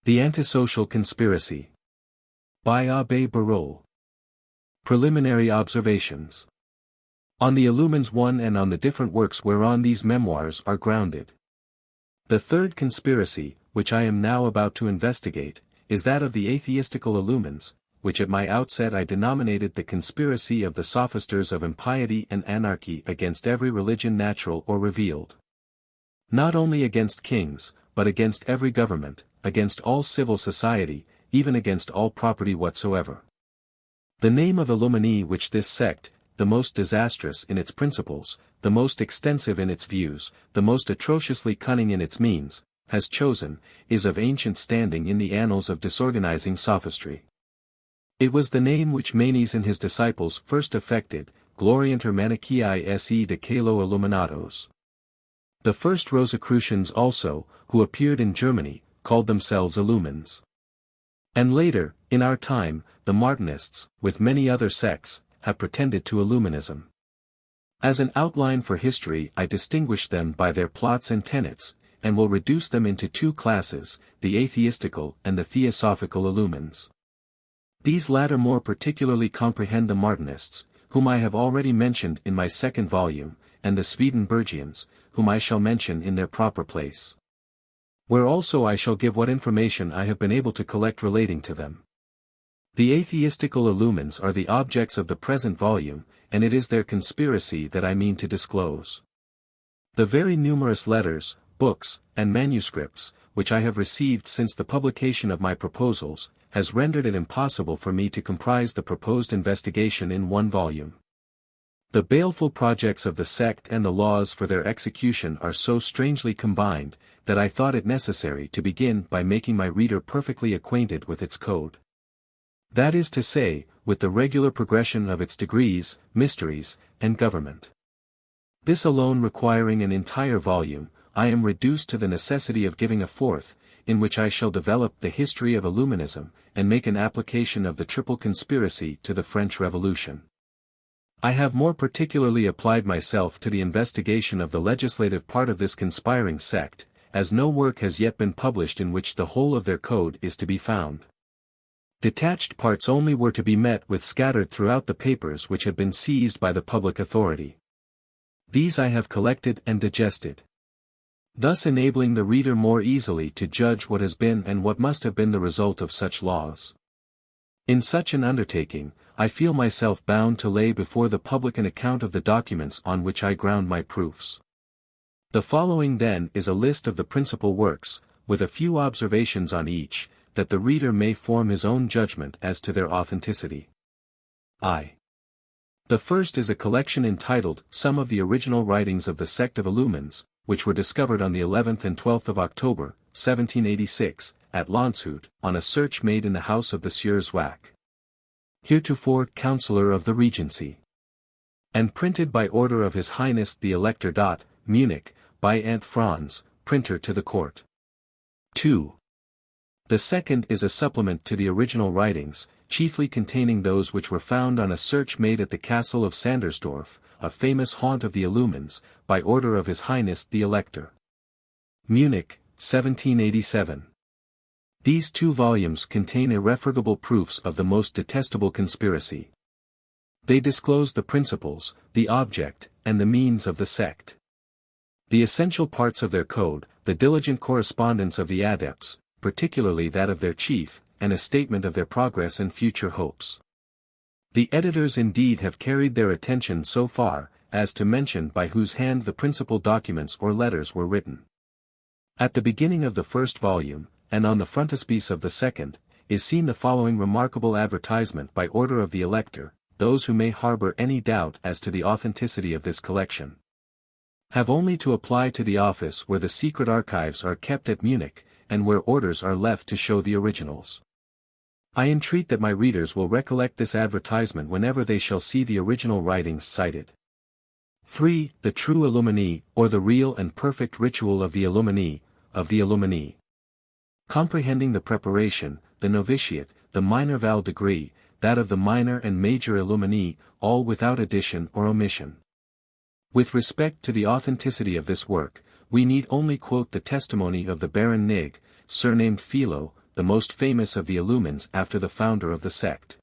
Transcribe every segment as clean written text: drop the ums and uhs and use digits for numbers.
The Antisocial Conspiracy. By Abbé Barruel. Preliminary Observations. On the Illumines 1 and on the different works whereon these memoirs are grounded. The third conspiracy, which I am now about to investigate, is that of the atheistical Illumines, which at my outset I denominated the conspiracy of the sophisters of impiety and anarchy against every religion natural or revealed. Not only against kings, but against every government, against all civil society, even against all property whatsoever. The name of Illumini which this sect, the most disastrous in its principles, the most extensive in its views, the most atrociously cunning in its means, has chosen, is of ancient standing in the annals of disorganizing sophistry. It was the name which Manes and his disciples first affected, Glorianter Manichaei se de Caelo Illuminatos. The first Rosicrucians also, who appeared in Germany, called themselves Illumines. And later, in our time, the Martinists, with many other sects, have pretended to Illuminism. As an outline for history I distinguish them by their plots and tenets, and will reduce them into two classes, the atheistical and the theosophical Illumines. These latter more particularly comprehend the Martinists, whom I have already mentioned in my second volume, and the Swedenborgians, whom I shall mention in their proper place. Where also I shall give what information I have been able to collect relating to them. The atheistical Illumines are the objects of the present volume, and it is their conspiracy that I mean to disclose. The very numerous letters, books, and manuscripts, which I have received since the publication of my proposals, has rendered it impossible for me to comprise the proposed investigation in one volume. The baleful projects of the sect and the laws for their execution are so strangely combined, that I thought it necessary to begin by making my reader perfectly acquainted with its code. That is to say, with the regular progression of its degrees, mysteries, and government. This alone requiring an entire volume, I am reduced to the necessity of giving a fourth, in which I shall develop the history of Illuminism, and make an application of the triple conspiracy to the French Revolution. I have more particularly applied myself to the investigation of the legislative part of this conspiring sect, as no work has yet been published in which the whole of their code is to be found. Detached parts only were to be met with scattered throughout the papers which have been seized by the public authority. These I have collected and digested, thus enabling the reader more easily to judge what has been and what must have been the result of such laws. In such an undertaking, I feel myself bound to lay before the public an account of the documents on which I ground my proofs. The following then is a list of the principal works, with a few observations on each, that the reader may form his own judgment as to their authenticity. The first is a collection entitled Some of the Original Writings of the Sect of Illumines, which were discovered on the 11th and 12th of October, 1786, at Landshut, on a search made in the house of the Sieur Zwack, heretofore Councillor of the Regency, and printed by order of His Highness the Elector. Munich, by Ant Franz, printer to the court. 2. The second is a supplement to the original writings, chiefly containing those which were found on a search made at the castle of Sandersdorf, a famous haunt of the Illumines, by order of His Highness the Elector. Munich, 1787. These two volumes contain irrefragable proofs of the most detestable conspiracy. They disclose the principles, the object, and the means of the sect. The essential parts of their code, the diligent correspondence of the adepts, particularly that of their chief, and a statement of their progress and future hopes. The editors indeed have carried their attention so far, as to mention by whose hand the principal documents or letters were written. At the beginning of the first volume, and on the frontispiece of the second, is seen the following remarkable advertisement by order of the Elector: those who may harbor any doubt as to the authenticity of this collection have only to apply to the office where the secret archives are kept at Munich, and where orders are left to show the originals. I entreat that my readers will recollect this advertisement whenever they shall see the original writings cited. 3. The True Illumini, or the Real and Perfect Ritual of the Illumini. Comprehending the preparation, the novitiate, the minor vow degree, that of the minor and major Illumini, all without addition or omission. With respect to the authenticity of this work, we need only quote the testimony of the Baron Nig, surnamed Philo, the most famous of the Illumines after the founder of the sect.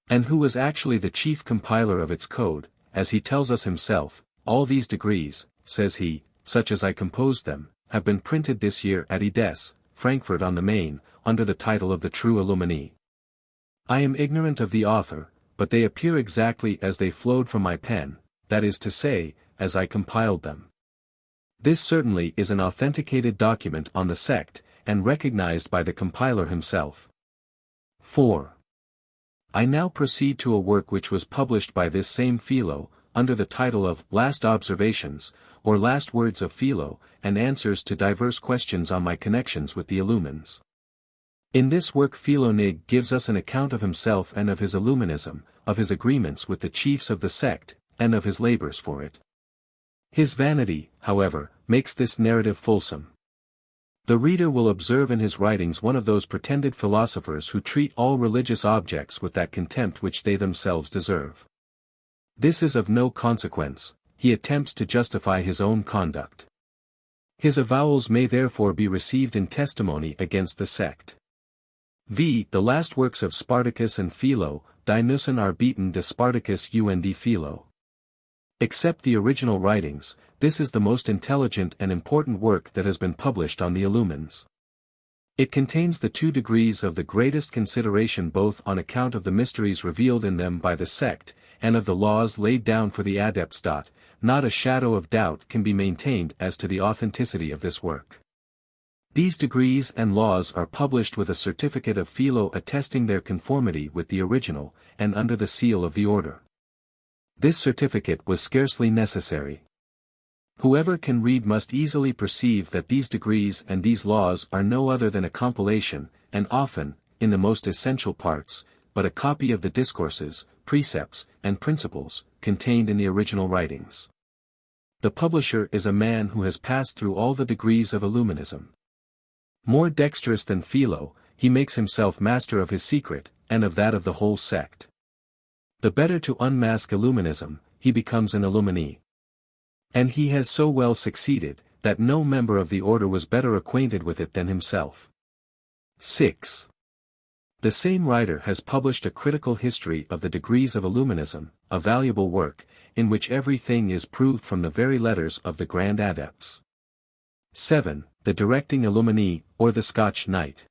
And who was actually the chief compiler of its code, as he tells us himself, "All these degrees," says he, "such as I composed them, have been printed this year at Edes, Frankfurt on the Main, under the title of the True Illumini. I am ignorant of the author, but they appear exactly as they flowed from my pen, that is to say, as I compiled them." This certainly is an authenticated document on the sect, and recognized by the compiler himself. 4. I now proceed to a work which was published by this same Philo, under the title of Last Observations, or Last Words of Philo, and Answers to Diverse Questions on My Connections with the Illumines. In this work Philonig gives us an account of himself and of his Illuminism, of his agreements with the chiefs of the sect, and of his labors for it. His vanity, however, makes this narrative fulsome. The reader will observe in his writings one of those pretended philosophers who treat all religious objects with that contempt which they themselves deserve. This is of no consequence, he attempts to justify his own conduct. His avowals may therefore be received in testimony against the sect. The last works of Spartacus and Philo, die Nussen Arbeiten de Spartacus und Philo. Except the original writings, this is the most intelligent and important work that has been published on the Illumines. It contains the 2 degrees of the greatest consideration both on account of the mysteries revealed in them by the sect, and of the laws laid down for the adepts. Not a shadow of doubt can be maintained as to the authenticity of this work. These degrees and laws are published with a certificate of Philo attesting their conformity with the original, and under the seal of the order. This certificate was scarcely necessary. Whoever can read must easily perceive that these degrees and these laws are no other than a compilation, and often, in the most essential parts, but a copy of the discourses, precepts, and principles, contained in the original writings. The publisher is a man who has passed through all the degrees of Illuminism. More dexterous than Philo, he makes himself master of his secret, and of that of the whole sect. The better to unmask Illuminism, he becomes an Illumini. And he has so well succeeded, that no member of the order was better acquainted with it than himself. 6. The same writer has published a critical history of the degrees of Illuminism, a valuable work, in which everything is proved from the very letters of the grand adepts. 7. The Directing Illumini, or the Scotch Knight.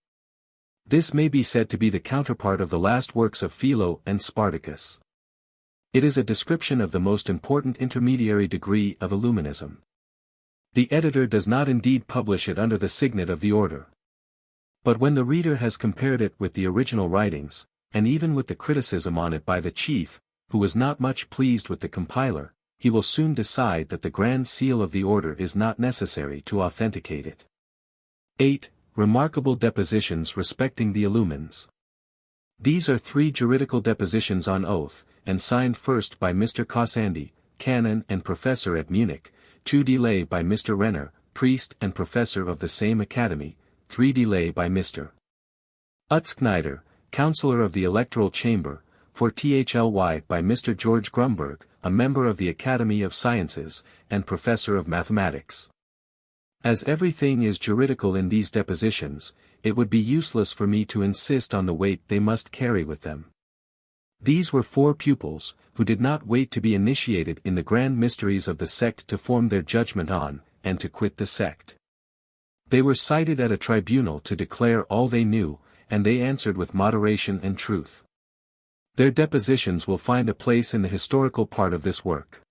This may be said to be the counterpart of the last works of Philo and Spartacus. It is a description of the most important intermediary degree of Illuminism. The editor does not indeed publish it under the signet of the order. But when the reader has compared it with the original writings, and even with the criticism on it by the chief, who was not much pleased with the compiler, he will soon decide that the grand seal of the order is not necessary to authenticate it. 8. Remarkable depositions respecting the Illumines. These are 3 juridical depositions on oath, and signed first by Mr. Cossandi, canon and professor at Munich, 2 delay by Mr. Renner, priest and professor of the same academy, 3 delay by Mr. Utzkneider, counselor of the electoral chamber, 4 thly by Mr. George Grumberg, a member of the Academy of Sciences, and professor of mathematics. As everything is juridical in these depositions, it would be useless for me to insist on the weight they must carry with them. These were 4 pupils, who did not wait to be initiated in the grand mysteries of the sect to form their judgment on, and to quit the sect. They were cited at a tribunal to declare all they knew, and they answered with moderation and truth. Their depositions will find a place in the historical part of this work.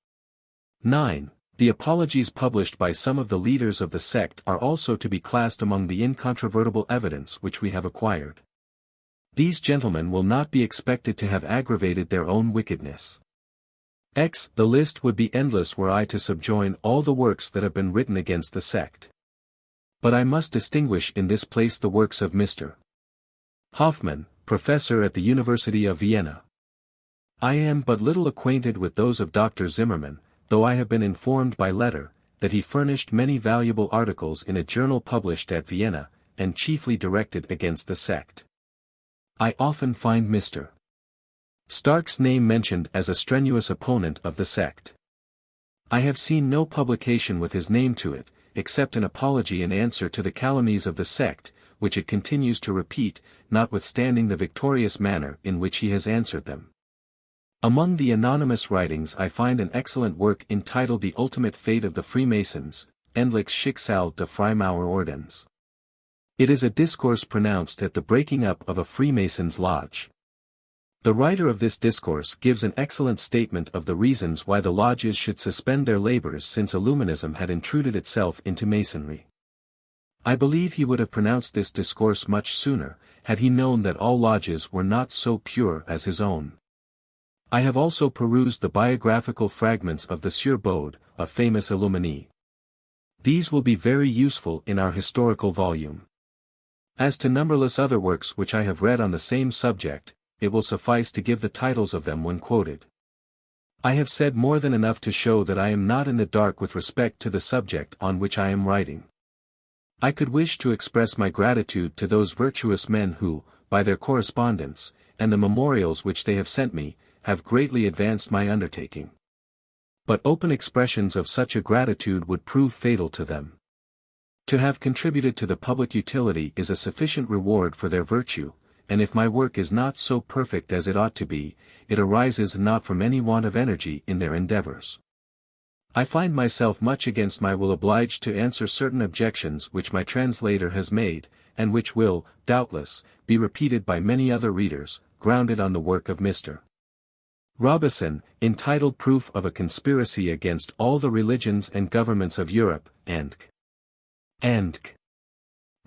9. The apologies published by some of the leaders of the sect are also to be classed among the incontrovertible evidence which we have acquired. These gentlemen will not be expected to have aggravated their own wickedness. The list would be endless were I to subjoin all the works that have been written against the sect. But I must distinguish in this place the works of Mr. Hoffmann, professor at the University of Vienna. I am but little acquainted with those of Dr. Zimmermann, though I have been informed by letter, that he furnished many valuable articles in a journal published at Vienna, and chiefly directed against the sect. I often find Mr. Stark's name mentioned as a strenuous opponent of the sect. I have seen no publication with his name to it, except an apology in answer to the calumnies of the sect, which it continues to repeat, notwithstanding the victorious manner in which he has answered them. Among the anonymous writings I find an excellent work entitled The Ultimate Fate of the Freemasons, Endlich's Schicksal der Freimaurerordens. It is a discourse pronounced at the breaking up of a Freemason's lodge. The writer of this discourse gives an excellent statement of the reasons why the lodges should suspend their labors since Illuminism had intruded itself into Masonry. I believe he would have pronounced this discourse much sooner, had he known that all lodges were not so pure as his own. I have also perused the biographical fragments of the Sieur Bode, a famous Illuminee. These will be very useful in our historical volume. As to numberless other works which I have read on the same subject, it will suffice to give the titles of them when quoted. I have said more than enough to show that I am not in the dark with respect to the subject on which I am writing. I could wish to express my gratitude to those virtuous men who, by their correspondence, and the memorials which they have sent me, have greatly advanced my undertaking. But open expressions of such a gratitude would prove fatal to them. To have contributed to the public utility is a sufficient reward for their virtue, and if my work is not so perfect as it ought to be, it arises not from any want of energy in their endeavors. I find myself much against my will obliged to answer certain objections which my translator has made, and which will, doubtless, be repeated by many other readers, grounded on the work of Mr. Robison, entitled Proof of a Conspiracy Against All the Religions and Governments of Europe, and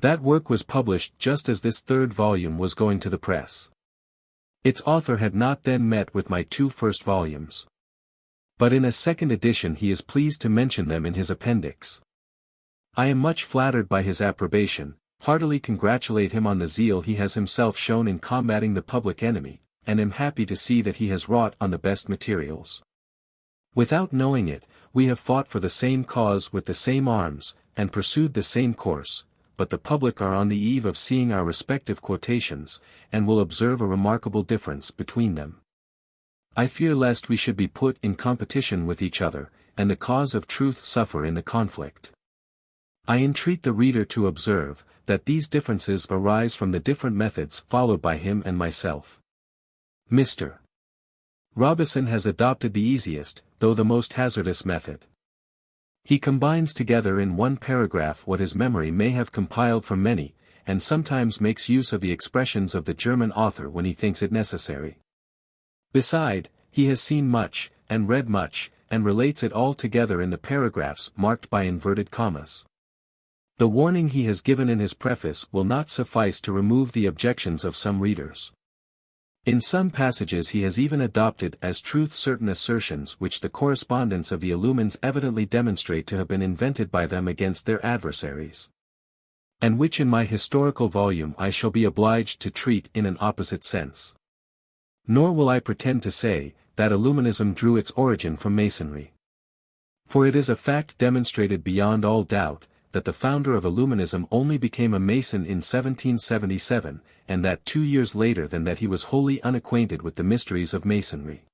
that work was published just as this third volume was going to the press. Its author had not then met with my two first volumes. But in a second edition he is pleased to mention them in his appendix. I am much flattered by his approbation, heartily congratulate him on the zeal he has himself shown in combating the public enemy, and am happy to see that he has wrought on the best materials. Without knowing it, we have fought for the same cause with the same arms, and pursued the same course, but the public are on the eve of seeing our respective quotations, and will observe a remarkable difference between them. I fear lest we should be put in competition with each other, and the cause of truth suffer in the conflict. I entreat the reader to observe, that these differences arise from the different methods followed by him and myself. Mr. Robison has adopted the easiest, though the most hazardous method. He combines together in one paragraph what his memory may have compiled from many, and sometimes makes use of the expressions of the German author when he thinks it necessary. Beside, he has seen much, and read much, and relates it all together in the paragraphs marked by inverted commas. The warning he has given in his preface will not suffice to remove the objections of some readers. In some passages he has even adopted as truth certain assertions which the correspondents of the Illumines evidently demonstrate to have been invented by them against their adversaries, and which in my historical volume I shall be obliged to treat in an opposite sense. Nor will I pretend to say, that Illuminism drew its origin from Masonry. For it is a fact demonstrated beyond all doubt, that the founder of Illuminism only became a Mason in 1777, and that 2 years later than that he was wholly unacquainted with the mysteries of Masonry.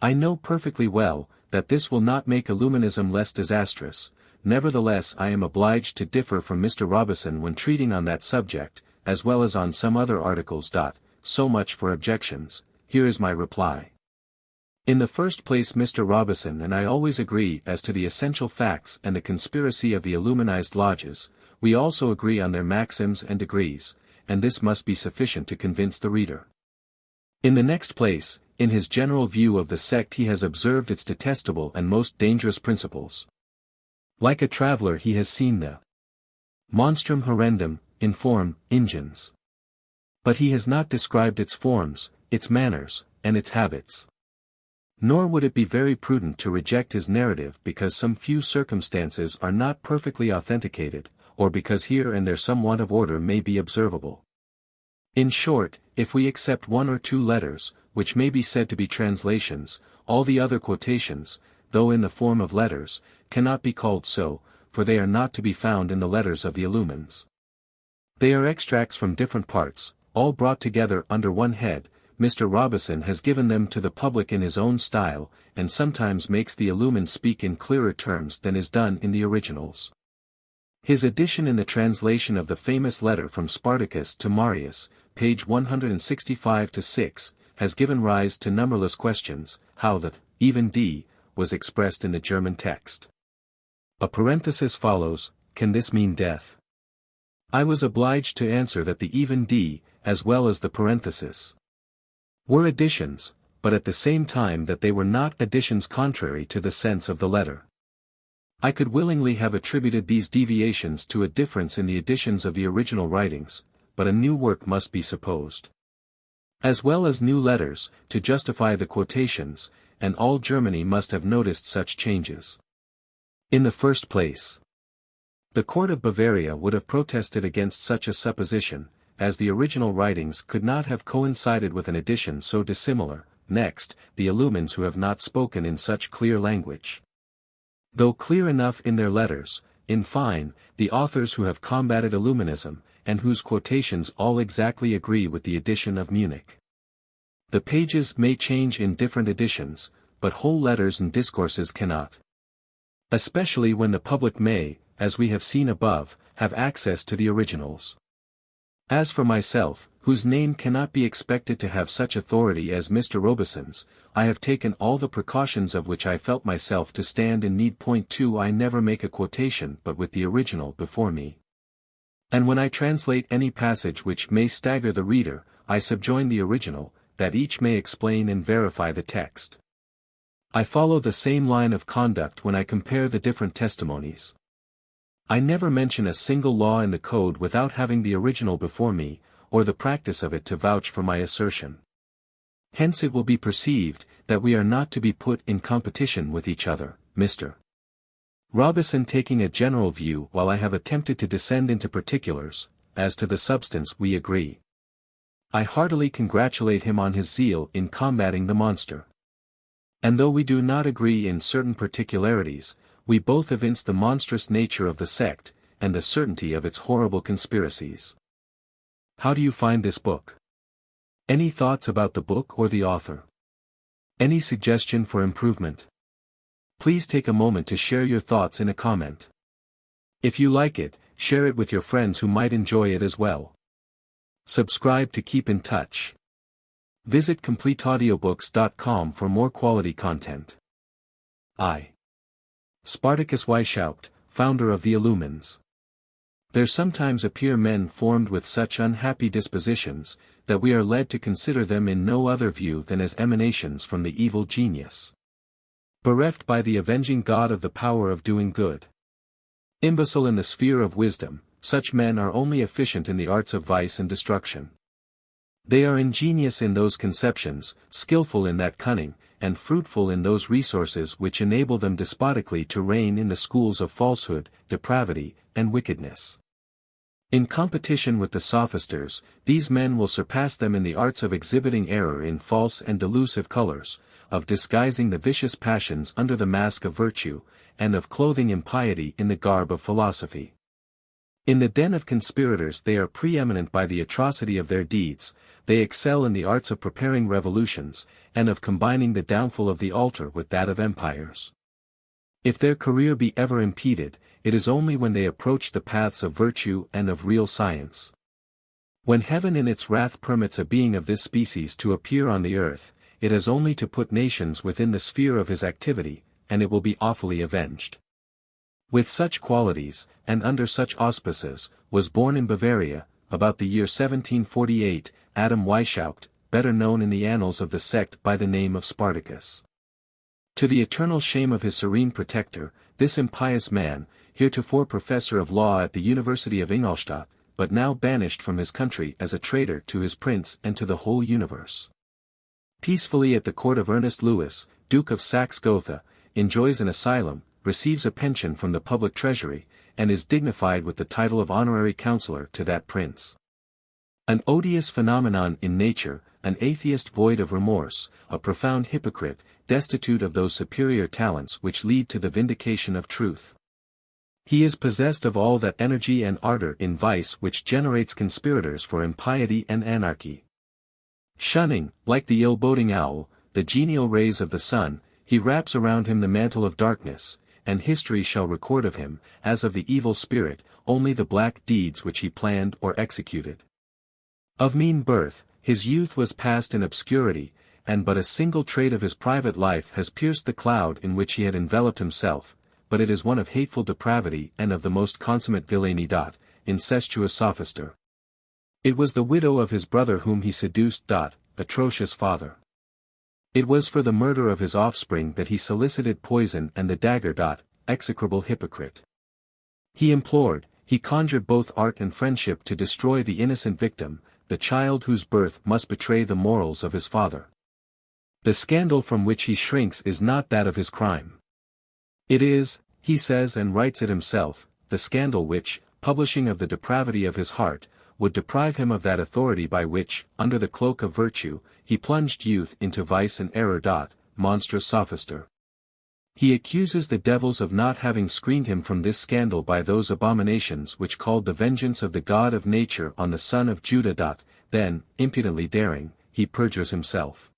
I know perfectly well, that this will not make Illuminism less disastrous, nevertheless I am obliged to differ from Mr. Robison when treating on that subject, as well as on some other articles. So much for objections, here is my reply. In the first place, Mr. Robison and I always agree as to the essential facts and the conspiracy of the Illuminized lodges, we also agree on their maxims and degrees, and this must be sufficient to convince the reader. In the next place, in his general view of the sect he has observed its detestable and most dangerous principles. Like a traveler he has seen the monstrum horrendum, in form, ingens. But he has not described its forms, its manners, and its habits. Nor would it be very prudent to reject his narrative because some few circumstances are not perfectly authenticated, or because here and there some want of order may be observable. In short, if we accept 1 or 2 letters, which may be said to be translations, all the other quotations, though in the form of letters, cannot be called so, for they are not to be found in the letters of the Illumines. They are extracts from different parts, all brought together under one head. Mr. Robison has given them to the public in his own style, and sometimes makes the Illumines speak in clearer terms than is done in the originals. His edition in the translation of the famous letter from Spartacus to Marius, page 165-6, has given rise to numberless questions, how the even D was expressed in the German text. A parenthesis follows, can this mean death? I was obliged to answer that the even D, as well as the parenthesis, were additions, but at the same time that they were not additions contrary to the sense of the letter. I could willingly have attributed these deviations to a difference in the additions of the original writings, but a new work must be supposed, as well as new letters, to justify the quotations, and all Germany must have noticed such changes. In the first place, the court of Bavaria would have protested against such a supposition, as the original writings could not have coincided with an edition so dissimilar. Next, the Illumines who have not spoken in such clear language, though clear enough in their letters, in fine, the authors who have combated Illuminism, and whose quotations all exactly agree with the edition of Munich. The pages may change in different editions, but whole letters and discourses cannot. Especially when the public may, as we have seen above, have access to the originals. As for myself, whose name cannot be expected to have such authority as Mr. Robeson's, I have taken all the precautions of which I felt myself to stand in need. Point 2. I never make a quotation but with the original before me. And when I translate any passage which may stagger the reader, I subjoin the original, that each may explain and verify the text. I follow the same line of conduct when I compare the different testimonies. I never mention a single law in the code without having the original before me, or the practice of it to vouch for my assertion. Hence it will be perceived, that we are not to be put in competition with each other, Mr. Robeson taking a general view while I have attempted to descend into particulars. As to the substance we agree. I heartily congratulate him on his zeal in combating the monster. And though we do not agree in certain particularities, we both evince the monstrous nature of the sect, and the certainty of its horrible conspiracies. How do you find this book? Any thoughts about the book or the author? Any suggestion for improvement? Please take a moment to share your thoughts in a comment. If you like it, share it with your friends who might enjoy it as well. Subscribe to keep in touch. Visit CompleteAudiobooks.com for more quality content. Spartacus Weishaupt, founder of the Illumines. There sometimes appear men formed with such unhappy dispositions, that we are led to consider them in no other view than as emanations from the evil genius, bereft by the avenging God of the power of doing good. Imbecile in the sphere of wisdom, such men are only efficient in the arts of vice and destruction. They are ingenious in those conceptions, skillful in that cunning, and fruitful in those resources which enable them despotically to reign in the schools of falsehood, depravity, and wickedness. In competition with the sophisters, these men will surpass them in the arts of exhibiting error in false and delusive colors, of disguising the vicious passions under the mask of virtue, and of clothing impiety in the garb of philosophy. In the den of conspirators they are preeminent by the atrocity of their deeds, they excel in the arts of preparing revolutions, and of combining the downfall of the altar with that of empires. If their career be ever impeded, it is only when they approach the paths of virtue and of real science. When heaven in its wrath permits a being of this species to appear on the earth, it has only to put nations within the sphere of his activity, and it will be awfully avenged. With such qualities, and under such auspices, was born in Bavaria, about the year 1748, Adam Weishaupt, better known in the annals of the sect by the name of Spartacus. To the eternal shame of his serene protector, this impious man, heretofore professor of law at the University of Ingolstadt, but now banished from his country as a traitor to his prince and to the whole universe, peacefully at the court of Ernest Louis, Duke of Saxe-Gotha, enjoys an asylum, receives a pension from the public treasury, and is dignified with the title of honorary counselor to that prince. An odious phenomenon in nature, an atheist void of remorse, a profound hypocrite, destitute of those superior talents which lead to the vindication of truth. He is possessed of all that energy and ardor in vice which generates conspirators for impiety and anarchy. Shunning, like the ill-boding owl, the genial rays of the sun, he wraps around him the mantle of darkness, and history shall record of him, as of the evil spirit, only the black deeds which he planned or executed. Of mean birth, his youth was passed in obscurity, and but a single trait of his private life has pierced the cloud in which he had enveloped himself, but it is one of hateful depravity and of the most consummate villainy. Incestuous sophister. It was the widow of his brother whom he seduced. Atrocious father. It was for the murder of his offspring that he solicited poison and the dagger. Execrable hypocrite. He implored, he conjured both art and friendship to destroy the innocent victim, the child whose birth must betray the morals of his father. The scandal from which he shrinks is not that of his crime. It is, he says and writes it himself, the scandal which, publishing of the depravity of his heart, would deprive him of that authority by which, under the cloak of virtue, he plunged youth into vice and error. Monstrous sophister. He accuses the devils of not having screened him from this scandal by those abominations which called the vengeance of the God of nature on the son of Judah. Then, impudently daring, he perjures himself.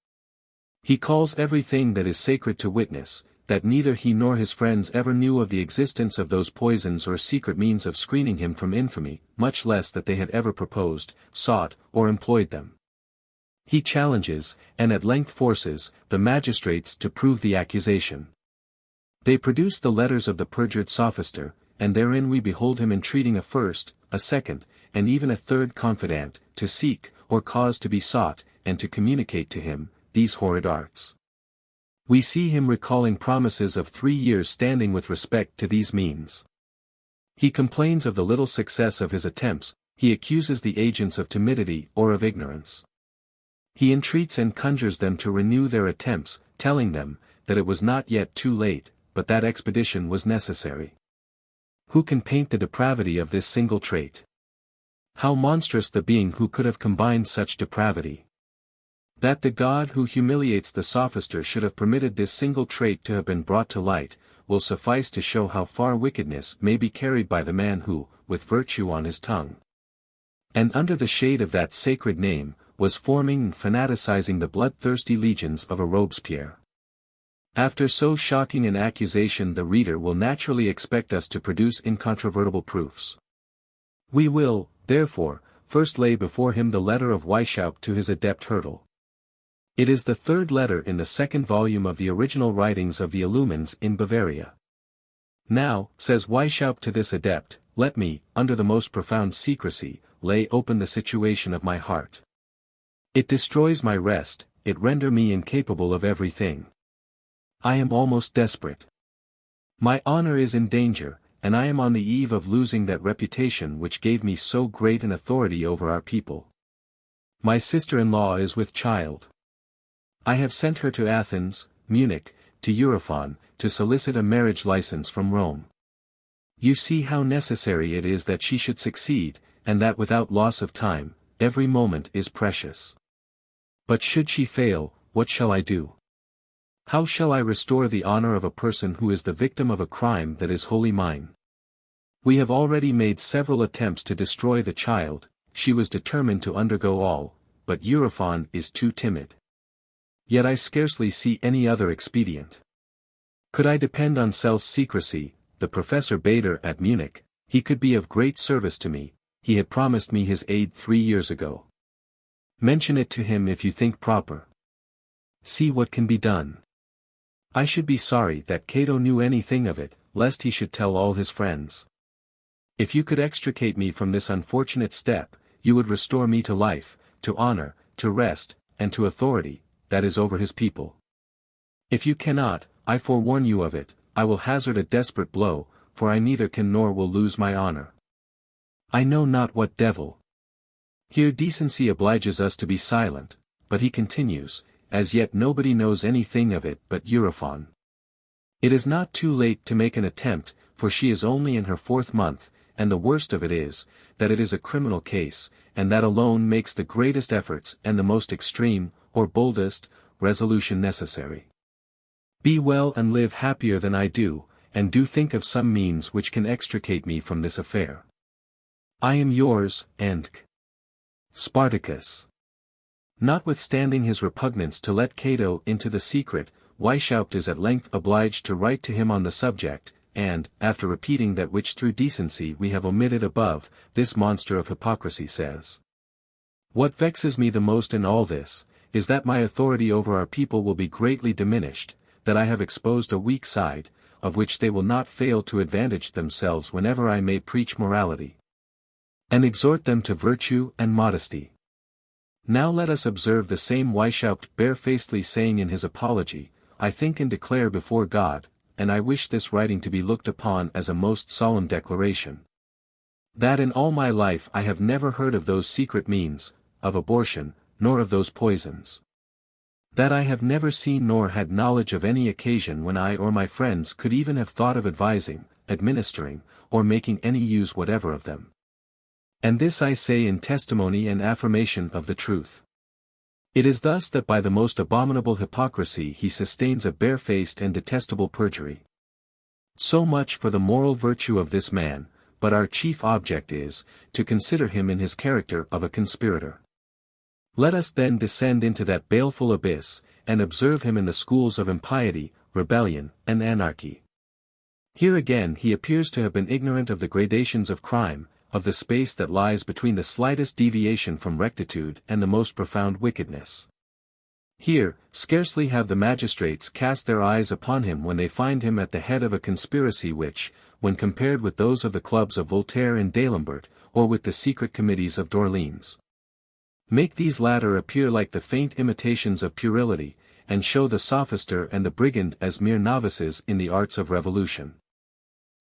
He calls everything that is sacred to witness, that neither he nor his friends ever knew of the existence of those poisons or secret means of screening him from infamy, much less that they had ever proposed, sought, or employed them. He challenges, and at length forces, the magistrates to prove the accusation. They produce the letters of the perjured sophister, and therein we behold him entreating a first, a second, and even a third confidant, to seek, or cause to be sought, and to communicate to him, these horrid arts. We see him recalling promises of 3 years standing with respect to these means. He complains of the little success of his attempts, he accuses the agents of timidity or of ignorance. He entreats and conjures them to renew their attempts, telling them, that it was not yet too late, but that expedition was necessary. Who can paint the depravity of this single trait? How monstrous the being who could have combined such depravity! That the God who humiliates the sophister should have permitted this single trait to have been brought to light, will suffice to show how far wickedness may be carried by the man who, with virtue on his tongue, and under the shade of that sacred name, was forming and fanaticizing the bloodthirsty legions of a Robespierre. After so shocking an accusation, the reader will naturally expect us to produce incontrovertible proofs. We will, therefore, first lay before him the letter of Weishaupt to his adept Hertel. It is the third letter in the second volume of the original writings of the Illumines in Bavaria. Now, says Weishaupt to this adept, let me, under the most profound secrecy, lay open the situation of my heart. It destroys my rest, it render me incapable of everything. I am almost desperate. My honor is in danger, and I am on the eve of losing that reputation which gave me so great an authority over our people. My sister-in-law is with child. I have sent her to Athens, Munich, to Eurofon, to solicit a marriage license from Rome. You see how necessary it is that she should succeed, and that without loss of time, every moment is precious. But should she fail, what shall I do? How shall I restore the honor of a person who is the victim of a crime that is wholly mine? We have already made several attempts to destroy the child, she was determined to undergo all, but Eurofon is too timid. Yet I scarcely see any other expedient. Could I depend on Sel's secrecy, the Professor Bader at Munich, he could be of great service to me, he had promised me his aid 3 years ago. Mention it to him if you think proper. See what can be done. I should be sorry that Cato knew anything of it, lest he should tell all his friends. If you could extricate me from this unfortunate step, you would restore me to life, to honor, to rest, and to authority, that is over his people. If you cannot, I forewarn you of it, I will hazard a desperate blow, for I neither can nor will lose my honor. I know not what devil. Here decency obliges us to be silent, but he continues, as yet nobody knows anything of it but Eurofon. It is not too late to make an attempt, for she is only in her 4th month, and the worst of it is, that it is a criminal case, and that alone makes the greatest efforts and the most extreme, or boldest, resolution necessary. Be well and live happier than I do, and do think of some means which can extricate me from this affair. I am yours, and Spartacus. Notwithstanding his repugnance to let Cato into the secret, Weishaupt is at length obliged to write to him on the subject, and, after repeating that which through decency we have omitted above, this monster of hypocrisy says: "What vexes me the most in all this, is that my authority over our people will be greatly diminished, that I have exposed a weak side, of which they will not fail to advantage themselves whenever I may preach morality, and exhort them to virtue and modesty." Now let us observe the same Weishaupt barefacedly saying in his Apology, "I think and declare before God, and I wish this writing to be looked upon as a most solemn declaration, that in all my life I have never heard of those secret means, of abortion, nor of those poisons. That I have never seen nor had knowledge of any occasion when I or my friends could even have thought of advising, administering, or making any use whatever of them. And this I say in testimony and affirmation of the truth. It is thus that by the most abominable hypocrisy he sustains a barefaced and detestable perjury. So much for the moral virtue of this man, but our chief object is, to consider him in his character of a conspirator. Let us then descend into that baleful abyss, and observe him in the schools of impiety, rebellion, and anarchy. Here again he appears to have been ignorant of the gradations of crime, of the space that lies between the slightest deviation from rectitude and the most profound wickedness. Here, scarcely have the magistrates cast their eyes upon him when they find him at the head of a conspiracy which, when compared with those of the clubs of Voltaire and d'Alembert, or with the secret committees of d'Orleans, make these latter appear like the faint imitations of puerility, and show the sophister and the brigand as mere novices in the arts of revolution.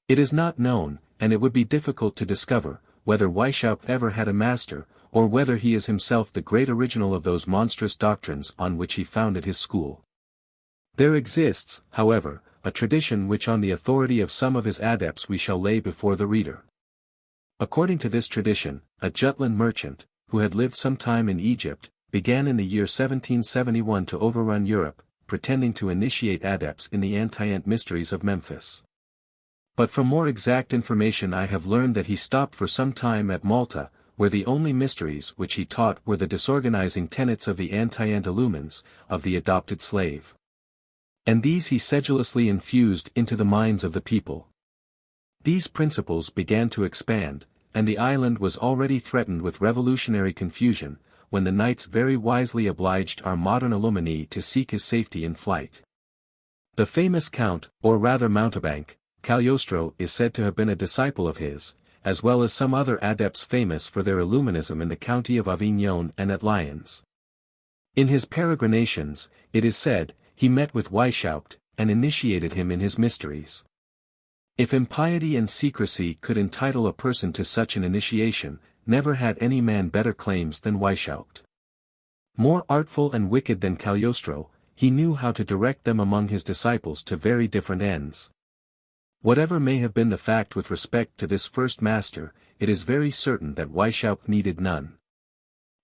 It is not known, and it would be difficult to discover, whether Weishaupt ever had a master, or whether he is himself the great original of those monstrous doctrines on which he founded his school. There exists, however, a tradition which on the authority of some of his adepts we shall lay before the reader. According to this tradition, a Jutland merchant, who had lived some time in Egypt, began in the year 1771 to overrun Europe, pretending to initiate adepts in the Antient mysteries of Memphis. But from more exact information I have learned that he stopped for some time at Malta, where the only mysteries which he taught were the disorganizing tenets of the Antient illumines, of the adopted slave. And these he sedulously infused into the minds of the people. These principles began to expand, and the island was already threatened with revolutionary confusion, when the knights very wisely obliged our modern Illumini to seek his safety in flight. The famous Count, or rather Mountebank, Cagliostro is said to have been a disciple of his, as well as some other adepts famous for their Illuminism in the county of Avignon and at Lyons. In his peregrinations, it is said, he met with Weishaupt, and initiated him in his mysteries. If impiety and secrecy could entitle a person to such an initiation, never had any man better claims than Weishaupt. More artful and wicked than Cagliostro, he knew how to direct them among his disciples to very different ends. Whatever may have been the fact with respect to this first master, it is very certain that Weishaupt needed none.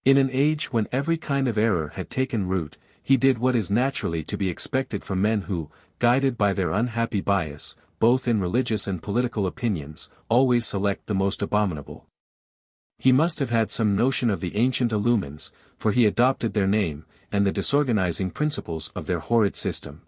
In an age when every kind of error had taken root, he did what is naturally to be expected from men who, guided by their unhappy bias, both in religious and political opinions, always select the most abominable. He must have had some notion of the ancient illumines, for he adopted their name, and the disorganizing principles of their horrid system.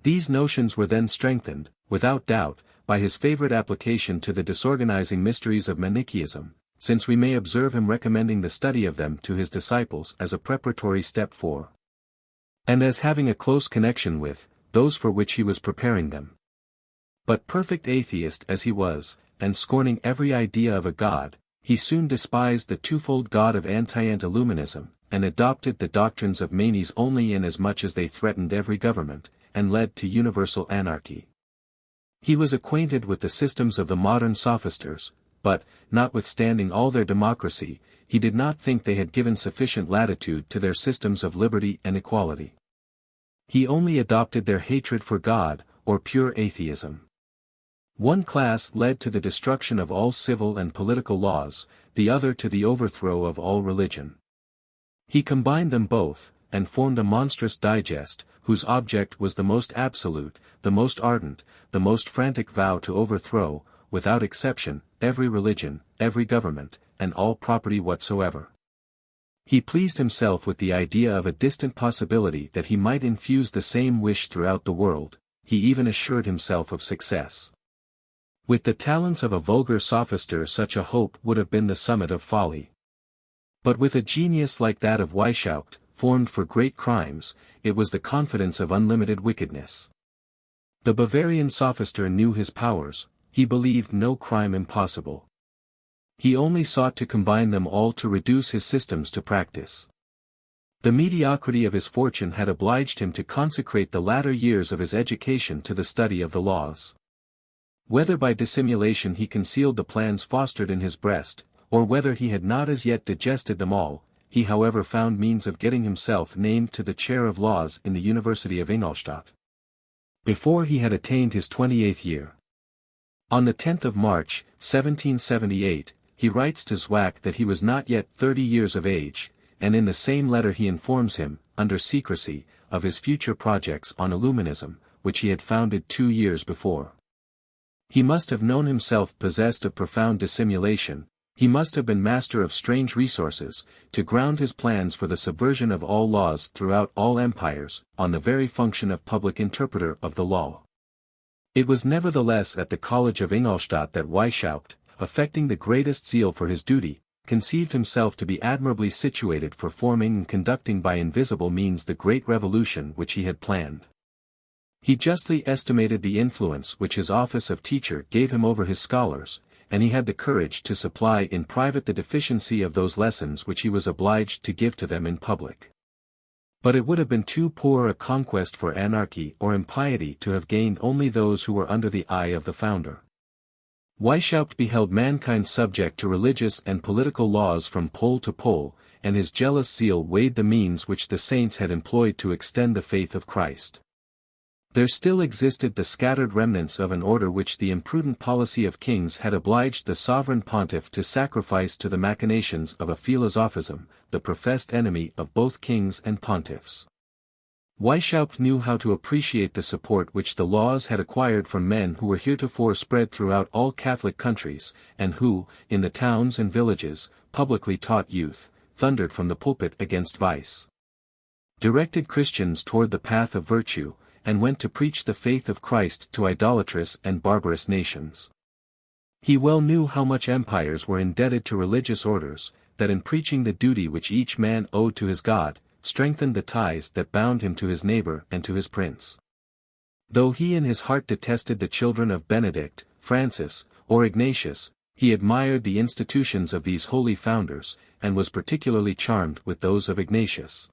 These notions were then strengthened, without doubt, by his favorite application to the disorganizing mysteries of Manichaeism, since we may observe him recommending the study of them to his disciples as a preparatory step for, and as having a close connection with, those for which he was preparing them. But perfect atheist as he was, and scorning every idea of a god, he soon despised the twofold god of Antient Illuminism, and adopted the doctrines of Manes only inasmuch as they threatened every government, and led to universal anarchy. He was acquainted with the systems of the modern sophisters, but, notwithstanding all their democracy, he did not think they had given sufficient latitude to their systems of liberty and equality. He only adopted their hatred for God, or pure atheism. One class led to the destruction of all civil and political laws, the other to the overthrow of all religion. He combined them both, and formed a monstrous digest, whose object was the most absolute, the most ardent, the most frantic vow to overthrow, without exception, every religion, every government, and all property whatsoever. He pleased himself with the idea of a distant possibility that he might infuse the same wish throughout the world. He even assured himself of success. With the talents of a vulgar sophister, such a hope would have been the summit of folly. But with a genius like that of Weishaupt, formed for great crimes, it was the confidence of unlimited wickedness. The Bavarian sophister knew his powers, he believed no crime impossible. He only sought to combine them all to reduce his systems to practice. The mediocrity of his fortune had obliged him to consecrate the latter years of his education to the study of the laws. Whether by dissimulation he concealed the plans fostered in his breast, or whether he had not as yet digested them all, he however found means of getting himself named to the chair of laws in the University of Ingolstadt, before he had attained his 28th year. On the 10th of March, 1778, he writes to Zwack that he was not yet 30 years of age, and in the same letter he informs him, under secrecy, of his future projects on Illuminism, which he had founded 2 years before. He must have known himself possessed of profound dissimulation, he must have been master of strange resources, to ground his plans for the subversion of all laws throughout all empires, on the very function of public interpreter of the law. It was nevertheless at the College of Ingolstadt that Weishaupt, affecting the greatest zeal for his duty, conceived himself to be admirably situated for forming and conducting by invisible means the great revolution which he had planned. He justly estimated the influence which his office of teacher gave him over his scholars, and he had the courage to supply in private the deficiency of those lessons which he was obliged to give to them in public. But it would have been too poor a conquest for anarchy or impiety to have gained only those who were under the eye of the founder. Weishaupt beheld mankind subject to religious and political laws from pole to pole, and his jealous zeal weighed the means which the saints had employed to extend the faith of Christ. There still existed the scattered remnants of an order which the imprudent policy of kings had obliged the sovereign pontiff to sacrifice to the machinations of a philosophism, the professed enemy of both kings and pontiffs. Weishaupt knew how to appreciate the support which the laws had acquired from men who were heretofore spread throughout all Catholic countries, and who, in the towns and villages, publicly taught youth, thundered from the pulpit against vice, directed Christians toward the path of virtue, and went to preach the faith of Christ to idolatrous and barbarous nations. He well knew how much empires were indebted to religious orders, that in preaching the duty which each man owed to his God, strengthened the ties that bound him to his neighbor and to his prince. Though he in his heart detested the children of Benedict, Francis, or Ignatius, he admired the institutions of these holy founders, and was particularly charmed with those of Ignatius,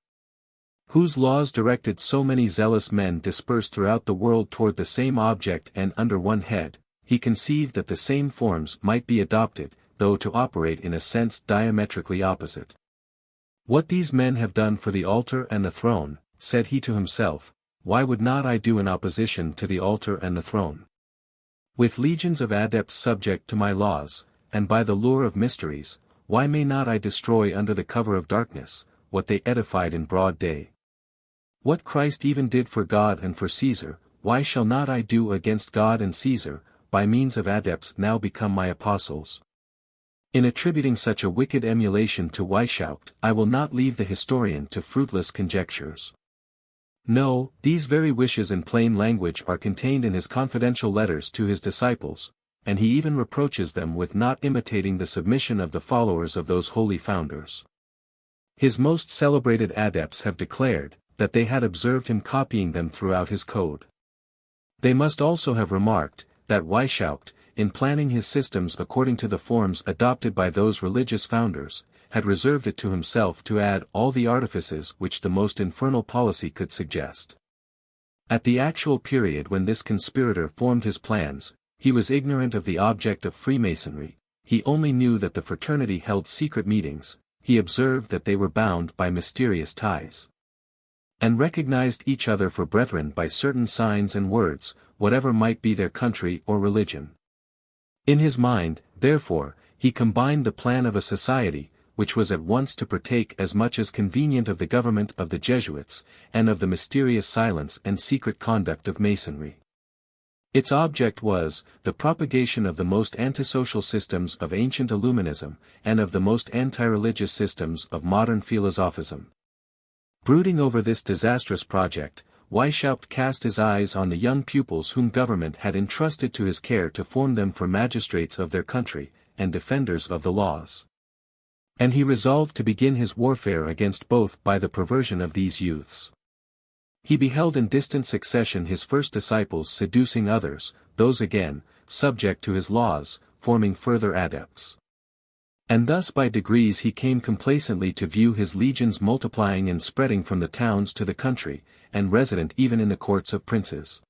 whose laws directed so many zealous men dispersed throughout the world toward the same object and under one head. He conceived that the same forms might be adopted, though to operate in a sense diametrically opposite. What these men have done for the altar and the throne, said he to himself, why would not I do in opposition to the altar and the throne? With legions of adepts subject to my laws, and by the lure of mysteries, why may not I destroy under the cover of darkness, what they edified in broad day? What Christ even did for God and for Caesar, why shall not I do against God and Caesar, by means of adepts now become my apostles? In attributing such a wicked emulation to Weishaupt, I will not leave the historian to fruitless conjectures. No, these very wishes in plain language are contained in his confidential letters to his disciples, and he even reproaches them with not imitating the submission of the followers of those holy founders. His most celebrated adepts have declared, that they had observed him copying them throughout his code. They must also have remarked, that Weishaupt, in planning his systems according to the forms adopted by those religious founders, had reserved it to himself to add all the artifices which the most infernal policy could suggest. At the actual period when this conspirator formed his plans, he was ignorant of the object of Freemasonry, he only knew that the fraternity held secret meetings, he observed that they were bound by mysterious ties, and recognized each other for brethren by certain signs and words, whatever might be their country or religion. In his mind, therefore, he combined the plan of a society, which was at once to partake as much as convenient of the government of the Jesuits, and of the mysterious silence and secret conduct of Masonry. Its object was, the propagation of the most antisocial systems of ancient Illuminism, and of the most anti-religious systems of modern philosophism. Brooding over this disastrous project, Weishaupt cast his eyes on the young pupils whom government had entrusted to his care to form them for magistrates of their country, and defenders of the laws. And he resolved to begin his warfare against both by the perversion of these youths. He beheld in distant succession his first disciples seducing others, those again, subject to his laws, forming further adepts. And thus by degrees he came complacently to view his legions multiplying and spreading from the towns to the country, and resident even in the courts of princes.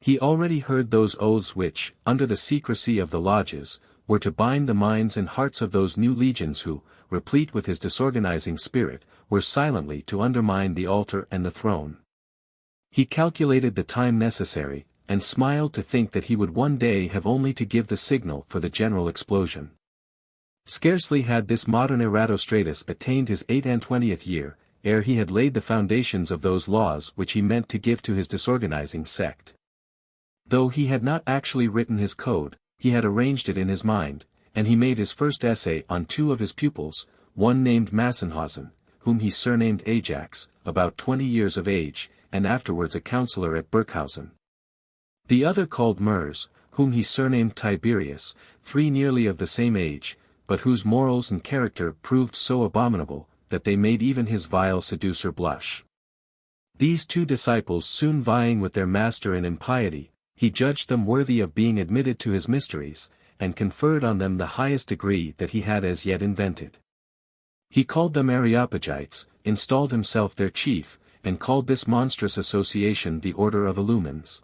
He already heard those oaths which, under the secrecy of the lodges, were to bind the minds and hearts of those new legions who, replete with his disorganizing spirit, were silently to undermine the altar and the throne. He calculated the time necessary, and smiled to think that he would one day have only to give the signal for the general explosion. Scarcely had this modern Eratosthenes attained his 28th year, ere he had laid the foundations of those laws which he meant to give to his disorganizing sect. Though he had not actually written his code, he had arranged it in his mind, and he made his first essay on two of his pupils, one named Massenhausen, whom he surnamed Ajax, about 20 years of age, and afterwards a counselor at Burghausen. The other called Mers, whom he surnamed Tiberius, 3 nearly of the same age, but whose morals and character proved so abominable, that they made even his vile seducer blush. These 2 disciples soon vying with their master in impiety, he judged them worthy of being admitted to his mysteries, and conferred on them the highest degree that he had as yet invented. He called them Areopagites, installed himself their chief, and called this monstrous association the Order of Illumines.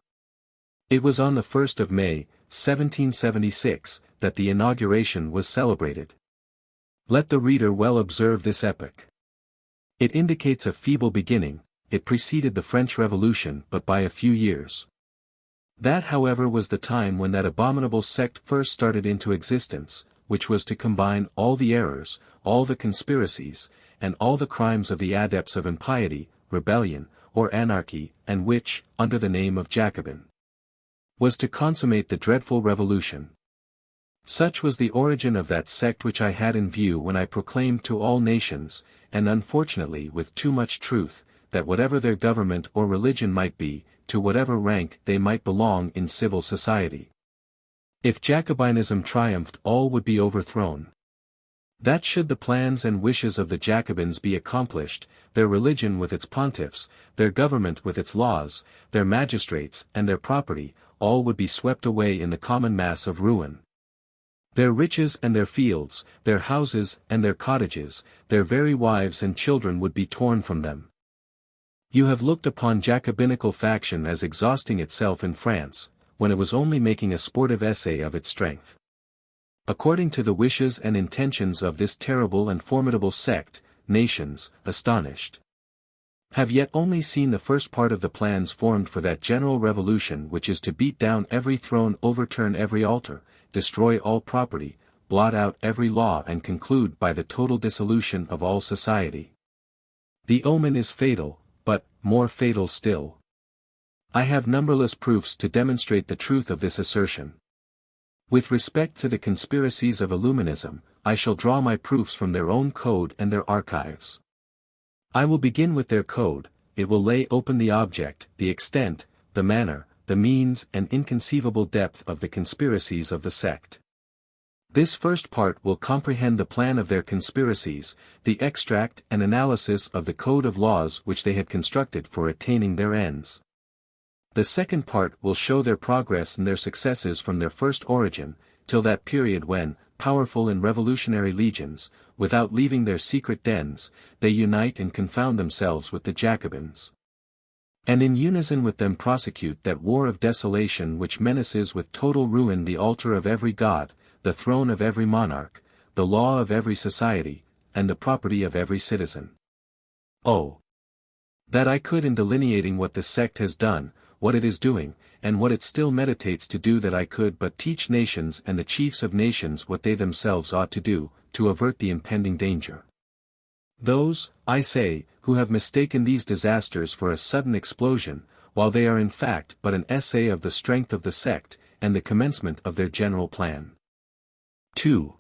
It was on the 1st of May, 1776, that the inauguration was celebrated. Let the reader well observe this epoch. It indicates a feeble beginning, it preceded the French Revolution but by a few years. That however was the time when that abominable sect first started into existence, which was to combine all the errors, all the conspiracies, and all the crimes of the adepts of impiety, rebellion, or anarchy, and which, under the name of Jacobin, was to consummate the dreadful revolution. Such was the origin of that sect which I had in view when I proclaimed to all nations, and unfortunately with too much truth, that whatever their government or religion might be, to whatever rank they might belong in civil society, if Jacobinism triumphed all would be overthrown. That should the plans and wishes of the Jacobins be accomplished, their religion with its pontiffs, their government with its laws, their magistrates and their property, all would be swept away in the common mass of ruin. Their riches and their fields, their houses and their cottages, their very wives and children would be torn from them. You have looked upon Jacobinical faction as exhausting itself in France, when it was only making a sportive essay of its strength. According to the wishes and intentions of this terrible and formidable sect, nations, astonished, have yet only seen the first part of the plans formed for that general revolution which is to beat down every throne, overturn every altar, destroy all property, blot out every law and conclude by the total dissolution of all society. The omen is fatal, but, more fatal still. I have numberless proofs to demonstrate the truth of this assertion. With respect to the conspiracies of Illuminism, I shall draw my proofs from their own code and their archives. I will begin with their code, it will lay open the object, the extent, the manner, the means and inconceivable depth of the conspiracies of the sect. This first part will comprehend the plan of their conspiracies, the extract and analysis of the code of laws which they had constructed for attaining their ends. The second part will show their progress and their successes from their first origin, till that period when, powerful in revolutionary legions, without leaving their secret dens, they unite and confound themselves with the Jacobins. And in unison with them prosecute that war of desolation which menaces with total ruin the altar of every god, the throne of every monarch, the law of every society, and the property of every citizen. Oh! That I could in delineating what the sect has done, what it is doing, and what it still meditates to do, that I could but teach nations and the chiefs of nations what they themselves ought to do, to avert the impending danger. Those, I say, who have mistaken these disasters for a sudden explosion, while they are in fact but an essay of the strength of the sect, and the commencement of their general plan. 2.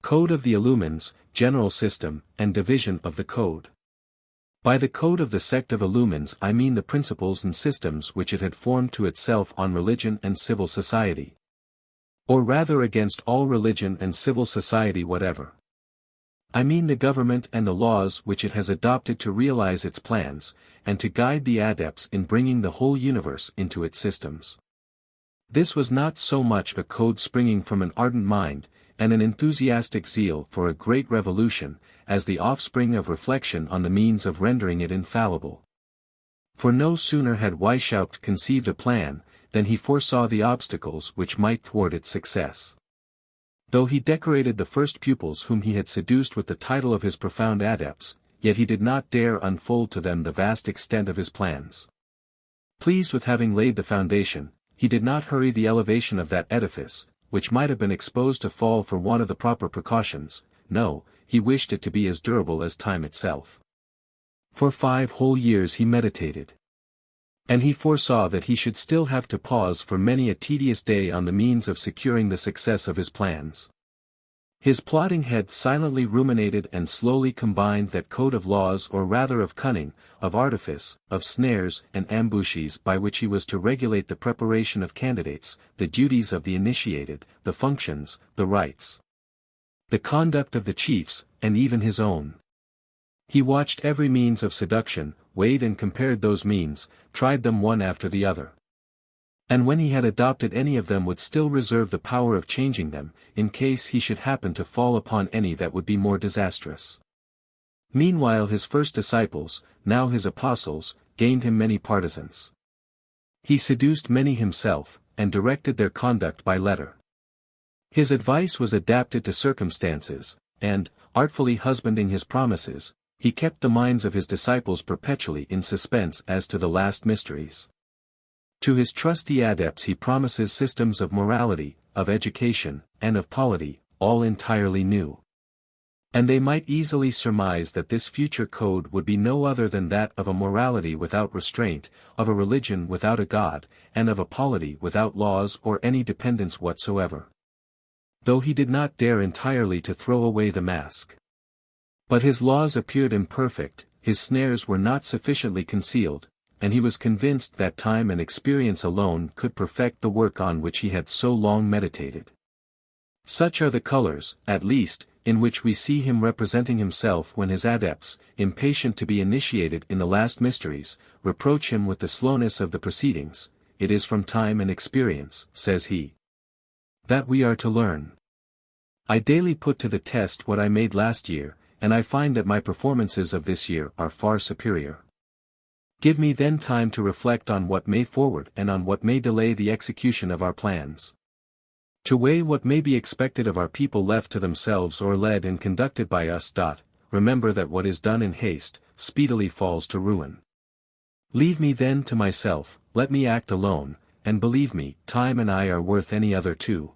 Code of the Illumines, General System, and Division of the Code. By the code of the sect of Illumines I mean the principles and systems which it had formed to itself on religion and civil society. Or rather against all religion and civil society whatever. I mean the government and the laws which it has adopted to realize its plans, and to guide the adepts in bringing the whole universe into its systems. This was not so much a code springing from an ardent mind, and an enthusiastic zeal for a great revolution, as the offspring of reflection on the means of rendering it infallible. For no sooner had Weishaupt conceived a plan, than he foresaw the obstacles which might thwart its success. Though he decorated the first pupils whom he had seduced with the title of his profound adepts, yet he did not dare unfold to them the vast extent of his plans. Pleased with having laid the foundation, he did not hurry the elevation of that edifice, which might have been exposed to fall for want of the proper precautions. No, he wished it to be as durable as time itself. For 5 whole years he meditated. And he foresaw that he should still have to pause for many a tedious day on the means of securing the success of his plans. His plotting head silently ruminated and slowly combined that code of laws, or rather of cunning, of artifice, of snares and ambushes by which he was to regulate the preparation of candidates, the duties of the initiated, the functions, the rites, the conduct of the chiefs, and even his own. He watched every means of seduction, weighed and compared those means, tried them one after the other. And when he had adopted any of them would still reserve the power of changing them, in case he should happen to fall upon any that would be more disastrous. Meanwhile his first disciples, now his apostles, gained him many partisans. He seduced many himself, and directed their conduct by letter. His advice was adapted to circumstances, and, artfully husbanding his promises, he kept the minds of his disciples perpetually in suspense as to the last mysteries. To his trusty adepts he promises systems of morality, of education, and of polity, all entirely new. And they might easily surmise that this future code would be no other than that of a morality without restraint, of a religion without a God, and of a polity without laws or any dependence whatsoever. Though he did not dare entirely to throw away the mask. But his laws appeared imperfect, his snares were not sufficiently concealed, and he was convinced that time and experience alone could perfect the work on which he had so long meditated. Such are the colors, at least, in which we see him representing himself when his adepts, impatient to be initiated in the last mysteries, reproach him with the slowness of the proceedings. It is from time and experience, says he, that we are to learn. I daily put to the test what I made last year, and I find that my performances of this year are far superior. Give me then time to reflect on what may forward and on what may delay the execution of our plans. To weigh what may be expected of our people left to themselves or led and conducted by us. Remember that what is done in haste, speedily falls to ruin. Leave me then to myself, let me act alone, and believe me, time and I are worth any other two.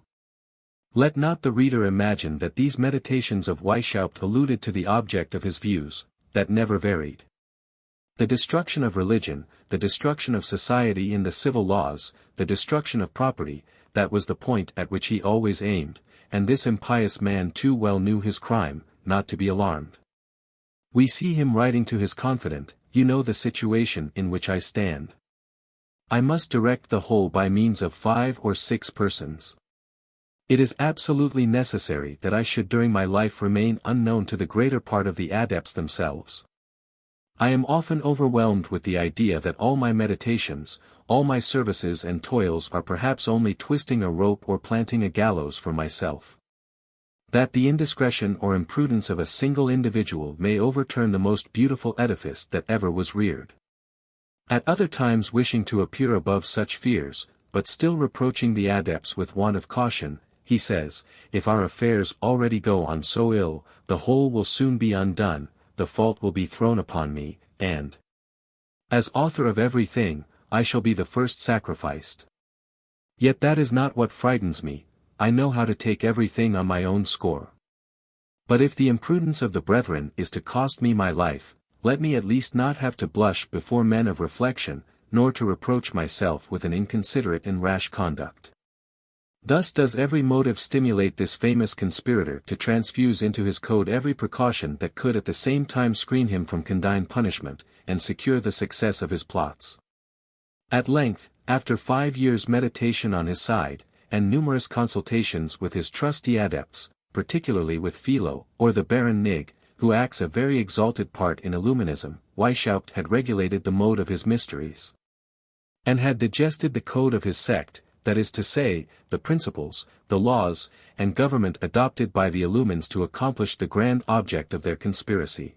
Let not the reader imagine that these meditations of Weishaupt alluded to the object of his views, that never varied. The destruction of religion, the destruction of society in the civil laws, the destruction of property, that was the point at which he always aimed, and this impious man too well knew his crime, not to be alarmed. We see him writing to his confidant, "You know the situation in which I stand. I must direct the whole by means of 5 or 6 persons. It is absolutely necessary that I should during my life remain unknown to the greater part of the adepts themselves. I am often overwhelmed with the idea that all my meditations, all my services and toils are perhaps only twisting a rope or planting a gallows for myself. That the indiscretion or imprudence of a single individual may overturn the most beautiful edifice that ever was reared. At other times wishing to appear above such fears, but still reproaching the adepts with want of caution, he says, if our affairs already go on so ill, the whole will soon be undone, the fault will be thrown upon me, and, as author of everything, I shall be the first sacrificed. Yet that is not what frightens me, I know how to take everything on my own score. But if the imprudence of the brethren is to cost me my life, let me at least not have to blush before men of reflection, nor to reproach myself with an inconsiderate and rash conduct. Thus does every motive stimulate this famous conspirator to transfuse into his code every precaution that could at the same time screen him from condign punishment, and secure the success of his plots. At length, after 5 years' meditation on his side, and numerous consultations with his trusty adepts, particularly with Philo, or the Baron Nig, who acts a very exalted part in Illuminism, Weishaupt had regulated the mode of his mysteries, and had digested the code of his sect, that is to say, the principles, the laws, and government adopted by the Illumines to accomplish the grand object of their conspiracy.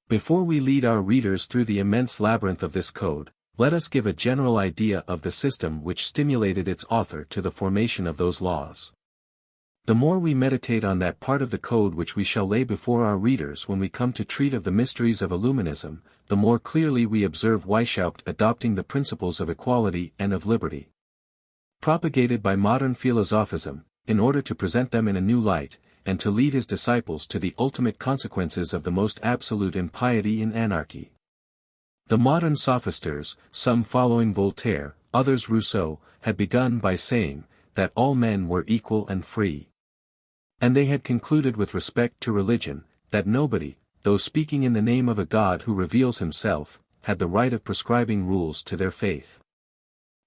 Before we lead our readers through the immense labyrinth of this code, let us give a general idea of the system which stimulated its author to the formation of those laws. The more we meditate on that part of the code which we shall lay before our readers when we come to treat of the mysteries of Illuminism, the more clearly we observe Weishaupt adopting the principles of equality and of liberty, propagated by modern philosophism, in order to present them in a new light, and to lead his disciples to the ultimate consequences of the most absolute impiety in anarchy. The modern sophisters, some following Voltaire, others Rousseau, had begun by saying, that all men were equal and free. And they had concluded with respect to religion, that nobody, though speaking in the name of a God who reveals himself, had the right of prescribing rules to their faith.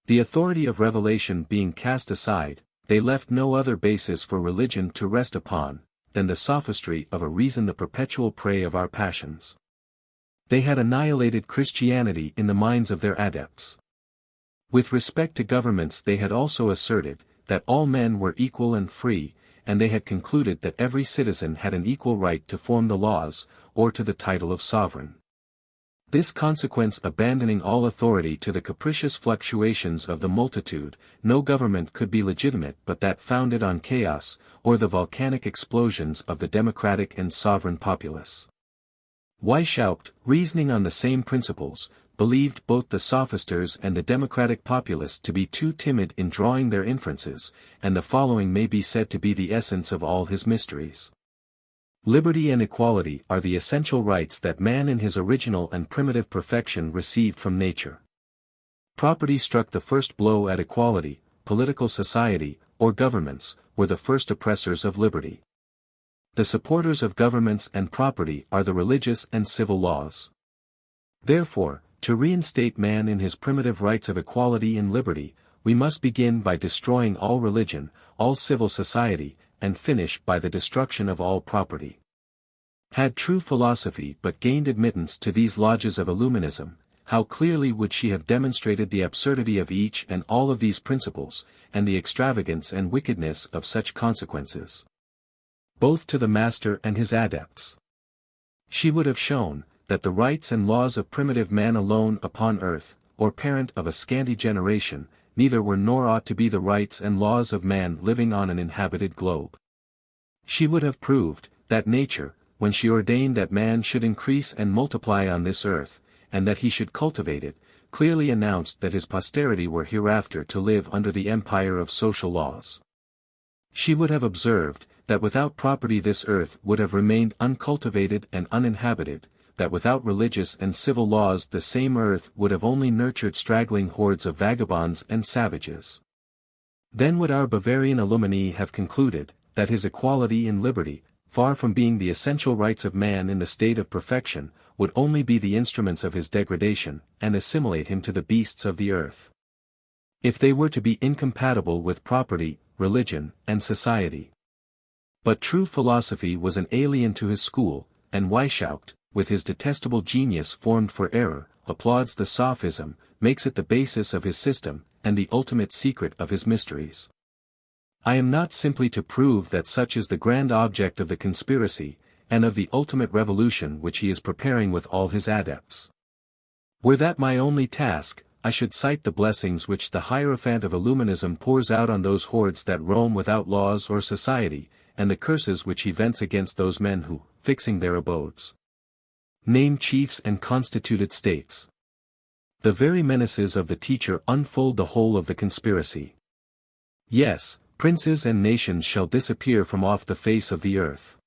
The authority of revelation being cast aside, they left no other basis for religion to rest upon, than the sophistry of a reason, the perpetual prey of our passions. They had annihilated Christianity in the minds of their adepts. With respect to governments they had also asserted, that all men were equal and free, and they had concluded that every citizen had an equal right to form the laws, or to the title of sovereign. This consequence abandoning all authority to the capricious fluctuations of the multitude, no government could be legitimate but that founded on chaos, or the volcanic explosions of the democratic and sovereign populace. Weishaupt, reasoning on the same principles, believed both the sophisters and the democratic populace to be too timid in drawing their inferences, and the following may be said to be the essence of all his mysteries. Liberty and equality are the essential rights that man in his original and primitive perfection received from nature. Property struck the first blow at equality, political society, or governments, were the first oppressors of liberty. The supporters of governments and property are the religious and civil laws. Therefore, to reinstate man in his primitive rights of equality and liberty, we must begin by destroying all religion, all civil society, and finish by the destruction of all property. Had true philosophy but gained admittance to these lodges of Illuminism, how clearly would she have demonstrated the absurdity of each and all of these principles, and the extravagance and wickedness of such consequences, both to the master and his adepts. She would have shown, that the rights and laws of primitive man alone upon earth, or parent of a scanty generation, neither were nor ought to be the rights and laws of man living on an inhabited globe. She would have proved, that nature, when she ordained that man should increase and multiply on this earth, and that he should cultivate it, clearly announced that his posterity were hereafter to live under the empire of social laws. She would have observed, that without property this earth would have remained uncultivated and uninhabited, that without religious and civil laws the same earth would have only nurtured straggling hordes of vagabonds and savages. Then would our Bavarian Illumini have concluded, that his equality and liberty, far from being the essential rights of man in the state of perfection, would only be the instruments of his degradation, and assimilate him to the beasts of the earth. If they were to be incompatible with property, religion, and society. But true philosophy was an alien to his school, and Weishaupt, with his detestable genius formed for error, applauds the sophism, makes it the basis of his system, and the ultimate secret of his mysteries. I am not simply to prove that such is the grand object of the conspiracy, and of the ultimate revolution which he is preparing with all his adepts. Were that my only task, I should cite the blessings which the Hierophant of Illuminism pours out on those hordes that roam without laws or society, and the curses which he vents against those men who, fixing their abodes, name chiefs and constituted states. The very menaces of the teacher unfold the whole of the conspiracy. Yes, princes and nations shall disappear from off the face of the earth.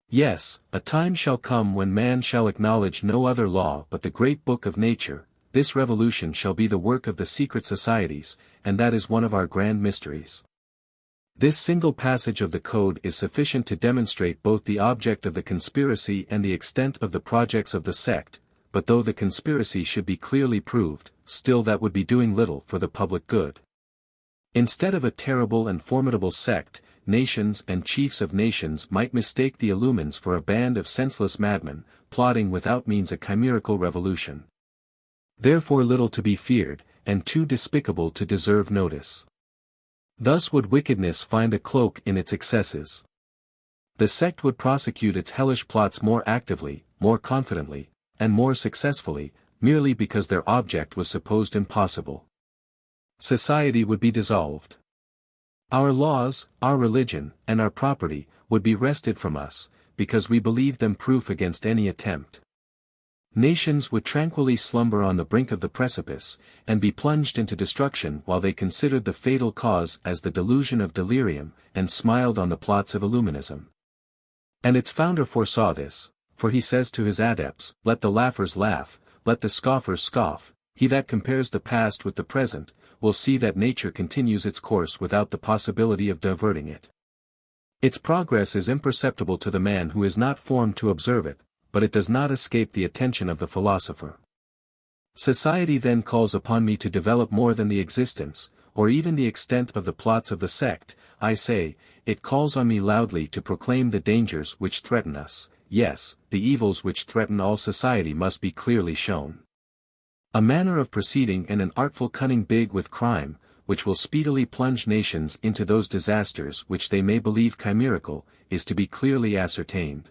Yes, a time shall come when man shall acknowledge no other law but the great book of nature, this revolution shall be the work of the secret societies, and that is one of our grand mysteries. This single passage of the code is sufficient to demonstrate both the object of the conspiracy and the extent of the projects of the sect, but though the conspiracy should be clearly proved, still that would be doing little for the public good. Instead of a terrible and formidable sect, nations and chiefs of nations might mistake the Illumines for a band of senseless madmen, plotting without means a chimerical revolution. Therefore little to be feared, and too despicable to deserve notice. Thus would wickedness find a cloak in its excesses. The sect would prosecute its hellish plots more actively, more confidently, and more successfully, merely because their object was supposed impossible. Society would be dissolved. Our laws, our religion, and our property, would be wrested from us, because we believed them proof against any attempt. Nations would tranquilly slumber on the brink of the precipice, and be plunged into destruction while they considered the fatal cause as the delusion of delirium, and smiled on the plots of Illuminism. And its founder foresaw this, for he says to his adepts, "Let the laughers laugh, let the scoffers scoff, he that compares the past with the present, will see that nature continues its course without the possibility of diverting it. Its progress is imperceptible to the man who is not formed to observe it, but it does not escape the attention of the philosopher. Society then calls upon me to develop more than the existence, or even the extent of the plots of the sect. I say, it calls on me loudly to proclaim the dangers which threaten us. Yes, the evils which threaten all society must be clearly shown. A manner of proceeding and an artful cunning big with crime, which will speedily plunge nations into those disasters which they may believe chimerical, is to be clearly ascertained.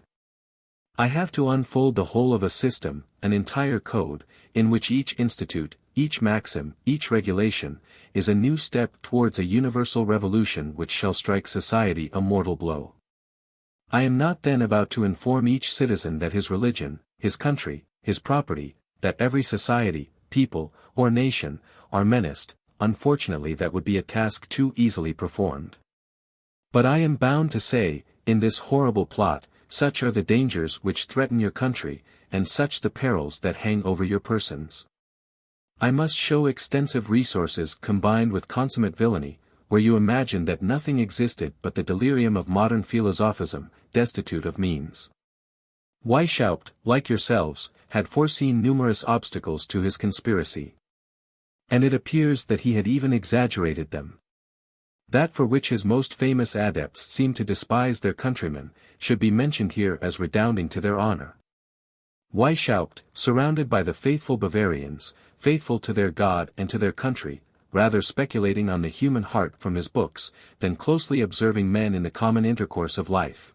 I have to unfold the whole of a system, an entire code, in which each institute, each maxim, each regulation, is a new step towards a universal revolution which shall strike society a mortal blow. I am not then about to inform each citizen that his religion, his country, his property, that every society, people, or nation, are menaced. Unfortunately that would be a task too easily performed. But I am bound to say, in this horrible plot, such are the dangers which threaten your country, and such the perils that hang over your persons. I must show extensive resources combined with consummate villainy, where you imagine that nothing existed but the delirium of modern philosophism, destitute of means. Weishaupt, like yourselves, had foreseen numerous obstacles to his conspiracy. And it appears that he had even exaggerated them. That for which his most famous adepts seem to despise their countrymen, should be mentioned here as redounding to their honor. Weishaupt, surrounded by the faithful Bavarians, faithful to their God and to their country, rather speculating on the human heart from his books, than closely observing men in the common intercourse of life,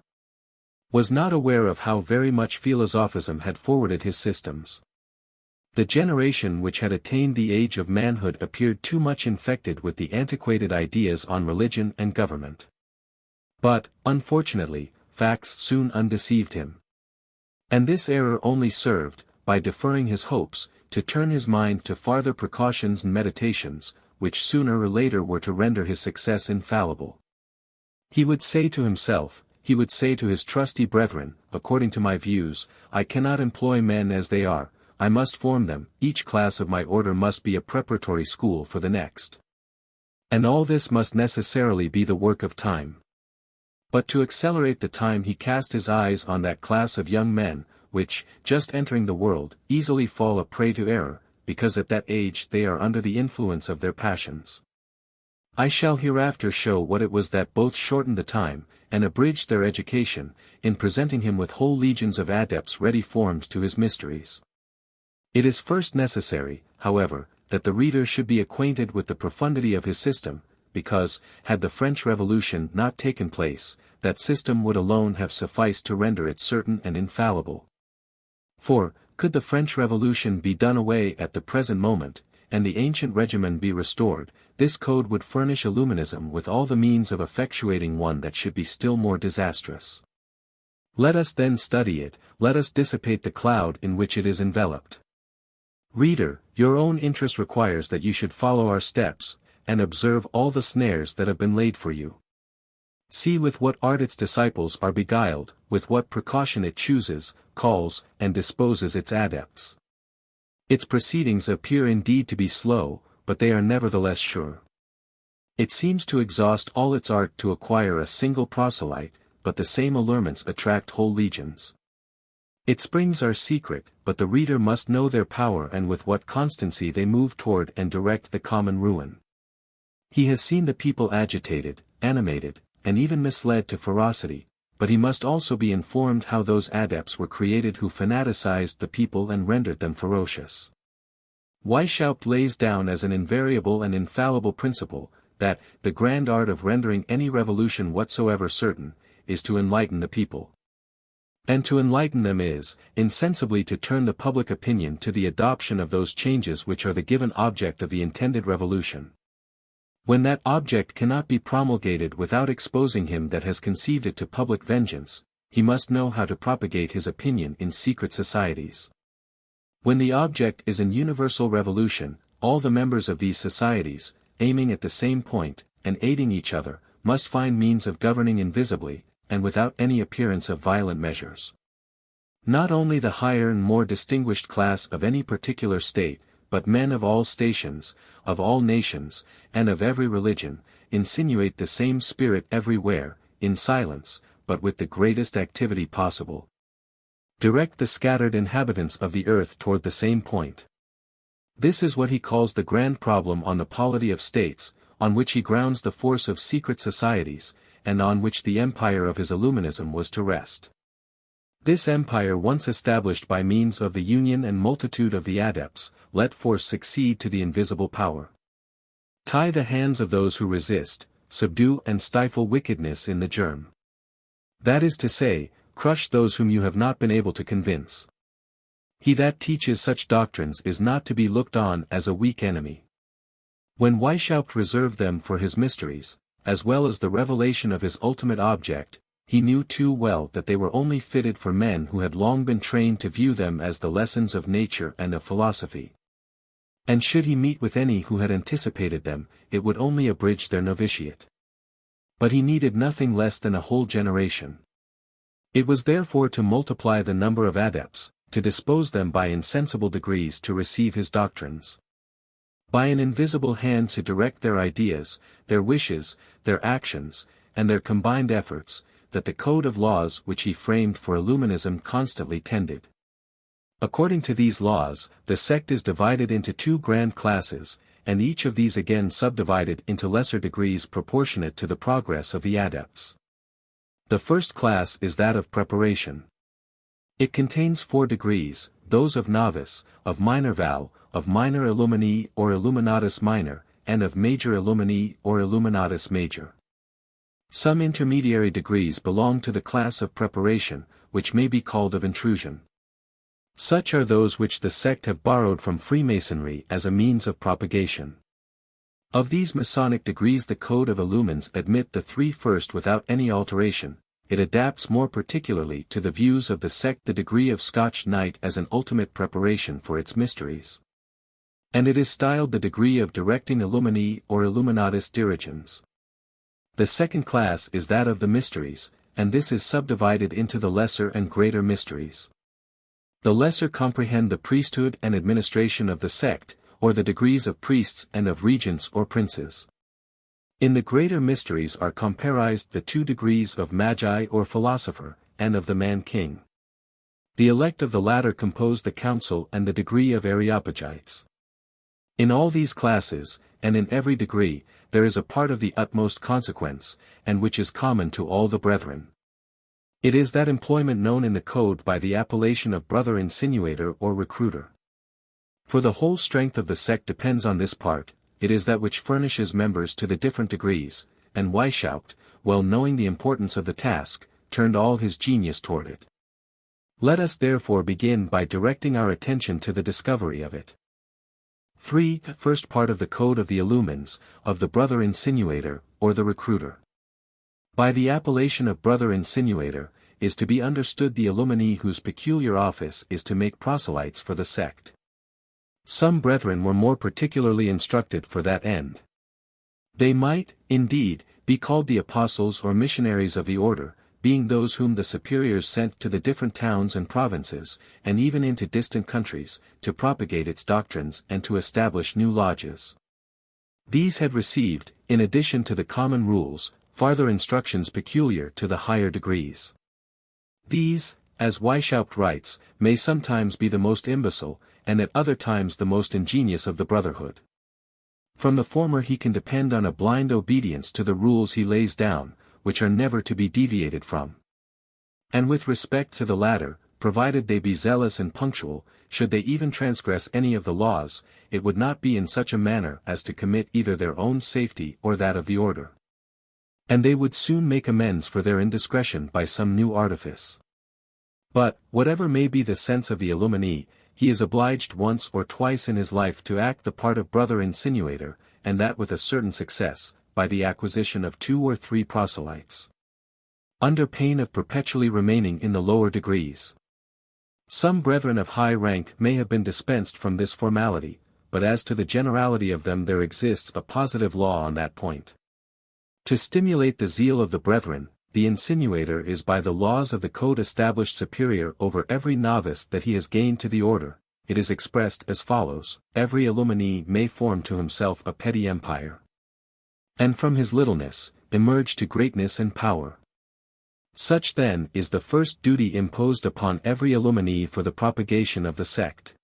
was not aware of how very much philosophism had forwarded his systems. The generation which had attained the age of manhood appeared too much infected with the antiquated ideas on religion and government. But, unfortunately, facts soon undeceived him. And this error only served, by deferring his hopes, to turn his mind to farther precautions and meditations, which sooner or later were to render his success infallible. He would say to himself, he would say to his trusty brethren, according to my views, I cannot employ men as they are, I must form them, each class of my order must be a preparatory school for the next. And all this must necessarily be the work of time. But to accelerate the time he cast his eyes on that class of young men, which, just entering the world, easily fall a prey to error, because at that age they are under the influence of their passions. I shall hereafter show what it was that both shortened the time, and abridged their education, in presenting him with whole legions of adepts ready formed to his mysteries. It is first necessary, however, that the reader should be acquainted with the profundity of his system, because, had the French Revolution not taken place, that system would alone have sufficed to render it certain and infallible. For, could the French Revolution be done away at the present moment, and the ancient regimen be restored, this code would furnish Illuminism with all the means of effectuating one that should be still more disastrous. Let us then study it, let us dissipate the cloud in which it is enveloped. Reader, your own interest requires that you should follow our steps, and observe all the snares that have been laid for you. See with what art its disciples are beguiled, with what precaution it chooses, calls, and disposes its adepts. Its proceedings appear indeed to be slow, but they are nevertheless sure. It seems to exhaust all its art to acquire a single proselyte, but the same allurements attract whole legions. Its springs are secret, but the reader must know their power and with what constancy they move toward and direct the common ruin. He has seen the people agitated, animated, and even misled to ferocity, but he must also be informed how those adepts were created who fanaticized the people and rendered them ferocious. Weishaupt lays down as an invariable and infallible principle, that, the grand art of rendering any revolution whatsoever certain, is to enlighten the people. And to enlighten them is, insensibly to turn the public opinion to the adoption of those changes which are the given object of the intended revolution. When that object cannot be promulgated without exposing him that has conceived it to public vengeance, he must know how to propagate his opinion in secret societies. When the object is an universal revolution, all the members of these societies, aiming at the same point, and aiding each other, must find means of governing invisibly, and without any appearance of violent measures. Not only the higher and more distinguished class of any particular state, but men of all stations, of all nations, and of every religion, insinuate the same spirit everywhere, in silence, but with the greatest activity possible. Direct the scattered inhabitants of the earth toward the same point. This is what he calls the grand problem on the polity of states, on which he grounds the force of secret societies, and on which the empire of his Illuminism was to rest. This empire once established by means of the union and multitude of the adepts, let force succeed to the invisible power. Tie the hands of those who resist, subdue and stifle wickedness in the germ. That is to say, crush those whom you have not been able to convince. He that teaches such doctrines is not to be looked on as a weak enemy. When Weishaupt reserved them for his mysteries, as well as the revelation of his ultimate object, he knew too well that they were only fitted for men who had long been trained to view them as the lessons of nature and of philosophy. And should he meet with any who had anticipated them, it would only abridge their novitiate. But he needed nothing less than a whole generation. It was therefore to multiply the number of adepts, to dispose them by insensible degrees to receive his doctrines. By an invisible hand to direct their ideas, their wishes, their actions, and their combined efforts, that the code of laws which he framed for Illuminism constantly tended. According to these laws, the sect is divided into two grand classes, and each of these again subdivided into lesser degrees proportionate to the progress of the adepts. The first class is that of preparation. It contains 4 degrees, those of novice, of minor val, of minor illumini or illuminatus minor, and of major illumini or illuminatus major. Some intermediary degrees belong to the class of preparation, which may be called of intrusion. Such are those which the sect have borrowed from Freemasonry as a means of propagation. Of these Masonic degrees the Code of Illumines admit the 3 first without any alteration. It adapts more particularly to the views of the sect the degree of Scotch Knight as an ultimate preparation for its mysteries. And it is styled the degree of directing illumini or illuminatus dirigens. The second class is that of the mysteries, and this is subdivided into the lesser and greater mysteries. The lesser comprehend the priesthood and administration of the sect, or the degrees of priests and of regents or princes. In the greater mysteries are comparized the 2 degrees of magi or philosopher, and of the man-king. The elect of the latter compose the council and the degree of Areopagites. In all these classes, and in every degree, there is a part of the utmost consequence, and which is common to all the brethren. It is that employment known in the code by the appellation of brother insinuator or recruiter. For the whole strength of the sect depends on this part. It is that which furnishes members to the different degrees, and Weishaupt, well knowing the importance of the task, turned all his genius toward it. Let us therefore begin by directing our attention to the discovery of it. 3. First part of the Code of the Illumines, of the brother insinuator, or the recruiter. By the appellation of brother insinuator, is to be understood the illumini whose peculiar office is to make proselytes for the sect. Some brethren were more particularly instructed for that end. They might, indeed, be called the apostles or missionaries of the order, being those whom the superiors sent to the different towns and provinces, and even into distant countries, to propagate its doctrines and to establish new lodges. These had received, in addition to the common rules, farther instructions peculiar to the higher degrees. These, as Weishaupt writes, may sometimes be the most imbecile, and at other times the most ingenious of the brotherhood. From the former he can depend on a blind obedience to the rules he lays down, which are never to be deviated from. And with respect to the latter, provided they be zealous and punctual, should they even transgress any of the laws, it would not be in such a manner as to commit either their own safety or that of the order. And they would soon make amends for their indiscretion by some new artifice. But, whatever may be the sense of the Illumini, he is obliged once or twice in his life to act the part of brother insinuator, and that with a certain success, by the acquisition of 2 or 3 proselytes, under pain of perpetually remaining in the lower degrees. Some brethren of high rank may have been dispensed from this formality, but as to the generality of them there exists a positive law on that point. To stimulate the zeal of the brethren, the insinuator is by the laws of the code established superior over every novice that he has gained to the order. It is expressed as follows: every Illumini may form to himself a petty empire, and from his littleness, emerge to greatness and power. Such then is the first duty imposed upon every Illumini for the propagation of the sect.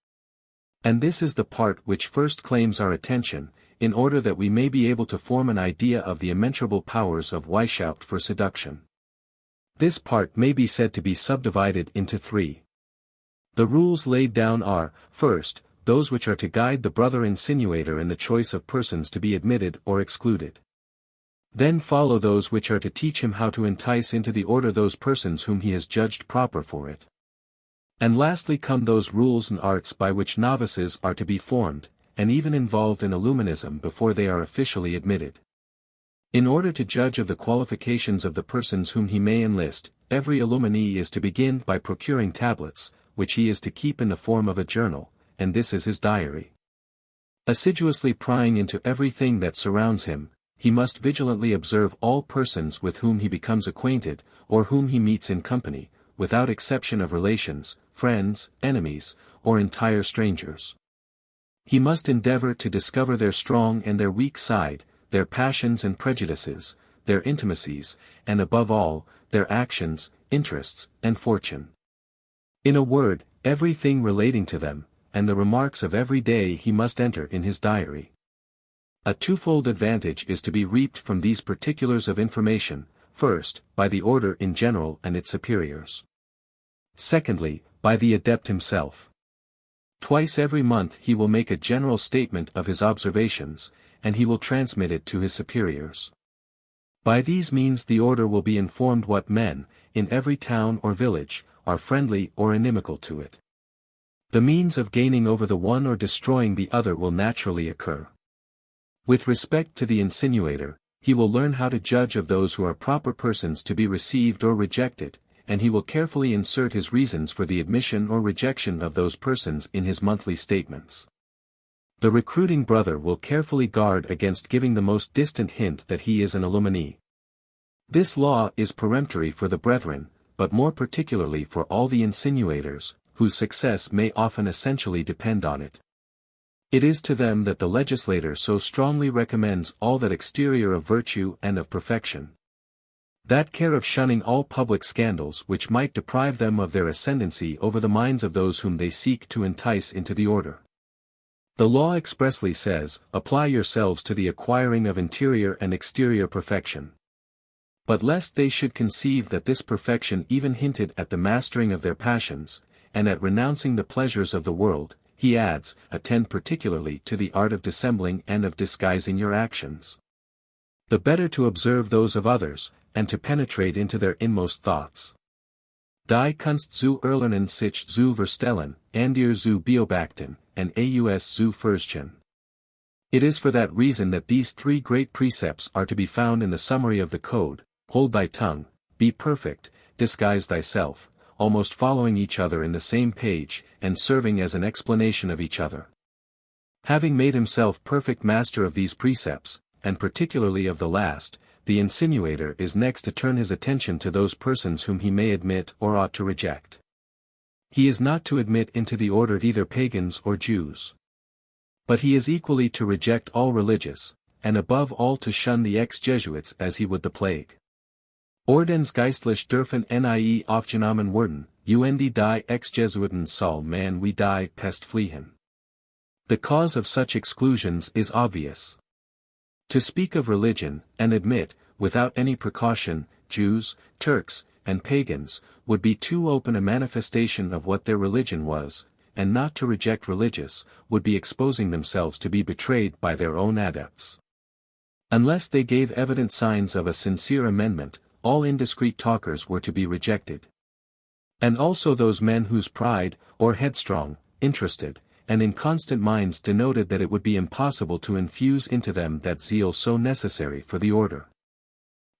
And this is the part which first claims our attention, in order that we may be able to form an idea of the immeasurable powers of Weishaupt for seduction. This part may be said to be subdivided into 3. The rules laid down are, first, those which are to guide the brother insinuator in the choice of persons to be admitted or excluded. Then follow those which are to teach him how to entice into the order those persons whom he has judged proper for it. And lastly come those rules and arts by which novices are to be formed, and even involved in Illuminism before they are officially admitted. In order to judge of the qualifications of the persons whom he may enlist, every Illumini is to begin by procuring tablets, which he is to keep in the form of a journal, and this is his diary. Assiduously prying into everything that surrounds him, he must vigilantly observe all persons with whom he becomes acquainted, or whom he meets in company, without exception of relations, friends, enemies, or entire strangers. He must endeavor to discover their strong and their weak side, their passions and prejudices, their intimacies, and above all, their actions, interests, and fortune. In a word, everything relating to them, and the remarks of every day he must enter in his diary. A twofold advantage is to be reaped from these particulars of information: first, by the order in general and its superiors. Secondly, by the adept himself. Twice every month he will make a general statement of his observations, and he will transmit it to his superiors. By these means the order will be informed what men, in every town or village, are friendly or inimical to it. The means of gaining over the one or destroying the other will naturally occur. With respect to the insinuator, he will learn how to judge of those who are proper persons to be received or rejected, and he will carefully insert his reasons for the admission or rejection of those persons in his monthly statements. The recruiting brother will carefully guard against giving the most distant hint that he is an Illumini. This law is peremptory for the brethren, but more particularly for all the insinuators, whose success may often essentially depend on it. It is to them that the legislator so strongly recommends all that exterior of virtue and of perfection. That care of shunning all public scandals which might deprive them of their ascendancy over the minds of those whom they seek to entice into the order. The law expressly says, apply yourselves to the acquiring of interior and exterior perfection. But lest they should conceive that this perfection even hinted at the mastering of their passions, and at renouncing the pleasures of the world, he adds, attend particularly to the art of dissembling and of disguising your actions. The better to observe those of others, and to penetrate into their inmost thoughts. Die kunst zu erlernen sich zu verstellen, and ihr zu beobachten, and aus zu verstehen. It is for that reason that these 3 great precepts are to be found in the summary of the code: hold thy tongue, be perfect, disguise thyself, almost following each other in the same page, and serving as an explanation of each other. Having made himself perfect master of these precepts, and particularly of the last, the insinuator is next to turn his attention to those persons whom he may admit or ought to reject. He is not to admit into the order either pagans or Jews. But he is equally to reject all religious, and above all to shun the ex-Jesuits as he would the plague. Ordens geistlich dürfen nie aufgenommen werden, und die ex-Jesuiten soll man wie die Pest fliehen. The cause of such exclusions is obvious. To speak of religion, and admit, without any precaution, Jews, Turks, and pagans, would be too open a manifestation of what their religion was, and not to reject religious, would be exposing themselves to be betrayed by their own adepts. Unless they gave evident signs of a sincere amendment, all indiscreet talkers were to be rejected. And also those men whose pride, or headstrong, interested, and inconstant minds denoted that it would be impossible to infuse into them that zeal so necessary for the order.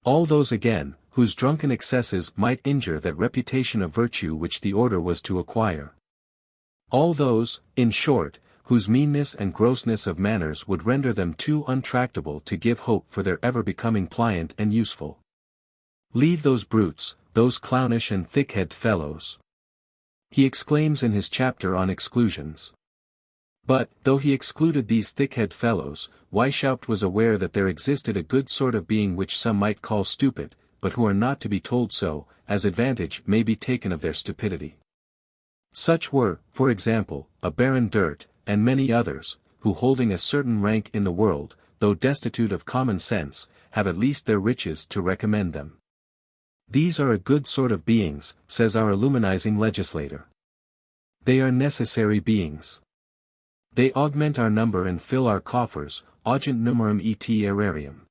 All those again, whose drunken excesses might injure that reputation of virtue which the order was to acquire. All those, in short, whose meanness and grossness of manners would render them too untractable to give hope for their ever becoming pliant and useful. Leave those brutes, those clownish and thick-headed fellows. He exclaims in his chapter on exclusions. But, though he excluded these thick-headed fellows, Weishaupt was aware that there existed a good sort of being which some might call stupid, but who are not to be told so, as advantage may be taken of their stupidity. Such were, for example, a Baron Dirt, and many others, who holding a certain rank in the world, though destitute of common sense, have at least their riches to recommend them. These are a good sort of beings, says our illuminizing legislator. They are necessary beings. They augment our number and fill our coffers, augent numerum et aerarium.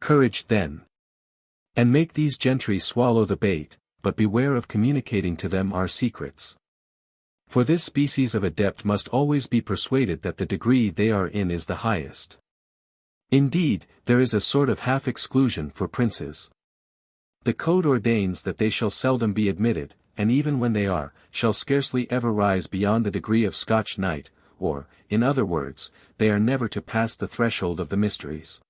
Courage then. And make these gentry swallow the bait, but beware of communicating to them our secrets. For this species of adept must always be persuaded that the degree they are in is the highest. Indeed, there is a sort of half-exclusion for princes. The code ordains that they shall seldom be admitted, and even when they are, shall scarcely ever rise beyond the degree of Scotch knight, or, in other words, they are never to pass the threshold of the mysteries.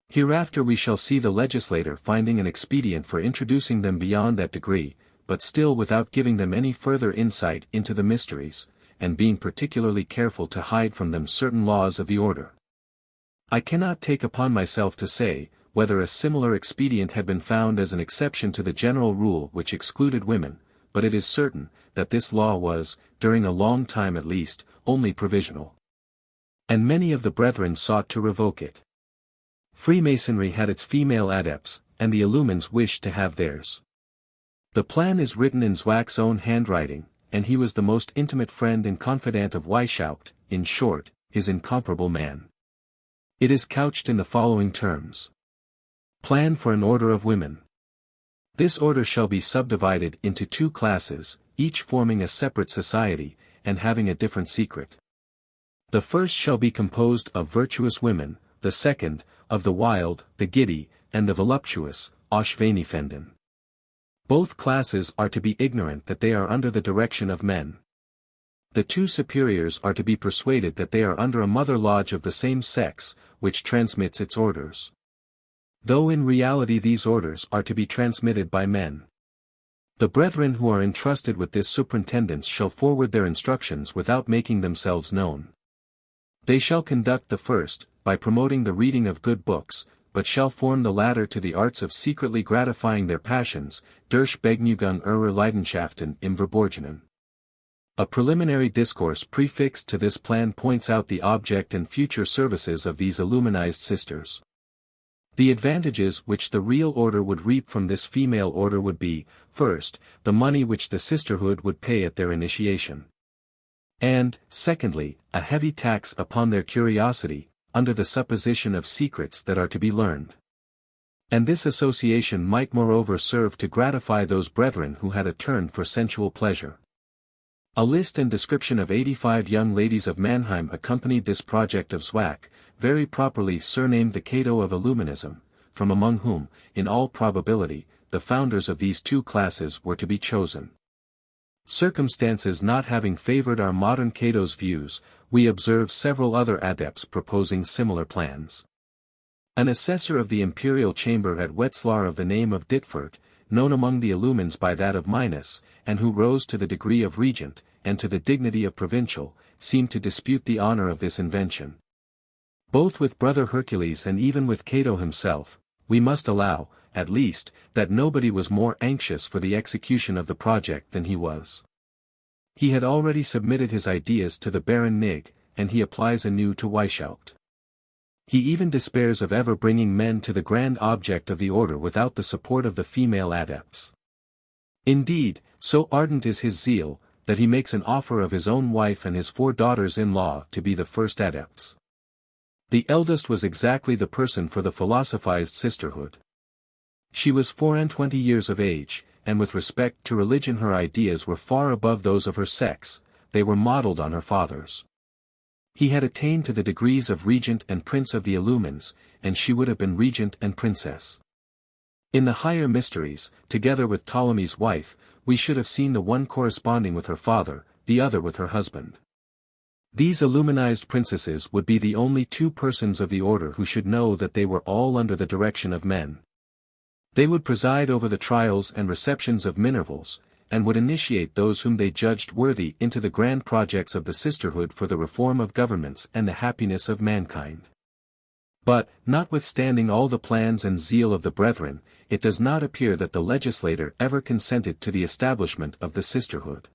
Hereafter we shall see the legislator finding an expedient for introducing them beyond that degree, but still without giving them any further insight into the mysteries, and being particularly careful to hide from them certain laws of the order. I cannot take upon myself to say, whether a similar expedient had been found as an exception to the general rule which excluded women, but it is certain, that this law was, during a long time at least, only provisional. And many of the brethren sought to revoke it. Freemasonry had its female adepts, and the Illumines wished to have theirs. The plan is written in Zwack's own handwriting, and he was the most intimate friend and confidant of Weishaupt, in short, his incomparable man. It is couched in the following terms. Plan for an order of women. This order shall be subdivided into 2 classes, each forming a separate society, and having a different secret. The first shall be composed of virtuous women, the second, of the wild, the giddy, and the voluptuous, Ausschweinifinden. Both classes are to be ignorant that they are under the direction of men. The 2 superiors are to be persuaded that they are under a mother lodge of the same sex, which transmits its orders. Though in reality these orders are to be transmitted by men. The brethren who are entrusted with this superintendence shall forward their instructions without making themselves known. They shall conduct the first, by promoting the reading of good books, but shall form the latter to the arts of secretly gratifying their passions, durch Begnügung ihrer Leidenschaften im Verborgenen. A preliminary discourse prefixed to this plan points out the object and future services of these illuminized sisters. The advantages which the real order would reap from this female order would be, first, the money which the sisterhood would pay at their initiation. And, secondly, a heavy tax upon their curiosity, under the supposition of secrets that are to be learned. And this association might moreover serve to gratify those brethren who had a turn for sensual pleasure. A list and description of 85 young ladies of Mannheim accompanied this project of Zwack, very properly surnamed the Cato of Illuminism, from among whom, in all probability, the founders of these 2 classes were to be chosen. Circumstances not having favored our modern Cato's views, we observe several other adepts proposing similar plans. An assessor of the imperial chamber at Wetzlar of the name of Ditfurt, known among the Illumines by that of Minus, and who rose to the degree of regent, and to the dignity of provincial, seemed to dispute the honor of this invention. Both with Brother Hercules and even with Cato himself, we must allow, at least, that nobody was more anxious for the execution of the project than he was. He had already submitted his ideas to the Baron Nig, and he applies anew to Weishaupt. He even despairs of ever bringing men to the grand object of the order without the support of the female adepts. Indeed, so ardent is his zeal, that he makes an offer of his own wife and his 4 daughters-in-law to be the first adepts. The eldest was exactly the person for the philosophized sisterhood. She was 24 years of age, and with respect to religion her ideas were far above those of her sex, they were modelled on her father's. He had attained to the degrees of regent and prince of the Illumines, and she would have been regent and princess. In the higher mysteries, together with Ptolemy's wife, we should have seen the one corresponding with her father, the other with her husband. These illuminized princesses would be the only 2 persons of the order who should know that they were all under the direction of men. They would preside over the trials and receptions of Minervals, and would initiate those whom they judged worthy into the grand projects of the sisterhood for the reform of governments and the happiness of mankind. But, notwithstanding all the plans and zeal of the brethren, it does not appear that the legislator ever consented to the establishment of the sisterhood.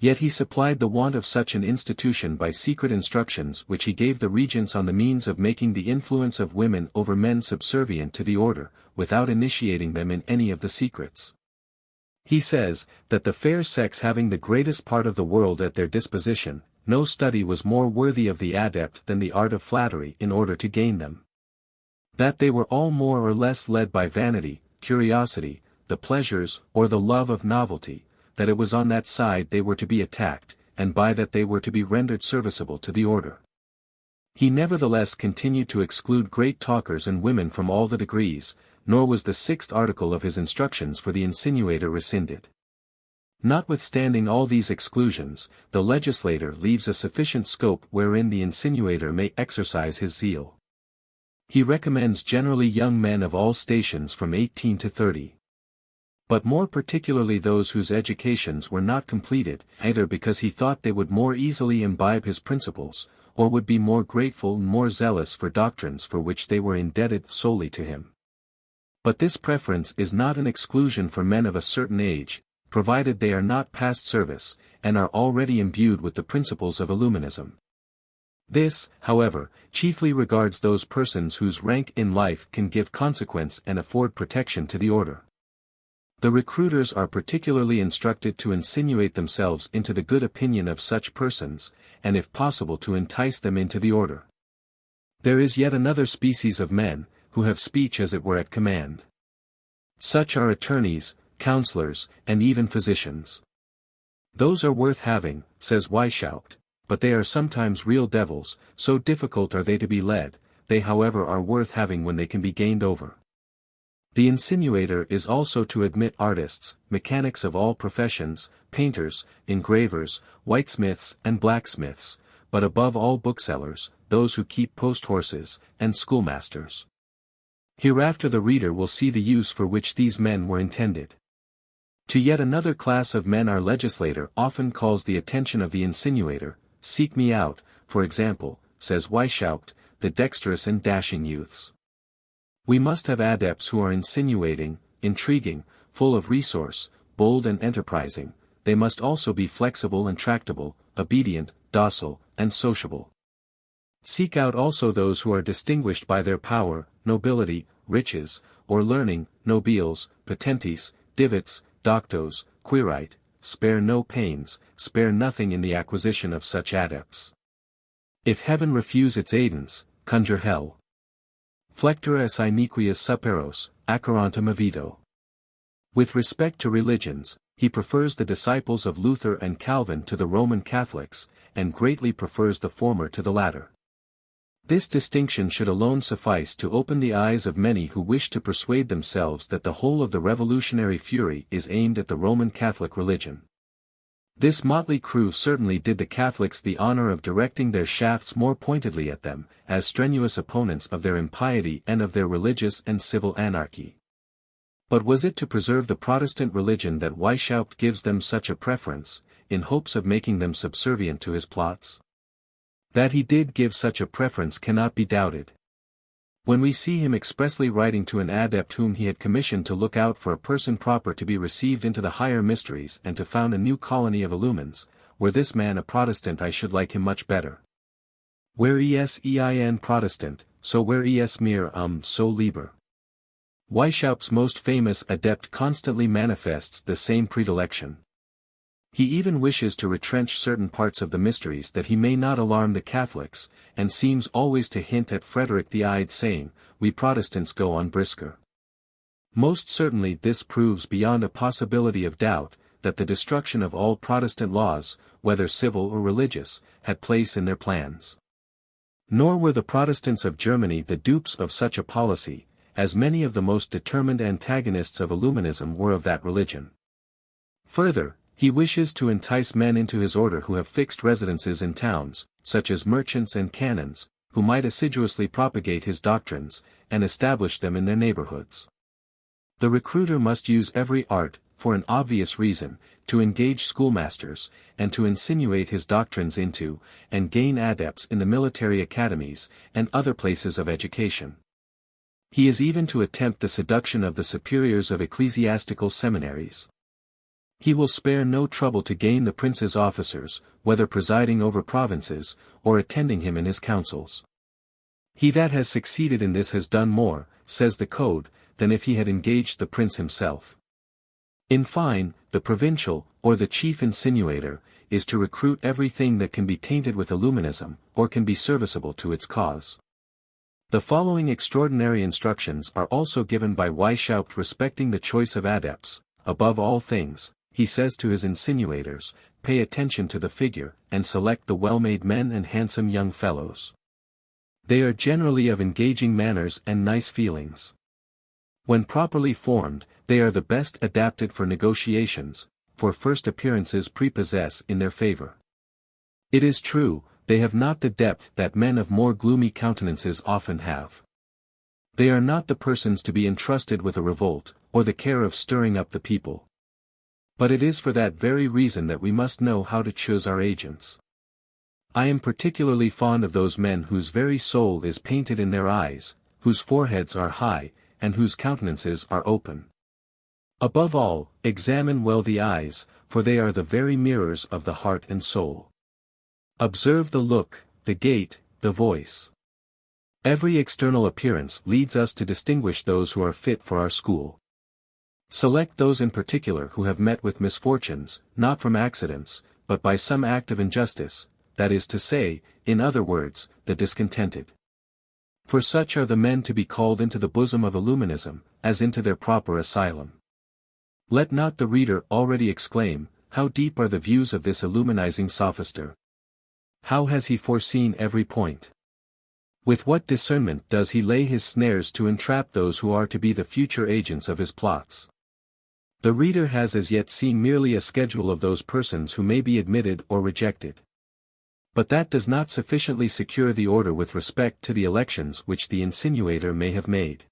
Yet he supplied the want of such an institution by secret instructions which he gave the regents on the means of making the influence of women over men subservient to the order, without initiating them in any of the secrets. He says, that the fair sex having the greatest part of the world at their disposition, no study was more worthy of the adept than the art of flattery in order to gain them. That they were all more or less led by vanity, curiosity, the pleasures, or the love of novelty, that it was on that side they were to be attacked, and by that they were to be rendered serviceable to the order. He nevertheless continued to exclude great talkers and women from all the degrees, nor was the 6th article of his instructions for the insinuator rescinded. Notwithstanding all these exclusions, the legislator leaves a sufficient scope wherein the insinuator may exercise his zeal. He recommends generally young men of all stations from 18 to 30. But more particularly those whose educations were not completed, either because he thought they would more easily imbibe his principles, or would be more grateful and more zealous for doctrines for which they were indebted solely to him. But this preference is not an exclusion for men of a certain age, provided they are not past service, and are already imbued with the principles of Illuminism. This, however, chiefly regards those persons whose rank in life can give consequence and afford protection to the order. The recruiters are particularly instructed to insinuate themselves into the good opinion of such persons, and if possible to entice them into the order. There is yet another species of men, who have speech as it were at command. Such are attorneys, counselors, and even physicians. Those are worth having, says Weishaupt, but they are sometimes real devils, so difficult are they to be led, they however are worth having when they can be gained over. The insinuator is also to admit artists, mechanics of all professions, painters, engravers, whitesmiths and blacksmiths, but above all booksellers, those who keep post-horses, and schoolmasters. Hereafter the reader will see the use for which these men were intended. To yet another class of men our legislator often calls the attention of the insinuator. Seek me out, for example, says Weishaupt, the dexterous and dashing youths. We must have adepts who are insinuating, intriguing, full of resource, bold and enterprising. They must also be flexible and tractable, obedient, docile, and sociable. Seek out also those who are distinguished by their power, nobility, riches, or learning, nobiles, potentes, divots, doctos, quirite, spare no pains, spare nothing in the acquisition of such adepts. If heaven refuse its aidance, conjure hell. Flectura es iniquius superos, accarantum avito. With respect to religions, he prefers the disciples of Luther and Calvin to the Roman Catholics, and greatly prefers the former to the latter. This distinction should alone suffice to open the eyes of many who wish to persuade themselves that the whole of the revolutionary fury is aimed at the Roman Catholic religion. This motley crew certainly did the Catholics the honor of directing their shafts more pointedly at them, as strenuous opponents of their impiety and of their religious and civil anarchy. But was it to preserve the Protestant religion that Weishaupt gives them such a preference, in hopes of making them subservient to his plots? That he did give such a preference cannot be doubted. When we see him expressly writing to an adept whom he had commissioned to look out for a person proper to be received into the higher mysteries and to found a new colony of illumines, were this man a Protestant I should like him much better. Where es ein Protestant, so where es mir so lieber. Weishaupt's most famous adept constantly manifests the same predilection. He even wishes to retrench certain parts of the mysteries that he may not alarm the Catholics, and seems always to hint at Frederick the Ide saying, "We Protestants go on brisker." Most certainly this proves beyond a possibility of doubt, that the destruction of all Protestant laws, whether civil or religious, had place in their plans. Nor were the Protestants of Germany the dupes of such a policy, as many of the most determined antagonists of Illuminism were of that religion. Further, he wishes to entice men into his order who have fixed residences in towns, such as merchants and canons, who might assiduously propagate his doctrines, and establish them in their neighborhoods. The recruiter must use every art, for an obvious reason, to engage schoolmasters, and to insinuate his doctrines into, and gain adepts in the military academies, and other places of education. He is even to attempt the seduction of the superiors of ecclesiastical seminaries. He will spare no trouble to gain the prince's officers, whether presiding over provinces, or attending him in his councils. He that has succeeded in this has done more, says the code, than if he had engaged the prince himself. In fine, the provincial, or the chief insinuator, is to recruit everything that can be tainted with Illuminism, or can be serviceable to its cause. The following extraordinary instructions are also given by Weishaupt respecting the choice of adepts. Above all things, he says to his insinuators, pay attention to the figure, and select the well-made men and handsome young fellows. They are generally of engaging manners and nice feelings. When properly formed, they are the best adapted for negotiations, for first appearances prepossess in their favor. It is true, they have not the depth that men of more gloomy countenances often have. They are not the persons to be entrusted with a revolt, or the care of stirring up the people. But it is for that very reason that we must know how to choose our agents. I am particularly fond of those men whose very soul is painted in their eyes, whose foreheads are high, and whose countenances are open. Above all, examine well the eyes, for they are the very mirrors of the heart and soul. Observe the look, the gait, the voice. Every external appearance leads us to distinguish those who are fit for our school. Select those in particular who have met with misfortunes, not from accidents, but by some act of injustice, that is to say, in other words, the discontented. For such are the men to be called into the bosom of Illuminism, as into their proper asylum. Let not the reader already exclaim, how deep are the views of this illuminizing sophister! How has he foreseen every point? With what discernment does he lay his snares to entrap those who are to be the future agents of his plots? The reader has as yet seen merely a schedule of those persons who may be admitted or rejected. But that does not sufficiently secure the order with respect to the elections which the insinuator may have made.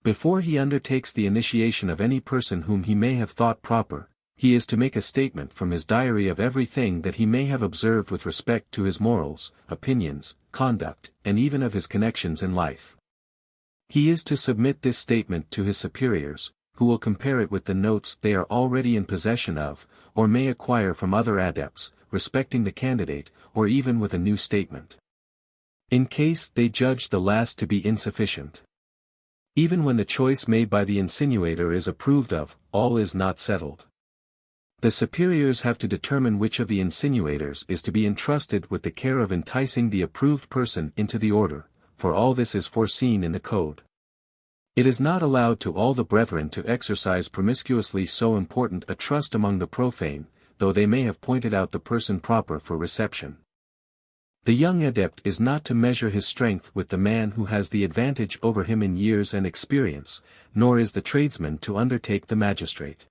Before he undertakes the initiation of any person whom he may have thought proper, he is to make a statement from his diary of everything that he may have observed with respect to his morals, opinions, conduct, and even of his connections in life. He is to submit this statement to his superiors, who will compare it with the notes they are already in possession of, or may acquire from other adepts, respecting the candidate, or even with a new statement. In case they judge the last to be insufficient. Even when the choice made by the insinuator is approved of, all is not settled. The superiors have to determine which of the insinuators is to be entrusted with the care of enticing the approved person into the order, for all this is foreseen in the code. It is not allowed to all the brethren to exercise promiscuously so important a trust among the profane, though they may have pointed out the person proper for reception. The young adept is not to measure his strength with the man who has the advantage over him in years and experience, nor is the tradesman to undertake the magistrate.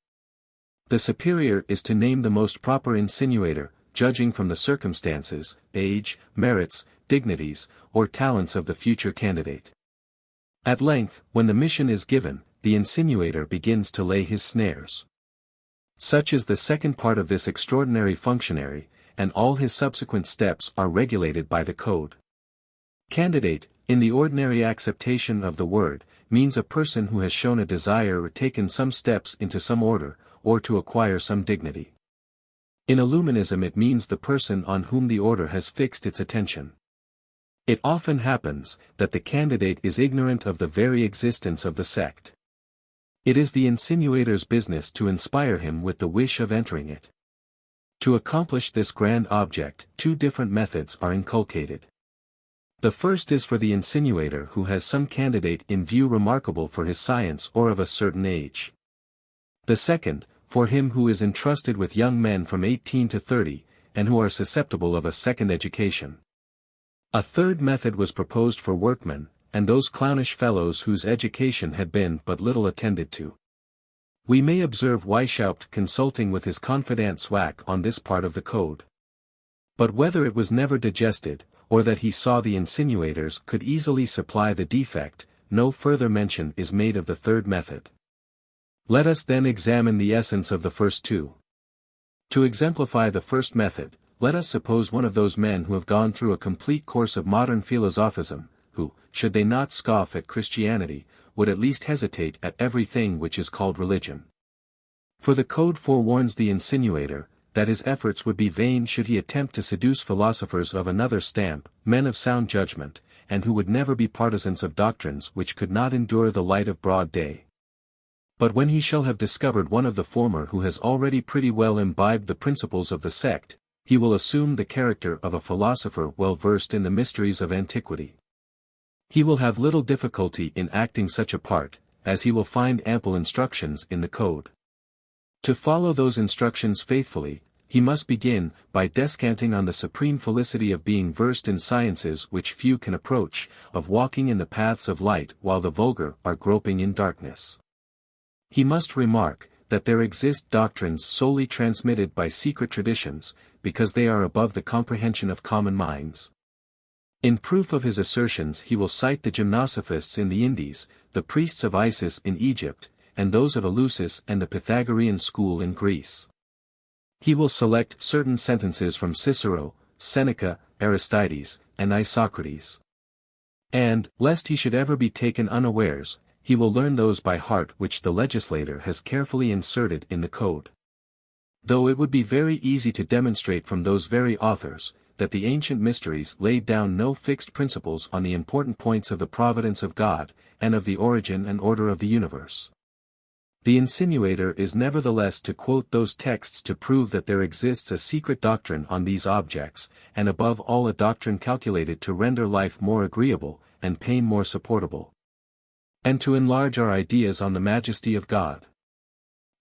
The superior is to name the most proper insinuator, judging from the circumstances, age, merits, dignities, or talents of the future candidate. At length, when the mission is given, the insinuator begins to lay his snares. Such is the second part of this extraordinary functionary, and all his subsequent steps are regulated by the code. Candidate, in the ordinary acceptation of the word, means a person who has shown a desire or taken some steps into some order, or to acquire some dignity. In Illuminism it means the person on whom the order has fixed its attention. It often happens that the candidate is ignorant of the very existence of the sect. It is the insinuator's business to inspire him with the wish of entering it. To accomplish this grand object, two different methods are inculcated. The first is for the insinuator who has some candidate in view remarkable for his science or of a certain age. The second, for him who is entrusted with young men from 18 to 30, and who are susceptible of a second education. A third method was proposed for workmen, and those clownish fellows whose education had been but little attended to. We may observe Weishaupt consulting with his confidant Zwack on this part of the code. But whether it was never digested, or that he saw the insinuators could easily supply the defect, no further mention is made of the third method. Let us then examine the essence of the first two. To exemplify the first method, let us suppose one of those men who have gone through a complete course of modern philosophism, who, should they not scoff at Christianity, would at least hesitate at everything which is called religion. For the code forewarns the insinuator, that his efforts would be vain should he attempt to seduce philosophers of another stamp, men of sound judgment, and who would never be partisans of doctrines which could not endure the light of broad day. But when he shall have discovered one of the former who has already pretty well imbibed the principles of the sect, he will assume the character of a philosopher well versed in the mysteries of antiquity. He will have little difficulty in acting such a part, as he will find ample instructions in the code. To follow those instructions faithfully, he must begin by descanting on the supreme felicity of being versed in sciences which few can approach, of walking in the paths of light while the vulgar are groping in darkness. He must remark, that there exist doctrines solely transmitted by secret traditions, because they are above the comprehension of common minds. In proof of his assertions he will cite the gymnosophists in the Indies, the priests of Isis in Egypt, and those of Eleusis and the Pythagorean school in Greece. He will select certain sentences from Cicero, Seneca, Aristides, and Isocrates. And, lest he should ever be taken unawares, he will learn those by heart which the legislator has carefully inserted in the code. Though it would be very easy to demonstrate from those very authors, that the ancient mysteries laid down no fixed principles on the important points of the providence of God, and of the origin and order of the universe. The insinuator is nevertheless to quote those texts to prove that there exists a secret doctrine on these objects, and above all a doctrine calculated to render life more agreeable, and pain more supportable. And to enlarge our ideas on the majesty of God.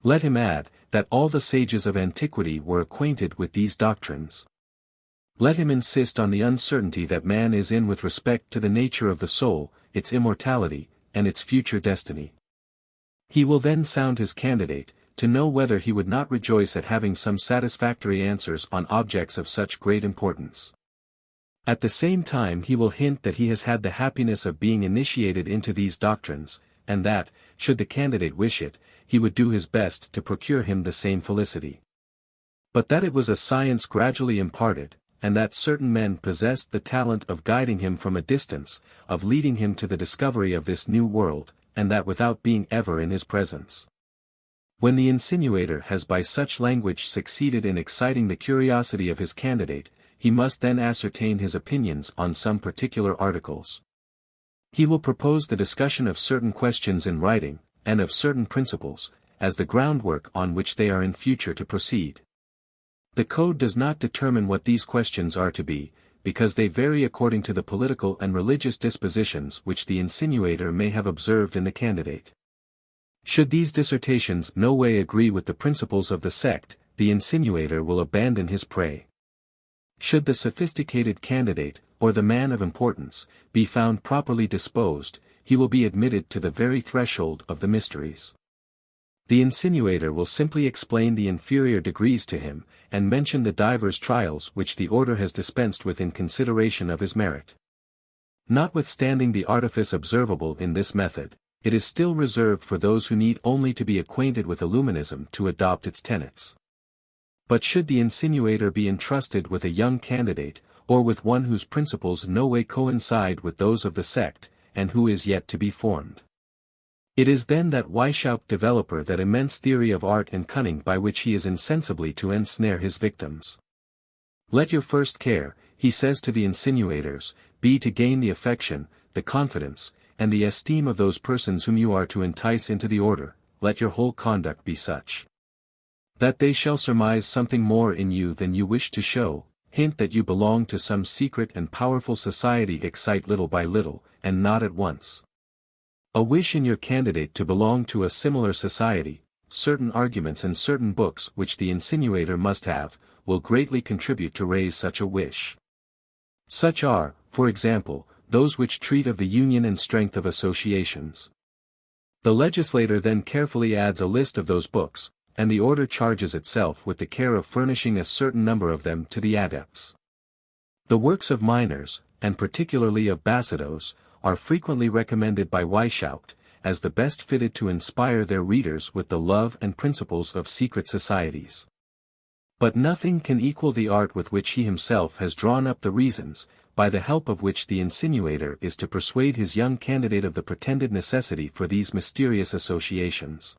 Let him add, that all the sages of antiquity were acquainted with these doctrines. Let him insist on the uncertainty that man is in with respect to the nature of the soul, its immortality, and its future destiny. He will then sound his candidate, to know whether he would not rejoice at having some satisfactory answers on objects of such great importance. At the same time he will hint that he has had the happiness of being initiated into these doctrines, and that, should the candidate wish it, he would do his best to procure him the same felicity. But that it was a science gradually imparted, and that certain men possessed the talent of guiding him from a distance, of leading him to the discovery of this new world, and that without being ever in his presence. When the insinuator has by such language succeeded in exciting the curiosity of his candidate, he must then ascertain his opinions on some particular articles. He will propose the discussion of certain questions in writing, and of certain principles, as the groundwork on which they are in future to proceed. The code does not determine what these questions are to be, because they vary according to the political and religious dispositions which the insinuator may have observed in the candidate. Should these dissertations no way agree with the principles of the sect, the insinuator will abandon his prey. Should the sophisticated candidate, or the man of importance, be found properly disposed, he will be admitted to the very threshold of the mysteries. The insinuator will simply explain the inferior degrees to him, and mention the divers trials which the order has dispensed with in consideration of his merit. Notwithstanding the artifice observable in this method, it is still reserved for those who need only to be acquainted with Illuminism to adopt its tenets. But should the insinuator be entrusted with a young candidate, or with one whose principles no way coincide with those of the sect, and who is yet to be formed, it is then that Weishaupt developer that immense theory of art and cunning by which he is insensibly to ensnare his victims. Let your first care, he says to the insinuators, be to gain the affection, the confidence, and the esteem of those persons whom you are to entice into the order. Let your whole conduct be such that they shall surmise something more in you than you wish to show. Hint that you belong to some secret and powerful society, excite little by little, and not at once. A wish in your candidate to belong to a similar society, certain arguments and certain books which the insinuator must have, will greatly contribute to raise such a wish. Such are, for example, those which treat of the union and strength of associations. The legislator then carefully adds a list of those books, and the order charges itself with the care of furnishing a certain number of them to the adepts. The works of minors, and particularly of Basados, are frequently recommended by Weishaupt, as the best fitted to inspire their readers with the love and principles of secret societies. But nothing can equal the art with which he himself has drawn up the reasons, by the help of which the insinuator is to persuade his young candidate of the pretended necessity for these mysterious associations.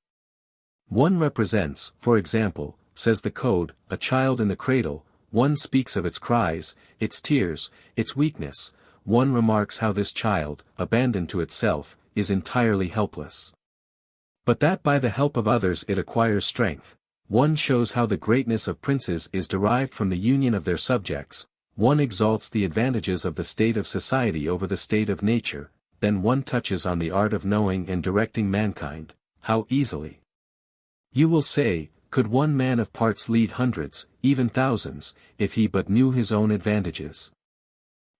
One represents, for example, says the code, a child in the cradle. One speaks of its cries, its tears, its weakness. One remarks how this child, abandoned to itself, is entirely helpless, but that by the help of others it acquires strength. One shows how the greatness of princes is derived from the union of their subjects. One exalts the advantages of the state of society over the state of nature. Then one touches on the art of knowing and directing mankind. How easily, you will say, could one man of parts lead hundreds, even thousands, if he but knew his own advantages.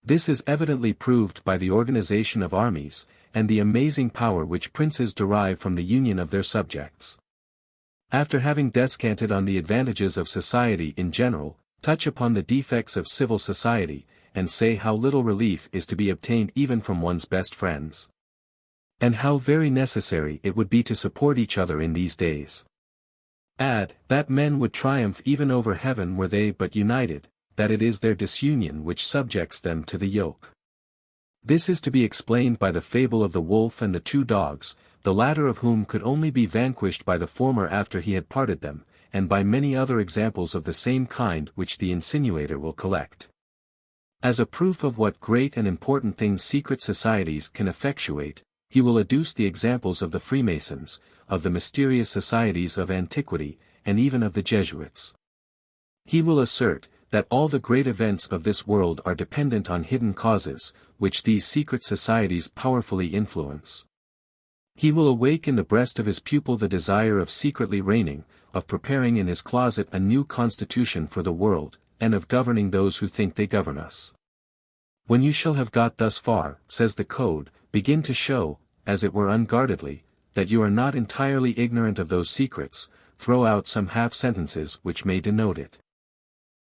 This is evidently proved by the organization of armies, and the amazing power which princes derive from the union of their subjects. After having descanted on the advantages of society in general, touch upon the defects of civil society, and say how little relief is to be obtained even from one's best friends, and how very necessary it would be to support each other in these days. Add, that men would triumph even over heaven were they but united, that it is their disunion which subjects them to the yoke. This is to be explained by the fable of the wolf and the two dogs, the latter of whom could only be vanquished by the former after he had parted them, and by many other examples of the same kind which the insinuator will collect. As a proof of what great and important things secret societies can effectuate, he will adduce the examples of the Freemasons, of the mysterious societies of antiquity, and even of the Jesuits. He will assert, that all the great events of this world are dependent on hidden causes, which these secret societies powerfully influence. He will awake in the breast of his pupil the desire of secretly reigning, of preparing in his closet a new constitution for the world, and of governing those who think they govern us. When you shall have got thus far, says the code, begin to show, as it were unguardedly, that you are not entirely ignorant of those secrets. Throw out some half-sentences which may denote it.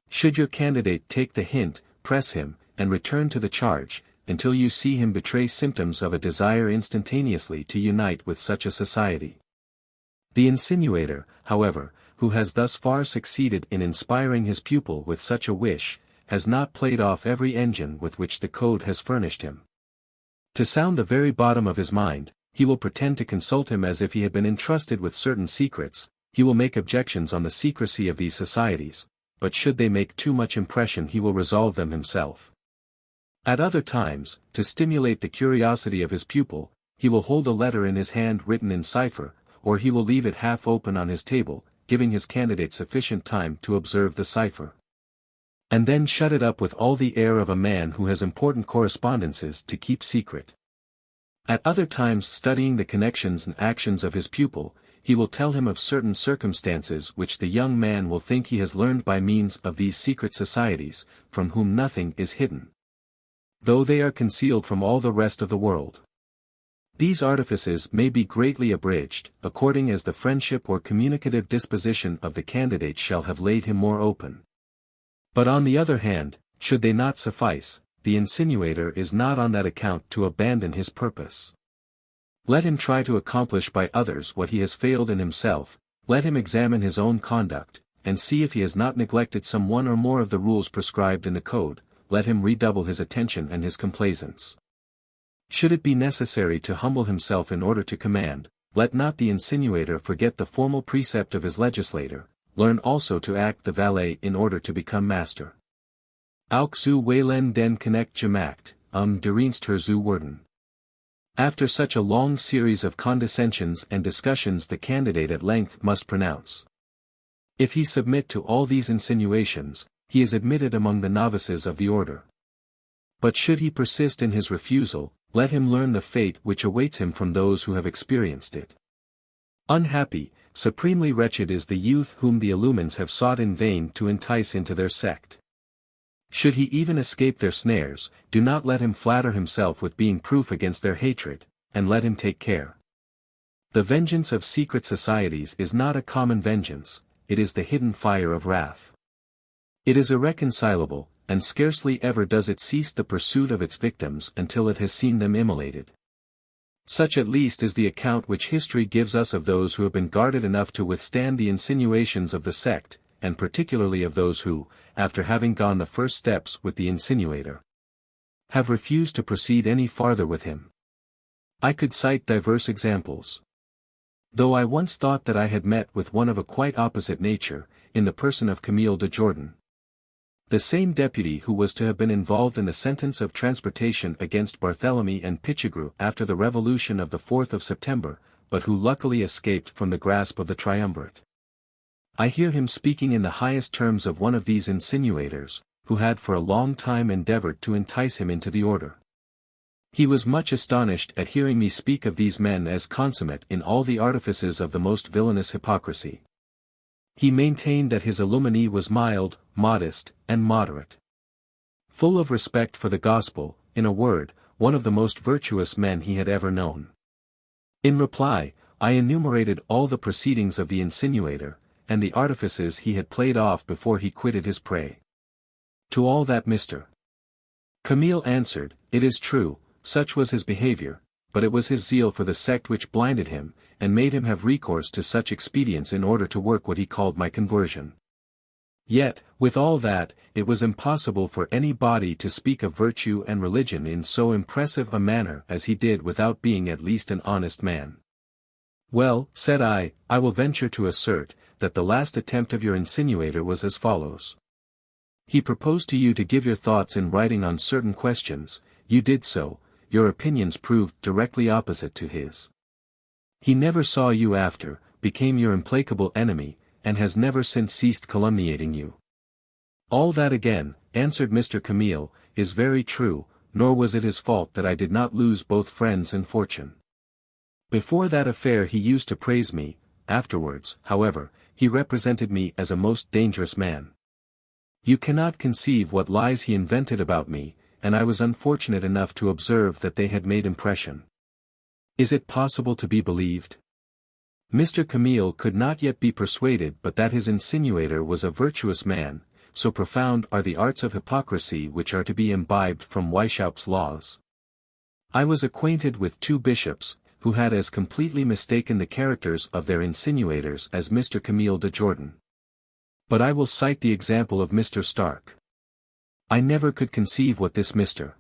Should your candidate take the hint, press him, and return to the charge, until you see him betray symptoms of a desire instantaneously to unite with such a society. The insinuator, however, who has thus far succeeded in inspiring his pupil with such a wish, has not played off every engine with which the code has furnished him. To sound the very bottom of his mind, he will pretend to consult him as if he had been entrusted with certain secrets. He will make objections on the secrecy of these societies, but should they make too much impression he will resolve them himself. At other times, to stimulate the curiosity of his pupil, he will hold a letter in his hand written in cipher, or he will leave it half open on his table, giving his candidate sufficient time to observe the cipher, and then shut it up with all the air of a man who has important correspondences to keep secret. At other times, studying the connections and actions of his pupil, he will tell him of certain circumstances which the young man will think he has learned by means of these secret societies, from whom nothing is hidden, though they are concealed from all the rest of the world. These artifices may be greatly abridged, according as the friendship or communicative disposition of the candidate shall have laid him more open. But on the other hand, should they not suffice, the insinuator is not on that account to abandon his purpose. Let him try to accomplish by others what he has failed in himself, let him examine his own conduct, and see if he has not neglected some one or more of the rules prescribed in the code, let him redouble his attention and his complaisance. Should it be necessary to humble himself in order to command, let not the insinuator forget the formal precept of his legislator, learn also to act the valet in order to become master. Auch zu wählen den Knecht gemacht, Dienst zu werden. After such a long series of condescensions and discussions the candidate at length must pronounce. If he submit to all these insinuations, he is admitted among the novices of the order. But should he persist in his refusal, let him learn the fate which awaits him from those who have experienced it. Unhappy, supremely wretched is the youth whom the illumines have sought in vain to entice into their sect. Should he even escape their snares, do not let him flatter himself with being proof against their hatred, and let him take care. The vengeance of secret societies is not a common vengeance, it is the hidden fire of wrath. It is irreconcilable, and scarcely ever does it cease the pursuit of its victims until it has seen them immolated. Such at least is the account which history gives us of those who have been guarded enough to withstand the insinuations of the sect, and particularly of those who, after having gone the first steps with the insinuator, have refused to proceed any farther with him. I could cite diverse examples. Though I once thought that I had met with one of a quite opposite nature, in the person of Camille de Jordan. The same deputy who was to have been involved in the sentence of transportation against Barthélemy and Pichegru after the revolution of the 4th of September, but who luckily escaped from the grasp of the triumvirate. I hear him speaking in the highest terms of one of these insinuators, who had for a long time endeavored to entice him into the order. He was much astonished at hearing me speak of these men as consummate in all the artifices of the most villainous hypocrisy. He maintained that his illuminee was mild, modest, and moderate. Full of respect for the gospel, in a word, one of the most virtuous men he had ever known. In reply, I enumerated all the proceedings of the insinuator, and the artifices he had played off before he quitted his prey. To all that Mr. Camille answered, "It is true, such was his behavior, but it was his zeal for the sect which blinded him, and made him have recourse to such expedients in order to work what he called my conversion. Yet, with all that, it was impossible for any body to speak of virtue and religion in so impressive a manner as he did without being at least an honest man." "Well," said I will venture to assert, that the last attempt of your insinuator was as follows. He proposed to you to give your thoughts in writing on certain questions, you did so, your opinions proved directly opposite to his. He never saw you after, became your implacable enemy, and has never since ceased calumniating you. All that again, answered Mr. Camille, is very true, nor was it his fault that I did not lose both friends and fortune. Before that affair he used to praise me, afterwards, however, he represented me as a most dangerous man. You cannot conceive what lies he invented about me, and I was unfortunate enough to observe that they had made impression. Is it possible to be believed? Mr. Camille could not yet be persuaded but that his insinuator was a virtuous man, so profound are the arts of hypocrisy which are to be imbibed from Weishaupt's laws. I was acquainted with 2 bishops, who had as completely mistaken the characters of their insinuators as Mr. Camille de Jordan. But I will cite the example of Mr. Stark. I never could conceive what this Mr.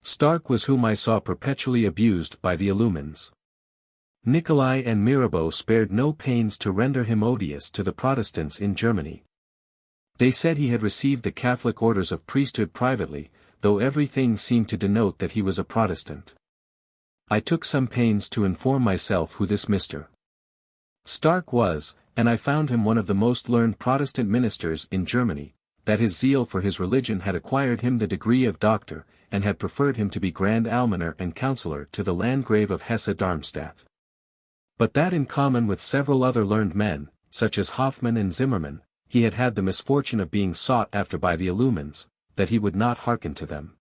Stark was whom I saw perpetually abused by the illumines. Nicolai and Mirabeau spared no pains to render him odious to the Protestants in Germany. They said he had received the Catholic orders of priesthood privately, though everything seemed to denote that he was a Protestant. I took some pains to inform myself who this Mr. Stark was, and I found him one of the most learned Protestant ministers in Germany, that his zeal for his religion had acquired him the degree of doctor, and had preferred him to be Grand Almoner and Councillor to the Landgrave of Hesse-Darmstadt. But that in common with several other learned men, such as Hoffmann and Zimmermann, he had had the misfortune of being sought after by the illumines, that he would not hearken to them.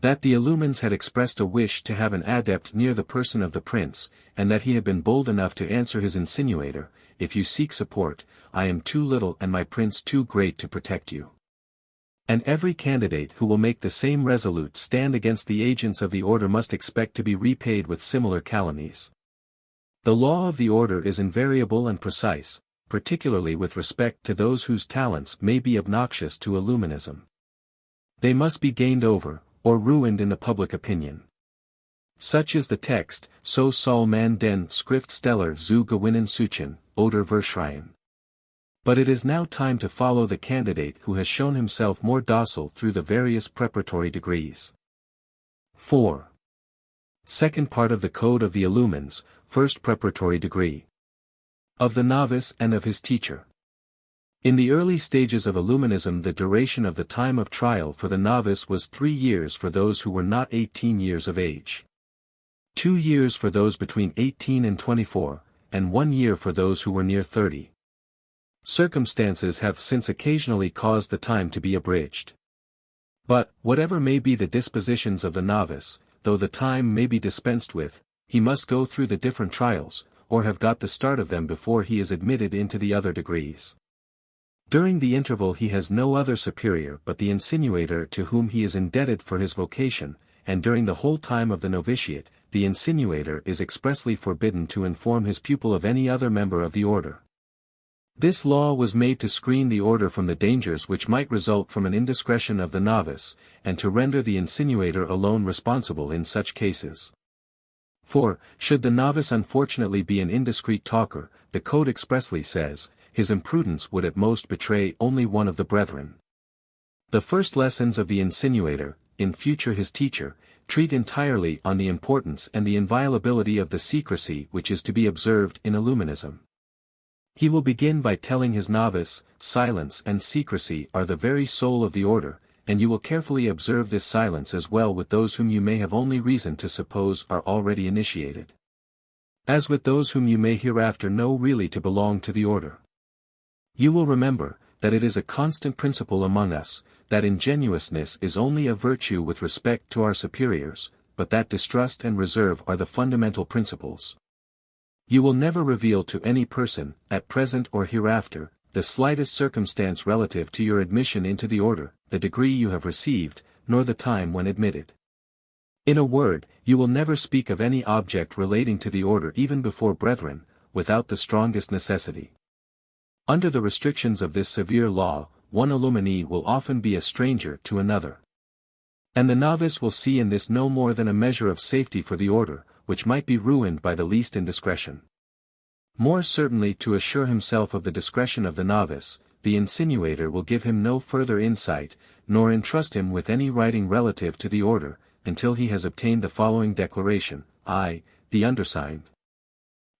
That the illumines had expressed a wish to have an adept near the person of the prince, and that he had been bold enough to answer his insinuator, "If you seek support, I am too little and my prince too great to protect you." And every candidate who will make the same resolute stand against the agents of the order must expect to be repaid with similar calumnies. The law of the order is invariable and precise, particularly with respect to those whose talents may be obnoxious to Illuminism. They must be gained over, or ruined in the public opinion. Such is the text, "So soll man den Schriftsteller zu gewinnen suchen, oder verschreien." But it is now time to follow the candidate who has shown himself more docile through the various preparatory degrees. 4. Second part of the Code of the Illumines, first preparatory degree. Of the novice and of his teacher. In the early stages of Illuminism, the duration of the time of trial for the novice was 3 years for those who were not 18 years of age. 2 years for those between 18 and 24, and 1 year for those who were near 30. Circumstances have since occasionally caused the time to be abridged. But, whatever may be the dispositions of the novice, though the time may be dispensed with, he must go through the different trials, or have got the start of them before he is admitted into the other degrees. During the interval he has no other superior but the insinuator to whom he is indebted for his vocation, and during the whole time of the novitiate, the insinuator is expressly forbidden to inform his pupil of any other member of the order. This law was made to screen the order from the dangers which might result from an indiscretion of the novice, and to render the insinuator alone responsible in such cases. For, should the novice unfortunately be an indiscreet talker, the code expressly says, his imprudence would at most betray only one of the brethren. The first lessons of the insinuator, in future his teacher, treat entirely on the importance and the inviolability of the secrecy which is to be observed in Illuminism. He will begin by telling his novice, silence and secrecy are the very soul of the order, and you will carefully observe this silence as well with those whom you may have only reason to suppose are already initiated, as with those whom you may hereafter know really to belong to the order. You will remember, that it is a constant principle among us, that ingenuousness is only a virtue with respect to our superiors, but that distrust and reserve are the fundamental principles. You will never reveal to any person, at present or hereafter, the slightest circumstance relative to your admission into the order, the degree you have received, nor the time when admitted. In a word, you will never speak of any object relating to the order even before brethren, without the strongest necessity. Under the restrictions of this severe law, one illuminee will often be a stranger to another. And the novice will see in this no more than a measure of safety for the order, which might be ruined by the least indiscretion. More certainly to assure himself of the discretion of the novice, the insinuator will give him no further insight, nor entrust him with any writing relative to the order, until he has obtained the following declaration: I, the undersigned,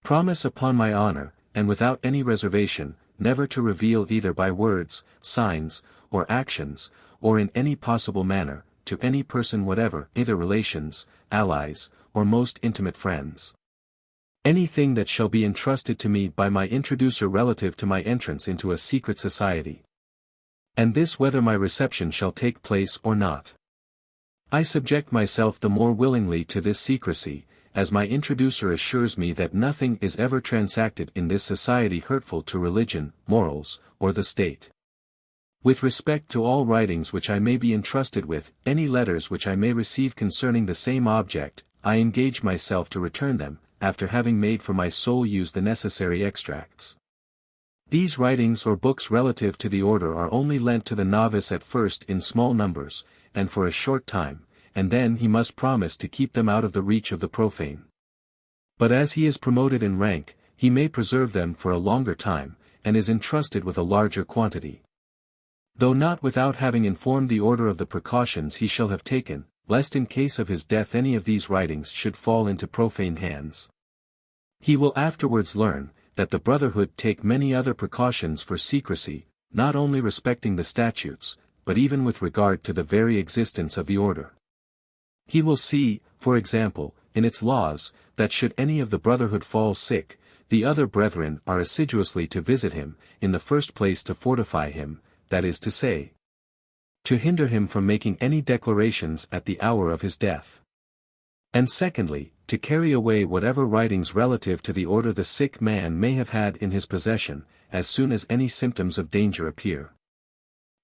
promise upon my honor, and without any reservation, never to reveal either by words, signs, or actions, or in any possible manner, to any person whatever, either relations, allies, or most intimate friends, anything that shall be entrusted to me by my introducer relative to my entrance into a secret society. And this whether my reception shall take place or not. I subject myself the more willingly to this secrecy, as my introducer assures me that nothing is ever transacted in this society hurtful to religion, morals, or the state. With respect to all writings which I may be entrusted with, any letters which I may receive concerning the same object, I engage myself to return them, after having made for my sole use the necessary extracts. These writings or books relative to the order are only lent to the novice at first in small numbers, and for a short time, and then he must promise to keep them out of the reach of the profane. But as he is promoted in rank, he may preserve them for a longer time, and is entrusted with a larger quantity. Though not without having informed the order of the precautions he shall have taken, lest in case of his death any of these writings should fall into profane hands. He will afterwards learn, that the brotherhood take many other precautions for secrecy, not only respecting the statutes, but even with regard to the very existence of the order. He will see, for example, in its laws, that should any of the brotherhood fall sick, the other brethren are assiduously to visit him, in the first place to fortify him, that is to say, to hinder him from making any declarations at the hour of his death. And secondly, to carry away whatever writings relative to the order the sick man may have had in his possession, as soon as any symptoms of danger appear.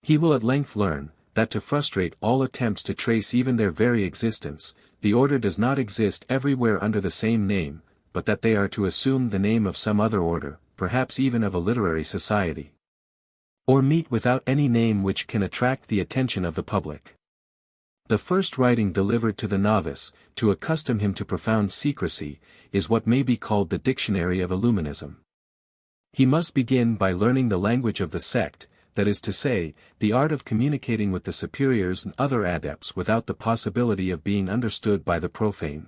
He will at length learn, that to frustrate all attempts to trace even their very existence, the order does not exist everywhere under the same name, but that they are to assume the name of some other order, perhaps even of a literary society. Or meet without any name which can attract the attention of the public. The first writing delivered to the novice, to accustom him to profound secrecy, is what may be called the Dictionary of Illuminism. He must begin by learning the language of the sect, that is to say, the art of communicating with the superiors and other adepts without the possibility of being understood by the profane.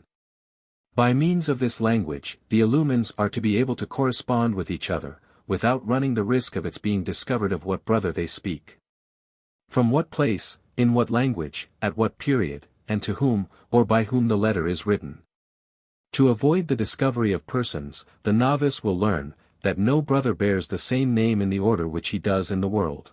By means of this language, the illumines are to be able to correspond with each other, without running the risk of its being discovered of what brother they speak. From what place, in what language, at what period, and to whom, or by whom the letter is written. To avoid the discovery of persons, the novice will learn, that no brother bears the same name in the order which he does in the world.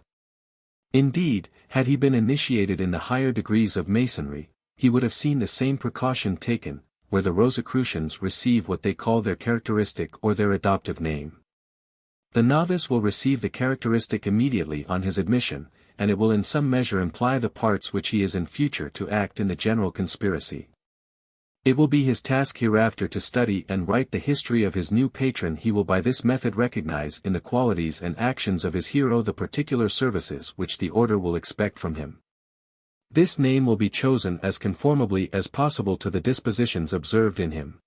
Indeed, had he been initiated in the higher degrees of Masonry, he would have seen the same precaution taken, where the Rosicrucians receive what they call their characteristic or their adoptive name. The novice will receive the characteristic immediately on his admission, and it will in some measure imply the parts which he is in future to act in the general conspiracy. It will be his task hereafter to study and write the history of his new patron. He will by this method recognize in the qualities and actions of his hero the particular services which the order will expect from him. This name will be chosen as conformably as possible to the dispositions observed in him.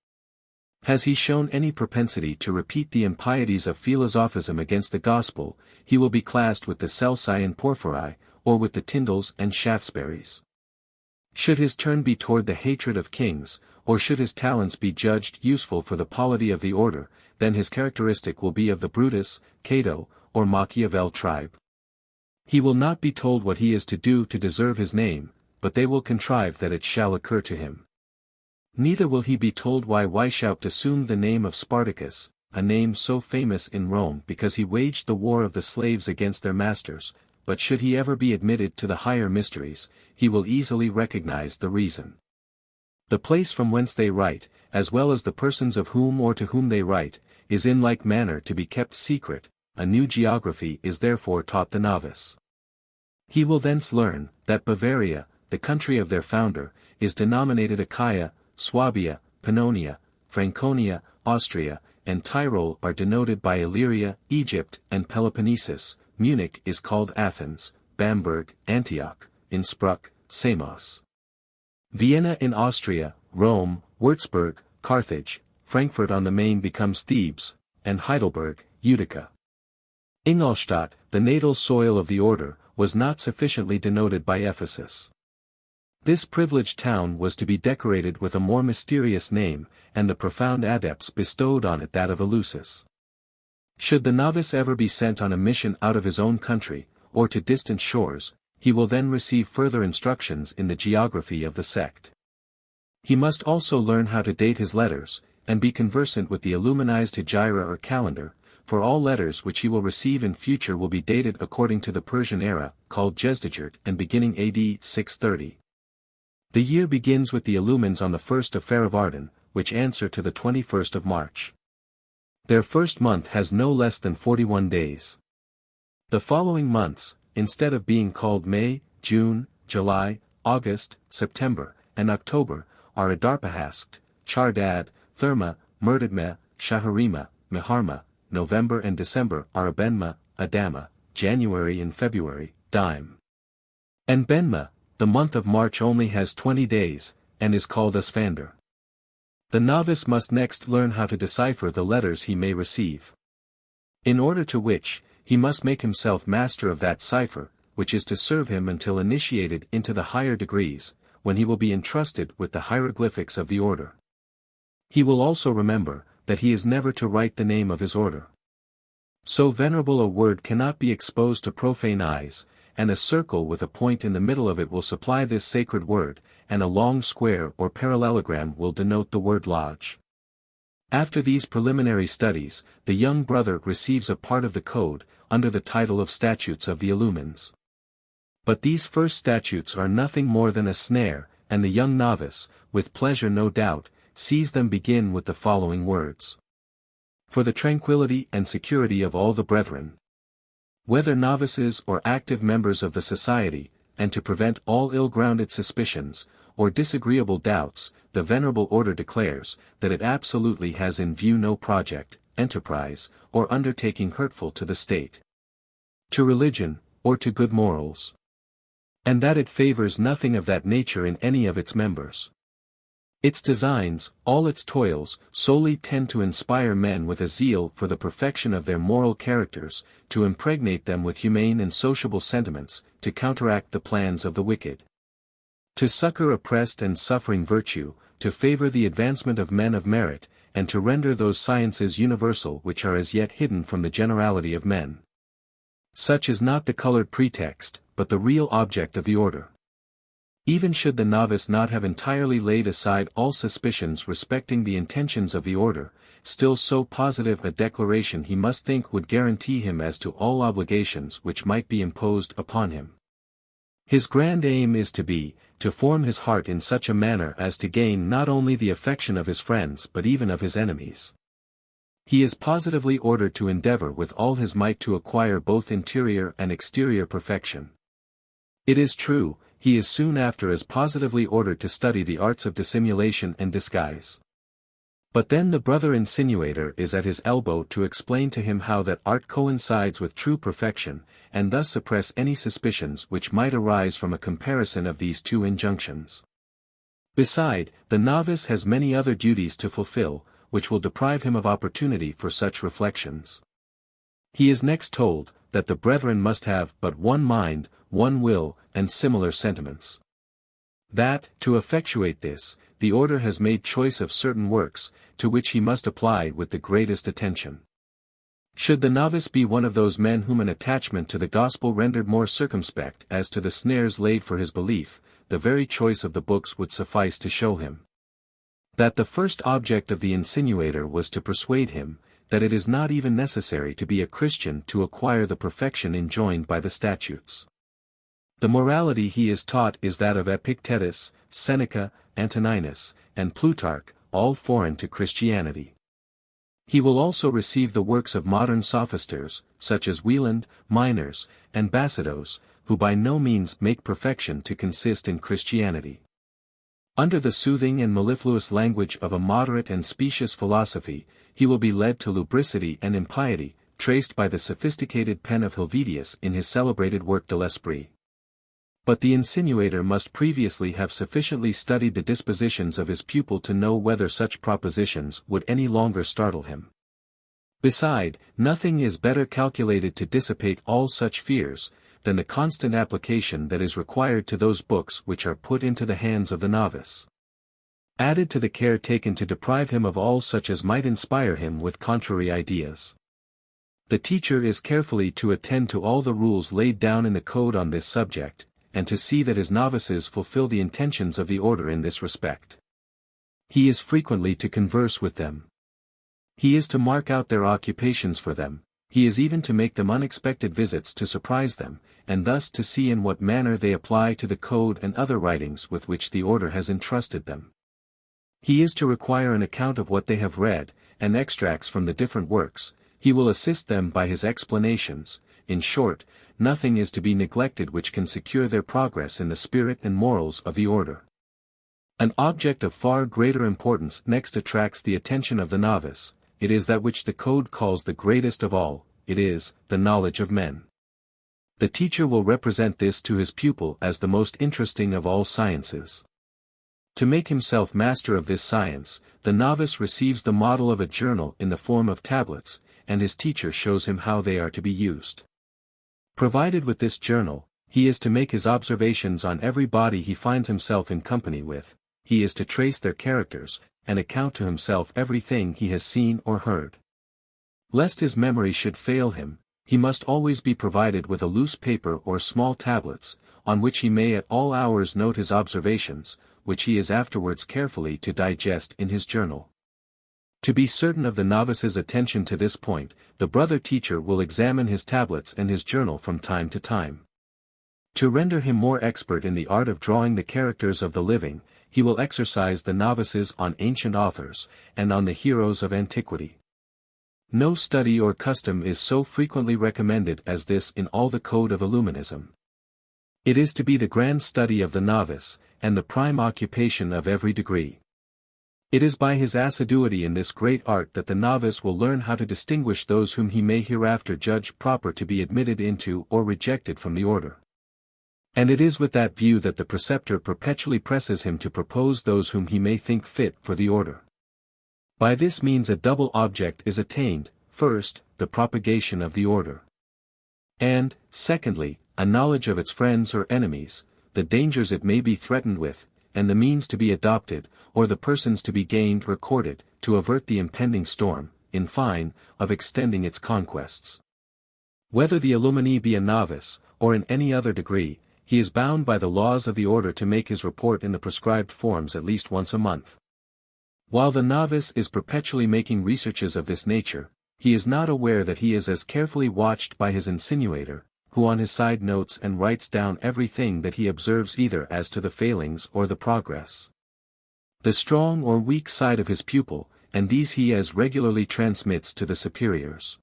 Has he shown any propensity to repeat the impieties of philosophism against the gospel, he will be classed with the Celsi and Porphyri, or with the Tyndals and Shaftesburies. Should his turn be toward the hatred of kings, or should his talents be judged useful for the polity of the order, then his characteristic will be of the Brutus, Cato, or Machiavel tribe. He will not be told what he is to do to deserve his name, but they will contrive that it shall occur to him. Neither will he be told why Weishaupt assumed the name of Spartacus, a name so famous in Rome because he waged the war of the slaves against their masters, but should he ever be admitted to the higher mysteries, he will easily recognize the reason. The place from whence they write, as well as the persons of whom or to whom they write, is in like manner to be kept secret. A new geography is therefore taught the novice. He will thence learn, that Bavaria, the country of their founder, is denominated Achaia, Swabia, Pannonia, Franconia, Austria, and Tyrol are denoted by Illyria, Egypt, and Peloponnesus. Munich is called Athens, Bamberg, Antioch, Innsbruck, Samos. Vienna in Austria, Rome, Würzburg, Carthage, Frankfurt on the Main becomes Thebes, and Heidelberg, Utica. Ingolstadt, the natal soil of the order, was not sufficiently denoted by Ephesus. This privileged town was to be decorated with a more mysterious name, and the profound adepts bestowed on it that of Eleusis. Should the novice ever be sent on a mission out of his own country, or to distant shores, he will then receive further instructions in the geography of the sect. He must also learn how to date his letters, and be conversant with the illuminized hegira or calendar, for all letters which he will receive in future will be dated according to the Persian era, called Jezdijert, and beginning AD 630. The year begins with the illumines on the 1st of Faravardan, which answer to the 21st of March. Their first month has no less than 41 days. The following months, instead of being called May, June, July, August, September, and October, are Adarpahaskt, Chardad, Therma, Merdadma, Shaharima, Miharma. November and December are Abenma, Adama, January and February, Dime. And Benma, the month of March only has 20 days, and is called Asfander. The novice must next learn how to decipher the letters he may receive. In order to which, he must make himself master of that cipher, which is to serve him until initiated into the higher degrees, when he will be entrusted with the hieroglyphics of the order. He will also remember, that he is never to write the name of his order. So venerable a word cannot be exposed to profane eyes, and a circle with a point in the middle of it will supply this sacred word, and a long square or parallelogram will denote the word lodge. After these preliminary studies, the young brother receives a part of the code, under the title of Statutes of the Illumines. But these first statutes are nothing more than a snare, and the young novice, with pleasure no doubt, sees them begin with the following words. For the tranquility and security of all the brethren, whether novices or active members of the society, and to prevent all ill-grounded suspicions, or disagreeable doubts, the Venerable Order declares, that it absolutely has in view no project, enterprise, or undertaking hurtful to the state, to religion, or to good morals. And that it favors nothing of that nature in any of its members. Its designs, all its toils, solely tend to inspire men with a zeal for the perfection of their moral characters, to impregnate them with humane and sociable sentiments, to counteract the plans of the wicked, to succor oppressed and suffering virtue, to favor the advancement of men of merit, and to render those sciences universal which are as yet hidden from the generality of men. Such is not the colored pretext, but the real object of the order. Even should the novice not have entirely laid aside all suspicions respecting the intentions of the order, still so positive a declaration he must think would guarantee him as to all obligations which might be imposed upon him. His grand aim is to form his heart in such a manner as to gain not only the affection of his friends but even of his enemies. He is positively ordered to endeavor with all his might to acquire both interior and exterior perfection. It is true, he is soon after as positively ordered to study the arts of dissimulation and disguise. But then the brother insinuator is at his elbow to explain to him how that art coincides with true perfection, and thus suppress any suspicions which might arise from a comparison of these two injunctions. Beside, the novice has many other duties to fulfill, which will deprive him of opportunity for such reflections. He is next told, that the brethren must have but one mind, one will, and similar sentiments. That, to effectuate this, the order has made choice of certain works, to which he must apply with the greatest attention. Should the novice be one of those men whom an attachment to the gospel rendered more circumspect as to the snares laid for his belief, the very choice of the books would suffice to show him that the first object of the insinuator was to persuade him, that it is not even necessary to be a Christian to acquire the perfection enjoined by the statutes. The morality he is taught is that of Epictetus, Seneca, Antoninus, and Plutarch, all foreign to Christianity. He will also receive the works of modern sophisters, such as Wieland, Minors, and Basidos, who by no means make perfection to consist in Christianity. Under the soothing and mellifluous language of a moderate and specious philosophy, he will be led to lubricity and impiety, traced by the sophisticated pen of Helvidius in his celebrated work de l'Esprit. But the insinuator must previously have sufficiently studied the dispositions of his pupil to know whether such propositions would any longer startle him. Beside, nothing is better calculated to dissipate all such fears, than the constant application that is required to those books which are put into the hands of the novice, added to the care taken to deprive him of all such as might inspire him with contrary ideas. The teacher is carefully to attend to all the rules laid down in the code on this subject, and to see that his novices fulfill the intentions of the order in this respect. He is frequently to converse with them. He is to mark out their occupations for them, he is even to make them unexpected visits to surprise them, and thus to see in what manner they apply to the code and other writings with which the order has entrusted them. He is to require an account of what they have read, and extracts from the different works, he will assist them by his explanations. In short, nothing is to be neglected which can secure their progress in the spirit and morals of the order. An object of far greater importance next attracts the attention of the novice. It is that which the code calls the greatest of all, it is, the knowledge of men. The teacher will represent this to his pupil as the most interesting of all sciences. To make himself master of this science, the novice receives the model of a journal in the form of tablets, and his teacher shows him how they are to be used. Provided with this journal, he is to make his observations on every body he finds himself in company with, he is to trace their characters, and account to himself everything he has seen or heard. Lest his memory should fail him, he must always be provided with a loose paper or small tablets, on which he may at all hours note his observations, which he is afterwards carefully to digest in his journal. To be certain of the novice's attention to this point, the brother teacher will examine his tablets and his journal from time to time. To render him more expert in the art of drawing the characters of the living, he will exercise the novices on ancient authors, and on the heroes of antiquity. No study or custom is so frequently recommended as this in all the code of Illuminism. It is to be the grand study of the novice, and the prime occupation of every degree. It is by his assiduity in this great art that the novice will learn how to distinguish those whom he may hereafter judge proper to be admitted into or rejected from the order. And it is with that view that the preceptor perpetually presses him to propose those whom he may think fit for the order. By this means a double object is attained: first, the propagation of the order. And, secondly, a knowledge of its friends or enemies, the dangers it may be threatened with, and the means to be adopted, or the persons to be gained or courted, to avert the impending storm, in fine, of extending its conquests. Whether the Illumine be a novice, or in any other degree, he is bound by the laws of the order to make his report in the prescribed forms at least once a month. While the novice is perpetually making researches of this nature, he is not aware that he is as carefully watched by his insinuator, who on his side notes and writes down everything that he observes either as to the failings or the progress. The strong or weak side of his pupil, and these he as regularly transmits to the superiors.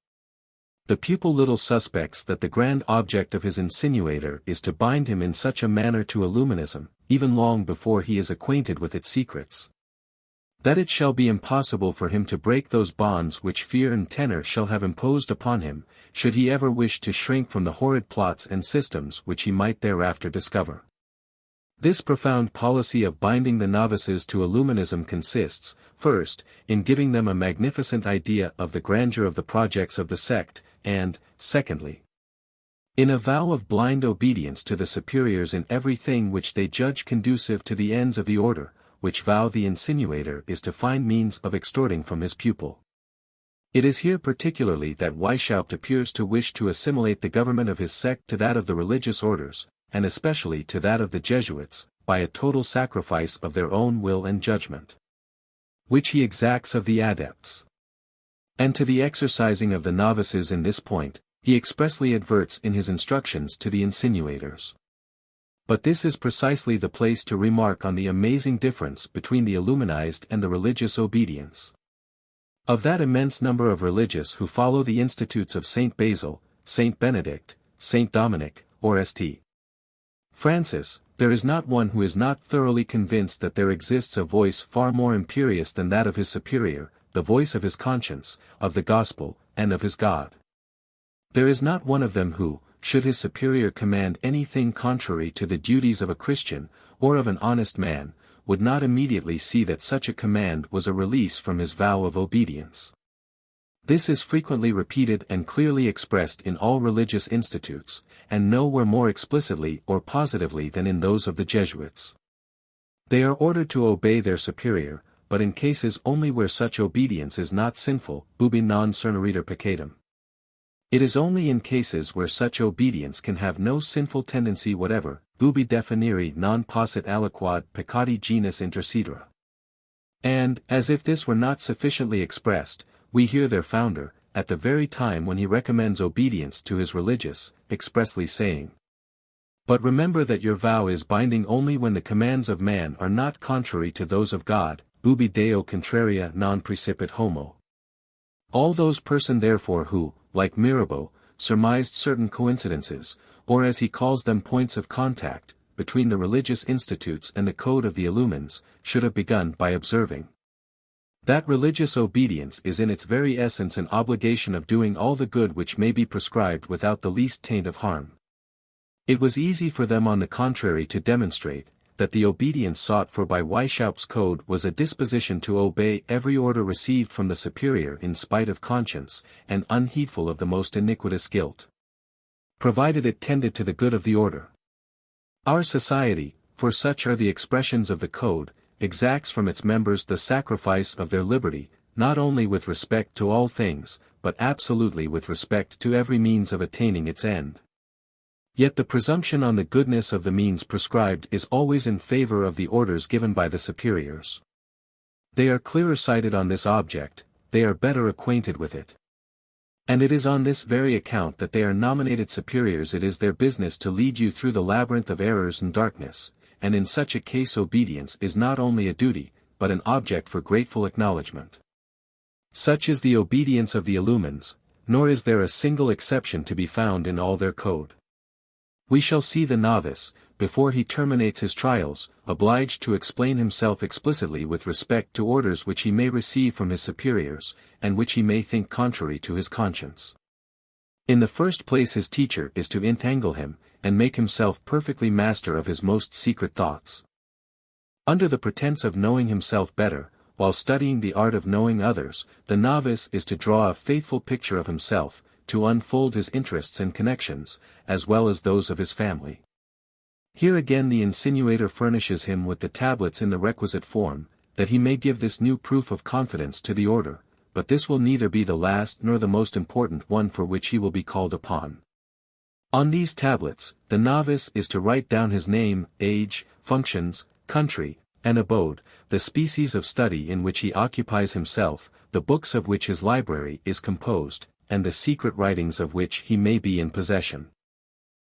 The pupil little suspects that the grand object of his insinuator is to bind him in such a manner to Illuminism, even long before he is acquainted with its secrets, that it shall be impossible for him to break those bonds which fear and terror shall have imposed upon him, should he ever wish to shrink from the horrid plots and systems which he might thereafter discover. This profound policy of binding the novices to Illuminism consists, first, in giving them a magnificent idea of the grandeur of the projects of the sect, and, secondly, in a vow of blind obedience to the superiors in everything which they judge conducive to the ends of the order, which vow the insinuator is to find means of extorting from his pupil. It is here particularly that Weishaupt appears to wish to assimilate the government of his sect to that of the religious orders, and especially to that of the Jesuits, by a total sacrifice of their own will and judgment, which he exacts of the adepts. And to the exercising of the novices in this point, he expressly adverts in his instructions to the insinuators. But this is precisely the place to remark on the amazing difference between the Illuminized and the religious obedience. Of that immense number of religious who follow the institutes of Saint Basil, Saint Benedict, Saint Dominic, or St. Francis, there is not one who is not thoroughly convinced that there exists a voice far more imperious than that of his superior, the voice of his conscience, of the gospel, and of his God. There is not one of them who, should his superior command anything contrary to the duties of a Christian, or of an honest man, would not immediately see that such a command was a release from his vow of obedience. This is frequently repeated and clearly expressed in all religious institutes, and nowhere more explicitly or positively than in those of the Jesuits. They are ordered to obey their superior, but in cases only where such obedience is not sinful, ubi non cerneriter peccatum. It is only in cases where such obedience can have no sinful tendency whatever, ubi definiri non possit aliquad peccati genus intercedere. And, as if this were not sufficiently expressed, we hear their founder, at the very time when he recommends obedience to his religious, expressly saying, "But remember that your vow is binding only when the commands of man are not contrary to those of God, ubi Deo contraria non praecipit homo." All those persons therefore who, like Mirabeau, surmised certain coincidences, or as he calls them points of contact, between the religious institutes and the code of the Illumines, should have begun by observing that religious obedience is in its very essence an obligation of doing all the good which may be prescribed without the least taint of harm. It was easy for them on the contrary to demonstrate, that the obedience sought for by Weishaupt's code was a disposition to obey every order received from the superior in spite of conscience, and unheedful of the most iniquitous guilt, provided it tended to the good of the order. Our society, for such are the expressions of the code, exacts from its members the sacrifice of their liberty, not only with respect to all things, but absolutely with respect to every means of attaining its end. Yet the presumption on the goodness of the means prescribed is always in favor of the orders given by the superiors. They are clearer sighted on this object, they are better acquainted with it. And it is on this very account that they are nominated superiors. It is their business to lead you through the labyrinth of errors and darkness, and in such a case obedience is not only a duty, but an object for grateful acknowledgement. Such is the obedience of the illumines, nor is there a single exception to be found in all their code. We shall see the novice, before he terminates his trials, obliged to explain himself explicitly with respect to orders which he may receive from his superiors, and which he may think contrary to his conscience. In the first place his teacher is to entangle him, and make himself perfectly master of his most secret thoughts. Under the pretense of knowing himself better, while studying the art of knowing others, the novice is to draw a faithful picture of himself, to unfold his interests and connections, as well as those of his family. Here again the insinuator furnishes him with the tablets in the requisite form, that he may give this new proof of confidence to the order, but this will neither be the last nor the most important one for which he will be called upon. On these tablets, the novice is to write down his name, age, functions, country, and abode, the species of study in which he occupies himself, the books of which his library is composed, and the secret writings of which he may be in possession.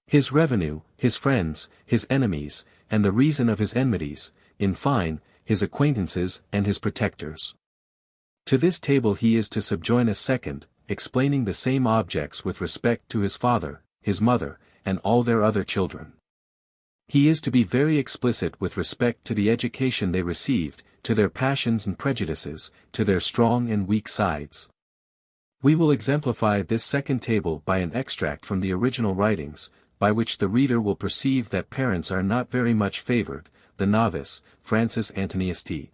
His revenue, his friends, his enemies, and the reason of his enmities, in fine, his acquaintances and his protectors. To this table he is to subjoin a second, explaining the same objects with respect to his father, his mother, and all their other children. He is to be very explicit with respect to the education they received, to their passions and prejudices, to their strong and weak sides. We will exemplify this second table by an extract from the original writings, by which the reader will perceive that parents are not very much favored. The novice, Francis Antonius T.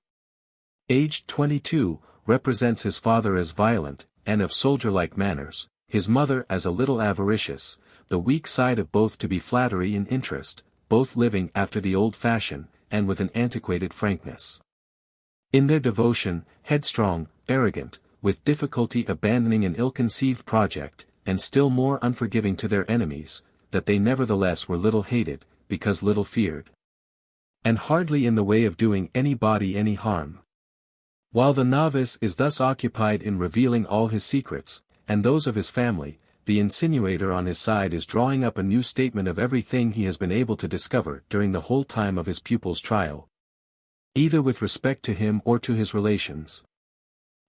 aged 22, represents his father as violent, and of soldier-like manners, his mother as a little avaricious, the weak side of both to be flattery and interest, both living after the old fashion, and with an antiquated frankness. In their devotion, headstrong, arrogant, with difficulty abandoning an ill-conceived project, and still more unforgiving to their enemies, that they nevertheless were little hated, because little feared. And hardly in the way of doing anybody any harm. While the novice is thus occupied in revealing all his secrets, and those of his family, the insinuator on his side is drawing up a new statement of everything he has been able to discover during the whole time of his pupil's trial, either with respect to him or to his relations.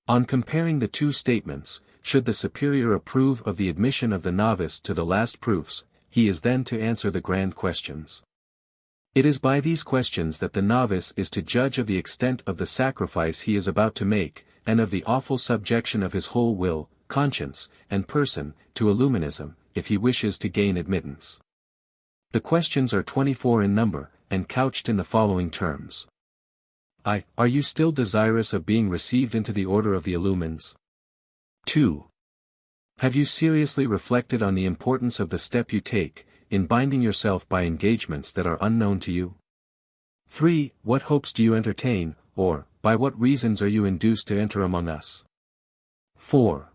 On comparing the two statements, should the superior approve of the admission of the novice to the last proofs, he is then to answer the grand questions. It is by these questions that the novice is to judge of the extent of the sacrifice he is about to make, and of the awful subjection of his whole will, conscience, and person, to Illuminism, if he wishes to gain admittance. The questions are 24 in number, and couched in the following terms. I. Are you still desirous of being received into the order of the Illumines? 2. Have you seriously reflected on the importance of the step you take, in binding yourself by engagements that are unknown to you? 3. What hopes do you entertain, or, by what reasons are you induced to enter among us? 4.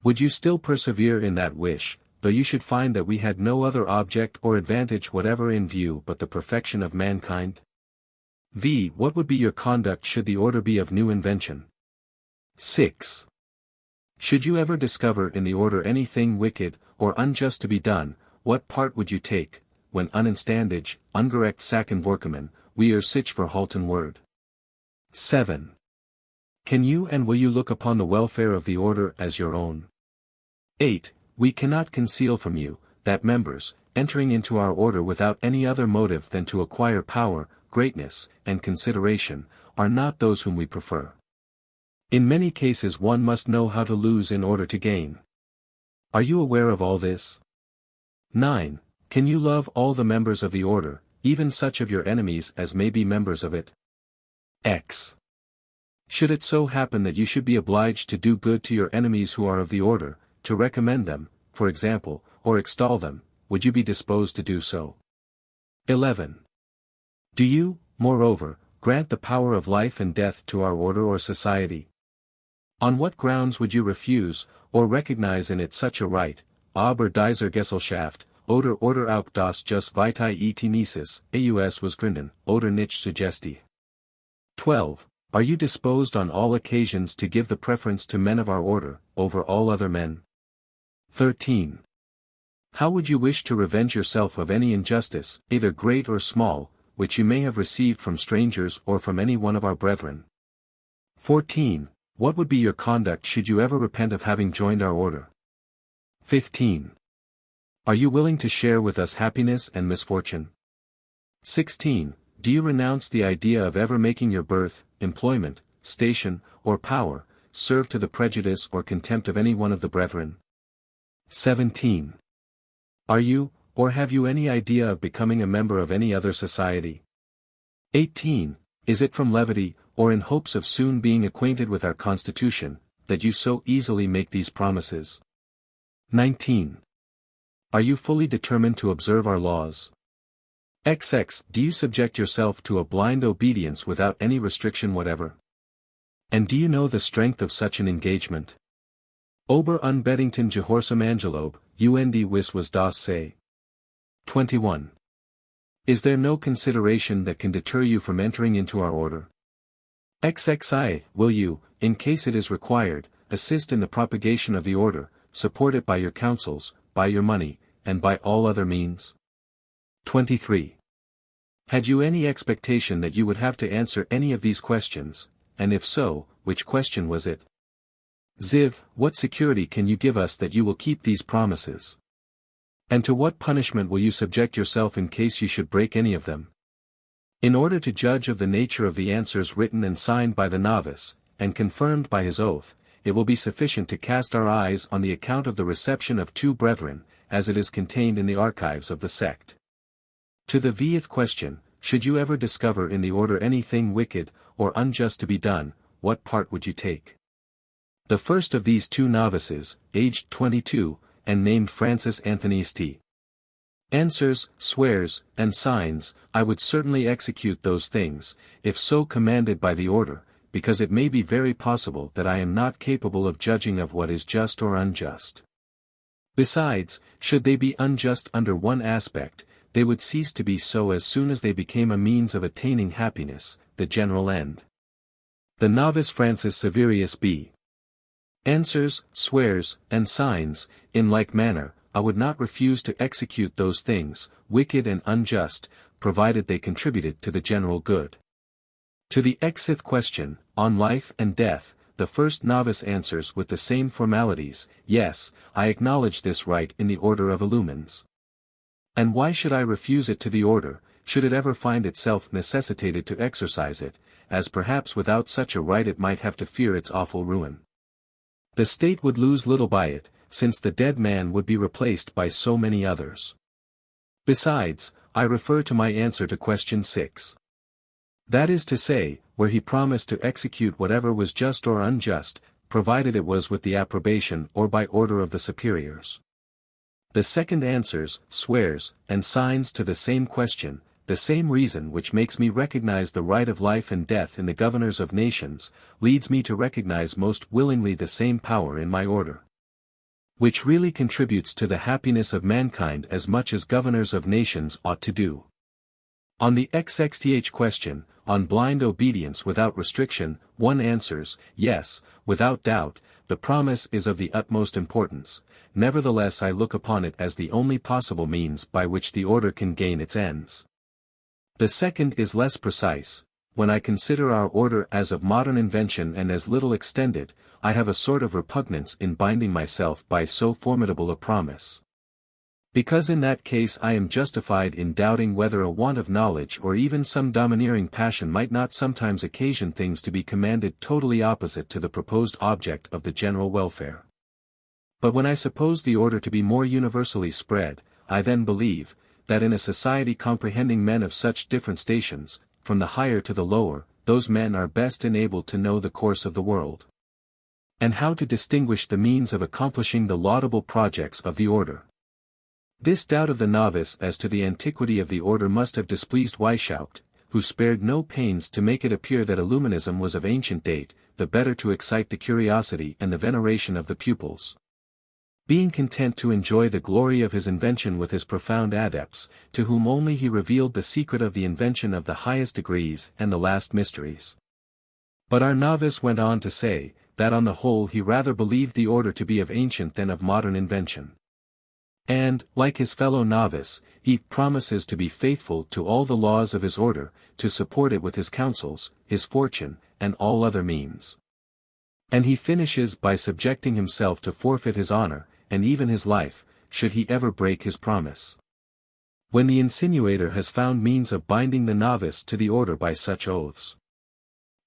Would you still persevere in that wish, though you should find that we had no other object or advantage whatever in view but the perfection of mankind? V. What would be your conduct should the order be of new invention? 6. Should you ever discover in the order anything wicked, or unjust to be done, what part would you take, when uninstandig, ungerecht saken vorkomen, we er sich verhalten word? 7. Can you and will you look upon the welfare of the order as your own? 8. We cannot conceal from you, that members, entering into our order without any other motive than to acquire power, greatness, and consideration, are not those whom we prefer. In many cases one must know how to lose in order to gain. Are you aware of all this? 9. Can you love all the members of the order, even such of your enemies as may be members of it? X. Should it so happen that you should be obliged to do good to your enemies who are of the order, to recommend them, for example, or extol them, would you be disposed to do so? 11. Do you, moreover, grant the power of life and death to our order or society? On what grounds would you refuse, or recognize in it such a right, aber dieser Gesellschaft, oder auch das just vitae et nieces, aus was gründen, oder nicht suggesti? 12. Are you disposed on all occasions to give the preference to men of our order, over all other men? 13. How would you wish to revenge yourself of any injustice, either great or small, which you may have received from strangers or from any one of our brethren? 14. What would be your conduct should you ever repent of having joined our order? 15. Are you willing to share with us happiness and misfortune? 16. Do you renounce the idea of ever making your birth, employment, station, or power, serve to the prejudice or contempt of any one of the brethren? 17. Are you, or have you any idea of becoming a member of any other society? 18. Is it from levity, or in hopes of soon being acquainted with our constitution, that you so easily make these promises? 19. Are you fully determined to observe our laws? XX. Do you subject yourself to a blind obedience without any restriction whatever? And do you know the strength of such an engagement? Ober Unbedingten Gehorsam Angelob, und wis was das say. 21. Is there no consideration that can deter you from entering into our order? XXI. Will you, in case it is required, assist in the propagation of the order, support it by your counsels, by your money, and by all other means? 23. Had you any expectation that you would have to answer any of these questions, and if so, which question was it? Ziv. What security can you give us that you will keep these promises? And to what punishment will you subject yourself in case you should break any of them? In order to judge of the nature of the answers written and signed by the novice, and confirmed by his oath, it will be sufficient to cast our eyes on the account of the reception of two brethren, as it is contained in the archives of the sect. To the vth question, should you ever discover in the order anything wicked, or unjust to be done, what part would you take? The first of these two novices, aged 22, and named Francis Anthony St. answers, swears, and signs, I would certainly execute those things, if so commanded by the order, because it may be very possible that I am not capable of judging of what is just or unjust. Besides, should they be unjust under one aspect, they would cease to be so as soon as they became a means of attaining happiness, the general end. The novice Francis Severius B. answers, swears, and signs, in like manner, I would not refuse to execute those things, wicked and unjust, provided they contributed to the general good. To the xth question, on life and death, the first novice answers with the same formalities, yes, I acknowledge this right in the order of illumines. And why should I refuse it to the order, should it ever find itself necessitated to exercise it, as perhaps without such a right it might have to fear its awful ruin? The state would lose little by it, since the dead man would be replaced by so many others. Besides, I refer to my answer to question 6. That is to say, where he promised to execute whatever was just or unjust, provided it was with the approbation or by order of the superiors. The second answers, swears, and signs to the same question, the same reason which makes me recognize the right of life and death in the governors of nations, leads me to recognize most willingly the same power in my order, which really contributes to the happiness of mankind as much as governors of nations ought to do. On the XXTH question, on blind obedience without restriction, one answers, yes, without doubt, the promise is of the utmost importance, nevertheless I look upon it as the only possible means by which the order can gain its ends. The second is less precise. When I consider our order as of modern invention and as little extended, I have a sort of repugnance in binding myself by so formidable a promise. Because in that case I am justified in doubting whether a want of knowledge or even some domineering passion might not sometimes occasion things to be commanded totally opposite to the proposed object of the general welfare. But when I suppose the order to be more universally spread, I then believe, that in a society comprehending men of such different stations, from the higher to the lower, those men are best enabled to know the course of the world, and how to distinguish the means of accomplishing the laudable projects of the order. This doubt of the novice as to the antiquity of the order must have displeased Weishaupt, who spared no pains to make it appear that Illuminism was of ancient date, the better to excite the curiosity and the veneration of the pupils. Being content to enjoy the glory of his invention with his profound adepts, to whom only he revealed the secret of the invention of the highest degrees and the last mysteries. But our novice went on to say, that on the whole he rather believed the order to be of ancient than of modern invention. And, like his fellow novice, he promises to be faithful to all the laws of his order, to support it with his counsels, his fortune, and all other means. And he finishes by subjecting himself to forfeit his honor, and even his life, should he ever break his promise. When the insinuator has found means of binding the novice to the order by such oaths,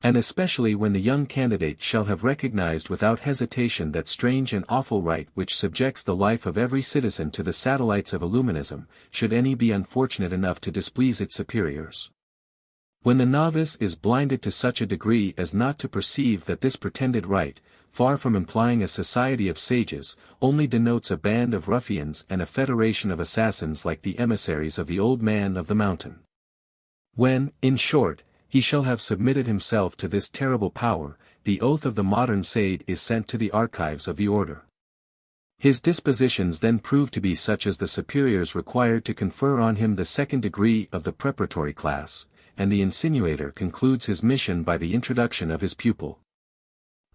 and especially when the young candidate shall have recognized without hesitation that strange and awful right which subjects the life of every citizen to the satellites of Illuminism, should any be unfortunate enough to displease its superiors. When the novice is blinded to such a degree as not to perceive that this pretended right, far from implying a society of sages, only denotes a band of ruffians and a federation of assassins like the emissaries of the old man of the mountain. When, in short, he shall have submitted himself to this terrible power, the oath of the modern sage is sent to the archives of the order. His dispositions then prove to be such as the superiors required to confer on him the second degree of the preparatory class, and the insinuator concludes his mission by the introduction of his pupil.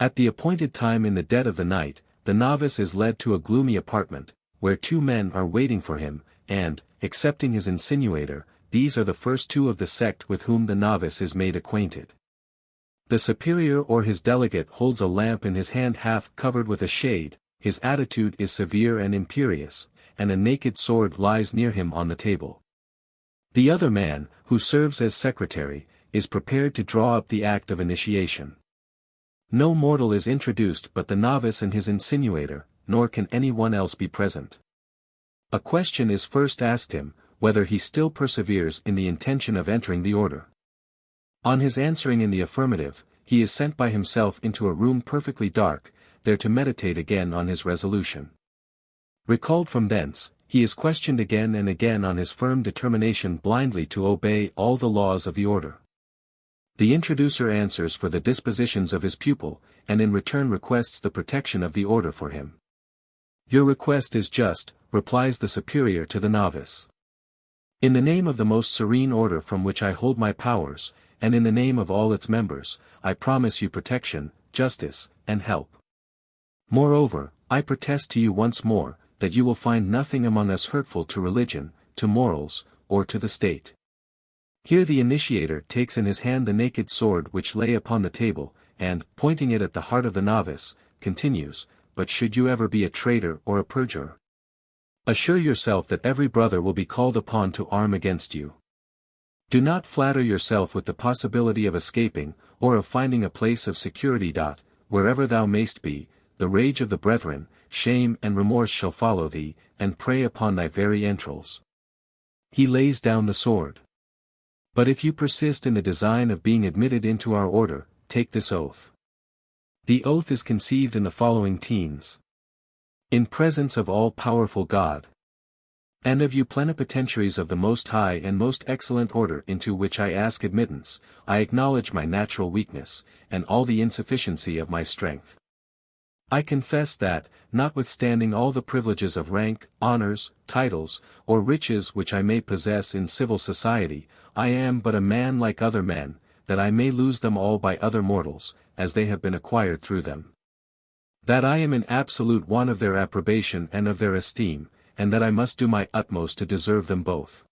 At the appointed time in the dead of the night, the novice is led to a gloomy apartment, where two men are waiting for him, and, excepting his insinuator, these are the first two of the sect with whom the novice is made acquainted. The superior or his delegate holds a lamp in his hand half covered with a shade, his attitude is severe and imperious, and a naked sword lies near him on the table. The other man, who serves as secretary, is prepared to draw up the act of initiation. No mortal is introduced but the novice and his insinuator, nor can anyone else be present. A question is first asked him, whether he still perseveres in the intention of entering the order. On his answering in the affirmative, he is sent by himself into a room perfectly dark, there to meditate again on his resolution. Recalled from thence, he is questioned again and again on his firm determination blindly to obey all the laws of the order. The introducer answers for the dispositions of his pupil, and in return requests the protection of the order for him. "Your request is just," replies the superior to the novice. "In the name of the most serene order from which I hold my powers, and in the name of all its members, I promise you protection, justice, and help. Moreover, I protest to you once more, that you will find nothing among us hurtful to religion, to morals, or to the state." Here the initiator takes in his hand the naked sword which lay upon the table, and, pointing it at the heart of the novice, continues, "But should you ever be a traitor or a perjurer, assure yourself that every brother will be called upon to arm against you. Do not flatter yourself with the possibility of escaping, or of finding a place of security. Wherever thou mayst be, the rage of the brethren, shame and remorse shall follow thee, and prey upon thy very entrails." He lays down the sword. "But if you persist in the design of being admitted into our order, take this oath." The oath is conceived in the following teens. "In presence of all-powerful God, and of you plenipotentiaries of the most high and most excellent order into which I ask admittance, I acknowledge my natural weakness, and all the insufficiency of my strength. I confess that, notwithstanding all the privileges of rank, honors, titles, or riches which I may possess in civil society, I am but a man like other men, that I may lose them all by other mortals, as they have been acquired through them. That I am in absolute want of their approbation and of their esteem, and that I must do my utmost to deserve them both.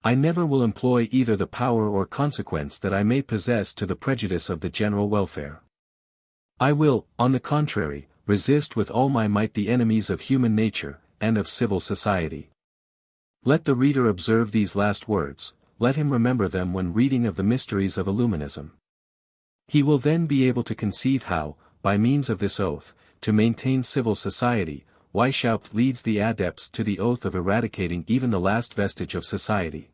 I never will employ either the power or consequence that I may possess to the prejudice of the general welfare. I will, on the contrary, resist with all my might the enemies of human nature, and of civil society." Let the reader observe these last words, let him remember them when reading of the mysteries of Illuminism. He will then be able to conceive how, by means of this oath, to maintain civil society, Weishaupt leads the adepts to the oath of eradicating even the last vestige of society.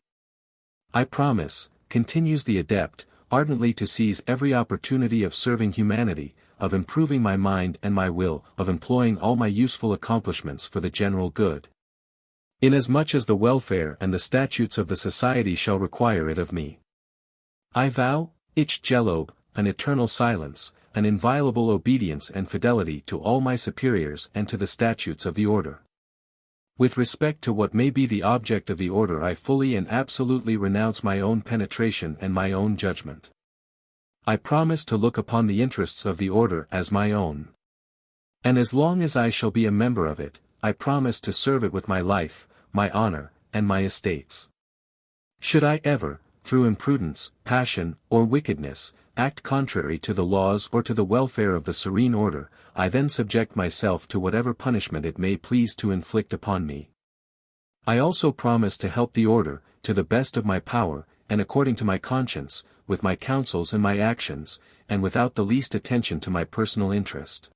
"I promise," continues the adept, "ardently to seize every opportunity of serving humanity, of improving my mind and my will, of employing all my useful accomplishments for the general good, inasmuch as the welfare and the statutes of the society shall require it of me. I vow, ich gelobe, an eternal silence, an inviolable obedience and fidelity to all my superiors and to the statutes of the order. With respect to what may be the object of the order I fully and absolutely renounce my own penetration and my own judgment. I promise to look upon the interests of the order as my own. And as long as I shall be a member of it, I promise to serve it with my life, my honor, and my estates. Should I ever, through imprudence, passion, or wickedness, act contrary to the laws or to the welfare of the serene order, I then subject myself to whatever punishment it may please to inflict upon me. I also promise to help the order, to the best of my power, and according to my conscience, with my counsels and my actions, and without the least attention to my personal interest.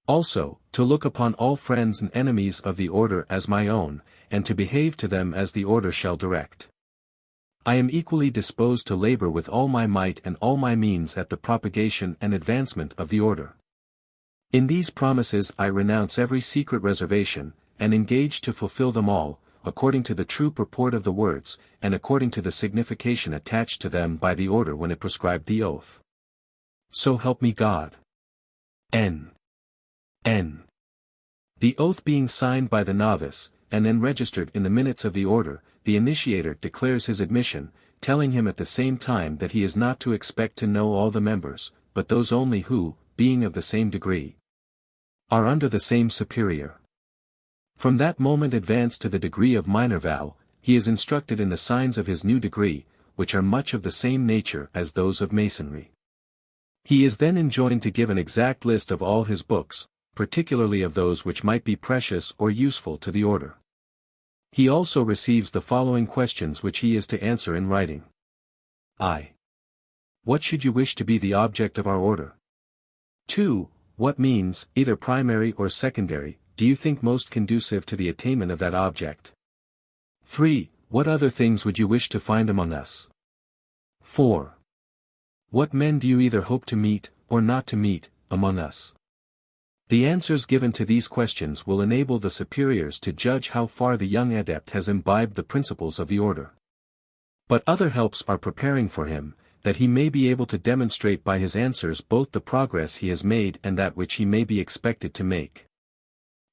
Also, to look upon all friends and enemies of the order as my own, and to behave to them as the order shall direct. I am equally disposed to labor with all my might and all my means at the propagation and advancement of the order. In these promises I renounce every secret reservation, and engage to fulfill them all, according to the true purport of the words, and according to the signification attached to them by the order when it prescribed the oath. So help me God. N. The oath being signed by the novice, and then registered in the minutes of the order, the initiator declares his admission, telling him at the same time that he is not to expect to know all the members, but those only who, being of the same degree, are under the same superior. From that moment advanced to the degree of minor vow, he is instructed in the signs of his new degree, which are much of the same nature as those of Masonry. He is then enjoined to give an exact list of all his books, particularly of those which might be precious or useful to the order. He also receives the following questions which he is to answer in writing. I. What should you wish to be the object of our order? 2. What means, either primary or secondary, do you think most conducive to the attainment of that object? 3. What other things would you wish to find among us? 4. What men do you either hope to meet, or not to meet, among us? The answers given to these questions will enable the superiors to judge how far the young adept has imbibed the principles of the order. But other helps are preparing for him, that he may be able to demonstrate by his answers both the progress he has made and that which he may be expected to make.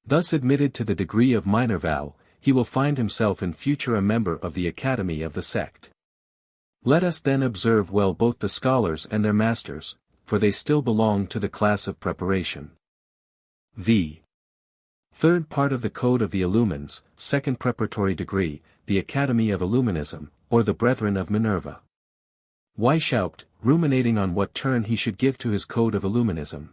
Thus admitted to the degree of minor vow, he will find himself in future a member of the academy of the sect. Let us then observe well both the scholars and their masters, for they still belong to the class of preparation. V. Third part of the Code of the Illumines, second preparatory degree, the Academy of Illuminism, or the Brethren of Minerva. Weishaupt, ruminating on what turn he should give to his Code of Illuminism,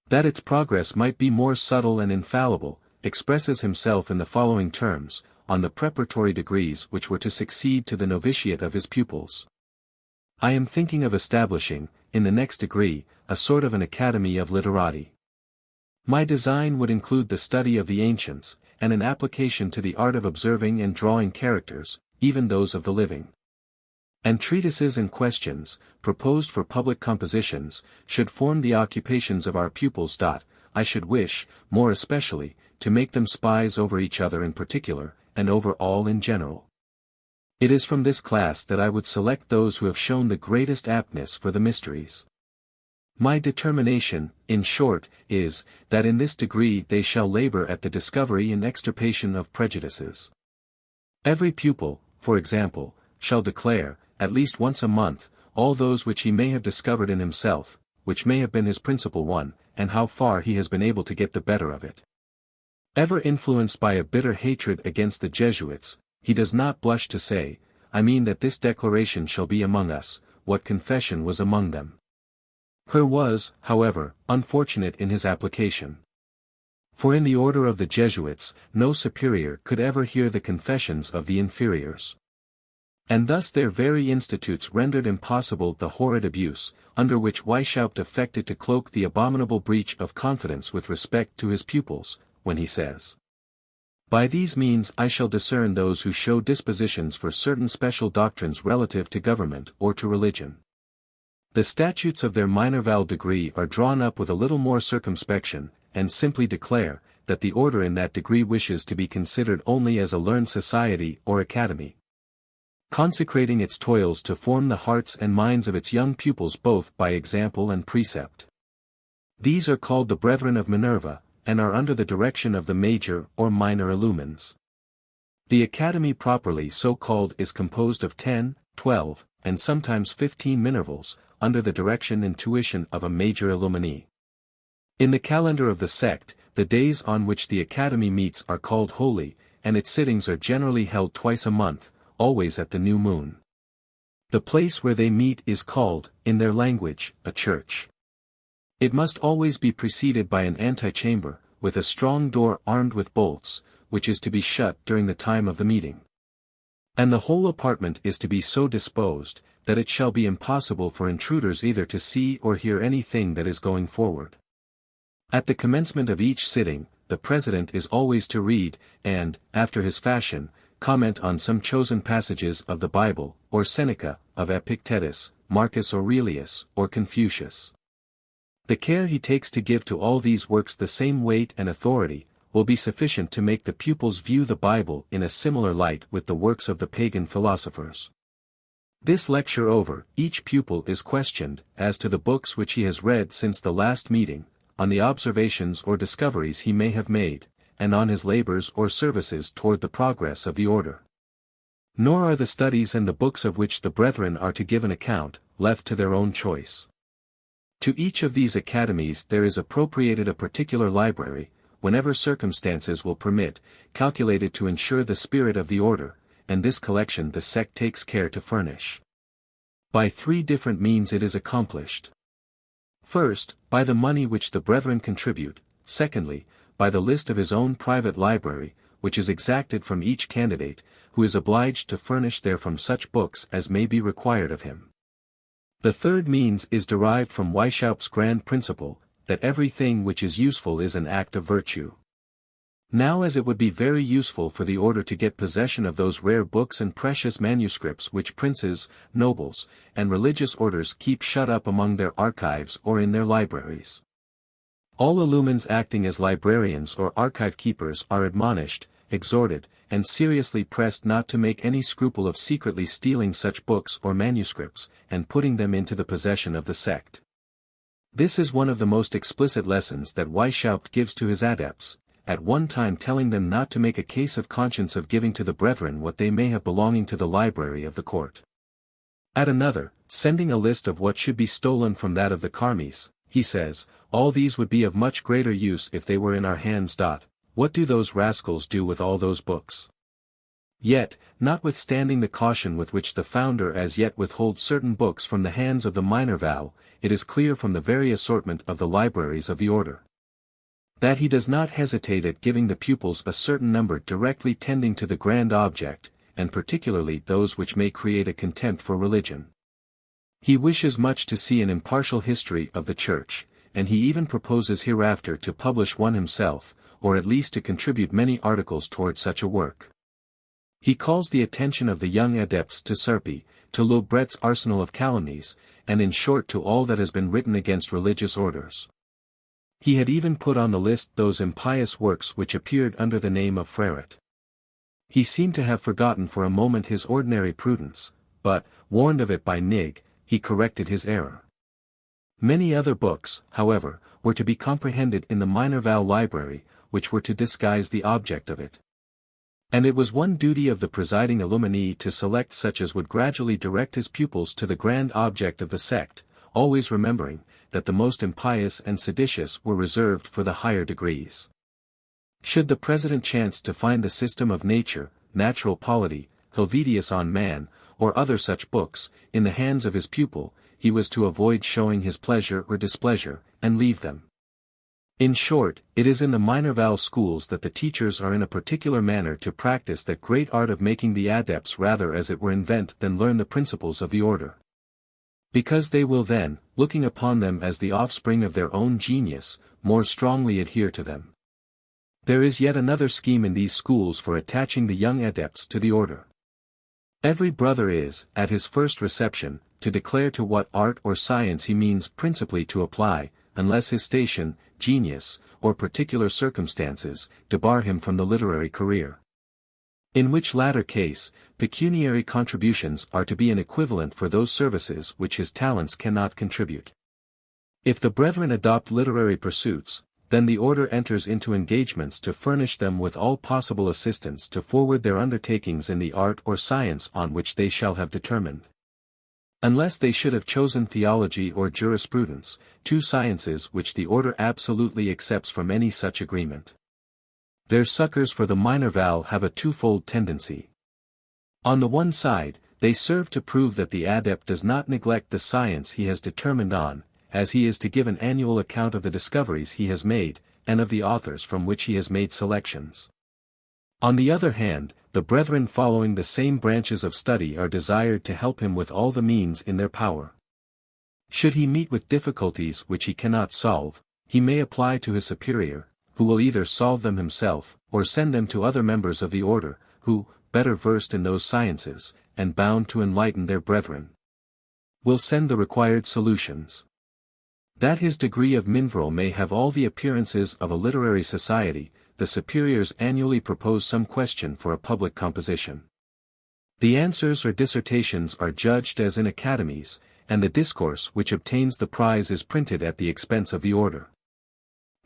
that its progress might be more subtle and infallible, expresses himself in the following terms, on the preparatory degrees which were to succeed to the novitiate of his pupils. I am thinking of establishing, in the next degree, a sort of an academy of literati. My design would include the study of the ancients, and an application to the art of observing and drawing characters, even those of the living. And treatises and questions, proposed for public compositions, should form the occupations of our pupils. I should wish, more especially, to make them spies over each other in particular, and over all in general. It is from this class that I would select those who have shown the greatest aptness for the mysteries. My determination, in short, is, that in this degree they shall labor at the discovery and extirpation of prejudices. Every pupil, for example, shall declare, at least once a month, all those which he may have discovered in himself, which may have been his principal one, and how far he has been able to get the better of it. Ever influenced by a bitter hatred against the Jesuits, he does not blush to say, I mean that this declaration shall be among us, what confession was among them. Her was, however, unfortunate in his application. For in the order of the Jesuits, no superior could ever hear the confessions of the inferiors. And thus their very institutes rendered impossible the horrid abuse, under which Weishaupt affected to cloak the abominable breach of confidence with respect to his pupils, when he says, by these means I shall discern those who show dispositions for certain special doctrines relative to government or to religion. The statutes of their minor vow degree are drawn up with a little more circumspection, and simply declare, that the order in that degree wishes to be considered only as a learned society or academy, consecrating its toils to form the hearts and minds of its young pupils both by example and precept. These are called the Brethren of Minerva, and are under the direction of the major or minor illumines. The academy properly so called is composed of 10, 12, and sometimes 15 minervals, under the direction and tuition of a major illuminee. In the calendar of the sect, the days on which the academy meets are called holy, and its sittings are generally held twice a month, always at the new moon. The place where they meet is called, in their language, a church. It must always be preceded by an antechamber, with a strong door armed with bolts, which is to be shut during the time of the meeting. And the whole apartment is to be so disposed, that it shall be impossible for intruders either to see or hear anything that is going forward. At the commencement of each sitting, the president is always to read, and, after his fashion, comment on some chosen passages of the Bible, or Seneca, of Epictetus, Marcus Aurelius, or Confucius. The care he takes to give to all these works the same weight and authority, will be sufficient to make the pupils view the Bible in a similar light with the works of the pagan philosophers. This lecture over, each pupil is questioned, as to the books which he has read since the last meeting, on the observations or discoveries he may have made, and on his labors or services toward the progress of the order. Nor are the studies and the books of which the brethren are to give an account, left to their own choice. To each of these academies there is appropriated a particular library, whenever circumstances will permit, calculated to ensure the spirit of the order, and this collection the sect takes care to furnish. By 3 different means it is accomplished. First, by the money which the brethren contribute; secondly, by the list of his own private library, which is exacted from each candidate, who is obliged to furnish therefrom such books as may be required of him. The third means is derived from Weishaupt's grand principle, that every thing which is useful is an act of virtue. Now as it would be very useful for the order to get possession of those rare books and precious manuscripts which princes, nobles, and religious orders keep shut up among their archives or in their libraries. All illumines acting as librarians or archive keepers are admonished, exhorted, and seriously pressed not to make any scruple of secretly stealing such books or manuscripts, and putting them into the possession of the sect. This is one of the most explicit lessons that Weishaupt gives to his adepts, at one time telling them not to make a case of conscience of giving to the brethren what they may have belonging to the library of the court. At another, sending a list of what should be stolen from that of the Carmes, he says, all these would be of much greater use if they were in our hands. What do those rascals do with all those books? Yet, notwithstanding the caution with which the founder as yet withholds certain books from the hands of the minor vow, it is clear from the very assortment of the libraries of the order, that he does not hesitate at giving the pupils a certain number directly tending to the grand object, and particularly those which may create a contempt for religion. He wishes much to see an impartial history of the Church, and he even proposes hereafter to publish one himself, or at least to contribute many articles toward such a work. He calls the attention of the young adepts to Serpy, to Laubret's arsenal of calumnies, and in short to all that has been written against religious orders. He had even put on the list those impious works which appeared under the name of Freret. He seemed to have forgotten for a moment his ordinary prudence, but, warned of it by Nig, he corrected his error. Many other books, however, were to be comprehended in the minor vow library, which were to disguise the object of it. And it was one duty of the presiding illuminee to select such as would gradually direct his pupils to the grand object of the sect, always remembering, that the most impious and seditious were reserved for the higher degrees. Should the president chance to find the System of Nature, Natural Polity, Helvetius on Man, or other such books, in the hands of his pupil, he was to avoid showing his pleasure or displeasure, and leave them. In short, it is in the minor vow schools that the teachers are in a particular manner to practice that great art of making the adepts rather as it were invent than learn the principles of the order. Because they will then, looking upon them as the offspring of their own genius, more strongly adhere to them. There is yet another scheme in these schools for attaching the young adepts to the order. Every brother is, at his first reception, to declare to what art or science he means principally to apply, unless his station, genius, or particular circumstances, debar him from the literary career. In which latter case, pecuniary contributions are to be an equivalent for those services which his talents cannot contribute. If the brethren adopt literary pursuits, then the order enters into engagements to furnish them with all possible assistance to forward their undertakings in the art or science on which they shall have determined. Unless they should have chosen theology or jurisprudence, two sciences which the order absolutely accepts from any such agreement. Their succors for the minor vow have a twofold tendency. On the one side, they serve to prove that the adept does not neglect the science he has determined on, as he is to give an annual account of the discoveries he has made, and of the authors from which he has made selections. On the other hand, the brethren following the same branches of study are desired to help him with all the means in their power. Should he meet with difficulties which he cannot solve, he may apply to his superior, who will either solve them himself, or send them to other members of the order, who, better versed in those sciences, and bound to enlighten their brethren, will send the required solutions. That his degree of minvrel may have all the appearances of a literary society, the superiors annually propose some question for a public composition. The answers or dissertations are judged as in academies, and the discourse which obtains the prize is printed at the expense of the order.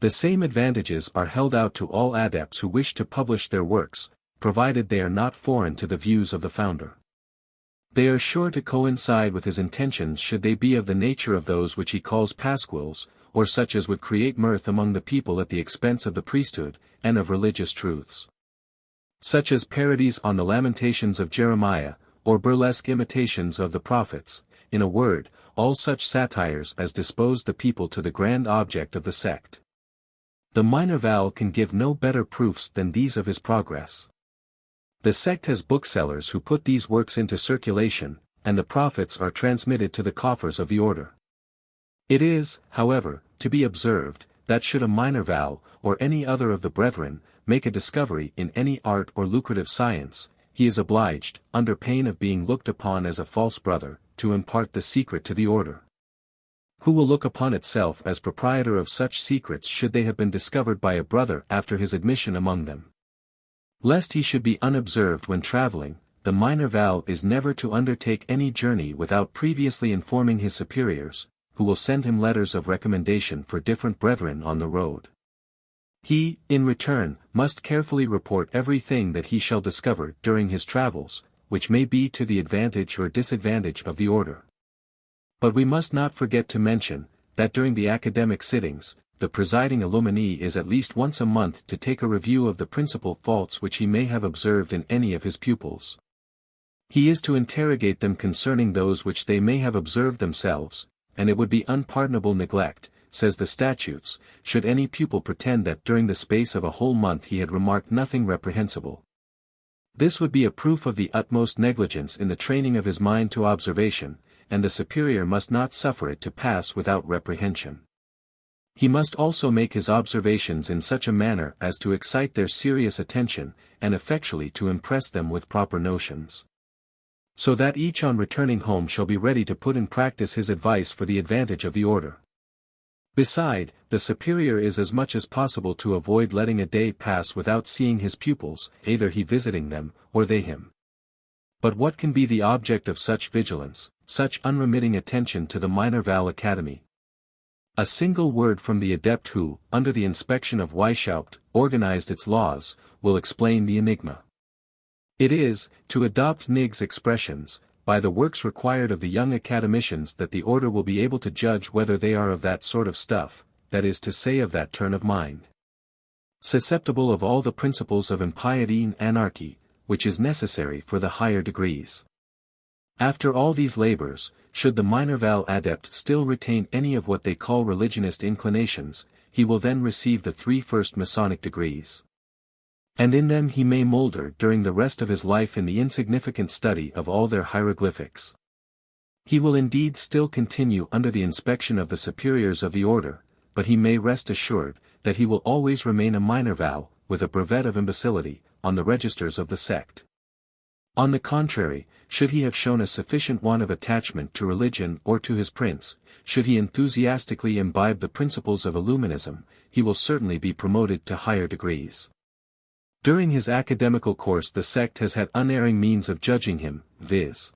The same advantages are held out to all adepts who wish to publish their works, provided they are not foreign to the views of the founder. They are sure to coincide with his intentions should they be of the nature of those which he calls pasquils, or such as would create mirth among the people at the expense of the priesthood, and of religious truths. Such as parodies on the Lamentations of Jeremiah, or burlesque imitations of the prophets, in a word, all such satires as dispose the people to the grand object of the sect. The minor vow can give no better proofs than these of his progress. The sect has booksellers who put these works into circulation, and the profits are transmitted to the coffers of the order. It is, however, to be observed, that should a minor vow, or any other of the brethren, make a discovery in any art or lucrative science, he is obliged, under pain of being looked upon as a false brother, to impart the secret to the order. Who will look upon itself as proprietor of such secrets should they have been discovered by a brother after his admission among them? Lest he should be unobserved when traveling, the minor vow is never to undertake any journey without previously informing his superiors, who will send him letters of recommendation for different brethren on the road. He, in return, must carefully report everything that he shall discover during his travels, which may be to the advantage or disadvantage of the order. But we must not forget to mention, that during the academic sittings, the presiding illuminee is at least once a month to take a review of the principal faults which he may have observed in any of his pupils. He is to interrogate them concerning those which they may have observed themselves, and it would be unpardonable neglect, says the statutes, should any pupil pretend that during the space of a whole month he had remarked nothing reprehensible. This would be a proof of the utmost negligence in the training of his mind to observation, and the superior must not suffer it to pass without reprehension. He must also make his observations in such a manner as to excite their serious attention, and effectually to impress them with proper notions. So that each on returning home shall be ready to put in practice his advice for the advantage of the order. Beside, the superior is as much as possible to avoid letting a day pass without seeing his pupils, either he visiting them, or they him. But what can be the object of such vigilance, such unremitting attention to the minor vow academy? A single word from the adept who, under the inspection of Weishaupt, organized its laws, will explain the enigma. It is, to adopt Nigg's expressions, by the works required of the young academicians that the order will be able to judge whether they are of that sort of stuff, that is to say of that turn of mind, susceptible of all the principles of impiety and anarchy, which is necessary for the higher degrees. After all these labors, should the minor vow adept still retain any of what they call religionist inclinations, he will then receive the 3 first Masonic degrees. And in them he may moulder during the rest of his life in the insignificant study of all their hieroglyphics. He will indeed still continue under the inspection of the superiors of the order, but he may rest assured, that he will always remain a minor vow, with a brevet of imbecility, on the registers of the sect. On the contrary, should he have shown a sufficient want of attachment to religion or to his prince, should he enthusiastically imbibe the principles of Illuminism, he will certainly be promoted to higher degrees. During his academical course the sect has had unerring means of judging him, viz.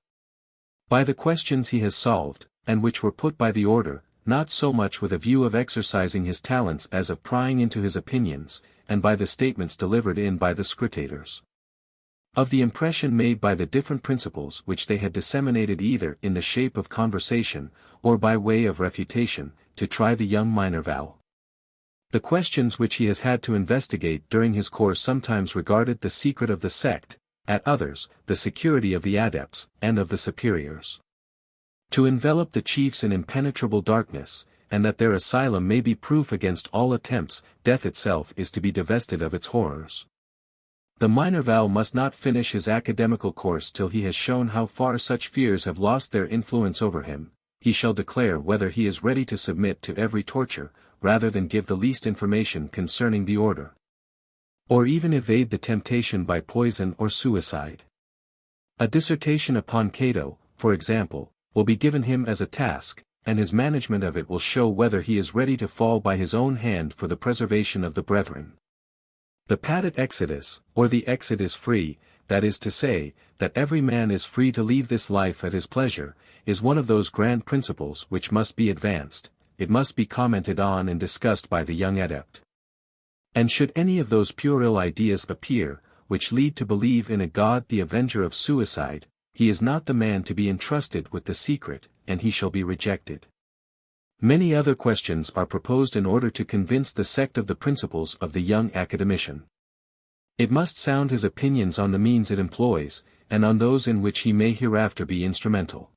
by the questions he has solved, and which were put by the order, not so much with a view of exercising his talents as of prying into his opinions, and by the statements delivered in by the scrutators. of the impression made by the different principles which they had disseminated either in the shape of conversation, or by way of refutation, to try the young Minerval. The questions which he has had to investigate during his course sometimes regarded the secret of the sect, at others, the security of the adepts, and of the superiors. To envelop the chiefs in impenetrable darkness, and that their asylum may be proof against all attempts, death itself is to be divested of its horrors. The Minerval must not finish his academical course till he has shown how far such fears have lost their influence over him. He shall declare whether he is ready to submit to every torture, rather than give the least information concerning the order, or even evade the temptation by poison or suicide. A dissertation upon Cato, for example, will be given him as a task, and his management of it will show whether he is ready to fall by his own hand for the preservation of the brethren. The patet exodus, or the exit is free, that is to say, that every man is free to leave this life at his pleasure, is one of those grand principles which must be advanced. It must be commented on and discussed by the young adept. And should any of those puerile ideas appear, which lead to believe in a God the avenger of suicide, he is not the man to be entrusted with the secret, and he shall be rejected. Many other questions are proposed in order to convince the sect of the principles of the young academician. It must sound his opinions on the means it employs, and on those in which he may hereafter be instrumental.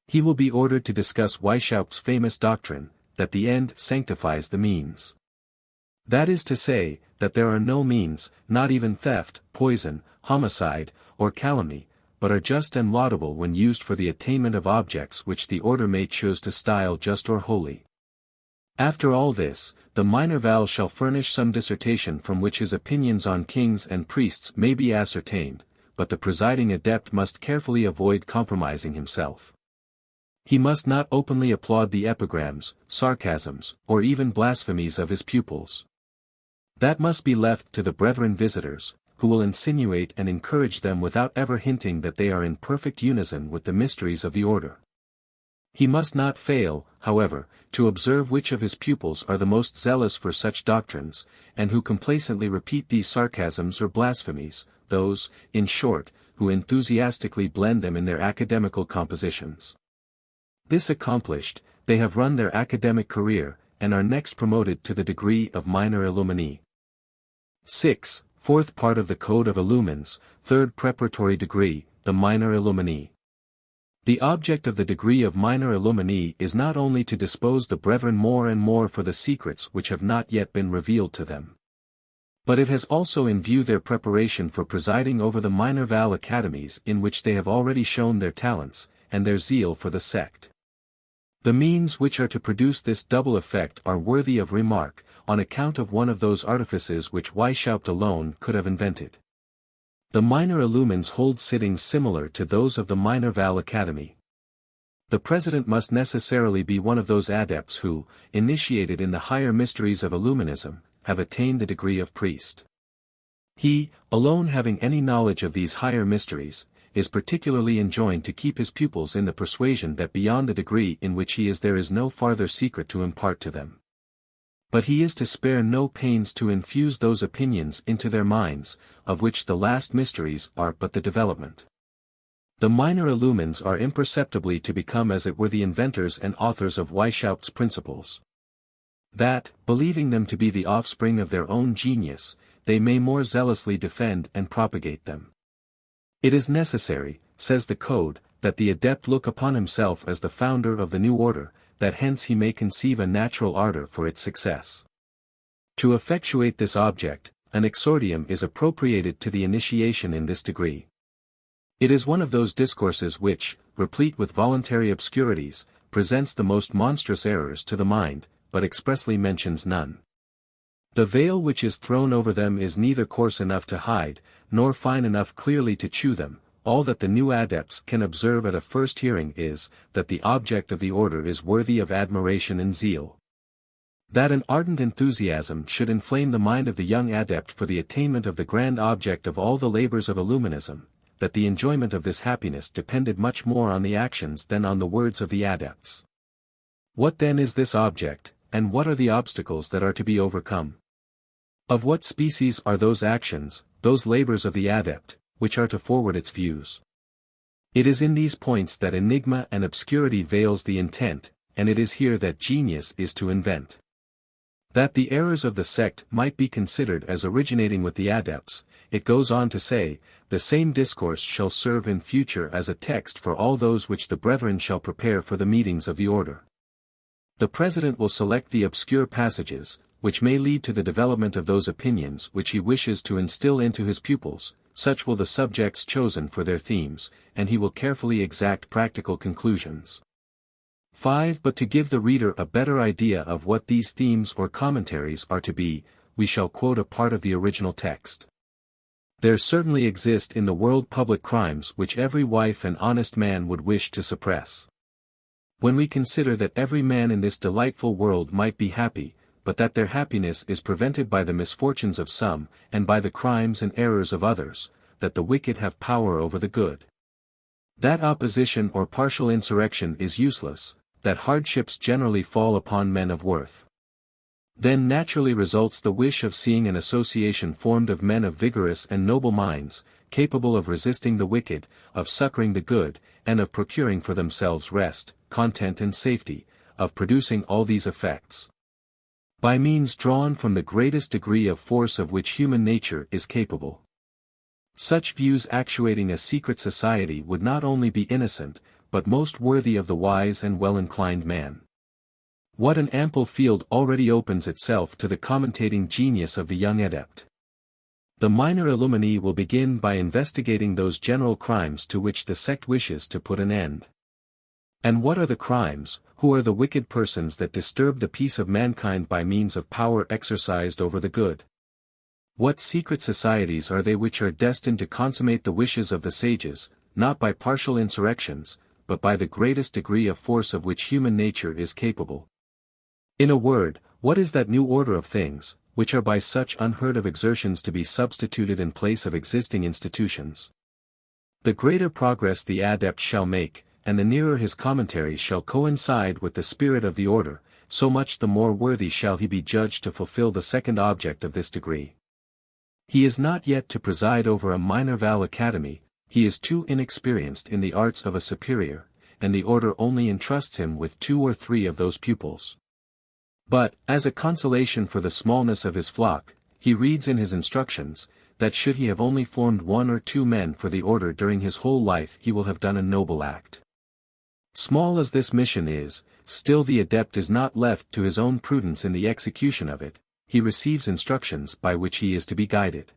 He will be ordered to discuss Weishaupt's famous doctrine, that the end sanctifies the means. That is to say, that there are no means, not even theft, poison, homicide, or calumny, but are just and laudable when used for the attainment of objects which the order may choose to style just or holy. After all this, the Minerval shall furnish some dissertation from which his opinions on kings and priests may be ascertained, but the presiding adept must carefully avoid compromising himself. He must not openly applaud the epigrams, sarcasms, or even blasphemies of his pupils. That must be left to the brethren visitors, who will insinuate and encourage them without ever hinting that they are in perfect unison with the mysteries of the order. He must not fail, however, to observe which of his pupils are the most zealous for such doctrines, and who complacently repeat these sarcasms or blasphemies, those, in short, who enthusiastically blend them in their academical compositions. This accomplished, they have run their academic career, and are next promoted to the degree of minor illumini. 6. Fourth part of the Code of Illumines, third preparatory degree, the minor illumini. The object of the degree of minor illumini is not only to dispose the brethren more and more for the secrets which have not yet been revealed to them, but it has also in view their preparation for presiding over the Minerval academies in which they have already shown their talents, and their zeal for the sect. The means which are to produce this double effect are worthy of remark, on account of one of those artifices which Weishaupt alone could have invented. The minor illumines hold sittings similar to those of the Minerval Academy. The president must necessarily be one of those adepts who, initiated in the higher mysteries of Illuminism, have attained the degree of priest. He, alone having any knowledge of these higher mysteries, is particularly enjoined to keep his pupils in the persuasion that beyond the degree in which he is there is no farther secret to impart to them. But he is to spare no pains to infuse those opinions into their minds, of which the last mysteries are but the development. The minor illumines are imperceptibly to become as it were the inventors and authors of Weishaupt's principles. That, believing them to be the offspring of their own genius, they may more zealously defend and propagate them. It is necessary, says the Code, that the adept look upon himself as the founder of the new order, that hence he may conceive a natural ardor for its success. To effectuate this object, an exordium is appropriated to the initiation in this degree. It is one of those discourses which, replete with voluntary obscurities, presents the most monstrous errors to the mind, but expressly mentions none. The veil which is thrown over them is neither coarse enough to hide, nor fine enough clearly to chew them. All that the new adepts can observe at a first hearing is, that the object of the order is worthy of admiration and zeal. That an ardent enthusiasm should inflame the mind of the young adept for the attainment of the grand object of all the labors of Illuminism, that the enjoyment of this happiness depended much more on the actions than on the words of the adepts. What then is this object, and what are the obstacles that are to be overcome? Of what species are those actions, those labors of the adept, which are to forward its views. It is in these points that enigma and obscurity veils the intent, and it is here that genius is to invent. That the errors of the sect might be considered as originating with the adepts, it goes on to say, the same discourse shall serve in future as a text for all those which the brethren shall prepare for the meetings of the order. The president will select the obscure passages, which may lead to the development of those opinions which he wishes to instill into his pupils, such will the subjects chosen for their themes, and he will carefully exact practical conclusions. 5. But to give the reader a better idea of what these themes or commentaries are to be, we shall quote a part of the original text. There certainly exist in the world public crimes which every wife and honest man would wish to suppress. When we consider that every man in this delightful world might be happy, but that their happiness is prevented by the misfortunes of some, and by the crimes and errors of others, that the wicked have power over the good. That opposition or partial insurrection is useless, that hardships generally fall upon men of worth. Then naturally results the wish of seeing an association formed of men of vigorous and noble minds, capable of resisting the wicked, of succoring the good, and of procuring for themselves rest, content and safety, of producing all these effects by means drawn from the greatest degree of force of which human nature is capable. Such views actuating a secret society would not only be innocent, but most worthy of the wise and well-inclined man. What an ample field already opens itself to the commentating genius of the young adept. The minor illuminee will begin by investigating those general crimes to which the sect wishes to put an end. And what are the crimes, who are the wicked persons that disturb the peace of mankind by means of power exercised over the good? What secret societies are they which are destined to consummate the wishes of the sages, not by partial insurrections, but by the greatest degree of force of which human nature is capable? In a word, what is that new order of things, which are by such unheard of exertions to be substituted in place of existing institutions? The greater progress the adept shall make, and the nearer his commentaries shall coincide with the spirit of the order, so much the more worthy shall he be judged to fulfill the second object of this degree. He is not yet to preside over a minor Val Academy, he is too inexperienced in the arts of a superior, and the order only entrusts him with 2 or 3 of those pupils. But, as a consolation for the smallness of his flock, he reads in his instructions, that should he have only formed 1 or 2 men for the order during his whole life he will have done a noble act. Small as this mission is, still the adept is not left to his own prudence in the execution of it, he receives instructions by which he is to be guided.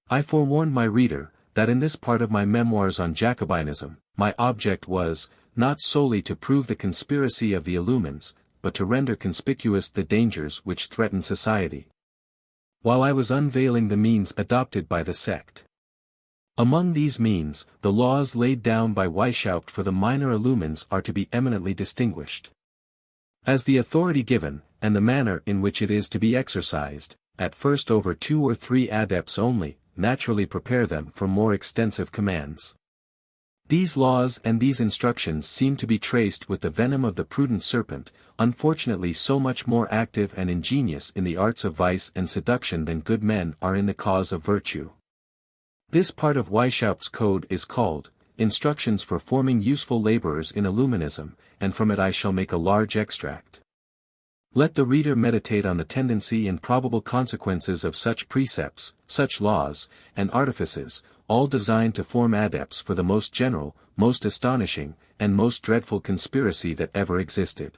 I forewarned my reader, that in this part of my memoirs on Jacobinism, my object was, not solely to prove the conspiracy of the Illumines, but to render conspicuous the dangers which threaten society, while I was unveiling the means adopted by the sect. Among these means, the laws laid down by Weishaupt for the minor illumines are to be eminently distinguished. As the authority given, and the manner in which it is to be exercised, at first over 2 or 3 adepts only, naturally prepare them for more extensive commands. These laws and these instructions seem to be traced with the venom of the prudent serpent, unfortunately so much more active and ingenious in the arts of vice and seduction than good men are in the cause of virtue. This part of Weishaupt's code is called, Instructions for Forming Useful Laborers in Illuminism, and from it I shall make a large extract. Let the reader meditate on the tendency and probable consequences of such precepts, such laws, and artifices, all designed to form adepts for the most general, most astonishing, and most dreadful conspiracy that ever existed.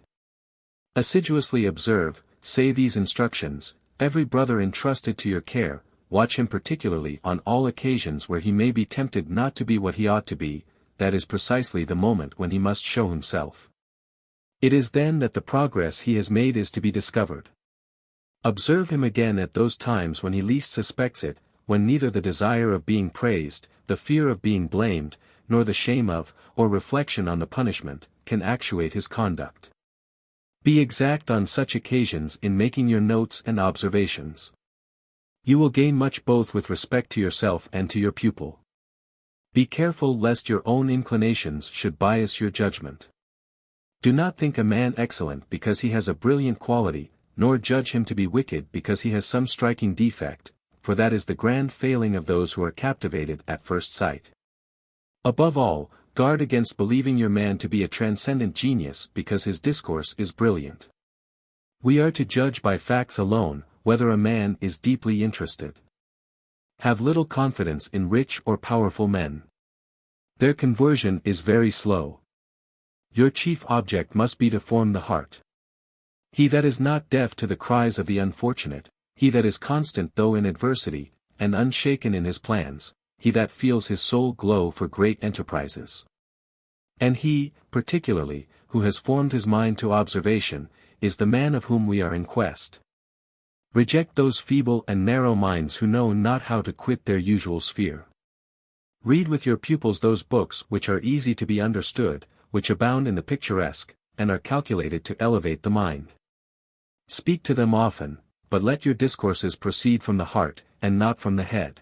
Assiduously observe, say these instructions, every brother entrusted to your care, watch him particularly on all occasions where he may be tempted not to be what he ought to be, that is precisely the moment when he must show himself. It is then that the progress he has made is to be discovered. Observe him again at those times when he least suspects it, when neither the desire of being praised, the fear of being blamed, nor the shame of, or reflection on the punishment, can actuate his conduct. Be exact on such occasions in making your notes and observations. You will gain much both with respect to yourself and to your pupil. Be careful lest your own inclinations should bias your judgment. Do not think a man excellent because he has a brilliant quality, nor judge him to be wicked because he has some striking defect, for that is the grand failing of those who are captivated at first sight. Above all, guard against believing your man to be a transcendent genius because his discourse is brilliant. We are to judge by facts alone, whether a man is deeply interested. Have little confidence in rich or powerful men. Their conversion is very slow. Your chief object must be to form the heart. He that is not deaf to the cries of the unfortunate, he that is constant though in adversity, and unshaken in his plans, he that feels his soul glow for great enterprises. And he, particularly, who has formed his mind to observation, is the man of whom we are in quest. Reject those feeble and narrow minds who know not how to quit their usual sphere. Read with your pupils those books which are easy to be understood, which abound in the picturesque, and are calculated to elevate the mind. Speak to them often, but let your discourses proceed from the heart, and not from the head.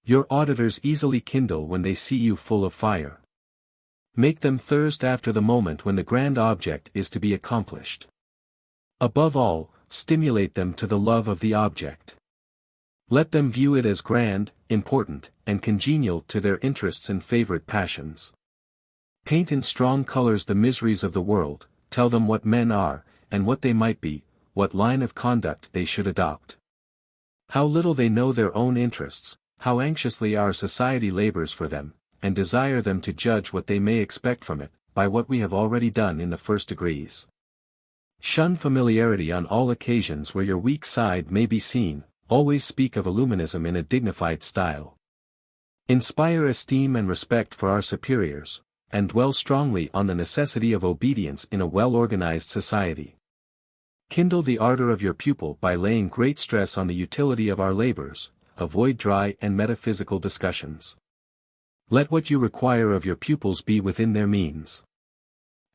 Your auditors easily kindle when they see you full of fire. Make them thirst after the moment when the grand object is to be accomplished. Above all, stimulate them to the love of the object. Let them view it as grand, important, and congenial to their interests and favorite passions. Paint in strong colors the miseries of the world, tell them what men are, and what they might be, what line of conduct they should adopt. How little they know their own interests, how anxiously our society labors for them, and desire them to judge what they may expect from it, by what we have already done in the first degrees. Shun familiarity on all occasions where your weak side may be seen, always speak of Illuminism in a dignified style. Inspire esteem and respect for our superiors, and dwell strongly on the necessity of obedience in a well-organized society. Kindle the ardor of your pupil by laying great stress on the utility of our labors, avoid dry and metaphysical discussions. Let what you require of your pupils be within their means.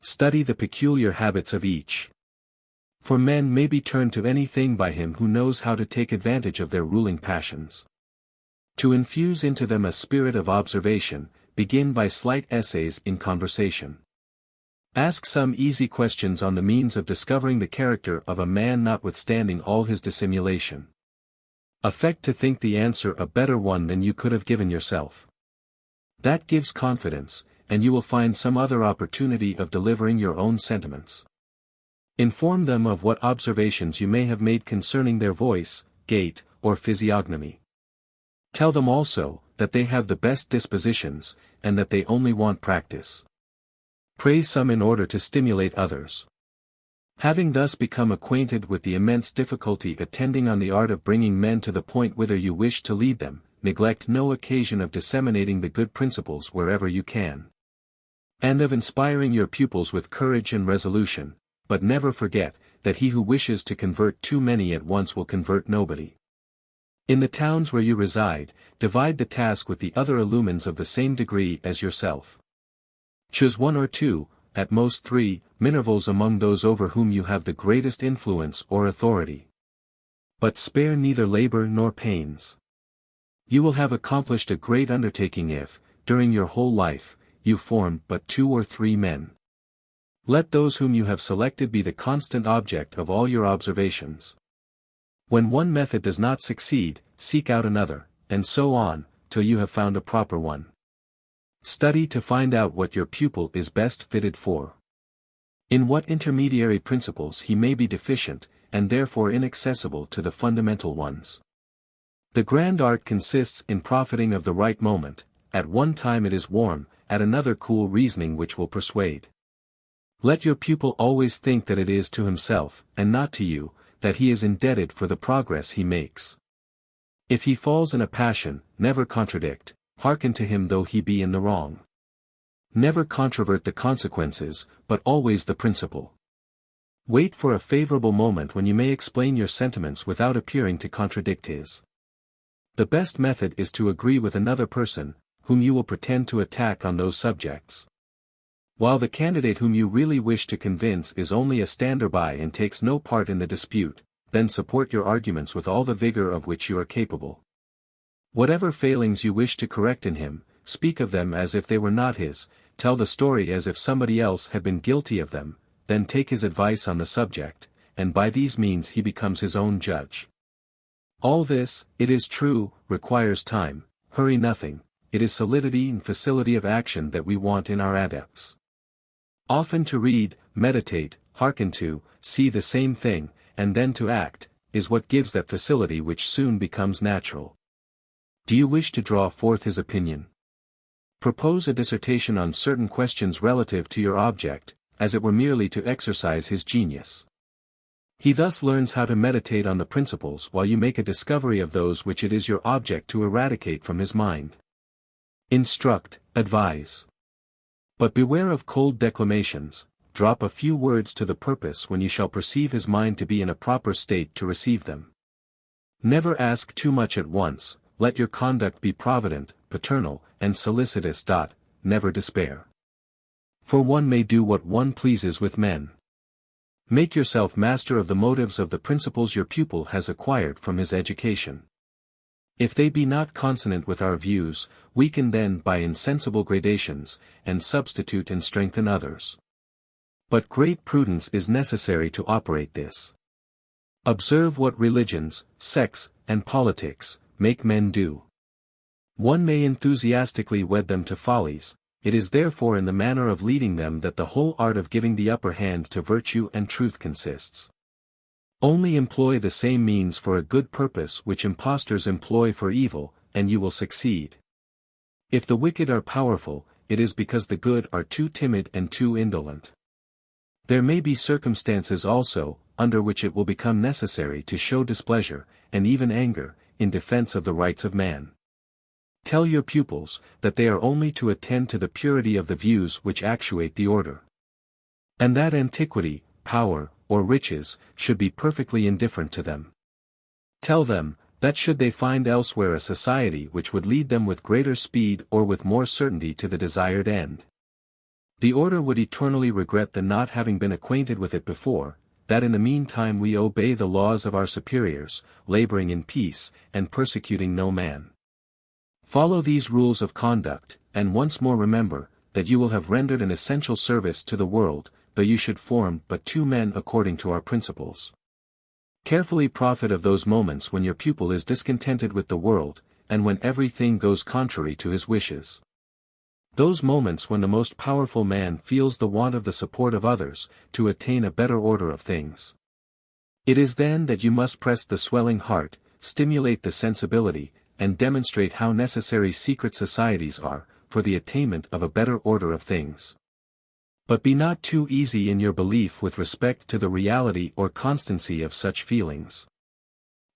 Study the peculiar habits of each. For men may be turned to anything by him who knows how to take advantage of their ruling passions. To infuse into them a spirit of observation, begin by slight essays in conversation. Ask some easy questions on the means of discovering the character of a man notwithstanding all his dissimulation. Affect to think the answer a better one than you could have given yourself. That gives confidence, and you will find some other opportunity of delivering your own sentiments. Inform them of what observations you may have made concerning their voice, gait, or physiognomy. Tell them also, that they have the best dispositions, and that they only want practice. Praise some in order to stimulate others. Having thus become acquainted with the immense difficulty attending on the art of bringing men to the point whither you wish to lead them, neglect no occasion of disseminating the good principles wherever you can. And of inspiring your pupils with courage and resolution, but never forget, that he who wishes to convert too many at once will convert nobody. In the towns where you reside, divide the task with the other illumines of the same degree as yourself. Choose one or two, at most 3, minervals among those over whom you have the greatest influence or authority. But spare neither labor nor pains. You will have accomplished a great undertaking if, during your whole life, you form but 2 or 3 men. Let those whom you have selected be the constant object of all your observations. When one method does not succeed, seek out another, and so on, till you have found a proper one. Study to find out what your pupil is best fitted for. In what intermediary principles he may be deficient, and therefore inaccessible to the fundamental ones. The grand art consists in profiting of the right moment, at one time it is warm, at another cool reasoning which will persuade. Let your pupil always think that it is to himself, and not to you, that he is indebted for the progress he makes. If he falls in a passion, never contradict, hearken to him though he be in the wrong. Never controvert the consequences, but always the principle. Wait for a favorable moment when you may explain your sentiments without appearing to contradict his. The best method is to agree with another person, whom you will pretend to attack on those subjects. While the candidate whom you really wish to convince is only a stander-by and takes no part in the dispute, then support your arguments with all the vigor of which you are capable. Whatever failings you wish to correct in him, speak of them as if they were not his, tell the story as if somebody else had been guilty of them, then take his advice on the subject, and by these means he becomes his own judge. All this, it is true, requires time, hurry nothing, it is solidity and facility of action that we want in our adepts. Often to read, meditate, hearken to, see the same thing, and then to act, is what gives that facility which soon becomes natural. Do you wish to draw forth his opinion? Propose a dissertation on certain questions relative to your object, as it were merely to exercise his genius. He thus learns how to meditate on the principles while you make a discovery of those which it is your object to eradicate from his mind. Instruct, advise. But beware of cold declamations, drop a few words to the purpose when you shall perceive his mind to be in a proper state to receive them. Never ask too much at once, let your conduct be provident, paternal, and solicitous. Never despair. For one may do what one pleases with men. Make yourself master of the motives of the principles your pupil has acquired from his education. If they be not consonant with our views, weaken then by insensible gradations, and substitute and strengthen others. But great prudence is necessary to operate this. Observe what religions, sects, and politics make men do. One may enthusiastically wed them to follies, it is therefore in the manner of leading them that the whole art of giving the upper hand to virtue and truth consists. Only employ the same means for a good purpose which impostors employ for evil, and you will succeed. If the wicked are powerful, it is because the good are too timid and too indolent. There may be circumstances also, under which it will become necessary to show displeasure, and even anger, in defense of the rights of man. Tell your pupils, that they are only to attend to the purity of the views which actuate the order. And that antiquity, power, or riches, should be perfectly indifferent to them. Tell them, that should they find elsewhere a society which would lead them with greater speed or with more certainty to the desired end, the order would eternally regret the not having been acquainted with it before, that in the meantime we obey the laws of our superiors, laboring in peace, and persecuting no man. Follow these rules of conduct, and once more remember, that you will have rendered an essential service to the world, though you should form but 2 men according to our principles. Carefully profit of those moments when your pupil is discontented with the world, and when everything goes contrary to his wishes. Those moments when the most powerful man feels the want of the support of others, to attain a better order of things. It is then that you must press the swelling heart, stimulate the sensibility, and demonstrate how necessary secret societies are, for the attainment of a better order of things. But be not too easy in your belief with respect to the reality or constancy of such feelings.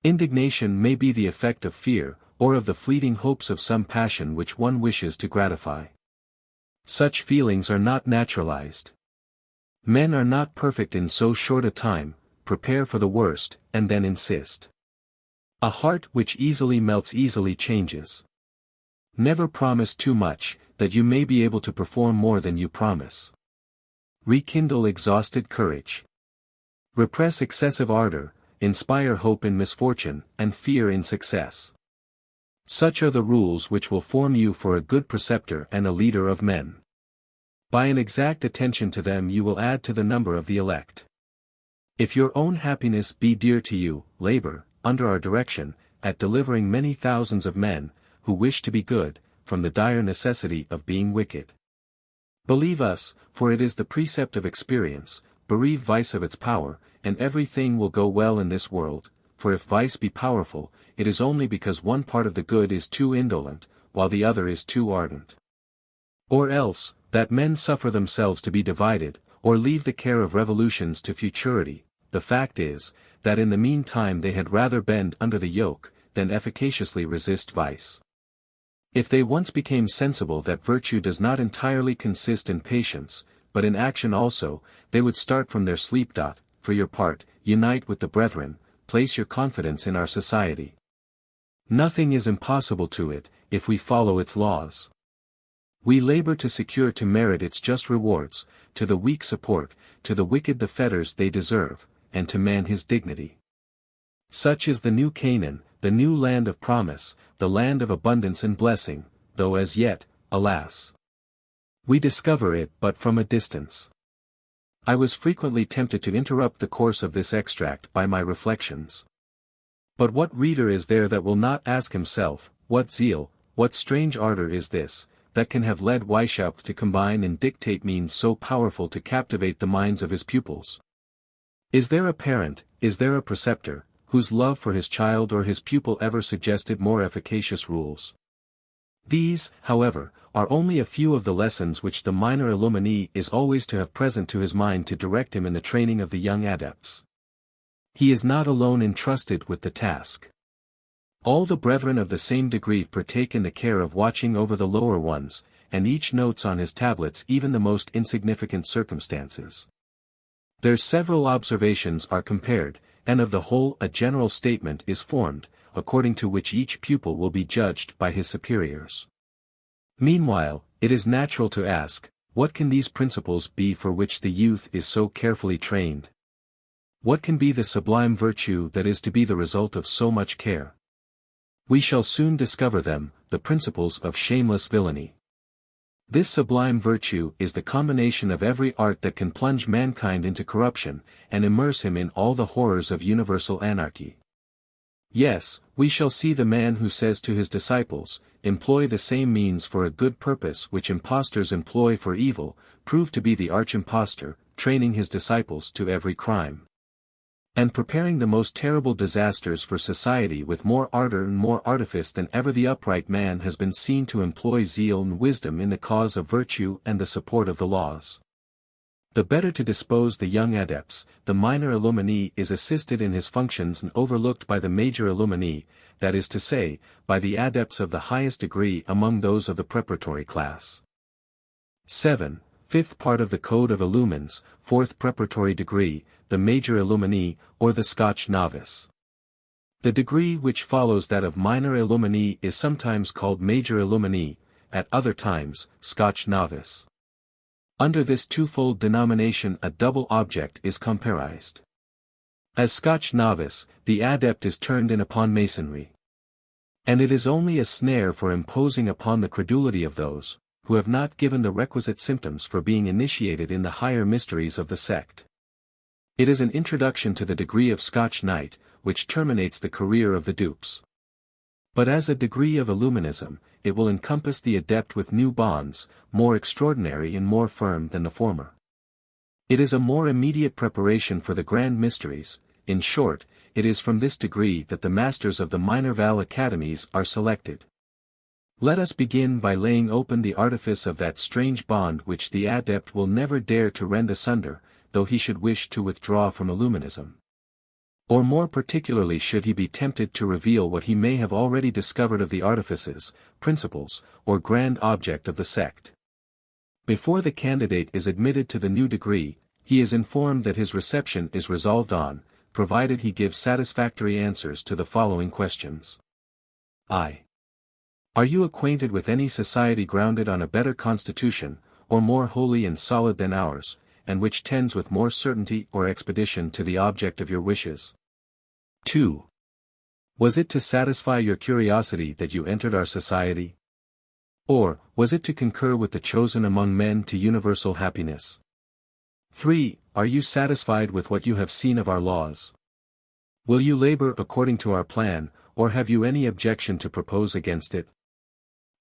Indignation may be the effect of fear, or of the fleeting hopes of some passion which one wishes to gratify. Such feelings are not naturalized. Men are not perfect in so short a time, prepare for the worst, and then insist. A heart which easily melts easily changes. Never promise too much, that you may be able to perform more than you promise. Rekindle exhausted courage. Repress excessive ardor, inspire hope in misfortune, and fear in success. Such are the rules which will form you for a good preceptor and a leader of men. By an exact attention to them you will add to the number of the elect. If your own happiness be dear to you, labor, under our direction, at delivering many thousands of men, who wish to be good, from the dire necessity of being wicked. Believe us, for it is the precept of experience, bereave vice of its power, and everything will go well in this world, for if vice be powerful, it is only because one part of the good is too indolent, while the other is too ardent. Or else, that men suffer themselves to be divided, or leave the care of revolutions to futurity. The fact is, that in the meantime they had rather bend under the yoke, than efficaciously resist vice. If they once became sensible that virtue does not entirely consist in patience, but in action also, they would start from their sleep. For your part, unite with the brethren, place your confidence in our society. Nothing is impossible to it, if we follow its laws. We labor to secure to merit its just rewards, to the weak support, to the wicked the fetters they deserve, and to man his dignity. Such is the new Canaan, the new land of promise, the land of abundance and blessing, though as yet, alas, we discover it but from a distance. I was frequently tempted to interrupt the course of this extract by my reflections. But what reader is there that will not ask himself, what zeal, what strange ardor is this, that can have led Weishaupt to combine and dictate means so powerful to captivate the minds of his pupils? Is there a parent, is there a preceptor, whose love for his child or his pupil ever suggested more efficacious rules? These, however, are only a few of the lessons which the minor illuminee is always to have present to his mind to direct him in the training of the young adepts. He is not alone entrusted with the task. All the brethren of the same degree partake in the care of watching over the lower ones, and each notes on his tablets even the most insignificant circumstances. Their several observations are compared, and of the whole a general statement is formed, according to which each pupil will be judged by his superiors. Meanwhile, it is natural to ask, what can these principles be for which the youth is so carefully trained? What can be the sublime virtue that is to be the result of so much care? We shall soon discover them, the principles of shameless villainy. This sublime virtue is the combination of every art that can plunge mankind into corruption, and immerse him in all the horrors of universal anarchy. Yes, we shall see the man who says to his disciples, employ the same means for a good purpose which impostors employ for evil, prove to be the arch-impostor, training his disciples to every crime, and preparing the most terrible disasters for society with more ardor and more artifice than ever the upright man has been seen to employ zeal and wisdom in the cause of virtue and the support of the laws. The better to dispose the young adepts, the minor illuminee is assisted in his functions and overlooked by the major illuminee, that is to say, by the adepts of the highest degree among those of the preparatory class. 7. Fifth part of the Code of Illumines, fourth preparatory degree, the major illuminee, or the Scotch novice. The degree which follows that of minor illuminee is sometimes called major illuminee, at other times, Scotch novice. Under this twofold denomination a double object is comparised. As Scotch novice, the adept is turned in upon masonry. And it is only a snare for imposing upon the credulity of those, who have not given the requisite symptoms for being initiated in the higher mysteries of the sect. It is an introduction to the degree of Scotch knight, which terminates the career of the dupes. But as a degree of illuminism, it will encompass the adept with new bonds, more extraordinary and more firm than the former. It is a more immediate preparation for the grand mysteries. In short, it is from this degree that the masters of the minor Val academies are selected. Let us begin by laying open the artifice of that strange bond which the adept will never dare to rend asunder, though he should wish to withdraw from illuminism. Or more particularly should he be tempted to reveal what he may have already discovered of the artifices, principles, or grand object of the sect. Before the candidate is admitted to the new degree, he is informed that his reception is resolved on, provided he gives satisfactory answers to the following questions. I. Are you acquainted with any society grounded on a better constitution, or more holy and solid than ours, and which tends with more certainty or expedition to the object of your wishes? 2. Was it to satisfy your curiosity that you entered our society? Or, was it to concur with the chosen among men to universal happiness? 3. Are you satisfied with what you have seen of our laws? Will you labor according to our plan, or have you any objection to propose against it?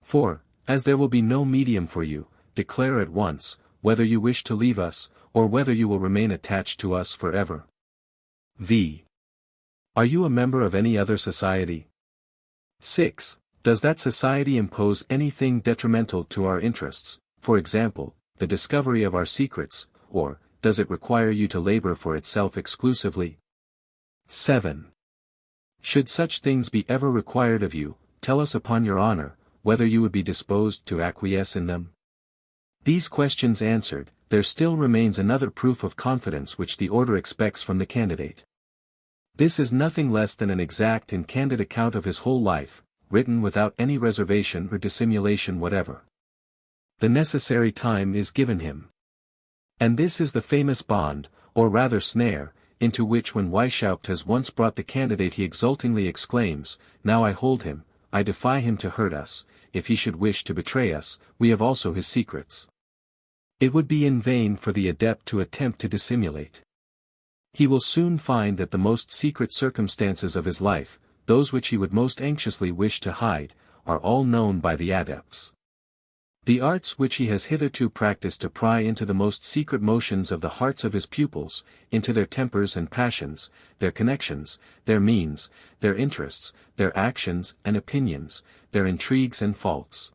4. As there will be no medium for you, declare at once, whether you wish to leave us, or whether you will remain attached to us forever. V. Are you a member of any other society? 6. Does that society impose anything detrimental to our interests, for example, the discovery of our secrets, or, does it require you to labor for itself exclusively? 7. Should such things be ever required of you, tell us upon your honor, whether you would be disposed to acquiesce in them. These questions answered, there still remains another proof of confidence which the order expects from the candidate. This is nothing less than an exact and candid account of his whole life, written without any reservation or dissimulation whatever. The necessary time is given him. And this is the famous bond, or rather snare, into which when Weishaupt has once brought the candidate he exultingly exclaims, now I hold him, I defy him to hurt us, if he should wish to betray us, we have also his secrets. It would be in vain for the adept to attempt to dissimulate. He will soon find that the most secret circumstances of his life, those which he would most anxiously wish to hide, are all known by the adepts. The arts which he has hitherto practiced to pry into the most secret motions of the hearts of his pupils, into their tempers and passions, their connections, their means, their interests, their actions and opinions, their intrigues and faults,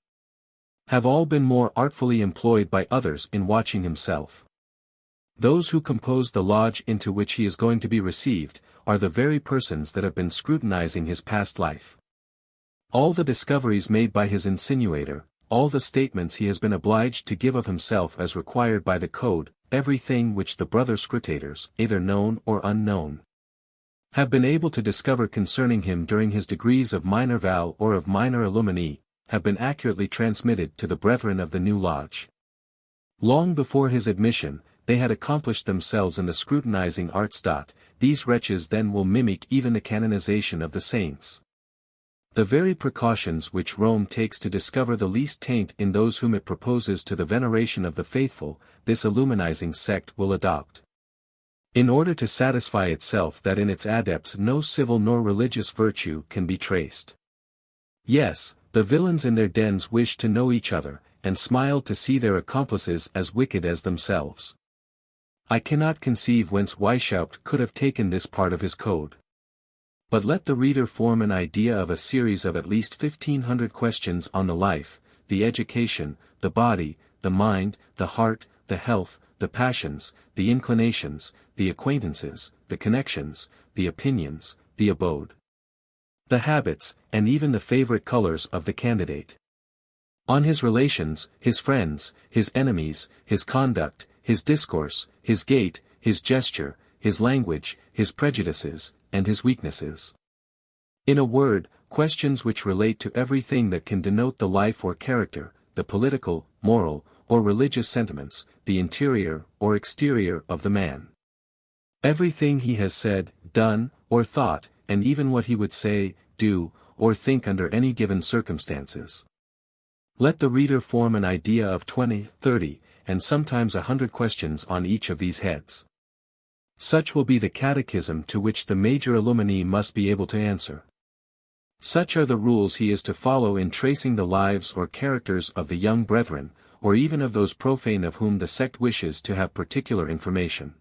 have all been more artfully employed by others in watching himself. Those who compose the lodge into which he is going to be received, are the very persons that have been scrutinizing his past life. All the discoveries made by his insinuator, all the statements he has been obliged to give of himself as required by the code, everything which the brother scrutators, either known or unknown, have been able to discover concerning him during his degrees of minor val or of minor illumini, have been accurately transmitted to the brethren of the new lodge. Long before his admission, they had accomplished themselves in the scrutinizing arts. These wretches then will mimic even the canonization of the saints. The very precautions which Rome takes to discover the least taint in those whom it proposes to the veneration of the faithful, this illuminizing sect will adopt. In order to satisfy itself that in its adepts no civil nor religious virtue can be traced. Yes, the villains in their dens wish to know each other, and smile to see their accomplices as wicked as themselves. I cannot conceive whence Weishaupt could have taken this part of his code. But let the reader form an idea of a series of at least 1,500 questions on the life, the education, the body, the mind, the heart, the health, the passions, the inclinations, the acquaintances, the connections, the opinions, the abode, the habits, and even the favorite colors of the candidate. On his relations, his friends, his enemies, his conduct, his discourse, his gait, his gesture, his language, his prejudices, and his weaknesses. In a word, questions which relate to everything that can denote the life or character, the political, moral, or religious sentiments, the interior or exterior of the man. Everything he has said, done, or thought, and even what he would say, do, or think under any given circumstances. Let the reader form an idea of 20, 30, and sometimes 100 questions on each of these heads. Such will be the catechism to which the major illumini must be able to answer. Such are the rules he is to follow in tracing the lives or characters of the young brethren, or even of those profane of whom the sect wishes to have particular information.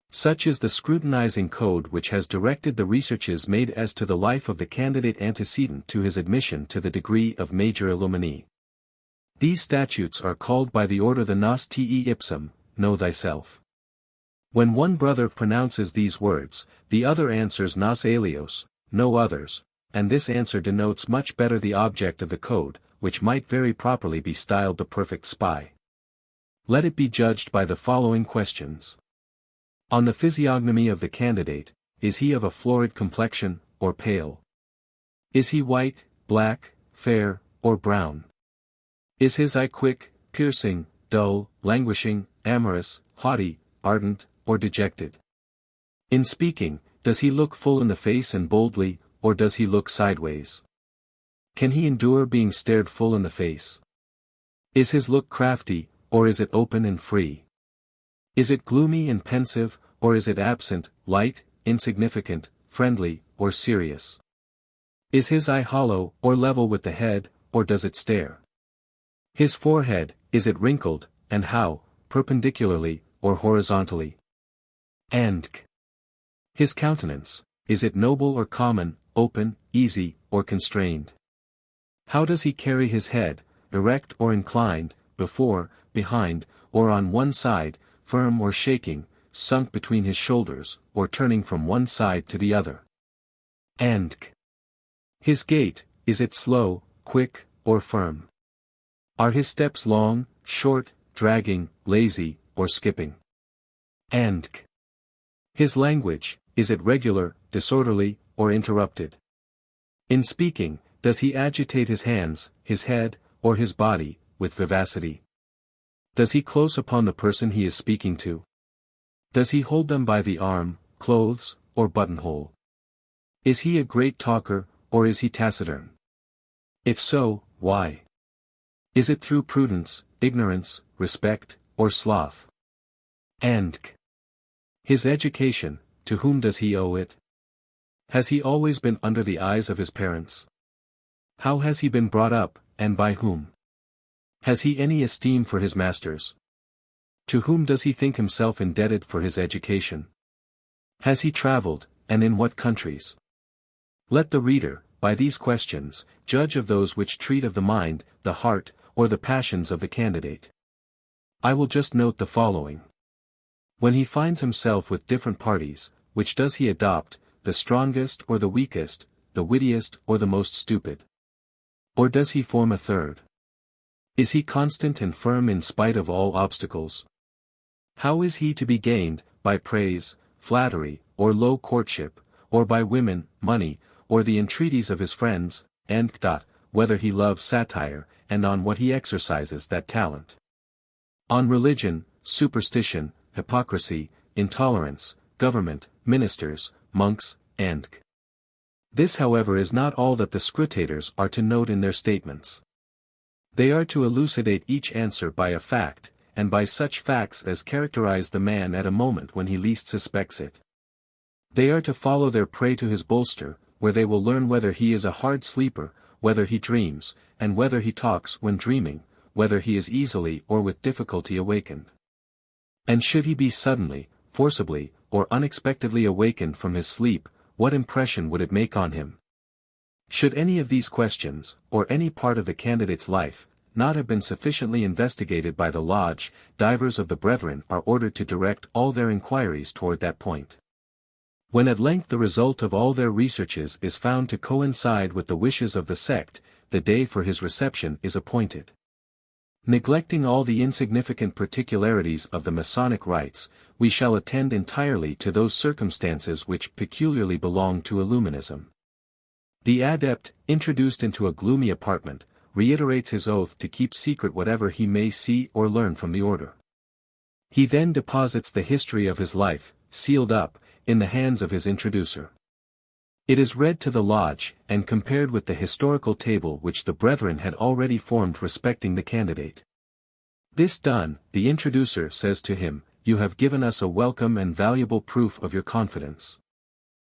Such is the scrutinizing code which has directed the researches made as to the life of the candidate antecedent to his admission to the degree of major illumini. These statutes are called by the order the nos te ipsum, know thyself. When one brother pronounces these words, the other answers nos alios, no others, and this answer denotes much better the object of the code, which might very properly be styled the perfect spy. Let it be judged by the following questions. On the physiognomy of the candidate, is he of a florid complexion, or pale? Is he white, black, fair, or brown? Is his eye quick, piercing, dull, languishing, amorous, haughty, ardent, or dejected? In speaking, does he look full in the face and boldly, or does he look sideways? Can he endure being stared full in the face? Is his look crafty, or is it open and free? Is it gloomy and pensive, or is it absent, light, insignificant, friendly, or serious? Is his eye hollow, or level with the head, or does it stare? His forehead, is it wrinkled, and how, perpendicularly, or horizontally? And his countenance, is it noble or common, open, easy, or constrained? How does he carry his head, erect or inclined, before, behind, or on one side, firm or shaking, sunk between his shoulders, or turning from one side to the other? And his gait, is it slow, quick, or firm? Are his steps long, short, dragging, lazy, or skipping? And his language, is it regular, disorderly, or interrupted? In speaking, does he agitate his hands, his head, or his body, with vivacity? Does he close upon the person he is speaking to? Does he hold them by the arm, clothes, or buttonhole? Is he a great talker, or is he taciturn? If so, why? Is it through prudence, ignorance, respect, or sloth? And his education, to whom does he owe it? Has he always been under the eyes of his parents? How has he been brought up, and by whom? Has he any esteem for his masters? To whom does he think himself indebted for his education? Has he traveled, and in what countries? Let the reader, by these questions, judge of those which treat of the mind, the heart, or the passions of the candidate. I will just note the following. When he finds himself with different parties, which does he adopt, the strongest or the weakest, the wittiest or the most stupid? Or does he form a third? Is he constant and firm in spite of all obstacles? How is he to be gained, by praise, flattery, or low courtship, or by women, money, or the entreaties of his friends, and whether he loves satire, and on what he exercises that talent? On religion, superstition, hypocrisy, intolerance, government, ministers, monks, and This however is not all that the scrutators are to note in their statements. They are to elucidate each answer by a fact, and by such facts as characterize the man at a moment when he least suspects it. They are to follow their prey to his bolster, where they will learn whether he is a hard sleeper, whether he dreams, and whether he talks when dreaming, whether he is easily or with difficulty awakened. And should he be suddenly, forcibly, or unexpectedly awakened from his sleep, what impression would it make on him? Should any of these questions, or any part of the candidate's life, not have been sufficiently investigated by the lodge, divers of the brethren are ordered to direct all their inquiries toward that point. When at length the result of all their researches is found to coincide with the wishes of the sect, the day for his reception is appointed. Neglecting all the insignificant particularities of the Masonic rites, we shall attend entirely to those circumstances which peculiarly belong to Illuminism. The adept, introduced into a gloomy apartment, reiterates his oath to keep secret whatever he may see or learn from the order. He then deposits the history of his life, sealed up, in the hands of his introducer. It is read to the lodge, and compared with the historical table which the brethren had already formed respecting the candidate. This done, the introducer says to him, "You have given us a welcome and valuable proof of your confidence.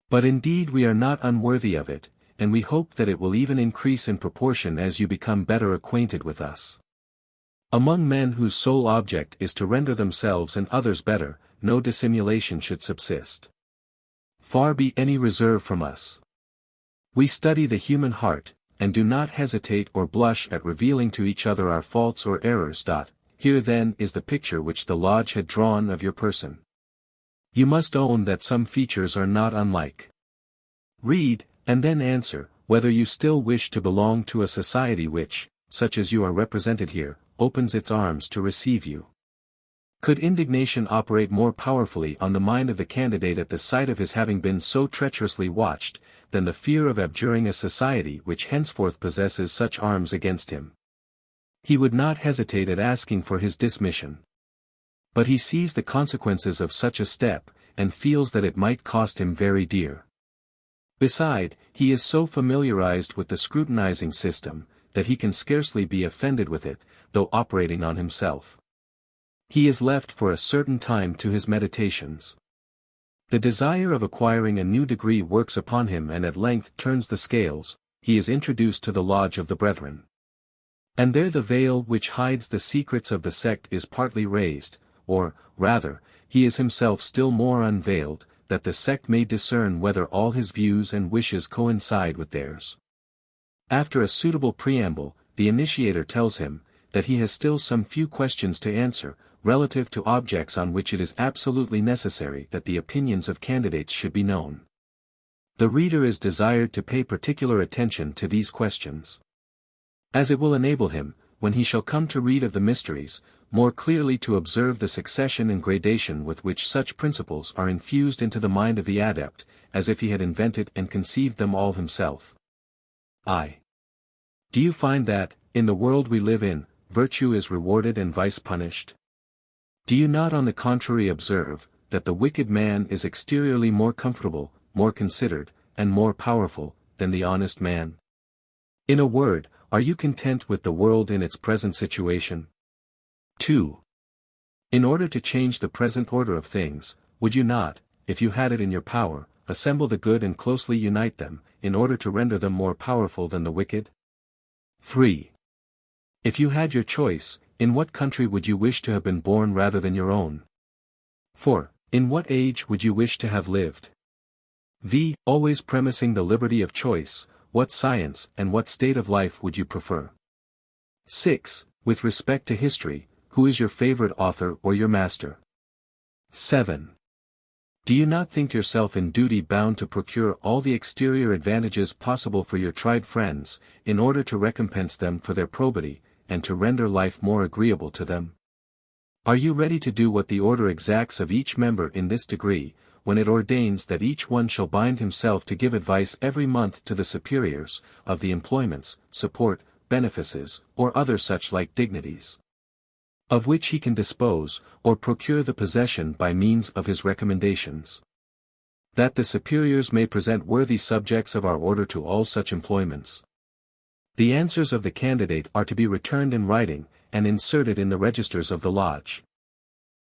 But indeed we are not unworthy of it, and we hope that it will even increase in proportion as you become better acquainted with us. Among men whose sole object is to render themselves and others better, no dissimulation should subsist. Far be any reserve from us. We study the human heart, and do not hesitate or blush at revealing to each other our faults or errors. Here then is the picture which the lodge had drawn of your person. You must own that some features are not unlike. Read, and then answer, whether you still wish to belong to a society which, such as you are represented here, opens its arms to receive you. Could indignation operate more powerfully on the mind of the candidate at the sight of his having been so treacherously watched, than the fear of abjuring a society which henceforth possesses such arms against him? He would not hesitate at asking for his dismission. But he sees the consequences of such a step, and feels that it might cost him very dear. Beside, he is so familiarized with the scrutinizing system, that he can scarcely be offended with it, though operating on himself. He is left for a certain time to his meditations. The desire of acquiring a new degree works upon him and at length turns the scales. He is introduced to the lodge of the brethren. And there the veil which hides the secrets of the sect is partly raised, or, rather, he is himself still more unveiled, that the sect may discern whether all his views and wishes coincide with theirs. After a suitable preamble, the initiator tells him, that he has still some few questions to answer, relative to objects on which it is absolutely necessary that the opinions of candidates should be known. The reader is desired to pay particular attention to these questions, as it will enable him, when he shall come to read of the mysteries, more clearly to observe the succession and gradation with which such principles are infused into the mind of the adept, as if he had invented and conceived them all himself. Do you find that, in the world we live in, virtue is rewarded and vice punished? Do you not on the contrary observe, that the wicked man is exteriorly more comfortable, more considered, and more powerful, than the honest man? In a word, are you content with the world in its present situation? 2. In order to change the present order of things, would you not, if you had it in your power, assemble the good and closely unite them, in order to render them more powerful than the wicked? 3. If you had your choice, in what country would you wish to have been born rather than your own? 4. In what age would you wish to have lived? Always premising the liberty of choice, what science and what state of life would you prefer? 6. With respect to history, who is your favorite author or your master? 7. Do you not think yourself in duty bound to procure all the exterior advantages possible for your tried friends, in order to recompense them for their probity, and to render life more agreeable to them? Are you ready to do what the order exacts of each member in this degree, when it ordains that each one shall bind himself to give advice every month to the superiors, of the employments, support, benefices, or other such like dignities, of which he can dispose, or procure the possession by means of his recommendations? That the superiors may present worthy subjects of our order to all such employments. The answers of the candidate are to be returned in writing, and inserted in the registers of the lodge.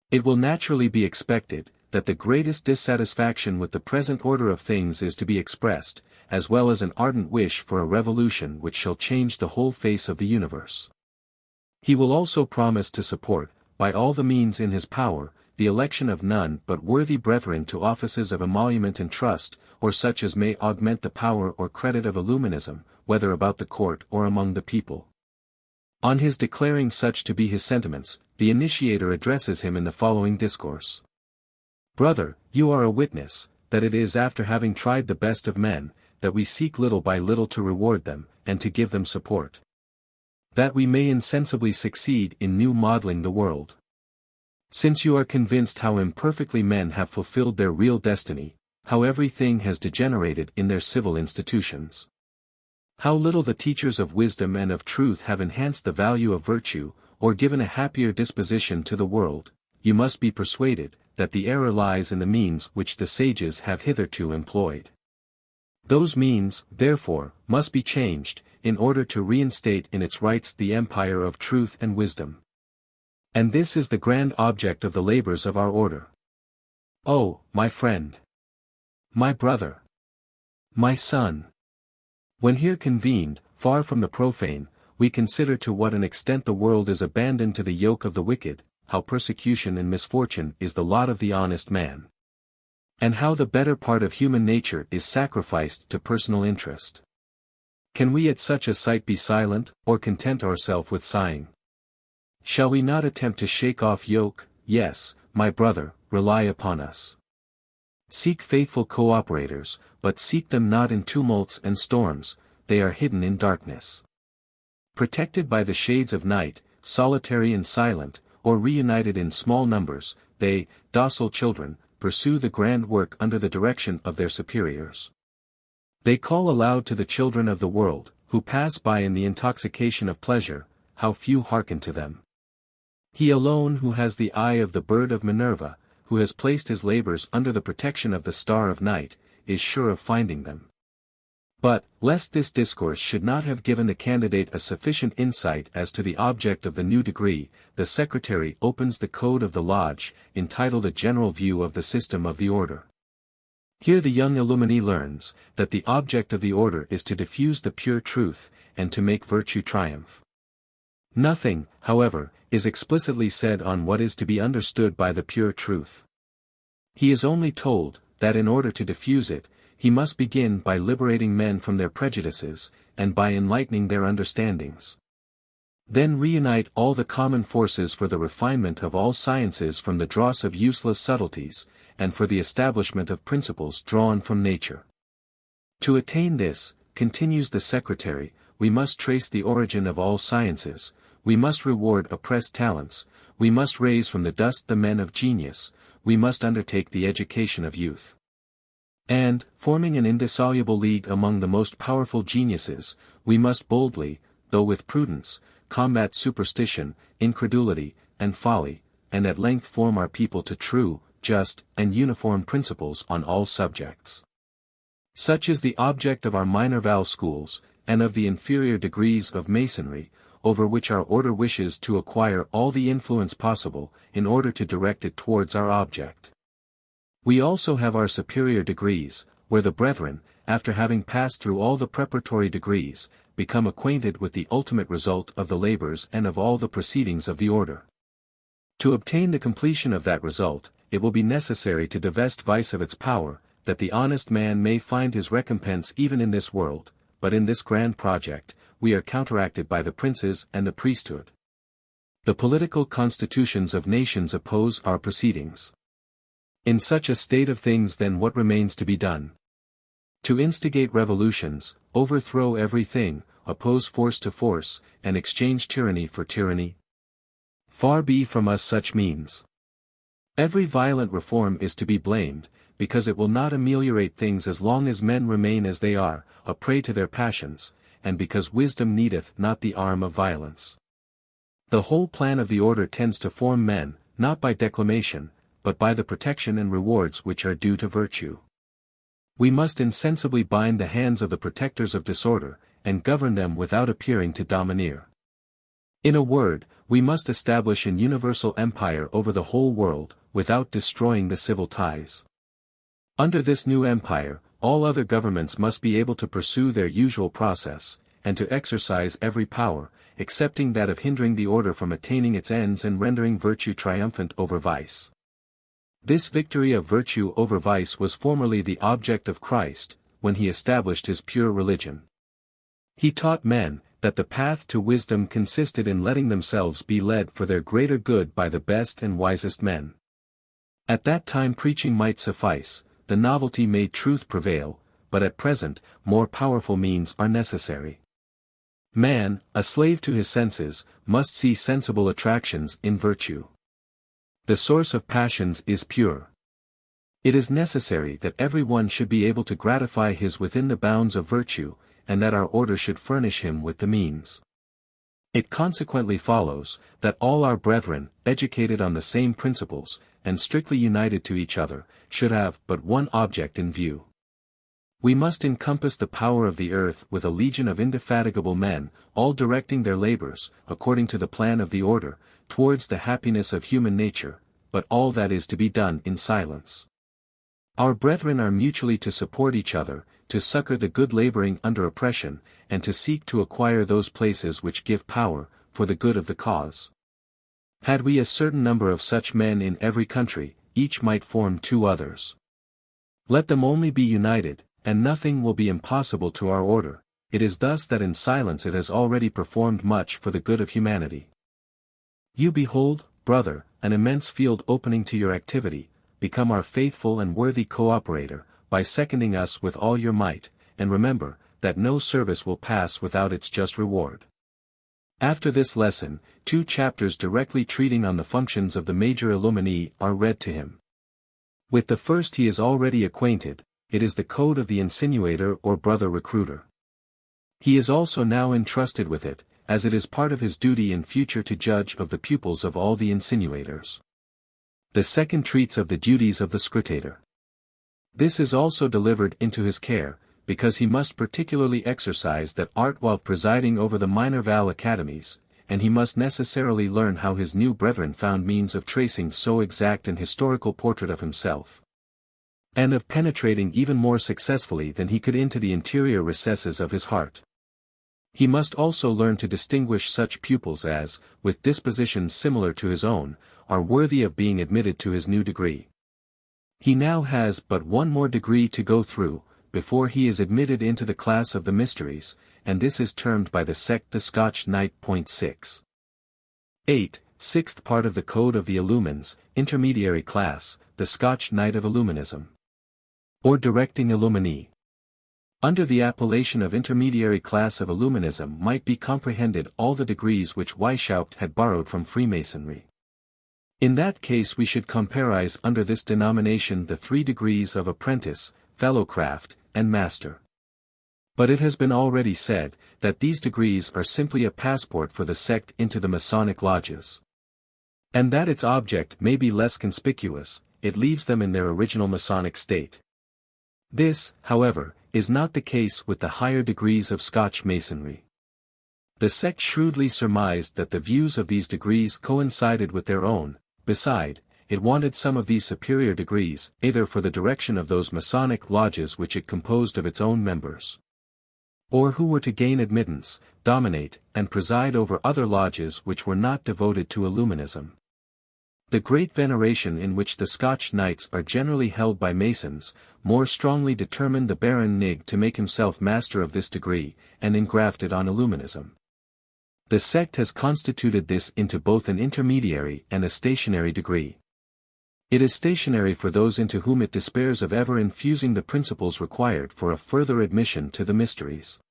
It will naturally be expected, that the greatest dissatisfaction with the present order of things is to be expressed, as well as an ardent wish for a revolution which shall change the whole face of the universe. He will also promise to support, by all the means in his power, the election of none but worthy brethren to offices of emolument and trust, or such as may augment the power or credit of Illuminism, whether about the court or among the people. On his declaring such to be his sentiments, the initiator addresses him in the following discourse. Brother, you are a witness, that it is after having tried the best of men, that we seek little by little to reward them, and to give them support, that we may insensibly succeed in new modeling the world. Since you are convinced how imperfectly men have fulfilled their real destiny, how everything has degenerated in their civil institutions, how little the teachers of wisdom and of truth have enhanced the value of virtue, or given a happier disposition to the world, you must be persuaded, that the error lies in the means which the sages have hitherto employed. Those means, therefore, must be changed, in order to reinstate in its rights the empire of truth and wisdom. And this is the grand object of the labors of our order. Oh, my friend! My brother! My son! When here convened, far from the profane, we consider to what an extent the world is abandoned to the yoke of the wicked, how persecution and misfortune is the lot of the honest man, and how the better part of human nature is sacrificed to personal interest. Can we at such a sight be silent, or content ourselves with sighing? Shall we not attempt to shake off yoke? Yes, my brother, rely upon us. Seek faithful cooperators, but seek them not in tumults and storms, they are hidden in darkness. Protected by the shades of night, solitary and silent, or reunited in small numbers, they, docile children, pursue the grand work under the direction of their superiors. They call aloud to the children of the world, who pass by in the intoxication of pleasure, how few hearken to them. He alone who has the eye of the bird of Minerva, who has placed his labors under the protection of the star of night, is sure of finding them. But, lest this discourse should not have given the candidate a sufficient insight as to the object of the new degree, the secretary opens the code of the lodge, entitled A General View of the System of the Order. Here the young illuminee learns, that the object of the order is to diffuse the pure truth, and to make virtue triumph. Nothing, however, is explicitly said on what is to be understood by the pure truth. He is only told, that in order to diffuse it, he must begin by liberating men from their prejudices, and by enlightening their understandings. Then reunite all the common forces for the refinement of all sciences from the dross of useless subtleties, and for the establishment of principles drawn from nature. To attain this, continues the secretary, we must trace the origin of all sciences, we must reward oppressed talents, we must raise from the dust the men of genius, we must undertake the education of youth. And, forming an indissoluble league among the most powerful geniuses, we must boldly, though with prudence, combat superstition, incredulity, and folly, and at length form our people to true, just, and uniform principles on all subjects. Such is the object of our minor val schools, and of the inferior degrees of masonry, over which our order wishes to acquire all the influence possible, in order to direct it towards our object. We also have our superior degrees, where the brethren, after having passed through all the preparatory degrees, become acquainted with the ultimate result of the labors and of all the proceedings of the order. To obtain the completion of that result, it will be necessary to divest vice of its power, that the honest man may find his recompense even in this world, but in this grand project, we are counteracted by the princes and the priesthood. The political constitutions of nations oppose our proceedings. In such a state of things then what remains to be done? To instigate revolutions, overthrow everything, oppose force to force, and exchange tyranny for tyranny? Far be from us such means. Every violent reform is to be blamed, because it will not ameliorate things as long as men remain as they are, a prey to their passions, and because wisdom needeth not the arm of violence. The whole plan of the order tends to form men, not by declamation, but by the protection and rewards which are due to virtue. We must insensibly bind the hands of the protectors of disorder, and govern them without appearing to domineer. In a word, we must establish an universal empire over the whole world, without destroying the civil ties. Under this new empire, all other governments must be able to pursue their usual process, and to exercise every power, excepting that of hindering the order from attaining its ends and rendering virtue triumphant over vice. This victory of virtue over vice was formerly the object of Christ, when he established his pure religion. He taught men, that the path to wisdom consisted in letting themselves be led for their greater good by the best and wisest men. At that time preaching might suffice, the novelty made truth prevail, but at present, more powerful means are necessary. Man, a slave to his senses, must see sensible attractions in virtue. The source of passions is pure. It is necessary that every one should be able to gratify his within the bounds of virtue, and that our order should furnish him with the means. It consequently follows, that all our brethren, educated on the same principles, and strictly united to each other, should have but one object in view. We must encompass the power of the earth with a legion of indefatigable men, all directing their labors, according to the plan of the order, towards the happiness of human nature, but all that is to be done in silence. Our brethren are mutually to support each other, to succor the good laboring under oppression, and to seek to acquire those places which give power, for the good of the cause. Had we a certain number of such men in every country, each might form 2 others. Let them only be united, and nothing will be impossible to our order. It is thus that in silence it has already performed much for the good of humanity. You behold, brother, an immense field opening to your activity. Become our faithful and worthy co-operator, by seconding us with all your might, and remember, that no service will pass without its just reward. After this lesson, 2 chapters directly treating on the functions of the major illuminee are read to him. With the first he is already acquainted, it is the code of the insinuator or brother recruiter. He is also now entrusted with it, as it is part of his duty in future to judge of the pupils of all the insinuators. The second treats of the duties of the scrutator. This is also delivered into his care, because he must particularly exercise that art while presiding over the minor Val academies, and he must necessarily learn how his new brethren found means of tracing so exact an historical portrait of himself, and of penetrating even more successfully than he could into the interior recesses of his heart. He must also learn to distinguish such pupils as, with dispositions similar to his own, are worthy of being admitted to his new degree. He now has but one more degree to go through, before he is admitted into the class of the mysteries, and this is termed by the sect the Scotch Knight. 6. 8. Sixth part of the Code of the Illumines, intermediary class, the Scotch Knight of Illuminism. Or directing illuminee. Under the appellation of intermediary class of Illuminism might be comprehended all the degrees which Weishaupt had borrowed from Freemasonry. In that case we should comparize under this denomination the 3 degrees of apprentice, fellowcraft, and master. But it has been already said, that these degrees are simply a passport for the sect into the Masonic lodges. And that its object may be less conspicuous, it leaves them in their original Masonic state. This, however, is not the case with the higher degrees of Scotch Masonry. The sect shrewdly surmised that the views of these degrees coincided with their own. Beside, it wanted some of these superior degrees, either for the direction of those Masonic lodges which it composed of its own members, or who were to gain admittance, dominate, and preside over other lodges which were not devoted to Illuminism. The great veneration in which the Scotch Knights are generally held by Masons, more strongly determined the Baron Nig to make himself master of this degree, and engraft it on Illuminism. The sect has constituted this into both an intermediary and a stationary degree. It is stationary for those into whom it despairs of ever infusing the principles required for a further admission to the mysteries.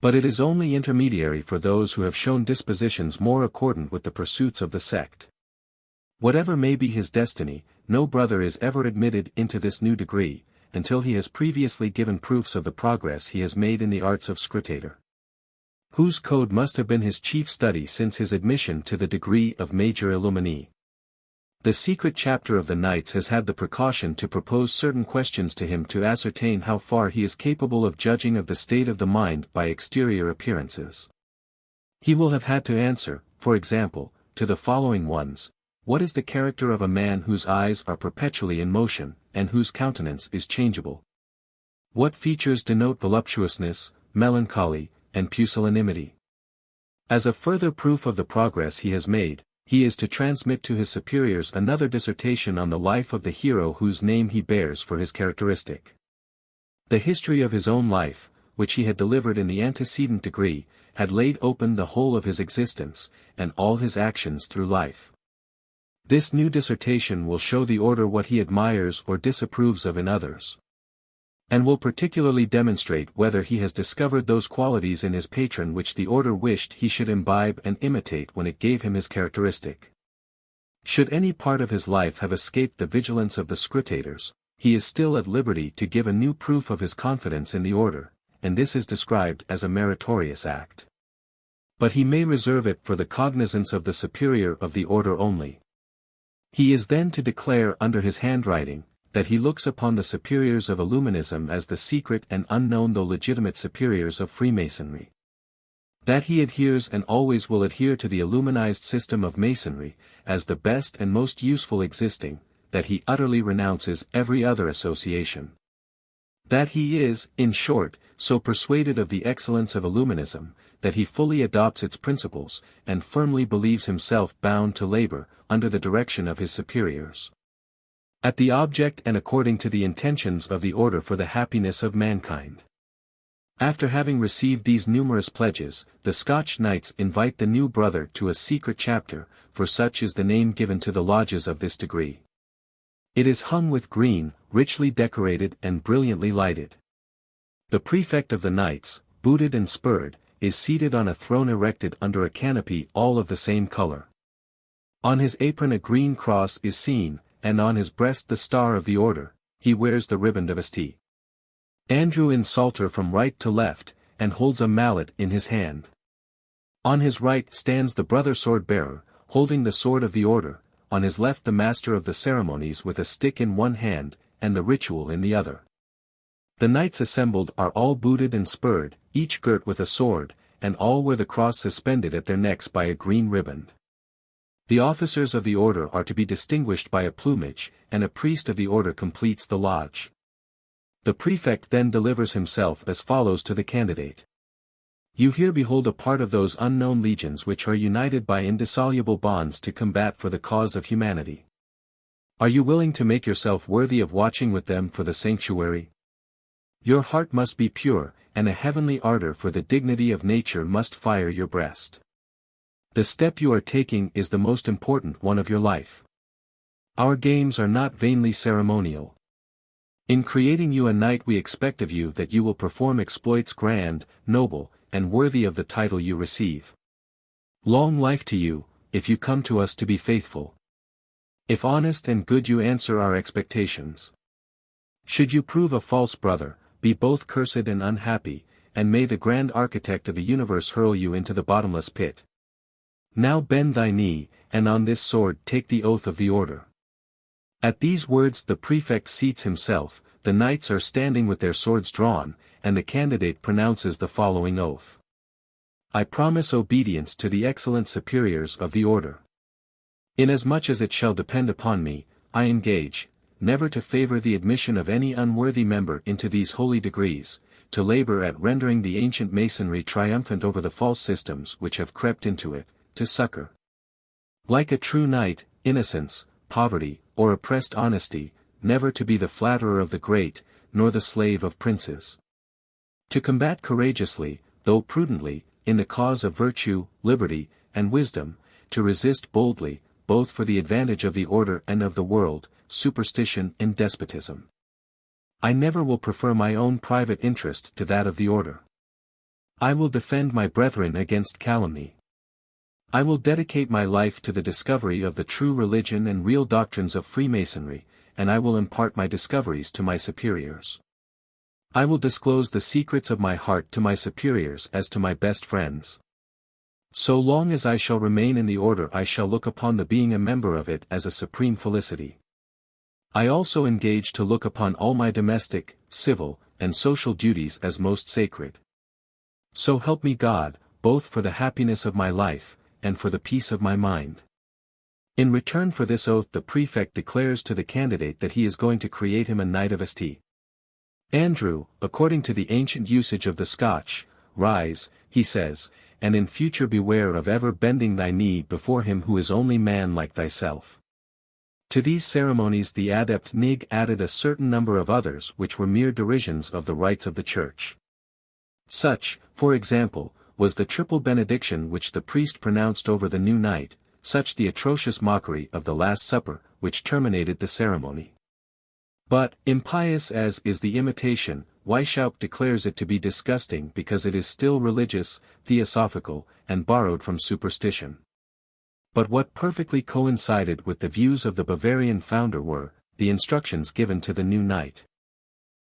But it is only intermediary for those who have shown dispositions more accordant with the pursuits of the sect. Whatever may be his destiny, no brother is ever admitted into this new degree, until he has previously given proofs of the progress he has made in the arts of scrutator, whose code must have been his chief study since his admission to the degree of Major Illumini. The secret chapter of the Knights has had the precaution to propose certain questions to him to ascertain how far he is capable of judging of the state of the mind by exterior appearances. He will have had to answer, for example, to the following ones: what is the character of a man whose eyes are perpetually in motion, and whose countenance is changeable? What features denote voluptuousness, melancholy, and pusillanimity? As a further proof of the progress he has made, he is to transmit to his superiors another dissertation on the life of the hero whose name he bears for his characteristic. The history of his own life, which he had delivered in the antecedent degree, had laid open the whole of his existence, and all his actions through life. This new dissertation will show the order what he admires or disapproves of in others, and will particularly demonstrate whether he has discovered those qualities in his patron which the order wished he should imbibe and imitate when it gave him his characteristic. Should any part of his life have escaped the vigilance of the scrutators, he is still at liberty to give a new proof of his confidence in the order, and this is described as a meritorious act. But he may reserve it for the cognizance of the superior of the order only. He is then to declare under his handwriting, that he looks upon the superiors of Illuminism as the secret and unknown though legitimate superiors of Freemasonry. That he adheres and always will adhere to the Illuminized system of Masonry, as the best and most useful existing, that he utterly renounces every other association. That he is, in short, so persuaded of the excellence of Illuminism, that he fully adopts its principles, and firmly believes himself bound to labor, under the direction of his superiors, at the object and according to the intentions of the order for the happiness of mankind. After having received these numerous pledges, the Scotch Knights invite the new brother to a secret chapter, for such is the name given to the lodges of this degree. It is hung with green, richly decorated and brilliantly lighted. The prefect of the Knights, booted and spurred, is seated on a throne erected under a canopy all of the same color. On his apron a green cross is seen, and on his breast the star of the order. He wears the riband of St. Andrew in Psalter from right to left, and holds a mallet in his hand. On his right stands the brother sword-bearer, holding the sword of the order, on his left the master of the ceremonies with a stick in one hand, and the ritual in the other. The knights assembled are all booted and spurred, each girt with a sword, and all wear the cross suspended at their necks by a green riband. The officers of the order are to be distinguished by a plumage, and a priest of the order completes the lodge. The prefect then delivers himself as follows to the candidate. You here behold a part of those unknown legions which are united by indissoluble bonds to combat for the cause of humanity. Are you willing to make yourself worthy of watching with them for the sanctuary? Your heart must be pure, and a heavenly ardor for the dignity of nature must fire your breast. The step you are taking is the most important one of your life. Our games are not vainly ceremonial. In creating you a knight we expect of you that you will perform exploits grand, noble, and worthy of the title you receive. Long life to you, if you come to us to be faithful. If honest and good you answer our expectations. Should you prove a false brother, be both cursed and unhappy, and may the grand architect of the universe hurl you into the bottomless pit. Now bend thy knee, and on this sword take the oath of the order. At these words the prefect seats himself, the knights are standing with their swords drawn, and the candidate pronounces the following oath. I promise obedience to the excellent superiors of the order. Inasmuch as it shall depend upon me, I engage, never to favor the admission of any unworthy member into these holy degrees, to labor at rendering the ancient masonry triumphant over the false systems which have crept into it, to succor, like a true knight, innocence, poverty, or oppressed honesty, never to be the flatterer of the great, nor the slave of princes. To combat courageously, though prudently, in the cause of virtue, liberty, and wisdom, to resist boldly, both for the advantage of the order and of the world, superstition and despotism. I never will prefer my own private interest to that of the order. I will defend my brethren against calumny. I will dedicate my life to the discovery of the true religion and real doctrines of Freemasonry, and I will impart my discoveries to my superiors. I will disclose the secrets of my heart to my superiors as to my best friends. So long as I shall remain in the order, I shall look upon the being a member of it as a supreme felicity. I also engage to look upon all my domestic, civil, and social duties as most sacred. So help me God, both for the happiness of my life, and for the peace of my mind. In return for this oath the prefect declares to the candidate that he is going to create him a Knight of St. Andrew, according to the ancient usage of the Scotch. Rise, he says, and in future beware of ever bending thy knee before him who is only man like thyself. To these ceremonies the adept Nig added a certain number of others which were mere derisions of the rites of the Church. Such, for example, was the triple benediction which the priest pronounced over the new knight, such the atrocious mockery of the Last Supper, which terminated the ceremony. But, impious as is the imitation, Weishaupt declares it to be disgusting because it is still religious, theosophical, and borrowed from superstition. But what perfectly coincided with the views of the Bavarian founder were, the instructions given to the new knight.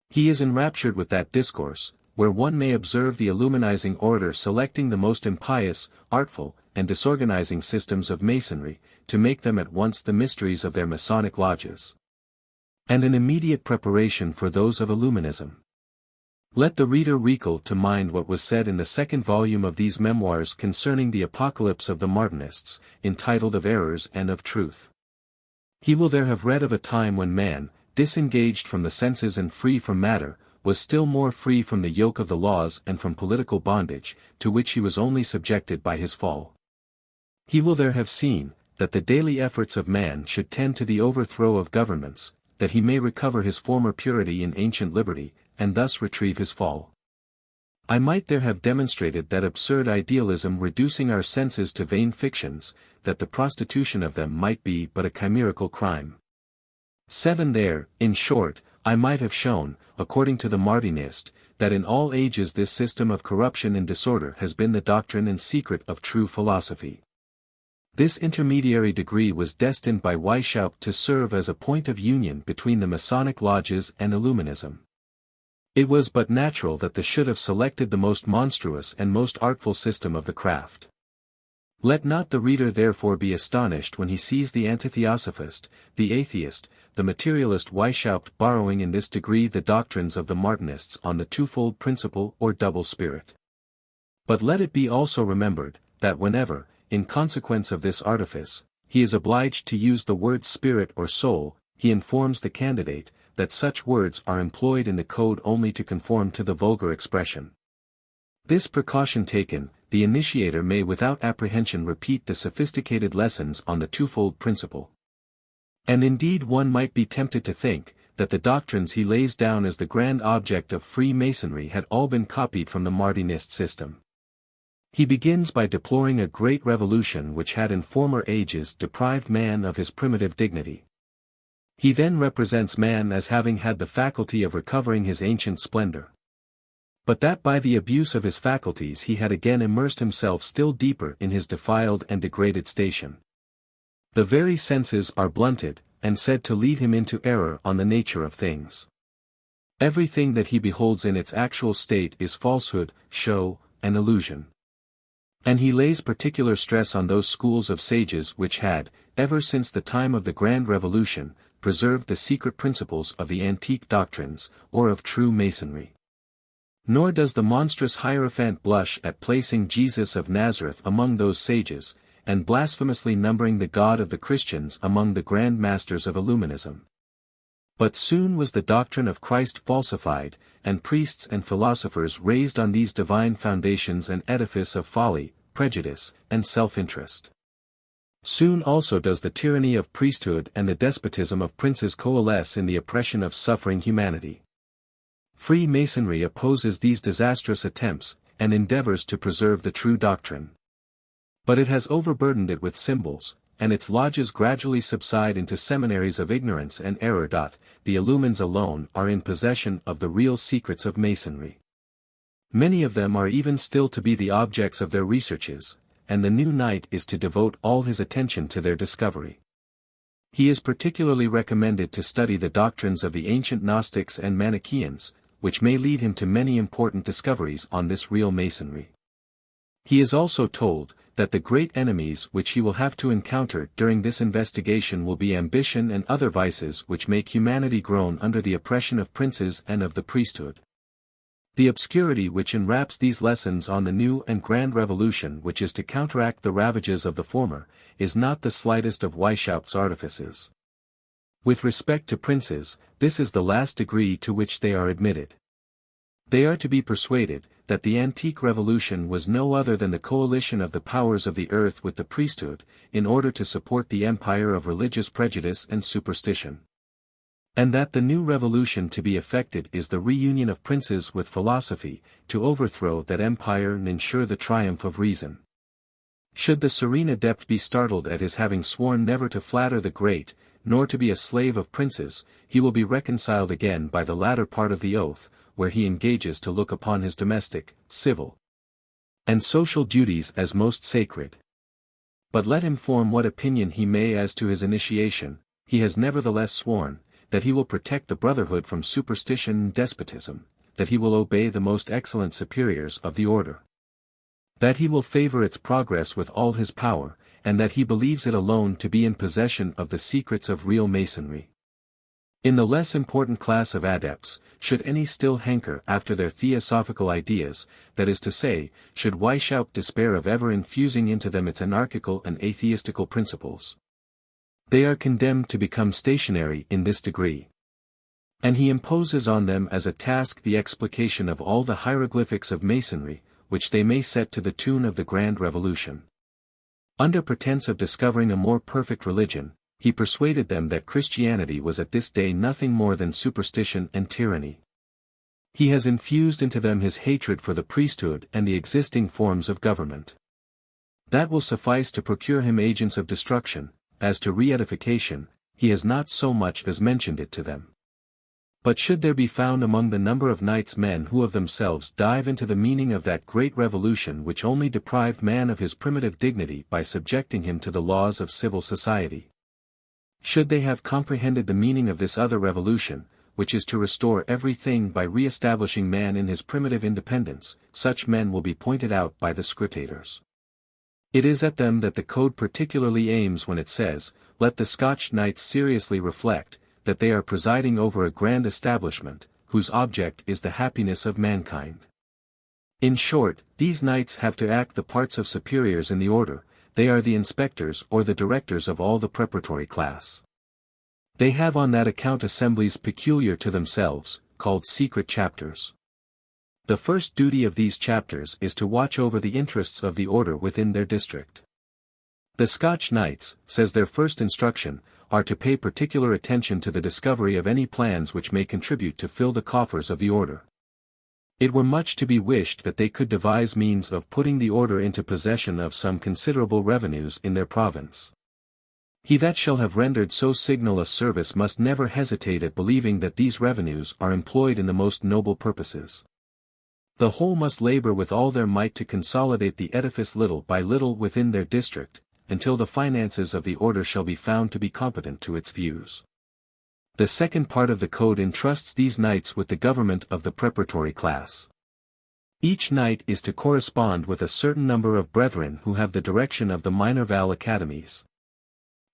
He is enraptured with that discourse, where one may observe the illuminizing orator selecting the most impious, artful, and disorganizing systems of masonry, to make them at once the mysteries of their Masonic lodges, and an immediate preparation for those of Illuminism. Let the reader recall to mind what was said in the second volume of these memoirs concerning the apocalypse of the Martinists, entitled Of Errors and of Truth. He will there have read of a time when man, disengaged from the senses and free from matter, was still more free from the yoke of the laws and from political bondage, to which he was only subjected by his fall. He will there have seen, that the daily efforts of man should tend to the overthrow of governments, that he may recover his former purity in ancient liberty, and thus retrieve his fall. I might there have demonstrated that absurd idealism reducing our senses to vain fictions, that the prostitution of them might be but a chimerical crime. 7. There, in short, I might have shown, according to the Martinist, that in all ages this system of corruption and disorder has been the doctrine and secret of true philosophy. This intermediary degree was destined by Weishaupt to serve as a point of union between the Masonic lodges and Illuminism. It was but natural that they should have selected the most monstrous and most artful system of the craft. Let not the reader therefore be astonished when he sees the antitheosophist, the atheist, the materialist Weishaupt borrowing in this degree the doctrines of the Martinists on the twofold principle or double spirit. But let it be also remembered, that whenever, in consequence of this artifice, he is obliged to use the word spirit or soul, he informs the candidate, that such words are employed in the code only to conform to the vulgar expression. This precaution taken, the initiator may without apprehension repeat the sophisticated lessons on the twofold principle. And indeed one might be tempted to think, that the doctrines he lays down as the grand object of Freemasonry had all been copied from the Martinist system. He begins by deploring a great revolution which had in former ages deprived man of his primitive dignity. He then represents man as having had the faculty of recovering his ancient splendor, but that by the abuse of his faculties he had again immersed himself still deeper in his defiled and degraded station. The very senses are blunted, and said to lead him into error on the nature of things. Everything that he beholds in its actual state is falsehood, show, and illusion. And he lays particular stress on those schools of sages which had, ever since the time of the Grand Revolution, preserved the secret principles of the antique doctrines, or of true Masonry. Nor does the monstrous Hierophant blush at placing Jesus of Nazareth among those sages, and blasphemously numbering the God of the Christians among the grand masters of Illuminism. But soon was the doctrine of Christ falsified, and priests and philosophers raised on these divine foundations an edifice of folly, prejudice, and self-interest. Soon also does the tyranny of priesthood and the despotism of princes coalesce in the oppression of suffering humanity. Freemasonry opposes these disastrous attempts, and endeavors to preserve the true doctrine. But it has overburdened it with symbols, and its lodges gradually subside into seminaries of ignorance and error. The Illumines alone are in possession of the real secrets of Masonry. Many of them are even still to be the objects of their researches, and the new knight is to devote all his attention to their discovery. He is particularly recommended to study the doctrines of the ancient Gnostics and Manichaeans, which may lead him to many important discoveries on this real Masonry. He is also told that the great enemies which he will have to encounter during this investigation will be ambition and other vices which make humanity groan under the oppression of princes and of the priesthood. The obscurity which enwraps these lessons on the new and grand revolution which is to counteract the ravages of the former, is not the slightest of Weishaupt's artifices. With respect to princes, this is the last degree to which they are admitted. They are to be persuaded that the antique revolution was no other than the coalition of the powers of the earth with the priesthood, in order to support the empire of religious prejudice and superstition. And that the new revolution to be effected is the reunion of princes with philosophy, to overthrow that empire and ensure the triumph of reason. Should the serene adept be startled at his having sworn never to flatter the great, nor to be a slave of princes, he will be reconciled again by the latter part of the oath, where he engages to look upon his domestic, civil, and social duties as most sacred. But let him form what opinion he may as to his initiation, he has nevertheless sworn, that he will protect the brotherhood from superstition and despotism, that he will obey the most excellent superiors of the order, that he will favor its progress with all his power, and that he believes it alone to be in possession of the secrets of real Masonry. In the less important class of adepts, should any still hanker after their theosophical ideas, that is to say, should Weishaupt despair of ever infusing into them its anarchical and atheistical principles, they are condemned to become stationary in this degree. And he imposes on them as a task the explication of all the hieroglyphics of Masonry, which they may set to the tune of the grand revolution. Under pretense of discovering a more perfect religion, he persuaded them that Christianity was at this day nothing more than superstition and tyranny. He has infused into them his hatred for the priesthood and the existing forms of government. That will suffice to procure him agents of destruction. As to re-edification, he has not so much as mentioned it to them. But should there be found among the number of knights men who of themselves dive into the meaning of that great revolution which only deprived man of his primitive dignity by subjecting him to the laws of civil society, should they have comprehended the meaning of this other revolution, which is to restore everything by re-establishing man in his primitive independence, such men will be pointed out by the scrutators. It is at them that the code particularly aims when it says, let the Scotch knights seriously reflect, that they are presiding over a grand establishment, whose object is the happiness of mankind. In short, these knights have to act the parts of superiors in the order, they are the inspectors or the directors of all the preparatory class. They have on that account assemblies peculiar to themselves, called secret chapters. The first duty of these chapters is to watch over the interests of the order within their district. The Scotch knights, says their first instruction, are to pay particular attention to the discovery of any plans which may contribute to fill the coffers of the order. It were much to be wished that they could devise means of putting the order into possession of some considerable revenues in their province. He that shall have rendered so signal a service must never hesitate at believing that these revenues are employed in the most noble purposes. The whole must labor with all their might to consolidate the edifice little by little within their district, until the finances of the order shall be found to be competent to its views. The second part of the code entrusts these knights with the government of the preparatory class. Each knight is to correspond with a certain number of brethren who have the direction of the minor val academies.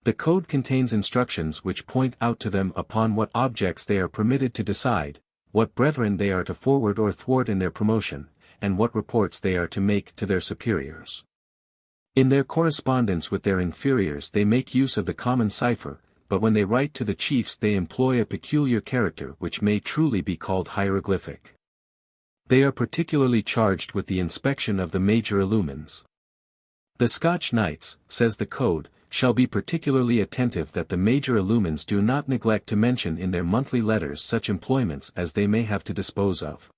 The code contains instructions which point out to them upon what objects they are permitted to decide, what brethren they are to forward or thwart in their promotion, and what reports they are to make to their superiors. In their correspondence with their inferiors they make use of the common cipher, but when they write to the chiefs they employ a peculiar character which may truly be called hieroglyphic. They are particularly charged with the inspection of the major illumines. The Scotch knights, says the code, shall be particularly attentive that the major illumines do not neglect to mention in their monthly letters such employments as they may have to dispose of.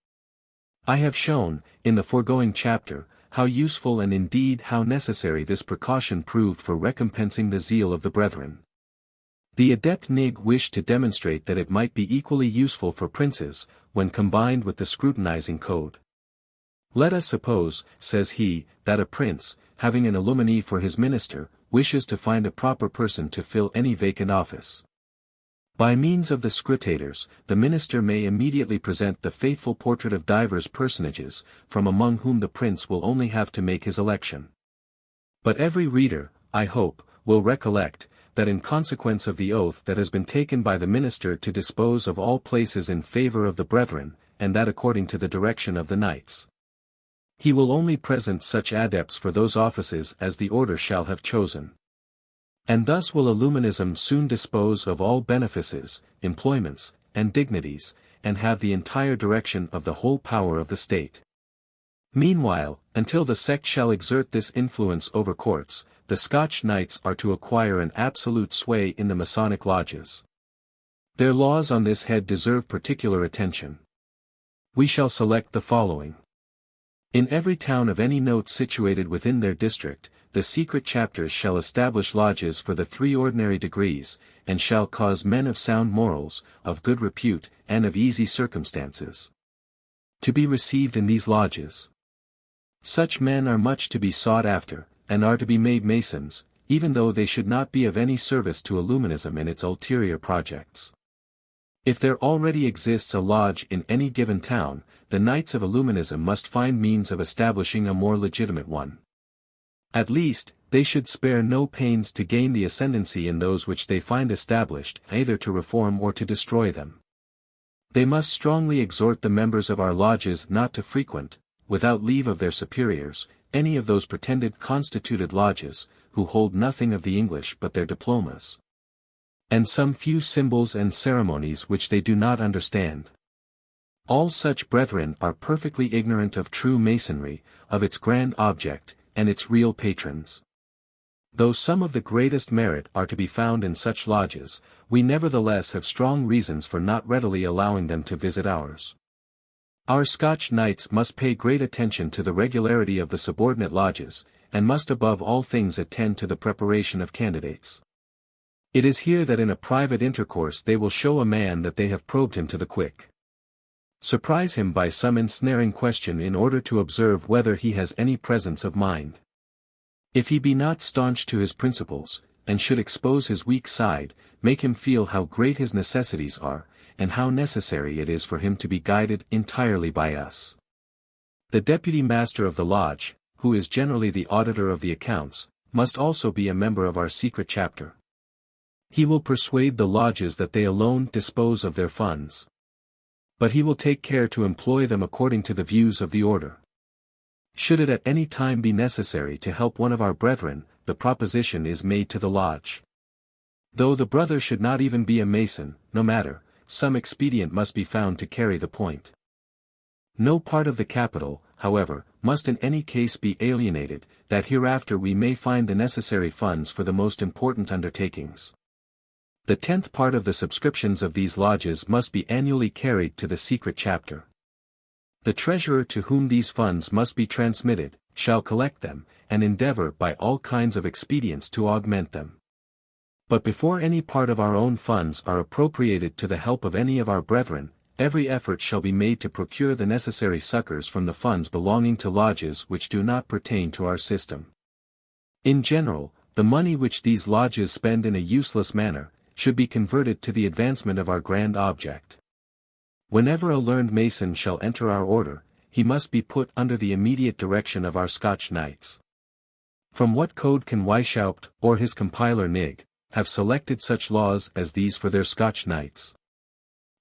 I have shown, in the foregoing chapter, how useful and indeed how necessary this precaution proved for recompensing the zeal of the brethren. The adept Nig wished to demonstrate that it might be equally useful for princes, when combined with the scrutinizing code. Let us suppose, says he, that a prince, having an illuminee for his minister, wishes to find a proper person to fill any vacant office. By means of the scrutators, the minister may immediately present the faithful portrait of divers personages, from among whom the prince will only have to make his election. But every reader, I hope, will recollect, that in consequence of the oath that has been taken by the minister to dispose of all places in favor of the brethren, and that according to the direction of the knights, he will only present such adepts for those offices as the order shall have chosen. And thus will Illuminism soon dispose of all benefices, employments, and dignities, and have the entire direction of the whole power of the state. Meanwhile, until the sect shall exert this influence over courts, the Scotch knights are to acquire an absolute sway in the Masonic lodges. Their laws on this head deserve particular attention. We shall select the following. In every town of any note situated within their district, the secret chapters shall establish lodges for the 3 ordinary degrees, and shall cause men of sound morals, of good repute, and of easy circumstances, to be received in these lodges. Such men are much to be sought after, and are to be made Masons, even though they should not be of any service to Illuminism in its ulterior projects. If there already exists a lodge in any given town, the Knights of Illuminism must find means of establishing a more legitimate one. At least, they should spare no pains to gain the ascendancy in those which they find established, either to reform or to destroy them. They must strongly exhort the members of our lodges not to frequent, without leave of their superiors, any of those pretended constituted lodges, who hold nothing of the English but their diplomas, and some few symbols and ceremonies which they do not understand. All such brethren are perfectly ignorant of true Masonry, of its grand object, and its real patrons. Though some of the greatest merit are to be found in such lodges, we nevertheless have strong reasons for not readily allowing them to visit ours. Our Scotch knights must pay great attention to the regularity of the subordinate lodges, and must above all things attend to the preparation of candidates. It is here that in a private intercourse they will show a man that they have probed him to the quick. Surprise him by some ensnaring question in order to observe whether he has any presence of mind. If he be not staunch to his principles, and should expose his weak side, make him feel how great his necessities are, and how necessary it is for him to be guided entirely by us. The deputy master of the lodge, who is generally the auditor of the accounts, must also be a member of our secret chapter. He will persuade the lodges that they alone dispose of their funds. But he will take care to employ them according to the views of the order. Should it at any time be necessary to help one of our brethren, the proposition is made to the lodge. Though the brother should not even be a Mason, no matter, some expedient must be found to carry the point. No part of the capital, however, must in any case be alienated, that hereafter we may find the necessary funds for the most important undertakings. The 10th part of the subscriptions of these lodges must be annually carried to the secret chapter. The treasurer to whom these funds must be transmitted, shall collect them, and endeavor by all kinds of expedients to augment them. But before any part of our own funds are appropriated to the help of any of our brethren, every effort shall be made to procure the necessary succors from the funds belonging to lodges which do not pertain to our system. In general, the money which these lodges spend in a useless manner, should be converted to the advancement of our grand object. Whenever a learned Mason shall enter our order, he must be put under the immediate direction of our Scotch knights. From what code can Weishaupt, or his compiler Nig, have selected such laws as these for their Scotch knights?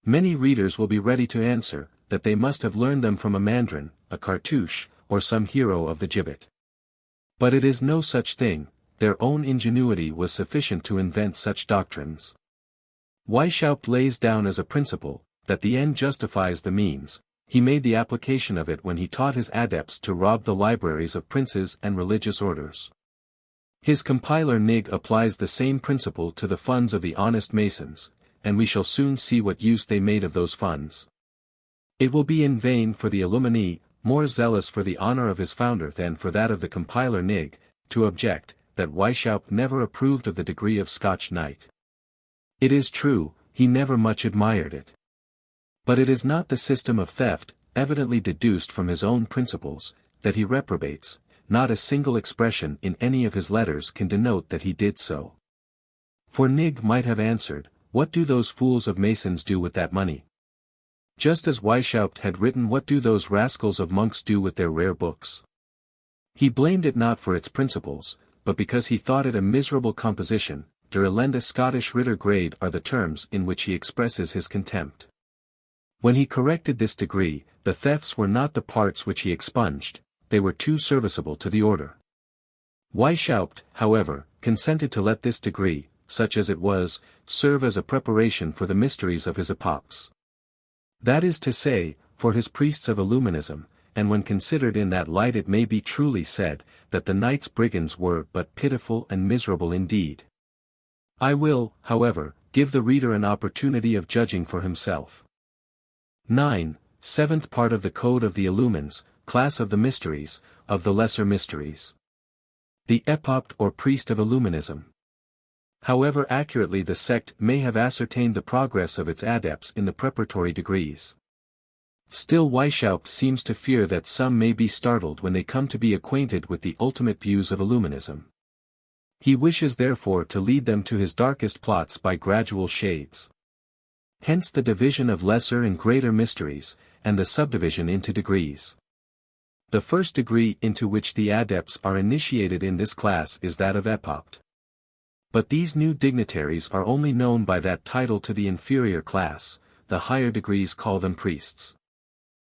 Many readers will be ready to answer, that they must have learned them from a Mandarin, a Cartouche, or some hero of the gibbet. But it is no such thing, their own ingenuity was sufficient to invent such doctrines. Weishaupt lays down as a principle, that the end justifies the means. He made the application of it when he taught his adepts to rob the libraries of princes and religious orders. His compiler Nig applies the same principle to the funds of the honest Masons, and we shall soon see what use they made of those funds. It will be in vain for the Illumini, more zealous for the honor of his founder than for that of the compiler Nig, to object, that Weishaupt never approved of the degree of Scotch Knight. It is true, he never much admired it. But it is not the system of theft, evidently deduced from his own principles, that he reprobates. Not a single expression in any of his letters can denote that he did so. For Nig might have answered, "What do those fools of Masons do with that money?" Just as Weishaupt had written, "What do those rascals of monks do with their rare books?" He blamed it not for its principles, but because he thought it a miserable composition. Der elende Scottish Ritter grade are the terms in which he expresses his contempt. When he corrected this degree, the thefts were not the parts which he expunged, they were too serviceable to the order. Weishaupt, however, consented to let this degree, such as it was, serve as a preparation for the mysteries of his epochs. That is to say, for his priests of Illuminism, and when considered in that light it may be truly said, that the Knights Brigands were but pitiful and miserable indeed. I will, however, give the reader an opportunity of judging for himself. 9. Seventh part of the Code of the Illumines, Class of the Mysteries, of the Lesser Mysteries. The Epocht or Priest of Illuminism. However accurately the sect may have ascertained the progress of its adepts in the preparatory degrees, still Weishaupt seems to fear that some may be startled when they come to be acquainted with the ultimate views of Illuminism. He wishes therefore to lead them to his darkest plots by gradual shades. Hence the division of lesser and greater mysteries, and the subdivision into degrees. The first degree into which the adepts are initiated in this class is that of Epocht. But these new dignitaries are only known by that title to the inferior class, the higher degrees call them priests.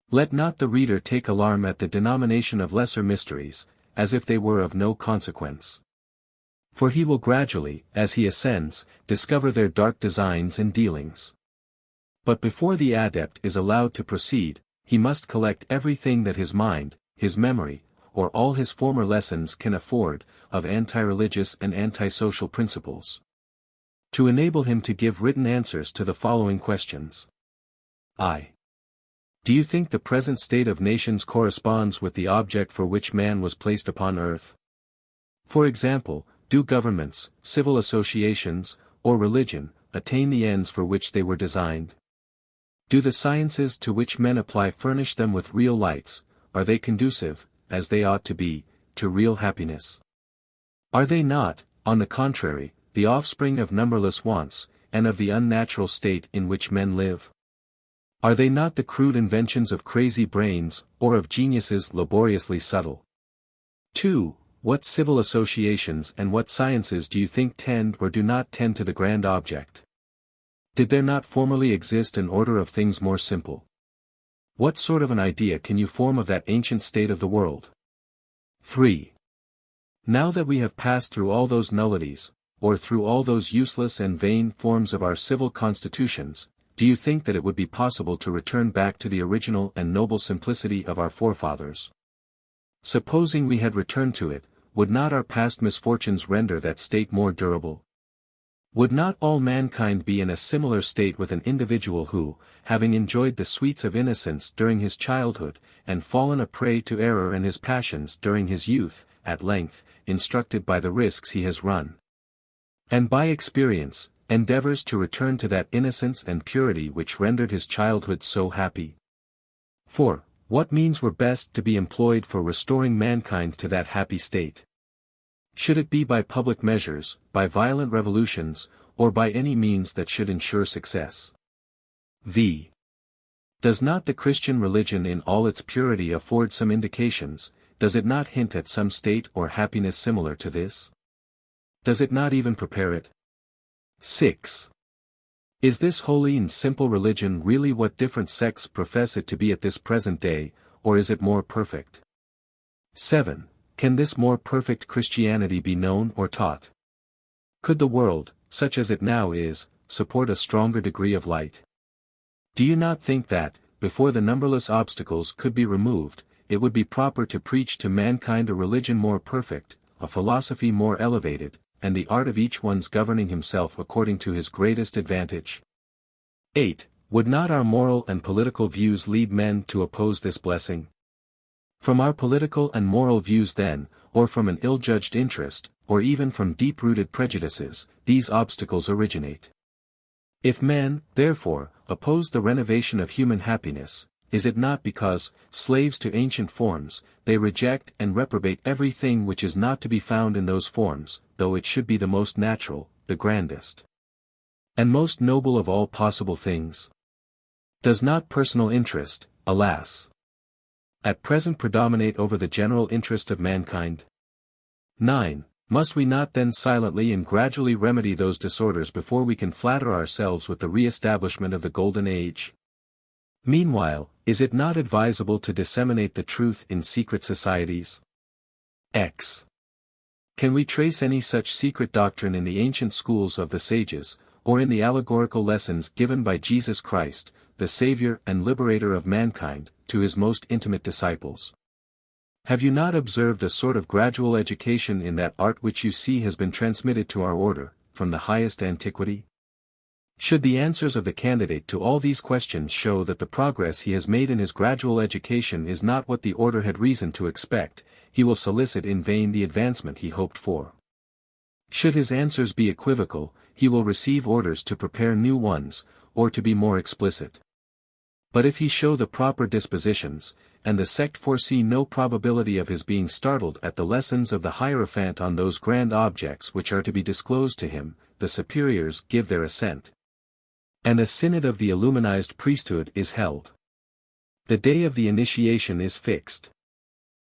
Let not the reader take alarm at the denomination of lesser mysteries, as if they were of no consequence. For he will gradually, as he ascends, discover their dark designs and dealings. But before the adept is allowed to proceed, he must collect everything that his mind, his memory, or all his former lessons can afford, of anti-religious and anti-social principles, to enable him to give written answers to the following questions. I. Do you think the present state of nations corresponds with the object for which man was placed upon earth? For example, do governments, civil associations, or religion, attain the ends for which they were designed? Do the sciences to which men apply furnish them with real lights, are they conducive, as they ought to be, to real happiness? Are they not, on the contrary, the offspring of numberless wants, and of the unnatural state in which men live? Are they not the crude inventions of crazy brains, or of geniuses laboriously subtle? 2. What civil associations and what sciences do you think tend or do not tend to the grand object? Did there not formerly exist an order of things more simple? What sort of an idea can you form of that ancient state of the world? 3. Now that we have passed through all those nullities, or through all those useless and vain forms of our civil constitutions, do you think that it would be possible to return back to the original and noble simplicity of our forefathers? Supposing we had returned to it, would not our past misfortunes render that state more durable? Would not all mankind be in a similar state with an individual who, having enjoyed the sweets of innocence during his childhood, and fallen a prey to error and his passions during his youth, at length, instructed by the risks he has run, and by experience, endeavors to return to that innocence and purity which rendered his childhood so happy? 4. What means were best to be employed for restoring mankind to that happy state? Should it be by public measures, by violent revolutions, or by any means that should ensure success? V. Does not the Christian religion in all its purity afford some indications, does it not hint at some state or happiness similar to this? Does it not even prepare it? 6. Is this holy and simple religion really what different sects profess it to be at this present day, or is it more perfect? 7. Can this more perfect Christianity be known or taught? Could the world, such as it now is, support a stronger degree of light? Do you not think that, before the numberless obstacles could be removed, it would be proper to preach to mankind a religion more perfect, a philosophy more elevated, and the art of each one's governing himself according to his greatest advantage? 8. Would not our moral and political views lead men to oppose this blessing? From our political and moral views then, or from an ill-judged interest, or even from deep-rooted prejudices, these obstacles originate. If men, therefore, oppose the renovation of human happiness, is it not because, slaves to ancient forms, they reject and reprobate everything which is not to be found in those forms, though it should be the most natural, the grandest, and most noble of all possible things? Does not personal interest, alas, at present predominate over the general interest of mankind? 9. Must we not then silently and gradually remedy those disorders before we can flatter ourselves with the re-establishment of the Golden Age? Meanwhile, is it not advisable to disseminate the truth in secret societies? X. Can we trace any such secret doctrine in the ancient schools of the sages, or in the allegorical lessons given by Jesus Christ, the Savior and Liberator of mankind, to his most intimate disciples? Have you not observed a sort of gradual education in that art which you see has been transmitted to our order, from the highest antiquity? Should the answers of the candidate to all these questions show that the progress he has made in his gradual education is not what the order had reason to expect, he will solicit in vain the advancement he hoped for. Should his answers be equivocal, he will receive orders to prepare new ones, or to be more explicit. But if he show the proper dispositions, and the sect foresee no probability of his being startled at the lessons of the Hierophant on those grand objects which are to be disclosed to him, the superiors give their assent, and a synod of the illuminized priesthood is held. The day of the initiation is fixed.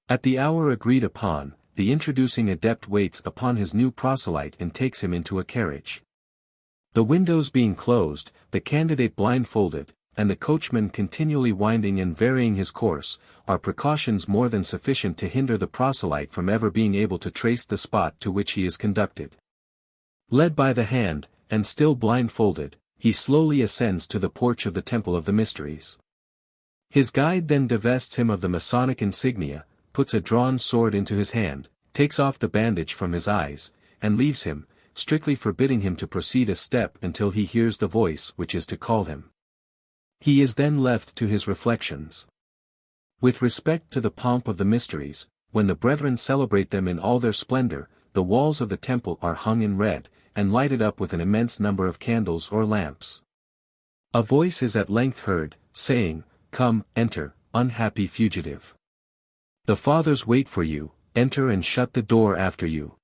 At the hour agreed upon, the introducing adept waits upon his new proselyte and takes him into a carriage. The windows being closed, the candidate blindfolded, and the coachman continually winding and varying his course, are precautions more than sufficient to hinder the proselyte from ever being able to trace the spot to which he is conducted. Led by the hand, and still blindfolded, he slowly ascends to the porch of the Temple of the Mysteries. His guide then divests him of the Masonic insignia, puts a drawn sword into his hand, takes off the bandage from his eyes, and leaves him, strictly forbidding him to proceed a step until he hears the voice which is to call him. He is then left to his reflections. With respect to the pomp of the mysteries, when the brethren celebrate them in all their splendor, the walls of the temple are hung in red, and lighted up with an immense number of candles or lamps. A voice is at length heard, saying, "Come, enter, unhappy fugitive. The fathers wait for you, enter and shut the door after you."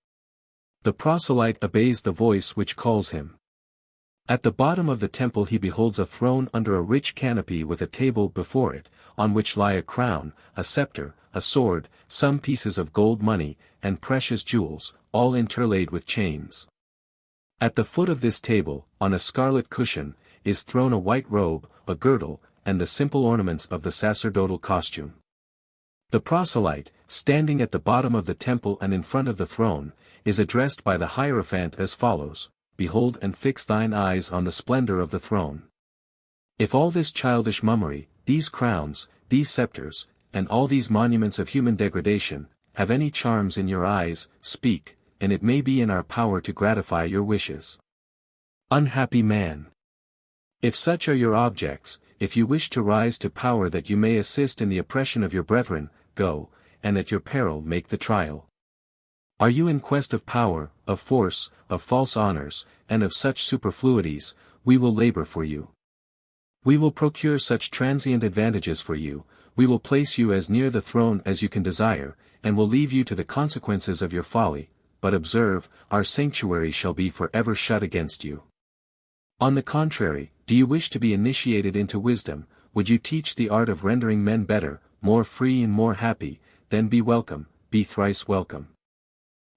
The proselyte obeys the voice which calls him. At the bottom of the temple he beholds a throne under a rich canopy with a table before it, on which lie a crown, a scepter, a sword, some pieces of gold money, and precious jewels, all interlaid with chains. At the foot of this table, on a scarlet cushion, is thrown a white robe, a girdle, and the simple ornaments of the sacerdotal costume. The proselyte, standing at the bottom of the temple and in front of the throne, is addressed by the Hierophant as follows: "Behold and fix thine eyes on the splendor of the throne." If all this childish mummery, these crowns, these scepters, and all these monuments of human degradation, have any charms in your eyes, speak, and it may be in our power to gratify your wishes. Unhappy man! If such are your objects, if you wish to rise to power that you may assist in the oppression of your brethren, go, and at your peril make the trial. Are you in quest of power, of force, of false honors, and of such superfluities, we will labor for you. We will procure such transient advantages for you, we will place you as near the throne as you can desire, and will leave you to the consequences of your folly, but observe, our sanctuary shall be forever shut against you. On the contrary, do you wish to be initiated into wisdom, would you teach the art of rendering men better, more free and more happy, then be welcome, be thrice welcome.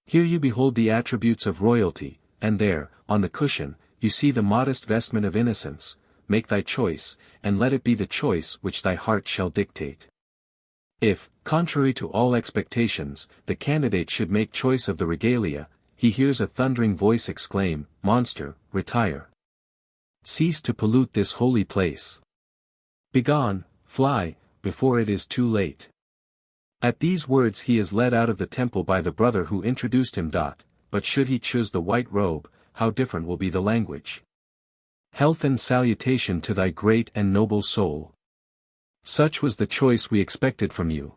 Here you behold the attributes of royalty, and there, on the cushion, you see the modest vestment of innocence. Make thy choice, and let it be the choice which thy heart shall dictate. If, contrary to all expectations, the candidate should make choice of the regalia, he hears a thundering voice exclaim, "Monster, retire! Cease to pollute this holy place! Begone, fly, before it is too late." At these words he is led out of the temple by the brother who introduced him. But should he choose the white robe, how different will be the language. "Health and salutation to thy great and noble soul. Such was the choice we expected from you.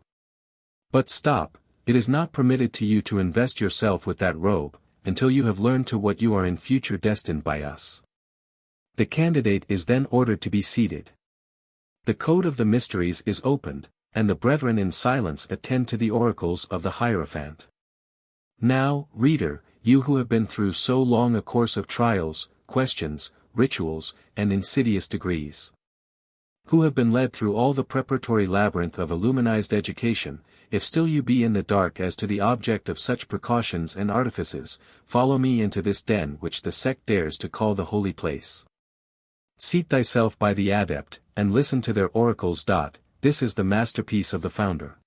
But stop, it is not permitted to you to invest yourself with that robe, until you have learned to what you are in future destined by us." The candidate is then ordered to be seated. The code of the mysteries is opened, and the brethren in silence attend to the oracles of the Hierophant. Now, reader, you who have been through so long a course of trials, questions, rituals, and insidious degrees, who have been led through all the preparatory labyrinth of illuminized education, if still you be in the dark as to the object of such precautions and artifices, follow me into this den which the sect dares to call the holy place. Seat thyself by the adept, and listen to their oracles. This is the masterpiece of the founder.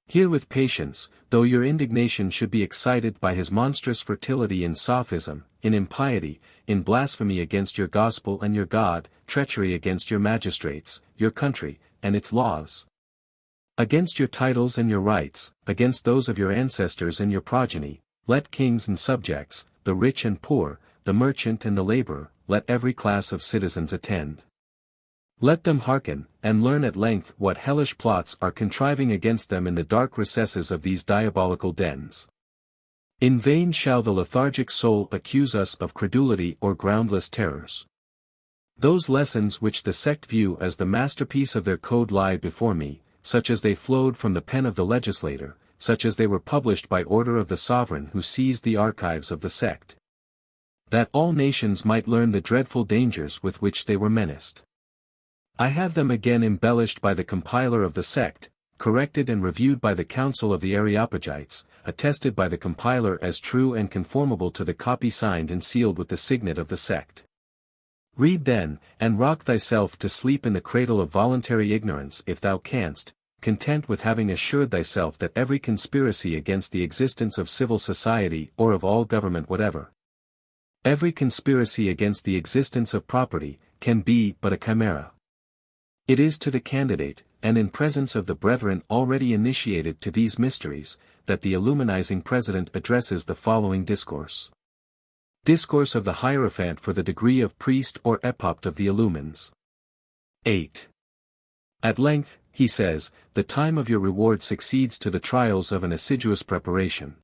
Hear with patience, though your indignation should be excited by his monstrous fertility in sophism, in impiety, in blasphemy against your gospel and your God, treachery against your magistrates, your country, and its laws. Against your titles and your rights, against those of your ancestors and your progeny, let kings and subjects, the rich and poor, the merchant and the laborer, let every class of citizens attend. Let them hearken, and learn at length what hellish plots are contriving against them in the dark recesses of these diabolical dens. In vain shall the lethargic soul accuse us of credulity or groundless terrors. Those lessons which the sect view as the masterpiece of their code lie before me, such as they flowed from the pen of the legislator, such as they were published by order of the sovereign who seized the archives of the sect, that all nations might learn the dreadful dangers with which they were menaced. I have them again embellished by the compiler of the sect, corrected and reviewed by the council of the Areopagites, attested by the compiler as true and conformable to the copy signed and sealed with the signet of the sect. Read then, and rock thyself to sleep in the cradle of voluntary ignorance if thou canst, content with having assured thyself that every conspiracy against the existence of civil society or of all government whatever, every conspiracy against the existence of property, can be but a chimera. It is to the candidate, and in presence of the brethren already initiated to these mysteries, that the illuminizing president addresses the following discourse. Discourse of the Hierophant for the degree of priest or epopt of the Illumines. 8. At length, he says, the time of your reward succeeds to the trials of an assiduous preparation.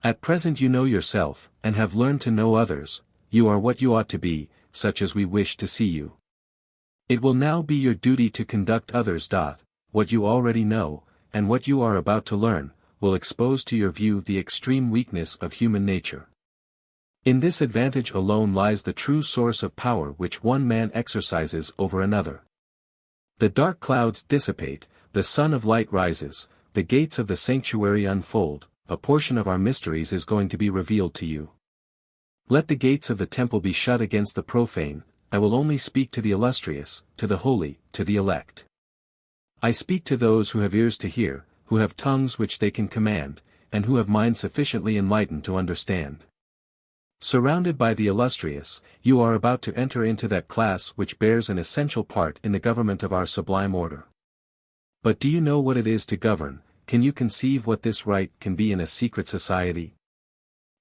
At present you know yourself, and have learned to know others, you are what you ought to be, such as we wish to see you. It will now be your duty to conduct others. What you already know, and what you are about to learn, will expose to your view the extreme weakness of human nature. In this advantage alone lies the true source of power which one man exercises over another. The dark clouds dissipate, the sun of light rises, the gates of the sanctuary unfold, a portion of our mysteries is going to be revealed to you. Let the gates of the temple be shut against the profane. I will only speak to the illustrious, to the holy, to the elect. I speak to those who have ears to hear, who have tongues which they can command, and who have minds sufficiently enlightened to understand. Surrounded by the illustrious, you are about to enter into that class which bears an essential part in the government of our sublime order. But do you know what it is to govern? Can you conceive what this right can be in a secret society?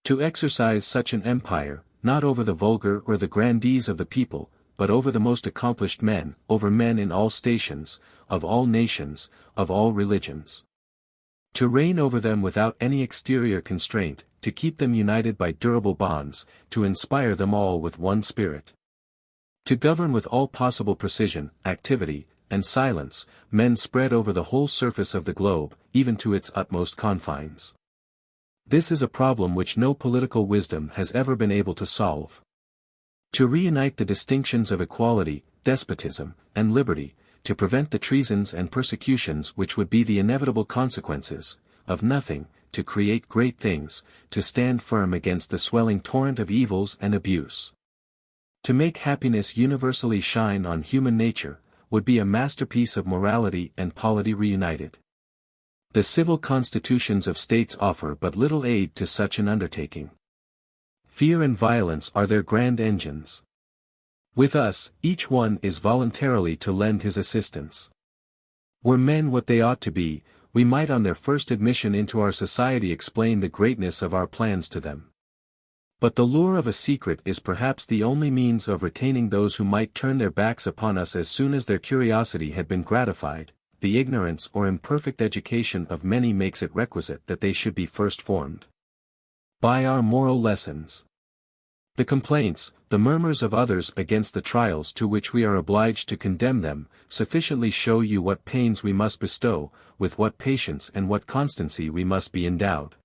To exercise such an empire, not over the vulgar or the grandees of the people, but over the most accomplished men, over men in all stations, of all nations, of all religions. To reign over them without any exterior constraint, to keep them united by durable bonds, to inspire them all with one spirit. To govern with all possible precision, activity, and silence, men spread over the whole surface of the globe, even to its utmost confines. This is a problem which no political wisdom has ever been able to solve. To reunite the distinctions of equality, despotism, and liberty, to prevent the treasons and persecutions which would be the inevitable consequences, of nothing, to create great things, to stand firm against the swelling torrent of evils and abuse. To make happiness universally shine on human nature, would be a masterpiece of morality and polity reunited. The civil constitutions of states offer but little aid to such an undertaking. Fear and violence are their grand engines. With us, each one is voluntarily to lend his assistance. Were men what they ought to be, we might on their first admission into our society explain the greatness of our plans to them. But the lure of a secret is perhaps the only means of retaining those who might turn their backs upon us as soon as their curiosity had been gratified. The ignorance or imperfect education of many makes it requisite that they should be first formed by our moral lessons. The complaints, the murmurs of others against the trials to which we are obliged to condemn them, sufficiently show you what pains we must bestow, with what patience and what constancy we must be endowed.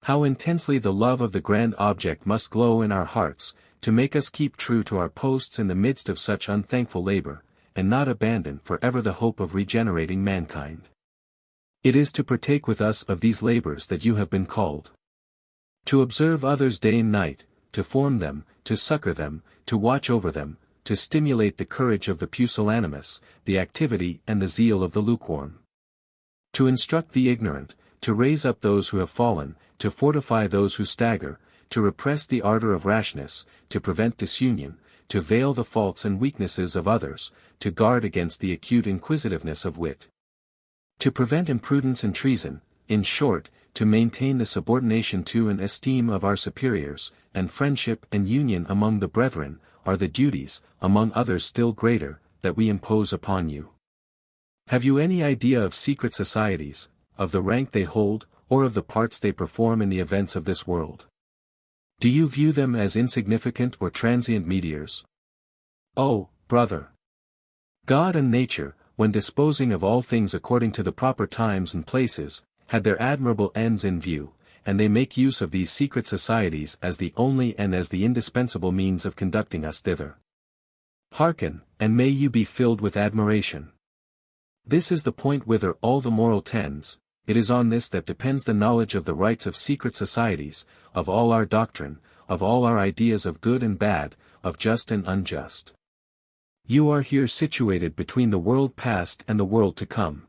How intensely the love of the grand object must glow in our hearts, to make us keep true to our posts in the midst of such unthankful labor, and not abandon for ever the hope of regenerating mankind. It is to partake with us of these labors that you have been called. To observe others day and night, to form them, to succor them, to watch over them, to stimulate the courage of the pusillanimous, the activity and the zeal of the lukewarm. To instruct the ignorant, to raise up those who have fallen, to fortify those who stagger, to repress the ardor of rashness, to prevent disunion, to veil the faults and weaknesses of others, to guard against the acute inquisitiveness of wit. To prevent imprudence and treason, in short, to maintain the subordination to and esteem of our superiors, and friendship and union among the brethren, are the duties, among others still greater, that we impose upon you. Have you any idea of secret societies, of the rank they hold, or of the parts they perform in the events of this world? Do you view them as insignificant or transient meteors? Oh, brother! God and nature, when disposing of all things according to the proper times and places, had their admirable ends in view, and they make use of these secret societies as the only and as the indispensable means of conducting us thither. Hearken, and may you be filled with admiration. This is the point whither all the moral tends. It is on this that depends the knowledge of the rights of secret societies, of all our doctrine, of all our ideas of good and bad, of just and unjust. You are here situated between the world past and the world to come.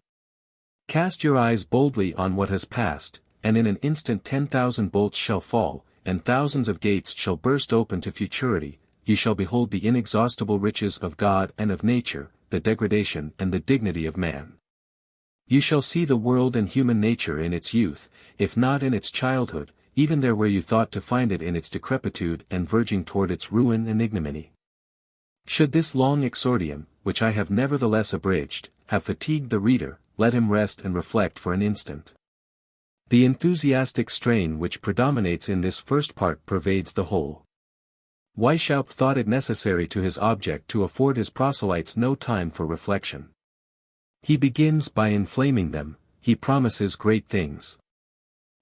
Cast your eyes boldly on what has passed, and in an instant 10,000 bolts shall fall, and thousands of gates shall burst open to futurity. You shall behold the inexhaustible riches of God and of nature, the degradation and the dignity of man. You shall see the world and human nature in its youth, if not in its childhood, even there where you thought to find it in its decrepitude and verging toward its ruin and ignominy. Should this long exordium, which I have nevertheless abridged, have fatigued the reader, let him rest and reflect for an instant. The enthusiastic strain which predominates in this first part pervades the whole. Weishaupt thought it necessary to his object to afford his proselytes no time for reflection. He begins by inflaming them, he promises great things.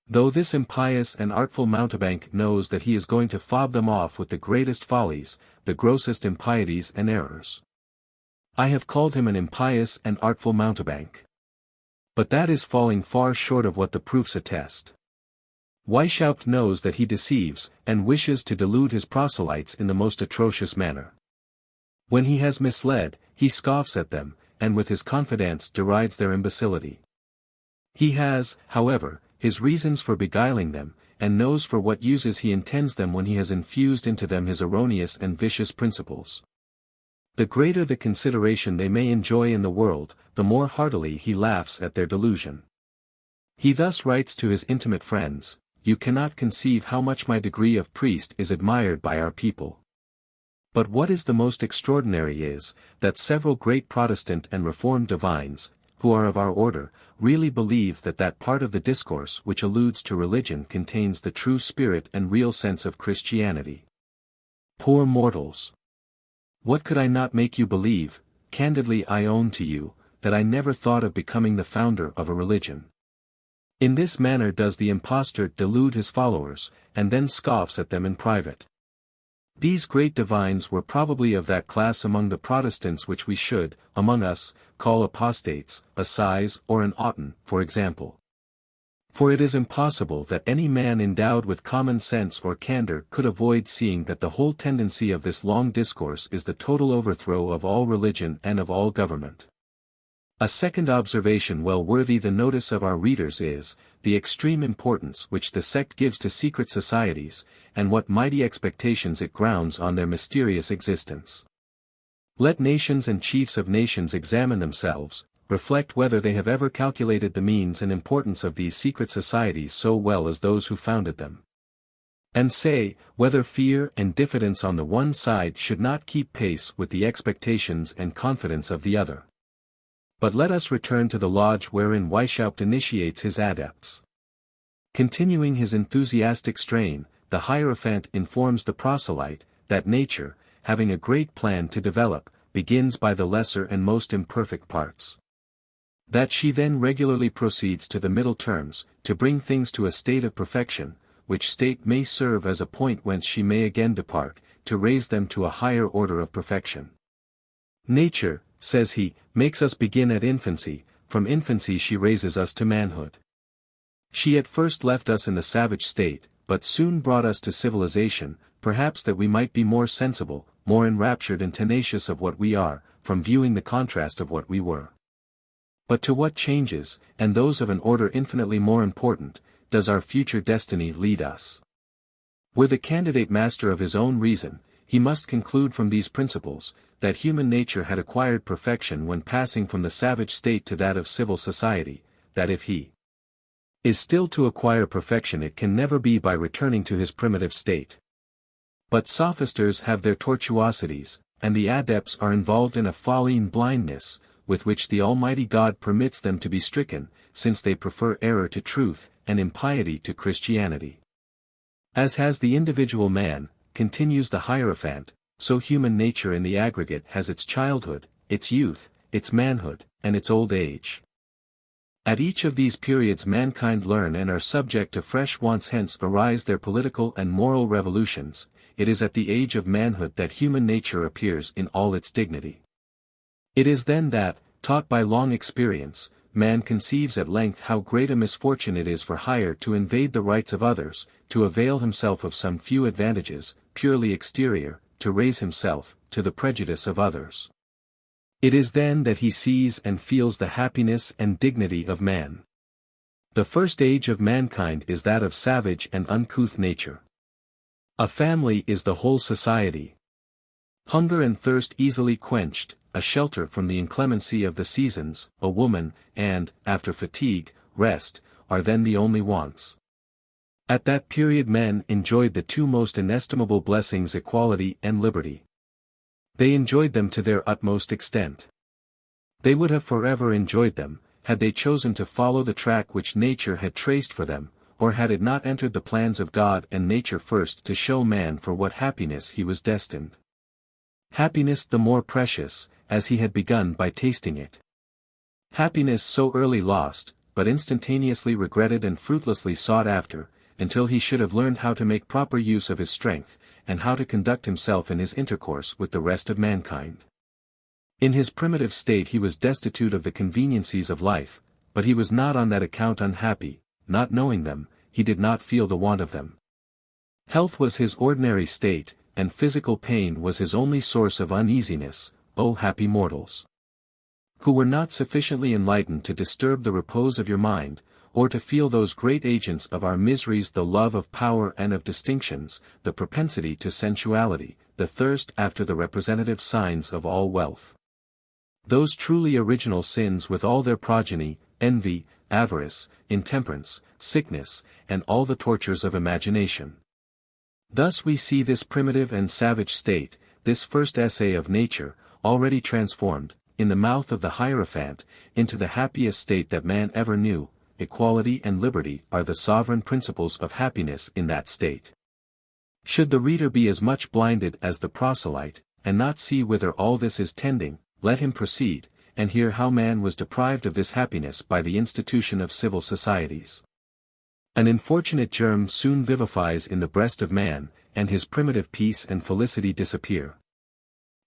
Though this impious and artful mountebank knows that he is going to fob them off with the greatest follies, the grossest impieties and errors. I have called him an impious and artful mountebank. But that is falling far short of what the proofs attest. Weishaupt knows that he deceives, and wishes to delude his proselytes in the most atrocious manner. When he has misled, he scoffs at them, and with his confidence derides their imbecility. He has, however, his reasons for beguiling them, and knows for what uses he intends them when he has infused into them his erroneous and vicious principles. The greater the consideration they may enjoy in the world, the more heartily he laughs at their delusion. He thus writes to his intimate friends, "You cannot conceive how much my degree of priest is admired by our people. But what is the most extraordinary is, that several great Protestant and Reformed divines, who are of our order, really believe that that part of the discourse which alludes to religion contains the true spirit and real sense of Christianity. Poor mortals! What could I not make you believe? Candidly I own to you, that I never thought of becoming the founder of a religion." In this manner does the impostor delude his followers, and then scoffs at them in private. These great divines were probably of that class among the Protestants which we should, among us, call apostates, a size or an Otten, for example. For it is impossible that any man endowed with common sense or candor could avoid seeing that the whole tendency of this long discourse is the total overthrow of all religion and of all government. A second observation well worthy the notice of our readers is, the extreme importance which the sect gives to secret societies, and what mighty expectations it grounds on their mysterious existence. Let nations and chiefs of nations examine themselves, reflect whether they have ever calculated the means and importance of these secret societies so well as those who founded them. And say, whether fear and diffidence on the one side should not keep pace with the expectations and confidence of the other. But let us return to the lodge wherein Weishaupt initiates his adepts. Continuing his enthusiastic strain, the Hierophant informs the proselyte, that nature, having a great plan to develop, begins by the lesser and most imperfect parts. That she then regularly proceeds to the middle terms, to bring things to a state of perfection, which state may serve as a point whence she may again depart, to raise them to a higher order of perfection. Nature, says he, makes us begin at infancy, from infancy she raises us to manhood. She at first left us in the savage state, but soon brought us to civilization, perhaps that we might be more sensible, more enraptured and tenacious of what we are, from viewing the contrast of what we were. But to what changes, and those of an order infinitely more important, does our future destiny lead us? Were the candidate master of his own reason, he must conclude from these principles, that human nature had acquired perfection when passing from the savage state to that of civil society, that if he is still to acquire perfection it can never be by returning to his primitive state. But sophisters have their tortuosities, and the adepts are involved in a folly and blindness, with which the Almighty God permits them to be stricken, since they prefer error to truth, and impiety to Christianity. As has the individual man, continues the Hierophant, so human nature in the aggregate has its childhood, its youth, its manhood, and its old age. At each of these periods mankind learn and are subject to fresh wants, hence arise their political and moral revolutions. It is at the age of manhood that human nature appears in all its dignity. It is then that, taught by long experience, man conceives at length how great a misfortune it is for hire to invade the rights of others, to avail himself of some few advantages, purely exterior, to raise himself, to the prejudice of others. It is then that he sees and feels the happiness and dignity of man. The first age of mankind is that of savage and uncouth nature. A family is the whole society. Hunger and thirst easily quenched, a shelter from the inclemency of the seasons, a woman, and, after fatigue, rest, are then the only wants. At that period men enjoyed the two most inestimable blessings, equality and liberty. They enjoyed them to their utmost extent. They would have forever enjoyed them, had they chosen to follow the track which nature had traced for them, or had it not entered the plans of God and nature first to show man for what happiness he was destined. Happiness the more precious, as he had begun by tasting it. Happiness so early lost, but instantaneously regretted and fruitlessly sought after, until he should have learned how to make proper use of his strength, and how to conduct himself in his intercourse with the rest of mankind. In his primitive state he was destitute of the conveniencies of life, but he was not on that account unhappy. Not knowing them, he did not feel the want of them. Health was his ordinary state, and physical pain was his only source of uneasiness. O happy mortals, who were not sufficiently enlightened to disturb the repose of your mind, or to feel those great agents of our miseries, the love of power and of distinctions, the propensity to sensuality, the thirst after the representative signs of all wealth. Those truly original sins with all their progeny, envy, avarice, intemperance, sickness, and all the tortures of imagination. Thus we see this primitive and savage state, this first essay of nature, already transformed, in the mouth of the Hierophant, into the happiest state that man ever knew. Equality and liberty are the sovereign principles of happiness in that state. Should the reader be as much blinded as the proselyte, and not see whither all this is tending, let him proceed, and hear how man was deprived of this happiness by the institution of civil societies. An unfortunate germ soon vivifies in the breast of man, and his primitive peace and felicity disappear.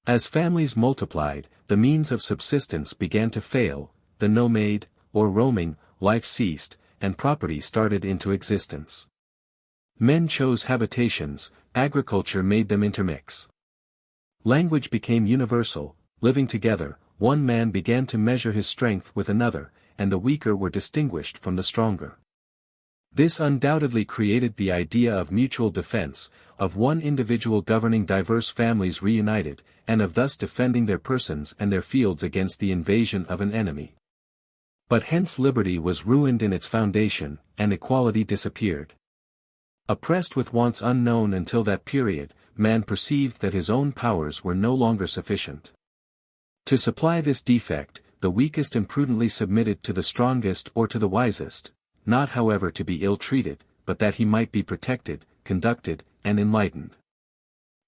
As families multiplied, the means of subsistence began to fail, the nomade, or roaming, life ceased, and property started into existence. Men chose habitations, agriculture made them intermix. Language became universal, living together, one man began to measure his strength with another, and the weaker were distinguished from the stronger. This undoubtedly created the idea of mutual defense, of one individual governing diverse families reunited, and of thus defending their persons and their fields against the invasion of an enemy. But hence liberty was ruined in its foundation, and equality disappeared. Oppressed with wants unknown until that period, man perceived that his own powers were no longer sufficient. To supply this defect, the weakest imprudently submitted to the strongest or to the wisest, not however to be ill-treated, but that he might be protected, conducted, and enlightened.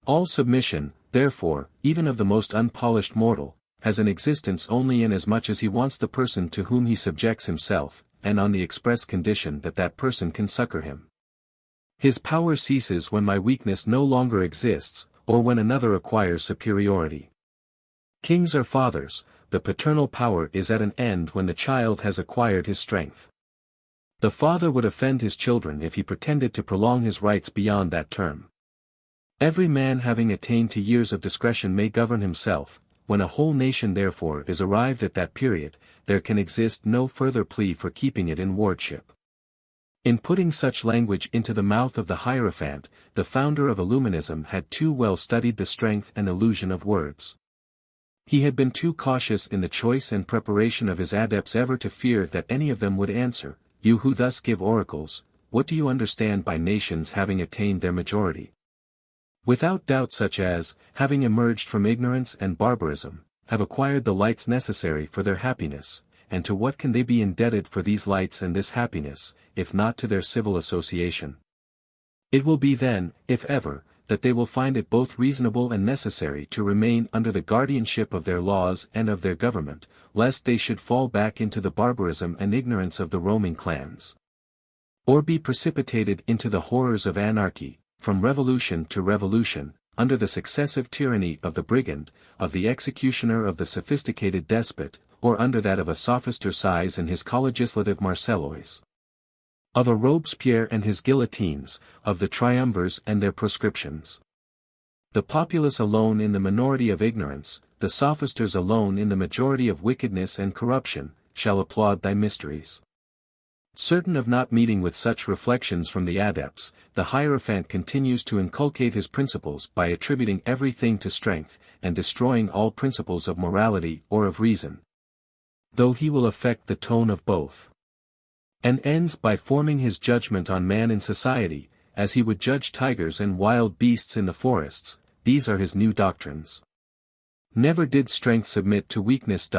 All submission, therefore, even of the most unpolished mortal, has an existence only inasmuch as he wants the person to whom he subjects himself, and on the express condition that that person can succor him. His power ceases when my weakness no longer exists, or when another acquires superiority. Kings are fathers, the paternal power is at an end when the child has acquired his strength. The father would offend his children if he pretended to prolong his rights beyond that term. Every man having attained to years of discretion may govern himself. When a whole nation therefore is arrived at that period, there can exist no further plea for keeping it in wardship. In putting such language into the mouth of the Hierophant, the founder of Illuminism had too well studied the strength and illusion of words. He had been too cautious in the choice and preparation of his adepts ever to fear that any of them would answer, "You who thus give oracles, what do you understand by nations having attained their majority?" Without doubt such as, having emerged from ignorance and barbarism, have acquired the lights necessary for their happiness, and to what can they be indebted for these lights and this happiness, if not to their civil association? It will be then, if ever, that they will find it both reasonable and necessary to remain under the guardianship of their laws and of their government, lest they should fall back into the barbarism and ignorance of the roaming clans, or be precipitated into the horrors of anarchy, from revolution to revolution, under the successive tyranny of the brigand, of the executioner of the sophisticated despot, or under that of a sophister Size and his collegislative Marcellois. Of a Robespierre and his guillotines, of the triumvirs and their proscriptions. The populace alone in the minority of ignorance, the sophisters alone in the majority of wickedness and corruption, shall applaud thy mysteries. Certain of not meeting with such reflections from the adepts, the Hierophant continues to inculcate his principles by attributing everything to strength, and destroying all principles of morality or of reason. Though he will affect the tone of both. And ends by forming his judgment on man in society, as he would judge tigers and wild beasts in the forests. These are his new doctrines. Never did strength submit to weakness.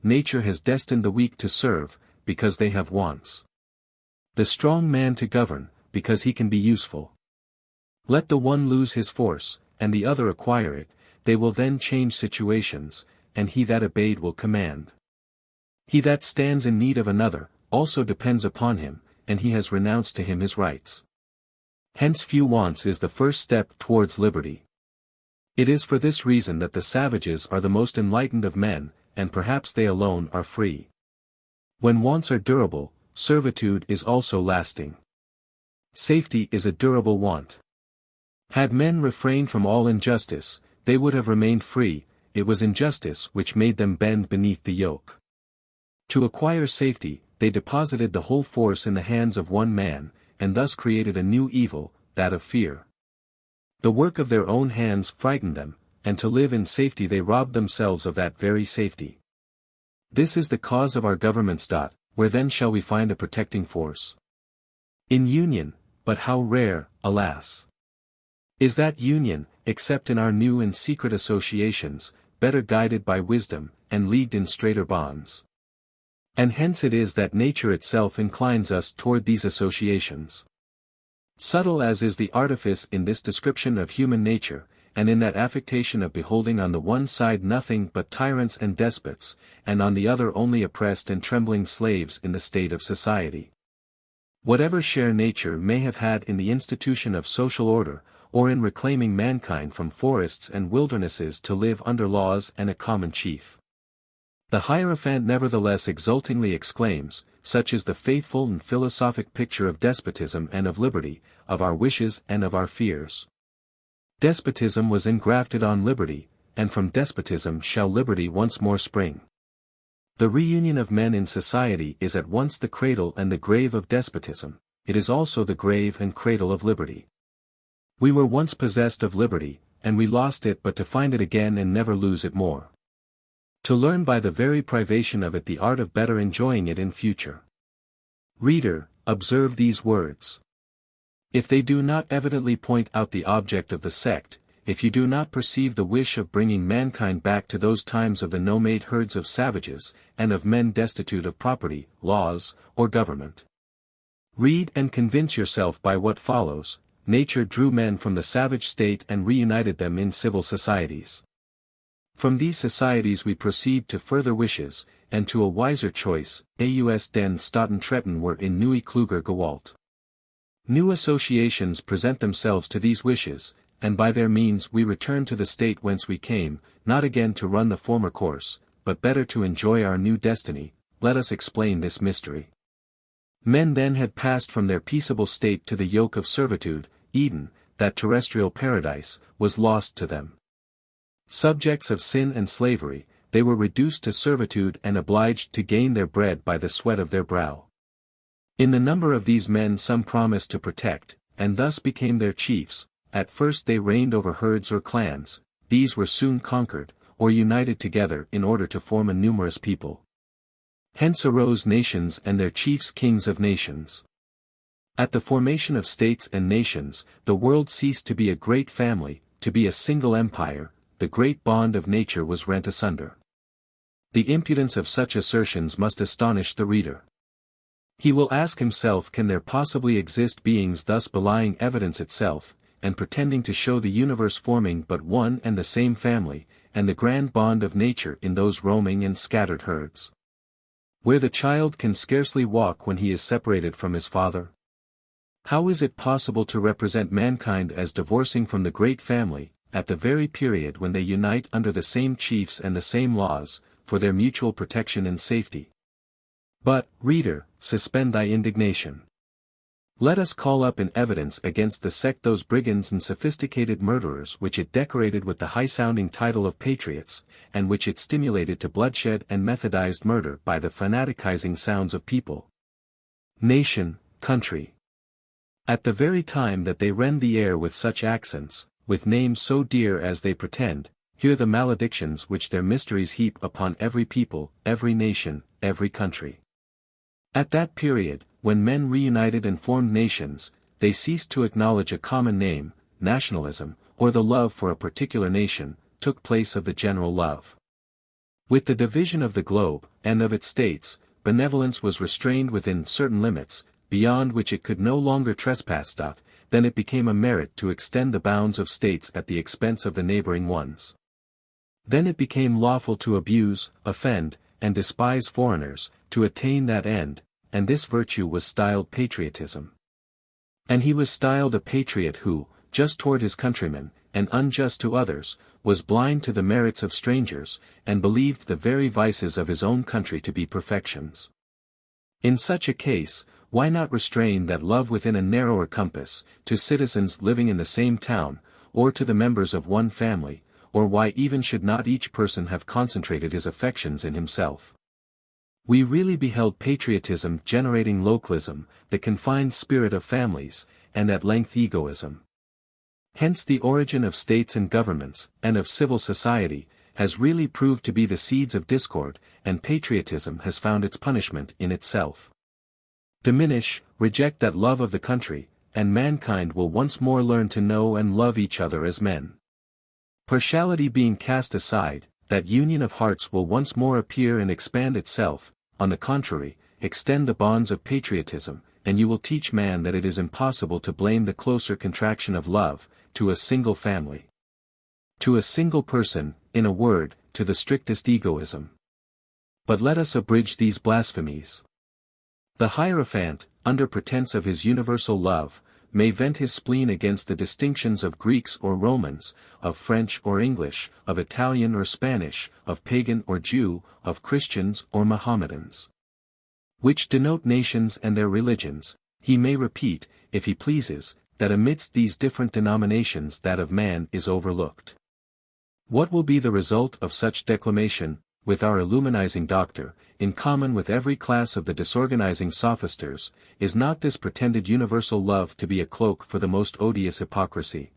Nature has destined the weak to serve, because they have wants. The strong man to govern, because he can be useful. Let the one lose his force, and the other acquire it, they will then change situations, and he that obeyed will command. He that stands in need of another, also depends upon him, and he has renounced to him his rights. Hence few wants is the first step towards liberty. It is for this reason that the savages are the most enlightened of men, and perhaps they alone are free. When wants are durable, servitude is also lasting. Safety is a durable want. Had men refrained from all injustice, they would have remained free. It was injustice which made them bend beneath the yoke. To acquire safety, they deposited the whole force in the hands of one man, and thus created a new evil, that of fear. The work of their own hands frightened them, and to live in safety they robbed themselves of that very safety. This is the cause of our governments. Where then shall we find a protecting force? In union, but how rare, alas! Is that union, except in our new and secret associations, better guided by wisdom, and leagued in straighter bonds? And hence it is that nature itself inclines us toward these associations. Subtle as is the artifice in this description of human nature, and in that affectation of beholding on the one side nothing but tyrants and despots, and on the other only oppressed and trembling slaves in the state of society. Whatever share nature may have had in the institution of social order, or in reclaiming mankind from forests and wildernesses to live under laws and a common chief. The Hierophant nevertheless exultingly exclaims, such is the faithful and philosophic picture of despotism and of liberty, of our wishes and of our fears. Despotism was engrafted on liberty, and from despotism shall liberty once more spring. The reunion of men in society is at once the cradle and the grave of despotism, it is also the grave and cradle of liberty. We were once possessed of liberty, and we lost it but to find it again and never lose it more. To learn by the very privation of it the art of better enjoying it in future. Reader, observe these words. If they do not evidently point out the object of the sect, if you do not perceive the wish of bringing mankind back to those times of the nomade herds of savages, and of men destitute of property, laws, or government. Read and convince yourself by what follows. Nature drew men from the savage state and reunited them in civil societies. From these societies we proceed to further wishes, and to a wiser choice. Aus den Staaten treten were in neue kluger Gewalt. New associations present themselves to these wishes, and by their means we return to the state whence we came, not again to run the former course, but better to enjoy our new destiny. Let us explain this mystery. Men then had passed from their peaceable state to the yoke of servitude. Eden, that terrestrial paradise, was lost to them. Subjects of sin and slavery, they were reduced to servitude and obliged to gain their bread by the sweat of their brow. In the number of these men some promised to protect, and thus became their chiefs. At first they reigned over herds or clans, these were soon conquered, or united together in order to form a numerous people. Hence arose nations and their chiefs kings of nations. At the formation of states and nations, the world ceased to be a great family, to be a single empire, the great bond of nature was rent asunder. The impudence of such assertions must astonish the reader. He will ask himself, can there possibly exist beings thus belying evidence itself, and pretending to show the universe forming but one and the same family, and the grand bond of nature in those roaming and scattered herds? Where the child can scarcely walk when he is separated from his father? How is it possible to represent mankind as divorcing from the great family, at the very period when they unite under the same chiefs and the same laws, for their mutual protection and safety? But, reader, suspend thy indignation. Let us call up in evidence against the sect those brigands and sophisticated murderers which it decorated with the high-sounding title of patriots, and which it stimulated to bloodshed and methodized murder by the fanaticizing sounds of people, nation, country. At the very time that they rend the air with such accents, with names so dear as they pretend, hear the maledictions which their mysteries heap upon every people, every nation, every country. At that period, when men reunited and formed nations, they ceased to acknowledge a common name. Nationalism, or the love for a particular nation, took place of the general love. With the division of the globe, and of its states, benevolence was restrained within certain limits, beyond which it could no longer trespass. Then it became a merit to extend the bounds of states at the expense of the neighboring ones. Then it became lawful to abuse, offend, and despise foreigners, to attain that end, and this virtue was styled patriotism. And he was styled a patriot who, just toward his countrymen, and unjust to others, was blind to the merits of strangers, and believed the very vices of his own country to be perfections. In such a case, why not restrain that love within a narrower compass, to citizens living in the same town, or to the members of one family, or why even should not each person have concentrated his affections in himself? We really beheld patriotism generating localism, the confined spirit of families, and at length egoism. Hence the origin of states and governments, and of civil society, has really proved to be the seeds of discord, and patriotism has found its punishment in itself. Diminish, reject that love of the country, and mankind will once more learn to know and love each other as men. Partiality being cast aside, that union of hearts will once more appear and expand itself. On the contrary, extend the bonds of patriotism, and you will teach man that it is impossible to blame the closer contraction of love, to a single family, to a single person, in a word, to the strictest egoism. But let us abridge these blasphemies. The Hierophant, under pretense of his universal love, may vent his spleen against the distinctions of Greeks or Romans, of French or English, of Italian or Spanish, of pagan or Jew, of Christians or Mohammedans, which denote nations and their religions. He may repeat, if he pleases, that amidst these different denominations that of man is overlooked. What will be the result of such declamation, with our illuminizing doctor, in common with every class of the disorganizing sophisters, is not this pretended universal love to be a cloak for the most odious hypocrisy?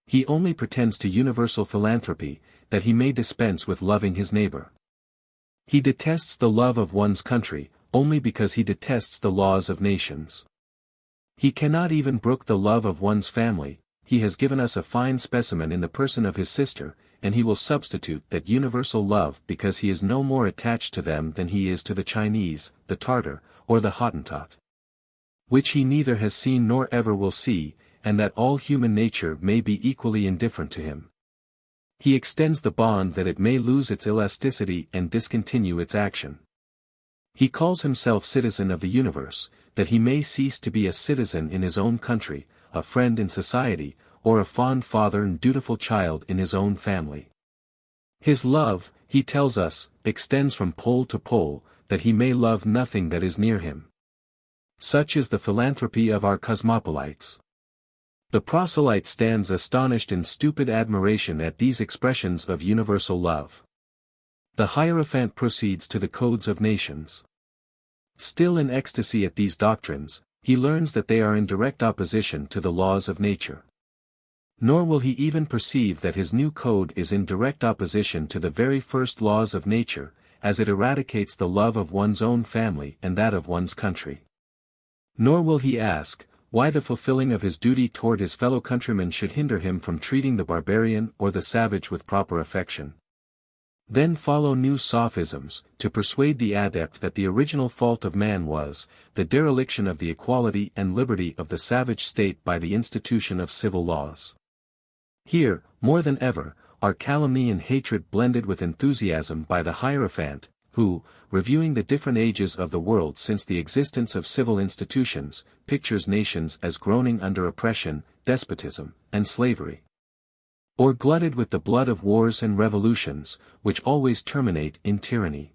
He only pretends to universal philanthropy, that he may dispense with loving his neighbor. He detests the love of one's country, only because he detests the laws of nations. He cannot even brook the love of one's family. He has given us a fine specimen in the person of his sister, and he will substitute that universal love because he is no more attached to them than he is to the Chinese, the Tartar, or the Hottentot, which he neither has seen nor ever will see, and that all human nature may be equally indifferent to him. He extends the bond that it may lose its elasticity and discontinue its action. He calls himself citizen of the universe, that he may cease to be a citizen in his own country, a friend in society, or a fond father and dutiful child in his own family. His love, he tells us, extends from pole to pole, that he may love nothing that is near him. Such is the philanthropy of our cosmopolites. The proselyte stands astonished in stupid admiration at these expressions of universal love. The Hierophant proceeds to the codes of nations. Still in ecstasy at these doctrines, he learns that they are in direct opposition to the laws of nature. Nor will he even perceive that his new code is in direct opposition to the very first laws of nature, as it eradicates the love of one's own family and that of one's country. Nor will he ask, why the fulfilling of his duty toward his fellow countrymen should hinder him from treating the barbarian or the savage with proper affection. Then follow new sophisms, to persuade the adept that the original fault of man was, the dereliction of the equality and liberty of the savage state by the institution of civil laws. Here, more than ever, are calumny and hatred blended with enthusiasm by the Hierophant, who, reviewing the different ages of the world since the existence of civil institutions, pictures nations as groaning under oppression, despotism, and slavery, or glutted with the blood of wars and revolutions, which always terminate in tyranny.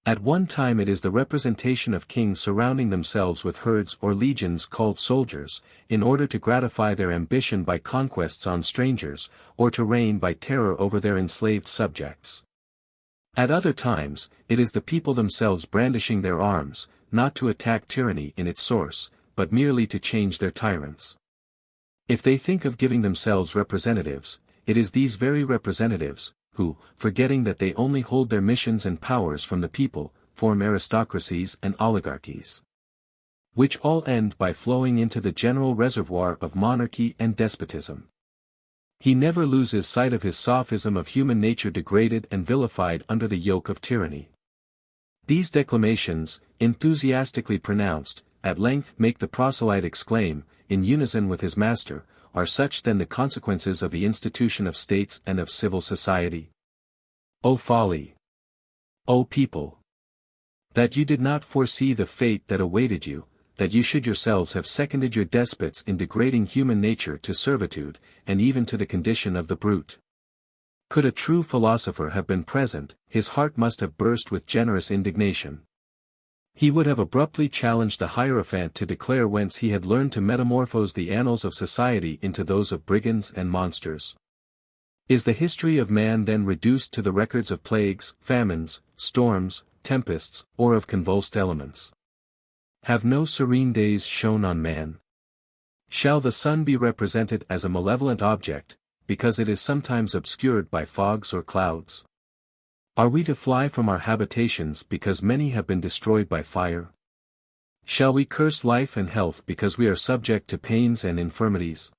At one time it is the representation of kings surrounding themselves with herds or legions called soldiers, in order to gratify their ambition by conquests on strangers, or to reign by terror over their enslaved subjects. At other times, it is the people themselves brandishing their arms, not to attack tyranny in its source, but merely to change their tyrants. If they think of giving themselves representatives, it is these very representatives, who, forgetting that they only hold their missions and powers from the people, form aristocracies and oligarchies, which all end by flowing into the general reservoir of monarchy and despotism. He never loses sight of his sophism of human nature degraded and vilified under the yoke of tyranny. These declamations, enthusiastically pronounced, at length make the proselyte exclaim, in unison with his master, are such then the consequences of the institution of states and of civil society? O folly! O people! That you did not foresee the fate that awaited you, that you should yourselves have seconded your despots in degrading human nature to servitude, and even to the condition of the brute. Could a true philosopher have been present, his heart must have burst with generous indignation. He would have abruptly challenged the Hierophant to declare whence he had learned to metamorphose the annals of society into those of brigands and monsters. Is the history of man then reduced to the records of plagues, famines, storms, tempests, or of convulsed elements? Have no serene days shone on man? Shall the sun be represented as a malevolent object, because it is sometimes obscured by fogs or clouds? Are we to fly from our habitations because many have been destroyed by fire? Shall we curse life and health because we are subject to pains and infirmities?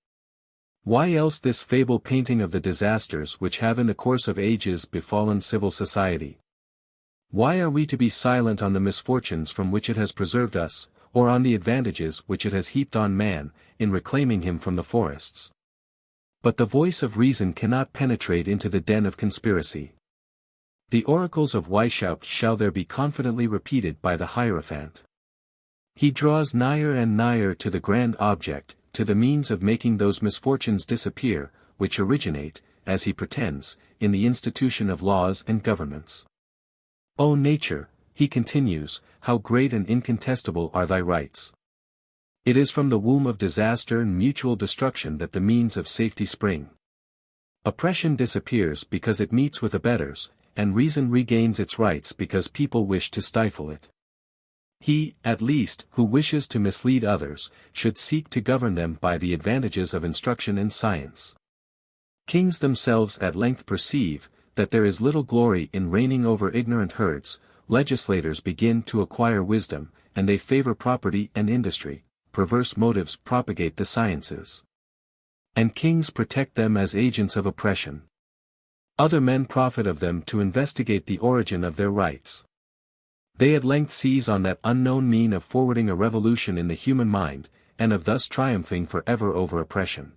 Why else this fable painting of the disasters which have in the course of ages befallen civil society? Why are we to be silent on the misfortunes from which it has preserved us, or on the advantages which it has heaped on man, in reclaiming him from the forests? But the voice of reason cannot penetrate into the den of conspiracy. The oracles of Weishaupt shall there be confidently repeated by the Hierophant. He draws nigher and nigher to the grand object, to the means of making those misfortunes disappear, which originate, as he pretends, in the institution of laws and governments. O nature, he continues, how great and incontestable are thy rights. It is from the womb of disaster and mutual destruction that the means of safety spring. Oppression disappears because it meets with abettors, and reason regains its rights because people wish to stifle it. He, at least, who wishes to mislead others, should seek to govern them by the advantages of instruction and science. Kings themselves at length perceive, that there is little glory in reigning over ignorant herds, legislators begin to acquire wisdom, and they favor property and industry, perverse motives propagate the sciences. And kings protect them as agents of oppression. Other men profit of them to investigate the origin of their rights. They at length seize on that unknown mean of forwarding a revolution in the human mind, and of thus triumphing forever over oppression.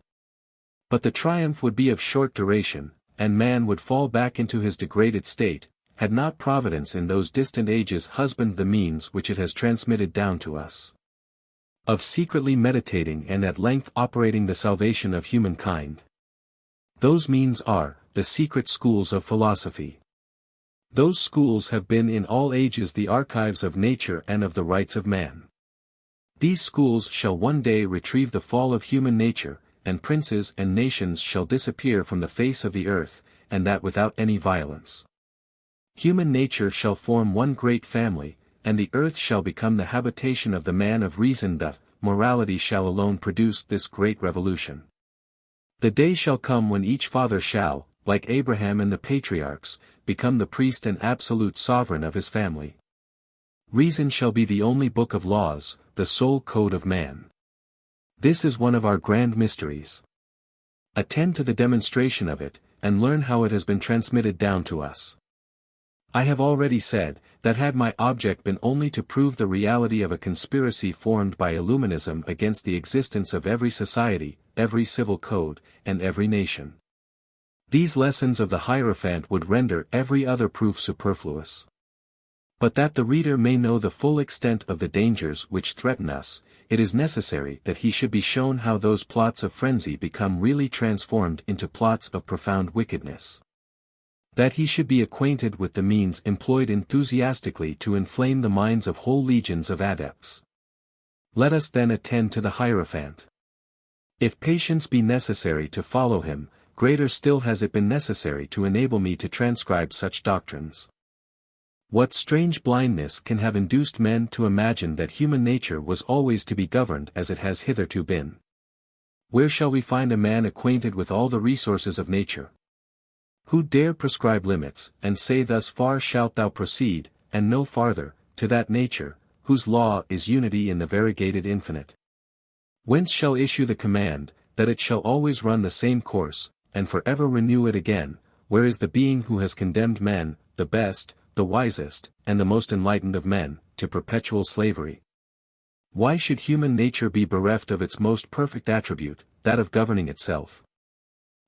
But the triumph would be of short duration, and man would fall back into his degraded state, had not Providence in those distant ages husbanded the means which it has transmitted down to us, of secretly meditating and at length operating the salvation of humankind. Those means are, the secret schools of philosophy. Those schools have been in all ages the archives of nature and of the rights of man. These schools shall one day retrieve the fall of human nature, and princes and nations shall disappear from the face of the earth, and that without any violence. Human nature shall form one great family, and the earth shall become the habitation of the man of reason. That morality shall alone produce this great revolution. The day shall come when each father shall, like Abraham and the patriarchs, become the priest and absolute sovereign of his family. Reason shall be the only book of laws, the sole code of man. This is one of our grand mysteries. Attend to the demonstration of it, and learn how it has been transmitted down to us. I have already said, that had my object been only to prove the reality of a conspiracy formed by Illuminism against the existence of every society, every civil code, and every nation, these lessons of the Hierophant would render every other proof superfluous. But that the reader may know the full extent of the dangers which threaten us, it is necessary that he should be shown how those plots of frenzy become really transformed into plots of profound wickedness. That he should be acquainted with the means employed enthusiastically to inflame the minds of whole legions of adepts. Let us then attend to the Hierophant. If patience be necessary to follow him, greater still has it been necessary to enable me to transcribe such doctrines. What strange blindness can have induced men to imagine that human nature was always to be governed as it has hitherto been? Where shall we find a man acquainted with all the resources of nature? Who dare prescribe limits, and say thus far shalt thou proceed, and no farther, to that nature, whose law is unity in the variegated infinite? Whence shall issue the command, that it shall always run the same course, and for ever renew it again? Where is the being who has condemned men, the best, the wisest, and the most enlightened of men, to perpetual slavery? Why should human nature be bereft of its most perfect attribute, that of governing itself?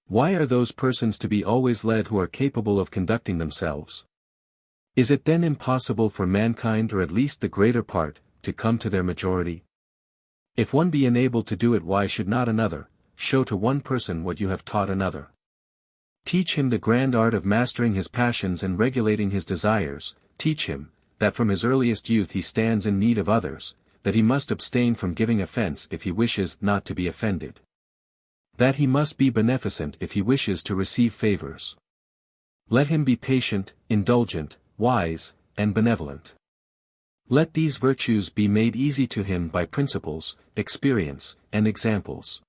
Why are those persons to be always led who are capable of conducting themselves? Is it then impossible for mankind, or at least the greater part, to come to their majority? If one be enabled to do it, why should not another? Show to one person what you have taught another. Teach him the grand art of mastering his passions and regulating his desires. Teach him, that from his earliest youth he stands in need of others, that he must abstain from giving offense if he wishes not to be offended, that he must be beneficent if he wishes to receive favors. Let him be patient, indulgent, wise, and benevolent. Let these virtues be made easy to him by principles, experience, and examples.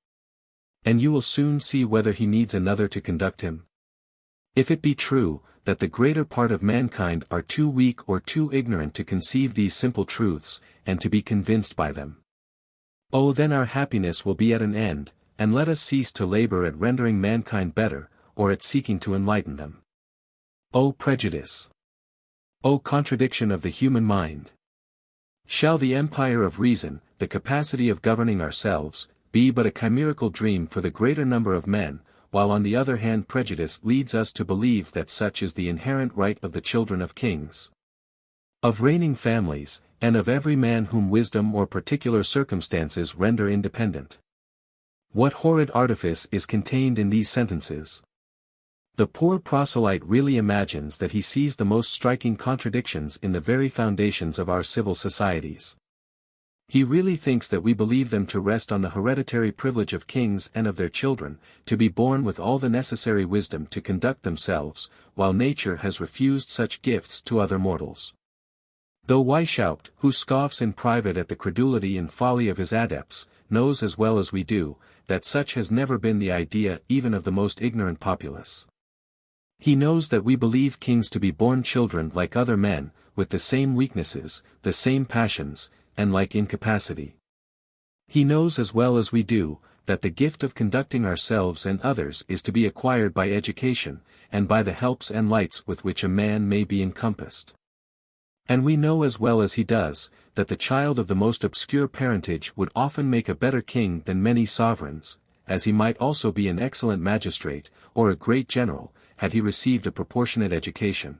And you will soon see whether he needs another to conduct him. If it be true, that the greater part of mankind are too weak or too ignorant to conceive these simple truths, and to be convinced by them, oh, then our happiness will be at an end, and let us cease to labor at rendering mankind better, or at seeking to enlighten them. O prejudice! O contradiction of the human mind! Shall the empire of reason, the capacity of governing ourselves, be but a chimerical dream for the greater number of men, while on the other hand prejudice leads us to believe that such is the inherent right of the children of kings, of reigning families, and of every man whom wisdom or particular circumstances render independent. What horrid artifice is contained in these sentences? The poor proselyte really imagines that he sees the most striking contradictions in the very foundations of our civil societies. He really thinks that we believe them to rest on the hereditary privilege of kings and of their children, to be born with all the necessary wisdom to conduct themselves, while nature has refused such gifts to other mortals. Though Weishaupt, who scoffs in private at the credulity and folly of his adepts, knows as well as we do, that such has never been the idea even of the most ignorant populace. He knows that we believe kings to be born children like other men, with the same weaknesses, the same passions, and like incapacity. He knows as well as we do, that the gift of conducting ourselves and others is to be acquired by education, and by the helps and lights with which a man may be encompassed. And we know as well as he does, that the child of the most obscure parentage would often make a better king than many sovereigns, as he might also be an excellent magistrate, or a great general, had he received a proportionate education.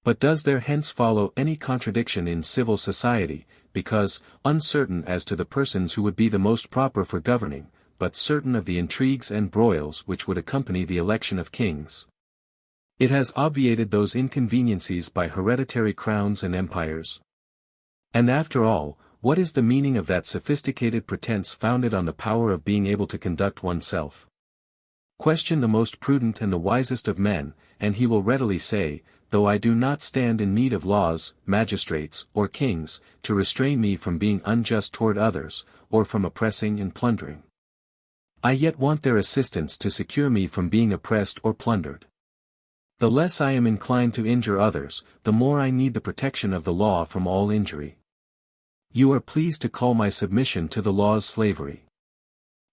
But does there hence follow any contradiction in civil society, because, uncertain as to the persons who would be the most proper for governing, but certain of the intrigues and broils which would accompany the election of kings? It has obviated those inconveniencies by hereditary crowns and empires. And after all, what is the meaning of that sophisticated pretense founded on the power of being able to conduct oneself? Question the most prudent and the wisest of men, and he will readily say, though I do not stand in need of laws, magistrates, or kings, to restrain me from being unjust toward others, or from oppressing and plundering, I yet want their assistance to secure me from being oppressed or plundered. The less I am inclined to injure others, the more I need the protection of the law from all injury. You are pleased to call my submission to the law's slavery.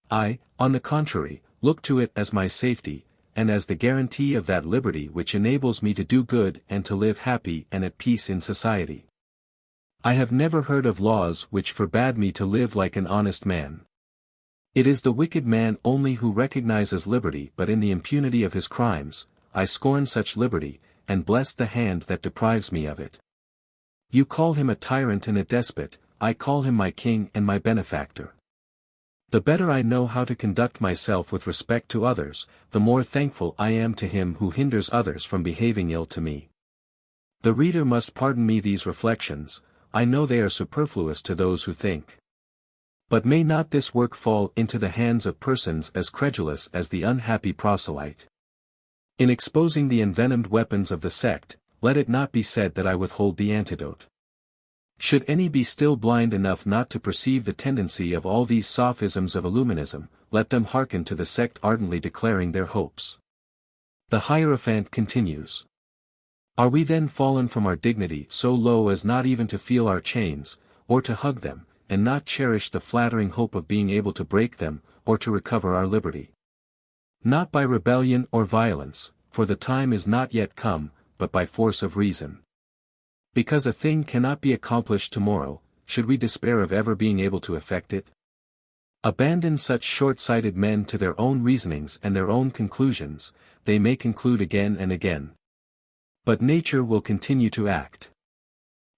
I, on the contrary, look to it as my safety, and as the guarantee of that liberty which enables me to do good and to live happy and at peace in society. I have never heard of laws which forbade me to live like an honest man. It is the wicked man only who recognizes liberty, but in the impunity of his crimes, I scorn such liberty, and bless the hand that deprives me of it. You call him a tyrant and a despot, I call him my king and my benefactor. The better I know how to conduct myself with respect to others, the more thankful I am to him who hinders others from behaving ill to me. The reader must pardon me these reflections, I know they are superfluous to those who think. But may not this work fall into the hands of persons as credulous as the unhappy proselyte? In exposing the envenomed weapons of the sect, let it not be said that I withhold the antidote. Should any be still blind enough not to perceive the tendency of all these sophisms of Illuminism, let them hearken to the sect ardently declaring their hopes. The Hierophant continues. Are we then fallen from our dignity so low as not even to feel our chains, or to hug them, and not cherish the flattering hope of being able to break them, or to recover our liberty? Not by rebellion or violence, for the time is not yet come, but by force of reason. Because a thing cannot be accomplished tomorrow, should we despair of ever being able to effect it? Abandon such short-sighted men to their own reasonings and their own conclusions, they may conclude again and again. But nature will continue to act.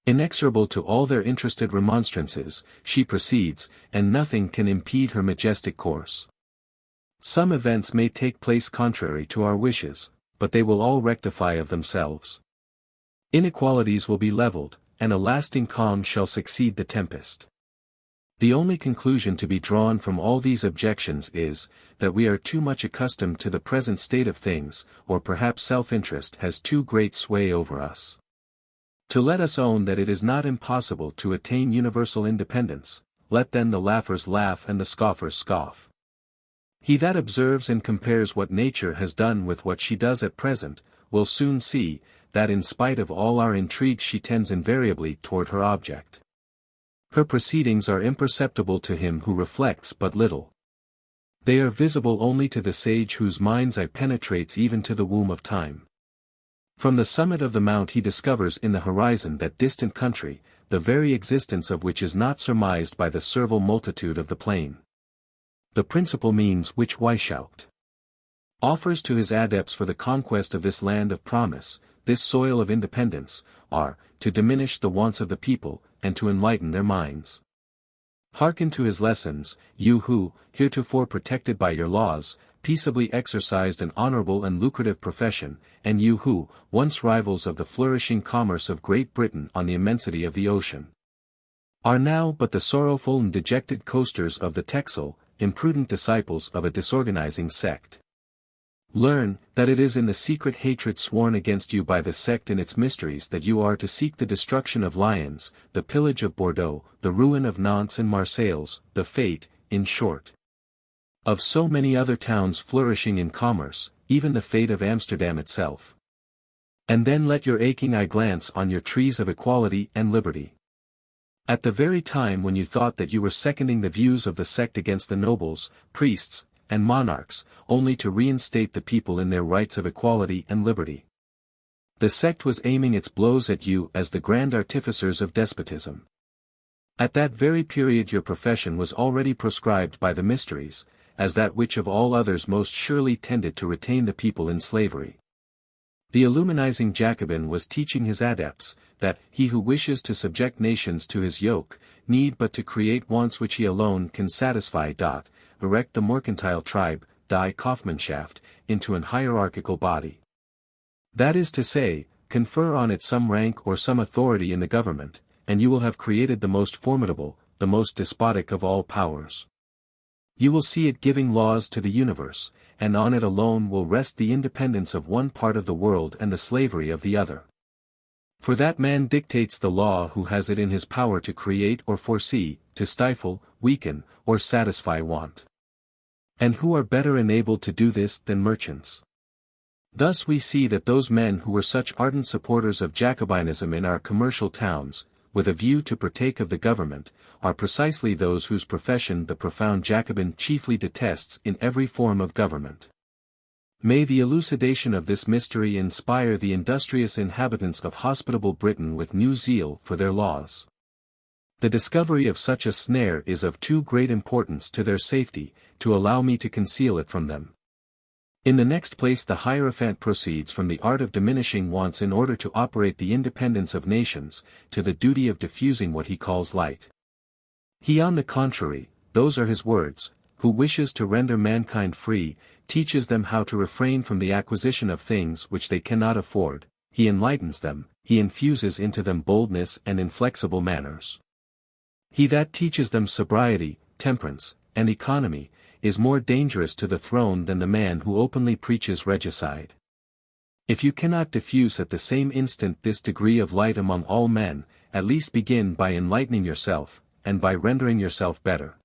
Inexorable to all their interested remonstrances, she proceeds, and nothing can impede her majestic course. Some events may take place contrary to our wishes, but they will all rectify of themselves. Inequalities will be leveled, and a lasting calm shall succeed the tempest. The only conclusion to be drawn from all these objections is, that we are too much accustomed to the present state of things, or perhaps self-interest has too great sway over us. To let us own that it is not impossible to attain universal independence, let then the laughers laugh and the scoffers scoff. He that observes and compares what nature has done with what she does at present, will soon see, that in spite of all our intrigues she tends invariably toward her object. Her proceedings are imperceptible to him who reflects but little. They are visible only to the sage whose mind's eye penetrates even to the womb of time. From the summit of the mount he discovers in the horizon that distant country, the very existence of which is not surmised by the servile multitude of the plain. The principal means which Weishaupt offers to his adepts for the conquest of this land of promise, this soil of independence, are, to diminish the wants of the people, and to enlighten their minds. Hearken to his lessons, you who, heretofore protected by your laws, peaceably exercised an honorable and lucrative profession, and you who, once rivals of the flourishing commerce of Great Britain on the immensity of the ocean, are now but the sorrowful and dejected coasters of the Texel, imprudent disciples of a disorganizing sect. Learn, that it is in the secret hatred sworn against you by the sect and its mysteries that you are to seek the destruction of Lyons, the pillage of Bordeaux, the ruin of Nantes and Marseilles, the fate, in short, of so many other towns flourishing in commerce, even the fate of Amsterdam itself. And then let your aching eye glance on your trees of equality and liberty. At the very time when you thought that you were seconding the views of the sect against the nobles, priests, and monarchs, only to reinstate the people in their rights of equality and liberty. The sect was aiming its blows at you as the grand artificers of despotism. At that very period your profession was already proscribed by the mysteries, as that which of all others most surely tended to retain the people in slavery. The illuminizing Jacobin was teaching his adepts, that he who wishes to subject nations to his yoke, need but to create wants which he alone can satisfy. Erect the mercantile tribe, die Kaufmannschaft, into an hierarchical body. That is to say, confer on it some rank or some authority in the government, and you will have created the most formidable, the most despotic of all powers. You will see it giving laws to the universe, and on it alone will rest the independence of one part of the world and the slavery of the other. For that man dictates the law who has it in his power to create or foresee, to stifle, weaken, or satisfy want. And who are better enabled to do this than merchants? Thus we see that those men who were such ardent supporters of Jacobinism in our commercial towns, with a view to partake of the government, are precisely those whose profession the profound Jacobin chiefly detests in every form of government. May the elucidation of this mystery inspire the industrious inhabitants of hospitable Britain with new zeal for their laws. The discovery of such a snare is of too great importance to their safety, to allow me to conceal it from them. In the next place, the Hierophant proceeds from the art of diminishing wants in order to operate the independence of nations, to the duty of diffusing what he calls light. He, on the contrary, those are his words, who wishes to render mankind free, teaches them how to refrain from the acquisition of things which they cannot afford, he enlightens them, he infuses into them boldness and inflexible manners. He that teaches them sobriety, temperance, and economy, is more dangerous to the throne than the man who openly preaches regicide. If you cannot diffuse at the same instant this degree of light among all men, at least begin by enlightening yourself, and by rendering yourself better.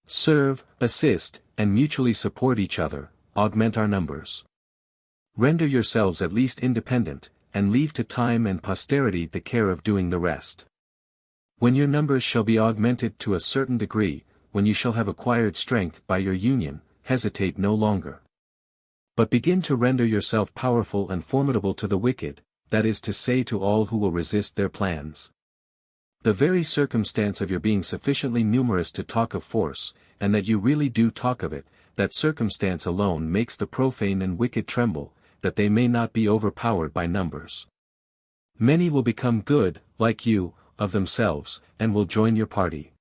Serve, assist, and mutually support each other, augment our numbers. Render yourselves at least independent, and leave to time and posterity the care of doing the rest. When your numbers shall be augmented to a certain degree, when you shall have acquired strength by your union, hesitate no longer. But begin to render yourself powerful and formidable to the wicked, that is to say to all who will resist their plans. The very circumstance of your being sufficiently numerous to talk of force, and that you really do talk of it, that circumstance alone makes the profane and wicked tremble, that they may not be overpowered by numbers. Many will become good, like you, of themselves, and will join your party.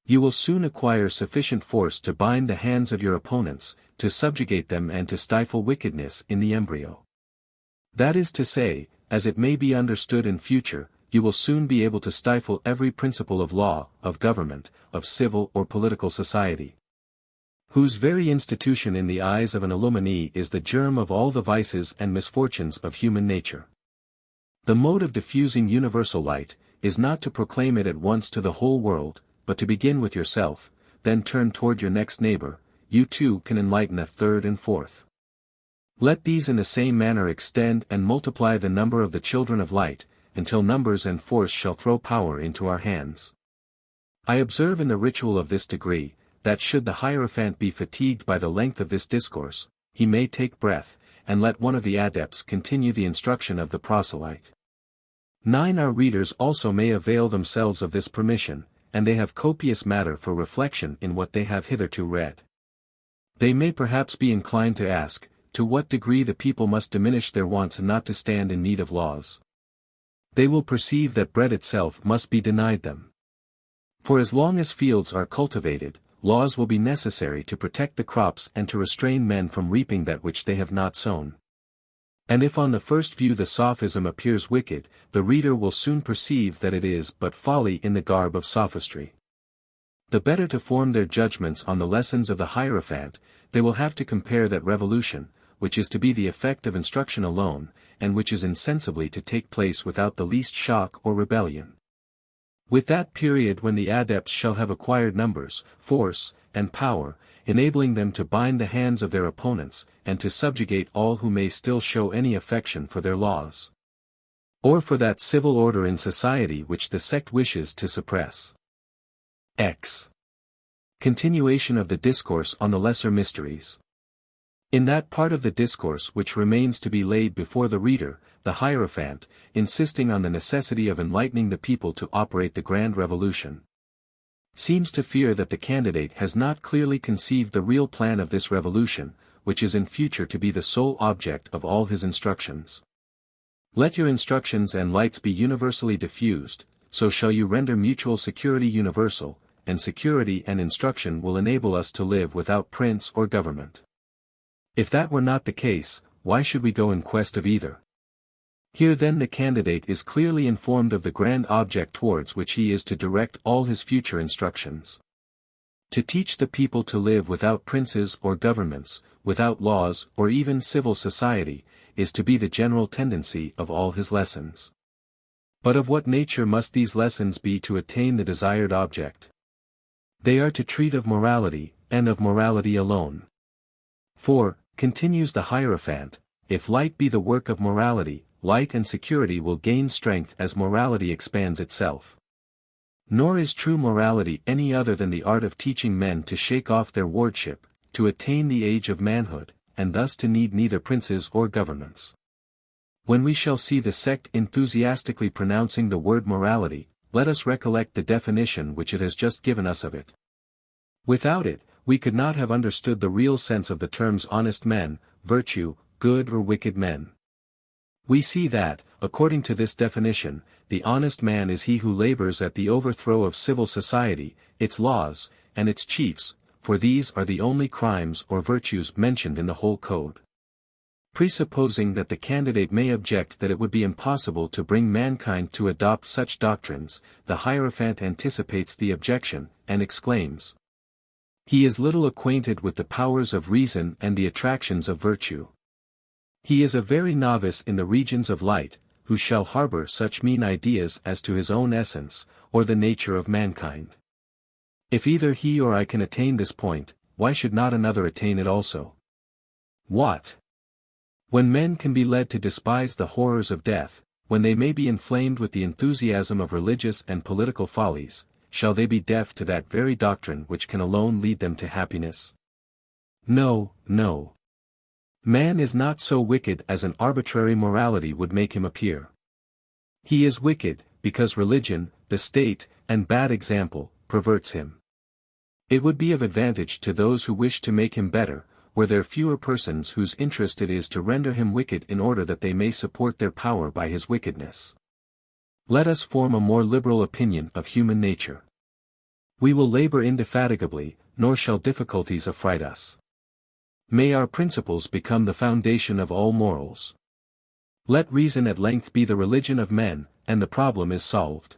You will soon acquire sufficient force to bind the hands of your opponents, to subjugate them and to stifle wickedness in the embryo. That is to say, as it may be understood in future, you will soon be able to stifle every principle of law, of government, of civil or political society, whose very institution in the eyes of an illuminee is the germ of all the vices and misfortunes of human nature. The mode of diffusing universal light, is not to proclaim it at once to the whole world, but to begin with yourself, then turn toward your next neighbor, you too can enlighten a third and fourth. Let these in the same manner extend and multiply the number of the children of light, until numbers and force shall throw power into our hands. I observe in the ritual of this degree, that should the Hierophant be fatigued by the length of this discourse, he may take breath, and let one of the adepts continue the instruction of the proselyte. 9. Our readers also may avail themselves of this permission, and they have copious matter for reflection in what they have hitherto read. They may perhaps be inclined to ask, to what degree the people must diminish their wants and not to stand in need of laws. They will perceive that bread itself must be denied them. For as long as fields are cultivated, laws will be necessary to protect the crops and to restrain men from reaping that which they have not sown. And if on the first view the sophism appears wicked, the reader will soon perceive that it is but folly in the garb of sophistry. The better to form their judgments on the lessons of the Hierophant, they will have to compare that revolution, which is to be the effect of instruction alone, and which is insensibly to take place without the least shock or rebellion. With that period when the adepts shall have acquired numbers, force, and power, enabling them to bind the hands of their opponents, and to subjugate all who may still show any affection for their laws. Or for that civil order in society which the sect wishes to suppress. X. Continuation of the Discourse on the Lesser Mysteries. In that part of the discourse which remains to be laid before the reader, the Hierophant, insisting on the necessity of enlightening the people to operate the grand revolution, seems to fear that the candidate has not clearly conceived the real plan of this revolution, which is in future to be the sole object of all his instructions. Let your instructions and lights be universally diffused, so shall you render mutual security universal, and security and instruction will enable us to live without prince or government. If that were not the case, why should we go in quest of either? Here then the candidate is clearly informed of the grand object towards which he is to direct all his future instructions. To teach the people to live without princes or governments, without laws or even civil society, is to be the general tendency of all his lessons. But of what nature must these lessons be to attain the desired object? They are to treat of morality, and of morality alone. For, continues the Hierophant, if light be the work of morality, light and security will gain strength as morality expands itself. Nor is true morality any other than the art of teaching men to shake off their wardship, to attain the age of manhood, and thus to need neither princes or governments. When we shall see the sect enthusiastically pronouncing the word morality, let us recollect the definition which it has just given us of it. Without it, we could not have understood the real sense of the terms honest men, virtue, good or wicked men. We see that, according to this definition, the honest man is he who labors at the overthrow of civil society, its laws, and its chiefs, for these are the only crimes or virtues mentioned in the whole code. Presupposing that the candidate may object that it would be impossible to bring mankind to adopt such doctrines, the Hierophant anticipates the objection, and exclaims, "He is little acquainted with the powers of reason and the attractions of virtue. He is a very novice in the regions of light, who shall harbor such mean ideas as to his own essence, or the nature of mankind. If either he or I can attain this point, why should not another attain it also? What? When men can be led to despise the horrors of death, when they may be inflamed with the enthusiasm of religious and political follies, shall they be deaf to that very doctrine which can alone lead them to happiness? No, no. Man is not so wicked as an arbitrary morality would make him appear. He is wicked, because religion, the state, and bad example, perverts him. It would be of advantage to those who wish to make him better, were there fewer persons whose interest it is to render him wicked in order that they may support their power by his wickedness. Let us form a more liberal opinion of human nature. We will labor indefatigably, nor shall difficulties affright us. May our principles become the foundation of all morals. Let reason at length be the religion of men, and the problem is solved.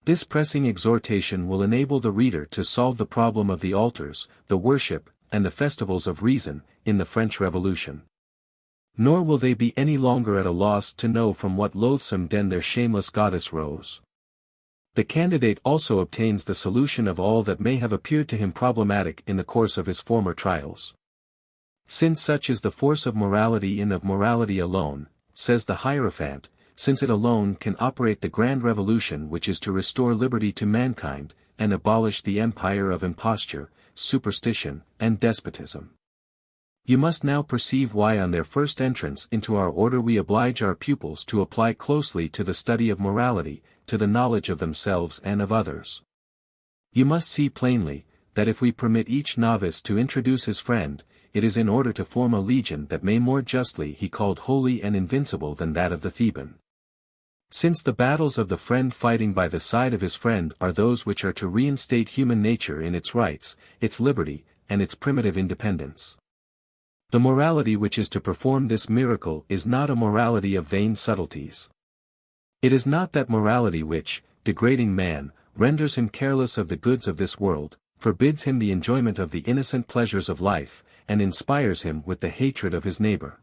This pressing exhortation will enable the reader to solve the problem of the altars, the worship, and the festivals of reason, in the French Revolution. Nor will they be any longer at a loss to know from what loathsome den their shameless goddess rose. The candidate also obtains the solution of all that may have appeared to him problematic in the course of his former trials. Since such is the force of morality and of morality alone, says the Hierophant, since it alone can operate the grand revolution which is to restore liberty to mankind, and abolish the empire of imposture, superstition, and despotism. You must now perceive why on their first entrance into our order we oblige our pupils to apply closely to the study of morality, to the knowledge of themselves and of others. You must see plainly, that if we permit each novice to introduce his friend, it is in order to form a legion that may more justly be called holy and invincible than that of the Theban. Since the battles of the friend fighting by the side of his friend are those which are to reinstate human nature in its rights, its liberty, and its primitive independence. The morality which is to perform this miracle is not a morality of vain subtleties. It is not that morality which, degrading man, renders him careless of the goods of this world, forbids him the enjoyment of the innocent pleasures of life, and inspires him with the hatred of his neighbor.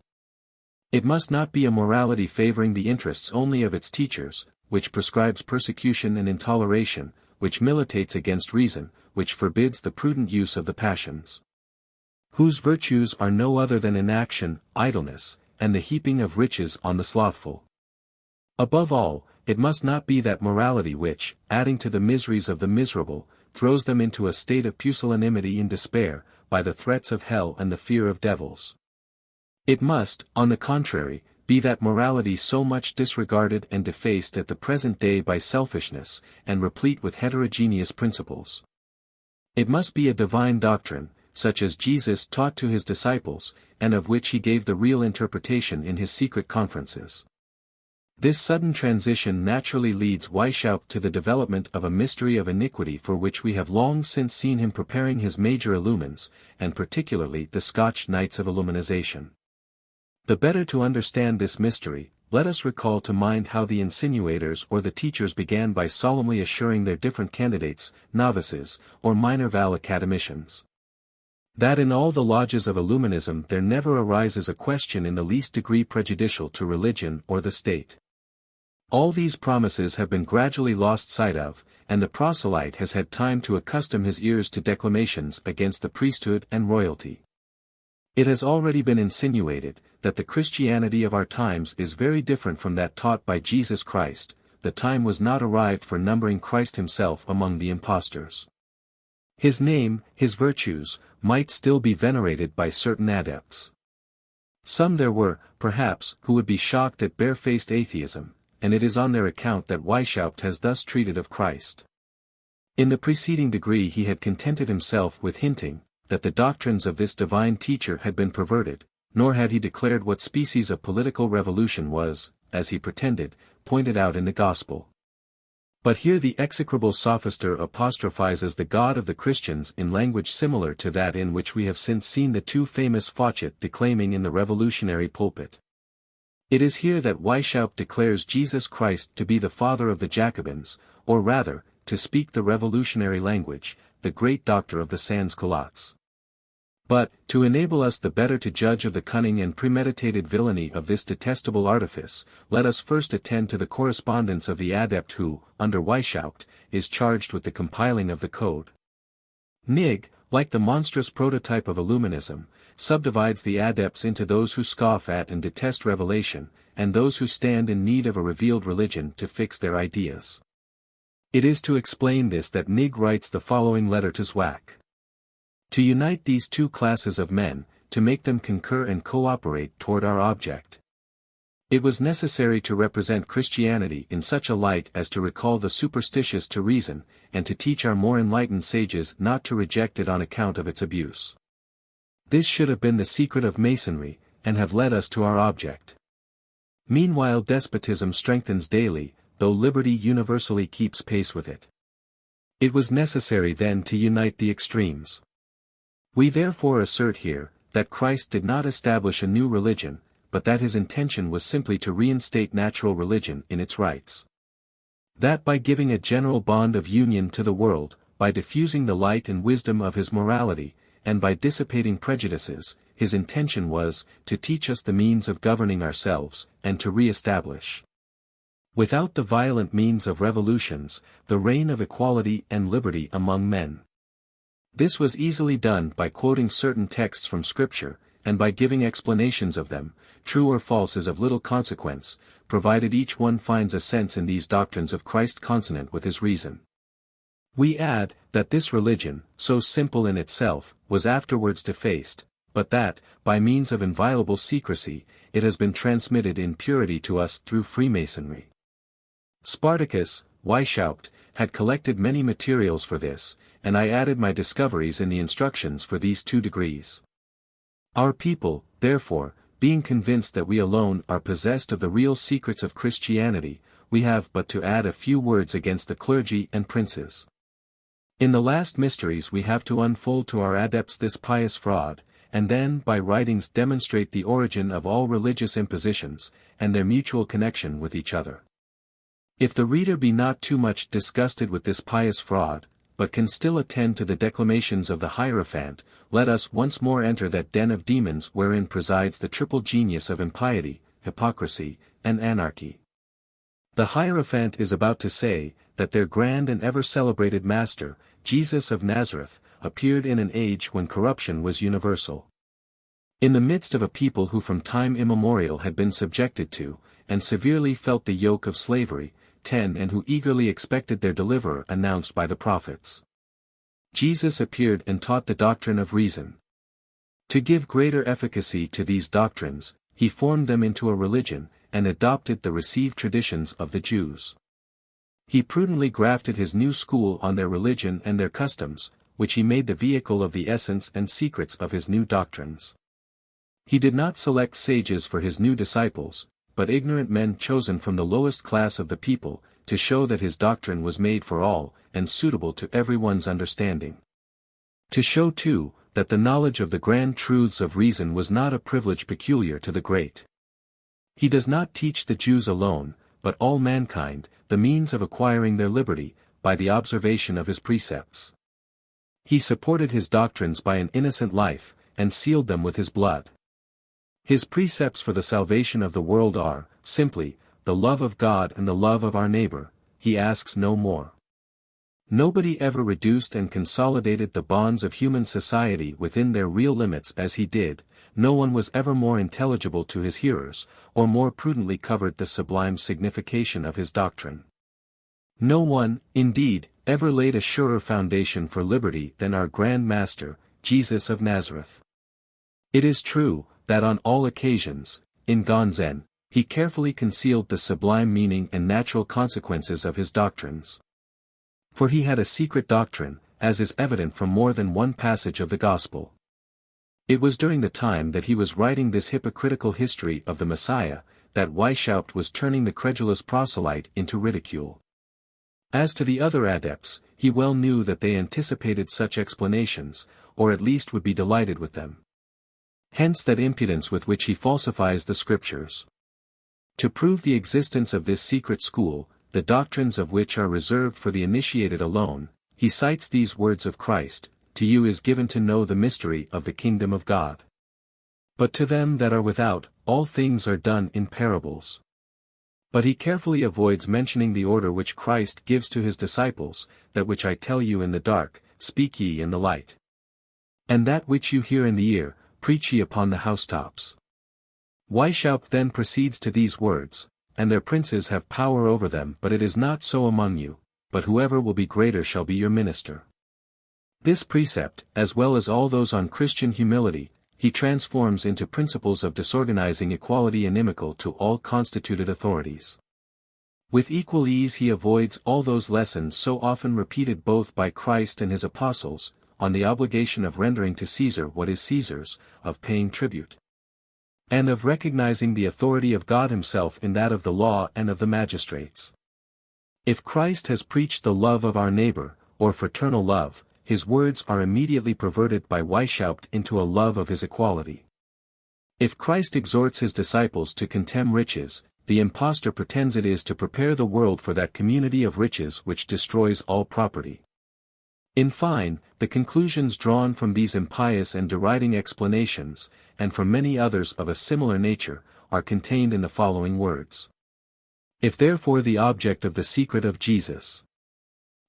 It must not be a morality favoring the interests only of its teachers, which prescribes persecution and intoleration, which militates against reason, which forbids the prudent use of the passions. Whose virtues are no other than inaction, idleness, and the heaping of riches on the slothful. Above all, it must not be that morality which, adding to the miseries of the miserable, throws them into a state of pusillanimity and despair, by the threats of hell and the fear of devils. It must, on the contrary, be that morality so much disregarded and defaced at the present day by selfishness, and replete with heterogeneous principles. It must be a divine doctrine, such as Jesus taught to his disciples, and of which he gave the real interpretation in his secret conferences. This sudden transition naturally leads Weishaupt to the development of a mystery of iniquity for which we have long since seen him preparing his major illumines, and particularly the Scotch Knights of Illuminization. The better to understand this mystery, let us recall to mind how the insinuators or the teachers began by solemnly assuring their different candidates, novices, or minor val academicians, that in all the lodges of Illuminism there never arises a question in the least degree prejudicial to religion or the state. All these promises have been gradually lost sight of, and the proselyte has had time to accustom his ears to declamations against the priesthood and royalty. It has already been insinuated, that the Christianity of our times is very different from that taught by Jesus Christ. The time was not arrived for numbering Christ himself among the impostors. His name, his virtues, might still be venerated by certain adepts. Some there were, perhaps, who would be shocked at barefaced atheism, and it is on their account that Weishaupt has thus treated of Christ. In the preceding degree he had contented himself with hinting, that the doctrines of this divine teacher had been perverted, nor had he declared what species of political revolution was, as he pretended, pointed out in the Gospel. But here the execrable sophister apostrophizes the God of the Christians in language similar to that in which we have since seen the two famous Fauchet declaiming in the revolutionary pulpit. It is here that Weishaupt declares Jesus Christ to be the father of the Jacobins, or rather, to speak the revolutionary language, the great doctor of the sans-culottes. But, to enable us the better to judge of the cunning and premeditated villainy of this detestable artifice, let us first attend to the correspondence of the adept who, under Weishaupt, is charged with the compiling of the code. Nig, like the monstrous prototype of Illuminism, subdivides the adepts into those who scoff at and detest revelation, and those who stand in need of a revealed religion to fix their ideas. It is to explain this that Nig writes the following letter to Zwack. To unite these two classes of men, to make them concur and cooperate toward our object. It was necessary to represent Christianity in such a light as to recall the superstitious to reason, and to teach our more enlightened sages not to reject it on account of its abuse. This should have been the secret of Masonry, and have led us to our object. Meanwhile despotism strengthens daily, though liberty universally keeps pace with it. It was necessary then to unite the extremes. We therefore assert here, that Christ did not establish a new religion, but that his intention was simply to reinstate natural religion in its rights. That by giving a general bond of union to the world, by diffusing the light and wisdom of his morality, and by dissipating prejudices, his intention was, to teach us the means of governing ourselves, and to re-establish, without the violent means of revolutions, the reign of equality and liberty among men. This was easily done by quoting certain texts from Scripture, and by giving explanations of them, true or false is of little consequence, provided each one finds a sense in these doctrines of Christ consonant with his reason. We add, that this religion, so simple in itself, was afterwards defaced, but that, by means of inviolable secrecy, it has been transmitted in purity to us through Freemasonry. Spartacus, Weishaupt, had collected many materials for this, and I added my discoveries in the instructions for these 2 degrees. Our people, therefore, being convinced that we alone are possessed of the real secrets of Christianity, we have but to add a few words against the clergy and princes. In the last mysteries we have to unfold to our adepts this pious fraud, and then by writings demonstrate the origin of all religious impositions, and their mutual connection with each other. If the reader be not too much disgusted with this pious fraud, but can still attend to the declamations of the Hierophant, let us once more enter that den of demons wherein presides the triple genius of impiety, hypocrisy, and anarchy. The Hierophant is about to say, that their grand and ever-celebrated Master, Jesus of Nazareth, appeared in an age when corruption was universal. In the midst of a people who from time immemorial had been subjected to, and severely felt the yoke of slavery, and who eagerly expected their deliverer announced by the prophets. Jesus appeared and taught the doctrine of reason. To give greater efficacy to these doctrines, he formed them into a religion, and adopted the received traditions of the Jews. He prudently grafted his new school on their religion and their customs, which he made the vehicle of the essence and secrets of his new doctrines. He did not select sages for his new disciples, but ignorant men chosen from the lowest class of the people, to show that his doctrine was made for all, and suitable to everyone's understanding. To show too, that the knowledge of the grand truths of reason was not a privilege peculiar to the great. He does not teach the Jews alone, but all mankind, the means of acquiring their liberty, by the observation of his precepts. He supported his doctrines by an innocent life, and sealed them with his blood. His precepts for the salvation of the world are, simply, the love of God and the love of our neighbor. He asks no more. Nobody ever reduced and consolidated the bonds of human society within their real limits as he did, no one was ever more intelligible to his hearers, or more prudently covered the sublime signification of his doctrine. No one, indeed, ever laid a surer foundation for liberty than our Grand Master, Jesus of Nazareth. It is true, that on all occasions, in Gonzen, he carefully concealed the sublime meaning and natural consequences of his doctrines. For he had a secret doctrine, as is evident from more than one passage of the Gospel. It was during the time that he was writing this hypocritical history of the Messiah, that Weishaupt was turning the credulous proselyte into ridicule. As to the other adepts, he well knew that they anticipated such explanations, or at least would be delighted with them. Hence that impudence with which he falsifies the Scriptures. To prove the existence of this secret school, the doctrines of which are reserved for the initiated alone, he cites these words of Christ, "To you is given to know the mystery of the kingdom of God. But to them that are without, all things are done in parables." But he carefully avoids mentioning the order which Christ gives to his disciples, "That which I tell you in the dark, speak ye in the light. And that which you hear in the ear, preach ye upon the housetops." Weishaupt then proceeds to these words, "And their princes have power over them, but it is not so among you, but whoever will be greater shall be your minister." This precept, as well as all those on Christian humility, he transforms into principles of disorganizing equality inimical to all constituted authorities. With equal ease he avoids all those lessons so often repeated both by Christ and his apostles, on the obligation of rendering to Caesar what is Caesar's, of paying tribute, and of recognizing the authority of God himself in that of the law and of the magistrates. If Christ has preached the love of our neighbor, or fraternal love, his words are immediately perverted by Weishaupt into a love of his equality. If Christ exhorts his disciples to contemn riches, the impostor pretends it is to prepare the world for that community of riches which destroys all property. In fine, the conclusions drawn from these impious and deriding explanations, and from many others of a similar nature, are contained in the following words. If therefore the object of the secret of Jesus,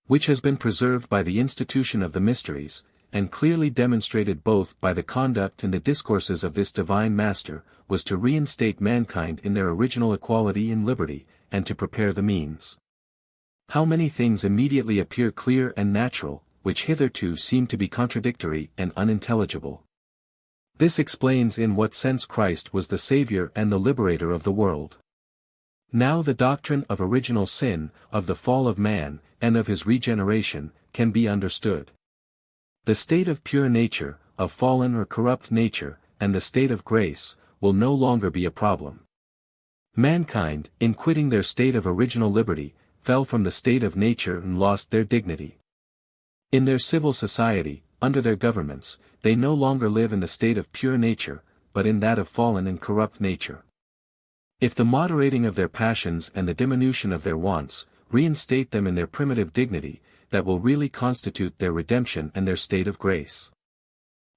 which has been preserved by the institution of the mysteries, and clearly demonstrated both by the conduct and the discourses of this divine Master, was to reinstate mankind in their original equality in liberty, and to prepare the means. How many things immediately appear clear and natural, which hitherto seemed to be contradictory and unintelligible. This explains in what sense Christ was the Savior and the Liberator of the world. Now the doctrine of original sin, of the fall of man, and of his regeneration, can be understood. The state of pure nature, of fallen or corrupt nature, and the state of grace, will no longer be a problem. Mankind, in quitting their state of original liberty, fell from the state of nature and lost their dignity. In their civil society, under their governments, they no longer live in the state of pure nature, but in that of fallen and corrupt nature. If the moderating of their passions and the diminution of their wants, reinstate them in their primitive dignity, that will really constitute their redemption and their state of grace.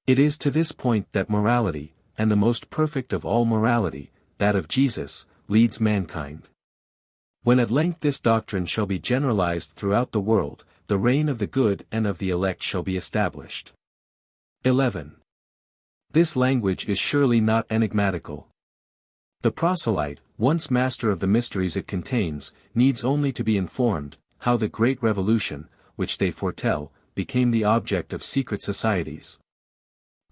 It is to this point that morality, and the most perfect of all morality, that of Jesus, leads mankind. When at length this doctrine shall be generalized throughout the world, the reign of the good and of the elect shall be established. 11. This language is surely not enigmatical. The proselyte, once master of the mysteries it contains, needs only to be informed, how the great revolution, which they foretell, became the object of secret societies.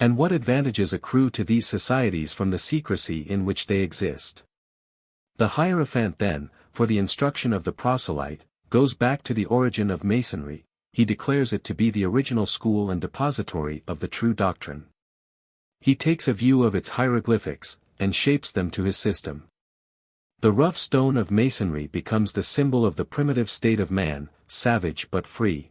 And what advantages accrue to these societies from the secrecy in which they exist. The Hierophant then, for the instruction of the proselyte, goes back to the origin of Masonry. He declares it to be the original school and depository of the true doctrine. He takes a view of its hieroglyphics, and shapes them to his system. The rough stone of Masonry becomes the symbol of the primitive state of man, savage but free.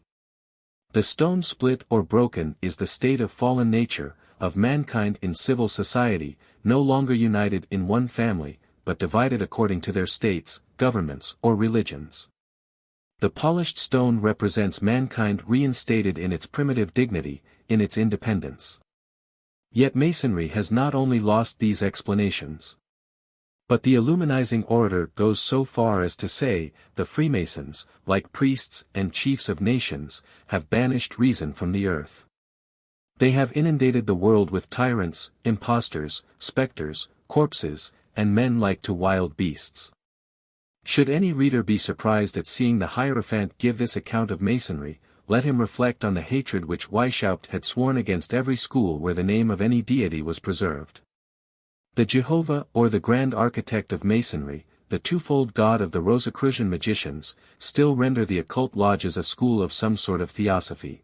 The stone split or broken is the state of fallen nature, of mankind in civil society, no longer united in one family, but divided according to their states, governments, or religions. The polished stone represents mankind reinstated in its primitive dignity, in its independence. Yet Masonry has not only lost these explanations. But the illuminizing orator goes so far as to say, the Freemasons, like priests and chiefs of nations, have banished reason from the earth. They have inundated the world with tyrants, impostors, specters, corpses, and men like to wild beasts. Should any reader be surprised at seeing the Hierophant give this account of Masonry, let him reflect on the hatred which Weishaupt had sworn against every school where the name of any deity was preserved. The Jehovah or the Grand Architect of Masonry, the twofold god of the Rosicrucian magicians, still render the occult lodges a school of some sort of theosophy.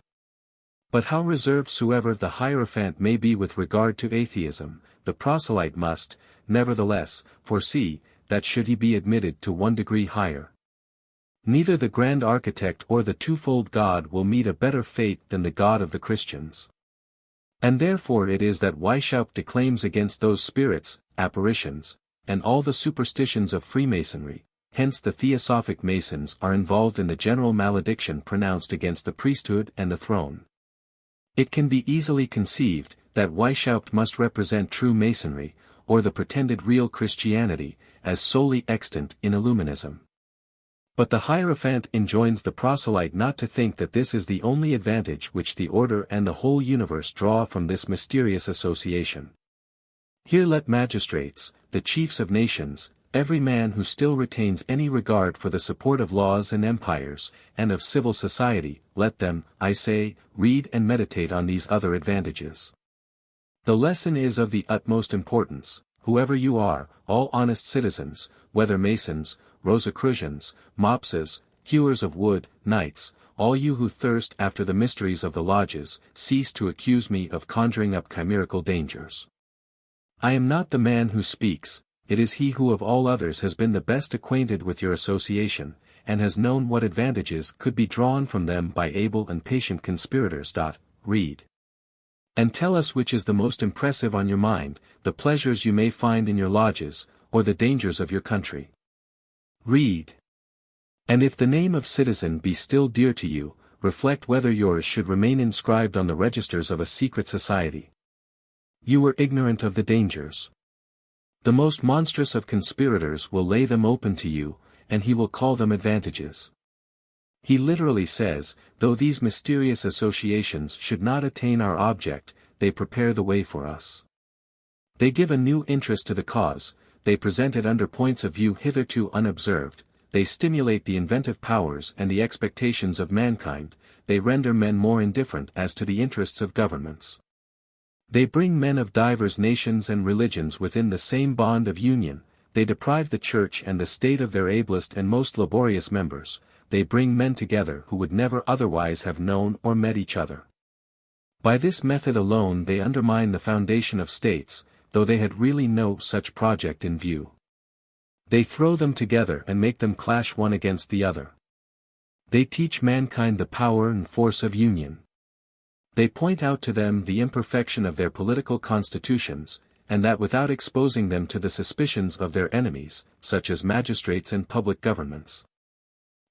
But how reserved soever the Hierophant may be with regard to atheism, the proselyte must, nevertheless, foresee, that should he be admitted to one degree higher, neither the Grand Architect or the twofold God will meet a better fate than the God of the Christians. And therefore it is that Weishaupt declaims against those spirits, apparitions, and all the superstitions of Freemasonry. Hence the Theosophic Masons are involved in the general malediction pronounced against the priesthood and the throne. It can be easily conceived, that Weishaupt must represent true Masonry, or the pretended real Christianity, as solely extant in Illuminism. But the Hierophant enjoins the proselyte not to think that this is the only advantage which the order and the whole universe draw from this mysterious association. Here let magistrates, the chiefs of nations, every man who still retains any regard for the support of laws and empires, and of civil society, let them, I say, read and meditate on these other advantages. The lesson is of the utmost importance. Whoever you are, all honest citizens, whether Masons, Rosicrucians, Mopses, hewers of wood, knights, all you who thirst after the mysteries of the lodges, cease to accuse me of conjuring up chimerical dangers. I am not the man who speaks, it is he who of all others has been the best acquainted with your association, and has known what advantages could be drawn from them by able and patient conspirators. Read. And tell us which is the most impressive on your mind, the pleasures you may find in your lodges, or the dangers of your country. Read. And if the name of citizen be still dear to you, reflect whether yours should remain inscribed on the registers of a secret society. You were ignorant of the dangers. The most monstrous of conspirators will lay them open to you, and he will call them advantages. He literally says, though these mysterious associations should not attain our object, they prepare the way for us. They give a new interest to the cause, they present it under points of view hitherto unobserved, they stimulate the inventive powers and the expectations of mankind, they render men more indifferent as to the interests of governments. They bring men of divers nations and religions within the same bond of union, they deprive the Church and the State of their ablest and most laborious members, they bring men together who would never otherwise have known or met each other. By this method alone they undermine the foundation of states, though they had really no such project in view. They throw them together and make them clash one against the other. They teach mankind the power and force of union. They point out to them the imperfection of their political constitutions, and that without exposing them to the suspicions of their enemies, such as magistrates and public governments.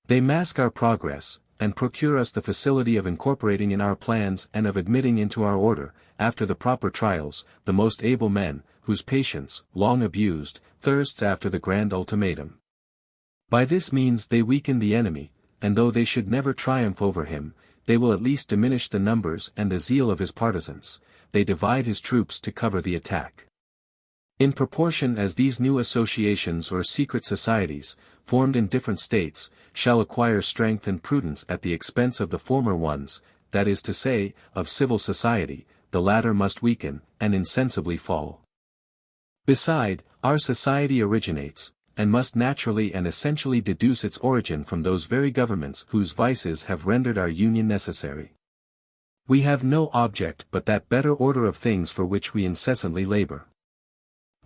They mask our progress, and procure us the facility of incorporating in our plans and of admitting into our order, after the proper trials, the most able men, whose patience, long abused, thirsts after the grand ultimatum. By this means they weaken the enemy, and though they should never triumph over him, they will at least diminish the numbers and the zeal of his partisans. They divide his troops to cover the attack. In proportion as these new associations or secret societies, formed in different states, shall acquire strength and prudence at the expense of the former ones, that is to say, of civil society, the latter must weaken, and insensibly fall. Beside, our society originates, and must naturally and essentially deduce its origin from those very governments whose vices have rendered our union necessary. We have no object but that better order of things for which we incessantly labor.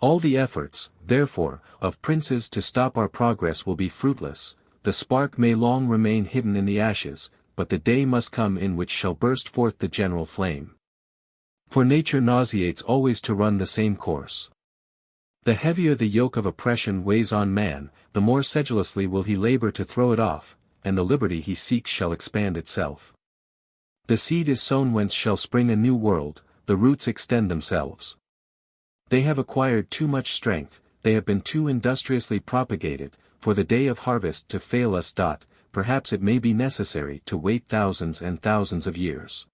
All the efforts, therefore, of princes to stop our progress will be fruitless. The spark may long remain hidden in the ashes, but the day must come in which shall burst forth the general flame. For nature nauseates always to run the same course. The heavier the yoke of oppression weighs on man, the more sedulously will he labor to throw it off, and the liberty he seeks shall expand itself. The seed is sown whence shall spring a new world, the roots extend themselves. They have acquired too much strength, they have been too industriously propagated, for the day of harvest to fail us. Perhaps it may be necessary to wait thousands and thousands of years.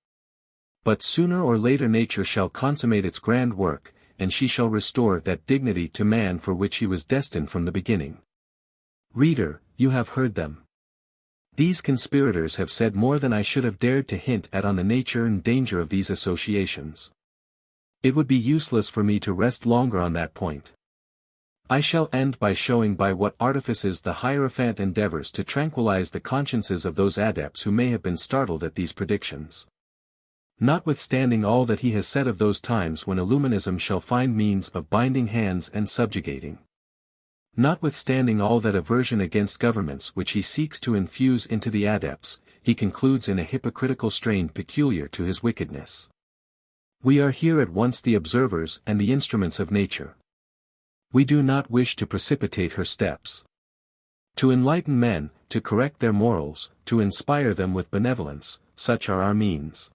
But sooner or later nature shall consummate its grand work, and she shall restore that dignity to man for which he was destined from the beginning. Reader, you have heard them. These conspirators have said more than I should have dared to hint at on the nature and danger of these associations. It would be useless for me to rest longer on that point. I shall end by showing by what artifices the Hierophant endeavors to tranquilize the consciences of those adepts who may have been startled at these predictions. Notwithstanding all that he has said of those times when Illuminism shall find means of binding hands and subjugating. Notwithstanding all that aversion against governments which he seeks to infuse into the adepts, he concludes in a hypocritical strain peculiar to his wickedness. We are here at once the observers and the instruments of nature. We do not wish to precipitate her steps. To enlighten men, to correct their morals, to inspire them with benevolence, such are our means.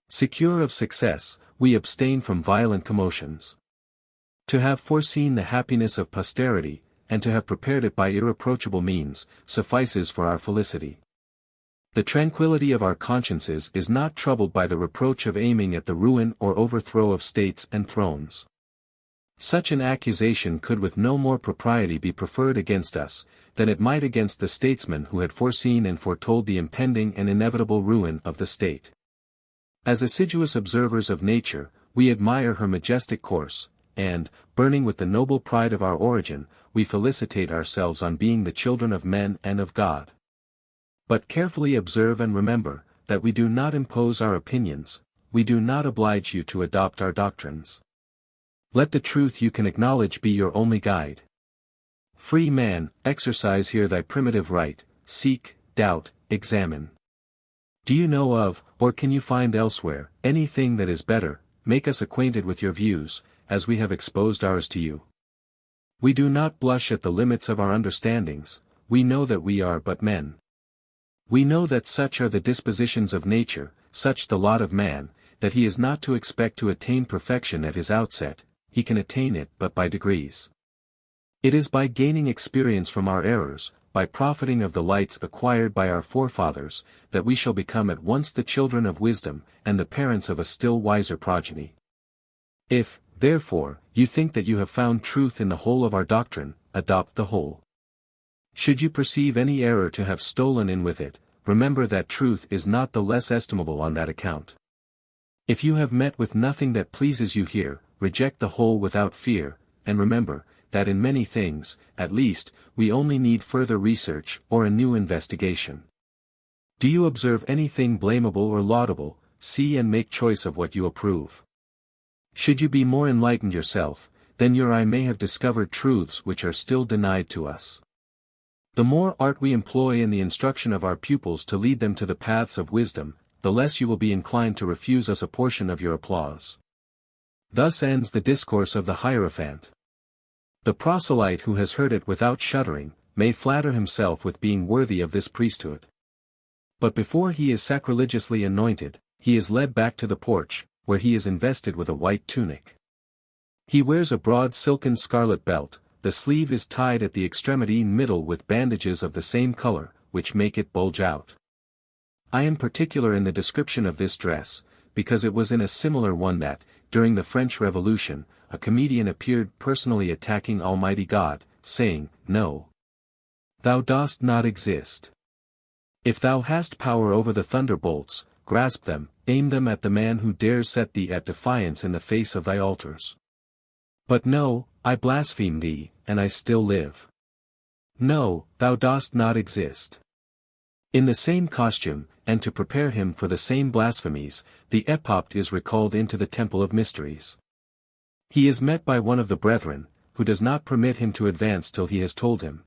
Secure of success, we abstain from violent commotions. To have foreseen the happiness of posterity, and to have prepared it by irreproachable means, suffices for our felicity. The tranquillity of our consciences is not troubled by the reproach of aiming at the ruin or overthrow of states and thrones. Such an accusation could with no more propriety be preferred against us, than it might against the statesmen who had foreseen and foretold the impending and inevitable ruin of the state. As assiduous observers of nature, we admire her majestic course, and, burning with the noble pride of our origin, we felicitate ourselves on being the children of men and of God. But carefully observe and remember, that we do not impose our opinions, we do not oblige you to adopt our doctrines. Let the truth you can acknowledge be your only guide. Free man, exercise here thy primitive right, seek, doubt, examine. Do you know of, or can you find elsewhere, anything that is better? Make us acquainted with your views, as we have exposed ours to you. We do not blush at the limits of our understandings, we know that we are but men. We know that such are the dispositions of nature, such the lot of man, that he is not to expect to attain perfection at his outset, he can attain it but by degrees. It is by gaining experience from our errors, by profiting of the lights acquired by our forefathers, that we shall become at once the children of wisdom, and the parents of a still wiser progeny. If, therefore, you think that you have found truth in the whole of our doctrine, adopt the whole. Should you perceive any error to have stolen in with it, remember that truth is not the less estimable on that account. If you have met with nothing that pleases you here, reject the whole without fear, and remember, that in many things, at least, we only need further research or a new investigation. Do you observe anything blamable or laudable, see and make choice of what you approve. Should you be more enlightened yourself, then your eye may have discovered truths which are still denied to us. The more art we employ in the instruction of our pupils to lead them to the paths of wisdom, the less you will be inclined to refuse us a portion of your applause. Thus ends the discourse of the Hierophant. The proselyte who has heard it without shuddering, may flatter himself with being worthy of this priesthood. But before he is sacrilegiously anointed, he is led back to the porch, where he is invested with a white tunic. He wears a broad silken scarlet belt, the sleeve is tied at the extremity middle with bandages of the same color, which make it bulge out. I am particular in the description of this dress, because it was in a similar one that, during the French Revolution, a comedian appeared personally attacking Almighty God, saying, "No. Thou dost not exist. If thou hast power over the thunderbolts, grasp them, aim them at the man who dares set thee at defiance in the face of thy altars. But no, I blaspheme thee, and I still live. No, thou dost not exist." In the same costume, and to prepare him for the same blasphemies, the epopt is recalled into the temple of mysteries. He is met by one of the brethren, who does not permit him to advance till he has told him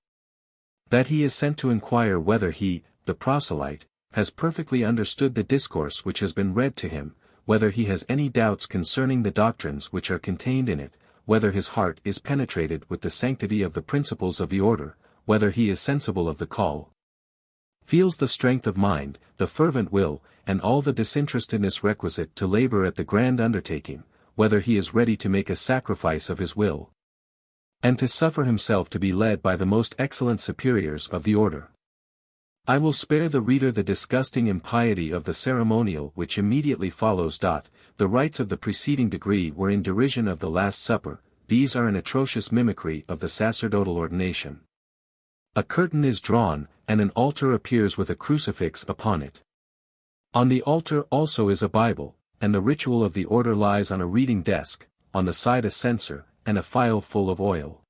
that he is sent to inquire whether he, the proselyte, has perfectly understood the discourse which has been read to him, whether he has any doubts concerning the doctrines which are contained in it, whether his heart is penetrated with the sanctity of the principles of the order, whether he is sensible of the call, feels the strength of mind, the fervent will, and all the disinterestedness requisite to labor at the grand undertaking, whether he is ready to make a sacrifice of his will, and to suffer himself to be led by the most excellent superiors of the order. I will spare the reader the disgusting impiety of the ceremonial which immediately follows. The rites of the preceding degree were in derision of the Last Supper, these are an atrocious mimicry of the sacerdotal ordination. A curtain is drawn, and an altar appears with a crucifix upon it. On the altar also is a Bible, and the ritual of the order lies on a reading desk, on the side a censer, and a phial full of oil.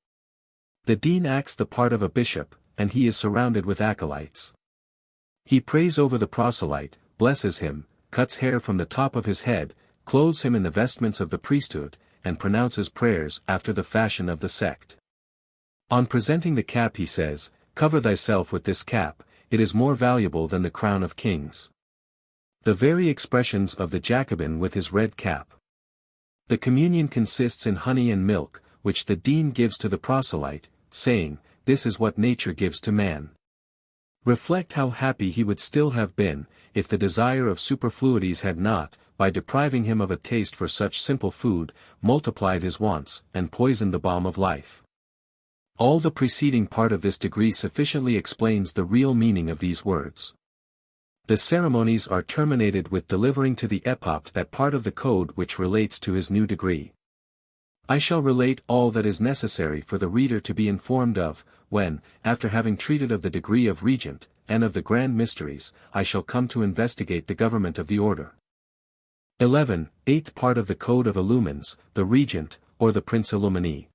The dean acts the part of a bishop, and he is surrounded with acolytes. He prays over the proselyte, blesses him, cuts hair from the top of his head, clothes him in the vestments of the priesthood, and pronounces prayers after the fashion of the sect. On presenting the cap he says, "Cover thyself with this cap, it is more valuable than the crown of kings." The very expressions of the Jacobin with his red cap. The communion consists in honey and milk, which the dean gives to the proselyte, saying, "This is what nature gives to man." Reflect how happy he would still have been, if the desire of superfluities had not, by depriving him of a taste for such simple food, multiplied his wants, and poisoned the balm of life. All the preceding part of this degree sufficiently explains the real meaning of these words. The ceremonies are terminated with delivering to the epopt that part of the code which relates to his new degree. I shall relate all that is necessary for the reader to be informed of, when, after having treated of the degree of regent, and of the grand mysteries, I shall come to investigate the government of the order. 11. Eighth part of the Code of Illumines, the Regent, or the Prince Illumini.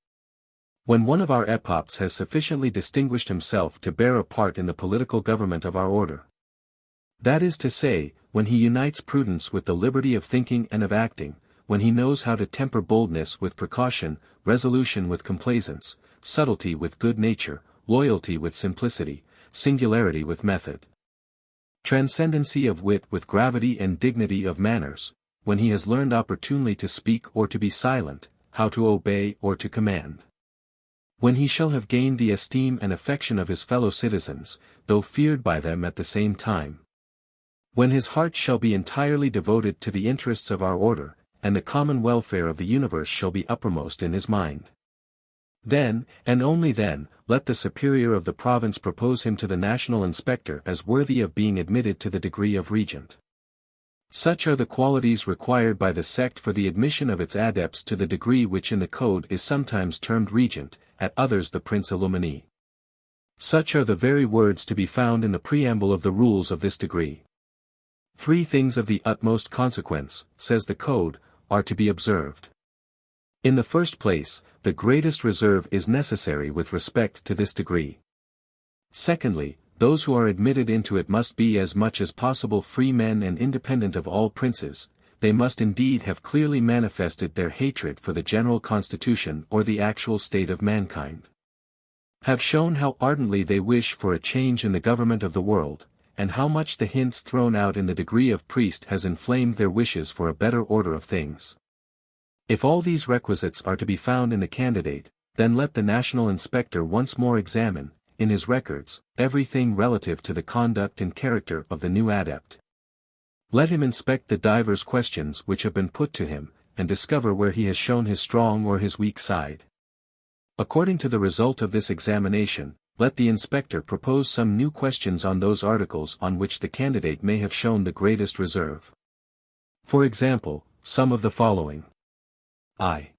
When one of our epopts has sufficiently distinguished himself to bear a part in the political government of our order. That is to say, when he unites prudence with the liberty of thinking and of acting, when he knows how to temper boldness with precaution, resolution with complaisance, subtlety with good nature, loyalty with simplicity, singularity with method, transcendency of wit with gravity and dignity of manners, when he has learned opportunely to speak or to be silent, how to obey or to command. When he shall have gained the esteem and affection of his fellow citizens, though feared by them at the same time. When his heart shall be entirely devoted to the interests of our order, and the common welfare of the universe shall be uppermost in his mind. Then, and only then, let the superior of the province propose him to the national inspector as worthy of being admitted to the degree of regent. Such are the qualities required by the sect for the admission of its adepts to the degree which in the code is sometimes termed regent, at others the Prince Illumini. Such are the very words to be found in the preamble of the rules of this degree. 3 things of the utmost consequence, says the code, are to be observed. In the first place, the greatest reserve is necessary with respect to this degree. Secondly, those who are admitted into it must be as much as possible free men and independent of all princes, they must indeed have clearly manifested their hatred for the general constitution or the actual state of mankind. Have shown how ardently they wish for a change in the government of the world, and how much the hints thrown out in the degree of priest has inflamed their wishes for a better order of things. If all these requisites are to be found in the candidate, then let the national inspector once more examine, in his records, everything relative to the conduct and character of the new adept. Let him inspect the divers questions which have been put to him, and discover where he has shown his strong or his weak side. According to the result of this examination, let the inspector propose some new questions on those articles on which the candidate may have shown the greatest reserve. For example, some of the following. I.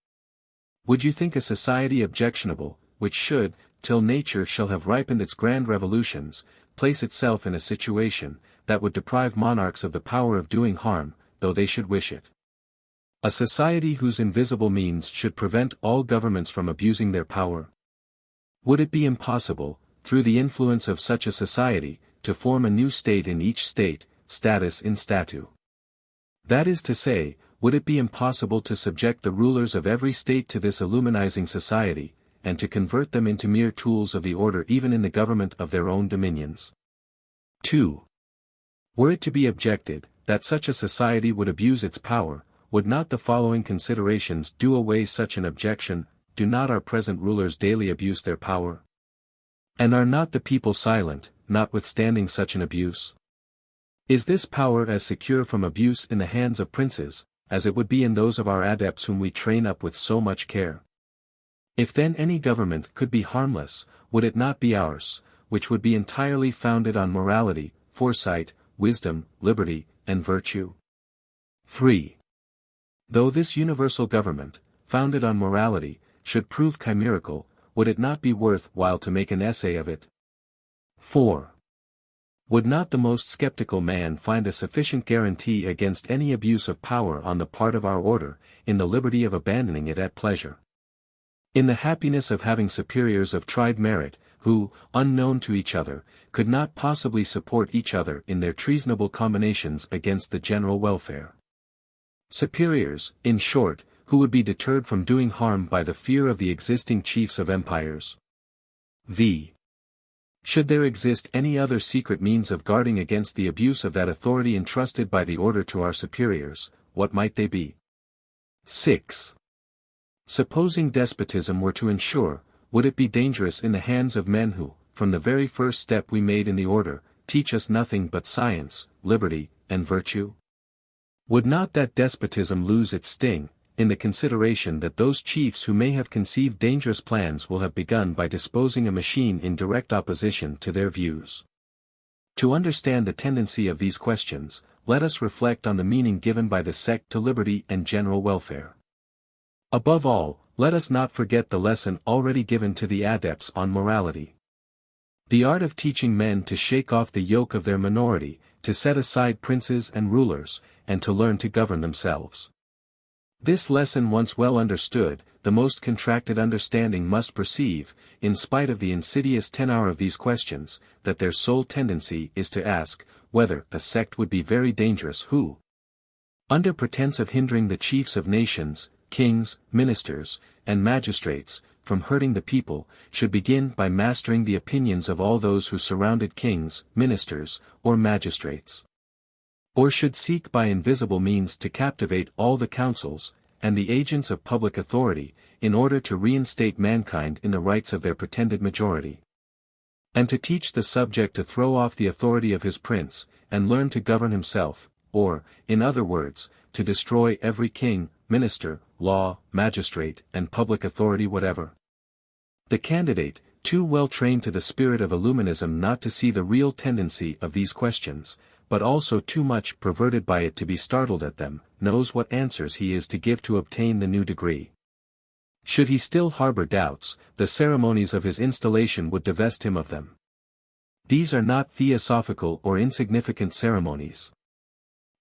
Would you think a society objectionable, which should, till nature shall have ripened its grand revolutions, place itself in a situation, that would deprive monarchs of the power of doing harm, though they should wish it? A society whose invisible means should prevent all governments from abusing their power? Would it be impossible, through the influence of such a society, to form a new state in each state, status in statu? That is to say, would it be impossible to subject the rulers of every state to this illuminizing society, and to convert them into mere tools of the order even in the government of their own dominions? 2. Were it to be objected, that such a society would abuse its power, would not the following considerations do away such an objection? Do not our present rulers daily abuse their power? And are not the people silent, notwithstanding such an abuse? Is this power as secure from abuse in the hands of princes, as it would be in those of our adepts whom we train up with so much care? If then any government could be harmless, would it not be ours, which would be entirely founded on morality, foresight, wisdom, liberty, and virtue? 3. Though this universal government, founded on morality, should prove chimerical, would it not be worth while to make an essay of it? 4. Would not the most skeptical man find a sufficient guarantee against any abuse of power on the part of our order, in the liberty of abandoning it at pleasure? In the happiness of having superiors of tried merit, who, unknown to each other, could not possibly support each other in their treasonable combinations against the general welfare. Superiors, in short, who would be deterred from doing harm by the fear of the existing chiefs of empires. v. Should there exist any other secret means of guarding against the abuse of that authority entrusted by the order to our superiors, what might they be? 6. Supposing despotism were to ensure, would it be dangerous in the hands of men who, from the very first step we made in the order, teach us nothing but science, liberty, and virtue? Would not that despotism lose its sting, in the consideration that those chiefs who may have conceived dangerous plans will have begun by disposing a machine in direct opposition to their views? To understand the tendency of these questions, let us reflect on the meaning given by the sect to liberty and general welfare. Above all, let us not forget the lesson already given to the adepts on morality. The art of teaching men to shake off the yoke of their minority, to set aside princes and rulers, and to learn to govern themselves. This lesson once well understood, the most contracted understanding must perceive, in spite of the insidious tenor of these questions, that their sole tendency is to ask, whether a sect would be very dangerous who, under pretense of hindering the chiefs of nations, kings, ministers, and magistrates, from hurting the people, should begin by mastering the opinions of all those who surrounded kings, ministers, or magistrates. Or should seek by invisible means to captivate all the councils, and the agents of public authority, in order to reinstate mankind in the rights of their pretended majority. And to teach the subject to throw off the authority of his prince, and learn to govern himself, or, in other words, to destroy every king, minister, law, magistrate, and public authority whatever. The candidate, too well trained to the spirit of Illuminism not to see the real tendency of these questions, but also too much perverted by it to be startled at them, knows what answers he is to give to obtain the new degree. Should he still harbor doubts, the ceremonies of his installation would divest him of them. These are not theosophical or insignificant ceremonies.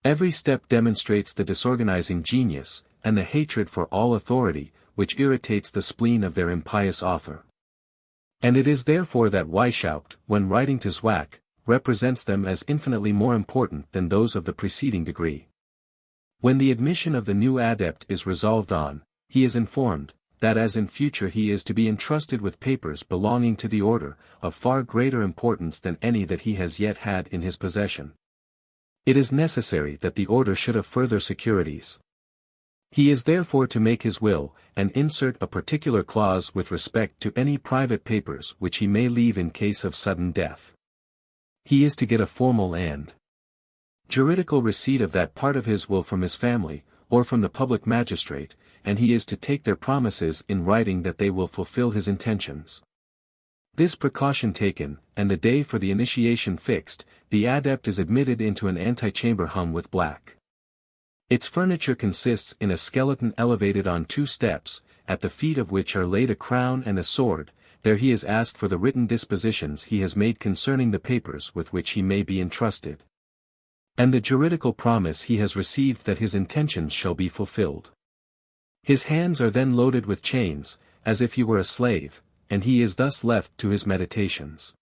Every step demonstrates the disorganizing genius, and the hatred for all authority, which irritates the spleen of their impious author. And it is therefore that Weishaupt, when writing to Zwack, represents them as infinitely more important than those of the preceding degree. When the admission of the new adept is resolved on, he is informed, that as in future he is to be entrusted with papers belonging to the order, of far greater importance than any that he has yet had in his possession. It is necessary that the order should have further securities. He is therefore to make his will, and insert a particular clause with respect to any private papers which he may leave in case of sudden death. He is to get a formal and juridical receipt of that part of his will from his family, or from the public magistrate, and he is to take their promises in writing that they will fulfill his intentions. This precaution taken, and the day for the initiation fixed, the adept is admitted into an antechamber hung with black. Its furniture consists in a skeleton elevated on 2 steps, at the feet of which are laid a crown and a sword. There he is asked for the written dispositions he has made concerning the papers with which he may be entrusted, and the juridical promise he has received that his intentions shall be fulfilled. His hands are then loaded with chains, as if he were a slave, and he is thus left to his meditations.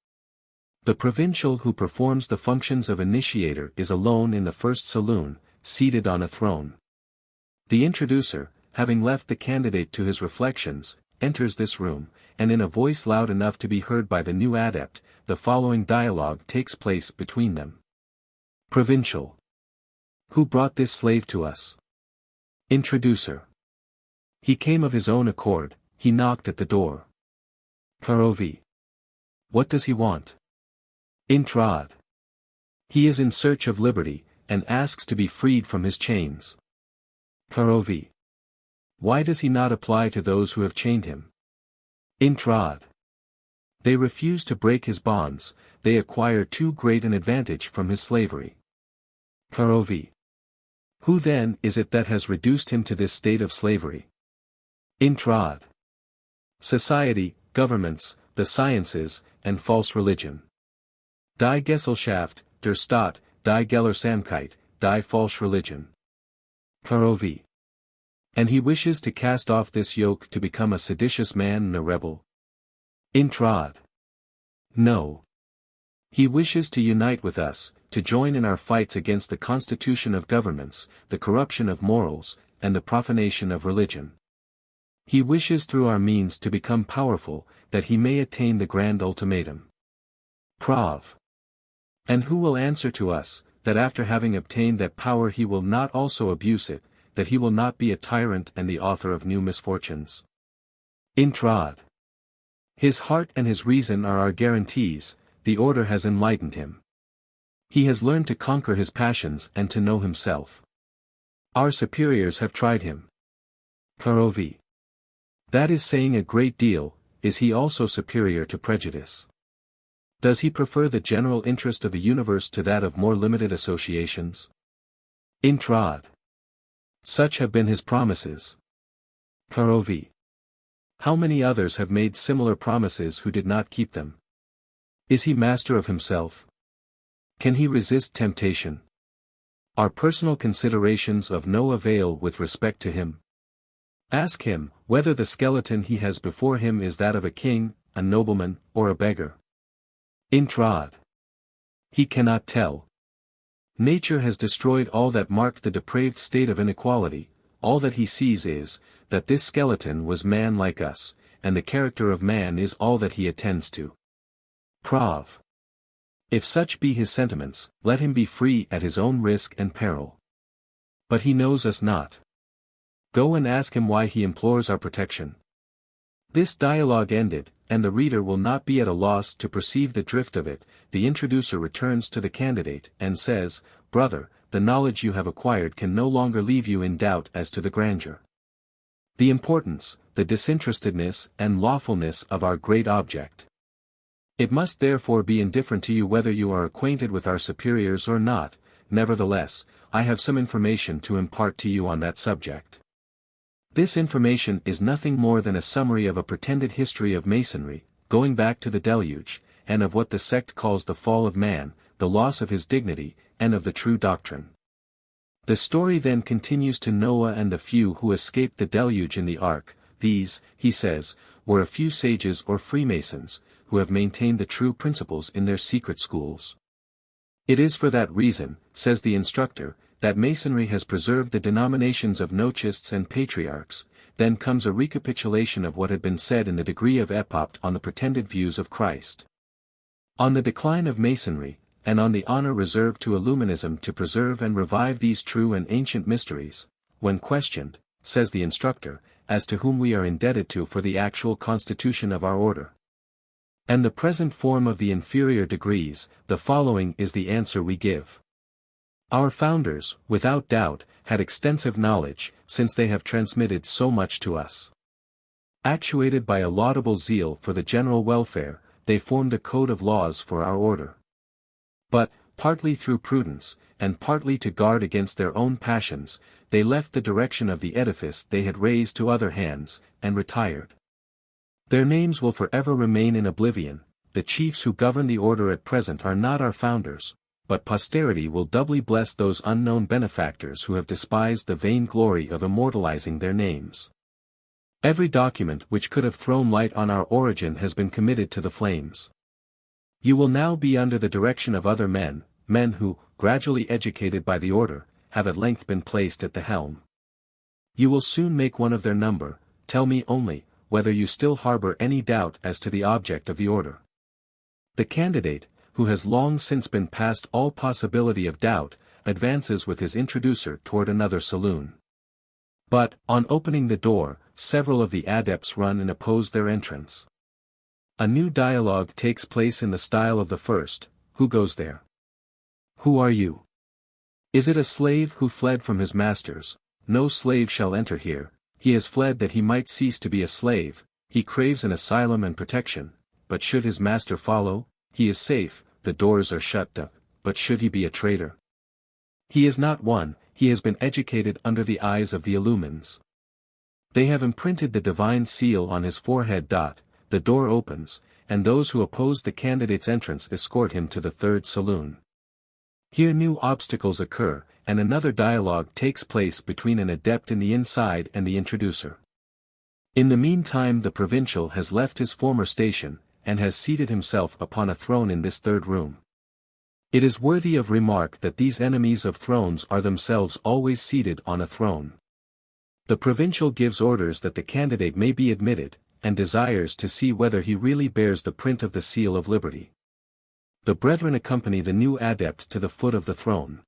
The provincial who performs the functions of initiator is alone in the first saloon, seated on a throne. The introducer, having left the candidate to his reflections, enters this room, and in a voice loud enough to be heard by the new adept, the following dialogue takes place between them. Provincial. Who brought this slave to us? Introducer. He came of his own accord, he knocked at the door. Karovi. What does he want? Intrad. He is in search of liberty, and asks to be freed from his chains. Karovi. Why does he not apply to those who have chained him? Intrad. They refuse to break his bonds, they acquire too great an advantage from his slavery. Karovi. Who then is it that has reduced him to this state of slavery? Intrad. Society, governments, the sciences, and false religion. Die Gesellschaft, der Staat, die Gelehrsamkeit, die false religion. Karovi. And he wishes to cast off this yoke to become a seditious man and a rebel? Intrad. No. He wishes to unite with us, to join in our fights against the constitution of governments, the corruption of morals, and the profanation of religion. He wishes through our means to become powerful, that he may attain the grand ultimatum. Prav. And who will answer to us, that after having obtained that power he will not also abuse it, that he will not be a tyrant and the author of new misfortunes? Intrad. His heart and his reason are our guarantees, the order has enlightened him. He has learned to conquer his passions and to know himself. Our superiors have tried him. Karovi. That is saying a great deal. Is he also superior to prejudice? Does he prefer the general interest of the universe to that of more limited associations? Intrad. Such have been his promises. Karovi. How many others have made similar promises who did not keep them? Is he master of himself? Can he resist temptation? Are personal considerations of no avail with respect to him? Ask him, whether the skeleton he has before him is that of a king, a nobleman, or a beggar. Intrad. He cannot tell. Nature has destroyed all that marked the depraved state of inequality. All that he sees is, that this skeleton was man like us, and the character of man is all that he attends to. Prav. If such be his sentiments, let him be free at his own risk and peril. But he knows us not. Go and ask him why he implores our protection. This dialogue ended, and the reader will not be at a loss to perceive the drift of it. The introducer returns to the candidate, and says, Brother, the knowledge you have acquired can no longer leave you in doubt as to the grandeur, the importance, the disinterestedness and lawfulness of our great object. It must therefore be indifferent to you whether you are acquainted with our superiors or not. Nevertheless, I have some information to impart to you on that subject. This information is nothing more than a summary of a pretended history of Masonry, going back to the deluge, and of what the sect calls the fall of man, the loss of his dignity, and of the true doctrine. The story then continues to Noah and the few who escaped the deluge in the ark. These, he says, were a few sages or Freemasons, who have maintained the true principles in their secret schools. It is for that reason, says the instructor, that Masonry has preserved the denominations of Nochists and Patriarchs, then comes a recapitulation of what had been said in the degree of epoch on the pretended views of Christ. On the decline of Masonry, and on the honor reserved to Illuminism to preserve and revive these true and ancient mysteries, when questioned, says the instructor, as to whom we are indebted to for the actual constitution of our order, and the present form of the inferior degrees, the following is the answer we give. Our founders, without doubt, had extensive knowledge, since they have transmitted so much to us. Actuated by a laudable zeal for the general welfare, they formed a code of laws for our order. But, partly through prudence, and partly to guard against their own passions, they left the direction of the edifice they had raised to other hands, and retired. Their names will forever remain in oblivion. The chiefs who govern the order at present are not our founders, but posterity will doubly bless those unknown benefactors who have despised the vain glory of immortalizing their names. Every document which could have thrown light on our origin has been committed to the flames. You will now be under the direction of other men, men who, gradually educated by the order, have at length been placed at the helm. You will soon make one of their number. Tell me only, whether you still harbor any doubt as to the object of the order. The candidate, who has long since been past all possibility of doubt, advances with his introducer toward another saloon. But, on opening the door, several of the adepts run and oppose their entrance. A new dialogue takes place in the style of the first. Who goes there? Who are you? Is it a slave who fled from his masters? No slave shall enter here. He has fled that he might cease to be a slave. He craves an asylum and protection, but should his master follow, he is safe. The doors are shut up, but should he be a traitor? He is not one. He has been educated under the eyes of the illumines. They have imprinted the divine seal on his forehead. The door opens, and those who oppose the candidate's entrance escort him to the third saloon. Here new obstacles occur, and another dialogue takes place between an adept in the inside and the introducer. In the meantime the provincial has left his former station, and has seated himself upon a throne in this third room. It is worthy of remark that these enemies of thrones are themselves always seated on a throne. The provincial gives orders that the candidate may be admitted, and desires to see whether he really bears the print of the seal of liberty. The brethren accompany the new adept to the foot of the throne.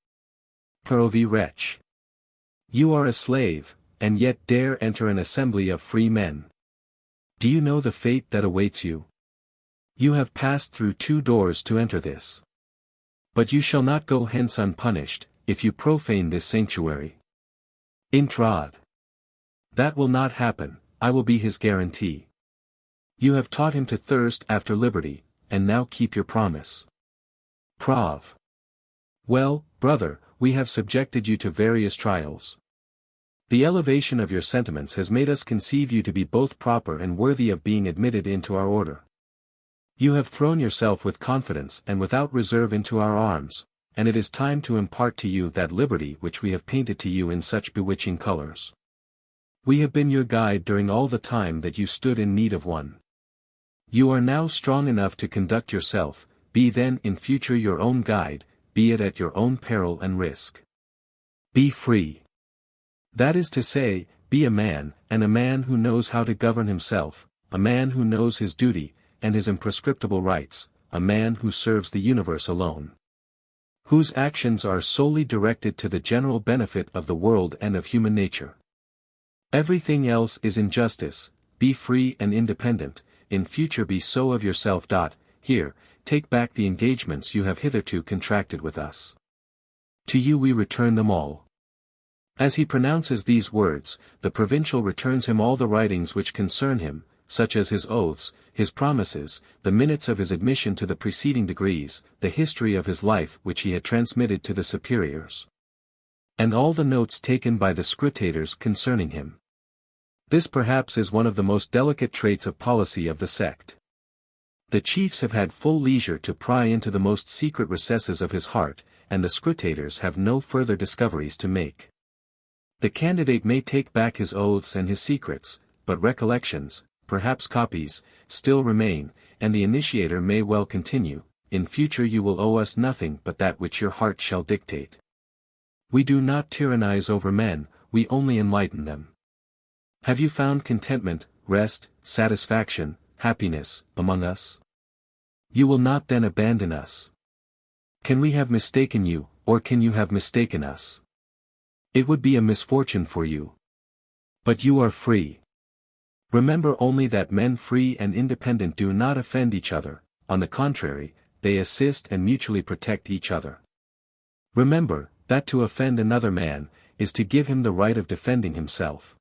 Perovi wretch! You are a slave, and yet dare enter an assembly of free men. Do you know the fate that awaits you? You have passed through 2 doors to enter this. But you shall not go hence unpunished, if you profane this sanctuary. Intrad. That will not happen. I will be his guarantee. You have taught him to thirst after liberty, and now keep your promise. Prov. Well, brother, we have subjected you to various trials. The elevation of your sentiments has made us conceive you to be both proper and worthy of being admitted into our order. You have thrown yourself with confidence and without reserve into our arms, and it is time to impart to you that liberty which we have painted to you in such bewitching colors. We have been your guide during all the time that you stood in need of one. You are now strong enough to conduct yourself. Be then in future your own guide, be it at your own peril and risk. Be free. That is to say, be a man, and a man who knows how to govern himself, a man who knows his duty, and his imprescriptible rights, a man who serves the universe alone. Whose actions are solely directed to the general benefit of the world and of human nature. Everything else is injustice. Be free and independent, in future be so of yourself. Here, take back the engagements you have hitherto contracted with us. To you we return them all. As he pronounces these words, the provincial returns him all the writings which concern him, such as his oaths, his promises, the minutes of his admission to the preceding degrees, the history of his life which he had transmitted to the superiors, and all the notes taken by the scrutators concerning him. This perhaps is one of the most delicate traits of policy of the sect. The chiefs have had full leisure to pry into the most secret recesses of his heart, and the scrutators have no further discoveries to make. The candidate may take back his oaths and his secrets, but recollections, perhaps copies, still remain, and the initiator may well continue, in future you will owe us nothing but that which your heart shall dictate. We do not tyrannize over men, we only enlighten them. Have you found contentment, rest, satisfaction, happiness, among us? You will not then abandon us. Can we have mistaken you, or can you have mistaken us? It would be a misfortune for you. But you are free. Remember only that men free and independent do not offend each other, on the contrary, they assist and mutually protect each other. Remember, that to offend another man, is to give him the right of defending himself.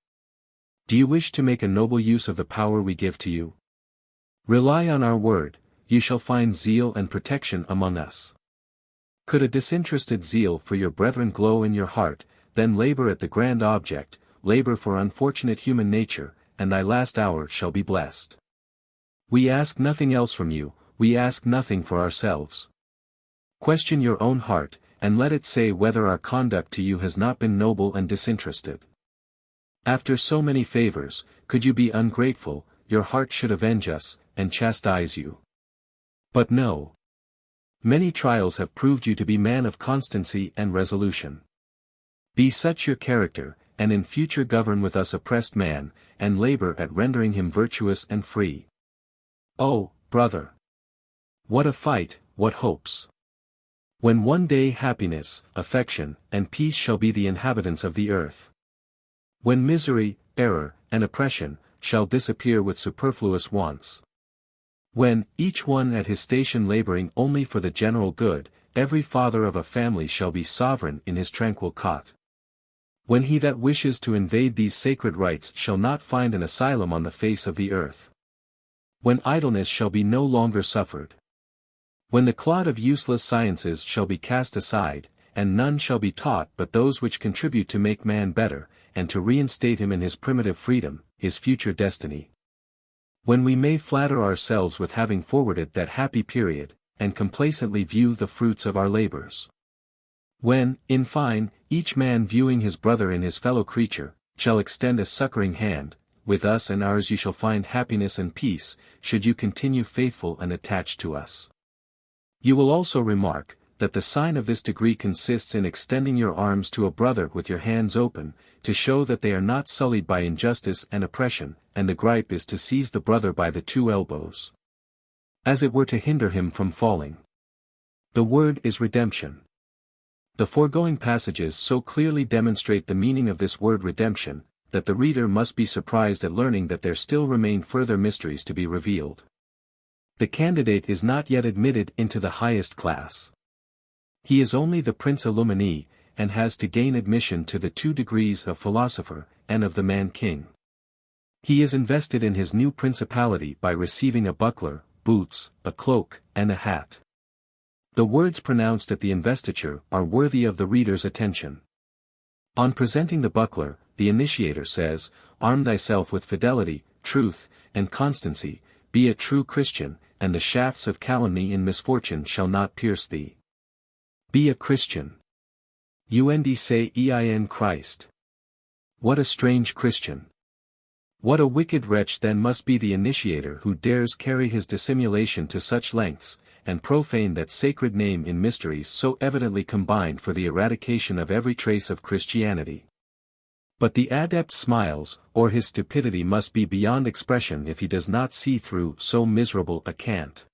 Do you wish to make a noble use of the power we give to you? Rely on our word, you shall find zeal and protection among us. Could a disinterested zeal for your brethren glow in your heart, then labor at the grand object, labor for unfortunate human nature, and thy last hour shall be blessed. We ask nothing else from you, we ask nothing for ourselves. Question your own heart, and let it say whether our conduct to you has not been noble and disinterested. After so many favors, could you be ungrateful, your heart should avenge us, and chastise you. But no. Many trials have proved you to be man of constancy and resolution. Be such your character, and in future govern with us oppressed man, and labor at rendering him virtuous and free. Oh, brother! What a fight, what hopes! When one day happiness, affection, and peace shall be the inhabitants of the earth. When misery, error, and oppression, shall disappear with superfluous wants. When, each one at his station laboring only for the general good, every father of a family shall be sovereign in his tranquil cot. When he that wishes to invade these sacred rights shall not find an asylum on the face of the earth. When idleness shall be no longer suffered. When the clod of useless sciences shall be cast aside, and none shall be taught but those which contribute to make man better, and to reinstate him in his primitive freedom, his future destiny. When we may flatter ourselves with having forwarded that happy period, and complacently view the fruits of our labors. When, in fine, each man viewing his brother in his fellow creature, shall extend a succoring hand, with us and ours you shall find happiness and peace, should you continue faithful and attached to us. You will also remark, that the sign of this degree consists in extending your arms to a brother with your hands open, to show that they are not sullied by injustice and oppression, and the gripe is to seize the brother by the two elbows, as it were to hinder him from falling. The word is redemption. The foregoing passages so clearly demonstrate the meaning of this word redemption, that the reader must be surprised at learning that there still remain further mysteries to be revealed. The candidate is not yet admitted into the highest class. He is only the Prince Illumini, and has to gain admission to the 2 degrees of philosopher, and of the man-king. He is invested in his new principality by receiving a buckler, boots, a cloak, and a hat. The words pronounced at the investiture are worthy of the reader's attention. On presenting the buckler, the initiator says, "Arm thyself with fidelity, truth, and constancy, be a true Christian, and the shafts of calumny in misfortune shall not pierce thee. Be a Christian. Ein Christ. What a strange Christian! What a wicked wretch then must be the initiator who dares carry his dissimulation to such lengths, and profane that sacred name in mysteries so evidently combined for the eradication of every trace of Christianity. But the adept smiles, or his stupidity must be beyond expression if he does not see through so miserable a cant.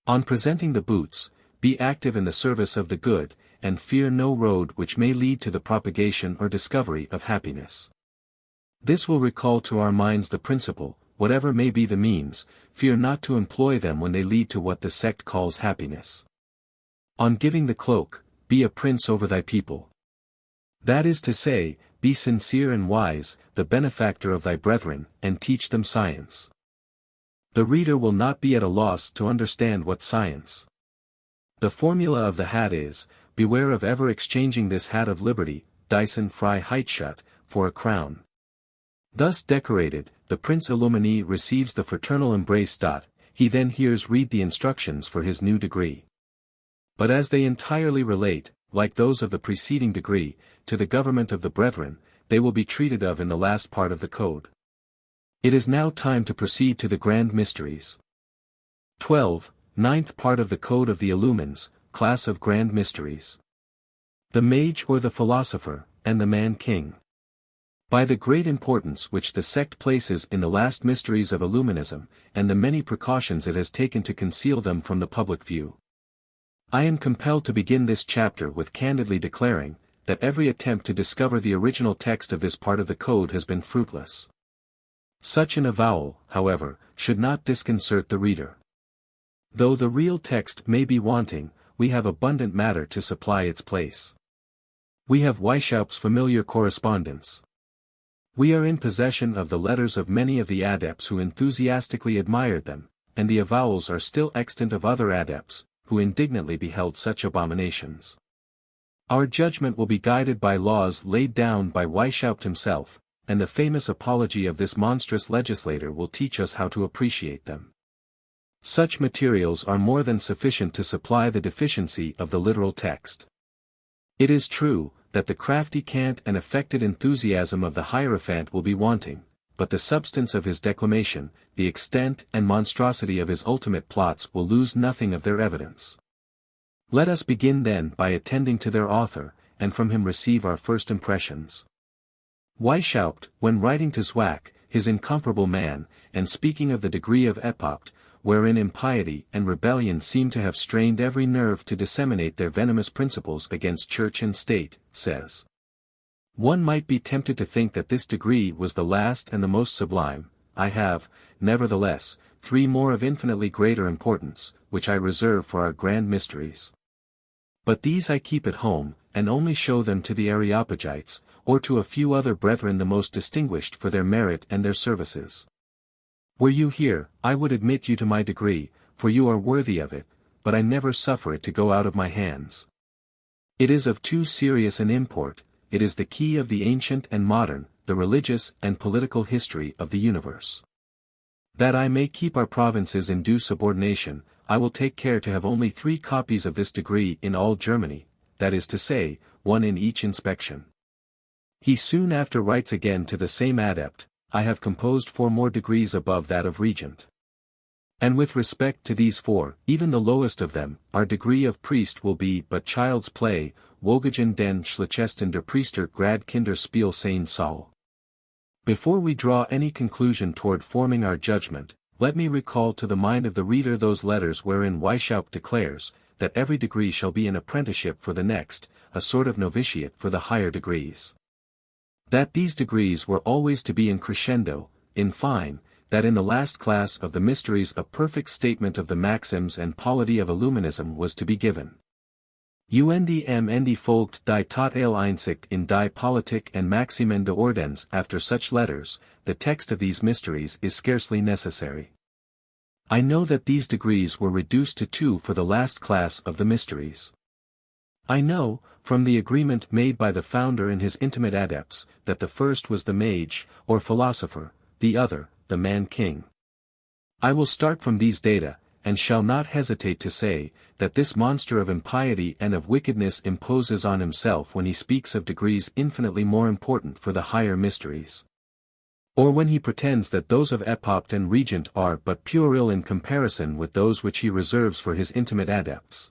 On presenting the boots, be active in the service of the good, and fear no road which may lead to the propagation or discovery of happiness. This will recall to our minds the principle, whatever may be the means, fear not to employ them when they lead to what the sect calls happiness. On giving the cloak, be a prince over thy people. That is to say, be sincere and wise, the benefactor of thy brethren, and teach them science. The reader will not be at a loss to understand what science. The formula of the hat is, beware of ever exchanging this hat of liberty, Dyson Fry Heitschut, for a crown. Thus decorated, the Prince Illumini receives the fraternal embrace. He then hears read the instructions for his new degree. But as they entirely relate, like those of the preceding degree, to the government of the brethren, they will be treated of in the last part of the code. It is now time to proceed to the grand mysteries. 12. Ninth part of the Code of the Illumines, class of grand mysteries. The mage or the philosopher, and the man-king. By the great importance which the sect places in the last mysteries of Illuminism, and the many precautions it has taken to conceal them from the public view, I am compelled to begin this chapter with candidly declaring, that every attempt to discover the original text of this part of the code has been fruitless. Such an avowal, however, should not disconcert the reader. Though the real text may be wanting, we have abundant matter to supply its place. We have Weishaupt's familiar correspondence. We are in possession of the letters of many of the adepts who enthusiastically admired them, and the avowals are still extant of other adepts, who indignantly beheld such abominations. Our judgment will be guided by laws laid down by Weishaupt himself, and the famous apology of this monstrous legislator will teach us how to appreciate them. Such materials are more than sufficient to supply the deficiency of the literal text. It is true, that the crafty cant and affected enthusiasm of the Hierophant will be wanting, but the substance of his declamation, the extent and monstrosity of his ultimate plots will lose nothing of their evidence. Let us begin then by attending to their author, and from him receive our first impressions. Weishaupt, when writing to Zwack, his incomparable man, and speaking of the degree of epoch, wherein impiety and rebellion seem to have strained every nerve to disseminate their venomous principles against church and state, says: one might be tempted to think that this degree was the last and the most sublime. I have, nevertheless, 3 more of infinitely greater importance, which I reserve for our grand mysteries. But these I keep at home, and only show them to the Areopagites, or to a few other brethren the most distinguished for their merit and their services. Were you here, I would admit you to my degree, for you are worthy of it, but I never suffer it to go out of my hands. It is of too serious an import. It is the key of the ancient and modern, the religious and political history of the universe. That I may keep our provinces in due subordination, I will take care to have only 3 copies of this degree in all Germany, that is to say, 1 in each inspection. He soon after writes again to the same adept: I have composed 4 more degrees above that of regent. And with respect to these 4, even the lowest of them, our degree of priest will be but child's play, wogen den schlechtesten der Priester grad Kinder Spiel sein soll. Before we draw any conclusion toward forming our judgment, let me recall to the mind of the reader those letters wherein Weishaupt declares, that every degree shall be an apprenticeship for the next, a sort of novitiate for the higher degrees. That these degrees were always to be in crescendo, in fine, that in the last class of the mysteries a perfect statement of the maxims and polity of Illuminism was to be given. Folgt die Total Einsicht in die Politik and Maximen de Ordens. After such letters, the text of these mysteries is scarcely necessary. I know that these degrees were reduced to 2 for the last class of the mysteries. I know, from the agreement made by the founder and his intimate adepts, that the first was the mage, or philosopher, the other, the man-king. I will start from these data, and shall not hesitate to say, that this monster of impiety and of wickedness imposes on himself when he speaks of degrees infinitely more important for the higher mysteries. Or when he pretends that those of epoch and regent are but puerile in comparison with those which he reserves for his intimate adepts.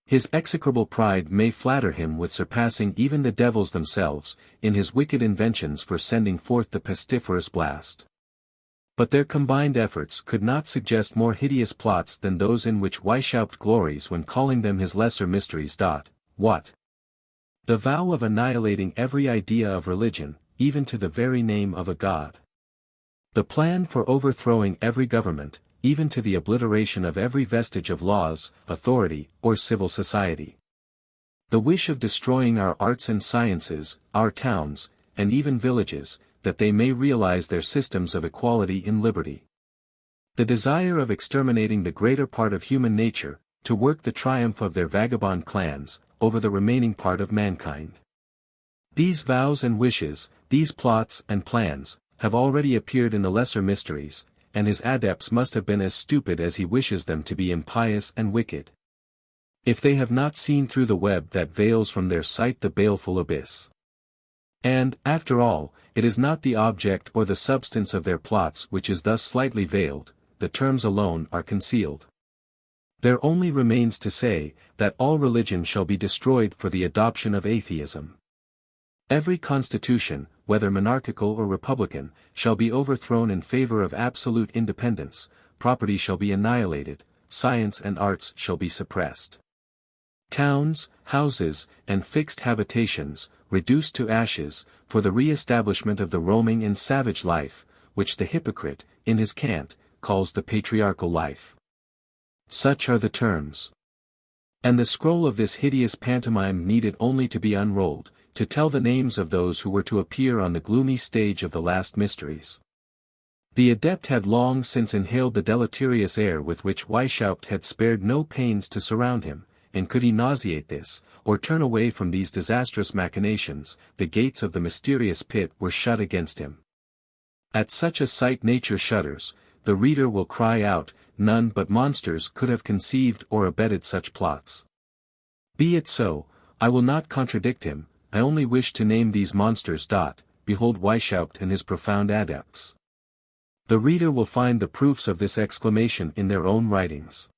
His execrable pride may flatter him with surpassing even the devils themselves, in his wicked inventions for sending forth the pestiferous blast. But their combined efforts could not suggest more hideous plots than those in which Weishaupt glories when calling them his lesser mysteries. What? The vow of annihilating every idea of religion, even to the very name of a god. The plan for overthrowing every government, even to the obliteration of every vestige of laws, authority, or civil society. The wish of destroying our arts and sciences, our towns, and even villages, that they may realize their systems of equality in liberty. The desire of exterminating the greater part of human nature, to work the triumph of their vagabond clans, over the remaining part of mankind. These vows and wishes, these plots and plans, have already appeared in the lesser mysteries, and his adepts must have been as stupid as he wishes them to be impious and wicked. If they have not seen through the web that veils from their sight the baleful abyss. And, after all, it is not the object or the substance of their plots which is thus slightly veiled, the terms alone are concealed. There only remains to say, that all religion shall be destroyed for the adoption of atheism. Every constitution, whether monarchical or republican, shall be overthrown in favor of absolute independence, property shall be annihilated, science and arts shall be suppressed. Towns, houses, and fixed habitations, reduced to ashes, for the re-establishment of the roaming and savage life, which the hypocrite, in his cant, calls the patriarchal life. Such are the terms. And the scroll of this hideous pantomime needed only to be unrolled, to tell the names of those who were to appear on the gloomy stage of the last mysteries. The adept had long since inhaled the deleterious air with which Weishaupt had spared no pains to surround him, and could he nauseate this, or turn away from these disastrous machinations, the gates of the mysterious pit were shut against him. At such a sight nature shudders, the reader will cry out, none but monsters could have conceived or abetted such plots. Be it so, I will not contradict him, I only wish to name these monsters. Behold Weishaupt and his profound adepts. The reader will find the proofs of this exclamation in their own writings.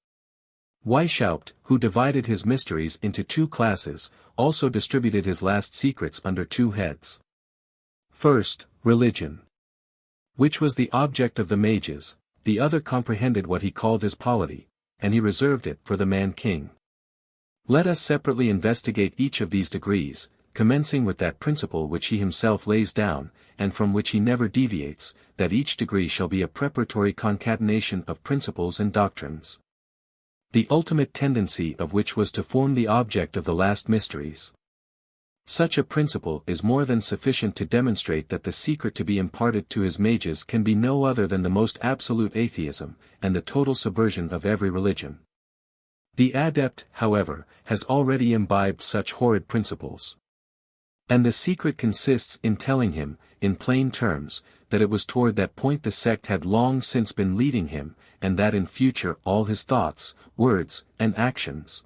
Weishaupt, who divided his mysteries into two classes, also distributed his last secrets under two heads. First, religion, which was the object of the mages, the other comprehended what he called his polity, and he reserved it for the man-king. Let us separately investigate each of these degrees, commencing with that principle which he himself lays down, and from which he never deviates, that each degree shall be a preparatory concatenation of principles and doctrines, the ultimate tendency of which was to form the object of the last mysteries. Such a principle is more than sufficient to demonstrate that the secret to be imparted to his mages can be no other than the most absolute atheism, and the total subversion of every religion. The adept, however, has already imbibed such horrid principles. And the secret consists in telling him, in plain terms, that it was toward that point the sect had long since been leading him, and that in future all his thoughts, words, and actions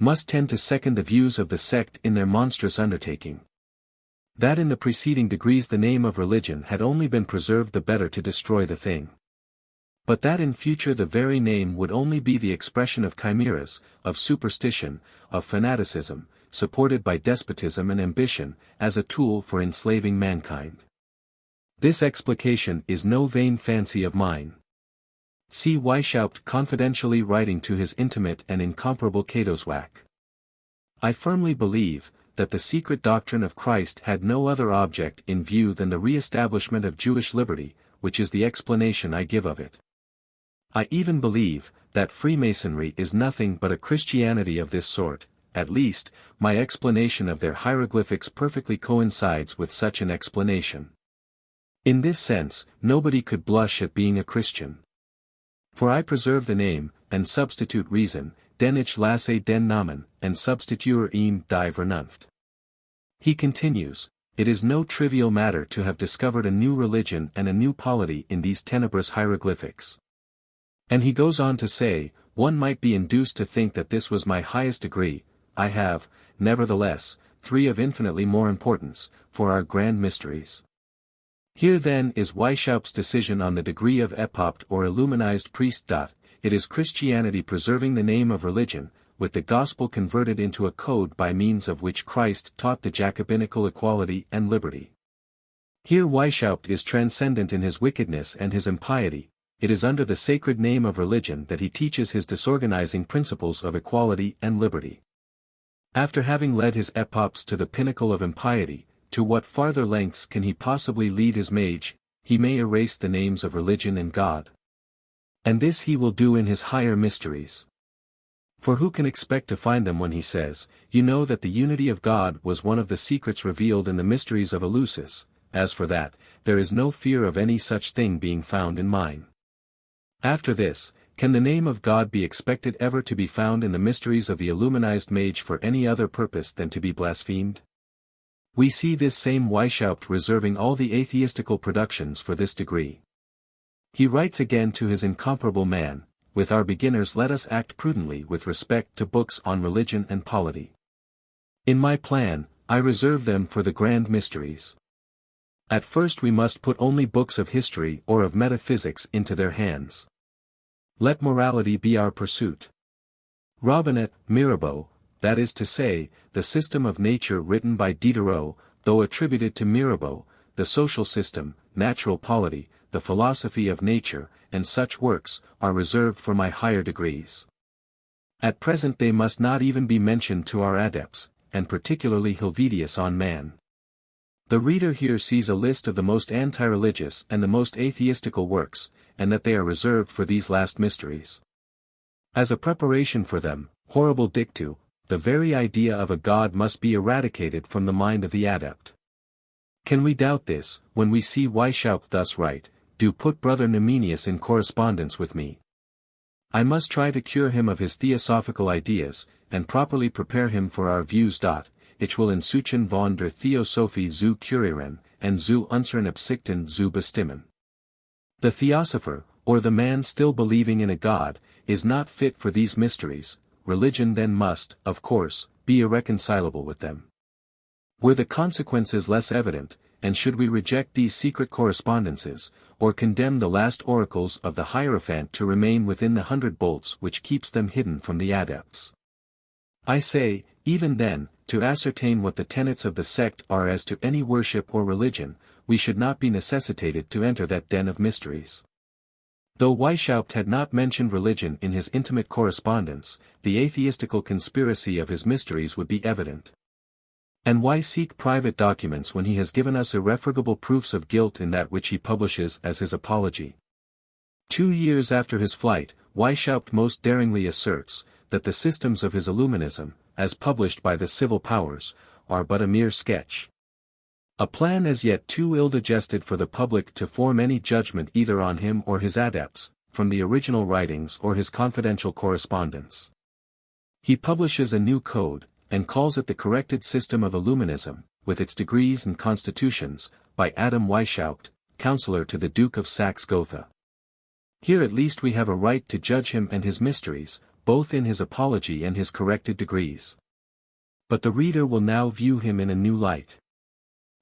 must tend to second the views of the sect in their monstrous undertaking. That in the preceding degrees the name of religion had only been preserved the better to destroy the thing. But that in future the very name would only be the expression of chimeras, of superstition, of fanaticism, supported by despotism and ambition, as a tool for enslaving mankind. This explication is no vain fancy of mine. See Weishaupt confidentially writing to his intimate and incomparable Cadoswach. I firmly believe, that the secret doctrine of Christ had no other object in view than the re-establishment of Jewish liberty, which is the explanation I give of it. I even believe, that Freemasonry is nothing but a Christianity of this sort, at least, my explanation of their hieroglyphics perfectly coincides with such an explanation. In this sense, nobody could blush at being a Christian. For I preserve the name, and substitute reason, den ich lasse den Namen, and substituere ihm die Vernunft. He continues, it is no trivial matter to have discovered a new religion and a new polity in these tenebrous hieroglyphics. And he goes on to say, one might be induced to think that this was my highest degree. I have, nevertheless, three of infinitely more importance, for our grand mysteries. Here then is Weishaupt's decision on the degree of epopt or illuminized priest. It is Christianity preserving the name of religion, with the gospel converted into a code by means of which Christ taught the Jacobinical equality and liberty. Here Weishaupt is transcendent in his wickedness and his impiety. It is under the sacred name of religion that he teaches his disorganizing principles of equality and liberty. After having led his epopts to the pinnacle of impiety, to what farther lengths can he possibly lead his mage? He may erase the names of religion and God. And this he will do in his higher mysteries. For who can expect to find them when he says, you know that the unity of God was one of the secrets revealed in the mysteries of Eleusis, as for that, there is no fear of any such thing being found in mine. After this, can the name of God be expected ever to be found in the mysteries of the illuminized mage for any other purpose than to be blasphemed? We see this same Weishaupt reserving all the atheistical productions for this degree. He writes again to his incomparable man, with our beginners let us act prudently with respect to books on religion and polity. In my plan, I reserve them for the grand mysteries. At first we must put only books of history or of metaphysics into their hands. Let morality be our pursuit. Robinet, Mirabeau, that is to say, the system of nature written by Diderot, though attributed to Mirabeau, the social system, natural polity, the philosophy of nature, and such works, are reserved for my higher degrees. At present they must not even be mentioned to our adepts, and particularly Helvetius on man. The reader here sees a list of the most anti-religious and the most atheistical works, and that they are reserved for these last mysteries. As a preparation for them, horrible dictu, the very idea of a God must be eradicated from the mind of the adept. Can we doubt this, when we see Weishaupt thus write, "Do put Brother Numenius in correspondence with me. I must try to cure him of his theosophical ideas, and properly prepare him for our views. Ich will in Suchen von der Theosophie zu curieren, and zu unseren Absichten zu bestimmen." The theosopher, or the man still believing in a God, is not fit for these mysteries. Religion then must, of course, be irreconcilable with them. Were the consequences less evident, and should we reject these secret correspondences, or condemn the last oracles of the Hierophant to remain within the 100 bolts which keeps them hidden from the adepts? I say, even then, to ascertain what the tenets of the sect are as to any worship or religion, we should not be necessitated to enter that den of mysteries. Though Weishaupt had not mentioned religion in his intimate correspondence, the atheistical conspiracy of his mysteries would be evident. And why seek private documents when he has given us irrefragable proofs of guilt in that which he publishes as his apology? 2 years after his flight, Weishaupt most daringly asserts, that the systems of his Illuminism, as published by the civil powers, are but a mere sketch. A plan as yet too ill-digested for the public to form any judgment either on him or his adepts, from the original writings or his confidential correspondence. He publishes a new code, and calls it the corrected system of Illuminism, with its degrees and constitutions, by Adam Weishaupt, counselor to the Duke of Saxe-Gotha. Here at least we have a right to judge him and his mysteries, both in his apology and his corrected degrees. But the reader will now view him in a new light.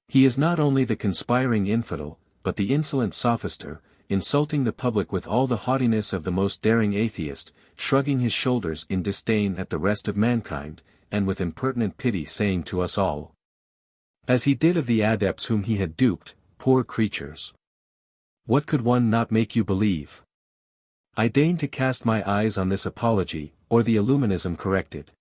He is not only the conspiring infidel, but the insolent sophister, insulting the public with all the haughtiness of the most daring atheist, shrugging his shoulders in disdain at the rest of mankind, and with impertinent pity saying to us all, as he did of the adepts whom he had duped, "Poor creatures! What could one not make you believe?" I deign to cast my eyes on this apology, or the Illuminism corrected.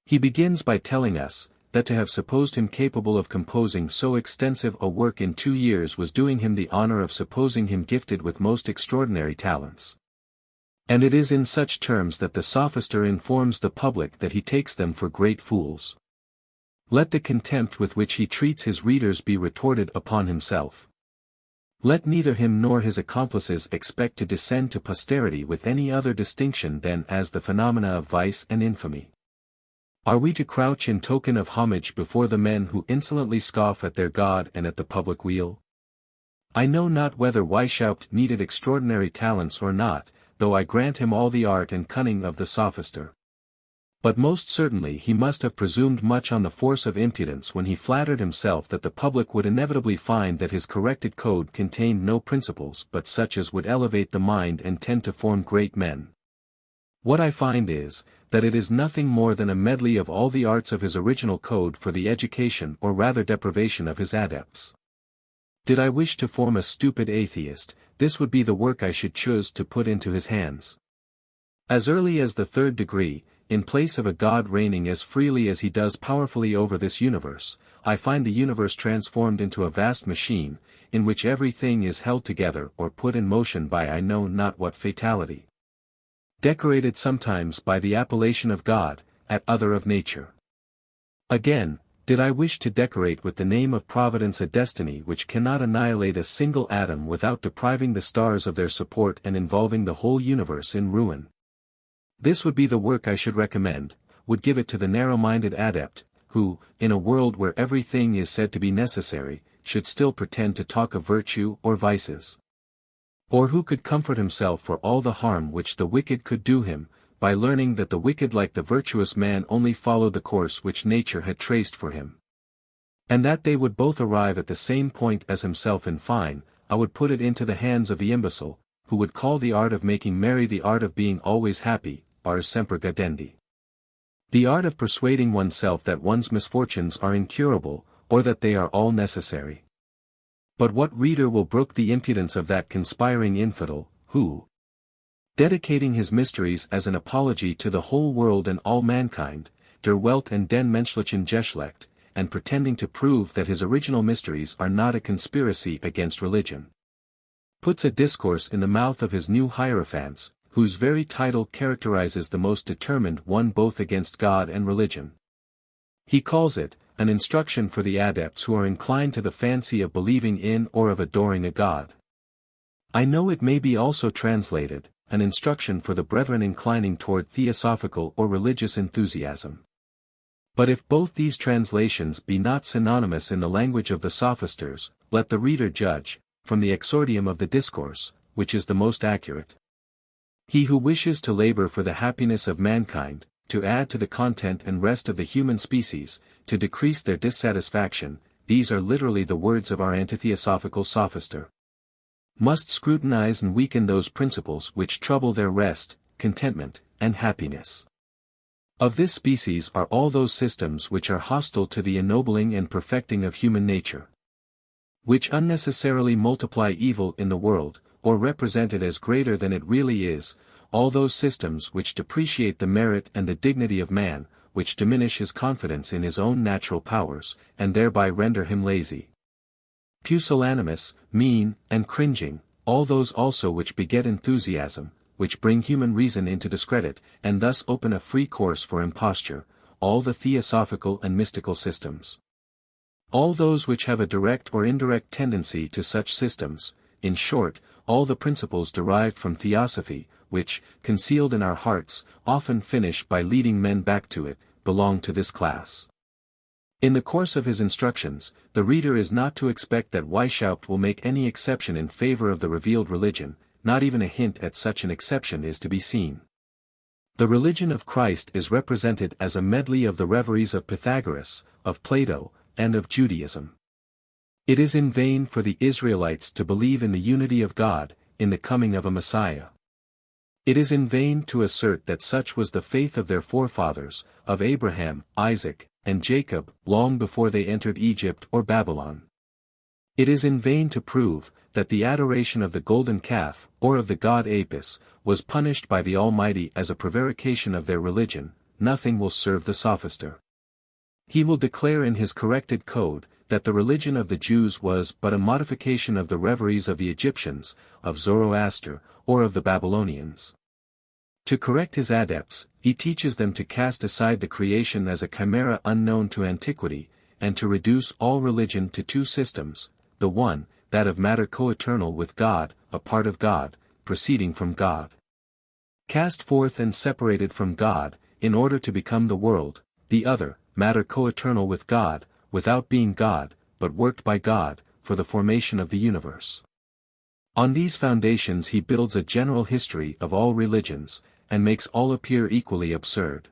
He begins by telling us, that to have supposed him capable of composing so extensive a work in 2 years was doing him the honor of supposing him gifted with most extraordinary talents. And it is in such terms that the sophister informs the public that he takes them for great fools. Let the contempt with which he treats his readers be retorted upon himself. Let neither him nor his accomplices expect to descend to posterity with any other distinction than as the phenomena of vice and infamy. Are we to crouch in token of homage before the men who insolently scoff at their God and at the public weal? I know not whether Weishaupt needed extraordinary talents or not, though I grant him all the art and cunning of the sophister. But most certainly he must have presumed much on the force of impudence when he flattered himself that the public would inevitably find that his corrected code contained no principles but such as would elevate the mind and tend to form great men. What I find is, that it is nothing more than a medley of all the arts of his original code for the education or rather deprivation of his adepts. Did I wish to form a stupid atheist, this would be the work I should choose to put into his hands. As early as the 3rd degree, in place of a God reigning as freely as he does powerfully over this universe, I find the universe transformed into a vast machine, in which everything is held together or put in motion by I know not what fatality. Decorated sometimes by the appellation of God, at other of nature. Again, did I wish to decorate with the name of Providence a destiny which cannot annihilate a single atom without depriving the stars of their support and involving the whole universe in ruin? This would be the work I should recommend, would give it to the narrow-minded adept, who, in a world where everything is said to be necessary, should still pretend to talk of virtue or vices. Or who could comfort himself for all the harm which the wicked could do him, by learning that the wicked like the virtuous man only followed the course which nature had traced for him. And that they would both arrive at the same point as himself in fine, I would put it into the hands of the imbecile, who would call the art of making merry the art of being always happy, ars semper gaudendi. The art of persuading oneself that one's misfortunes are incurable, or that they are all necessary. But what reader will brook the impudence of that conspiring infidel, who, dedicating his mysteries as an apology to the whole world and all mankind, der Welt and den menschlichen Geschlecht, and pretending to prove that his original mysteries are not a conspiracy against religion, puts a discourse in the mouth of his new hierophants, whose very title characterizes the most determined one both against God and religion. He calls it, an instruction for the adepts who are inclined to the fancy of believing in or of adoring a God. I know it may be also translated, an instruction for the brethren inclining toward theosophical or religious enthusiasm. But if both these translations be not synonymous in the language of the sophisters, let the reader judge, from the exordium of the discourse, which is the most accurate. He who wishes to labor for the happiness of mankind, to add to the content and rest of the human species, to decrease their dissatisfaction, these are literally the words of our antitheosophical sophister, must scrutinize and weaken those principles which trouble their rest, contentment, and happiness. Of this species are all those systems which are hostile to the ennobling and perfecting of human nature, which unnecessarily multiply evil in the world, or represent it as greater than it really is, all those systems which depreciate the merit and the dignity of man, which diminish his confidence in his own natural powers, and thereby render him lazy, pusillanimous, mean, and cringing, all those also which beget enthusiasm, which bring human reason into discredit, and thus open a free course for imposture, all the theosophical and mystical systems. All those which have a direct or indirect tendency to such systems, in short, all the principles derived from theosophy, which, concealed in our hearts, often finish by leading men back to it, belong to this class. In the course of his instructions, the reader is not to expect that Weishaupt will make any exception in favor of the revealed religion, not even a hint at such an exception is to be seen. The religion of Christ is represented as a medley of the reveries of Pythagoras, of Plato, and of Judaism. It is in vain for the Israelites to believe in the unity of God, in the coming of a Messiah. It is in vain to assert that such was the faith of their forefathers, of Abraham, Isaac, and Jacob, long before they entered Egypt or Babylon. It is in vain to prove, that the adoration of the golden calf, or of the god Apis, was punished by the Almighty as a prevarication of their religion. Nothing will serve the sophister. He will declare in his corrected code, that the religion of the Jews was but a modification of the reveries of the Egyptians, of Zoroaster, or of the Babylonians. To correct his adepts, he teaches them to cast aside the creation as a chimera unknown to antiquity, and to reduce all religion to two systems, the one, that of matter coeternal with God, a part of God, proceeding from God, cast forth and separated from God, in order to become the world; the other, matter coeternal with God, without being God, but worked by God, for the formation of the universe. On these foundations he builds a general history of all religions, and makes all appear equally absurd.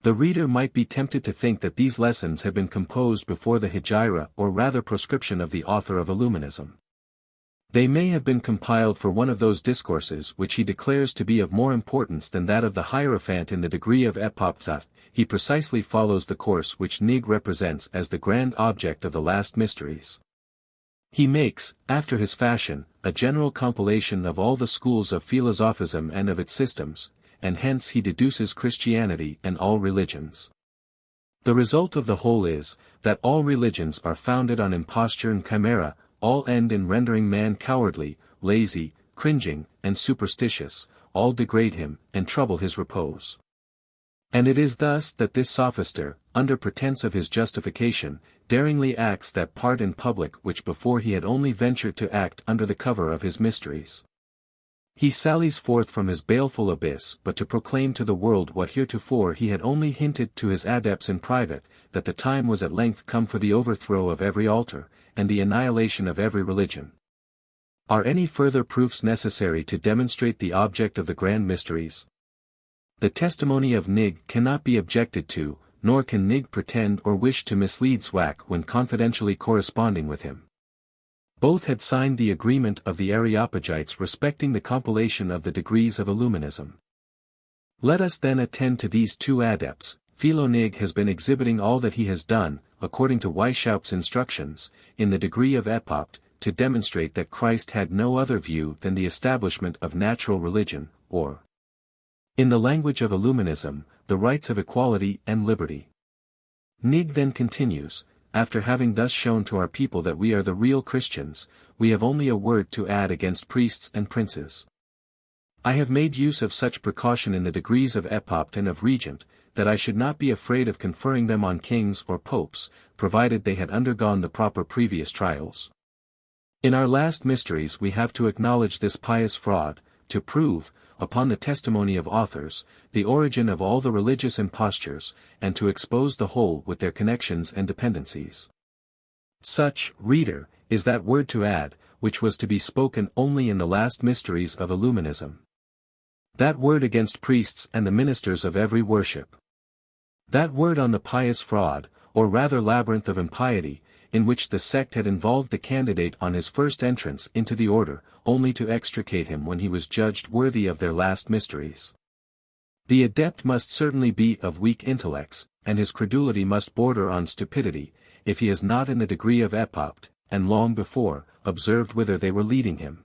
The reader might be tempted to think that these lessons have been composed before the Hegira or rather proscription of the author of Illuminism. They may have been compiled for one of those discourses which he declares to be of more importance than that of the Hierophant in the degree of epoptat. He precisely follows the course which Nig represents as the grand object of the last mysteries. He makes, after his fashion, a general compilation of all the schools of philosophism and of its systems, and hence he deduces Christianity and all religions. The result of the whole is, that all religions are founded on imposture and chimera, all end in rendering man cowardly, lazy, cringing, and superstitious, all degrade him, and trouble his repose. And it is thus that this sophister, under pretence of his justification, daringly acts that part in public which before he had only ventured to act under the cover of his mysteries. He sallies forth from his baleful abyss but to proclaim to the world what heretofore he had only hinted to his adepts in private, that the time was at length come for the overthrow of every altar, and the annihilation of every religion. Are any further proofs necessary to demonstrate the object of the grand mysteries? The testimony of Nig cannot be objected to, nor can Nig pretend or wish to mislead Zwack when confidentially corresponding with him. Both had signed the agreement of the Areopagites respecting the compilation of the degrees of Illuminism. Let us then attend to these two adepts. Philonig has been exhibiting all that he has done, according to Weishaupt's instructions, in the degree of epoch, to demonstrate that Christ had no other view than the establishment of natural religion, or, in the language of Illuminism, the rights of equality and liberty. Nig then continues, after having thus shown to our people that we are the real Christians, we have only a word to add against priests and princes. I have made use of such precaution in the degrees of epoch and of regent, that I should not be afraid of conferring them on kings or popes, provided they had undergone the proper previous trials. In our last mysteries we have to acknowledge this pious fraud, to prove, upon the testimony of authors, the origin of all the religious impostures, and to expose the whole with their connections and dependencies. Such, reader, is that word to add, which was to be spoken only in the last mysteries of Illuminism. That word against priests and the ministers of every worship. That word on the pious fraud, or rather labyrinth of impiety, in which the sect had involved the candidate on his first entrance into the order, only to extricate him when he was judged worthy of their last mysteries. The adept must certainly be of weak intellects, and his credulity must border on stupidity, if he is not in the degree of epoch, and long before, observed whither they were leading him.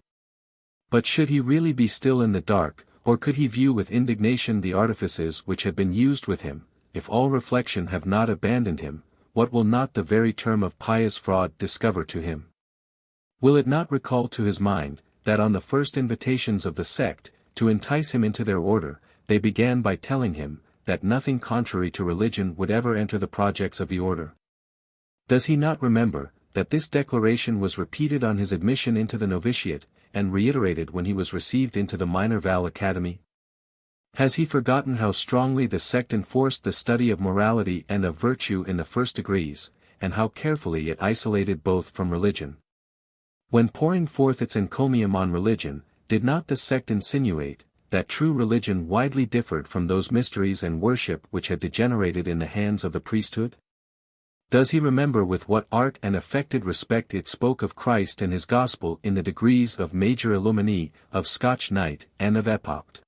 But should he really be still in the dark, or could he view with indignation the artifices which have been used with him, if all reflection have not abandoned him, what will not the very term of pious fraud discover to him? Will it not recall to his mind, that on the first invitations of the sect, to entice him into their order, they began by telling him, that nothing contrary to religion would ever enter the projects of the order? Does he not remember, that this declaration was repeated on his admission into the novitiate, and reiterated when he was received into the Minor Val Academy? Has he forgotten how strongly the sect enforced the study of morality and of virtue in the first degrees, and how carefully it isolated both from religion? When pouring forth its encomium on religion, did not the sect insinuate, that true religion widely differed from those mysteries and worship which had degenerated in the hands of the priesthood? Does he remember with what art and affected respect it spoke of Christ and his gospel in the degrees of Major Illumini, of Scotch Knight, and of Epoch?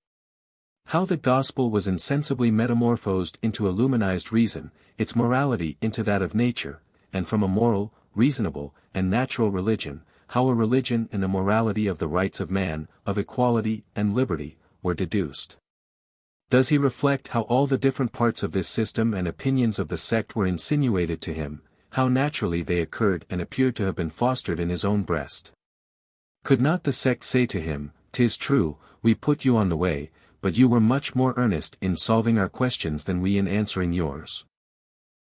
How the gospel was insensibly metamorphosed into illuminized reason, its morality into that of nature, and from a moral, reasonable, and natural religion, how a religion and a morality of the rights of man, of equality and liberty, were deduced? Does he reflect how all the different parts of this system and opinions of the sect were insinuated to him, how naturally they occurred and appeared to have been fostered in his own breast? Could not the sect say to him, "'Tis true, we put you on the way, but you were much more earnest in solving our questions than we in answering yours"?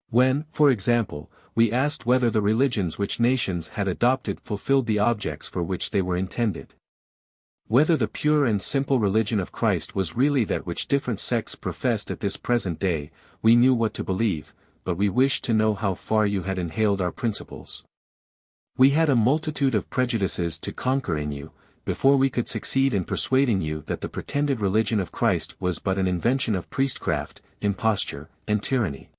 When, for example, we asked whether the religions which nations had adopted fulfilled the objects for which they were intended. Whether the pure and simple religion of Christ was really that which different sects professed at this present day, we knew what to believe, but we wished to know how far you had inhaled our principles. We had a multitude of prejudices to conquer in you, before we could succeed in persuading you that the pretended religion of Christ was but an invention of priestcraft, imposture, and tyranny.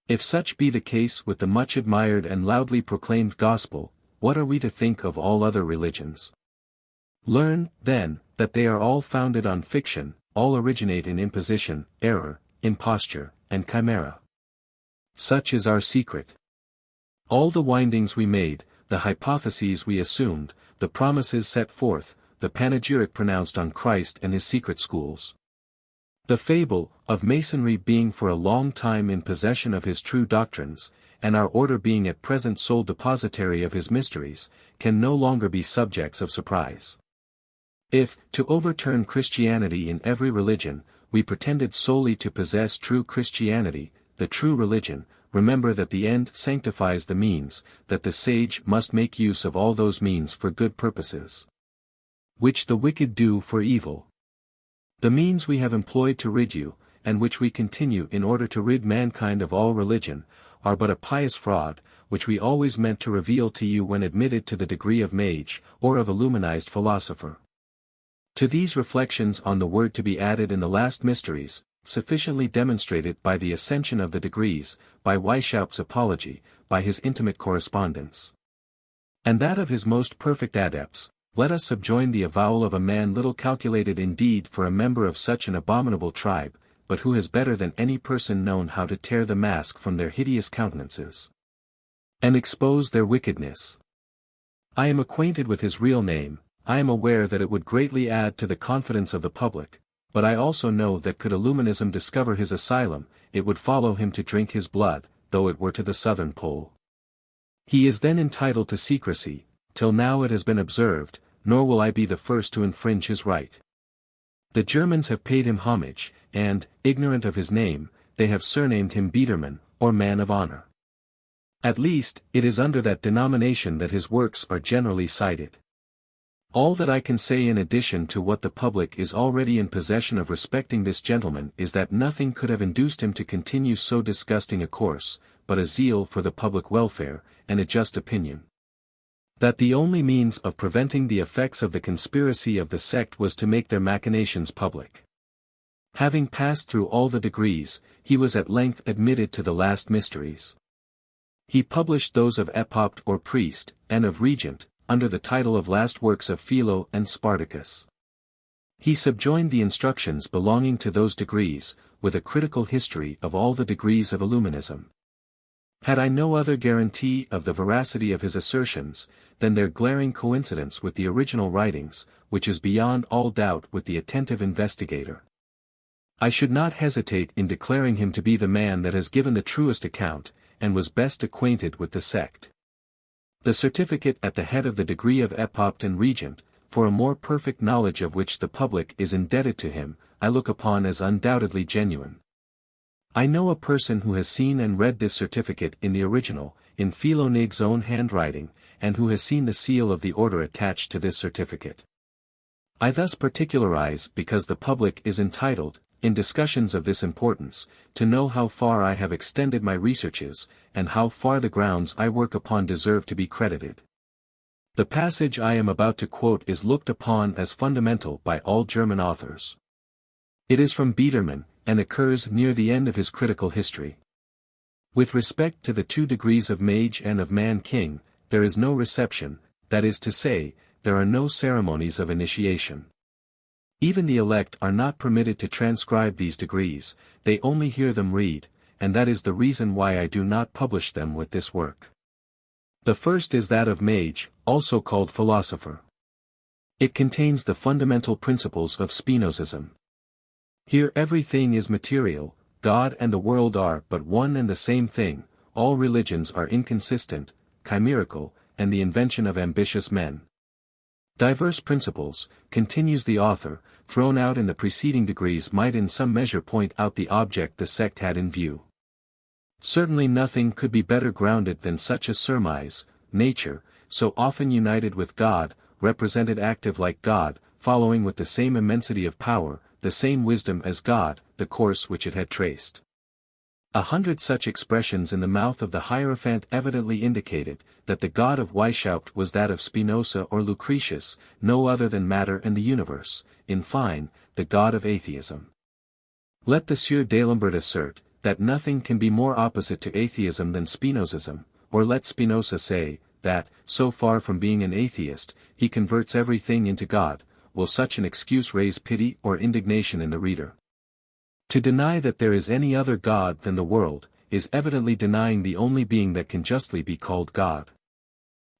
If such be the case with the much admired and loudly proclaimed gospel, what are we to think of all other religions? Learn, then, that they are all founded on fiction, all originate in imposition, error, imposture, and chimera. Such is our secret. All the windings we made, the hypotheses we assumed, the promises set forth, the panegyric pronounced on Christ and his secret schools. The fable, of Masonry being for a long time in possession of his true doctrines, and our order being at present sole depositary of his mysteries, can no longer be subjects of surprise. If, to overturn Christianity in every religion, we pretended solely to possess true Christianity, the true religion, remember that the end sanctifies the means, that the sage must make use of all those means for good purposes, which the wicked do for evil. The means we have employed to rid you, and which we continue in order to rid mankind of all religion, are but a pious fraud, which we always meant to reveal to you when admitted to the degree of mage, or of illuminized philosopher. To these reflections on the word to be added in the last mysteries, sufficiently demonstrated by the ascension of the degrees, by Weishaupt's apology, by his intimate correspondence, and that of his most perfect adepts, let us subjoin the avowal of a man little calculated indeed for a member of such an abominable tribe, but who has better than any person known how to tear the mask from their hideous countenances, and expose their wickedness. I am acquainted with his real name, I am aware that it would greatly add to the confidence of the public, but I also know that could Illuminism discover his asylum, it would follow him to drink his blood, though it were to the southern pole. He is then entitled to secrecy, till now it has been observed, nor will I be the first to infringe his right. The Germans have paid him homage, and, ignorant of his name, they have surnamed him Biedermann, or Man of Honor. At least, it is under that denomination that his works are generally cited. All that I can say in addition to what the public is already in possession of respecting this gentleman is that nothing could have induced him to continue so disgusting a course, but a zeal for the public welfare, and a just opinion that the only means of preventing the effects of the conspiracy of the sect was to make their machinations public. Having passed through all the degrees, he was at length admitted to the last mysteries. He published those of epopt or priest, and of regent, under the title of Last Works of Philo and Spartacus. He subjoined the instructions belonging to those degrees, with a critical history of all the degrees of Illuminism. Had I no other guarantee of the veracity of his assertions, than their glaring coincidence with the original writings, which is beyond all doubt with the attentive investigator, I should not hesitate in declaring him to be the man that has given the truest account, and was best acquainted with the sect. The certificate at the head of the degree of epopt and regent, for a more perfect knowledge of which the public is indebted to him, I look upon as undoubtedly genuine. I know a person who has seen and read this certificate in the original, in Philonig's own handwriting, and who has seen the seal of the order attached to this certificate. I thus particularize because the public is entitled, in discussions of this importance, to know how far I have extended my researches, and how far the grounds I work upon deserve to be credited. The passage I am about to quote is looked upon as fundamental by all German authors. It is from Biedermann, and occurs near the end of his critical history. With respect to the 2 degrees of mage and of man-king, there is no reception, that is to say, there are no ceremonies of initiation. Even the elect are not permitted to transcribe these degrees, they only hear them read, and that is the reason why I do not publish them with this work. The first is that of mage, also called philosopher. It contains the fundamental principles of Spinozism. Here everything is material, God and the world are but one and the same thing, all religions are inconsistent, chimerical, and the invention of ambitious men. Diverse principles, continues the author, thrown out in the preceding degrees might in some measure point out the object the sect had in view. Certainly nothing could be better grounded than such a surmise, nature, so often united with God, represented active like God, following with the same immensity of power, the same wisdom as God, the course which it had traced. 100 such expressions in the mouth of the Hierophant evidently indicated, that the God of Weishaupt was that of Spinoza or Lucretius, no other than matter and the universe, in fine, the God of atheism. Let the Sieur d'Alembert assert, that nothing can be more opposite to atheism than Spinozism, or let Spinoza say, that, so far from being an atheist, he converts everything into God. Will such an excuse raise pity or indignation in the reader? To deny that there is any other God than the world, is evidently denying the only being that can justly be called God.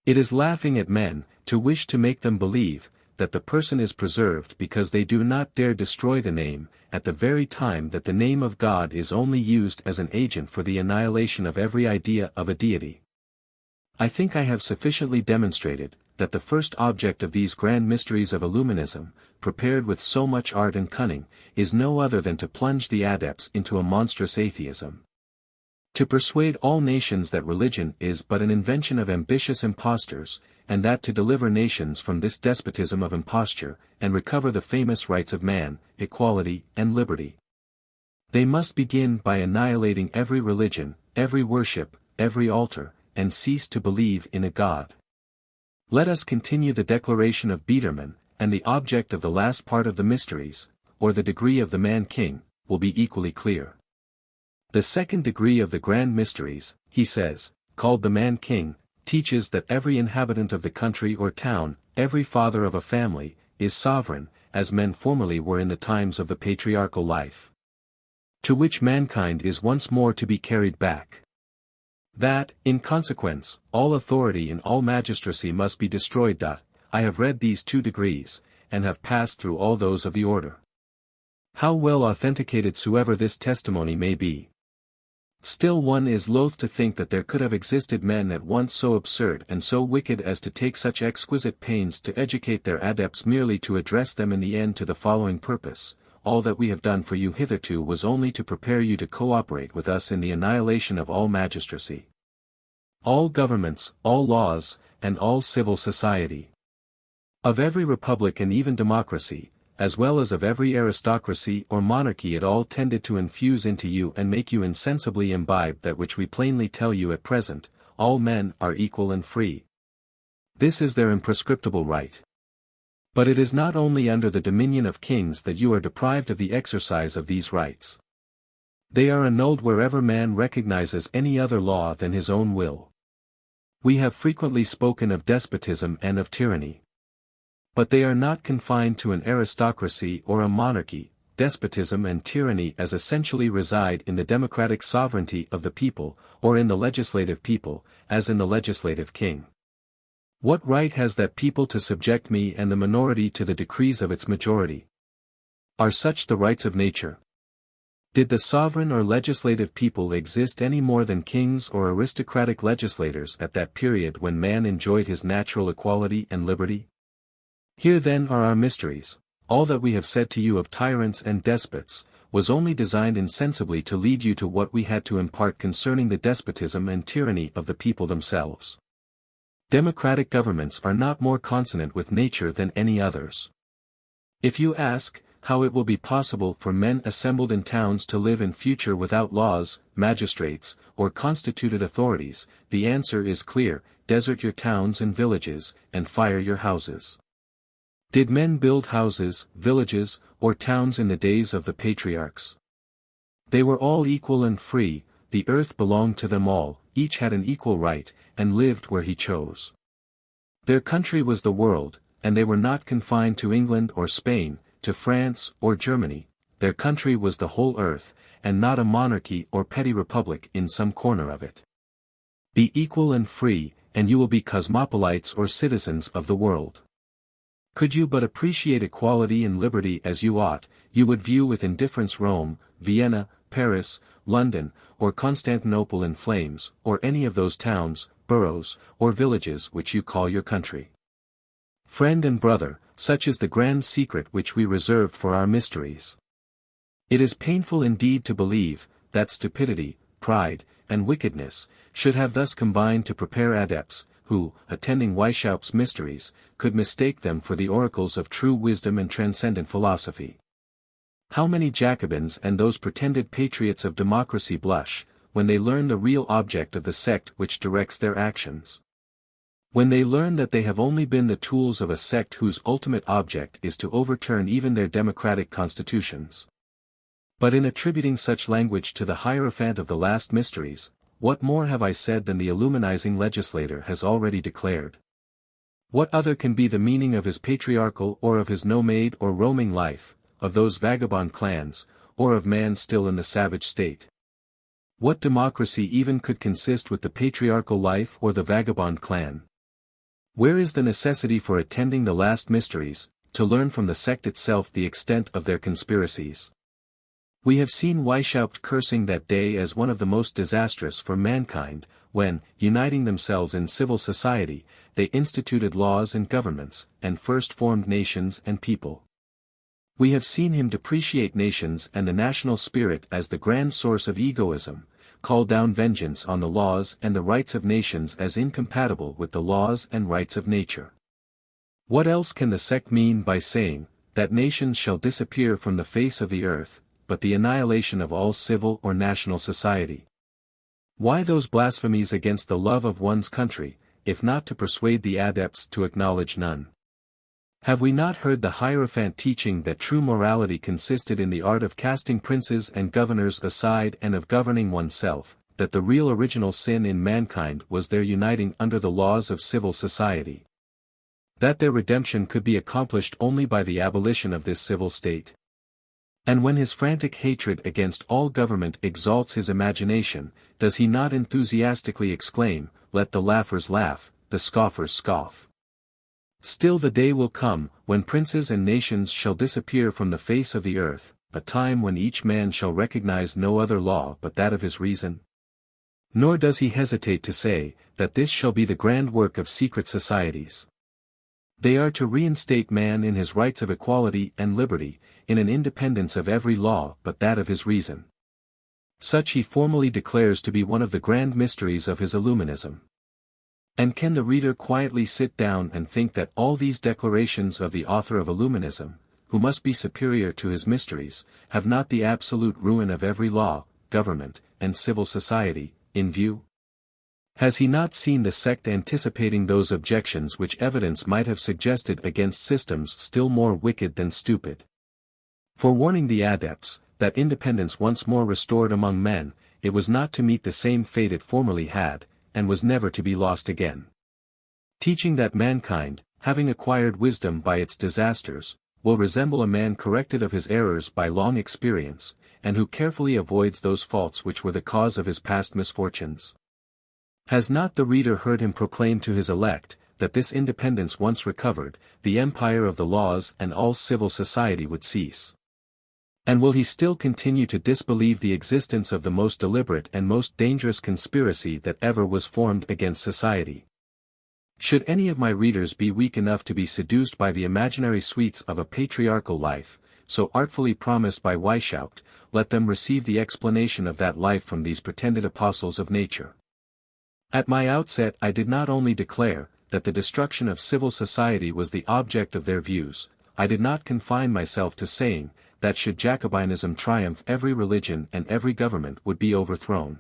It is laughing at men, to wish to make them believe, that the person is preserved because they do not dare destroy the name, at the very time that the name of God is only used as an agent for the annihilation of every idea of a deity. I think I have sufficiently demonstrated, that the first object of these grand mysteries of Illuminism, prepared with so much art and cunning, is no other than to plunge the adepts into a monstrous atheism. To persuade all nations that religion is but an invention of ambitious impostors, and that to deliver nations from this despotism of imposture, and recover the famous rights of man, equality, and liberty, they must begin by annihilating every religion, every worship, every altar, and cease to believe in a God. Let us continue the declaration of Biedermann, and the object of the last part of the mysteries, or the degree of the man-king, will be equally clear. The second degree of the grand mysteries, he says, called the man-king, teaches that every inhabitant of the country or town, every father of a family, is sovereign, as men formerly were in the times of the patriarchal life. To which mankind is once more to be carried back. That, in consequence, all authority and all magistracy must be destroyed. I have read these 2 degrees, and have passed through all those of the order. How well authenticated soever this testimony may be, still one is loath to think that there could have existed men at once so absurd and so wicked as to take such exquisite pains to educate their adepts merely to address them in the end to the following purpose: all that we have done for you hitherto was only to prepare you to cooperate with us in the annihilation of all magistracy, all governments, all laws, and all civil society. Of every republic and even democracy, as well as of every aristocracy or monarchy, it all tended to infuse into you and make you insensibly imbibe that which we plainly tell you at present: all men are equal and free. This is their imprescriptible right. But it is not only under the dominion of kings that you are deprived of the exercise of these rights. They are annulled wherever man recognizes any other law than his own will. We have frequently spoken of despotism and of tyranny. But they are not confined to an aristocracy or a monarchy. Despotism and tyranny as essentially reside in the democratic sovereignty of the people, or in the legislative people, as in the legislative king. What right has that people to subject me and the minority to the decrees of its majority? Are such the rights of nature? Did the sovereign or legislative people exist any more than kings or aristocratic legislators at that period when man enjoyed his natural equality and liberty? Here then are our mysteries. All that we have said to you of tyrants and despots, was only designed insensibly to lead you to what we had to impart concerning the despotism and tyranny of the people themselves. Democratic governments are not more consonant with nature than any others. If you ask, how it will be possible for men assembled in towns to live in future without laws, magistrates, or constituted authorities, the answer is clear: desert your towns and villages, and fire your houses. Did men build houses, villages, or towns in the days of the patriarchs? They were all equal and free, the earth belonged to them all, each had an equal right, and lived where he chose. Their country was the world, and they were not confined to England or Spain, to France or Germany. Their country was the whole earth, and not a monarchy or petty republic in some corner of it. Be equal and free, and you will be cosmopolites or citizens of the world. Could you but appreciate equality and liberty as you ought, you would view with indifference Rome, Vienna, Paris, London, or Constantinople in flames, or any of those towns, boroughs, or villages which you call your country. Friend and brother, such is the grand secret which we reserved for our mysteries. It is painful indeed to believe, that stupidity, pride, and wickedness, should have thus combined to prepare adepts, who, attending Weishaupt's mysteries, could mistake them for the oracles of true wisdom and transcendent philosophy. How many Jacobins and those pretended patriots of democracy blush, when they learn the real object of the sect which directs their actions. When they learn that they have only been the tools of a sect whose ultimate object is to overturn even their democratic constitutions. But in attributing such language to the Hierophant of the last mysteries, what more have I said than the illuminizing legislator has already declared? What other can be the meaning of his patriarchal or of his nomade or roaming life, of those vagabond clans, or of man still in the savage state? What democracy even could consist with the patriarchal life or the vagabond clan? Where is the necessity for attending the last mysteries, to learn from the sect itself the extent of their conspiracies? We have seen Weishaupt cursing that day as one of the most disastrous for mankind, when, uniting themselves in civil society, they instituted laws and governments, and first formed nations and people. We have seen him depreciate nations and the national spirit as the grand source of egoism, call down vengeance on the laws and the rights of nations as incompatible with the laws and rights of nature. What else can the sect mean by saying, that nations shall disappear from the face of the earth, but the annihilation of all civil or national society? Why those blasphemies against the love of one's country, if not to persuade the adepts to acknowledge none? Have we not heard the Hierophant teaching that true morality consisted in the art of casting princes and governors aside and of governing oneself, that the real original sin in mankind was their uniting under the laws of civil society? that their redemption could be accomplished only by the abolition of this civil state. And when his frantic hatred against all government exalts his imagination, does he not enthusiastically exclaim, "Let the laughers laugh, the scoffers scoff"? Still the day will come, when princes and nations shall disappear from the face of the earth, a time when each man shall recognize no other law but that of his reason. Nor does he hesitate to say, that this shall be the grand work of secret societies. They are to reinstate man in his rights of equality and liberty, in an independence of every law but that of his reason. Such he formally declares to be one of the grand mysteries of his Illuminism. And can the reader quietly sit down and think that all these declarations of the author of Illuminism, who must be superior to his mysteries, have not the absolute ruin of every law, government, and civil society, in view? Has he not seen the sect anticipating those objections which evidence might have suggested against systems still more wicked than stupid? Forewarning the adepts, that independence once more restored among men, it was not to meet the same fate it formerly had, and was never to be lost again. Teaching that mankind, having acquired wisdom by its disasters, will resemble a man corrected of his errors by long experience, and who carefully avoids those faults which were the cause of his past misfortunes. Has not the reader heard him proclaim to his elect, that this independence once recovered, the empire of the laws and all civil society would cease? And will he still continue to disbelieve the existence of the most deliberate and most dangerous conspiracy that ever was formed against society? Should any of my readers be weak enough to be seduced by the imaginary sweets of a patriarchal life, so artfully promised by Weishaupt, let them receive the explanation of that life from these pretended apostles of nature. At my outset I did not only declare, that the destruction of civil society was the object of their views, I did not confine myself to saying, that should Jacobinism triumph every religion and every government would be overthrown.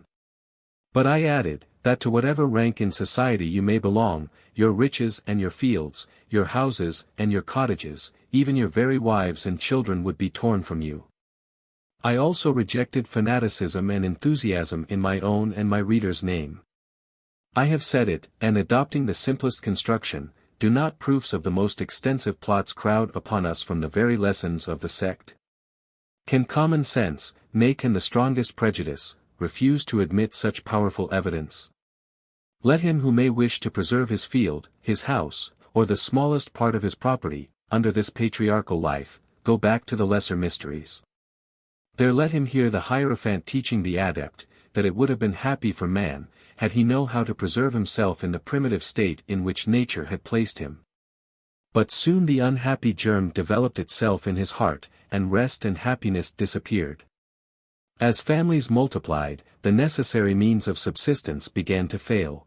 But I added, that to whatever rank in society you may belong, your riches and your fields, your houses and your cottages, even your very wives and children would be torn from you. I also rejected fanaticism and enthusiasm in my own and my reader's name. I have said it, and adopting the simplest construction, do not proofs of the most extensive plots crowd upon us from the very lessons of the sect? Can common sense, nay can the strongest prejudice, refuse to admit such powerful evidence? Let him who may wish to preserve his field, his house, or the smallest part of his property, under this patriarchal life, go back to the lesser mysteries. There let him hear the Hierophant teaching the adept, that it would have been happy for man, had he known how to preserve himself in the primitive state in which nature had placed him. But soon the unhappy germ developed itself in his heart, and rest and happiness disappeared. As families multiplied, the necessary means of subsistence began to fail.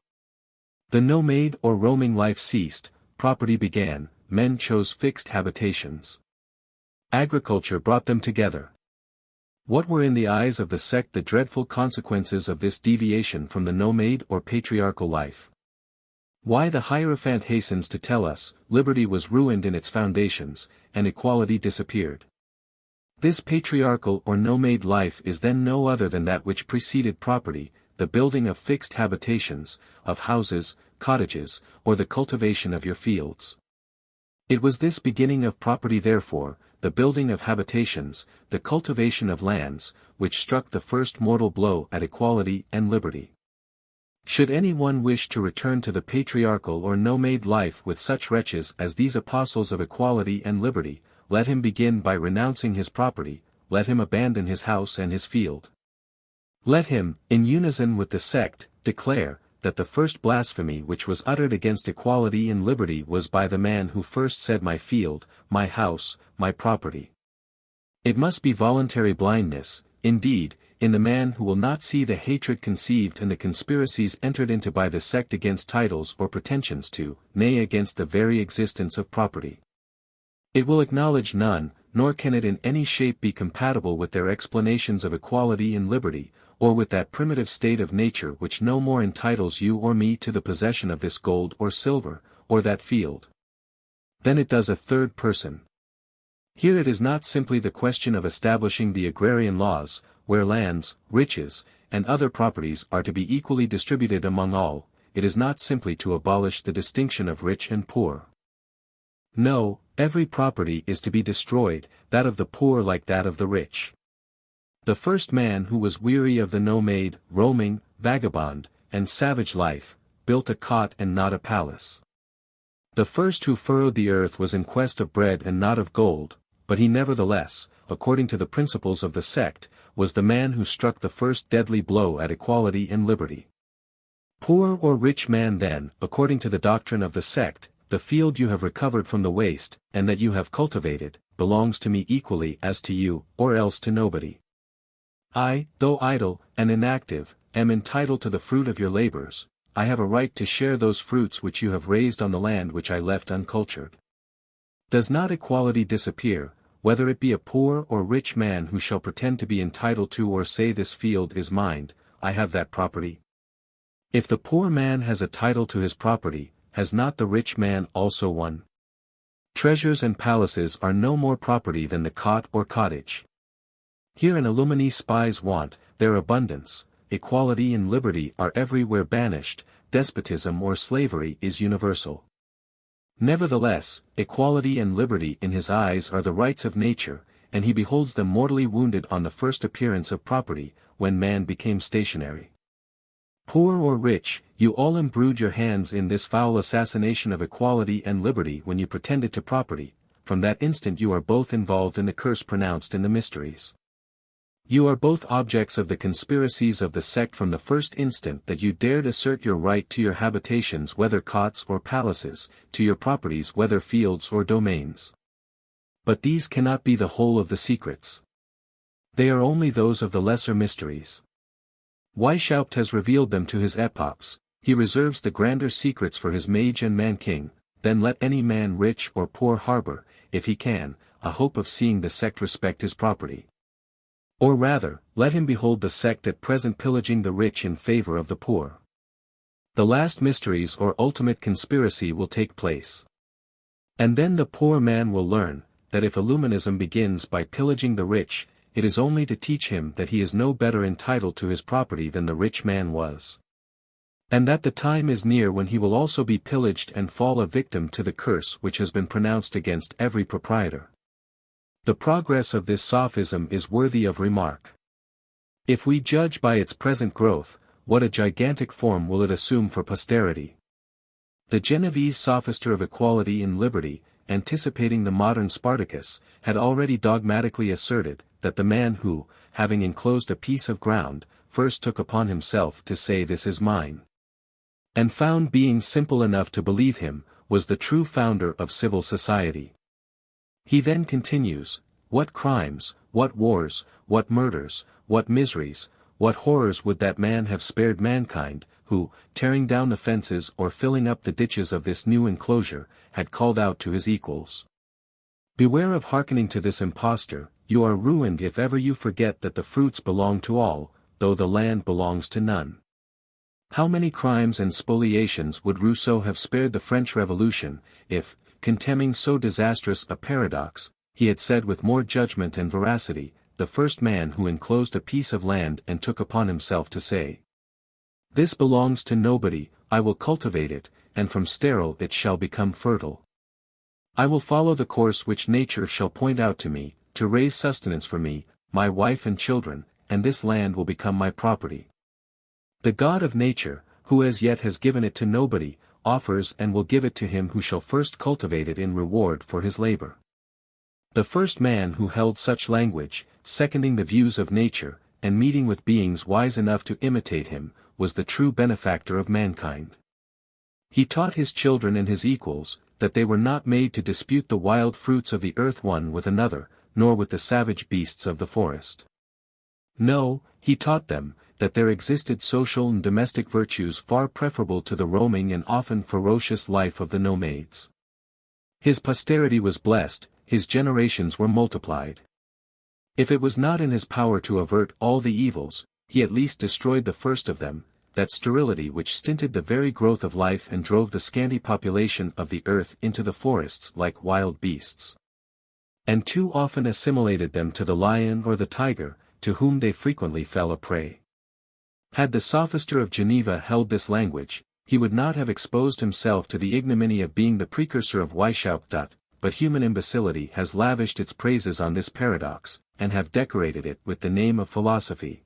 The nomade or roaming life ceased, property began, men chose fixed habitations. Agriculture brought them together. What were in the eyes of the sect the dreadful consequences of this deviation from the nomade or patriarchal life? Why the Hierophant hastens to tell us, liberty was ruined in its foundations, and equality disappeared. This patriarchal or nomade life is then no other than that which preceded property, the building of fixed habitations, of houses, cottages, or the cultivation of your fields. It was this beginning of property therefore, the building of habitations, the cultivation of lands, which struck the first mortal blow at equality and liberty. Should any one wish to return to the patriarchal or nomade life with such wretches as these apostles of equality and liberty, let him begin by renouncing his property, let him abandon his house and his field. Let him, in unison with the sect, declare, that the first blasphemy which was uttered against equality and liberty was by the man who first said my field, my house, my property. It must be voluntary blindness, indeed, in the man who will not see the hatred conceived and the conspiracies entered into by the sect against titles or pretensions to, nay against the very existence of property. It will acknowledge none, nor can it in any shape be compatible with their explanations of equality and liberty, or with that primitive state of nature which no more entitles you or me to the possession of this gold or silver, or that field. Then it does a third person. Here it is not simply the question of establishing the agrarian laws, where lands, riches, and other properties are to be equally distributed among all, it is not simply to abolish the distinction of rich and poor. No, every property is to be destroyed, that of the poor like that of the rich. The first man who was weary of the nomade, roaming, vagabond, and savage life, built a cot and not a palace. The first who furrowed the earth was in quest of bread and not of gold, but he nevertheless, according to the principles of the sect, was the man who struck the first deadly blow at equality and liberty. Poor or rich man then, according to the doctrine of the sect, the field you have recovered from the waste, and that you have cultivated, belongs to me equally as to you, or else to nobody. I, though idle, and inactive, am entitled to the fruit of your labors. I have a right to share those fruits which you have raised on the land which I left uncultured. Does not equality disappear, whether it be a poor or rich man who shall pretend to be entitled to or say this field is mine, I have that property? If the poor man has a title to his property, has not the rich man also one? Treasures and palaces are no more property than the cot or cottage. Here an Illumine spies want, their abundance, equality and liberty are everywhere banished, despotism or slavery is universal. Nevertheless, equality and liberty in his eyes are the rights of nature, and he beholds them mortally wounded on the first appearance of property, when man became stationary. Poor or rich, you all imbrued your hands in this foul assassination of equality and liberty when you pretended to property. From that instant you are both involved in the curse pronounced in the mysteries. You are both objects of the conspiracies of the sect from the first instant that you dared assert your right to your habitations whether cots or palaces, to your properties whether fields or domains. But these cannot be the whole of the secrets. They are only those of the lesser mysteries. Weishaupt has revealed them to his epochs, he reserves the grander secrets for his mage and man-king. Then let any man rich or poor harbor, if he can, a hope of seeing the sect respect his property. Or rather, let him behold the sect at present pillaging the rich in favor of the poor. The last mysteries or ultimate conspiracy will take place. And then the poor man will learn, that if Illuminism begins by pillaging the rich, it is only to teach him that he is no better entitled to his property than the rich man was. And that the time is near when he will also be pillaged and fall a victim to the curse which has been pronounced against every proprietor. The progress of this sophism is worthy of remark. If we judge by its present growth, what a gigantic form will it assume for posterity. The Genoese sophister of equality and liberty, anticipating the modern Spartacus, had already dogmatically asserted, that the man who, having enclosed a piece of ground, first took upon himself to say this is mine, and found beings simple enough to believe him, was the true founder of civil society. He then continues, what crimes, what wars, what murders, what miseries, what horrors would that man have spared mankind, who, tearing down the fences or filling up the ditches of this new enclosure, had called out to his equals. Beware of hearkening to this impostor, you are ruined if ever you forget that the fruits belong to all, though the land belongs to none. How many crimes and spoliations would Rousseau have spared the French Revolution, if, contemning so disastrous a paradox, he had said with more judgment and veracity, the first man who enclosed a piece of land and took upon himself to say, this belongs to nobody, I will cultivate it, and from sterile it shall become fertile. I will follow the course which nature shall point out to me, to raise sustenance for me, my wife and children, and this land will become my property. The God of nature, who as yet has given it to nobody, offers and will give it to him who shall first cultivate it in reward for his labor. The first man who held such language, seconding the views of nature, and meeting with beings wise enough to imitate him, was the true benefactor of mankind. He taught his children and his equals, that they were not made to dispute the wild fruits of the earth one with another, nor with the savage beasts of the forest. No, he taught them, that there existed social and domestic virtues far preferable to the roaming and often ferocious life of the nomades. His posterity was blessed, his generations were multiplied. If it was not in his power to avert all the evils, he at least destroyed the first of them, that sterility which stinted the very growth of life and drove the scanty population of the earth into the forests like wild beasts, and too often assimilated them to the lion or the tiger, to whom they frequently fell a prey. Had the sophister of Geneva held this language, he would not have exposed himself to the ignominy of being the precursor of Weishaupt. but human imbecility has lavished its praises on this paradox, and have decorated it with the name of philosophy.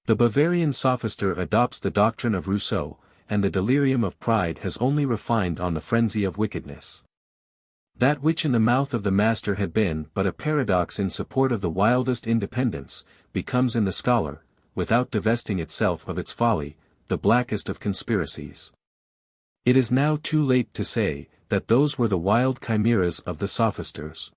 The Bavarian sophister adopts the doctrine of Rousseau, and the delirium of pride has only refined on the frenzy of wickedness. That which in the mouth of the master had been but a paradox in support of the wildest independence, becomes in the scholar, without divesting itself of its folly, the blackest of conspiracies. It is now too late to say, that those were the wild chimeras of the sophisters.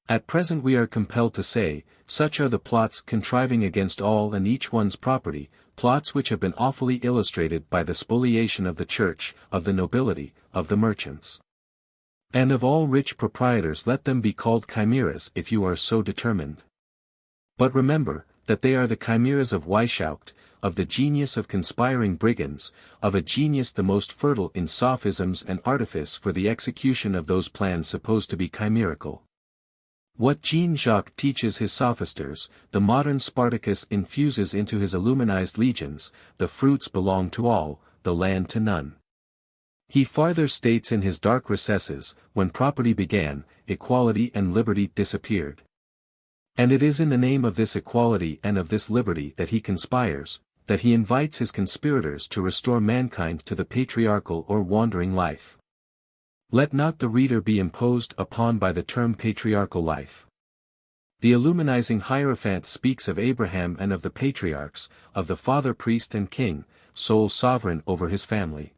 At present we are compelled to say, such are the plots contriving against all and each one's property, plots which have been awfully illustrated by the spoliation of the church, of the nobility, of the merchants. And of all rich proprietors. Let them be called chimeras if you are so determined. But remember, that they are the chimeras of Weishaupt, of the genius of conspiring brigands, of a genius the most fertile in sophisms and artifice for the execution of those plans supposed to be chimerical. What Jean-Jacques teaches his sophisters, the modern Spartacus infuses into his illuminized legions, the fruits belong to all, the land to none. He farther states in his dark recesses, when property began, equality and liberty disappeared. And it is in the name of this equality and of this liberty that he conspires, that he invites his conspirators to restore mankind to the patriarchal or wandering life. Let not the reader be imposed upon by the term patriarchal life. The illuminizing Hierophant speaks of Abraham and of the patriarchs, of the father priest and king, sole sovereign over his family.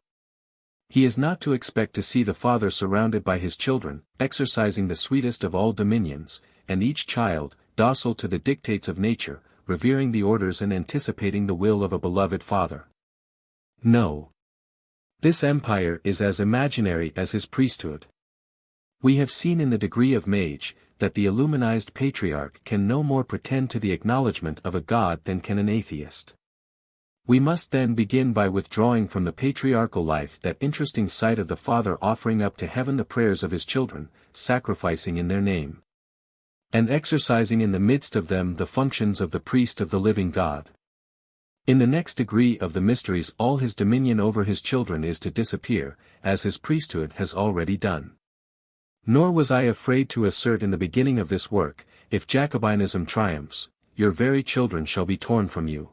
He is not to expect to see the father surrounded by his children, exercising the sweetest of all dominions, and each child, docile to the dictates of nature, revering the orders and anticipating the will of a beloved father. No. This empire is as imaginary as his priesthood. We have seen in the degree of Mage, that the illuminized patriarch can no more pretend to the acknowledgement of a god than can an atheist. We must then begin by withdrawing from the patriarchal life that interesting sight of the father offering up to heaven the prayers of his children, sacrificing in their name, and exercising in the midst of them the functions of the priest of the living God. In the next degree of the mysteries all his dominion over his children is to disappear, as his priesthood has already done. Nor was I afraid to assert in the beginning of this work, if Jacobinism triumphs, your very children shall be torn from you.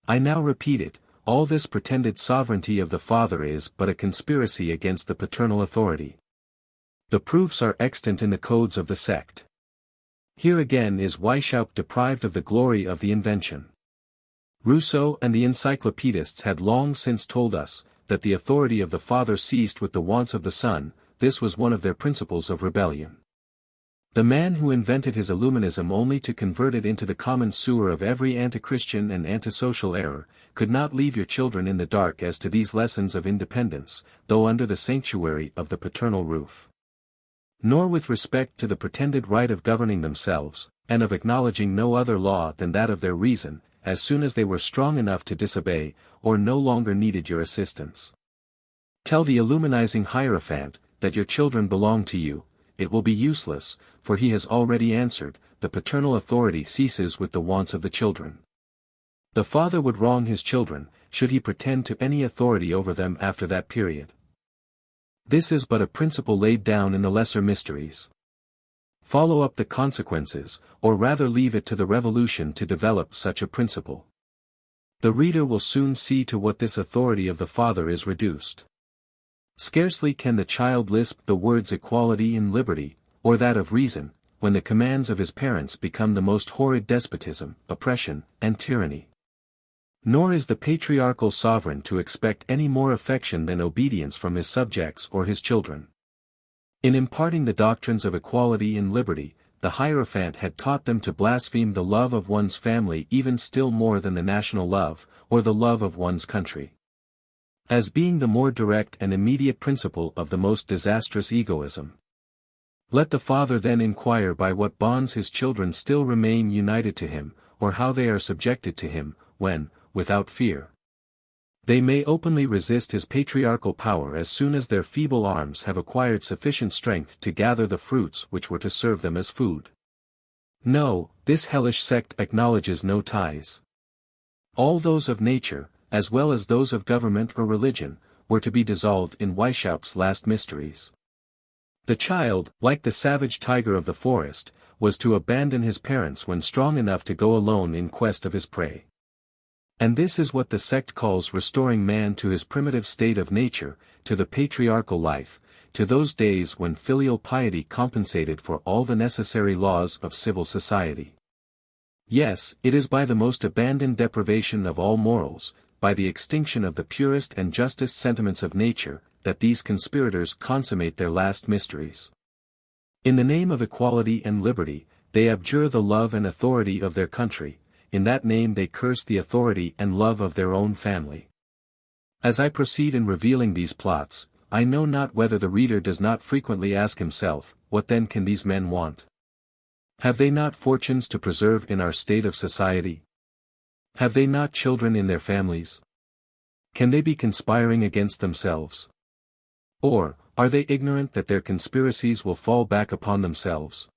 I now repeat it, all this pretended sovereignty of the father is but a conspiracy against the paternal authority. The proofs are extant in the codes of the sect. Here again is Weishaupt deprived of the glory of the invention. Rousseau and the encyclopedists had long since told us, that the authority of the father ceased with the wants of the son. This was one of their principles of rebellion. The man who invented his illuminism only to convert it into the common sewer of every anti-Christian and antisocial error, could not leave your children in the dark as to these lessons of independence, though under the sanctuary of the paternal roof. Nor with respect to the pretended right of governing themselves, and of acknowledging no other law than that of their reason, as soon as they were strong enough to disobey, or no longer needed your assistance. Tell the illuminizing Hierophant, that your children belong to you. It will be useless, for he has already answered, the paternal authority ceases with the wants of the children. The father would wrong his children, should he pretend to any authority over them after that period. This is but a principle laid down in the lesser mysteries. Follow up the consequences, or rather leave it to the revolution to develop such a principle. The reader will soon see to what this authority of the father is reduced. Scarcely can the child lisp the words equality and liberty, or that of reason, when the commands of his parents become the most horrid despotism, oppression, and tyranny. Nor is the patriarchal sovereign to expect any more affection than obedience from his subjects or his children. In imparting the doctrines of equality and liberty, the Hierophant had taught them to blaspheme the love of one's family even still more than the national love, or the love of one's country, as being the more direct and immediate principle of the most disastrous egoism. Let the father then inquire by what bonds his children still remain united to him, or how they are subjected to him, when, without fear, they may openly resist his patriarchal power as soon as their feeble arms have acquired sufficient strength to gather the fruits which were to serve them as food. No, this hellish sect acknowledges no ties. All those of nature, as well as those of government or religion, were to be dissolved in Weishaupt's last mysteries. The child, like the savage tiger of the forest, was to abandon his parents when strong enough to go alone in quest of his prey. And this is what the sect calls restoring man to his primitive state of nature, to the patriarchal life, to those days when filial piety compensated for all the necessary laws of civil society. Yes, it is by the most abandoned deprivation of all morals, by the extinction of the purest and justest sentiments of nature, that these conspirators consummate their last mysteries. In the name of equality and liberty, they abjure the love and authority of their country, in that name they curse the authority and love of their own family. As I proceed in revealing these plots, I know not whether the reader does not frequently ask himself, what then can these men want? Have they not fortunes to preserve in our state of society? Have they not children in their families? Can they be conspiring against themselves? Or, are they ignorant that their conspiracies will fall back upon themselves?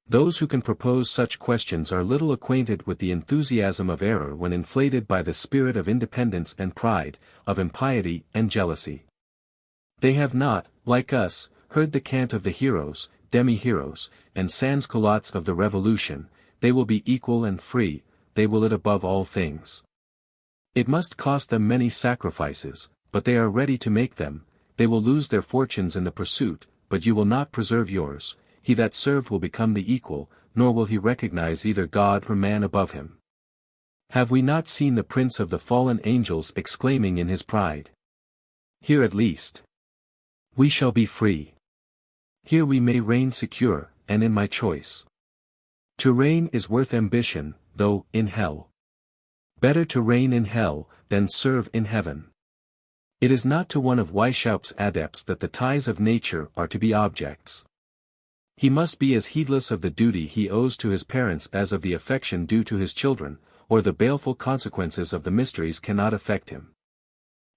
Those who can propose such questions are little acquainted with the enthusiasm of error when inflated by the spirit of independence and pride, of impiety and jealousy. They have not, like us, heard the cant of the heroes, demi-heroes, and sans-culottes of the Revolution. They will be equal and free, they will it above all things. It must cost them many sacrifices, but they are ready to make them. They will lose their fortunes in the pursuit, but you will not preserve yours. He that served will become the equal, nor will he recognize either God or man above him. Have we not seen the prince of the fallen angels exclaiming in his pride? Here at least we shall be free. Here we may reign secure, and in my choice. To reign is worth ambition, though, in hell. Better to reign in hell, than serve in heaven. It is not to one of Weishaupt's adepts that the ties of nature are to be objects. He must be as heedless of the duty he owes to his parents as of the affection due to his children, or the baleful consequences of the mysteries cannot affect him.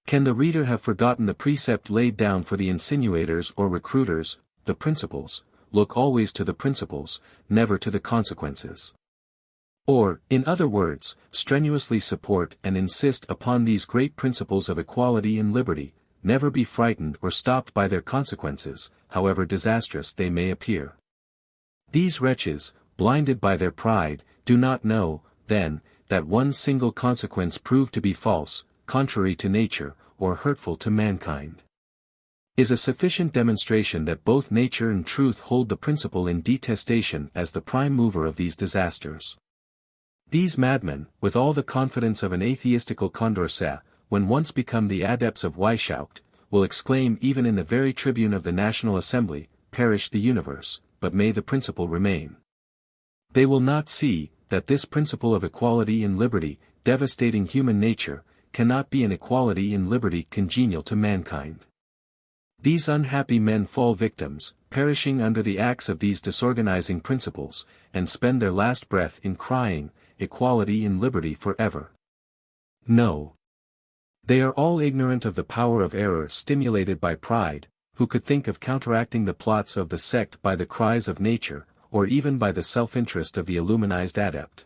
Can the reader have forgotten the precept laid down for the insinuators or recruiters, the principles, look always to the principles, never to the consequences? Or, in other words, strenuously support and insist upon these great principles of equality and liberty, never be frightened or stopped by their consequences, however disastrous they may appear. These wretches, blinded by their pride, do not know, then, that one single consequence proved to be false, contrary to nature, or hurtful to mankind, is a sufficient demonstration that both nature and truth hold the principle in detestation as the prime mover of these disasters. These madmen, with all the confidence of an atheistical Condorcet, when once become the adepts of Weishaupt, will exclaim even in the very tribune of the National Assembly, perish the universe, but may the principle remain. They will not see, that this principle of equality and liberty, devastating human nature, cannot be an equality and liberty congenial to mankind. These unhappy men fall victims, perishing under the axe of these disorganizing principles, and spend their last breath in crying, equality and liberty forever. No. They are all ignorant of the power of error stimulated by pride, who could think of counteracting the plots of the sect by the cries of nature, or even by the self-interest of the illuminized adept.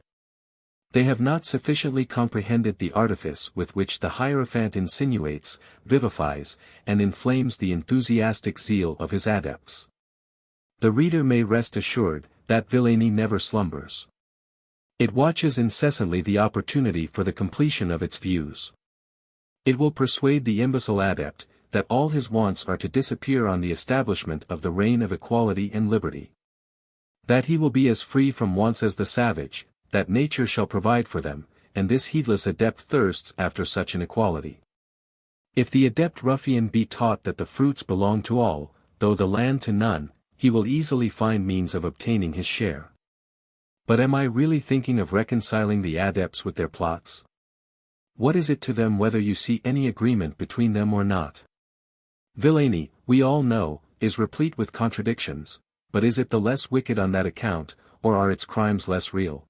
They have not sufficiently comprehended the artifice with which the Hierophant insinuates, vivifies, and inflames the enthusiastic zeal of his adepts. The reader may rest assured, that villainy never slumbers. It watches incessantly the opportunity for the completion of its views. It will persuade the imbecile adept, that all his wants are to disappear on the establishment of the reign of equality and liberty. That he will be as free from wants as the savage, that nature shall provide for them, and this heedless adept thirsts after such an equality. If the adept ruffian be taught that the fruits belong to all, though the land to none, he will easily find means of obtaining his share. But am I really thinking of reconciling the adepts with their plots? What is it to them whether you see any agreement between them or not? Villainy, we all know, is replete with contradictions, but is it the less wicked on that account, or are its crimes less real?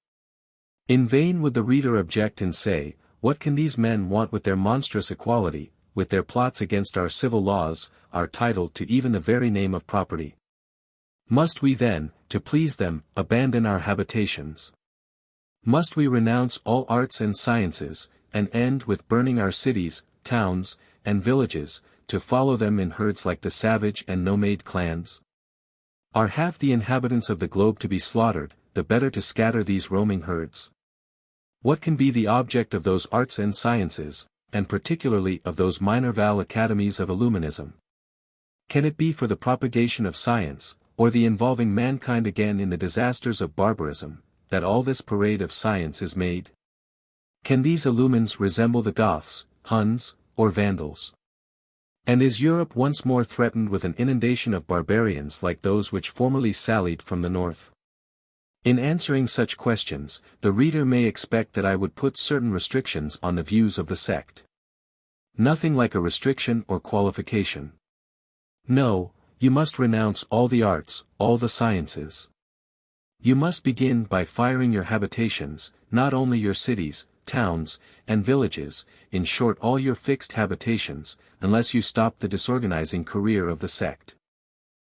In vain would the reader object and say, what can these men want with their monstrous equality, with their plots against our civil laws, our title to even the very name of property? Must we then, to please them, abandon our habitations? Must we renounce all arts and sciences, and end with burning our cities, towns, and villages, to follow them in herds like the savage and nomade clans? Are half the inhabitants of the globe to be slaughtered, the better to scatter these roaming herds? What can be the object of those arts and sciences, and particularly of those minor val academies of Illuminism? Can it be for the propagation of science, or the involving mankind again in the disasters of barbarism, that all this parade of science is made? Can these Illumines resemble the Goths, Huns, or Vandals? And is Europe once more threatened with an inundation of barbarians like those which formerly sallied from the north? In answering such questions, the reader may expect that I would put certain restrictions on the views of the sect. Nothing like a restriction or qualification. No, you must renounce all the arts, all the sciences. You must begin by firing your habitations, not only your cities, towns, and villages, in short all your fixed habitations, unless you stop the disorganizing career of the sect.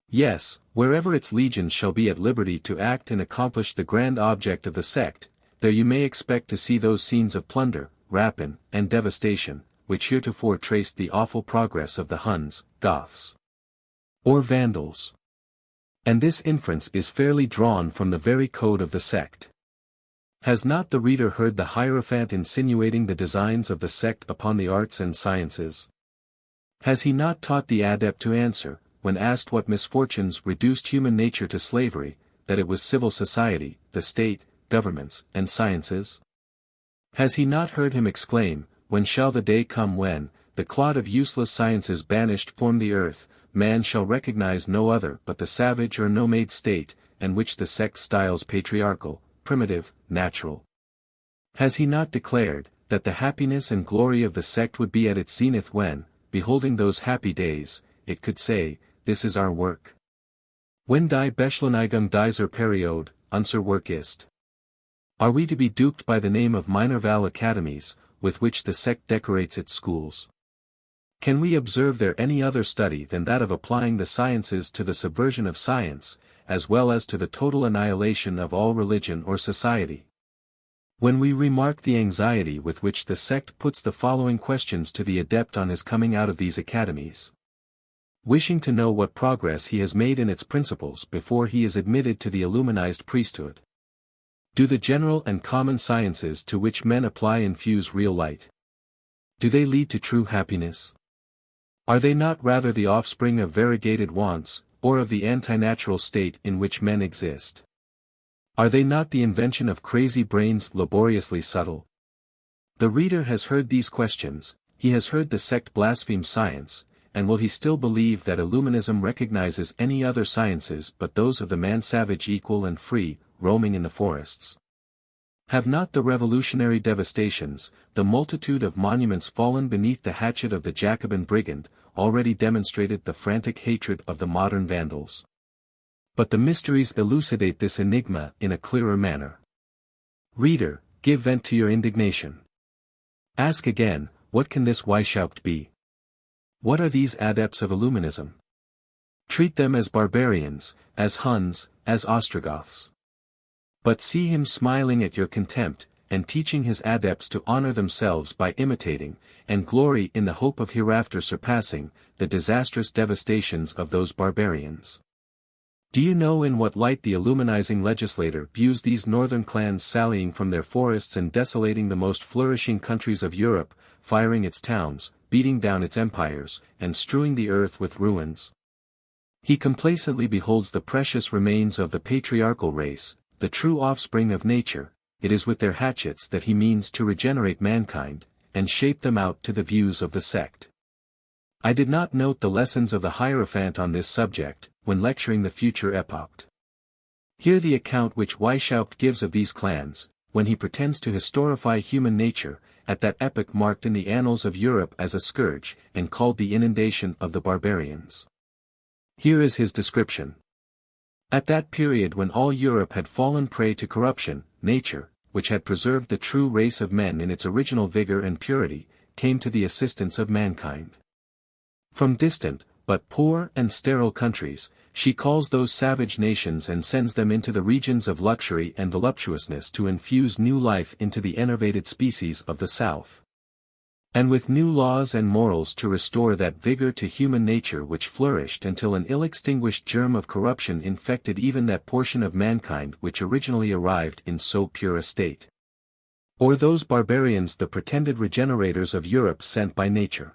Yes, wherever its legions shall be at liberty to act and accomplish the grand object of the sect, there you may expect to see those scenes of plunder, rapine, and devastation, which heretofore traced the awful progress of the Huns, Goths, or Vandals. And this inference is fairly drawn from the very code of the sect. Has not the reader heard the Hierophant insinuating the designs of the sect upon the arts and sciences? Has he not taught the adept to answer, when asked what misfortunes reduced human nature to slavery, that it was civil society, the state, governments, and sciences? Has he not heard him exclaim, when shall the day come when, the clod of useless sciences banished from the earth, man shall recognize no other but the savage or nomade state, and which the sect styles patriarchal, primitive, natural? Has he not declared, that the happiness and glory of the sect would be at its zenith when, beholding those happy days, it could say, this is our work? When die Beschleunigung dieser Periode, unser Werk ist. Are we to be duped by the name of minor val academies, with which the sect decorates its schools? Can we observe there any other study than that of applying the sciences to the subversion of science, as well as to the total annihilation of all religion or society? When we remark the anxiety with which the sect puts the following questions to the adept on his coming out of these academies, wishing to know what progress he has made in its principles before he is admitted to the illuminized priesthood. Do the general and common sciences to which men apply infuse real light? Do they lead to true happiness? Are they not rather the offspring of variegated wants, or of the antinatural state in which men exist? Are they not the invention of crazy brains laboriously subtle? The reader has heard these questions, he has heard the sect blaspheme science, and will he still believe that Illuminism recognizes any other sciences but those of the man-savage equal and free, roaming in the forests? Have not the revolutionary devastations, the multitude of monuments fallen beneath the hatchet of the Jacobin brigand, already demonstrated the frantic hatred of the modern Vandals? But the mysteries elucidate this enigma in a clearer manner. Reader, give vent to your indignation. Ask again, what can this Weishaupt be? What are these adepts of Illuminism? Treat them as barbarians, as Huns, as Ostrogoths. But see him smiling at your contempt, and teaching his adepts to honor themselves by imitating, and glory in the hope of hereafter surpassing, the disastrous devastations of those barbarians. Do you know in what light the illuminizing legislator views these northern clans sallying from their forests and desolating the most flourishing countries of Europe, firing its towns, beating down its empires, and strewing the earth with ruins? He complacently beholds the precious remains of the patriarchal race, the true offspring of nature. It is with their hatchets that he means to regenerate mankind, and shape them out to the views of the sect. I did not note the lessons of the Hierophant on this subject, when lecturing the future epoch. Hear the account which Weishaupt gives of these clans, when he pretends to historify human nature, at that epoch marked in the annals of Europe as a scourge, and called the inundation of the barbarians. Here is his description. At that period when all Europe had fallen prey to corruption, nature, which had preserved the true race of men in its original vigor and purity, came to the assistance of mankind. From distant, but poor and sterile countries, she calls those savage nations and sends them into the regions of luxury and voluptuousness to infuse new life into the enervated species of the south. and with new laws and morals to restore that vigor to human nature which flourished until an ill-extinguished germ of corruption infected even that portion of mankind which originally arrived in so pure a state. Or those barbarians, the pretended regenerators of Europe sent by nature.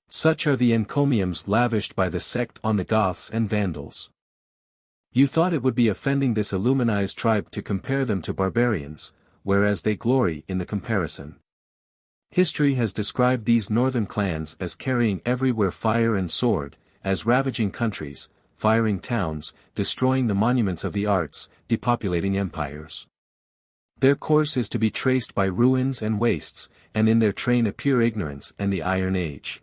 Such are the encomiums lavished by the sect on the Goths and Vandals. You thought it would be offending this illuminized tribe to compare them to barbarians, whereas they glory in the comparison. History has described these northern clans as carrying everywhere fire and sword, as ravaging countries, firing towns, destroying the monuments of the arts, depopulating empires. Their course is to be traced by ruins and wastes, and in their train appear ignorance and the Iron Age.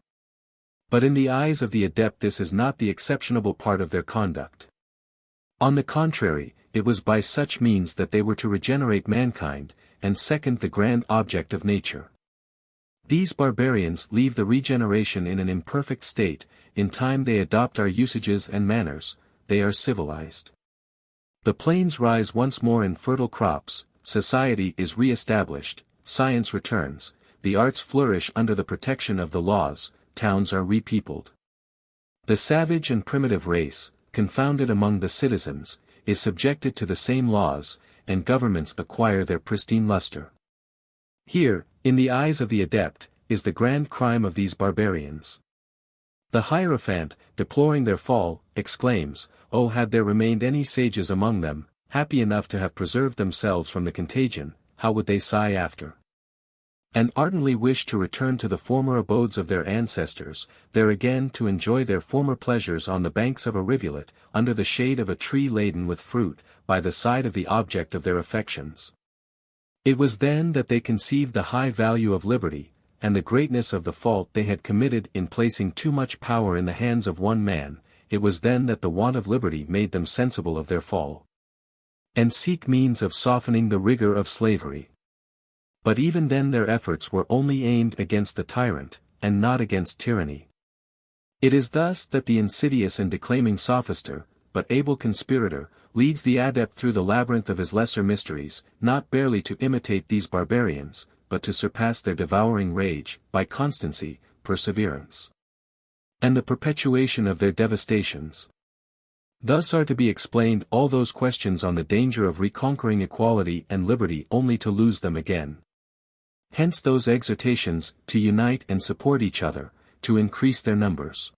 But in the eyes of the adept this is not the exceptionable part of their conduct. On the contrary, it was by such means that they were to regenerate mankind, and second the grand object of nature. These barbarians leave the regeneration in an imperfect state, in time they adopt our usages and manners, they are civilized. The plains rise once more in fertile crops, society is re-established, science returns, the arts flourish under the protection of the laws, towns are repeopled. The savage and primitive race, confounded among the citizens, is subjected to the same laws, and governments acquire their pristine luster. Here, in the eyes of the adept, is the grand crime of these barbarians. The Hierophant, deploring their fall, exclaims, "Oh, had there remained any sages among them, happy enough to have preserved themselves from the contagion, how would they sigh after? And ardently wish to return to the former abodes of their ancestors, there again to enjoy their former pleasures on the banks of a rivulet, under the shade of a tree laden with fruit, by the side of the object of their affections." It was then that they conceived the high value of liberty, and the greatness of the fault they had committed in placing too much power in the hands of one man. It was then that the want of liberty made them sensible of their fall, and seek means of softening the rigor of slavery. But even then their efforts were only aimed against the tyrant, and not against tyranny. It is thus that the insidious and declaiming sophister, but able conspirator, leads the adept through the labyrinth of his lesser mysteries, not barely to imitate these barbarians, but to surpass their devouring rage, by constancy, perseverance, and the perpetuation of their devastations. Thus are to be explained all those questions on the danger of reconquering equality and liberty only to lose them again. Hence those exhortations, to unite and support each other, to increase their numbers,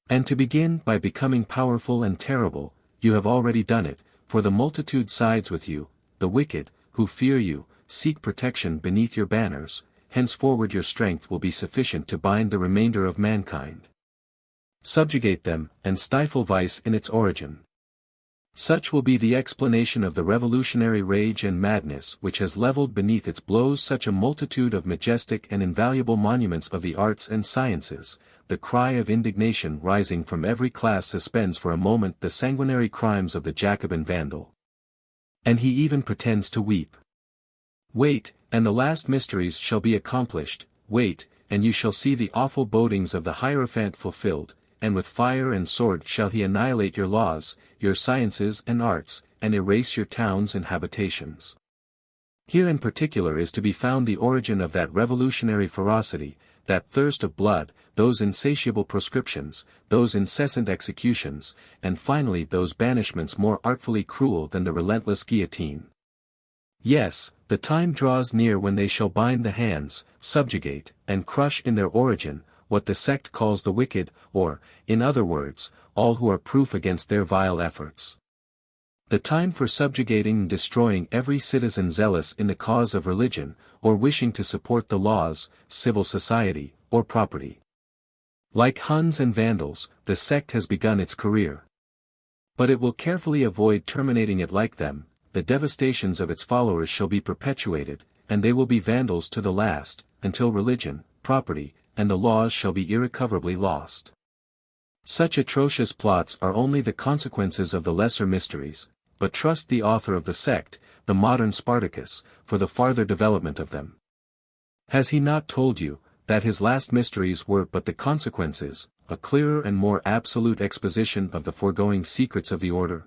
and to begin by becoming powerful and terrible. You have already done it, for the multitude sides with you, the wicked, who fear you, seek protection beneath your banners, henceforward your strength will be sufficient to bind the remainder of mankind. Subjugate them, and stifle vice in its origin. Such will be the explanation of the revolutionary rage and madness which has leveled beneath its blows such a multitude of majestic and invaluable monuments of the arts and sciences. The cry of indignation rising from every class suspends for a moment the sanguinary crimes of the Jacobin Vandal. And he even pretends to weep. Wait, and the last mysteries shall be accomplished, wait, and you shall see the awful bodings of the Hierophant fulfilled, and with fire and sword shall he annihilate your laws, your sciences and arts, and erase your towns and habitations. Here in particular is to be found the origin of that revolutionary ferocity, that thirst of blood, those insatiable proscriptions, those incessant executions, and finally those banishments more artfully cruel than the relentless guillotine. Yes, the time draws near when they shall bind the hands, subjugate, and crush in their origin, what the sect calls the wicked, or, in other words, all who are proof against their vile efforts. The time for subjugating and destroying every citizen zealous in the cause of religion, or wishing to support the laws, civil society, or property. Like Huns and Vandals, the sect has begun its career. But it will carefully avoid terminating it like them. The devastations of its followers shall be perpetuated, and they will be Vandals to the last, until religion, property, and the laws shall be irrecoverably lost. Such atrocious plots are only the consequences of the lesser mysteries, but trust the author of the sect, the modern Spartacus, for the farther development of them. Has he not told you, that his last mysteries were but the consequences, a clearer and more absolute exposition of the foregoing secrets of the order?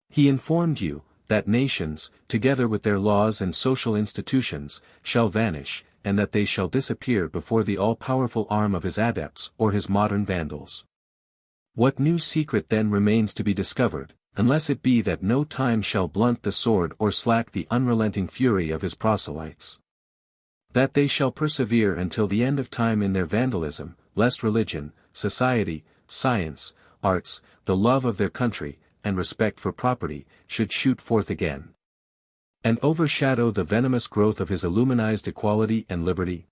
He informed you, that nations, together with their laws and social institutions, shall vanish, and that they shall disappear before the all-powerful arm of his adepts or his modern vandals. What new secret then remains to be discovered, unless it be that no time shall blunt the sword or slack the unrelenting fury of his proselytes? That they shall persevere until the end of time in their vandalism, lest religion, society, science, arts, the love of their country, and respect for property, should shoot forth again and overshadow the venomous growth of his illuminized equality and liberty.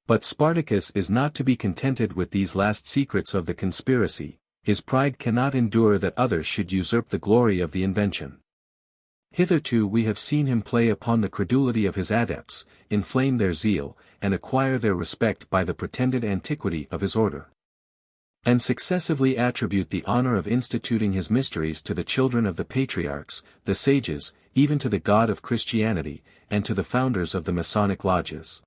But Spartacus is not to be contented with these last secrets of the conspiracy. His pride cannot endure that others should usurp the glory of the invention. Hitherto we have seen him play upon the credulity of his adepts, inflame their zeal, and acquire their respect by the pretended antiquity of his order, and successively attribute the honor of instituting his mysteries to the children of the patriarchs, the sages, even to the God of Christianity, and to the founders of the Masonic lodges.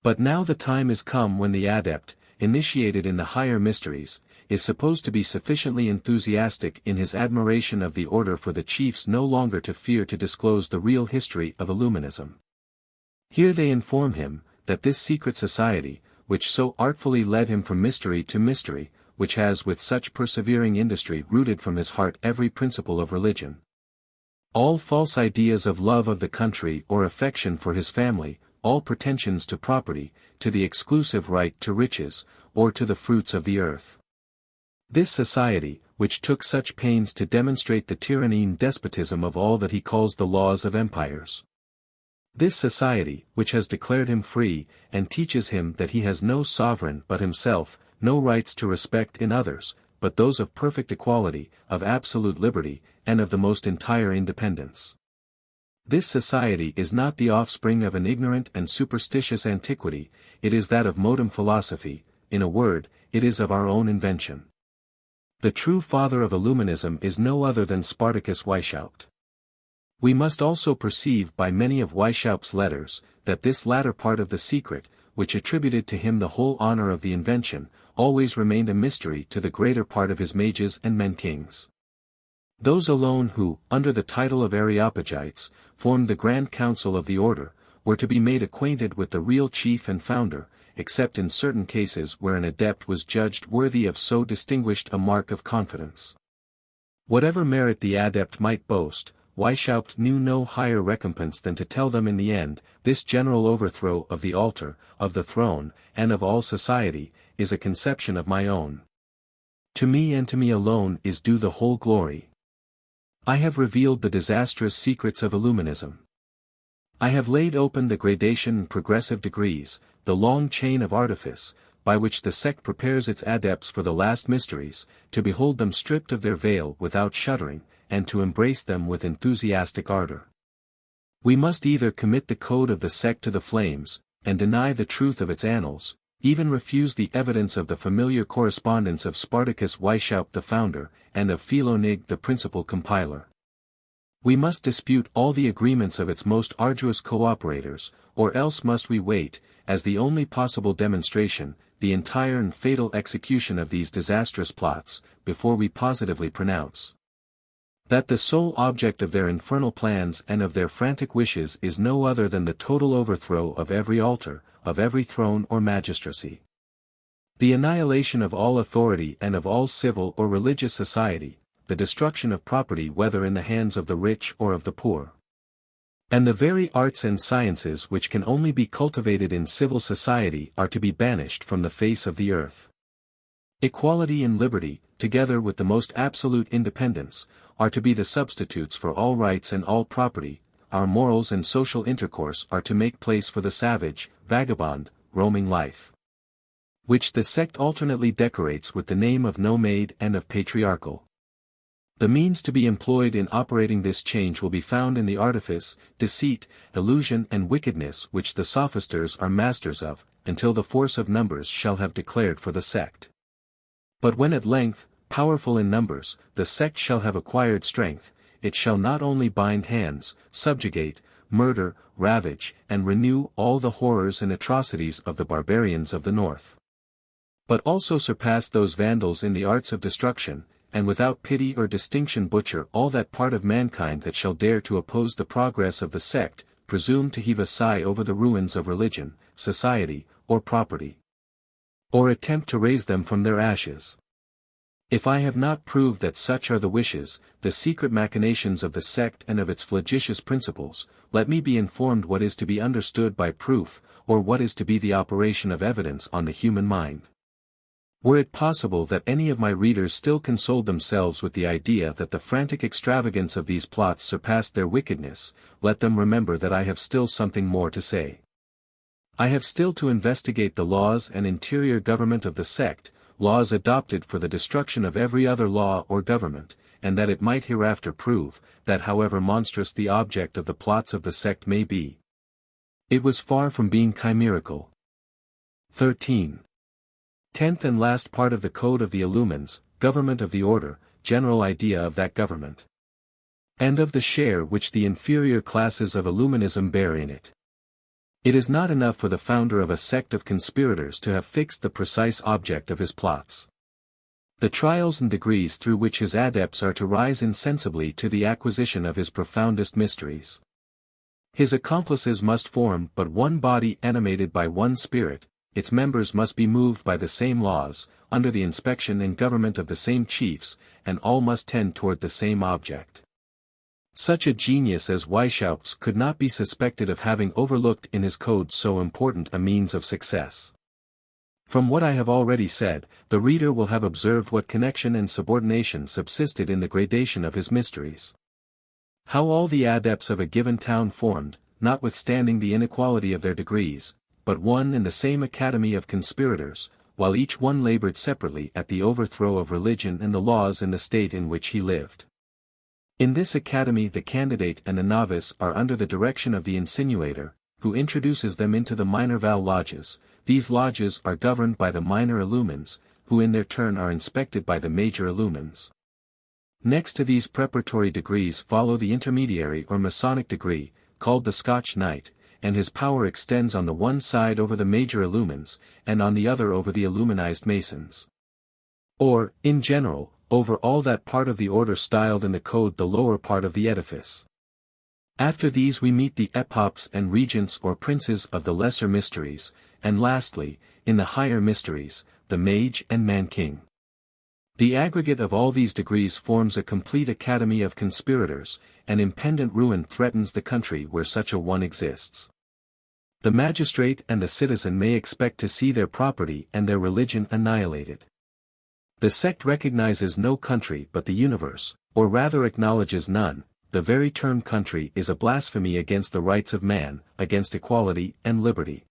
But now the time is come when the adept, initiated in the higher mysteries, is supposed to be sufficiently enthusiastic in his admiration of the order for the chiefs no longer to fear to disclose the real history of Illuminism. Here they inform him, that this secret society, which so artfully led him from mystery to mystery, which has with such persevering industry rooted from his heart every principle of religion, all false ideas of love of the country or affection for his family, all pretensions to property, to the exclusive right to riches, or to the fruits of the earth. This society, which took such pains to demonstrate the tyrannine despotism of all that he calls the laws of empires. This society, which has declared him free, and teaches him that he has no sovereign but himself, no rights to respect in others, but those of perfect equality, of absolute liberty, and of the most entire independence. This society is not the offspring of an ignorant and superstitious antiquity, it is that of modern philosophy, in a word, it is of our own invention. The true father of Illuminism is no other than Spartacus Weishaupt. We must also perceive by many of Weishaupt's letters, that this latter part of the secret, which attributed to him the whole honor of the invention, always remained a mystery to the greater part of his mages and men-kings. Those alone who, under the title of Areopagites, formed the Grand Council of the order, were to be made acquainted with the real chief and founder, except in certain cases where an adept was judged worthy of so distinguished a mark of confidence. Whatever merit the adept might boast, Weishaupt knew no higher recompense than to tell them in the end, this general overthrow of the altar, of the throne, and of all society, is a conception of my own. To me and to me alone is due the whole glory. I have revealed the disastrous secrets of Illuminism. I have laid open the gradation and progressive degrees, the long chain of artifice, by which the sect prepares its adepts for the last mysteries, to behold them stripped of their veil without shuddering, and to embrace them with enthusiastic ardor. We must either commit the code of the sect to the flames, and deny the truth of its annals, even refuse the evidence of the familiar correspondence of Spartacus Weishaupt the founder, and of Philonig the principal compiler. We must dispute all the agreements of its most arduous cooperators, or else must we wait, as the only possible demonstration, the entire and fatal execution of these disastrous plots, before we positively pronounce that the sole object of their infernal plans and of their frantic wishes is no other than the total overthrow of every altar, of every throne or magistracy. The annihilation of all authority and of all civil or religious society, the destruction of property whether in the hands of the rich or of the poor. And the very arts and sciences which can only be cultivated in civil society are to be banished from the face of the earth. Equality and liberty, together with the most absolute independence, are to be the substitutes for all rights and all property. Our morals and social intercourse are to make place for the savage, vagabond, roaming life, which the sect alternately decorates with the name of nomade and of patriarchal. The means to be employed in operating this change will be found in the artifice, deceit, illusion and wickedness which the sophisters are masters of, until the force of numbers shall have declared for the sect. But when at length, powerful in numbers, the sect shall have acquired strength, it shall not only bind hands, subjugate, murder, ravage, and renew all the horrors and atrocities of the barbarians of the north, but also surpass those vandals in the arts of destruction, and without pity or distinction butcher all that part of mankind that shall dare to oppose the progress of the sect, presumed to heave a sigh over the ruins of religion, society, or property, or attempt to raise them from their ashes. If I have not proved that such are the wishes, the secret machinations of the sect and of its flagitious principles, let me be informed what is to be understood by proof, or what is to be the operation of evidence on the human mind. Were it possible that any of my readers still consoled themselves with the idea that the frantic extravagance of these plots surpassed their wickedness, let them remember that I have still something more to say. I have still to investigate the laws and interior government of the sect, laws adopted for the destruction of every other law or government, and that it might hereafter prove, that however monstrous the object of the plots of the sect may be, it was far from being chimerical. 13. 10th and last part of the Code of the Illumines, Government of the Order, general idea of that government, and of the share which the inferior classes of Illuminism bear in it. It is not enough for the founder of a sect of conspirators to have fixed the precise object of his plots. The trials and degrees through which his adepts are to rise insensibly to the acquisition of his profoundest mysteries. His accomplices must form but one body animated by one spirit, its members must be moved by the same laws, under the inspection and government of the same chiefs, and all must tend toward the same object. Such a genius as Weishaupt's could not be suspected of having overlooked in his code so important a means of success. From what I have already said, the reader will have observed what connection and subordination subsisted in the gradation of his mysteries. How all the adepts of a given town formed, notwithstanding the inequality of their degrees, but one and the same academy of conspirators, while each one labored separately at the overthrow of religion and the laws in the state in which he lived. In this academy the candidate and the novice are under the direction of the insinuator, who introduces them into the minor Val lodges. These lodges are governed by the minor illumines, who in their turn are inspected by the major illumines. Next to these preparatory degrees follow the intermediary or Masonic degree, called the Scotch Knight, and his power extends on the one side over the major illumines, and on the other over the illuminized Masons. Or, in general, over all that part of the order styled in the code the lower part of the edifice. After these we meet the epophs and regents or princes of the lesser mysteries, and lastly, in the higher mysteries, the mage and man-king. The aggregate of all these degrees forms a complete academy of conspirators, and impendent ruin threatens the country where such a one exists. The magistrate and the citizen may expect to see their property and their religion annihilated. The sect recognizes no country but the universe, or rather acknowledges none. The very term country is a blasphemy against the rights of man, against equality and liberty.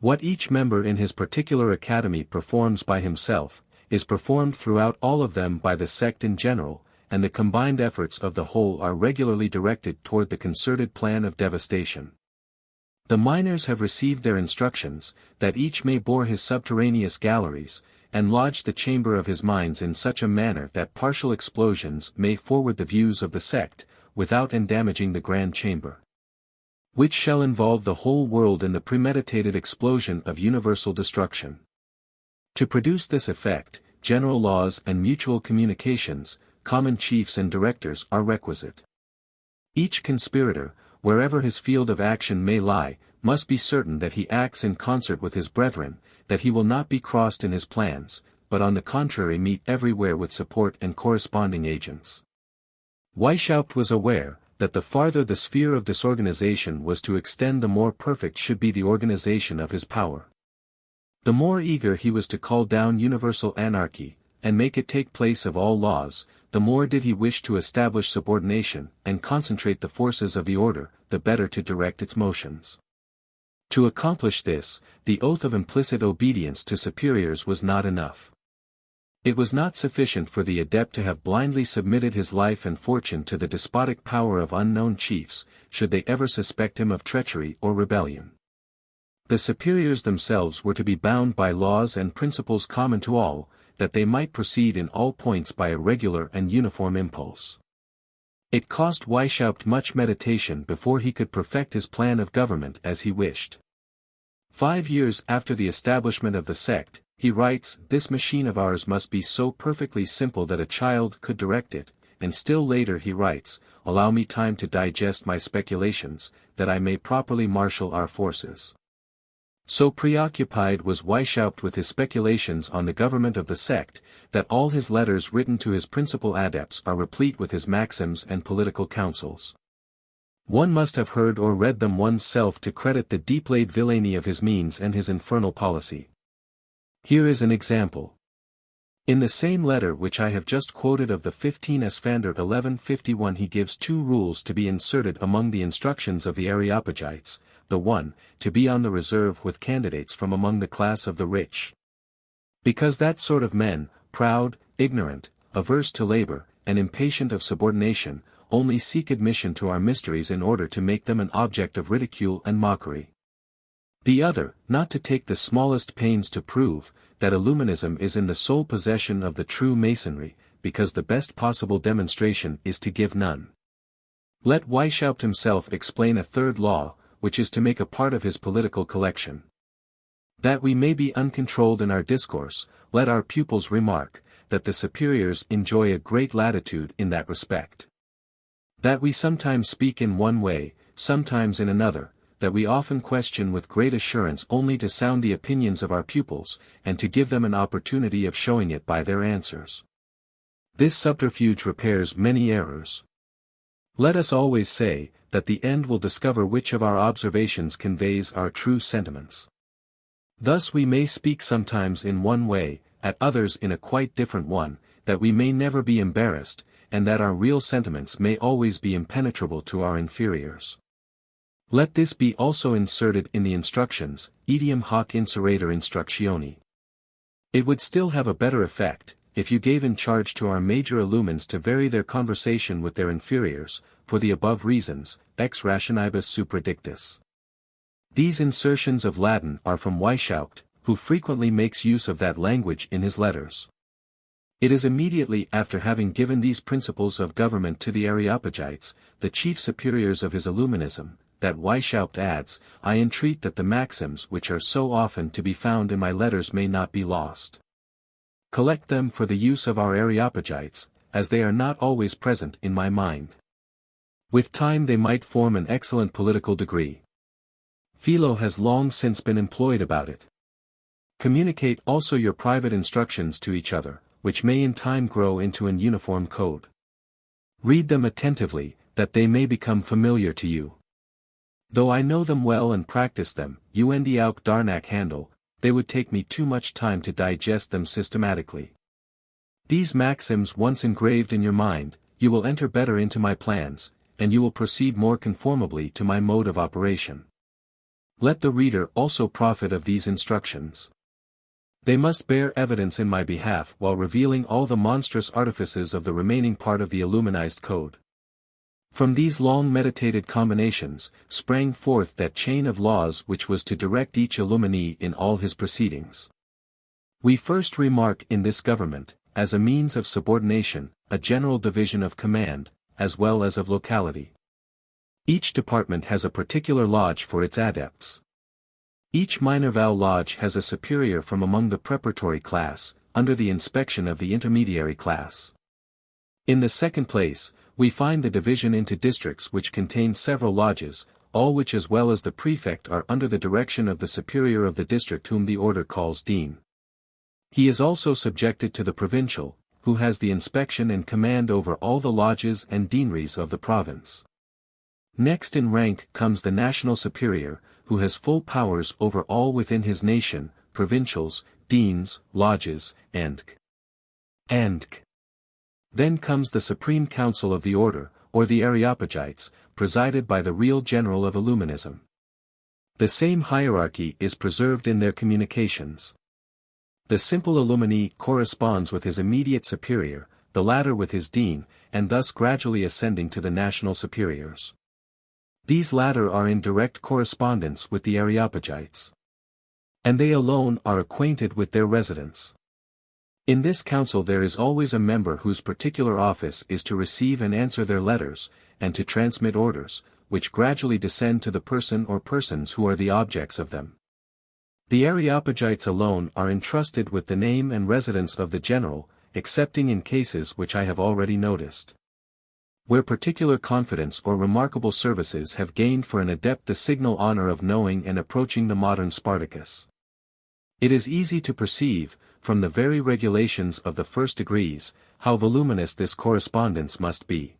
What each member in his particular academy performs by himself, is performed throughout all of them by the sect in general, and the combined efforts of the whole are regularly directed toward the concerted plan of devastation. The miners have received their instructions, that each may bore his subterraneous galleries, and lodge the chamber of his mines in such a manner that partial explosions may forward the views of the sect, without endamaging the grand chamber, which shall involve the whole world in the premeditated explosion of universal destruction. To produce this effect, general laws and mutual communications, common chiefs and directors are requisite. Each conspirator, wherever his field of action may lie, must be certain that he acts in concert with his brethren, that he will not be crossed in his plans, but on the contrary meet everywhere with support and corresponding agents. Weishaupt was aware, that the farther the sphere of disorganization was to extend the more perfect should be the organization of his power. The more eager he was to call down universal anarchy, and make it take place of all laws, the more did he wish to establish subordination, and concentrate the forces of the order, the better to direct its motions. To accomplish this, the oath of implicit obedience to superiors was not enough. It was not sufficient for the adept to have blindly submitted his life and fortune to the despotic power of unknown chiefs, should they ever suspect him of treachery or rebellion. The superiors themselves were to be bound by laws and principles common to all, that they might proceed in all points by a regular and uniform impulse. It cost Weishaupt much meditation before he could perfect his plan of government as he wished. 5 years after the establishment of the sect, he writes, "This machine of ours must be so perfectly simple that a child could direct it, and still later he writes, "Allow me time to digest my speculations, that I may properly marshal our forces." So preoccupied was Weishaupt with his speculations on the government of the sect, that all his letters written to his principal adepts are replete with his maxims and political counsels. One must have heard or read them oneself to credit the deep-laid villainy of his means and his infernal policy. Here is an example. In the same letter which I have just quoted of the 15 Esfander 1151 he gives 2 rules to be inserted among the instructions of the Areopagites, the one, to be on the reserve with candidates from among the class of the rich. Because that sort of men, proud, ignorant, averse to labor, and impatient of subordination, only seek admission to our mysteries in order to make them an object of ridicule and mockery. The other, not to take the smallest pains to prove, that Illuminism is in the sole possession of the true Masonry, because the best possible demonstration is to give none. Let Weishaupt himself explain a third law, which is to make a part of his political collection. That we may be uncontrolled in our discourse, let our pupils remark, that the superiors enjoy a great latitude in that respect. That we sometimes speak in one way, sometimes in another, that we often question with great assurance only to sound the opinions of our pupils, and to give them an opportunity of showing it by their answers. This subterfuge repairs many errors. Let us always say, that the end will discover which of our observations conveys our true sentiments. Thus we may speak sometimes in one way, at others in a quite different one, that we may never be embarrassed, and that our real sentiments may always be impenetrable to our inferiors. Let this be also inserted in the instructions, etiam hoc inserator instructioni. It would still have a better effect, if you gave in charge to our major illumines to vary their conversation with their inferiors, for the above reasons, ex rationibus supradictus. These insertions of Latin are from Weishaupt, who frequently makes use of that language in his letters. It is immediately after having given these principles of government to the Areopagites, the chief superiors of his Illuminism, that Weishaupt adds, "I entreat that the maxims which are so often to be found in my letters may not be lost. Collect them for the use of our Areopagites, as they are not always present in my mind. With time they might form an excellent political degree. Philo has long since been employed about it. Communicate also your private instructions to each other, which may in time grow into an uniform code. Read them attentively, that they may become familiar to you. Though I know them well and practice them, und auch darnach handle, they would take me too much time to digest them systematically. These maxims once engraved in your mind, you will enter better into my plans, and you will proceed more conformably to my mode of operation. Let the reader also profit of these instructions. They must bear evidence in my behalf while revealing all the monstrous artifices of the remaining part of the Illuminized code. From these long-meditated combinations, sprang forth that chain of laws which was to direct each Illuminee in all his proceedings. We first remark in this government, as a means of subordination, a general division of command, as well as of locality. Each department has a particular lodge for its adepts. Each Minerval lodge has a superior from among the preparatory class, under the inspection of the intermediary class. In the second place, we find the division into districts which contain several lodges, all which as well as the prefect are under the direction of the superior of the district whom the order calls dean. He is also subjected to the provincial, who has the inspection and command over all the lodges and deaneries of the province. Next in rank comes the national superior, who has full powers over all within his nation, provincials, deans, lodges, and Then comes the Supreme Council of the Order, or the Areopagites, presided by the real general of Illuminism. The same hierarchy is preserved in their communications. The simple Illuminee corresponds with his immediate superior, the latter with his dean, and thus gradually ascending to the national superiors. These latter are in direct correspondence with the Areopagites. And they alone are acquainted with their residence. In this council there is always a member whose particular office is to receive and answer their letters, and to transmit orders, which gradually descend to the person or persons who are the objects of them. The Areopagites alone are entrusted with the name and residence of the general, excepting in cases which I have already noticed. where particular confidence or remarkable services have gained for an adept the signal honor of knowing and approaching the modern Spartacus. It is easy to perceive, from the very regulations of the first degrees, how voluminous this correspondence must be.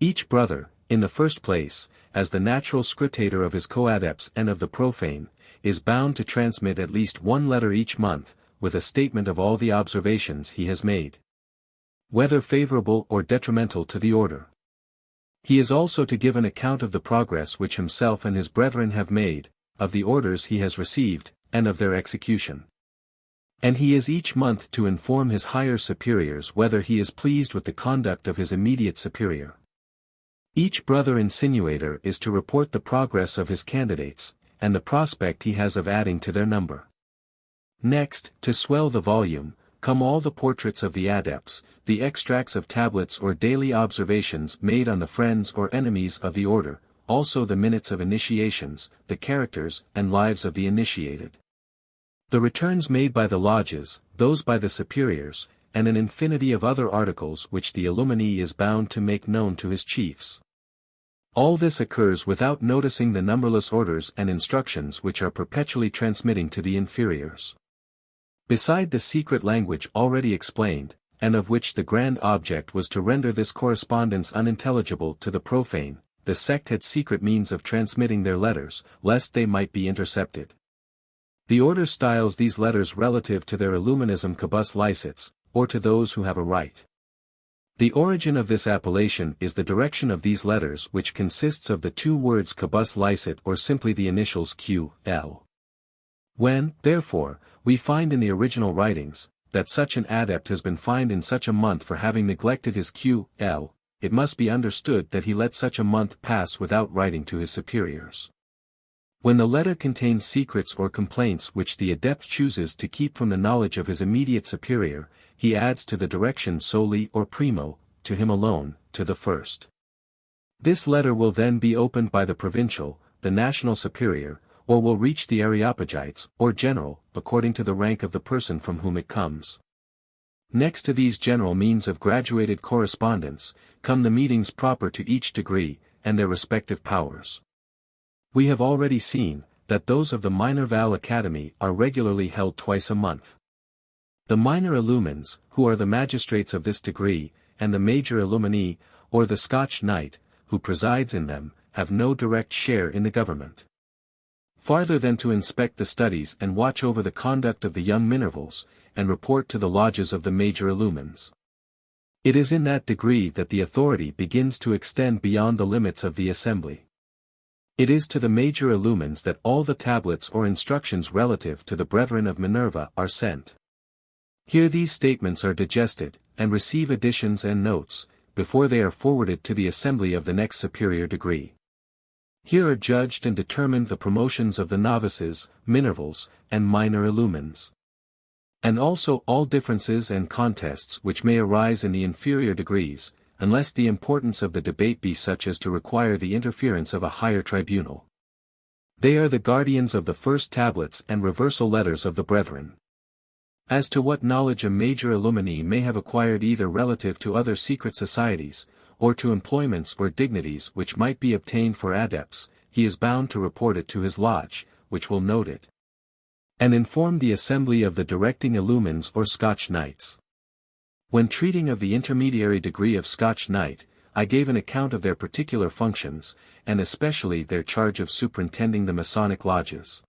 Each brother, in the first place, as the natural scriptator of his co-adepts and of the profane, is bound to transmit at least one letter each month, with a statement of all the observations he has made, whether favorable or detrimental to the order. He is also to give an account of the progress which himself and his brethren have made, of the orders he has received, and of their execution. And he is each month to inform his higher superiors whether he is pleased with the conduct of his immediate superior. Each brother insinuator is to report the progress of his candidates, and the prospect he has of adding to their number. Next, to swell the volume, come all the portraits of the adepts, the extracts of tablets or daily observations made on the friends or enemies of the order, also the minutes of initiations, the characters and lives of the initiated, the returns made by the lodges, those by the superiors, and an infinity of other articles which the illuminee is bound to make known to his chiefs. All this occurs without noticing the numberless orders and instructions which are perpetually transmitting to the inferiors. Beside the secret language already explained, and of which the grand object was to render this correspondence unintelligible to the profane, the sect had secret means of transmitting their letters, lest they might be intercepted. The order styles these letters relative to their illuminism cabus licets, or to those who have a right. The origin of this appellation is the direction of these letters, which consists of the two words cabus licet or simply the initials Q, L. When, therefore, we find in the original writings, that such an adept has been fined in such a month for having neglected his Q, L, it must be understood that he let such a month pass without writing to his superiors. When the letter contains secrets or complaints which the adept chooses to keep from the knowledge of his immediate superior, he adds to the direction soli or primo, to him alone, to the first. This letter will then be opened by the provincial, the national superior, or will reach the Areopagites, or general, according to the rank of the person from whom it comes. Next to these general means of graduated correspondence, come the meetings proper to each degree, and their respective powers. We have already seen, that those of the Minor Val Academy are regularly held twice a month. The minor illumines, who are the magistrates of this degree, and the major illuminee, or the Scotch knight, who presides in them, have no direct share in the government. Farther than to inspect the studies and watch over the conduct of the young minervals, and report to the lodges of the major illumines. It is in that degree that the authority begins to extend beyond the limits of the assembly. It is to the major illumines that all the tablets or instructions relative to the brethren of Minerva are sent. Here these statements are digested, and receive additions and notes, before they are forwarded to the assembly of the next superior degree. Here are judged and determined the promotions of the novices, minervals, and minor illumines. And also all differences and contests which may arise in the inferior degrees, unless the importance of the debate be such as to require the interference of a higher tribunal. They are the guardians of the first tablets and reversal letters of the brethren. As to what knowledge a major illuminee may have acquired either relative to other secret societies, or to employments or dignities which might be obtained for adepts, he is bound to report it to his lodge, which will note it, and inform the assembly of the directing illumines or Scotch knights. When treating of the intermediary degree of Scotch knight, I gave an account of their particular functions, and especially their charge of superintending the Masonic lodges.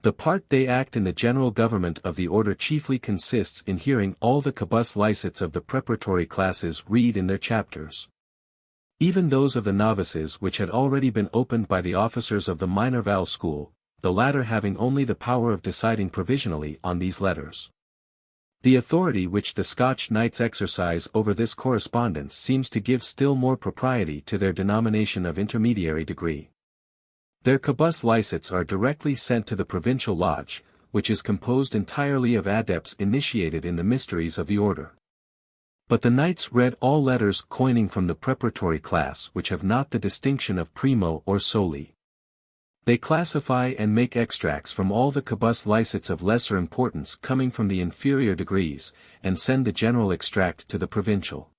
The part they act in the general government of the order chiefly consists in hearing all the cabus licets of the preparatory classes read in their chapters. Even those of the novices which had already been opened by the officers of the Minor Val School, the latter having only the power of deciding provisionally on these letters. The authority which the Scotch knights exercise over this correspondence seems to give still more propriety to their denomination of intermediary degree. Their cabus licets are directly sent to the provincial lodge, which is composed entirely of adepts initiated in the mysteries of the order. But the knights read all letters coining from the preparatory class which have not the distinction of primo or soli. They classify and make extracts from all the cabus licets of lesser importance coming from the inferior degrees, and send the general extract to the provincial.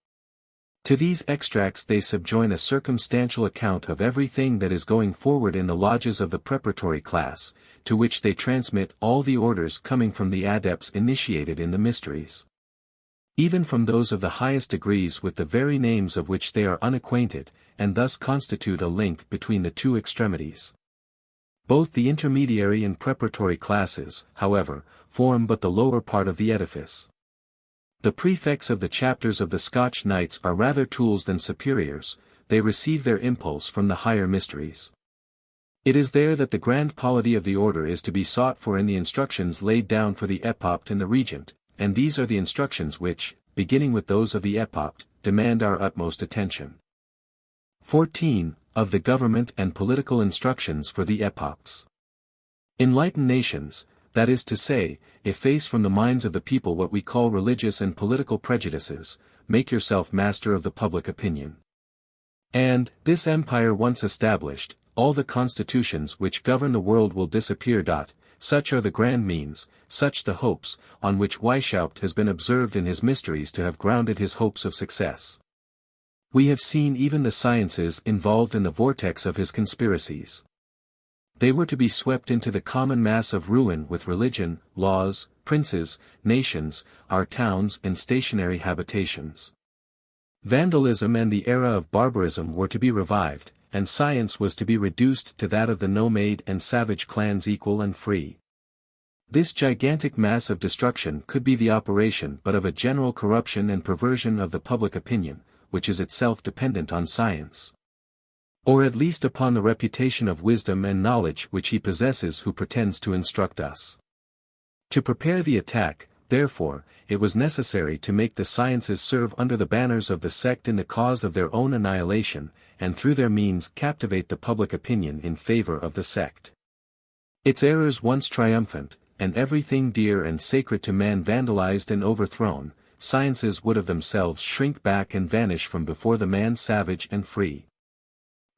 To these extracts they subjoin a circumstantial account of everything that is going forward in the lodges of the preparatory class, to which they transmit all the orders coming from the adepts initiated in the mysteries. Even from those of the highest degrees with the very names of which they are unacquainted, and thus constitute a link between the two extremities. Both the intermediary and preparatory classes, however, form but the lower part of the edifice. The prefects of the chapters of the Scotch Knights are rather tools than superiors, they receive their impulse from the higher mysteries. It is there that the grand polity of the order is to be sought for in the instructions laid down for the epopt and the regent, and these are the instructions which, beginning with those of the epopt, demand our utmost attention. 14. Of the government and political instructions for the epopts. Enlightened nations, that is to say, efface from the minds of the people what we call religious and political prejudices, make yourself master of the public opinion. And, this empire once established, all the constitutions which govern the world will disappear. Such are the grand means, such the hopes, on which Weishaupt has been observed in his mysteries to have grounded his hopes of success. We have seen even the sciences involved in the vortex of his conspiracies. They were to be swept into the common mass of ruin with religion, laws, princes, nations, our towns and stationary habitations. Vandalism and the era of barbarism were to be revived, and science was to be reduced to that of the nomade and savage clans equal and free. This gigantic mass of destruction could be the operation but of a general corruption and perversion of the public opinion, which is itself dependent on science. Or at least upon the reputation of wisdom and knowledge which he possesses who pretends to instruct us. To prepare the attack, therefore, it was necessary to make the sciences serve under the banners of the sect in the cause of their own annihilation, and through their means captivate the public opinion in favor of the sect. Its errors once triumphant, and everything dear and sacred to man vandalized and overthrown, sciences would of themselves shrink back and vanish from before the man savage and free.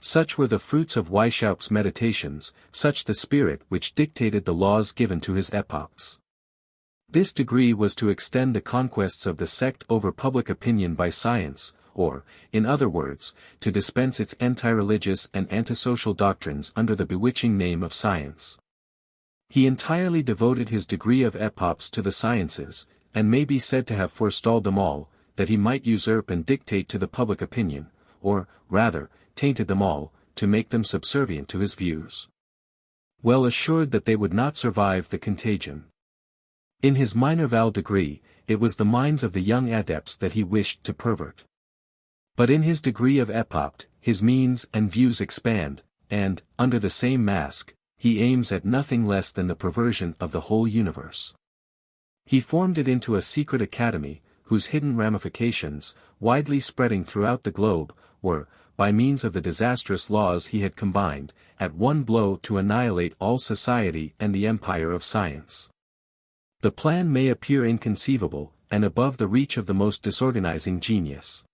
Such were the fruits of Weishaupt's meditations, such the spirit which dictated the laws given to his epochs. This degree was to extend the conquests of the sect over public opinion by science, or, in other words, to dispense its anti-religious and antisocial doctrines under the bewitching name of science. He entirely devoted his degree of epochs to the sciences, and may be said to have forestalled them all, that he might usurp and dictate to the public opinion, or, rather, tainted them all, to make them subservient to his views. Well assured that they would not survive the contagion. In his Minerval degree, it was the minds of the young adepts that he wished to pervert. But in his degree of epopt, his means and views expand, and, under the same mask, he aims at nothing less than the perversion of the whole universe. He formed it into a secret academy, whose hidden ramifications, widely spreading throughout the globe, were, by means of the disastrous laws he had combined, at one blow to annihilate all society and the empire of science. The plan may appear inconceivable, and above the reach of the most disorganizing genius.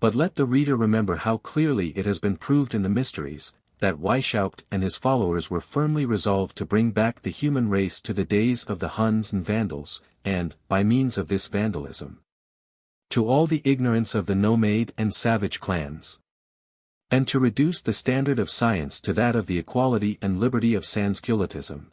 But let the reader remember how clearly it has been proved in the mysteries, that Weishaupt and his followers were firmly resolved to bring back the human race to the days of the Huns and Vandals, and, by means of this vandalism, to all the ignorance of the nomade and savage clans, and to reduce the standard of science to that of the equality and liberty of Sansculottism.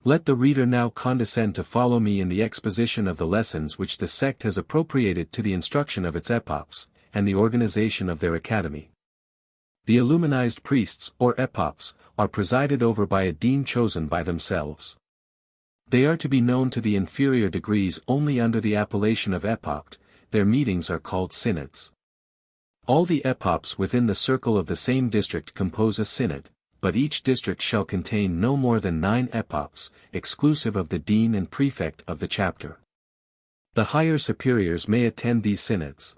Let the reader now condescend to follow me in the exposition of the lessons which the sect has appropriated to the instruction of its epochs, and the organization of their academy. The illuminized priests or epochs are presided over by a dean chosen by themselves. They are to be known to the inferior degrees only under the appellation of epoch. Their meetings are called synods. All the epochs within the circle of the same district compose a synod, but each district shall contain no more than 9 epochs, exclusive of the dean and prefect of the chapter. The higher superiors may attend these synods.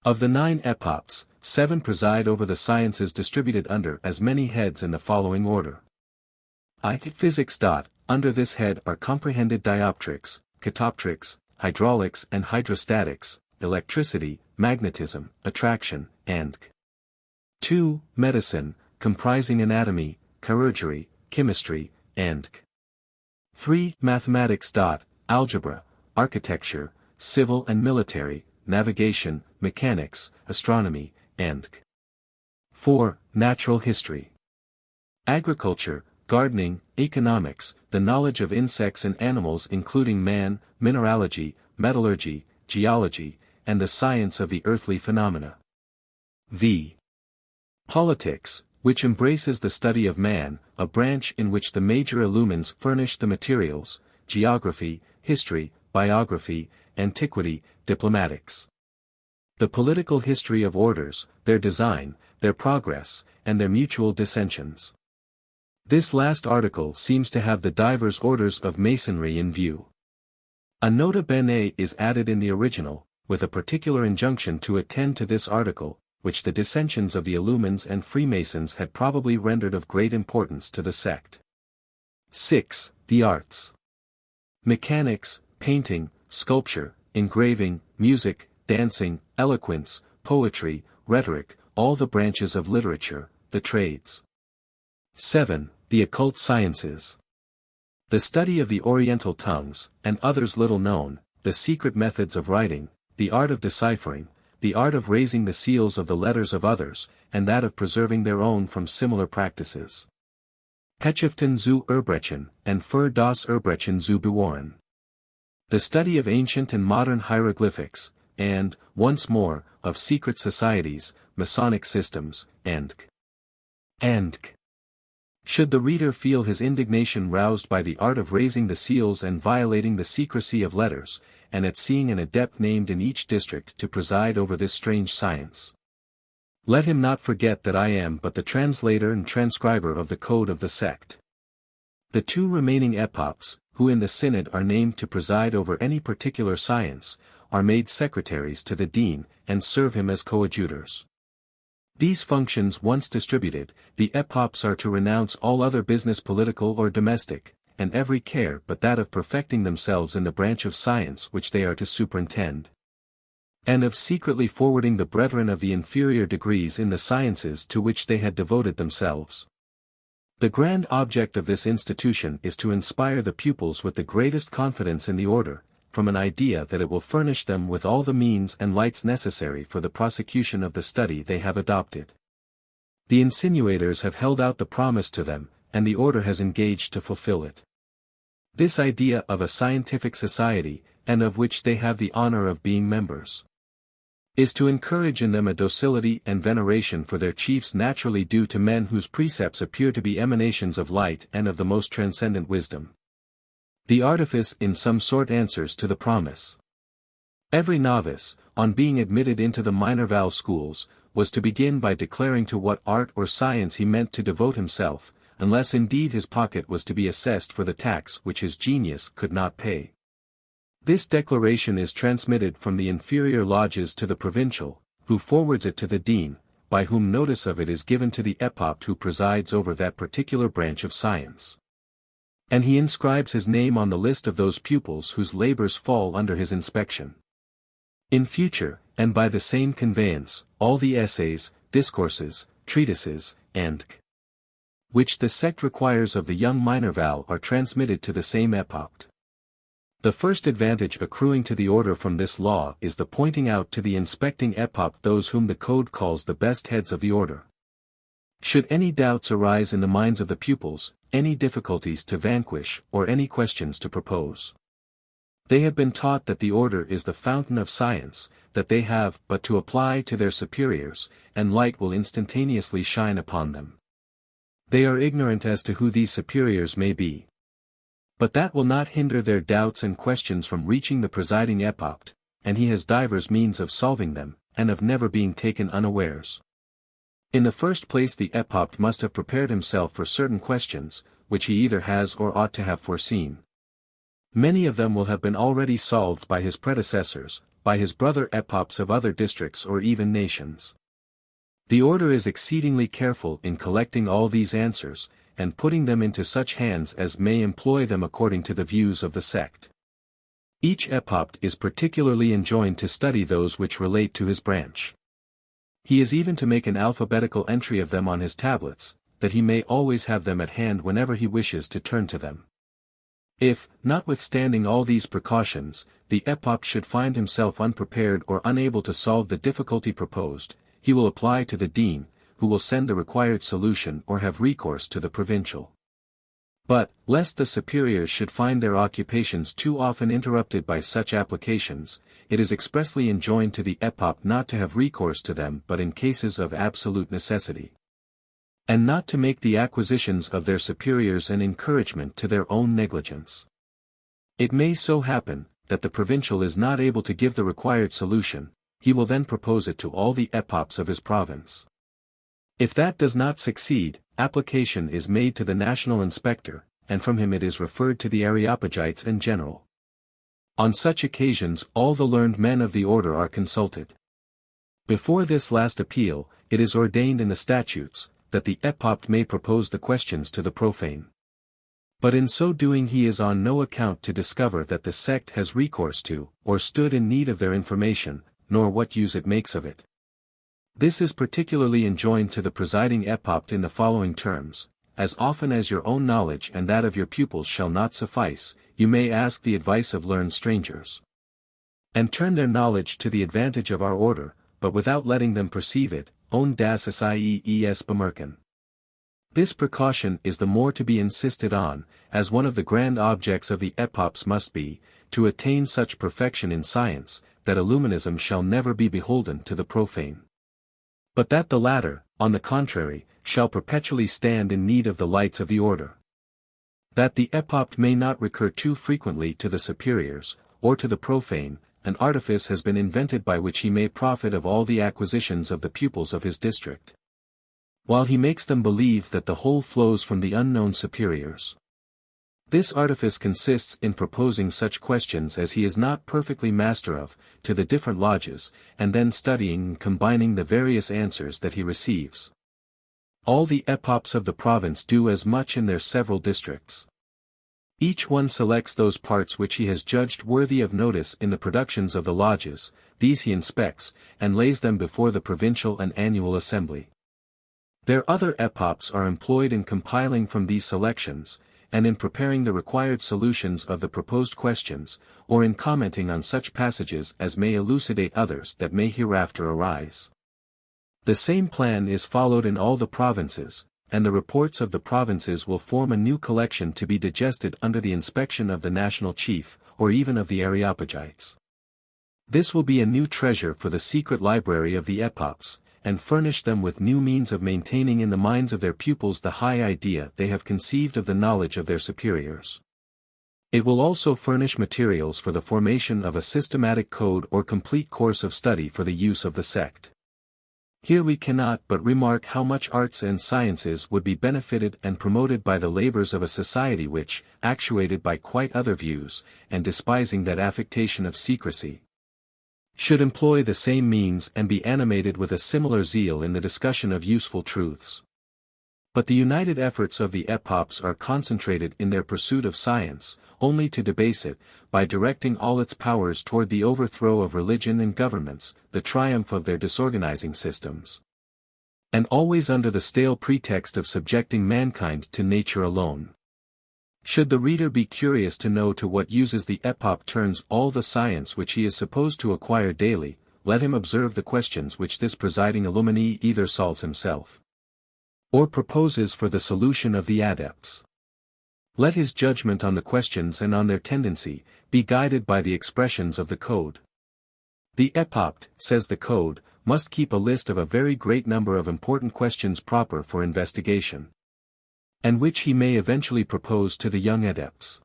Of the 9 epochs, 7 preside over the sciences distributed under as many heads in the following order. Physics. Under this head are comprehended dioptrics, catoptrics, hydraulics and hydrostatics, electricity, magnetism, attraction, and 2. Medicine, comprising anatomy, chirurgery, chemistry, and 3. Mathematics. Algebra, architecture, civil and military, navigation, mechanics, astronomy, and 4. Natural history. Agriculture, gardening, economics, the knowledge of insects and animals including man, mineralogy, metallurgy, geology, and the science of the earthly phenomena. V. Politics, which embraces the study of man, a branch in which the major illumines furnish the materials, geography, history, biography, antiquity, diplomatics. The political history of orders, their design, their progress, and their mutual dissensions. This last article seems to have the divers orders of Masonry in view. A nota bene is added in the original, with a particular injunction to attend to this article, which the dissensions of the Illumines and Freemasons had probably rendered of great importance to the sect. 6. The arts. Mechanics, painting, sculpture, engraving, music, dancing, eloquence, poetry, rhetoric, all the branches of literature, the trades. 7. The occult sciences. The study of the Oriental tongues, and others little known, the secret methods of writing, the art of deciphering, the art of raising the seals of the letters of others, and that of preserving their own from similar practices. Hecheften zu Erbrechen, and für das Erbrechen zu bewahren. The study of ancient and modern hieroglyphics, and, once more, of secret societies, Masonic systems, and should the reader feel his indignation roused by the art of raising the seals and violating the secrecy of letters, and at seeing an adept named in each district to preside over this strange science, let him not forget that I am but the translator and transcriber of the code of the sect. The 2 remaining epophs, who in the synod are named to preside over any particular science, are made secretaries to the dean, and serve him as coadjutors. These functions once distributed, the epophs are to renounce all other business political or domestic, and every care but that of perfecting themselves in the branch of science which they are to superintend, and of secretly forwarding the brethren of the inferior degrees in the sciences to which they had devoted themselves. The grand object of this institution is to inspire the pupils with the greatest confidence in the order, from an idea that it will furnish them with all the means and lights necessary for the prosecution of the study they have adopted. The insinuators have held out the promise to them, and the order has engaged to fulfill it. This idea of a scientific society, and of which they have the honor of being members, is to encourage in them a docility and veneration for their chiefs naturally due to men whose precepts appear to be emanations of light and of the most transcendent wisdom. The artifice in some sort answers to the promise. Every novice, on being admitted into the minor vow schools, was to begin by declaring to what art or science he meant to devote himself, unless indeed his pocket was to be assessed for the tax which his genius could not pay. This declaration is transmitted from the inferior lodges to the provincial, who forwards it to the dean, by whom notice of it is given to the epopht who presides over that particular branch of science. And he inscribes his name on the list of those pupils whose labors fall under his inspection. In future, and by the same conveyance, all the essays, discourses, treatises, and which the sect requires of the young minor vow are transmitted to the same epopht. The first advantage accruing to the order from this law is the pointing out to the inspecting epopht those whom the code calls the best heads of the order. Should any doubts arise in the minds of the pupils, any difficulties to vanquish, or any questions to propose, they have been taught that the order is the fountain of science, that they have but to apply to their superiors, and light will instantaneously shine upon them. They are ignorant as to who these superiors may be. But that will not hinder their doubts and questions from reaching the presiding epopht, and he has divers means of solving them, and of never being taken unawares. In the first place the epopht must have prepared himself for certain questions, which he either has or ought to have foreseen. Many of them will have been already solved by his predecessors, by his brother epophs of other districts or even nations. The order is exceedingly careful in collecting all these answers, and putting them into such hands as may employ them according to the views of the sect. Each epopht is particularly enjoined to study those which relate to his branch. He is even to make an alphabetical entry of them on his tablets, that he may always have them at hand whenever he wishes to turn to them. If, notwithstanding all these precautions, the epopt should find himself unprepared or unable to solve the difficulty proposed, he will apply to the dean, who will send the required solution or have recourse to the provincial. But, lest the superiors should find their occupations too often interrupted by such applications, it is expressly enjoined to the epopt not to have recourse to them but in cases of absolute necessity, and not to make the acquisitions of their superiors an encouragement to their own negligence. It may so happen, that the provincial is not able to give the required solution, he will then propose it to all the epopts of his province. If that does not succeed, application is made to the national inspector, and from him it is referred to the Areopagites in general. On such occasions all the learned men of the order are consulted. Before this last appeal, it is ordained in the statutes, that the epopt may propose the questions to the profane. But in so doing he is on no account to discover that the sect has recourse to, or stood in need of their information, nor what use it makes of it. This is particularly enjoined to the presiding epopt in the following terms: as often as your own knowledge and that of your pupils shall not suffice, you may ask the advice of learned strangers, and turn their knowledge to the advantage of our order, but without letting them perceive it, ohne dass es bemerken. This precaution is the more to be insisted on, as one of the grand objects of the epopts must be, to attain such perfection in science, that illuminism shall never be beholden to the profane, but that the latter, on the contrary, shall perpetually stand in need of the lights of the order. That the epopt may not recur too frequently to the superiors, or to the profane, an artifice has been invented by which he may profit of all the acquisitions of the pupils of his district, while he makes them believe that the whole flows from the unknown superiors. This artifice consists in proposing such questions as he is not perfectly master of, to the different lodges, and then studying and combining the various answers that he receives. All the epopts of the province do as much in their several districts. Each one selects those parts which he has judged worthy of notice in the productions of the lodges, these he inspects, and lays them before the provincial and annual assembly. Their other epopts are employed in compiling from these selections, and in preparing the required solutions of the proposed questions, or in commenting on such passages as may elucidate others that may hereafter arise. The same plan is followed in all the provinces, and the reports of the provinces will form a new collection to be digested under the inspection of the national chief, or even of the Areopagites. This will be a new treasure for the secret library of the epopts, and furnish them with new means of maintaining in the minds of their pupils the high idea they have conceived of the knowledge of their superiors. It will also furnish materials for the formation of a systematic code or complete course of study for the use of the sect. Here we cannot but remark how much arts and sciences would be benefited and promoted by the labors of a society which, actuated by quite other views, and despising that affectation of secrecy, should employ the same means and be animated with a similar zeal in the discussion of useful truths. But the united efforts of the epopts are concentrated in their pursuit of science, only to debase it, by directing all its powers toward the overthrow of religion and governments, the triumph of their disorganizing systems, and always under the stale pretext of subjecting mankind to nature alone. Should the reader be curious to know to what uses the epopt turns all the science which he is supposed to acquire daily, let him observe the questions which this presiding illuminee either solves himself, or proposes for the solution of the adepts. Let his judgment on the questions and on their tendency, be guided by the expressions of the code. The epopt, says the code, must keep a list of a very great number of important questions proper for investigation, and which he may eventually propose to the young adepts.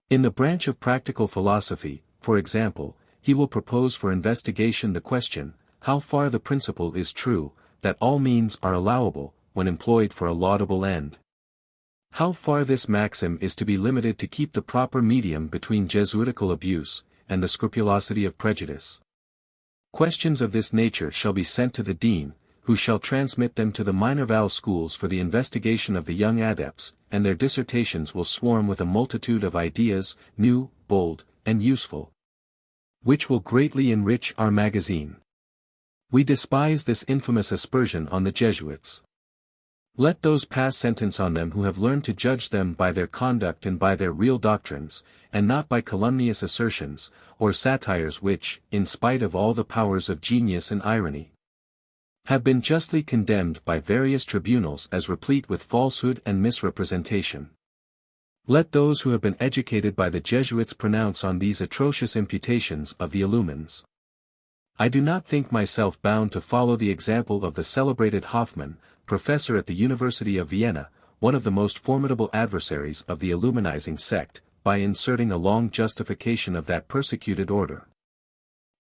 In the branch of practical philosophy, for example, he will propose for investigation the question, how far the principle is true, that all means are allowable, when employed for a laudable end. How far this maxim is to be limited to keep the proper medium between Jesuitical abuse, and the scrupulosity of prejudice. Questions of this nature shall be sent to the dean, who shall transmit them to the Minerval schools for the investigation of the young adepts, and their dissertations will swarm with a multitude of ideas, new, bold, and useful, which will greatly enrich our magazine. We despise this infamous aspersion on the Jesuits. Let those pass sentence on them who have learned to judge them by their conduct and by their real doctrines, and not by calumnious assertions, or satires which, in spite of all the powers of genius and irony, have been justly condemned by various tribunals as replete with falsehood and misrepresentation. Let those who have been educated by the Jesuits pronounce on these atrocious imputations of the Illumines. I do not think myself bound to follow the example of the celebrated Hoffmann, professor at the University of Vienna, one of the most formidable adversaries of the Illuminizing sect, by inserting a long justification of that persecuted order.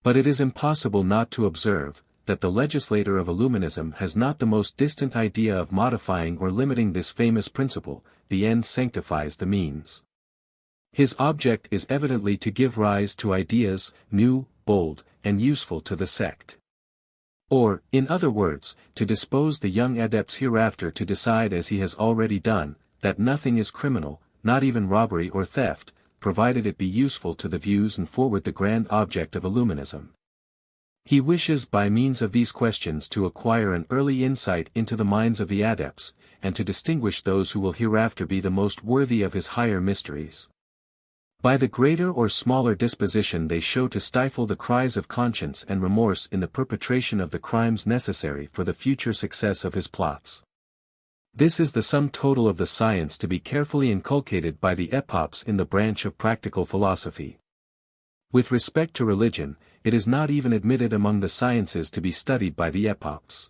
But it is impossible not to observe, that the legislator of Illuminism has not the most distant idea of modifying or limiting this famous principle, the end sanctifies the means. His object is evidently to give rise to ideas, new, bold, and useful to the sect. Or, in other words, to dispose the young adepts hereafter to decide as he has already done, that nothing is criminal, not even robbery or theft, provided it be useful to the views and forward the grand object of Illuminism. He wishes by means of these questions to acquire an early insight into the minds of the adepts, and to distinguish those who will hereafter be the most worthy of his higher mysteries. By the greater or smaller disposition they show to stifle the cries of conscience and remorse in the perpetration of the crimes necessary for the future success of his plots. This is the sum total of the science to be carefully inculcated by the epophs in the branch of practical philosophy. With respect to religion, it is not even admitted among the sciences to be studied by the epophs.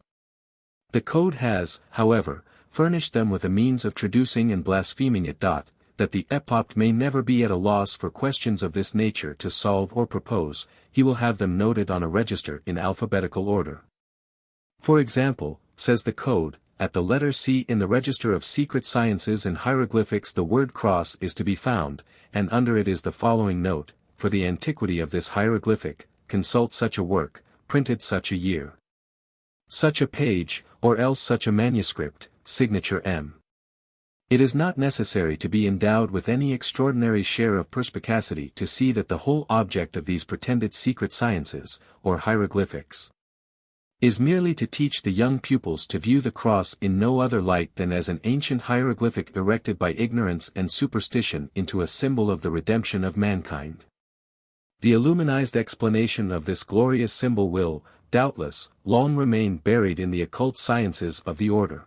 The Code has, however, furnished them with a means of traducing and blaspheming it. That the epoch may never be at a loss for questions of this nature to solve or propose, he will have them noted on a register in alphabetical order. For example, says the Code, at the letter C in the Register of Secret Sciences and Hieroglyphics the word cross is to be found, and under it is the following note: for the antiquity of this hieroglyphic, consult such a work, printed such a year. Such a page, or else such a manuscript, signature M. It is not necessary to be endowed with any extraordinary share of perspicacity to see that the whole object of these pretended secret sciences, or hieroglyphics, is merely to teach the young pupils to view the cross in no other light than as an ancient hieroglyphic erected by ignorance and superstition into a symbol of the redemption of mankind. The illuminized explanation of this glorious symbol will, doubtless, long remain buried in the occult sciences of the order.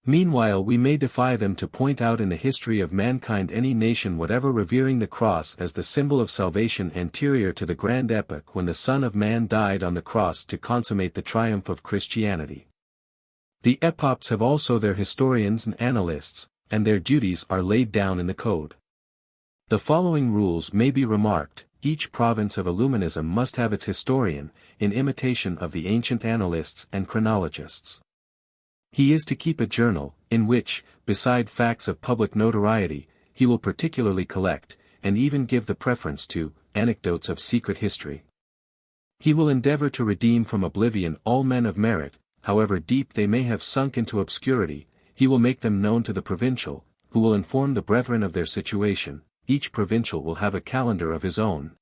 Meanwhile we may defy them to point out in the history of mankind any nation whatever revering the cross as the symbol of salvation anterior to the grand epoch when the Son of Man died on the cross to consummate the triumph of Christianity. The epochs have also their historians and annalists, and their duties are laid down in the Code. The following rules may be remarked: each province of Illuminism must have its historian, in imitation of the ancient annalists and chronologists. He is to keep a journal, in which, beside facts of public notoriety, he will particularly collect, and even give the preference to, anecdotes of secret history. He will endeavor to redeem from oblivion all men of merit, however deep they may have sunk into obscurity. He will make them known to the provincial, who will inform the brethren of their situation. Each provincial will have a calendar of his own,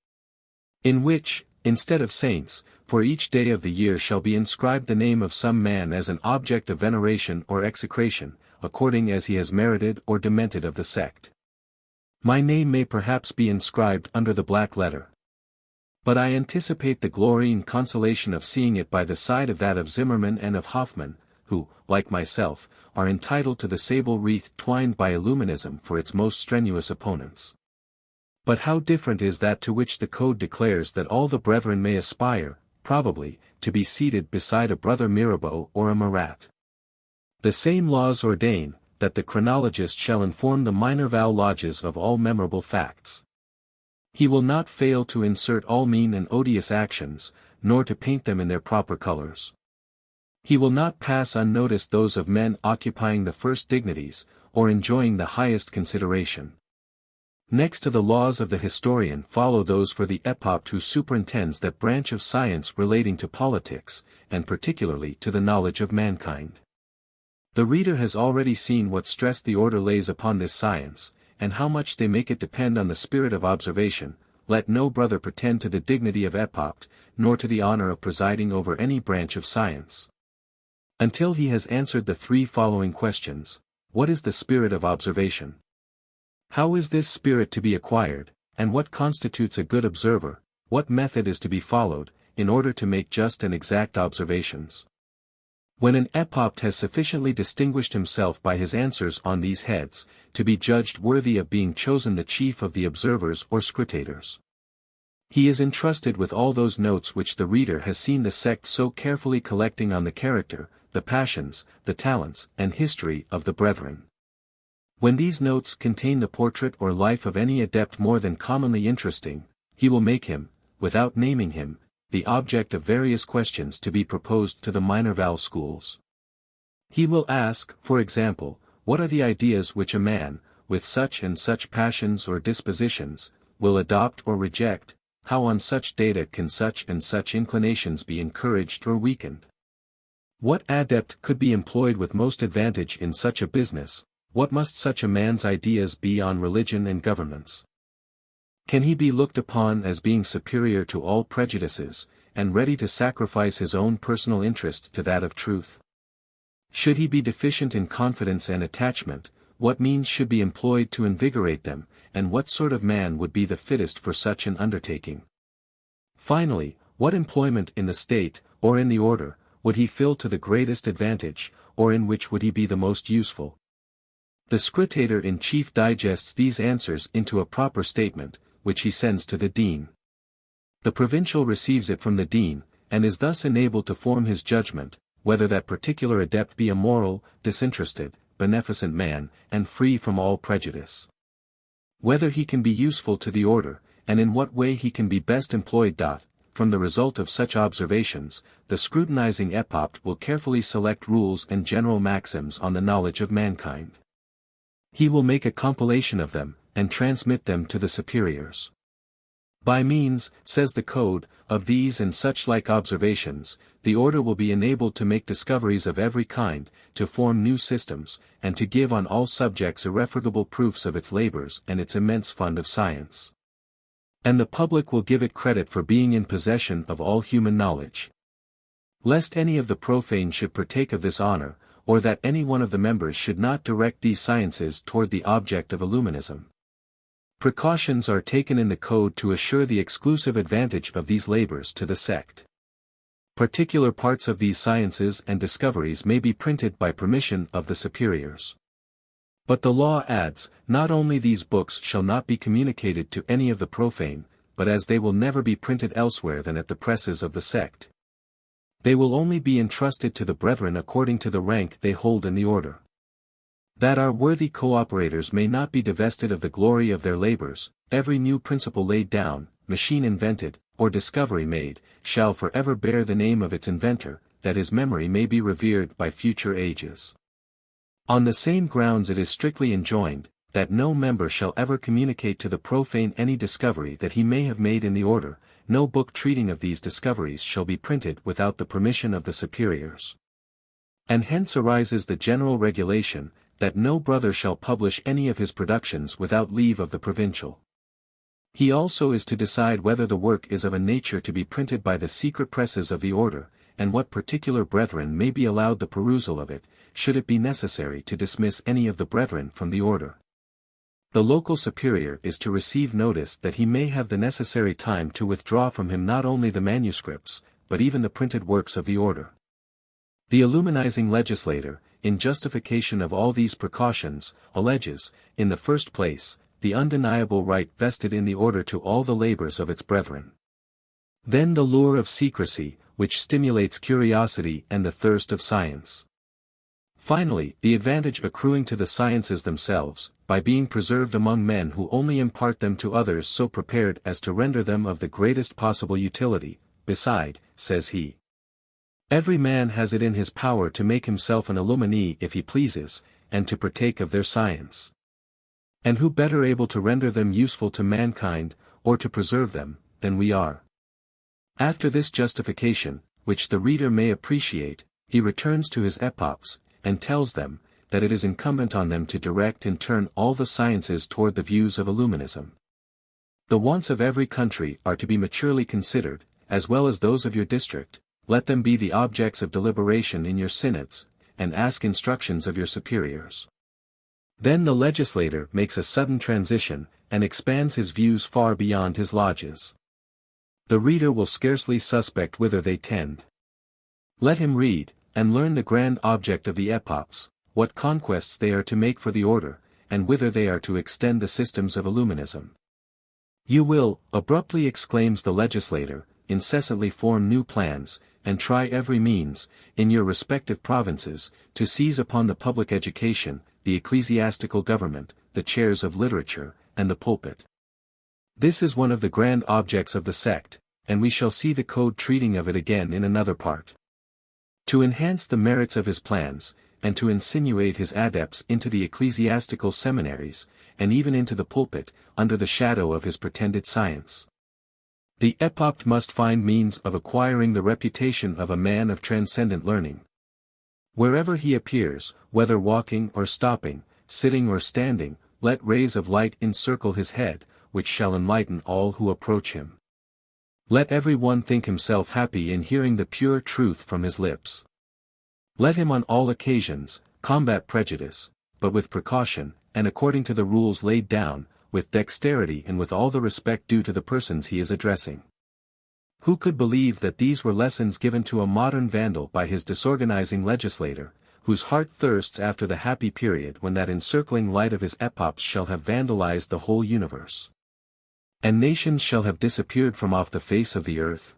in which, instead of saints, for each day of the year shall be inscribed the name of some man as an object of veneration or execration, according as he has merited or demented of the sect. My name may perhaps be inscribed under the black letter. But I anticipate the glory and consolation of seeing it by the side of that of Zimmermann and of Hoffmann, who, like myself, are entitled to the sable wreath twined by Illuminism for its most strenuous opponents. But how different is that to which the Code declares that all the brethren may aspire, probably, to be seated beside a brother Mirabeau or a Marat. The same laws ordain, that the chronologist shall inform the Minerval lodges of all memorable facts. He will not fail to insert all mean and odious actions, nor to paint them in their proper colors. He will not pass unnoticed those of men occupying the first dignities, or enjoying the highest consideration. Next to the laws of the historian follow those for the epoch who superintends that branch of science relating to politics, and particularly to the knowledge of mankind. The reader has already seen what stress the order lays upon this science, and how much they make it depend on the spirit of observation. Let no brother pretend to the dignity of epoch, nor to the honor of presiding over any branch of science. until he has answered the three following questions. What is the spirit of observation? How is this spirit to be acquired, and what constitutes a good observer? What method is to be followed, in order to make just and exact observations? When an epopt has sufficiently distinguished himself by his answers on these heads, to be judged worthy of being chosen the chief of the observers or scrutators, he is entrusted with all those notes which the reader has seen the sect so carefully collecting on the character, the passions, the talents, and history of the brethren. When these notes contain the portrait or life of any adept more than commonly interesting, he will make him, without naming him, the object of various questions to be proposed to the Minerval schools. He will ask, for example, what are the ideas which a man, with such and such passions or dispositions, will adopt or reject? How on such data can such and such inclinations be encouraged or weakened? What adept could be employed with most advantage in such a business? What must such a man's ideas be on religion and governments? Can he be looked upon as being superior to all prejudices, and ready to sacrifice his own personal interest to that of truth? Should he be deficient in confidence and attachment, what means should be employed to invigorate them, and what sort of man would be the fittest for such an undertaking? Finally, what employment in the state, or in the order, would he fill to the greatest advantage, or in which would he be the most useful? The scrutator-in-chief digests these answers into a proper statement, which he sends to the dean. The provincial receives it from the dean, and is thus enabled to form his judgment, whether that particular adept be a moral, disinterested, beneficent man, and free from all prejudice. Whether he can be useful to the order, and in what way he can be best employed. From the result of such observations, the scrutinizing epopt will carefully select rules and general maxims on the knowledge of mankind. He will make a compilation of them, and transmit them to the superiors. By means, says the code, of these and such like observations, the order will be enabled to make discoveries of every kind, to form new systems, and to give on all subjects irrefragable proofs of its labors and its immense fund of science. And the public will give it credit for being in possession of all human knowledge. Lest any of the profane should partake of this honor, or that any one of the members should not direct these sciences toward the object of Illuminism. Precautions are taken in the code to assure the exclusive advantage of these labors to the sect. Particular parts of these sciences and discoveries may be printed by permission of the superiors. But the law adds, not only these books shall not be communicated to any of the profane, but as they will never be printed elsewhere than at the presses of the sect, they will only be entrusted to the brethren according to the rank they hold in the order. That our worthy cooperators may not be divested of the glory of their labors, every new principle laid down, machine invented, or discovery made, shall forever bear the name of its inventor, that his memory may be revered by future ages. On the same grounds it is strictly enjoined, that no member shall ever communicate to the profane any discovery that he may have made in the order, no book treating of these discoveries shall be printed without the permission of the superiors. And hence arises the general regulation, that no brother shall publish any of his productions without leave of the provincial. He also is to decide whether the work is of a nature to be printed by the secret presses of the order, and what particular brethren may be allowed the perusal of it, should it be necessary to dismiss any of the brethren from the order. The local superior is to receive notice that he may have the necessary time to withdraw from him not only the manuscripts, but even the printed works of the order. The illuminizing legislator, in justification of all these precautions, alleges, in the first place, the undeniable right vested in the order to all the labors of its brethren. Then the lure of secrecy, which stimulates curiosity and the thirst of science. Finally, the advantage accruing to the sciences themselves, by being preserved among men who only impart them to others so prepared as to render them of the greatest possible utility. Beside, says he, every man has it in his power to make himself an illuminee if he pleases, and to partake of their science. And who better able to render them useful to mankind, or to preserve them, than we are? After this justification, which the reader may appreciate, he returns to his epopts, and tells them, that it is incumbent on them to direct and turn all the sciences toward the views of Illuminism. The wants of every country are to be maturely considered, as well as those of your district, let them be the objects of deliberation in your synods, and ask instructions of your superiors. Then the legislator makes a sudden transition, and expands his views far beyond his lodges. The reader will scarcely suspect whither they tend. Let him read, and learn the grand object of the epochs, what conquests they are to make for the order, and whither they are to extend the systems of Illuminism. You will, abruptly exclaims the legislator, incessantly form new plans, and try every means, in your respective provinces, to seize upon the public education, the ecclesiastical government, the chairs of literature, and the pulpit. This is one of the grand objects of the sect, and we shall see the code treating of it again in another part. To enhance the merits of his plans, and to insinuate his adepts into the ecclesiastical seminaries, and even into the pulpit, under the shadow of his pretended science. The epoch must find means of acquiring the reputation of a man of transcendent learning. Wherever he appears, whether walking or stopping, sitting or standing, let rays of light encircle his head, which shall enlighten all who approach him. Let every one think himself happy in hearing the pure truth from his lips. Let him on all occasions, combat prejudice, but with precaution, and according to the rules laid down, with dexterity and with all the respect due to the persons he is addressing. Who could believe that these were lessons given to a modern vandal by his disorganizing legislator, whose heart thirsts after the happy period when that encircling light of his epochs shall have vandalized the whole universe, and nations shall have disappeared from off the face of the earth?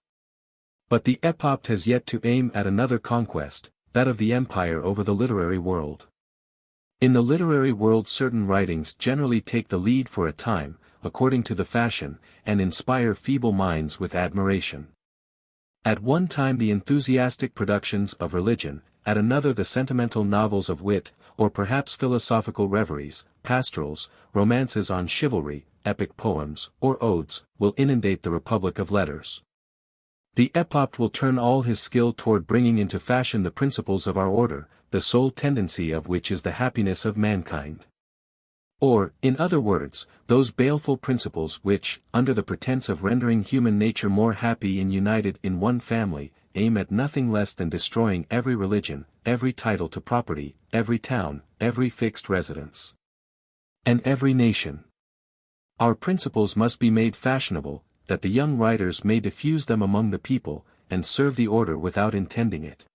But the epoch has yet to aim at another conquest, that of the empire over the literary world. In the literary world certain writings generally take the lead for a time, according to the fashion, and inspire feeble minds with admiration. At one time the enthusiastic productions of religion, at another the sentimental novels of wit, or perhaps philosophical reveries, pastorals, romances on chivalry, epic poems, or odes, will inundate the republic of letters. The epoch will turn all his skill toward bringing into fashion the principles of our order, the sole tendency of which is the happiness of mankind. Or, in other words, those baleful principles which, under the pretense of rendering human nature more happy and united in one family, aim at nothing less than destroying every religion, every title to property, every town, every fixed residence, and every nation. Our principles must be made fashionable, that the young writers may diffuse them among the people, and serve the order without intending it.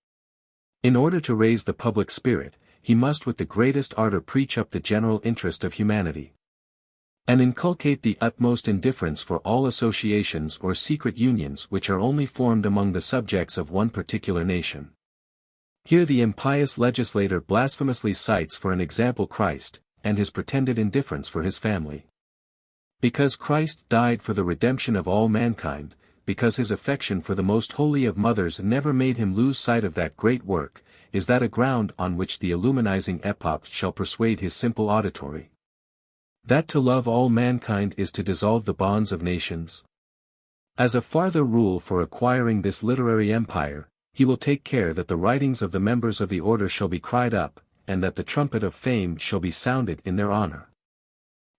In order to raise the public spirit, he must with the greatest ardor preach up the general interest of humanity, and inculcate the utmost indifference for all associations or secret unions which are only formed among the subjects of one particular nation. Here the impious legislator blasphemously cites for an example Christ, and his pretended indifference for his family. Because Christ died for the redemption of all mankind, because his affection for the most holy of mothers never made him lose sight of that great work, is that a ground on which the illuminizing epoch shall persuade his simple auditory? That to love all mankind is to dissolve the bonds of nations? As a farther rule for acquiring this literary empire, he will take care that the writings of the members of the order shall be cried up, and that the trumpet of fame shall be sounded in their honor.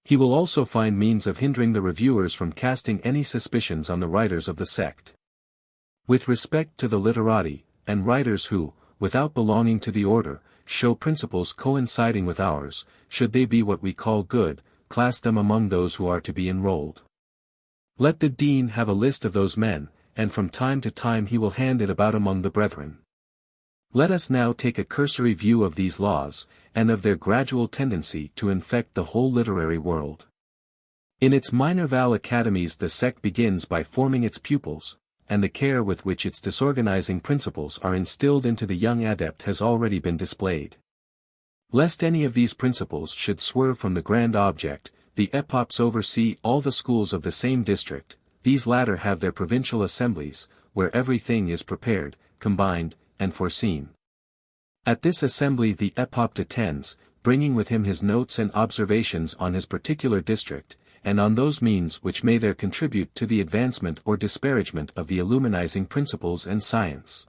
He will also find means of hindering the reviewers from casting any suspicions on the writers of the sect. With respect to the literati, and writers who, without belonging to the order, show principles coinciding with ours, should they be what we call good, class them among those who are to be enrolled. Let the dean have a list of those men, and from time to time he will hand it about among the brethren. Let us now take a cursory view of these laws, and of their gradual tendency to infect the whole literary world. In its minor Val academies the sect begins by forming its pupils, and the care with which its disorganizing principles are instilled into the young adept has already been displayed. Lest any of these principles should swerve from the grand object, the epochs oversee all the schools of the same district. These latter have their provincial assemblies, where everything is prepared, combined, and foreseen. At this assembly the epoch attends, bringing with him his notes and observations on his particular district, and on those means which may there contribute to the advancement or disparagement of the illuminizing principles and science.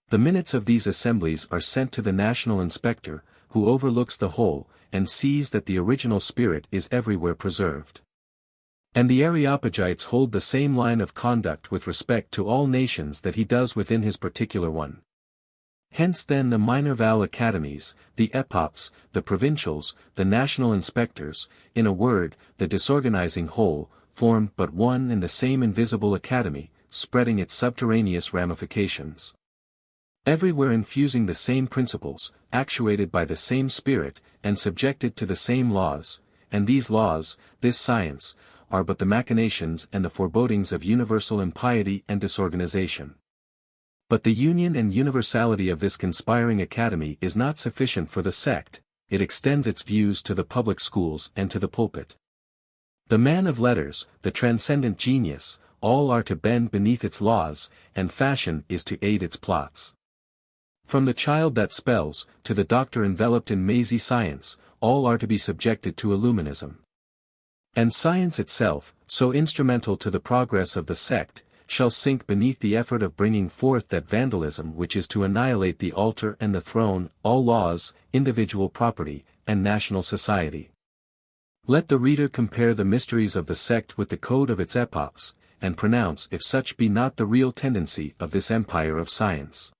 The minutes of these assemblies are sent to the national inspector, who overlooks the whole, and sees that the original spirit is everywhere preserved. And the Areopagites hold the same line of conduct with respect to all nations that he does within his particular one. Hence then the minor vowel academies, the epops, the provincials, the national inspectors, in a word, the disorganizing whole, form but one and the same invisible academy, spreading its subterraneous ramifications. Everywhere infusing the same principles, actuated by the same spirit, and subjected to the same laws, and these laws, this science, are but the machinations and the forebodings of universal impiety and disorganization. But the union and universality of this conspiring academy is not sufficient for the sect, it extends its views to the public schools and to the pulpit. The man of letters, the transcendent genius, all are to bend beneath its laws, and fashion is to aid its plots. From the child that spells, to the doctor enveloped in mazy science, all are to be subjected to Illuminism. And science itself, so instrumental to the progress of the sect, shall sink beneath the effort of bringing forth that vandalism which is to annihilate the altar and the throne, all laws, individual property, and national society. Let the reader compare the mysteries of the sect with the code of its epochs, and pronounce if such be not the real tendency of this empire of science.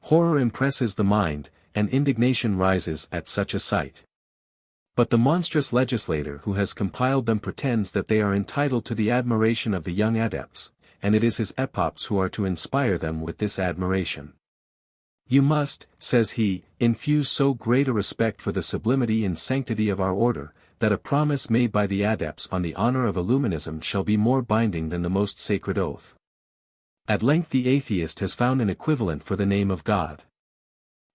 Horror impresses the mind, and indignation rises at such a sight. But the monstrous legislator who has compiled them pretends that they are entitled to the admiration of the young adepts, and it is his epops who are to inspire them with this admiration. You must, says he, infuse so great a respect for the sublimity and sanctity of our order, that a promise made by the adepts on the honor of Illuminism shall be more binding than the most sacred oath. At length the atheist has found an equivalent for the name of God.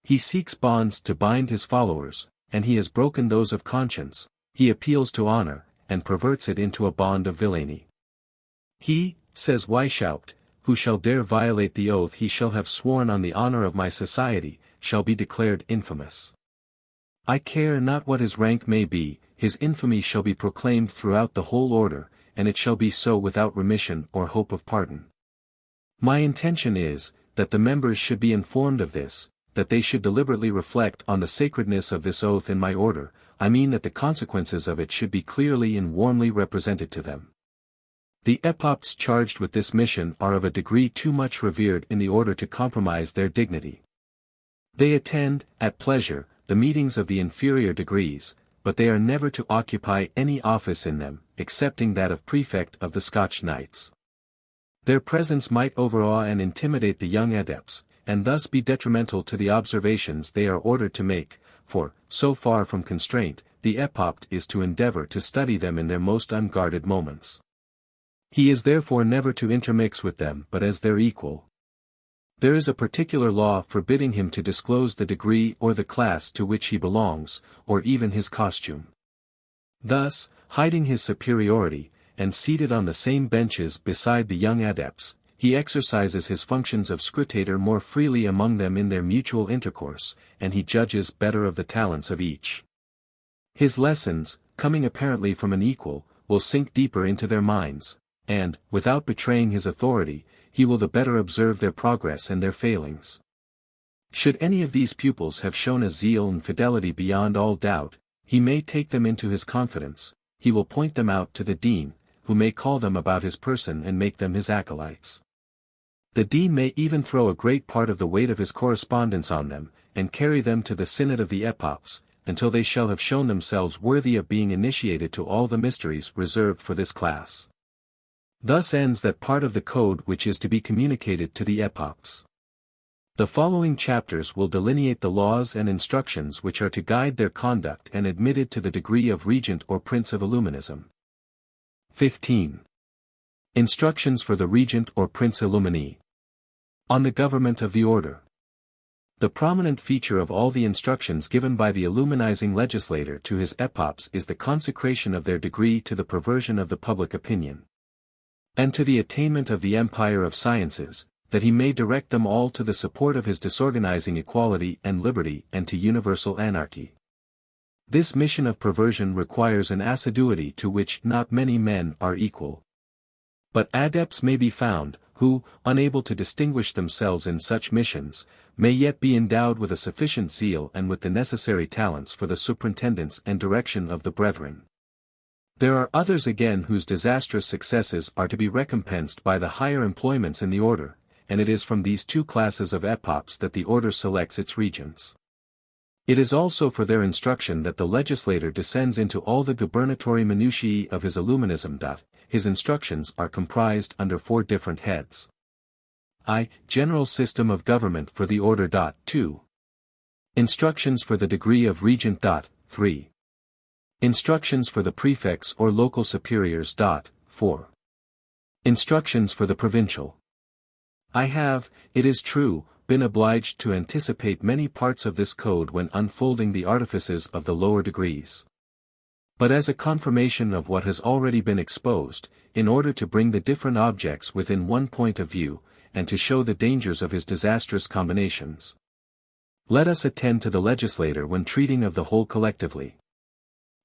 He seeks bonds to bind his followers, and he has broken those of conscience, he appeals to honor, and perverts it into a bond of villainy. He, says Weishaupt, who shall dare violate the oath he shall have sworn on the honor of my society, shall be declared infamous. I care not what his rank may be, his infamy shall be proclaimed throughout the whole order, and it shall be so without remission or hope of pardon. My intention is, that the members should be informed of this, that they should deliberately reflect on the sacredness of this oath in my order, I mean that the consequences of it should be clearly and warmly represented to them. The epops charged with this mission are of a degree too much revered in the order to compromise their dignity. They attend, at pleasure, the meetings of the inferior degrees, but they are never to occupy any office in them, excepting that of prefect of the Scotch Knights. Their presence might overawe and intimidate the young adepts, and thus be detrimental to the observations they are ordered to make, for, so far from constraint, the epopt is to endeavor to study them in their most unguarded moments. He is therefore never to intermix with them but as their equal. There is a particular law forbidding him to disclose the degree or the class to which he belongs, or even his costume. Thus, hiding his superiority, and seated on the same benches beside the young adepts, he exercises his functions of scrutator more freely among them in their mutual intercourse, and he judges better of the talents of each. His lessons, coming apparently from an equal, will sink deeper into their minds, and, without betraying his authority, he will the better observe their progress and their failings. Should any of these pupils have shown a zeal and fidelity beyond all doubt, he may take them into his confidence, he will point them out to the dean, who may call them about his person and make them his acolytes. The dean may even throw a great part of the weight of his correspondence on them, and carry them to the synod of the epops, until they shall have shown themselves worthy of being initiated to all the mysteries reserved for this class. Thus ends that part of the code which is to be communicated to the epops. The following chapters will delineate the laws and instructions which are to guide their conduct and admitted to the degree of regent or prince of Illuminism. 15. Instructions for the regent or prince illumini. On the government of the order. The prominent feature of all the instructions given by the illuminizing legislator to his epops is the consecration of their degree to the perversion of the public opinion, and to the attainment of the empire of sciences, that he may direct them all to the support of his disorganizing equality and liberty and to universal anarchy. This mission of perversion requires an assiduity to which not many men are equal. But adepts may be found, who, unable to distinguish themselves in such missions, may yet be endowed with a sufficient zeal and with the necessary talents for the superintendence and direction of the brethren. There are others again whose disastrous successes are to be recompensed by the higher employments in the order, and it is from these two classes of epochs that the order selects its regents. It is also for their instruction that the legislator descends into all the gubernatory minutiae of his illuminism. His instructions are comprised under 4 different heads. I. General system of government for the order. 2. Instructions for the degree of regent. 3. Instructions for the prefects or local superiors. 4. Instructions for the provincial. I have, it is true, been obliged to anticipate many parts of this code when unfolding the artifices of the lower degrees. But as a confirmation of what has already been exposed, in order to bring the different objects within one point of view, and to show the dangers of his disastrous combinations, let us attend to the legislator when treating of the whole collectively.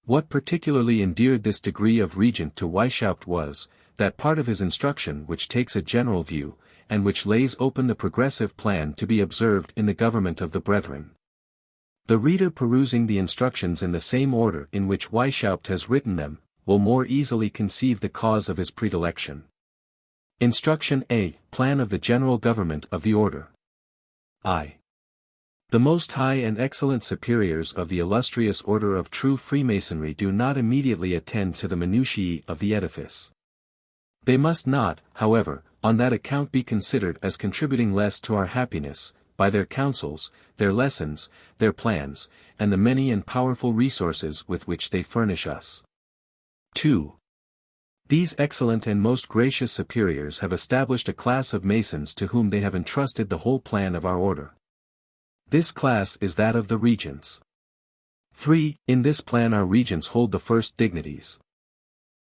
What particularly endeared this degree of regent to Weishaupt was, that part of his instruction which takes a general view, and which lays open the progressive plan to be observed in the government of the brethren. The reader perusing the instructions in the same order in which Weishaupt has written them, will more easily conceive the cause of his predilection. Instruction A. Plan of the general government of the order. I. The most high and excellent superiors of the illustrious order of true Freemasonry do not immediately attend to the minutiae of the edifice. They must not, however, on that account be considered as contributing less to our happiness, by their counsels, their lessons, their plans, and the many and powerful resources with which they furnish us. 2. These excellent and most gracious superiors have established a class of Masons to whom they have entrusted the whole plan of our order. This class is that of the regents. 3. In this plan our regents hold the first dignities.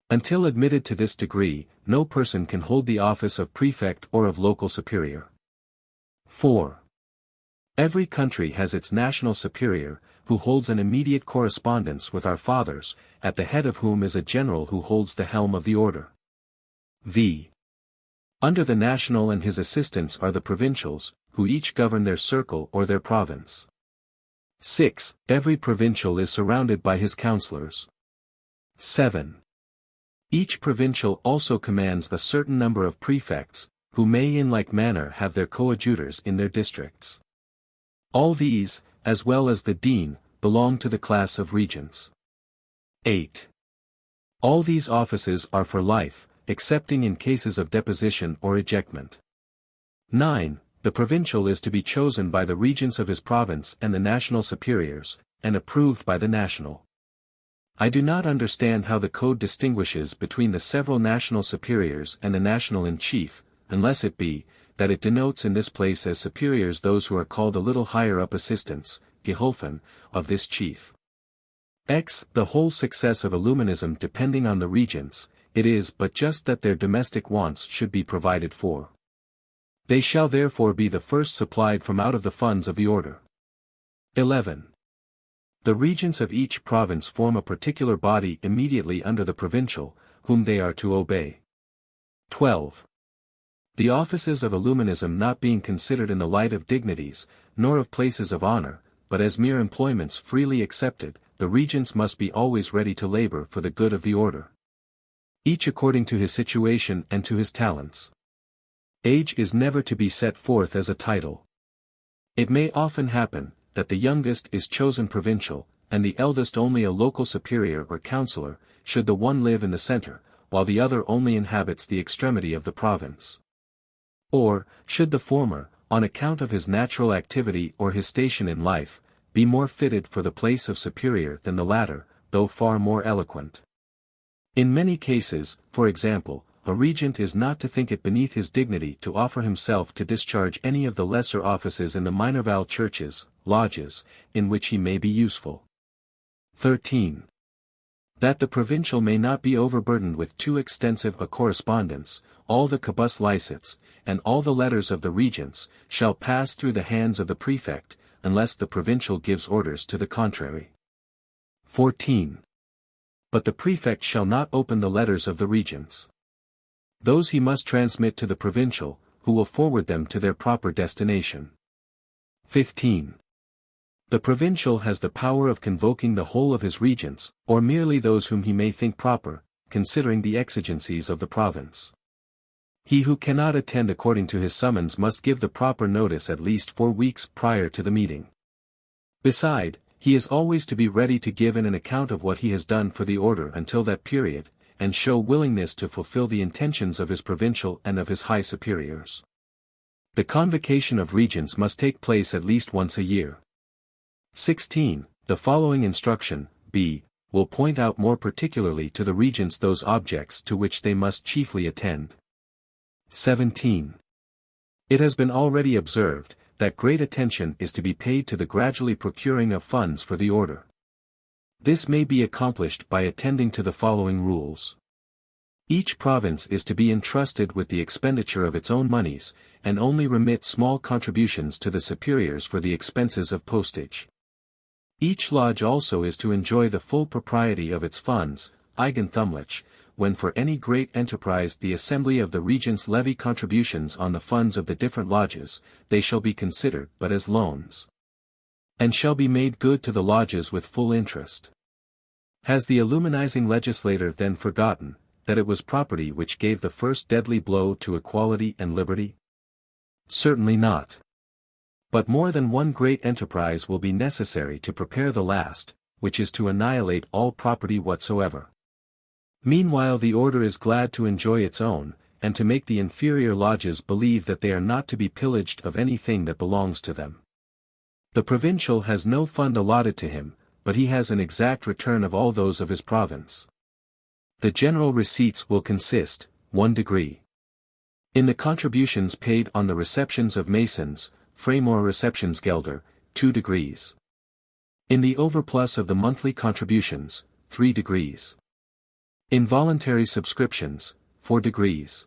Until admitted to this degree, no person can hold the office of prefect or of local superior. 4. Every country has its national superior, who holds an immediate correspondence with our fathers, at the head of whom is a general who holds the helm of the order. V. Under the national and his assistants are the provincials, who each govern their circle or their province. 6. Every provincial is surrounded by his councillors. 7. Each provincial also commands a certain number of prefects, who may in like manner have their coadjutors in their districts. All these, as well as the dean, belong to the class of regents. 8. All these offices are for life, excepting in cases of deposition or ejectment. 9. The provincial is to be chosen by the regents of his province and the national superiors, and approved by the national. I do not understand how the code distinguishes between the several national superiors and the national in chief, unless it be, that it denotes in this place as superiors those who are called a little higher up assistants, Geholfen, of this chief. X. The whole success of Illuminism depending on the regents, it is but just that their domestic wants should be provided for. They shall therefore be the first supplied from out of the funds of the order. 11. The regents of each province form a particular body immediately under the provincial, whom they are to obey. 12. The offices of Illuminism not being considered in the light of dignities, nor of places of honor, but as mere employments freely accepted, the regents must be always ready to labor for the good of the order. Each according to his situation and to his talents. Age is never to be set forth as a title. It may often happen, that the youngest is chosen provincial, and the eldest only a local superior or councillor, should the one live in the centre, while the other only inhabits the extremity of the province. Or, should the former, on account of his natural activity or his station in life, be more fitted for the place of superior than the latter, though far more eloquent. In many cases, for example, a regent is not to think it beneath his dignity to offer himself to discharge any of the lesser offices in the minerval churches, lodges, in which he may be useful. 13. That the provincial may not be overburdened with too extensive a correspondence, all the cabus licets, and all the letters of the regents, shall pass through the hands of the prefect, unless the provincial gives orders to the contrary. 14. But the prefect shall not open the letters of the regents. Those he must transmit to the provincial, who will forward them to their proper destination. 15. The provincial has the power of convoking the whole of his regents, or merely those whom he may think proper, considering the exigencies of the province. He who cannot attend according to his summons must give the proper notice at least 4 weeks prior to the meeting. Beside, he is always to be ready to give an account of what he has done for the order until that period, and show willingness to fulfill the intentions of his provincial and of his high superiors. The convocation of regents must take place at least once a year. 16. The following instruction, b, will point out more particularly to the regents those objects to which they must chiefly attend. 17. It has been already observed, that great attention is to be paid to the gradually procuring of funds for the order. This may be accomplished by attending to the following rules. Each province is to be entrusted with the expenditure of its own monies, and only remit small contributions to the superiors for the expenses of postage. Each lodge also is to enjoy the full propriety of its funds, Eigenthumlich, when for any great enterprise the assembly of the regents levy contributions on the funds of the different lodges, they shall be considered but as loans, and shall be made good to the lodges with full interest. Has the illuminizing legislator then forgotten, that it was property which gave the first deadly blow to equality and liberty? Certainly not. But more than one great enterprise will be necessary to prepare the last, which is to annihilate all property whatsoever. Meanwhile the order is glad to enjoy its own, and to make the inferior lodges believe that they are not to be pillaged of anything that belongs to them. The provincial has no fund allotted to him, but he has an exact return of all those of his province. The general receipts will consist, 1 degree. In the contributions paid on the receptions of masons, Framor Receptionsgelder, 2 degrees. In the overplus of the monthly contributions, 3 degrees. In voluntary subscriptions, 4 degrees.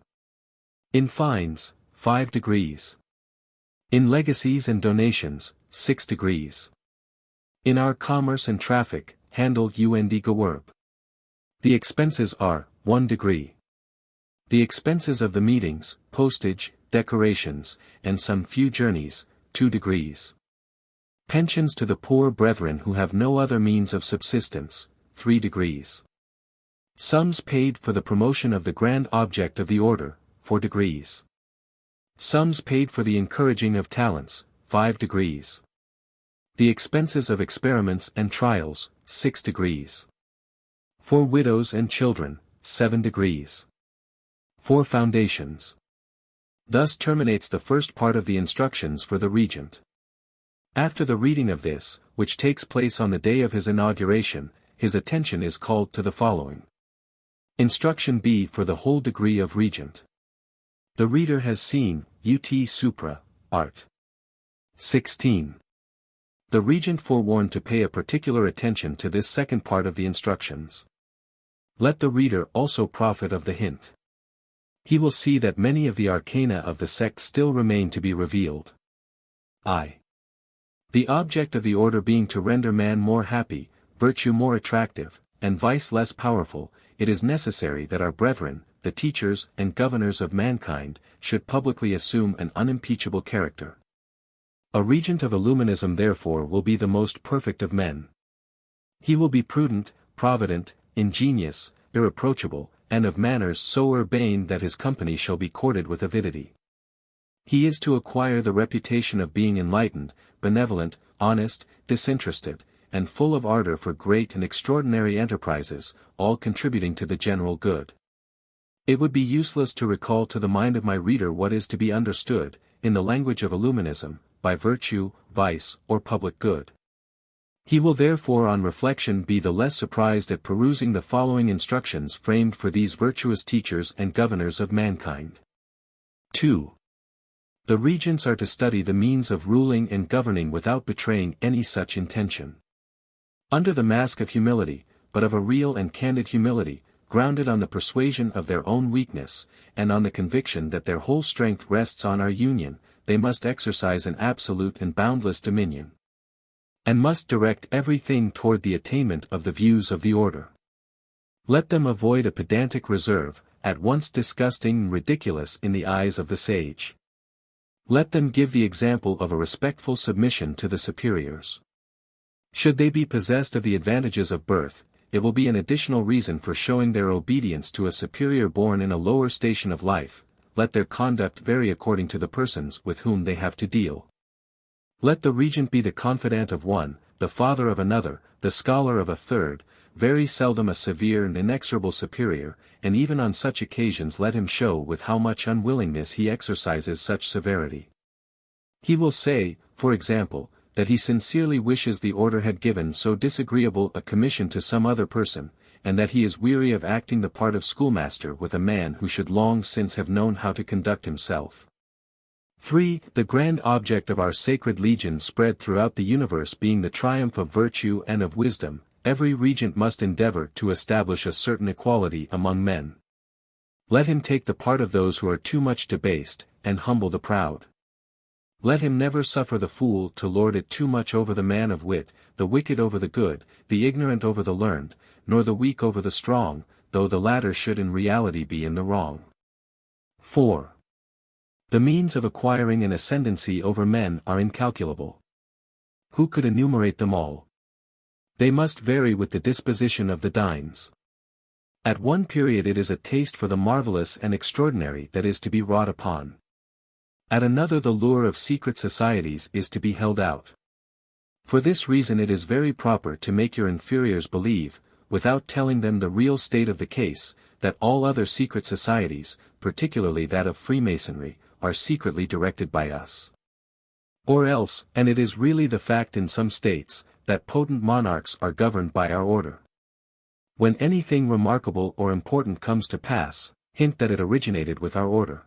In fines, 5 degrees. In legacies and donations, 6 degrees. In our commerce and traffic, Handel und Gewerbe. The expenses are, 1 degree. The expenses of the meetings, postage, decorations, and some few journeys, 2 degrees. Pensions to the poor brethren who have no other means of subsistence, 3 degrees. Sums paid for the promotion of the grand object of the order, 4 degrees. Sums paid for the encouraging of talents, 5 degrees. The expenses of experiments and trials, 6 degrees. For widows and children, 7 degrees. For foundations. Thus terminates the first part of the instructions for the regent. After the reading of this, which takes place on the day of his inauguration, his attention is called to the following. Instruction B for the whole degree of regent. The reader has seen, ut supra, art. 16. The regent forewarned to pay a particular attention to this second part of the instructions. Let the reader also profit of the hint. He will see that many of the arcana of the sect still remain to be revealed. I. The object of the order being to render man more happy, virtue more attractive, and vice less powerful, it is necessary that our brethren, the teachers and governors of mankind, should publicly assume an unimpeachable character. A regent of Illuminism therefore will be the most perfect of men. He will be prudent, provident, ingenious, irreproachable, and of manners so urbane that his company shall be courted with avidity. He is to acquire the reputation of being enlightened, benevolent, honest, disinterested, and full of ardor for great and extraordinary enterprises, all contributing to the general good. It would be useless to recall to the mind of my reader what is to be understood, in the language of Illuminism, by virtue, vice, or public good. He will therefore on reflection be the less surprised at perusing the following instructions framed for these virtuous teachers and governors of mankind. 2. The regents are to study the means of ruling and governing without betraying any such intention. Under the mask of humility, but of a real and candid humility, grounded on the persuasion of their own weakness, and on the conviction that their whole strength rests on our union, they must exercise an absolute and boundless dominion. And must direct everything toward the attainment of the views of the order. Let them avoid a pedantic reserve, at once disgusting and ridiculous in the eyes of the sage. Let them give the example of a respectful submission to the superiors. Should they be possessed of the advantages of birth, it will be an additional reason for showing their obedience to a superior born in a lower station of life. Let their conduct vary according to the persons with whom they have to deal. Let the regent be the confidant of one, the father of another, the scholar of a third, very seldom a severe and inexorable superior, and even on such occasions let him show with how much unwillingness he exercises such severity. He will say, for example, that he sincerely wishes the order had given so disagreeable a commission to some other person, and that he is weary of acting the part of schoolmaster with a man who should long since have known how to conduct himself. 3. The grand object of our sacred legion spread throughout the universe being the triumph of virtue and of wisdom, every regent must endeavor to establish a certain equality among men. Let him take the part of those who are too much debased, and humble the proud. Let him never suffer the fool to lord it too much over the man of wit, the wicked over the good, the ignorant over the learned, nor the weak over the strong, though the latter should in reality be in the wrong. 4. The means of acquiring an ascendancy over men are incalculable. Who could enumerate them all? They must vary with the disposition of the dines. At one period it is a taste for the marvelous and extraordinary that is to be wrought upon. At another the lure of secret societies is to be held out. For this reason it is very proper to make your inferiors believe, without telling them the real state of the case, that all other secret societies, particularly that of Freemasonry, are secretly directed by us. Or else, and it is really the fact in some states, that potent monarchs are governed by our order. When anything remarkable or important comes to pass, hint that it originated with our order.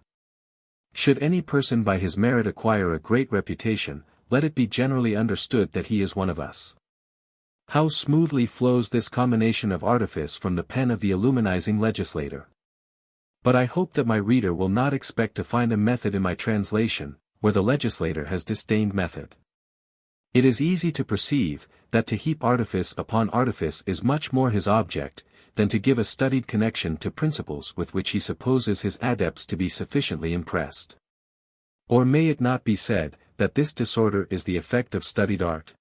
Should any person by his merit acquire a great reputation, let it be generally understood that he is one of us. How smoothly flows this combination of artifice from the pen of the illuminizing legislator! But I hope that my reader will not expect to find a method in my translation, where the legislator has disdained method. It is easy to perceive, that to heap artifice upon artifice is much more his object, than to give a studied connection to principles with which he supposes his adepts to be sufficiently impressed. Or may it not be said, that this disorder is the effect of studied art?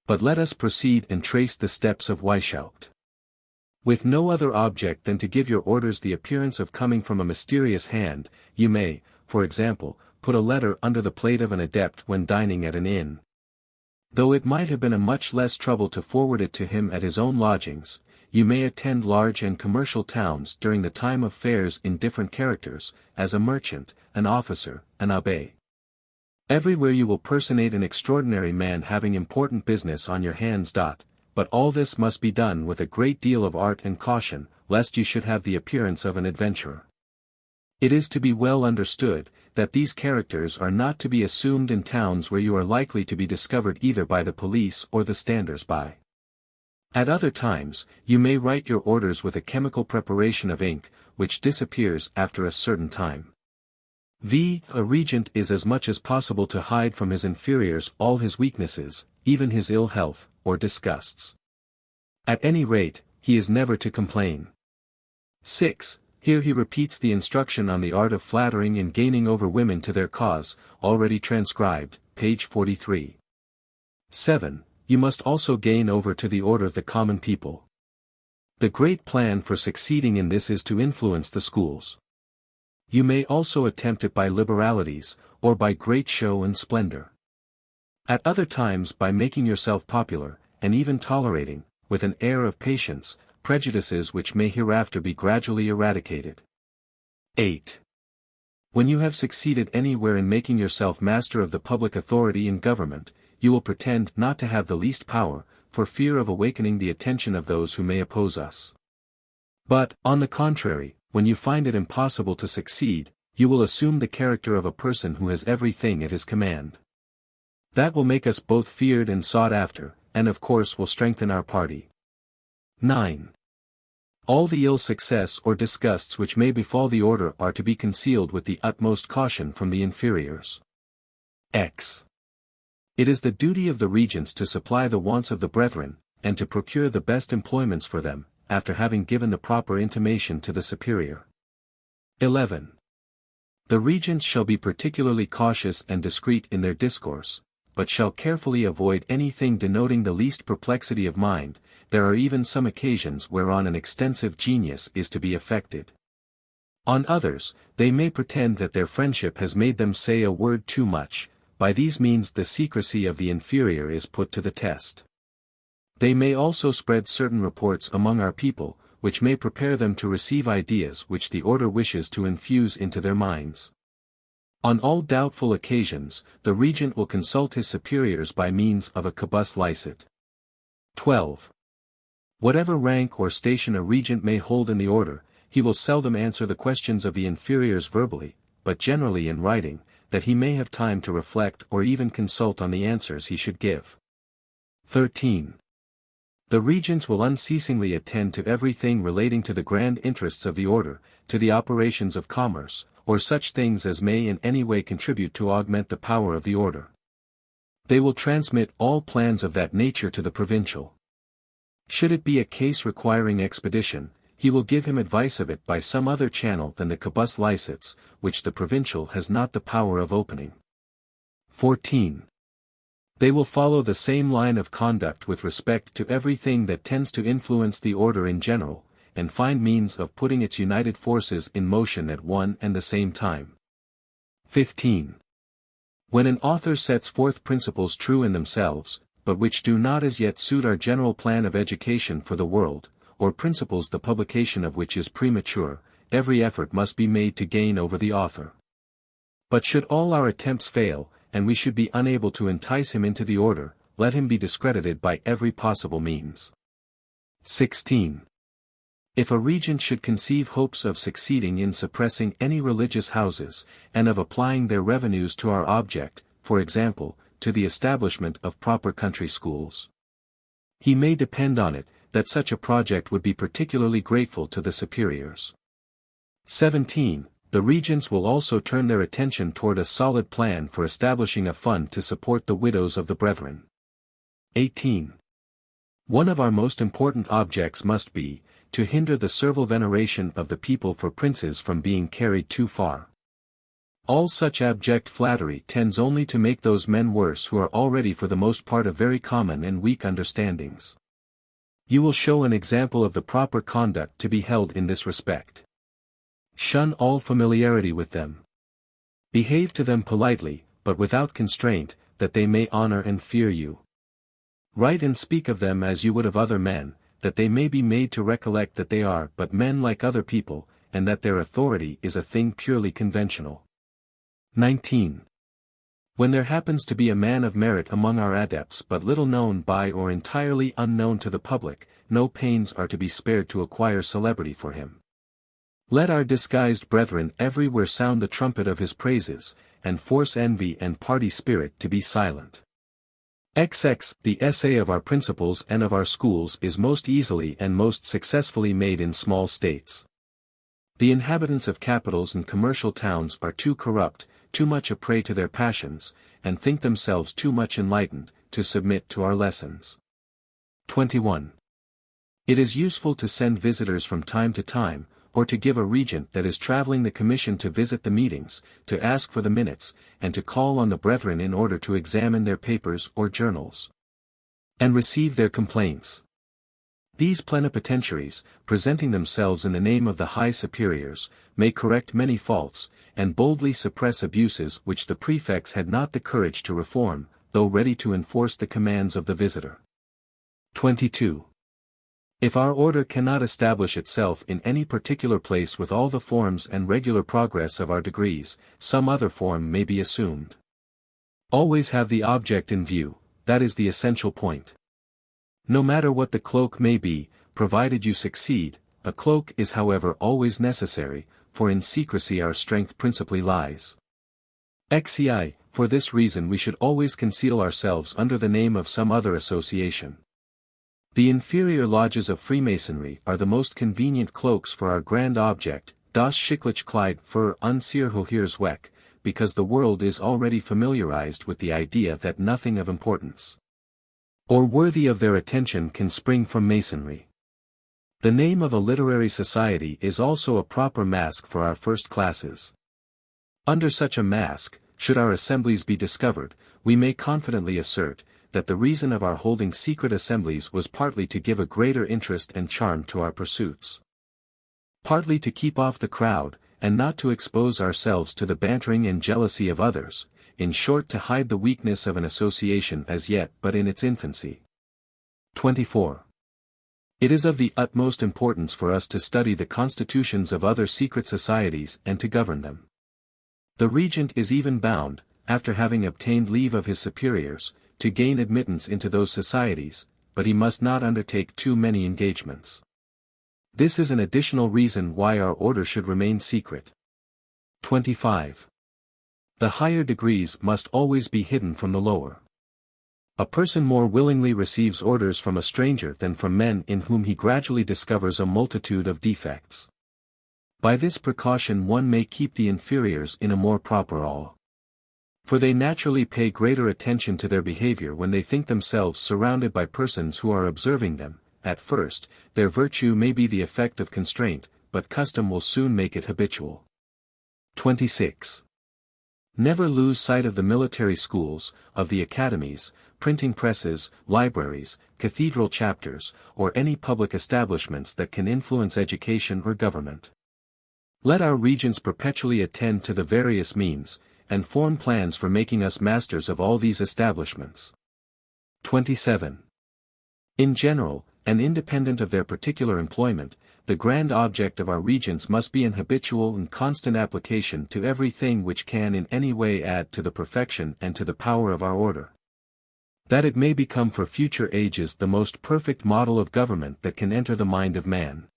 But let us proceed and trace the steps of Weishaupt. With no other object than to give your orders the appearance of coming from a mysterious hand, you may, for example, put a letter under the plate of an adept when dining at an inn. Though it might have been a much less trouble to forward it to him at his own lodgings, you may attend large and commercial towns during the time of fairs in different characters, as a merchant, an officer, an abbé. Everywhere you will personate an extraordinary man having important business on your hands. But all this must be done with a great deal of art and caution, lest you should have the appearance of an adventurer. It is to be well understood, that these characters are not to be assumed in towns where you are likely to be discovered either by the police or the standers-by. At other times, you may write your orders with a chemical preparation of ink, which disappears after a certain time. A regent is as much as possible to hide from his inferiors all his weaknesses, even his ill health, or disgusts. At any rate, he is never to complain. 6. Here he repeats the instruction on the art of flattering and gaining over women to their cause, already transcribed, page 43. 7. You must also gain over to the order the common people. The great plan for succeeding in this is to influence the schools. You may also attempt it by liberalities, or by great show and splendor. At other times by making yourself popular, and even tolerating, with an air of patience, prejudices which may hereafter be gradually eradicated. 8. When you have succeeded anywhere in making yourself master of the public authority in government, you will pretend not to have the least power, for fear of awakening the attention of those who may oppose us. But, on the contrary, when you find it impossible to succeed, you will assume the character of a person who has everything at his command. That will make us both feared and sought after, and of course will strengthen our party. 9. All the ill success or disgusts which may befall the order are to be concealed with the utmost caution from the inferiors. X. It is the duty of the regents to supply the wants of the brethren, and to procure the best employments for them, after having given the proper intimation to the superior. 11. The regents shall be particularly cautious and discreet in their discourse, but shall carefully avoid anything denoting the least perplexity of mind. There are even some occasions whereon an extensive genius is to be affected. On others, they may pretend that their friendship has made them say a word too much. By these means the secrecy of the inferior is put to the test. They may also spread certain reports among our people, which may prepare them to receive ideas which the order wishes to infuse into their minds. On all doubtful occasions, the regent will consult his superiors by means of a quibus licet. 12. Whatever rank or station a regent may hold in the order, he will seldom answer the questions of the inferiors verbally, but generally in writing, that he may have time to reflect or even consult on the answers he should give. 13. The regents will unceasingly attend to everything relating to the grand interests of the order, to the operations of commerce, or such things as may in any way contribute to augment the power of the order. They will transmit all plans of that nature to the provincial. Should it be a case requiring expedition, he will give him advice of it by some other channel than the quibus licets, which the provincial has not the power of opening. 14. They will follow the same line of conduct with respect to everything that tends to influence the order in general, and find means of putting its united forces in motion at one and the same time. 15. When an author sets forth principles true in themselves, but which do not as yet suit our general plan of education for the world, or principles the publication of which is premature, every effort must be made to gain over the author. But should all our attempts fail, and we should be unable to entice him into the order, let him be discredited by every possible means. 16. If a regent should conceive hopes of succeeding in suppressing any religious houses, and of applying their revenues to our object, for example, to the establishment of proper country schools, he may depend on it, that such a project would be particularly grateful to the superiors. 17. The regents will also turn their attention toward a solid plan for establishing a fund to support the widows of the brethren. 18. One of our most important objects must be, to hinder the servile veneration of the people for princes from being carried too far. All such abject flattery tends only to make those men worse who are already for the most part of very common and weak understandings. You will show an example of the proper conduct to be held in this respect. Shun all familiarity with them. Behave to them politely, but without constraint, that they may honor and fear you. Write and speak of them as you would of other men, that they may be made to recollect that they are but men like other people, and that their authority is a thing purely conventional. 19. When there happens to be a man of merit among our adepts but little known by or entirely unknown to the public, no pains are to be spared to acquire celebrity for him. Let our disguised brethren everywhere sound the trumpet of his praises, and force envy and party spirit to be silent. XX. The essay of our principles and of our schools is most easily and most successfully made in small states. The inhabitants of capitals and commercial towns are too corrupt, too much a prey to their passions, and think themselves too much enlightened, to submit to our lessons. 21. It is useful to send visitors from time to time, or to give a regent that is traveling the commission to visit the meetings, to ask for the minutes, and to call on the brethren in order to examine their papers or journals, and receive their complaints. These plenipotentiaries, presenting themselves in the name of the high superiors, may correct many faults, and boldly suppress abuses which the prefects had not the courage to reform, though ready to enforce the commands of the visitor. 22. If our order cannot establish itself in any particular place with all the forms and regular progress of our degrees, some other form may be assumed. Always have the object in view, that is the essential point. No matter what the cloak may be, provided you succeed, a cloak is however always necessary, for in secrecy our strength principally lies. XCI, for this reason we should always conceal ourselves under the name of some other association. The inferior lodges of Freemasonry are the most convenient cloaks for our grand object, das schicklich Kleid für unser hohes Zweck, because the world is already familiarized with the idea that nothing of importance or worthy of their attention can spring from Masonry. The name of a literary society is also a proper mask for our first classes. Under such a mask, should our assemblies be discovered, we may confidently assert, that the reason of our holding secret assemblies was partly to give a greater interest and charm to our pursuits. Partly to keep off the crowd, and not to expose ourselves to the bantering and jealousy of others, in short to hide the weakness of an association as yet but in its infancy. 24. It is of the utmost importance for us to study the constitutions of other secret societies and to govern them. The regent is even bound, after having obtained leave of his superiors, to gain admittance into those societies, but he must not undertake too many engagements. This is an additional reason why our order should remain secret. 25. The higher degrees must always be hidden from the lower. A person more willingly receives orders from a stranger than from men in whom he gradually discovers a multitude of defects. By this precaution one may keep the inferiors in a more proper awe. For they naturally pay greater attention to their behavior when they think themselves surrounded by persons who are observing them. At first, their virtue may be the effect of constraint, but custom will soon make it habitual. 26. Never lose sight of the military schools, of the academies, printing presses, libraries, cathedral chapters, or any public establishments that can influence education or government. Let our regents perpetually attend to the various means, and form plans for making us masters of all these establishments. 27. In general, and independent of their particular employment, the grand object of our regents must be an habitual and constant application to everything which can in any way add to the perfection and to the power of our order. That it may become for future ages the most perfect model of government that can enter the mind of man.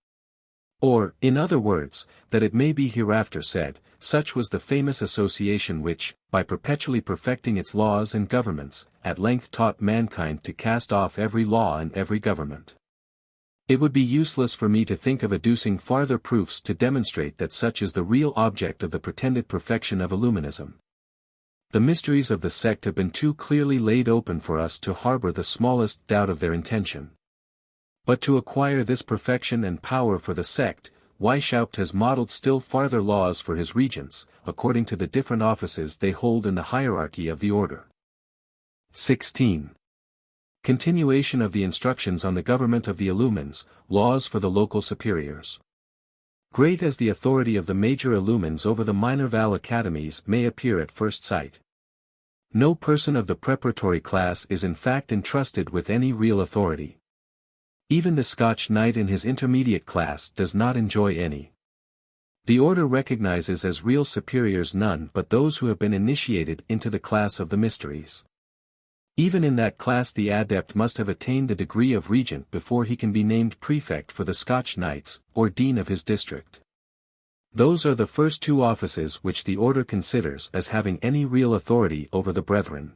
Or, in other words, that it may be hereafter said, such was the famous association which, by perpetually perfecting its laws and governments, at length taught mankind to cast off every law and every government. It would be useless for me to think of adducing farther proofs to demonstrate that such is the real object of the pretended perfection of Illuminism. The mysteries of the sect have been too clearly laid open for us to harbor the smallest doubt of their intention. But to acquire this perfection and power for the sect, Weishaupt has modeled still farther laws for his regents, according to the different offices they hold in the hierarchy of the order. 16. Continuation of the instructions on the government of the illumines, laws for the local superiors. Great as the authority of the major illumines over the minor Val academies may appear at first sight, no person of the preparatory class is in fact entrusted with any real authority. Even the Scotch knight in his intermediate class does not enjoy any. The order recognizes as real superiors none but those who have been initiated into the class of the mysteries. Even in that class the adept must have attained the degree of regent before he can be named prefect for the Scotch knights, or dean of his district. Those are the first two offices which the order considers as having any real authority over the brethren.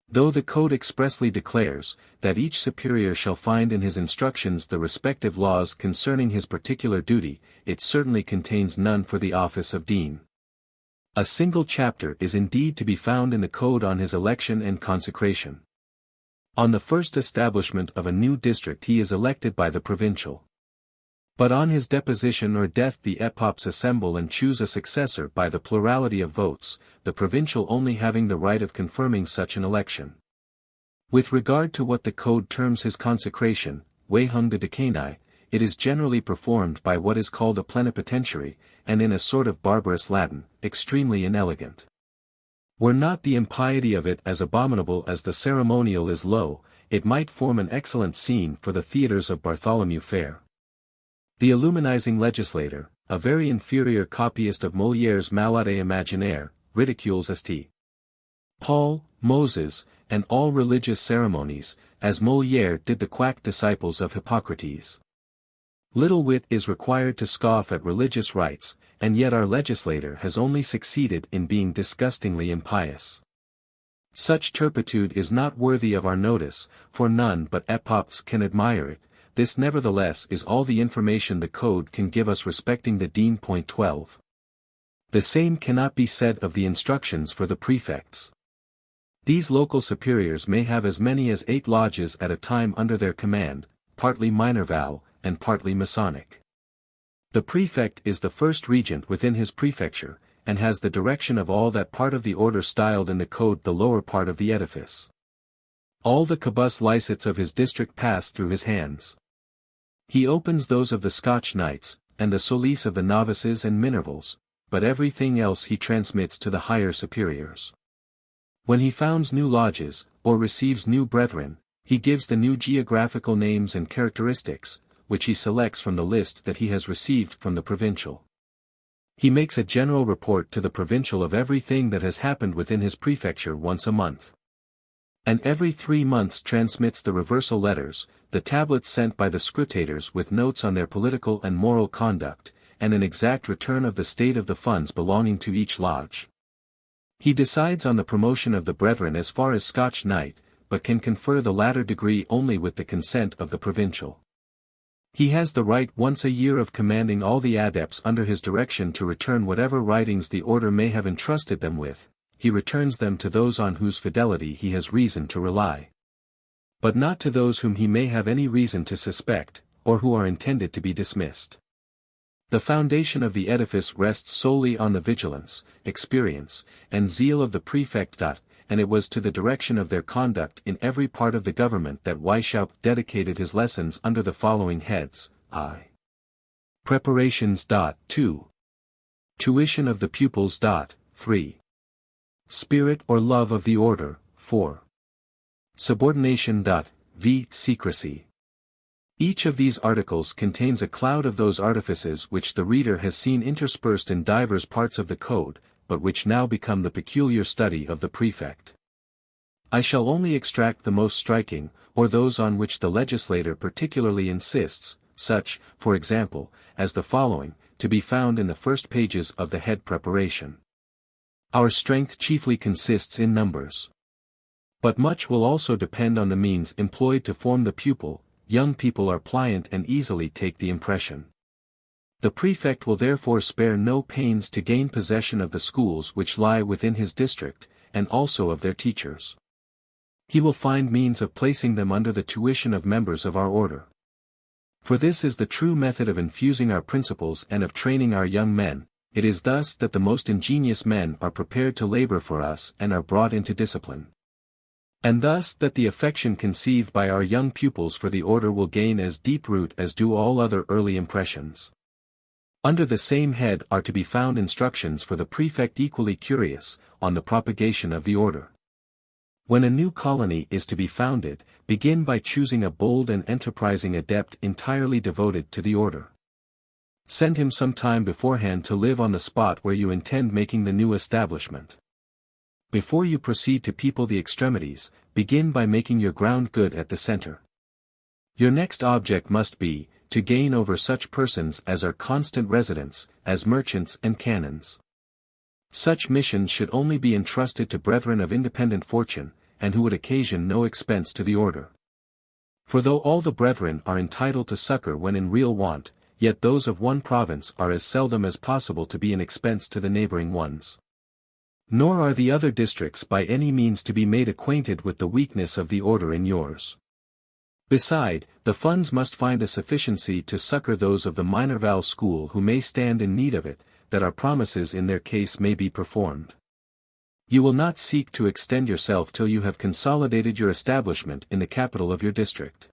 Though the code expressly declares, that each superior shall find in his instructions the respective laws concerning his particular duty, it certainly contains none for the office of dean. A single chapter is indeed to be found in the code on his election and consecration. On the first establishment of a new district he is elected by the provincial. But on his deposition or death the epops assemble and choose a successor by the plurality of votes, the provincial only having the right of confirming such an election. With regard to what the code terms his consecration, Wehung de Decani, it is generally performed by what is called a plenipotentiary, and in a sort of barbarous Latin, extremely inelegant. Were not the impiety of it as abominable as the ceremonial is low, it might form an excellent scene for the theatres of Bartholomew Fair. The illuminizing legislator, a very inferior copyist of Molière's Malade Imaginaire, ridicules St. Paul, Moses, and all religious ceremonies, as Molière did the quack disciples of Hippocrates. Little wit is required to scoff at religious rites, and yet our legislator has only succeeded in being disgustingly impious. Such turpitude is not worthy of our notice, for none but epops can admire it. This nevertheless is all the information the code can give us respecting the dean. 12. The same cannot be said of the instructions for the prefects. These local superiors may have as many as 8 lodges at a time under their command, partly minor Val, and partly Masonic. The prefect is the first regent within his prefecture, and has the direction of all that part of the order styled in the code the lower part of the edifice. All the quibus licets of his district pass through his hands. He opens those of the Scotch knights, and the solis of the novices and minervals, but everything else he transmits to the higher superiors. When he founds new lodges, or receives new brethren, he gives the new geographical names and characteristics, which he selects from the list that he has received from the provincial. He makes a general report to the provincial of everything that has happened within his prefecture once a month. And every 3 months transmits the reversal letters, the tablets sent by the scrutators with notes on their political and moral conduct, and an exact return of the state of the funds belonging to each lodge. He decides on the promotion of the brethren as far as Scotch Knight, but can confer the latter degree only with the consent of the provincial. He has the right once a year of commanding all the adepts under his direction to return whatever writings the order may have entrusted them with. He returns them to those on whose fidelity he has reason to rely, but not to those whom he may have any reason to suspect, or who are intended to be dismissed. The foundation of the edifice rests solely on the vigilance, experience, and zeal of the prefect, and it was to the direction of their conduct in every part of the government that Weishaupt dedicated his lessons under the following heads: I. Preparations. 2. Tuition of the pupils. 3. Spirit or love of the order. 4. Subordination. V. Secrecy. Each of these articles contains a cloud of those artifices which the reader has seen interspersed in divers parts of the code, but which now become the peculiar study of the prefect. I shall only extract the most striking, or those on which the legislator particularly insists, such, for example, as the following, to be found in the first pages of the head preparation. Our strength chiefly consists in numbers. But much will also depend on the means employed to form the pupil. Young people are pliant and easily take the impression. The prefect will therefore spare no pains to gain possession of the schools which lie within his district, and also of their teachers. He will find means of placing them under the tuition of members of our order. For this is the true method of infusing our principles and of training our young men. It is thus that the most ingenious men are prepared to labor for us and are brought into discipline. And thus that the affection conceived by our young pupils for the order will gain as deep root as do all other early impressions. Under the same head are to be found instructions for the prefect equally curious, on the propagation of the order. When a new colony is to be founded, begin by choosing a bold and enterprising adept entirely devoted to the order. Send him some time beforehand to live on the spot where you intend making the new establishment. Before you proceed to people the extremities, begin by making your ground good at the center. Your next object must be, to gain over such persons as are constant residents, as merchants and canons. Such missions should only be entrusted to brethren of independent fortune, and who would occasion no expense to the order. For though all the brethren are entitled to succor when in real want, yet those of one province are as seldom as possible to be an expense to the neighboring ones. Nor are the other districts by any means to be made acquainted with the weakness of the order in yours. Beside, the funds must find a sufficiency to succor those of the Minerval school who may stand in need of it, that our promises in their case may be performed. You will not seek to extend yourself till you have consolidated your establishment in the capital of your district.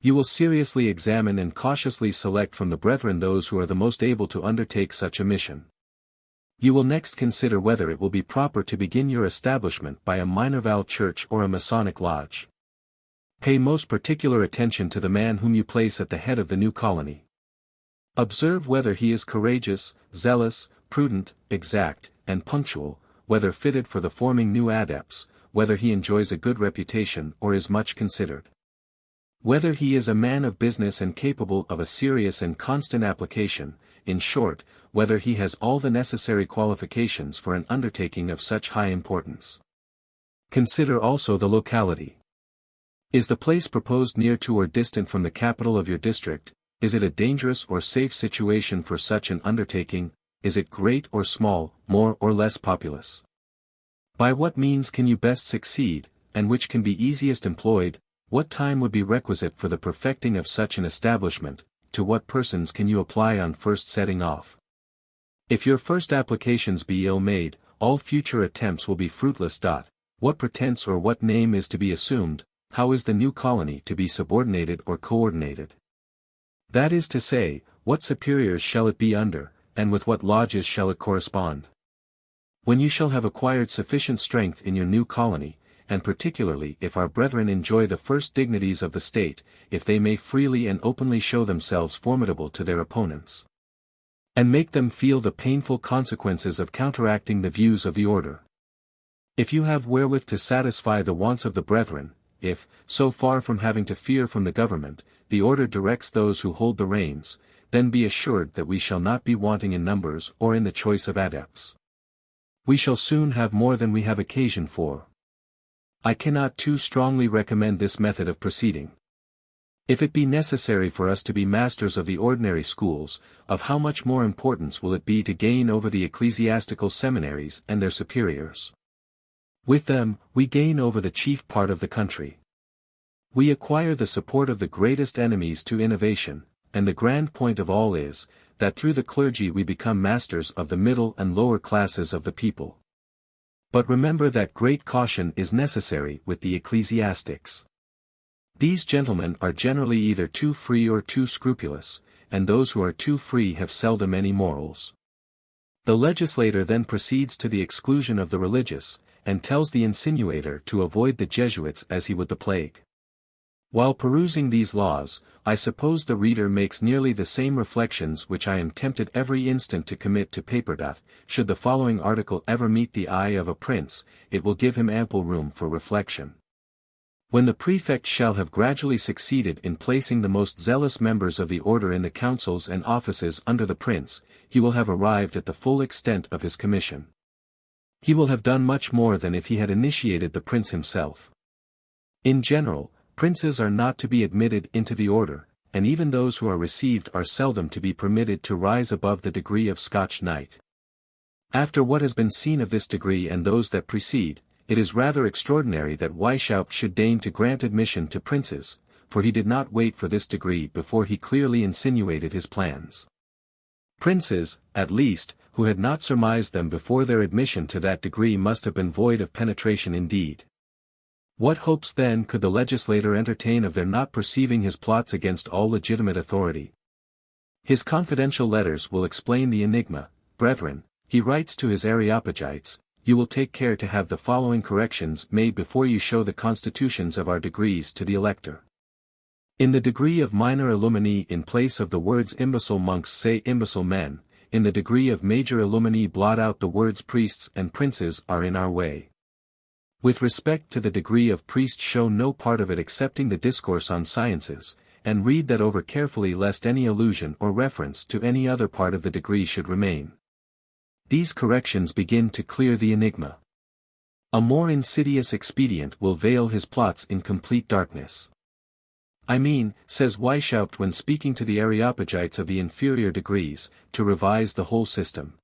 You will seriously examine and cautiously select from the brethren those who are the most able to undertake such a mission. You will next consider whether it will be proper to begin your establishment by a Minerval church or a Masonic lodge. Pay most particular attention to the man whom you place at the head of the new colony. Observe whether he is courageous, zealous, prudent, exact, and punctual, whether fitted for the forming new adepts, whether he enjoys a good reputation or is much considered. Whether he is a man of business and capable of a serious and constant application, in short, whether he has all the necessary qualifications for an undertaking of such high importance. Consider also the locality. Is the place proposed near to or distant from the capital of your district? Is it a dangerous or safe situation for such an undertaking? Is it great or small, more or less populous? By what means can you best succeed, and which can be easiest employed? What time would be requisite for the perfecting of such an establishment? To what persons can you apply on first setting off? If your first applications be ill-made, all future attempts will be fruitless. What pretense or what name is to be assumed? How is the new colony to be subordinated or coordinated? That is to say, what superiors shall it be under, and with what lodges shall it correspond? When you shall have acquired sufficient strength in your new colony, and particularly if our brethren enjoy the first dignities of the state, if they may freely and openly show themselves formidable to their opponents, and make them feel the painful consequences of counteracting the views of the order. If you have wherewith to satisfy the wants of the brethren, if, so far from having to fear from the government, the order directs those who hold the reins, then be assured that we shall not be wanting in numbers or in the choice of adepts. We shall soon have more than we have occasion for. I cannot too strongly recommend this method of proceeding. If it be necessary for us to be masters of the ordinary schools, of how much more importance will it be to gain over the ecclesiastical seminaries and their superiors? With them, we gain over the chief part of the country. We acquire the support of the greatest enemies to innovation, and the grand point of all is, that through the clergy we become masters of the middle and lower classes of the people. But remember that great caution is necessary with the ecclesiastics. These gentlemen are generally either too free or too scrupulous, and those who are too free have seldom any morals. The legislator then proceeds to the exclusion of the religious, and tells the insinuator to avoid the Jesuits as he would the plague. While perusing these laws, I suppose the reader makes nearly the same reflections which I am tempted every instant to commit to paper. Should the following article ever meet the eye of a prince, it will give him ample room for reflection. When the prefect shall have gradually succeeded in placing the most zealous members of the order in the councils and offices under the prince, he will have arrived at the full extent of his commission. He will have done much more than if he had initiated the prince himself. In general, princes are not to be admitted into the order, and even those who are received are seldom to be permitted to rise above the degree of Scotch knight. After what has been seen of this degree and those that precede, it is rather extraordinary that Weishaupt should deign to grant admission to princes, for he did not wait for this degree before he clearly insinuated his plans. Princes, at least, who had not surmised them before their admission to that degree must have been void of penetration indeed. What hopes then could the legislator entertain of their not perceiving his plots against all legitimate authority? His confidential letters will explain the enigma. Brethren, he writes to his Areopagites, you will take care to have the following corrections made before you show the constitutions of our degrees to the elector. In the degree of minor illumini, in place of the words imbecile monks say imbecile men, in the degree of major illumini blot out the words priests and princes are in our way. With respect to the degree of priest show no part of it excepting the discourse on sciences, and read that over carefully lest any allusion or reference to any other part of the degree should remain. These corrections begin to clear the enigma. A more insidious expedient will veil his plots in complete darkness. I mean, says Weishaupt when speaking to the Areopagites of the inferior degrees, to revise the whole system.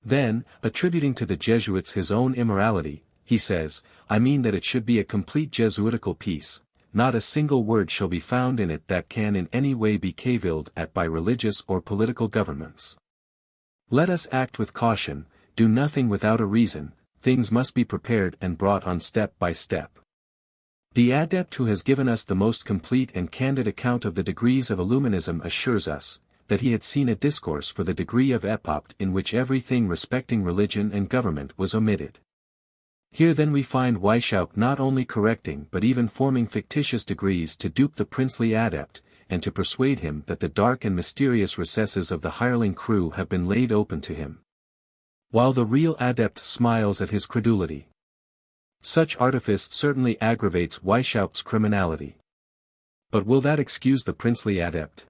Then, attributing to the Jesuits his own immorality, he says, I mean that it should be a complete Jesuitical piece, not a single word shall be found in it that can in any way be cavilled at by religious or political governments. Let us act with caution, do nothing without a reason, things must be prepared and brought on step by step. The adept who has given us the most complete and candid account of the degrees of Illuminism assures us, that he had seen a discourse for the degree of Epopt in which everything respecting religion and government was omitted. Here then we find Weishaupt not only correcting but even forming fictitious degrees to dupe the princely adept, and to persuade him that the dark and mysterious recesses of the hireling crew have been laid open to him, while the real adept smiles at his credulity. Such artifice certainly aggravates Weishaupt's criminality. But will that excuse the princely adept?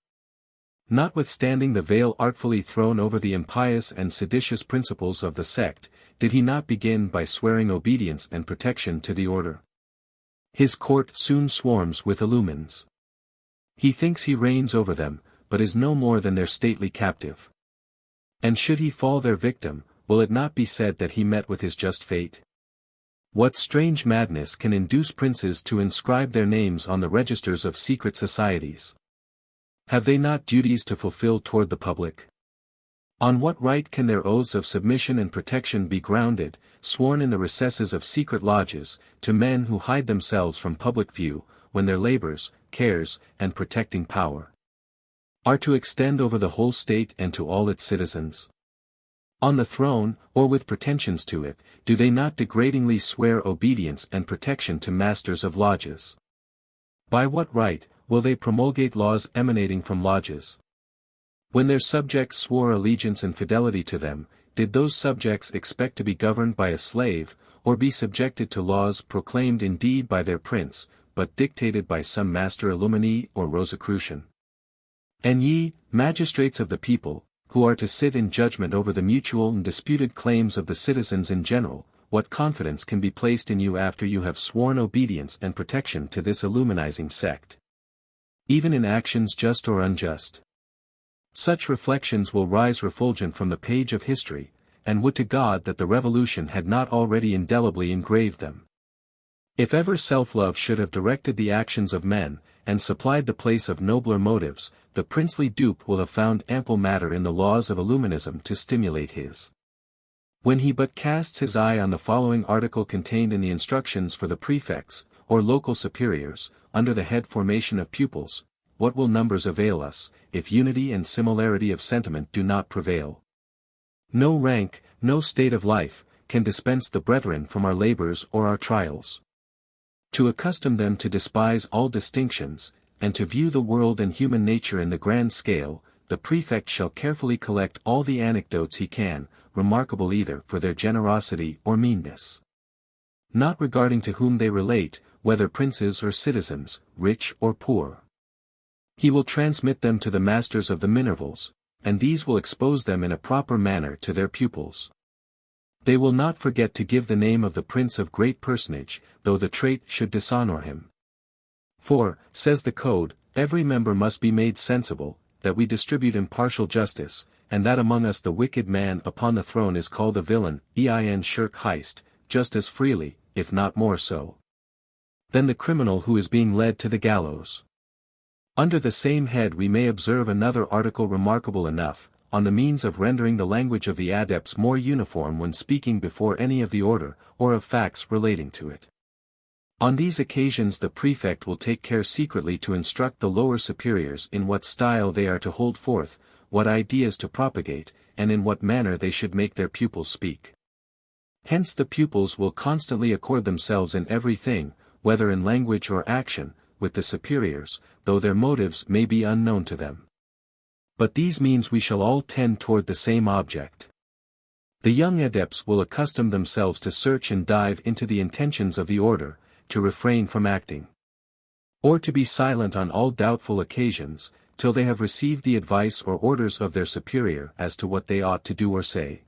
Notwithstanding the veil artfully thrown over the impious and seditious principles of the sect, did he not begin by swearing obedience and protection to the order? His court soon swarms with illumines. He thinks he reigns over them, but is no more than their stately captive. And should he fall their victim, will it not be said that he met with his just fate? What strange madness can induce princes to inscribe their names on the registers of secret societies? Have they not duties to fulfill toward the public? On what right can their oaths of submission and protection be grounded, sworn in the recesses of secret lodges, to men who hide themselves from public view, when their labors, cares, and protecting power are to extend over the whole state and to all its citizens? On the throne, or with pretensions to it, do they not degradingly swear obedience and protection to masters of lodges? By what right will they promulgate laws emanating from lodges? When their subjects swore allegiance and fidelity to them, did those subjects expect to be governed by a slave, or be subjected to laws proclaimed indeed by their prince, but dictated by some master illumine or Rosicrucian? And ye, magistrates of the people, who are to sit in judgment over the mutual and disputed claims of the citizens in general, what confidence can be placed in you after you have sworn obedience and protection to this illuminizing sect? Even in actions just or unjust. Such reflections will rise refulgent from the page of history, and would to God that the Revolution had not already indelibly engraved them. If ever self-love should have directed the actions of men, and supplied the place of nobler motives, the princely dupe will have found ample matter in the laws of Illuminism to stimulate his. When he but casts his eye on the following article contained in the instructions for the prefects, or local superiors, under the head Formation of Pupils, what will numbers avail us, if unity and similarity of sentiment do not prevail? No rank, no state of life, can dispense the brethren from our labors or our trials. To accustom them to despise all distinctions, and to view the world and human nature in the grand scale, the prefect shall carefully collect all the anecdotes he can, remarkable either for their generosity or meanness, not regarding to whom they relate, whether princes or citizens, rich or poor. He will transmit them to the masters of the minervals, and these will expose them in a proper manner to their pupils. They will not forget to give the name of the prince of great personage, though the trait should dishonor him. For, says the code, every member must be made sensible, that we distribute impartial justice, and that among us the wicked man upon the throne is called a villain, ein shirk heist, just as freely, if not more so, than the criminal who is being led to the gallows. Under the same head we may observe another article remarkable enough, on the means of rendering the language of the adepts more uniform when speaking before any of the order, or of facts relating to it. On these occasions the prefect will take care secretly to instruct the lower superiors in what style they are to hold forth, what ideas to propagate, and in what manner they should make their pupils speak. Hence the pupils will constantly accord themselves in every thing, whether in language or action, with the superiors, though their motives may be unknown to them. But these means we shall all tend toward the same object. The young adepts will accustom themselves to search and dive into the intentions of the order, to refrain from acting, or to be silent on all doubtful occasions, till they have received the advice or orders of their superior as to what they ought to do or say.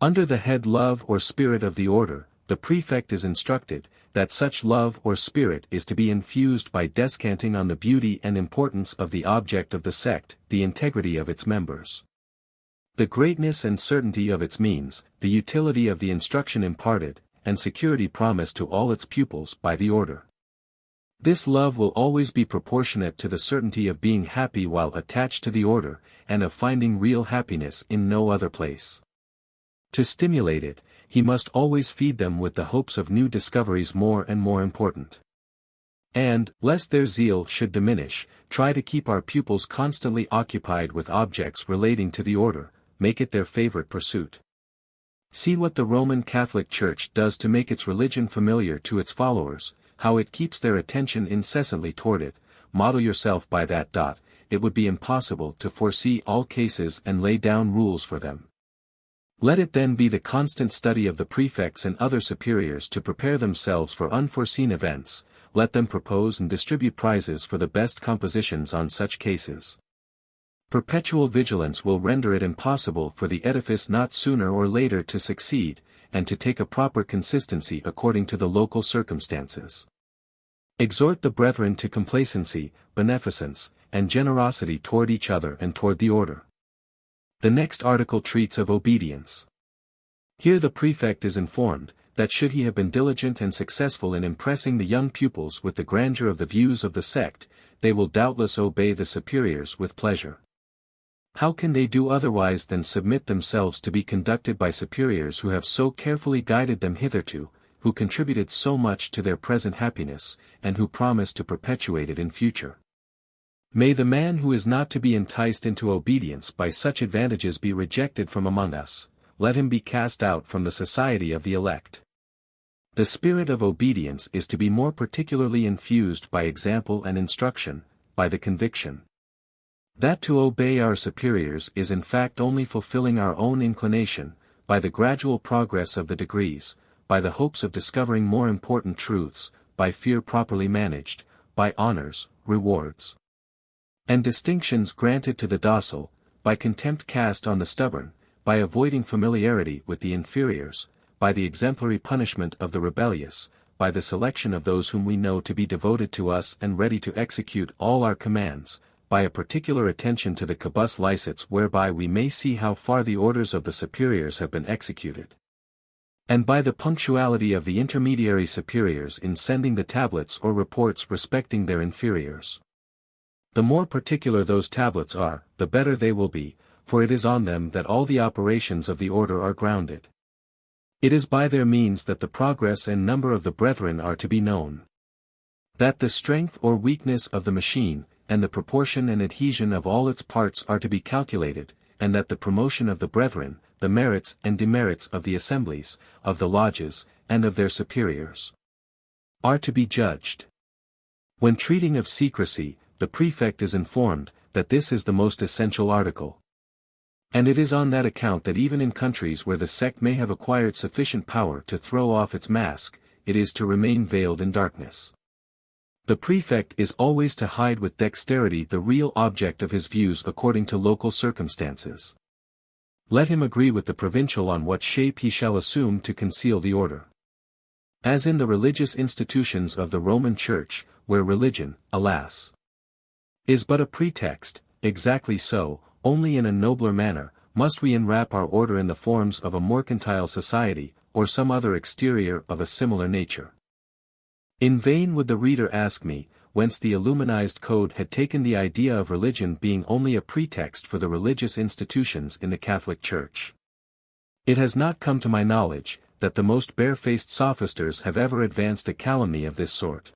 Under the head love or spirit of the order, the prefect is instructed, that such love or spirit is to be infused by descanting on the beauty and importance of the object of the sect, the integrity of its members, the greatness and certainty of its means, the utility of the instruction imparted, and security promised to all its pupils by the order. This love will always be proportionate to the certainty of being happy while attached to the order, and of finding real happiness in no other place. To stimulate it, he must always feed them with the hopes of new discoveries more and more important. And, lest their zeal should diminish, try to keep our pupils constantly occupied with objects relating to the order, make it their favorite pursuit. See what the Roman Catholic Church does to make its religion familiar to its followers, how it keeps their attention incessantly toward it. Model yourself by that. It would be impossible to foresee all cases and lay down rules for them. Let it then be the constant study of the prefects and other superiors to prepare themselves for unforeseen events. Let them propose and distribute prizes for the best compositions on such cases. Perpetual vigilance will render it impossible for the edifice not sooner or later to succeed, and to take a proper consistency according to the local circumstances. Exhort the brethren to complacency, beneficence, and generosity toward each other and toward the order. The next article treats of obedience. Here the prefect is informed, that should he have been diligent and successful in impressing the young pupils with the grandeur of the views of the sect, they will doubtless obey the superiors with pleasure. How can they do otherwise than submit themselves to be conducted by superiors who have so carefully guided them hitherto, who contributed so much to their present happiness, and who promise to perpetuate it in future? May the man who is not to be enticed into obedience by such advantages be rejected from among us, let him be cast out from the society of the elect. The spirit of obedience is to be more particularly infused by example and instruction, by the conviction that to obey our superiors is in fact only fulfilling our own inclination, by the gradual progress of the degrees, by the hopes of discovering more important truths, by fear properly managed, by honors, rewards, and distinctions granted to the docile, by contempt cast on the stubborn, by avoiding familiarity with the inferiors, by the exemplary punishment of the rebellious, by the selection of those whom we know to be devoted to us and ready to execute all our commands, by a particular attention to the cabus licets whereby we may see how far the orders of the superiors have been executed, and by the punctuality of the intermediary superiors in sending the tablets or reports respecting their inferiors. The more particular those tablets are, the better they will be, for it is on them that all the operations of the order are grounded. It is by their means that the progress and number of the brethren are to be known. That the strength or weakness of the machine, and the proportion and adhesion of all its parts are to be calculated, and that the promotion of the brethren, the merits and demerits of the assemblies, of the lodges, and of their superiors, are to be judged. When treating of secrecy, the prefect is informed that this is the most essential article. And it is on that account that even in countries where the sect may have acquired sufficient power to throw off its mask, it is to remain veiled in darkness. The prefect is always to hide with dexterity the real object of his views according to local circumstances. Let him agree with the provincial on what shape he shall assume to conceal the order. As in the religious institutions of the Roman Church, where religion, alas, is but a pretext, exactly so, only in a nobler manner, must we enwrap our order in the forms of a mercantile society, or some other exterior of a similar nature. In vain would the reader ask me, whence the Illuminized Code had taken the idea of religion being only a pretext for the religious institutions in the Catholic Church. It has not come to my knowledge, that the most barefaced sophisters have ever advanced a calumny of this sort.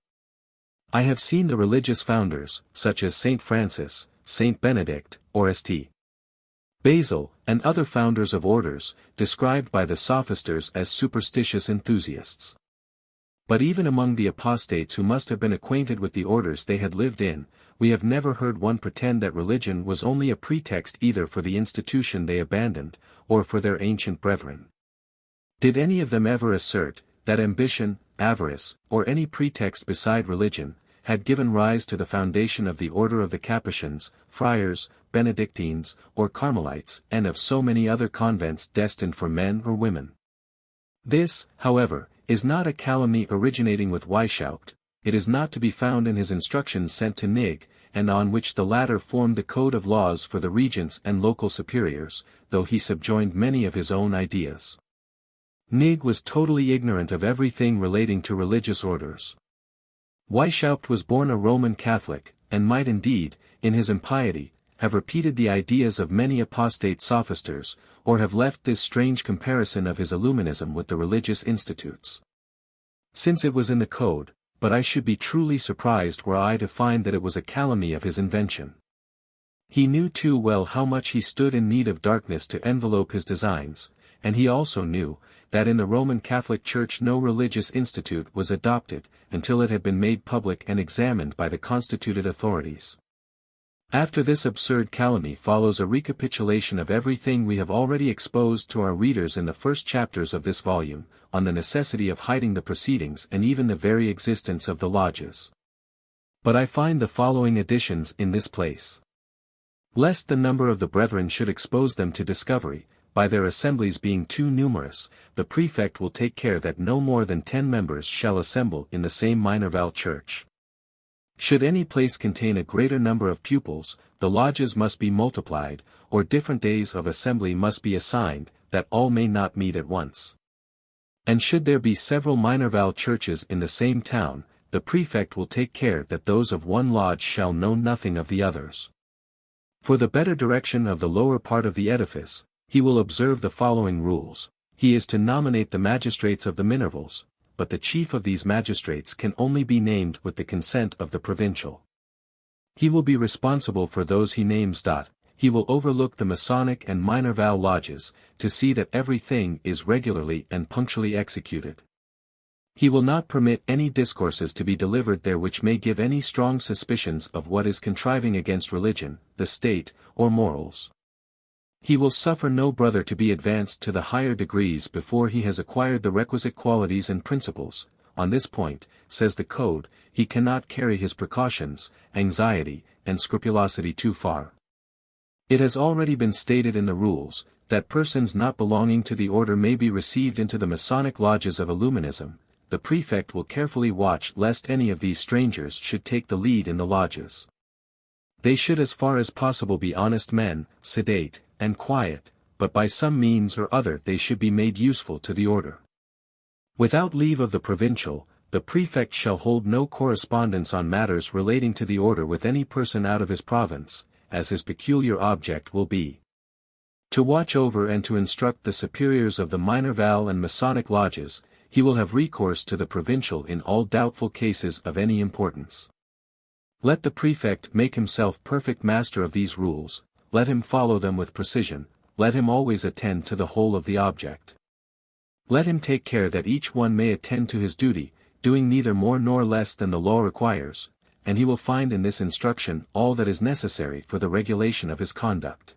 I have seen the religious founders, such as Saint Francis, Saint Benedict, or St. Basil, and other founders of orders, described by the sophisters as superstitious enthusiasts. But even among the apostates who must have been acquainted with the orders they had lived in, we have never heard one pretend that religion was only a pretext either for the institution they abandoned, or for their ancient brethren. Did any of them ever assert, that ambition, avarice, or any pretext beside religion, had given rise to the foundation of the order of the Capuchins, Friars, Benedictines, or Carmelites, and of so many other convents destined for men or women? This, however, is not a calumny originating with Weishaupt. It is not to be found in his instructions sent to Nig, and on which the latter formed the code of laws for the regents and local superiors, though he subjoined many of his own ideas. Nig was totally ignorant of everything relating to religious orders. Weishaupt was born a Roman Catholic, and might indeed, in his impiety, have repeated the ideas of many apostate sophisters, or have left this strange comparison of his Illuminism with the religious institutes. Since it was in the code, but I should be truly surprised were I to find that it was a calumny of his invention. He knew too well how much he stood in need of darkness to envelope his designs, and he also knew, that in the Roman Catholic Church no religious institute was adopted, until it had been made public and examined by the constituted authorities. After this absurd calumny follows a recapitulation of everything we have already exposed to our readers in the first chapters of this volume, on the necessity of hiding the proceedings and even the very existence of the lodges. But I find the following additions in this place. Lest the number of the brethren should expose them to discovery, by their assemblies being too numerous, the prefect will take care that no more than 10 members shall assemble in the same Minerval church. Should any place contain a greater number of pupils, the lodges must be multiplied, or different days of assembly must be assigned, that all may not meet at once. And should there be several Minerval churches in the same town, the prefect will take care that those of one lodge shall know nothing of the others. For the better direction of the lower part of the edifice, he will observe the following rules. He is to nominate the magistrates of the minervals, but the chief of these magistrates can only be named with the consent of the provincial. He will be responsible for those he names. He will overlook the Masonic and Minerval lodges, to see that everything is regularly and punctually executed. He will not permit any discourses to be delivered there which may give any strong suspicions of what is contriving against religion, the state, or morals. He will suffer no brother to be advanced to the higher degrees before he has acquired the requisite qualities and principles. On this point, says the Code, he cannot carry his precautions, anxiety, and scrupulosity too far. It has already been stated in the rules, that persons not belonging to the order may be received into the Masonic lodges of Illuminism. The prefect will carefully watch lest any of these strangers should take the lead in the lodges. They should as far as possible be honest men, sedate, and quiet, but by some means or other they should be made useful to the order. Without leave of the provincial, the prefect shall hold no correspondence on matters relating to the order with any person out of his province, as his peculiar object will be to watch over and to instruct the superiors of the Minerval and Masonic lodges. He will have recourse to the provincial in all doubtful cases of any importance. Let the prefect make himself perfect master of these rules, let him follow them with precision, let him always attend to the whole of the object. Let him take care that each one may attend to his duty, doing neither more nor less than the law requires, and he will find in this instruction all that is necessary for the regulation of his conduct.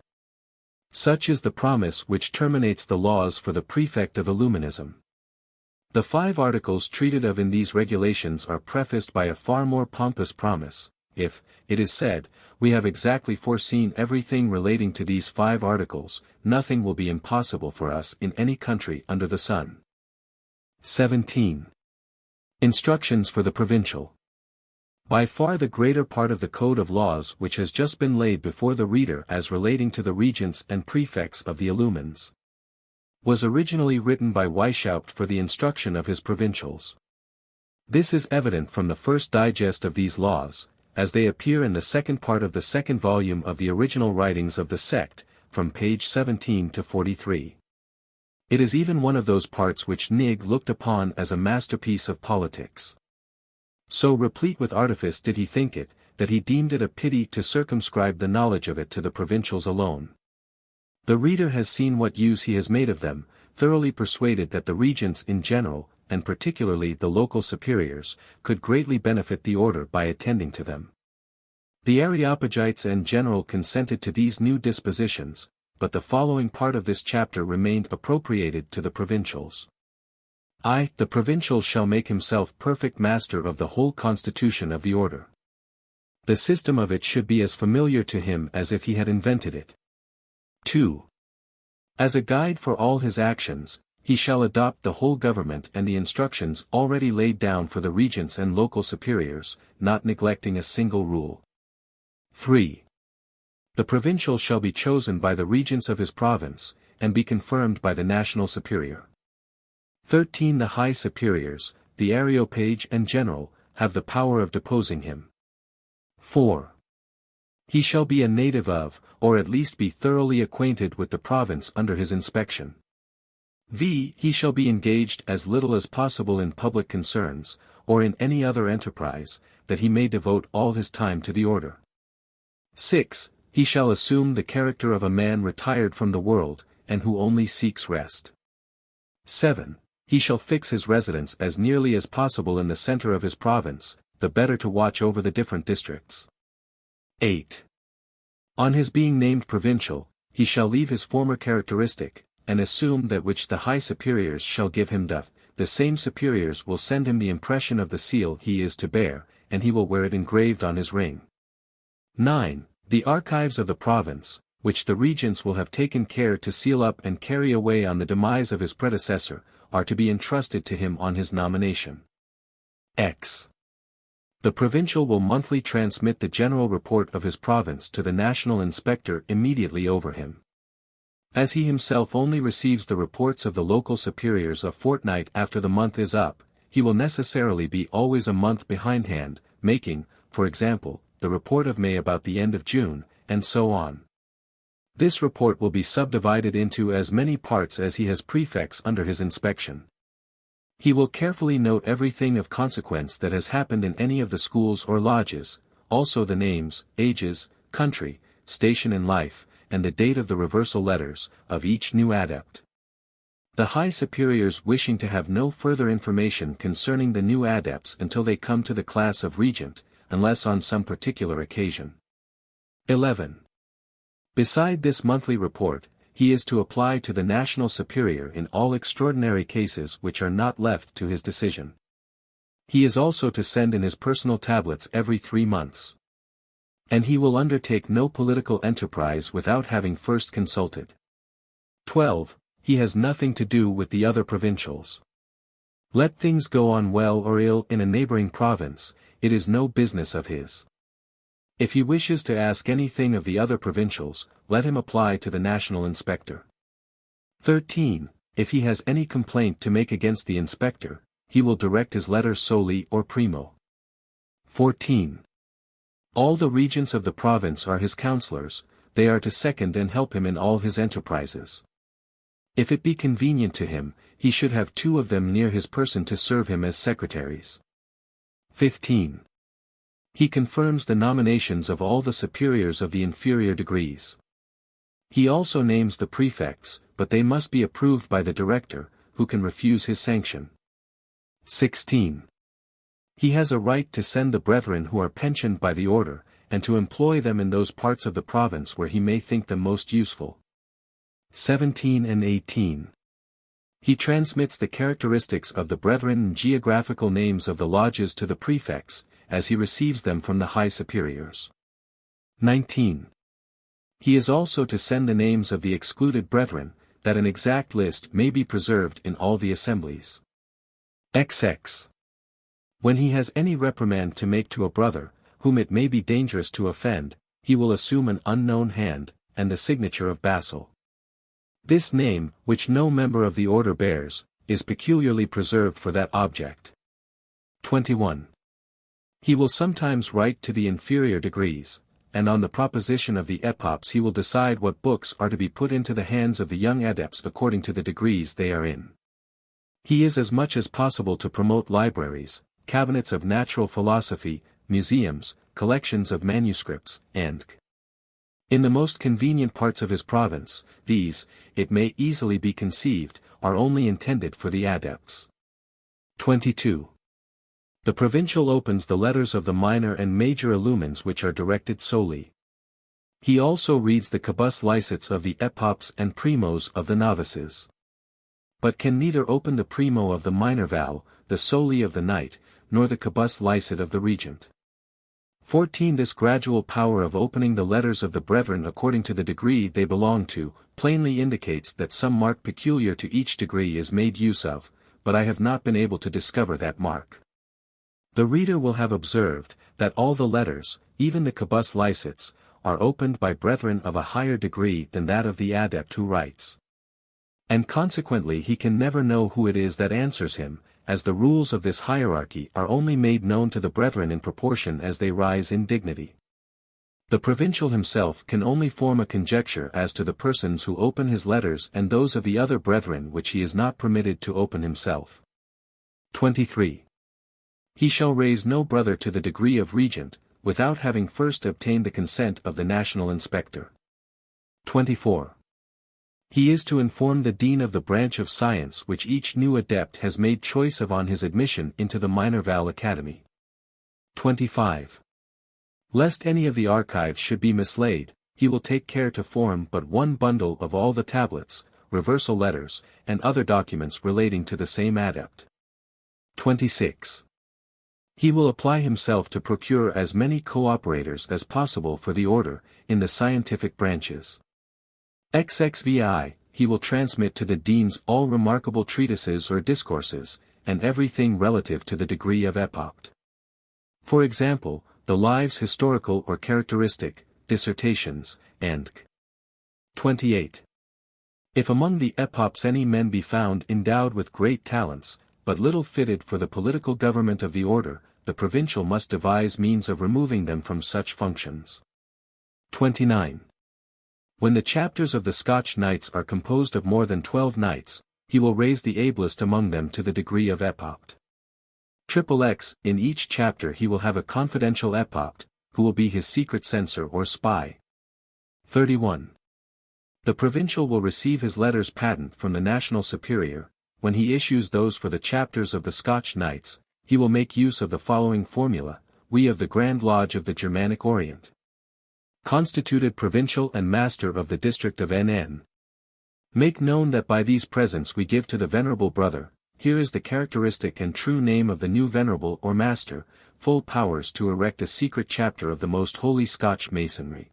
Such is the promise which terminates the laws for the prefect of Illuminism. The 5 articles treated of in these regulations are prefaced by a far more pompous promise. If, it is said, we have exactly foreseen everything relating to these 5 articles, nothing will be impossible for us in any country under the sun. 17. Instructions for the provincial. By far the greater part of the code of laws which has just been laid before the reader as relating to the regents and prefects of the Illumines, was originally written by Weishaupt for the instruction of his provincials. This is evident from the first digest of these laws, as they appear in the second part of the second volume of the original writings of the sect, from page 17 to 43. It is even one of those parts which Nig looked upon as a masterpiece of politics. So replete with artifice did he think it, that he deemed it a pity to circumscribe the knowledge of it to the provincials alone. The reader has seen what use he has made of them, thoroughly persuaded that the regents in general, and particularly the local superiors, could greatly benefit the order by attending to them. The Areopagites in general consented to these new dispositions, but the following part of this chapter remained appropriated to the provincials. The provincial shall make himself perfect master of the whole constitution of the order. The system of it should be as familiar to him as if he had invented it. 2. As a guide for all his actions, he shall adopt the whole government and the instructions already laid down for the regents and local superiors, not neglecting a single rule. 3. The provincial shall be chosen by the regents of his province, and be confirmed by the national superior. 13. The high superiors, the Areopage and general, have the power of deposing him. 4. He shall be a native of, or at least be thoroughly acquainted with the province under his inspection. He shall be engaged as little as possible in public concerns, or in any other enterprise, that he may devote all his time to the order. 6. He shall assume the character of a man retired from the world, and who only seeks rest. 7. He shall fix his residence as nearly as possible in the center of his province, the better to watch over the different districts. 8. On his being named provincial, he shall leave his former characteristic, and assume that which the high superiors shall give him. The same superiors will send him the impression of the seal he is to bear, and he will wear it engraved on his ring. 9. The archives of the province, which the regents will have taken care to seal up and carry away on the demise of his predecessor, are to be entrusted to him on his nomination. X. The provincial will monthly transmit the general report of his province to the national inspector immediately over him. As he himself only receives the reports of the local superiors a fortnight after the month is up, he will necessarily be always a month behindhand, making, for example, the report of May about the end of June, and so on. This report will be subdivided into as many parts as he has prefects under his inspection. He will carefully note everything of consequence that has happened in any of the schools or lodges, also the names, ages, country, station in life, and the date of the reversal letters, of each new adept. The high superiors wishing to have no further information concerning the new adepts until they come to the class of regent, unless on some particular occasion. 11. Beside this monthly report, he is to apply to the national superior in all extraordinary cases which are not left to his decision. He is also to send in his personal tablets every 3 months. And he will undertake no political enterprise without having first consulted. 12. He has nothing to do with the other provincials. Let things go on well or ill in a neighboring province, it is no business of his. If he wishes to ask anything of the other provincials, let him apply to the national inspector. 13. If he has any complaint to make against the inspector, he will direct his letter soli or primo. 14. All the regents of the province are his councillors, they are to second and help him in all his enterprises. If it be convenient to him, he should have 2 of them near his person to serve him as secretaries. 15. He confirms the nominations of all the superiors of the inferior degrees. He also names the prefects, but they must be approved by the director, who can refuse his sanction. 16. He has a right to send the brethren who are pensioned by the order, and to employ them in those parts of the province where he may think them most useful. 17 and 18. He transmits the characteristics of the brethren and geographical names of the lodges to the prefects, as he receives them from the high superiors. 19. He is also to send the names of the excluded brethren, that an exact list may be preserved in all the assemblies. XX. When he has any reprimand to make to a brother, whom it may be dangerous to offend, he will assume an unknown hand, and the signature of Basil. This name, which no member of the order bears, is peculiarly preserved for that object. 21. He will sometimes write to the inferior degrees, and on the proposition of the epops he will decide what books are to be put into the hands of the young adepts according to the degrees they are in. He is as much as possible to promote libraries, cabinets of natural philosophy, museums, collections of manuscripts, and in the most convenient parts of his province, these, it may easily be conceived, are only intended for the adepts. 22. The provincial opens the letters of the minor and major illumines which are directed soli. He also reads the cabus licets of the epops and primos of the novices. But can neither open the primo of the minor vow, the soli of the knight, nor the cabus licet of the regent. 14. This gradual power of opening the letters of the brethren according to the degree they belong to, plainly indicates that some mark peculiar to each degree is made use of, but I have not been able to discover that mark. The reader will have observed, that all the letters, even the cabus licets, are opened by brethren of a higher degree than that of the adept who writes. And consequently he can never know who it is that answers him, as the rules of this hierarchy are only made known to the brethren in proportion as they rise in dignity. The provincial himself can only form a conjecture as to the persons who open his letters and those of the other brethren which he is not permitted to open himself. 23. He shall raise no brother to the degree of regent, without having first obtained the consent of the national inspector. 24. He is to inform the dean of the branch of science which each new adept has made choice of on his admission into the minor Val Academy. 25. Lest any of the archives should be mislaid, he will take care to form but one bundle of all the tablets, reversal letters, and other documents relating to the same adept. 26. He will apply himself to procure as many co-operators as possible for the order, in the scientific branches. XXVI, he will transmit to the deans all remarkable treatises or discourses, and everything relative to the degree of epopt. For example, the lives historical or characteristic, dissertations, and 28. If among the epops any men be found endowed with great talents, but little fitted for the political government of the order, the provincial must devise means of removing them from such functions. 29. When the chapters of the Scotch Knights are composed of more than 12 knights, he will raise the ablest among them to the degree of epopt. XXX, in each chapter he will have a confidential epopt, who will be his secret censor or spy. 31. The provincial will receive his letters patent from the national superior. When he issues those for the chapters of the Scotch Knights, he will make use of the following formula: we of the Grand Lodge of the Germanic Orient, constituted provincial and master of the district of NN, make known that by these presents we give to the venerable brother, here is the characteristic and true name of the new venerable or master, full powers to erect a secret chapter of the most holy Scotch masonry,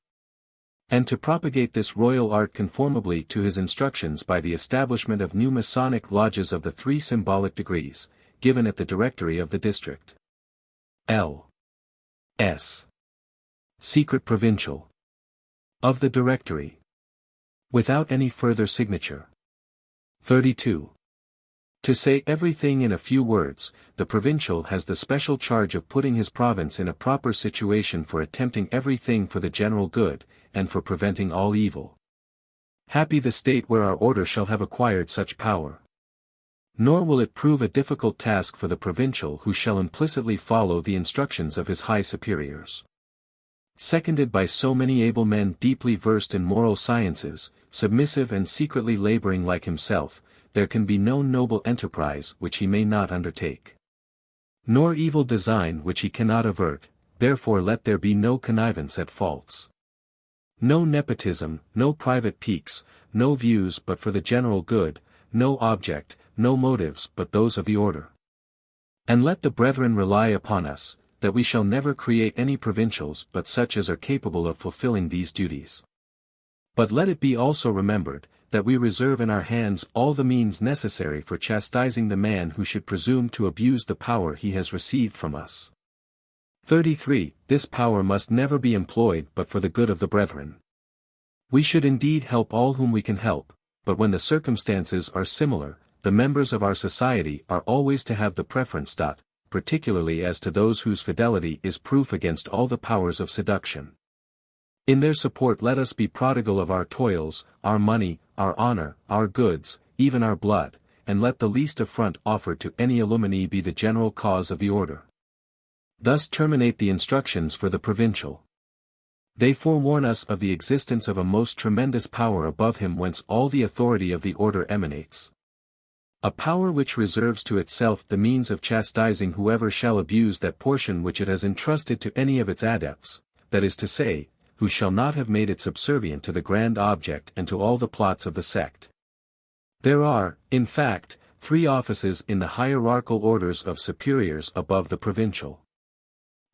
and to propagate this royal art conformably to his instructions by the establishment of new Masonic lodges of the 3 symbolic degrees, given at the Directory of the district. L.S. Secret Provincial. Of the Directory. Without any further signature. 32. To say everything in a few words, the provincial has the special charge of putting his province in a proper situation for attempting everything for the general good, and for preventing all evil. Happy the state where our order shall have acquired such power. Nor will it prove a difficult task for the provincial who shall implicitly follow the instructions of his high superiors. Seconded by so many able men deeply versed in moral sciences, submissive and secretly laboring like himself, there can be no noble enterprise which he may not undertake, nor evil design which he cannot avert. Therefore let there be no connivance at faults, no nepotism, no private piques, no views but for the general good, no object, no motives but those of the order. And let the brethren rely upon us, that we shall never create any provincials but such as are capable of fulfilling these duties. But let it be also remembered, that we reserve in our hands all the means necessary for chastising the man who should presume to abuse the power he has received from us. 33. This power must never be employed but for the good of the brethren. We should indeed help all whom we can help, but when the circumstances are similar, the members of our society are always to have the preference. Particularly as to those whose fidelity is proof against all the powers of seduction. In their support let us be prodigal of our toils, our money, our honor, our goods, even our blood, and let the least affront offered to any illuminee be the general cause of the order. Thus terminate the instructions for the provincial. They forewarn us of the existence of a most tremendous power above him whence all the authority of the order emanates. A power which reserves to itself the means of chastising whoever shall abuse that portion which it has entrusted to any of its adepts, that is to say, who shall not have made it subservient to the grand object and to all the plots of the sect. There are, in fact, 3 offices in the hierarchical orders of superiors above the provincial.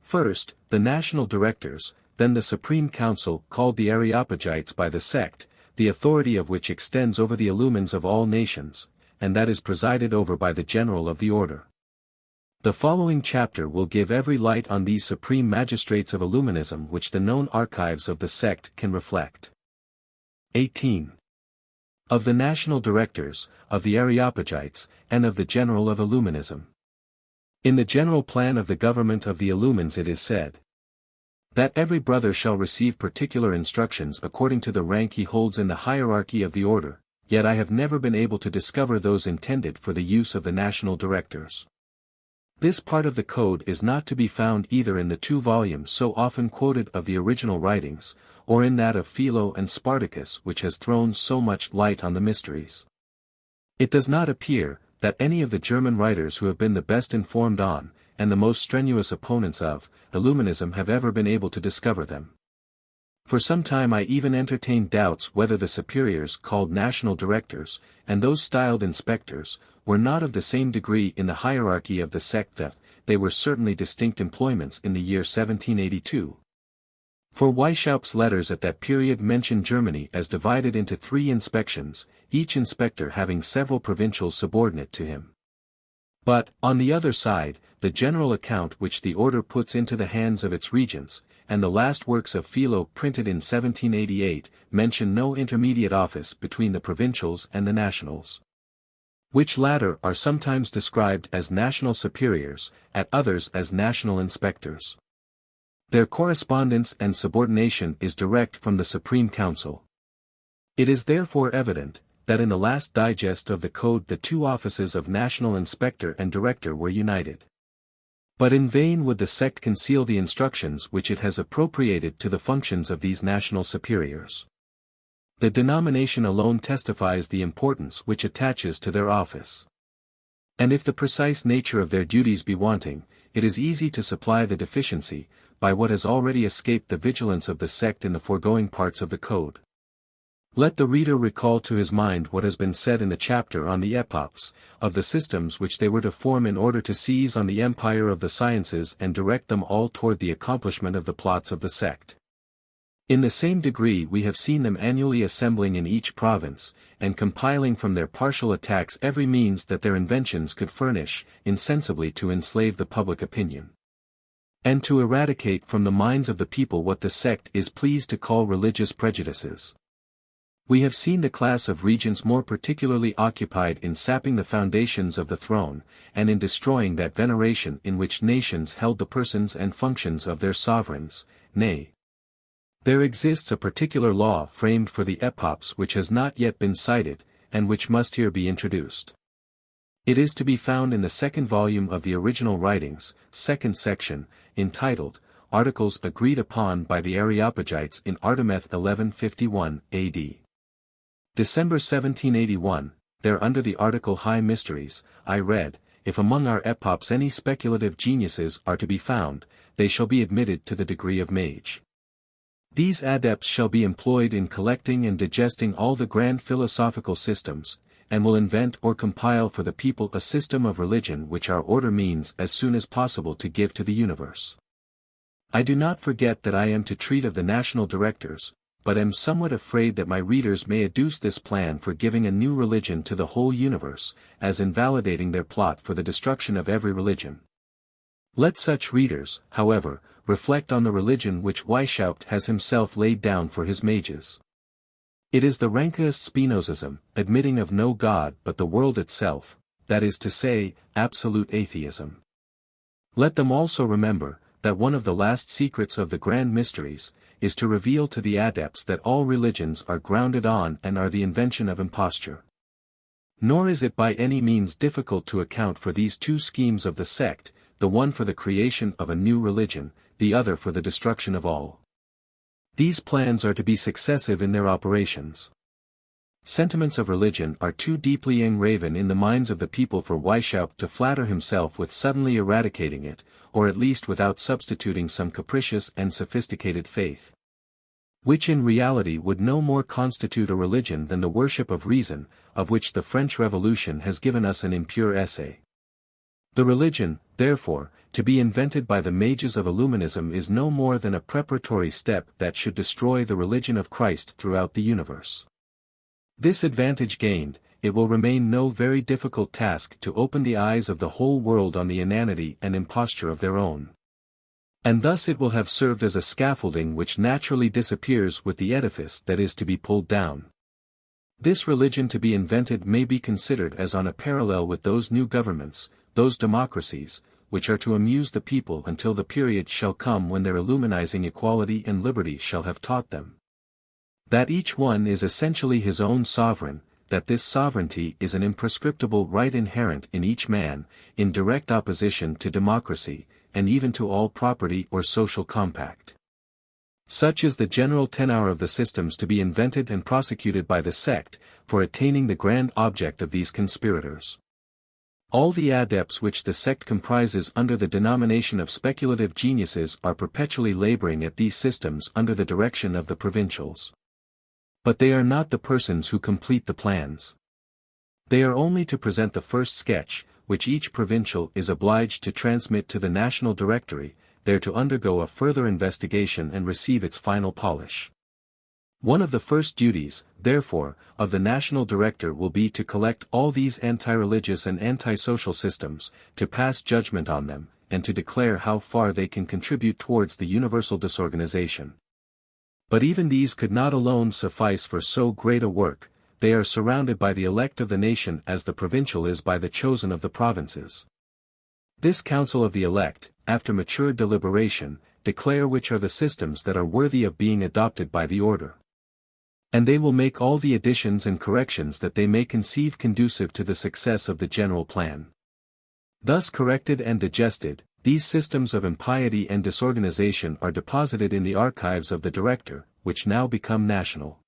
First, the national directors, then the Supreme Council called the Areopagites by the sect, the authority of which extends over the illumines of all nations, and that is presided over by the general of the order. The following chapter will give every light on these supreme magistrates of Illuminism which the known archives of the sect can reflect. 18. Of the national directors, of the Areopagites, and of the general of Illuminism. In the general plan of the government of the Illumines it is said that every brother shall receive particular instructions according to the rank he holds in the hierarchy of the order. Yet I have never been able to discover those intended for the use of the national directors. This part of the code is not to be found either in the 2 volumes so often quoted of the original writings, or in that of Philo and Spartacus which has thrown so much light on the mysteries. It does not appear that any of the German writers who have been the best informed on, and the most strenuous opponents of, Illuminism have ever been able to discover them. For some time I even entertained doubts whether the superiors called national directors, and those styled inspectors, were not of the same degree in the hierarchy of the sect that they were certainly distinct employments in the year 1782. For Weishaupt's letters at that period mention Germany as divided into 3 inspections, each inspector having several provincials subordinate to him. But, on the other side, the general account which the order puts into the hands of its regents, and the last works of Philo printed in 1788, mention no intermediate office between the provincials and the nationals, which latter are sometimes described as national superiors, at others as national inspectors. Their correspondence and subordination is direct from the Supreme Council. It is therefore evident, that in the last digest of the Code the two offices of National Inspector and Director were united. But in vain would the sect conceal the instructions which it has appropriated to the functions of these national superiors. The denomination alone testifies the importance which attaches to their office. And if the precise nature of their duties be wanting, it is easy to supply the deficiency, by what has already escaped the vigilance of the sect in the foregoing parts of the Code. Let the reader recall to his mind what has been said in the chapter on the epochs, of the systems which they were to form in order to seize on the empire of the sciences and direct them all toward the accomplishment of the plots of the sect. In the same degree we have seen them annually assembling in each province, and compiling from their partial attacks every means that their inventions could furnish, insensibly to enslave the public opinion, and to eradicate from the minds of the people what the sect is pleased to call religious prejudices. We have seen the class of regents more particularly occupied in sapping the foundations of the throne, and in destroying that veneration in which nations held the persons and functions of their sovereigns, nay. There exists a particular law framed for the epochs which has not yet been cited, and which must here be introduced. It is to be found in the second volume of the original writings, second section, entitled, Articles Agreed Upon by the Areopagites in Artemeth 1151 A.D. December 1781, there under the article High Mysteries, I read, if among our epochs any speculative geniuses are to be found, they shall be admitted to the degree of mage. These adepts shall be employed in collecting and digesting all the grand philosophical systems, and will invent or compile for the people a system of religion which our order means as soon as possible to give to the universe. I do not forget that I am to treat of the national directors, but am somewhat afraid that my readers may adduce this plan for giving a new religion to the whole universe, as invalidating their plot for the destruction of every religion. Let such readers, however, reflect on the religion which Weishaupt has himself laid down for his mages. It is the rankest Spinozism, admitting of no God but the world itself, that is to say, absolute atheism. Let them also remember, that one of the last secrets of the grand mysteries, is to reveal to the adepts that all religions are grounded on and are the invention of imposture. Nor is it by any means difficult to account for these two schemes of the sect, the one for the creation of a new religion, the other for the destruction of all. These plans are to be successive in their operations. Sentiments of religion are too deeply engraven in the minds of the people for Weishaupt to flatter himself with suddenly eradicating it, or at least without substituting some capricious and sophisticated faith, which in reality would no more constitute a religion than the worship of reason, of which the French Revolution has given us an impure essay. The religion, therefore, to be invented by the mages of Illuminism is no more than a preparatory step that should destroy the religion of Christ throughout the universe. This advantage gained, it will remain no very difficult task to open the eyes of the whole world on the inanity and imposture of their own. And thus it will have served as a scaffolding which naturally disappears with the edifice that is to be pulled down. This religion to be invented may be considered as on a parallel with those new governments, those democracies, which are to amuse the people until the period shall come when their illuminizing equality and liberty shall have taught them that each one is essentially his own sovereign, that this sovereignty is an imprescriptible right inherent in each man, in direct opposition to democracy, and even to all property or social compact. Such is the general tenor of the systems to be invented and prosecuted by the sect, for attaining the grand object of these conspirators. All the adepts which the sect comprises under the denomination of speculative geniuses are perpetually laboring at these systems under the direction of the provincials. But they are not the persons who complete the plans. They are only to present the first sketch, which each provincial is obliged to transmit to the National Directory, there to undergo a further investigation and receive its final polish. One of the first duties, therefore, of the National Director will be to collect all these anti-religious and anti-social systems, to pass judgment on them, and to declare how far they can contribute towards the universal disorganization. But even these could not alone suffice for so great a work. They are surrounded by the elect of the nation as the provincial is by the chosen of the provinces. This council of the elect, after mature deliberation, declare which are the systems that are worthy of being adopted by the order. And they will make all the additions and corrections that they may conceive conducive to the success of the general plan. Thus corrected and digested, these systems of impiety and disorganization are deposited in the archives of the Director, which now become national.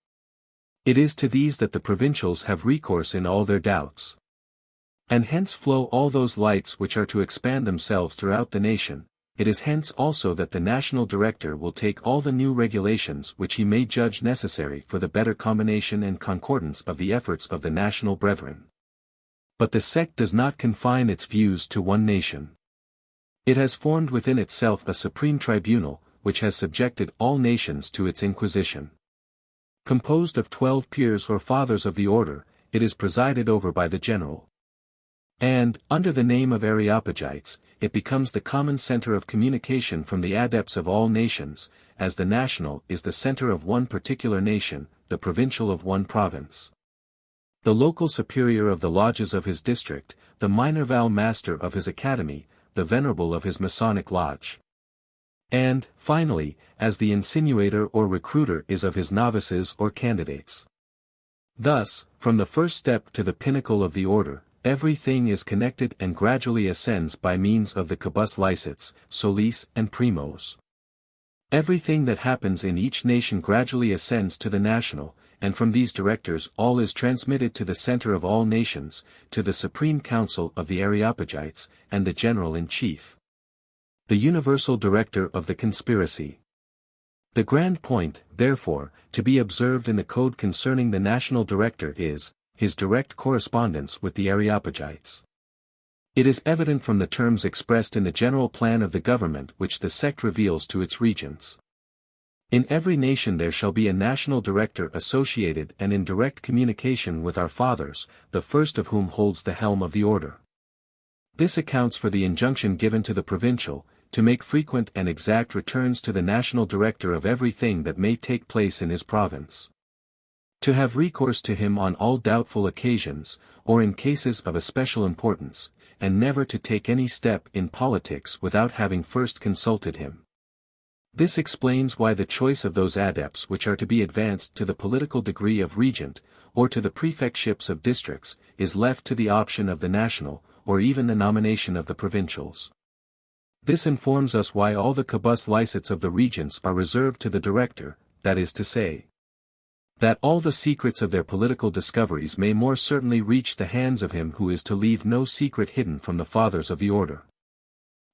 It is to these that the provincials have recourse in all their doubts. And hence flow all those lights which are to expand themselves throughout the nation. It is hence also that the national Director will take all the new regulations which he may judge necessary for the better combination and concordance of the efforts of the national brethren. But the sect does not confine its views to one nation. It has formed within itself a supreme tribunal, which has subjected all nations to its inquisition. Composed of 12 peers or fathers of the order, it is presided over by the general. And, under the name of Areopagites, it becomes the common center of communication from the adepts of all nations, as the national is the center of one particular nation, the provincial of one province. The local superior of the lodges of his district, the Minerval master of his academy, the venerable of his Masonic lodge. And, finally, as the insinuator or recruiter is of his novices or candidates. Thus, from the first step to the pinnacle of the order, everything is connected and gradually ascends by means of the quibus licets, solis and primos. Everything that happens in each nation gradually ascends to the national, and from these directors all is transmitted to the center of all nations, to the supreme council of the Areopagites, and the general-in-chief. The universal director of the conspiracy. The grand point, therefore, to be observed in the code concerning the national director is, his direct correspondence with the Areopagites. It is evident from the terms expressed in the general plan of the government which the sect reveals to its regents. In every nation there shall be a national director associated and in direct communication with our fathers, the first of whom holds the helm of the order. This accounts for the injunction given to the provincial, to make frequent and exact returns to the national director of everything that may take place in his province. To have recourse to him on all doubtful occasions, or in cases of especial importance, and never to take any step in politics without having first consulted him. This explains why the choice of those adepts which are to be advanced to the political degree of regent, or to the prefectships of districts, is left to the option of the national, or even the nomination of the provincials. This informs us why all the quibus licets of the regents are reserved to the director, that is to say, that all the secrets of their political discoveries may more certainly reach the hands of him who is to leave no secret hidden from the fathers of the order.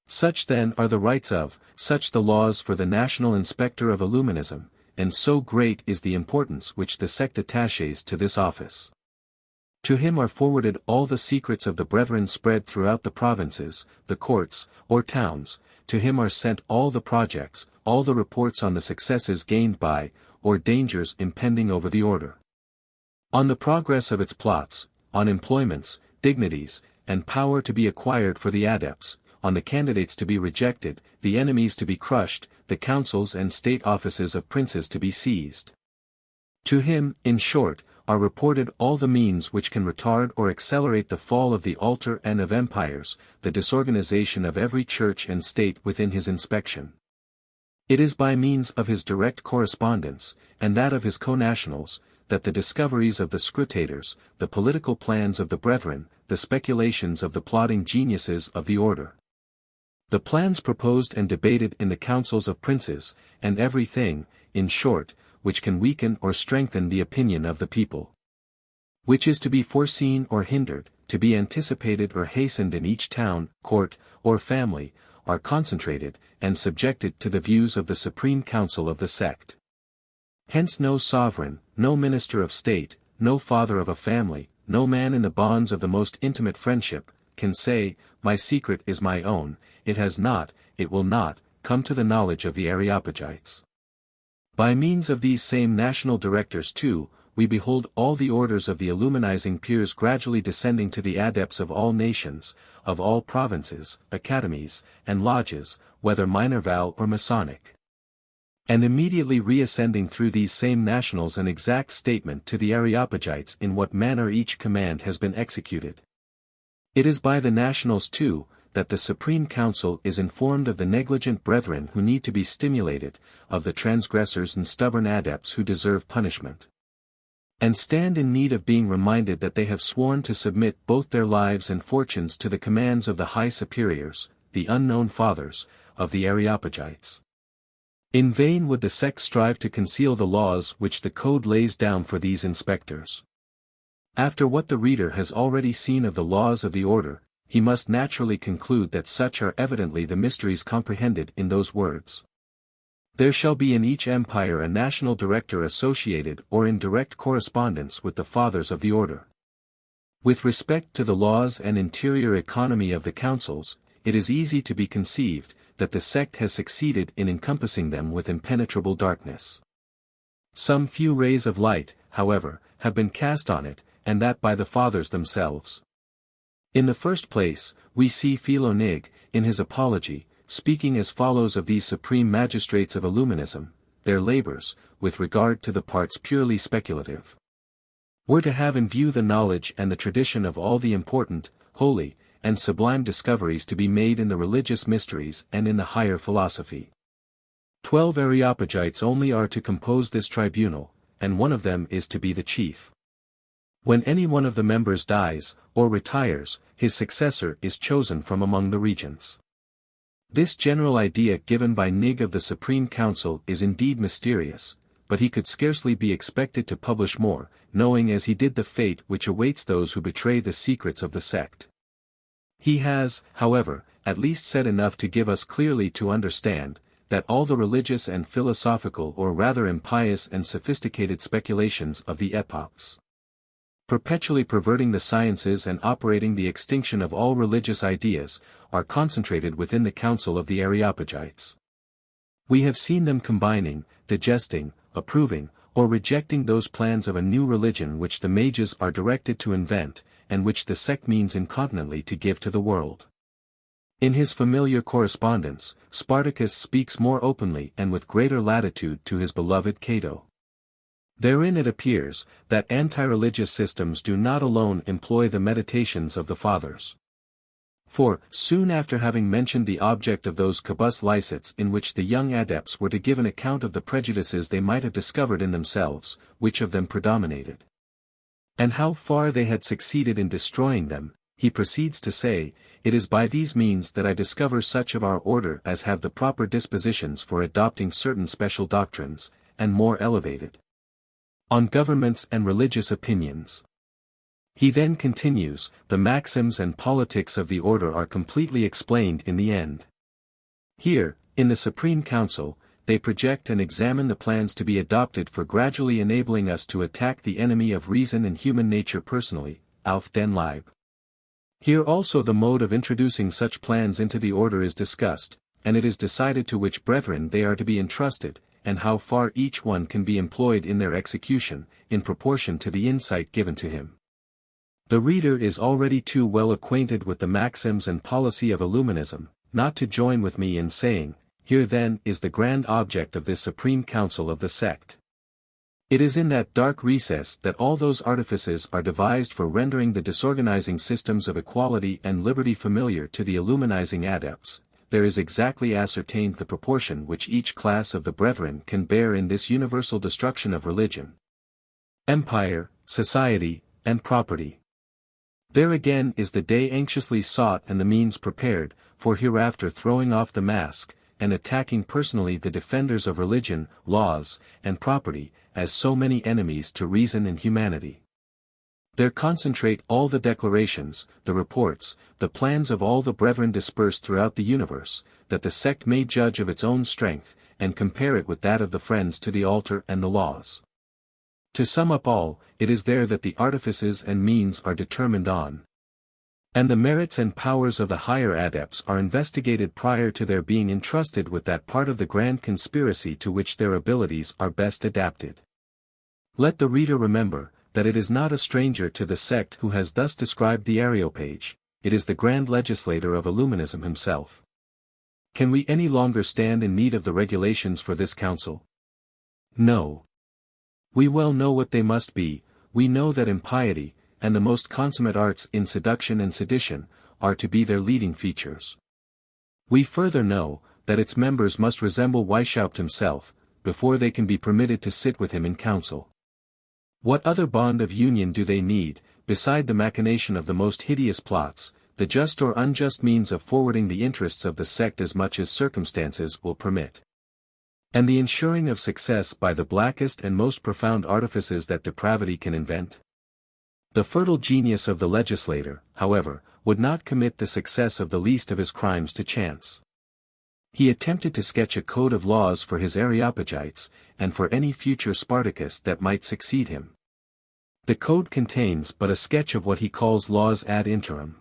Such then are the rights of, such the laws for the national inspector of Illuminism, and so great is the importance which the sect attaches to this office. To him are forwarded all the secrets of the brethren spread throughout the provinces, the courts, or towns, to him are sent all the projects, all the reports on the successes gained by, or dangers impending over the order. On the progress of its plots, on employments, dignities, and power to be acquired for the adepts, on the candidates to be rejected, the enemies to be crushed, the councils and state offices of princes to be seized. To him, in short, are reported all the means which can retard or accelerate the fall of the altar and of empires, the disorganization of every church and state within his inspection. It is by means of his direct correspondence, and that of his co-nationals, that the discoveries of the scrutators, the political plans of the brethren, the speculations of the plotting geniuses of the order, the plans proposed and debated in the councils of princes, and everything, in short, which can weaken or strengthen the opinion of the people, which is to be foreseen or hindered, to be anticipated or hastened in each town, court, or family, are concentrated, and subjected to the views of the Supreme Council of the sect. Hence no sovereign, no minister of state, no father of a family, no man in the bonds of the most intimate friendship, can say, my secret is my own, it has not, it will not, come to the knowledge of the Areopagites. By means of these same national directors too, we behold all the orders of the illuminizing peers gradually descending to the adepts of all nations, of all provinces, academies, and lodges, whether Minerval or Masonic. And immediately reascending through these same nationals an exact statement to the Areopagites in what manner each command has been executed. It is by the nationals too, that the Supreme Council is informed of the negligent brethren who need to be stimulated, of the transgressors and stubborn adepts who deserve punishment, and stand in need of being reminded that they have sworn to submit both their lives and fortunes to the commands of the high superiors, the unknown fathers, of the Areopagites. In vain would the sect strive to conceal the laws which the code lays down for these inspectors. After what the reader has already seen of the laws of the order, he must naturally conclude that such are evidently the mysteries comprehended in those words. There shall be in each empire a national director associated or in direct correspondence with the fathers of the order. With respect to the laws and interior economy of the councils, it is easy to be conceived that the sect has succeeded in encompassing them with impenetrable darkness. Some few rays of light, however, have been cast on it, and that by the fathers themselves. In the first place, we see Philonig, in his Apology, speaking as follows of these supreme magistrates of Illuminism: their labors, with regard to the parts purely speculative, were to have in view the knowledge and the tradition of all the important, holy, and sublime discoveries to be made in the religious mysteries and in the higher philosophy. 12 Areopagites only are to compose this tribunal, and one of them is to be the chief. When any one of the members dies, or retires, his successor is chosen from among the regents. This general idea given by Nig of the Supreme Council is indeed mysterious, but he could scarcely be expected to publish more, knowing as he did the fate which awaits those who betray the secrets of the sect. He has, however, at least said enough to give us clearly to understand, that all the religious and philosophical or rather impious and sophisticated speculations of the epochs, perpetually perverting the sciences and operating the extinction of all religious ideas, are concentrated within the council of the Areopagites. We have seen them combining, digesting, approving, or rejecting those plans of a new religion which the mages are directed to invent, and which the sect means incontinently to give to the world. In his familiar correspondence, Spartacus speaks more openly and with greater latitude to his beloved Cato. Therein it appears, that anti-religious systems do not alone employ the meditations of the fathers. For, soon after having mentioned the object of those quibus licets in which the young adepts were to give an account of the prejudices they might have discovered in themselves, which of them predominated, and how far they had succeeded in destroying them, he proceeds to say, "It is by these means that I discover such of our order as have the proper dispositions for adopting certain special doctrines, and more elevated, on governments and religious opinions." He then continues, "The maxims and politics of the order are completely explained in the end. Here, in the Supreme Council, they project and examine the plans to be adopted for gradually enabling us to attack the enemy of reason and human nature personally, auf den Leib. Here also the mode of introducing such plans into the order is discussed, and it is decided to which brethren they are to be entrusted, and how far each one can be employed in their execution, in proportion to the insight given to him." The reader is already too well acquainted with the maxims and policy of Illuminism, not to join with me in saying, here then is the grand object of this Supreme Council of the sect. It is in that dark recess that all those artifices are devised for rendering the disorganizing systems of equality and liberty familiar to the illuminizing adepts. There is exactly ascertained the proportion which each class of the brethren can bear in this universal destruction of religion, empire, society, and property. There again is the day anxiously sought and the means prepared, for hereafter throwing off the mask, and attacking personally the defenders of religion, laws, and property, as so many enemies to reason and humanity. There concentrate all the declarations, the reports, the plans of all the brethren dispersed throughout the universe, that the sect may judge of its own strength, and compare it with that of the friends to the altar and the laws. To sum up all, it is there that the artifices and means are determined on, and the merits and powers of the higher adepts are investigated prior to their being entrusted with that part of the grand conspiracy to which their abilities are best adapted. Let the reader remember, that it is not a stranger to the sect who has thus described the Areopage, it is the grand legislator of Illuminism himself. Can we any longer stand in need of the regulations for this council? No. We well know what they must be. We know that impiety, and the most consummate arts in seduction and sedition, are to be their leading features. We further know, that its members must resemble Weishaupt himself, before they can be permitted to sit with him in council. What other bond of union do they need, beside the machination of the most hideous plots, the just or unjust means of forwarding the interests of the sect as much as circumstances will permit, and the ensuring of success by the blackest and most profound artifices that depravity can invent? The fertile genius of the legislator, however, would not commit the success of the least of his crimes to chance. He attempted to sketch a code of laws for his Areopagites, and for any future Spartacus that might succeed him. The code contains but a sketch of what he calls laws ad interim.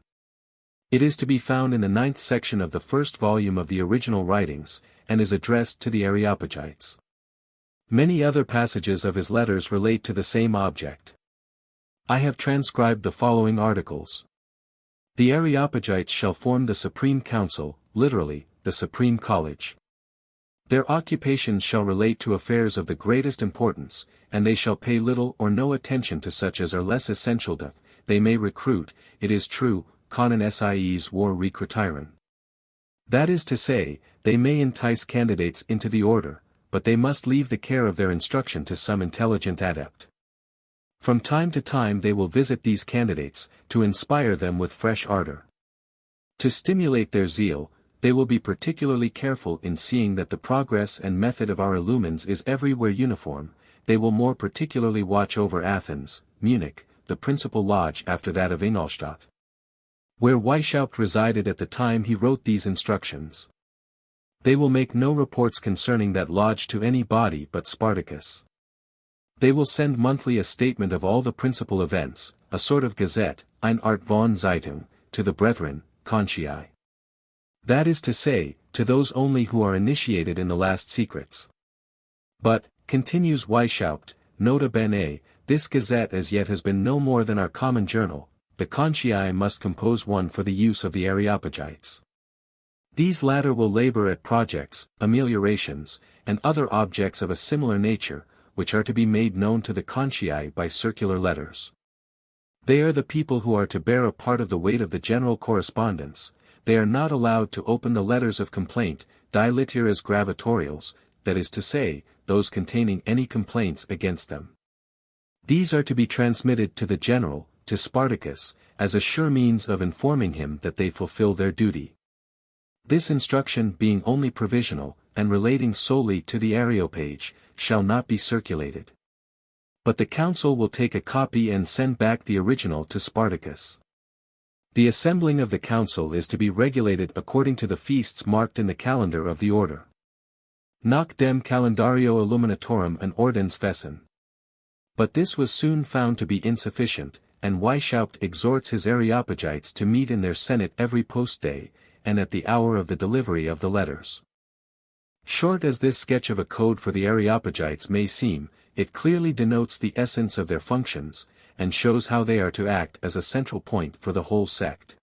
It is to be found in the 9th section of the first volume of the original writings, and is addressed to the Areopagites. Many other passages of his letters relate to the same object. I have transcribed the following articles. The Areopagites shall form the Supreme Council, literally, the Supreme College. Their occupations shall relate to affairs of the greatest importance, and they shall pay little or no attention to such as are less essential to. They may recruit, it is true, conon sies war recrutiren. That is to say, they may entice candidates into the order, but they must leave the care of their instruction to some intelligent adept. From time to time they will visit these candidates, to inspire them with fresh ardor. To stimulate their zeal, they will be particularly careful in seeing that the progress and method of our illumines is everywhere uniform. They will more particularly watch over Athens, Munich, the principal lodge after that of Ingolstadt, where Weishaupt resided at the time he wrote these instructions. They will make no reports concerning that lodge to any body but Spartacus. They will send monthly a statement of all the principal events, a sort of gazette, eine Art von Zeitung, to the brethren, Contii. That is to say, to those only who are initiated in the last secrets. But, continues Weishaupt, nota bene, this gazette as yet has been no more than our common journal. The Contii must compose one for the use of the Areopagites. These latter will labor at projects, ameliorations, and other objects of a similar nature, which are to be made known to the Contii by circular letters. They are the people who are to bear a part of the weight of the general correspondence. They are not allowed to open the letters of complaint, die litteras gravatorials, that is to say, those containing any complaints against them. These are to be transmitted to the general, to Spartacus, as a sure means of informing him that they fulfill their duty. This instruction being only provisional, and relating solely to the Areopage, shall not be circulated. But the council will take a copy and send back the original to Spartacus. The assembling of the council is to be regulated according to the feasts marked in the calendar of the order. Noc dem calendario illuminatorum and ordens fessen. But this was soon found to be insufficient, and Weishaupt exhorts his Areopagites to meet in their senate every post-day, and at the hour of the delivery of the letters. Short as this sketch of a code for the Areopagites may seem, it clearly denotes the essence of their functions, and shows how they are to act as a central point for the whole sect.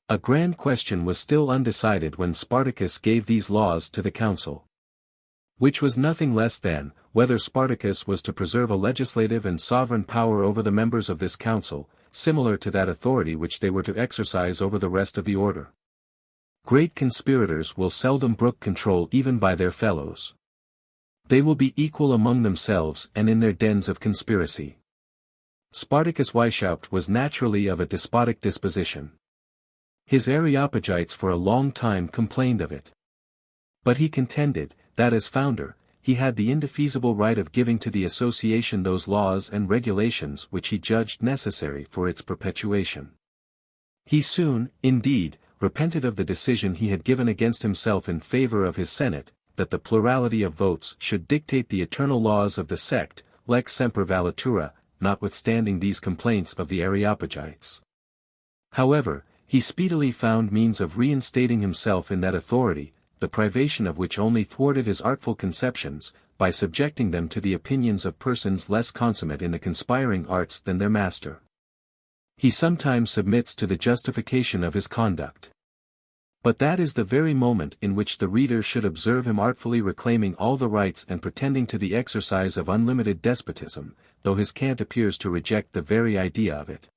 A grand question was still undecided when Spartacus gave these laws to the council, which was nothing less than, whether Spartacus was to preserve a legislative and sovereign power over the members of this council, similar to that authority which they were to exercise over the rest of the order. Great conspirators will seldom brook control even by their fellows. They will be equal among themselves and in their dens of conspiracy. Spartacus Weishaupt was naturally of a despotic disposition. His Areopagites for a long time complained of it. But he contended, that as founder, he had the indefeasible right of giving to the association those laws and regulations which he judged necessary for its perpetuation. He soon, indeed, repented of the decision he had given against himself in favor of his senate, that the plurality of votes should dictate the eternal laws of the sect, lex semper valetura, notwithstanding these complaints of the Areopagites. However, he speedily found means of reinstating himself in that authority, the privation of which only thwarted his artful conceptions, by subjecting them to the opinions of persons less consummate in the conspiring arts than their master. He sometimes submits to the justification of his conduct. But that is the very moment in which the reader should observe him artfully reclaiming all the rights and pretending to the exercise of unlimited despotism, though his cant appears to reject the very idea of it.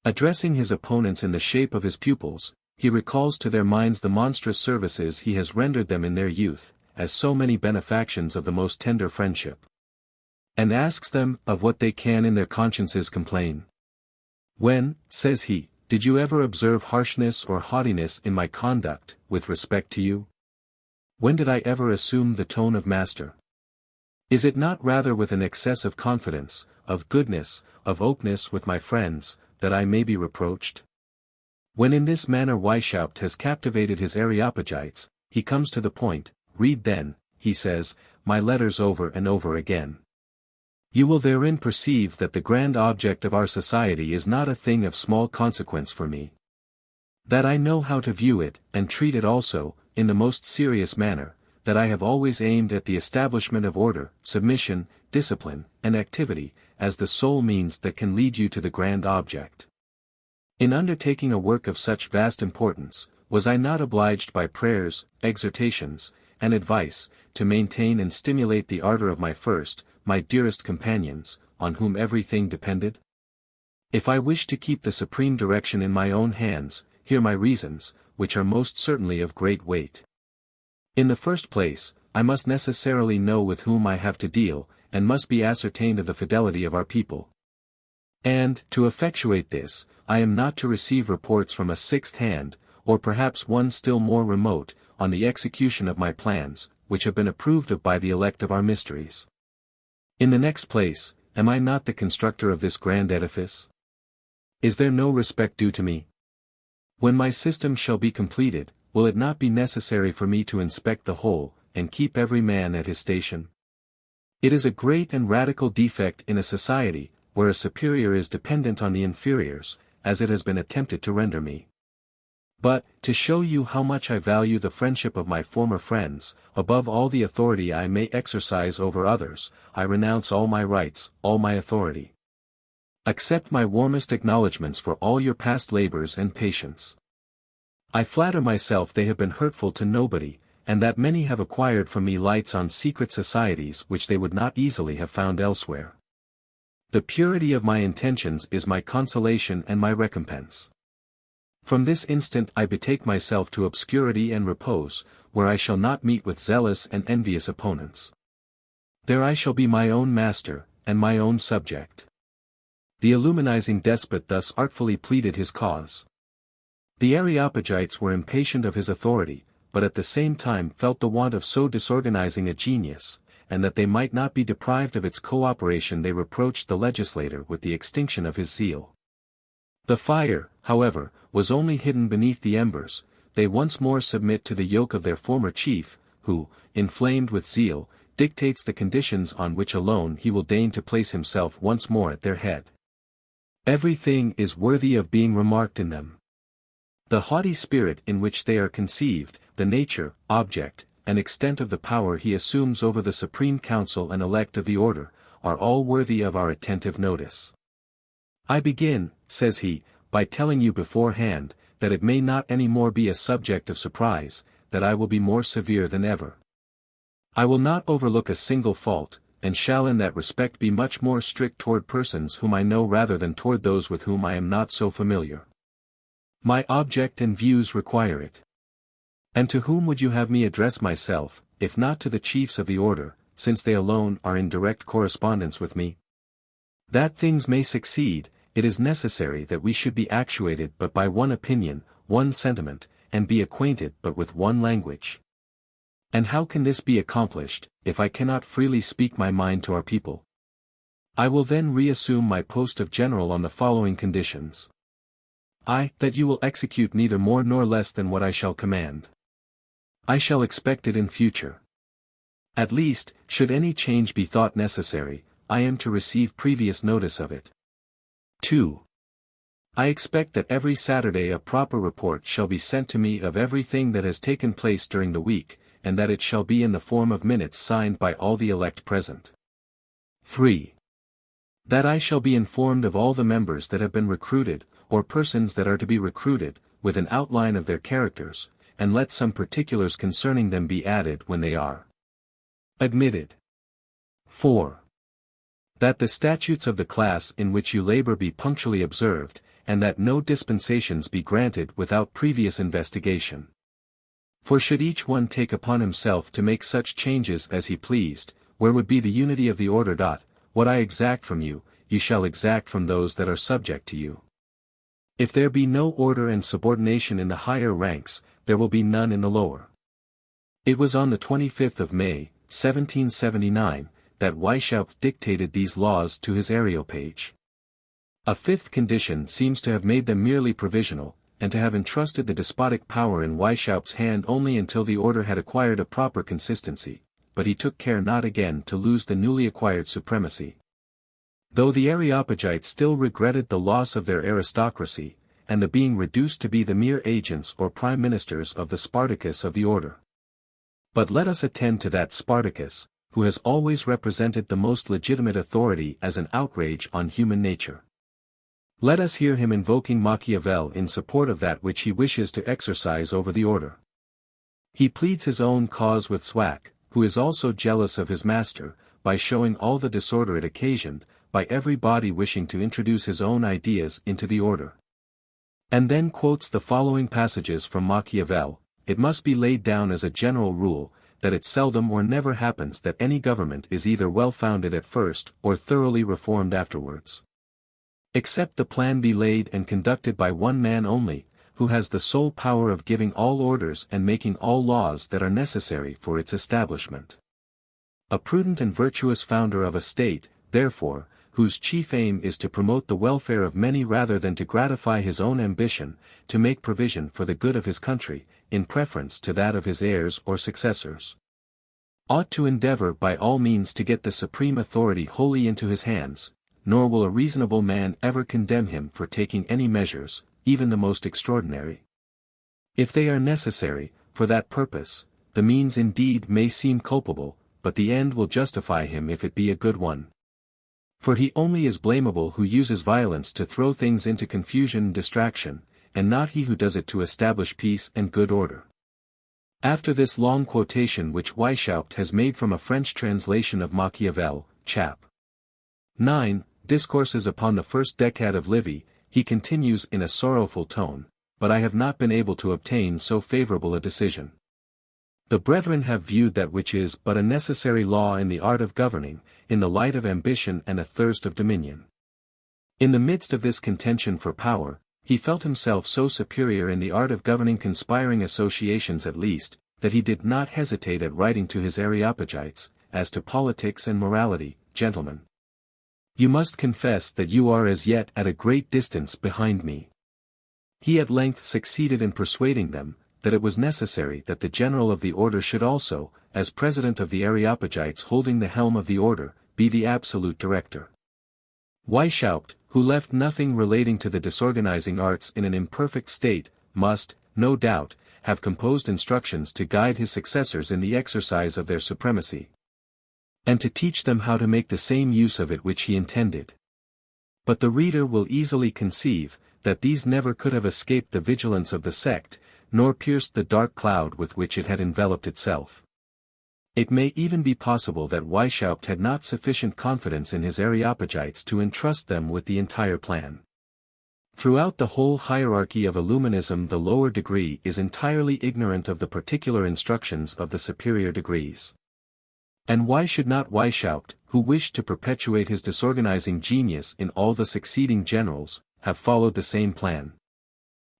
Addressing his opponents in the shape of his pupils, he recalls to their minds the monstrous services he has rendered them in their youth, as so many benefactions of the most tender friendship. And asks them, of what they can in their consciences complain. When, says he, did you ever observe harshness or haughtiness in my conduct, with respect to you? When did I ever assume the tone of master? Is it not rather with an excess of confidence, of goodness, of openness with my friends, that I may be reproached? When in this manner Weishaupt has captivated his Areopagites, he comes to the point, read then, he says, my letters over and over again. You will therein perceive that the grand object of our society is not a thing of small consequence for me. That I know how to view it, and treat it also, in the most serious manner, that I have always aimed at the establishment of order, submission, discipline, and activity, as the sole means that can lead you to the grand object. In undertaking a work of such vast importance, was I not obliged by prayers, exhortations, and advice, to maintain and stimulate the ardor of my first, my dearest companions, on whom everything depended? If I wish to keep the supreme direction in my own hands, hear my reasons, which are most certainly of great weight. In the first place, I must necessarily know with whom I have to deal, and must be ascertained of the fidelity of our people. And, to effectuate this, I am not to receive reports from a sixth hand, or perhaps one still more remote, on the execution of my plans, which have been approved of by the elect of our mysteries. In the next place, am I not the constructor of this grand edifice? Is there no respect due to me? When my system shall be completed, will it not be necessary for me to inspect the whole, and keep every man at his station? It is a great and radical defect in a society, where a superior is dependent on the inferiors, as it has been attempted to render me. But, to show you how much I value the friendship of my former friends, above all the authority I may exercise over others, I renounce all my rights, all my authority. Accept my warmest acknowledgments for all your past labors and patience. I flatter myself they have been hurtful to nobody, and that many have acquired from me lights on secret societies which they would not easily have found elsewhere. The purity of my intentions is my consolation and my recompense. From this instant I betake myself to obscurity and repose, where I shall not meet with zealous and envious opponents. There I shall be my own master, and my own subject. The illuminizing despot thus artfully pleaded his cause. The Areopagites were impatient of his authority, but at the same time felt the want of so disorganizing a genius, and that they might not be deprived of its cooperation they reproached the legislator with the extinction of his zeal. The fire, however, was only hidden beneath the embers. They once more submit to the yoke of their former chief, who, inflamed with zeal, dictates the conditions on which alone he will deign to place himself once more at their head. Everything is worthy of being remarked in them. The haughty spirit in which they are conceived, the nature, object, and extent of the power he assumes over the supreme council and elect of the order, are all worthy of our attentive notice. I begin, says he, by telling you beforehand, that it may not any more be a subject of surprise, that I will be more severe than ever. I will not overlook a single fault, and shall in that respect be much more strict toward persons whom I know rather than toward those with whom I am not so familiar. My object and views require it. And to whom would you have me address myself, if not to the chiefs of the order, since they alone are in direct correspondence with me? That things may succeed, it is necessary that we should be actuated but by one opinion, one sentiment, and be acquainted but with one language. And how can this be accomplished, if I cannot freely speak my mind to our people? I will then reassume my post of general on the following conditions. That you will execute neither more nor less than what I shall command. I shall expect it in future. At least, should any change be thought necessary, I am to receive previous notice of it. 2. I expect that every Saturday a proper report shall be sent to me of everything that has taken place during the week, and that it shall be in the form of minutes signed by all the elect present. 3. That I shall be informed of all the members that have been recruited, or persons that are to be recruited, with an outline of their characters, and let some particulars concerning them be added when they are admitted. 4. That the statutes of the class in which you labor be punctually observed, and that no dispensations be granted without previous investigation. For should each one take upon himself to make such changes as he pleased, where would be the unity of the order? What I exact from you, you shall exact from those that are subject to you. If there be no order and subordination in the higher ranks, there will be none in the lower. It was on the 25th of May, 1779, that Weishaupt dictated these laws to his Areopage. A fifth condition seems to have made them merely provisional, and to have entrusted the despotic power in Weishaupt's hand only until the order had acquired a proper consistency, but he took care not again to lose the newly acquired supremacy. Though the Areopagites still regretted the loss of their aristocracy, and the being reduced to be the mere agents or prime ministers of the Spartacus of the order. But let us attend to that Spartacus, who has always represented the most legitimate authority as an outrage on human nature. Let us hear him invoking Machiavel in support of that which he wishes to exercise over the order. He pleads his own cause with Swack, who is also jealous of his master, by showing all the disorder it occasioned, by everybody wishing to introduce his own ideas into the order. And then quotes the following passages from Machiavel: "It must be laid down as a general rule, that it seldom or never happens that any government is either well-founded at first or thoroughly reformed afterwards. Except the plan be laid and conducted by one man only, who has the sole power of giving all orders and making all laws that are necessary for its establishment. A prudent and virtuous founder of a state, therefore, whose chief aim is to promote the welfare of many rather than to gratify his own ambition, to make provision for the good of his country, in preference to that of his heirs or successors, ought to endeavor by all means to get the supreme authority wholly into his hands, nor will a reasonable man ever condemn him for taking any measures, even the most extraordinary. If they are necessary, for that purpose, the means indeed may seem culpable, but the end will justify him if it be a good one. For he only is blamable who uses violence to throw things into confusion and distraction, and not he who does it to establish peace and good order." After this long quotation which Weishaupt has made from a French translation of Machiavel, chap. 9, Discourses upon the First Decade of Livy, he continues in a sorrowful tone, "But I have not been able to obtain so favorable a decision. The brethren have viewed that which is but a necessary law in the art of governing, in the light of ambition and a thirst of dominion." In the midst of this contention for power, he felt himself so superior in the art of governing conspiring associations at least, that he did not hesitate at writing to his Areopagites, "As to politics and morality, gentlemen, you must confess that you are as yet at a great distance behind me." He at length succeeded in persuading them, that it was necessary that the general of the order should also, as president of the Areopagites holding the helm of the order, be the absolute director. Weishaupt, who left nothing relating to the disorganizing arts in an imperfect state, must, no doubt, have composed instructions to guide his successors in the exercise of their supremacy, and to teach them how to make the same use of it which he intended. But the reader will easily conceive, that these never could have escaped the vigilance of the sect, nor pierced the dark cloud with which it had enveloped itself. It may even be possible that Weishaupt had not sufficient confidence in his Areopagites to entrust them with the entire plan. Throughout the whole hierarchy of Illuminism the lower degree is entirely ignorant of the particular instructions of the superior degrees. And why should not Weishaupt, who wished to perpetuate his disorganizing genius in all the succeeding generals, have followed the same plan?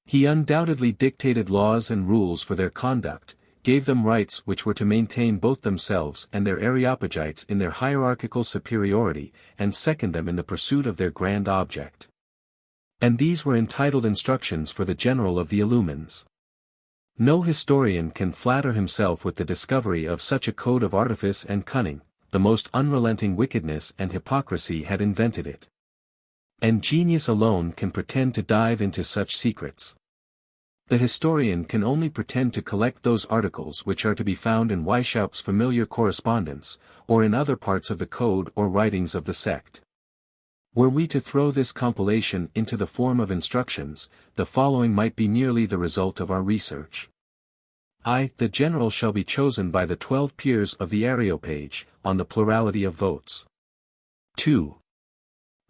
He undoubtedly dictated laws and rules for their conduct, gave them rights which were to maintain both themselves and their Areopagites in their hierarchical superiority, and second them in the pursuit of their grand object. And these were entitled instructions for the general of the Illumines. No historian can flatter himself with the discovery of such a code of artifice and cunning. The most unrelenting wickedness and hypocrisy had invented it. And genius alone can pretend to dive into such secrets. The historian can only pretend to collect those articles which are to be found in Weishaupt's familiar correspondence, or in other parts of the code or writings of the sect. Were we to throw this compilation into the form of instructions, the following might be nearly the result of our research. The general shall be chosen by the 12 peers of the Areopage, on the plurality of votes. 2.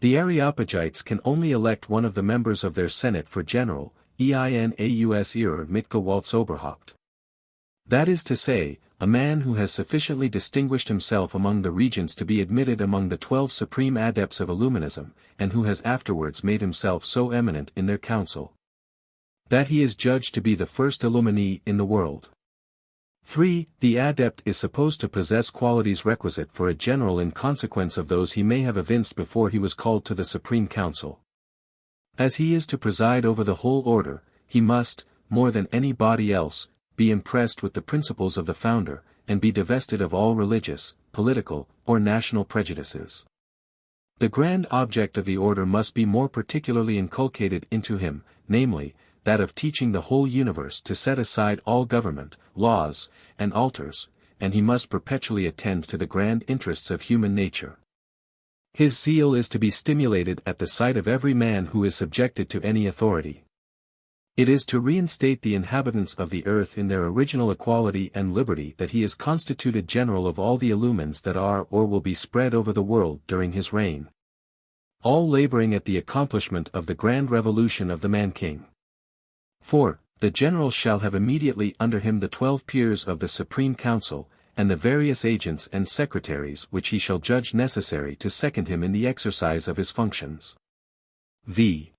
The Areopagites can only elect one of the members of their Senate for general, einaus ihrer Mitgewaltsoberhaupt. That is to say, a man who has sufficiently distinguished himself among the regents to be admitted among the 12 supreme adepts of Illuminism, and who has afterwards made himself so eminent in their council that he is judged to be the first illuminee in the world. 3. The adept is supposed to possess qualities requisite for a general in consequence of those he may have evinced before he was called to the Supreme Council. As he is to preside over the whole order, he must, more than anybody else, be impressed with the principles of the founder, and be divested of all religious, political, or national prejudices. The grand object of the order must be more particularly inculcated into him, namely, that of teaching the whole universe to set aside all government, laws, and altars, and he must perpetually attend to the grand interests of human nature. His zeal is to be stimulated at the sight of every man who is subjected to any authority. It is to reinstate the inhabitants of the earth in their original equality and liberty that he is constituted general of all the illumines that are or will be spread over the world during his reign, all laboring at the accomplishment of the grand revolution of the man-king. 4. The general shall have immediately under him the 12 peers of the Supreme Council, and the various agents and secretaries which he shall judge necessary to second him in the exercise of his functions. V.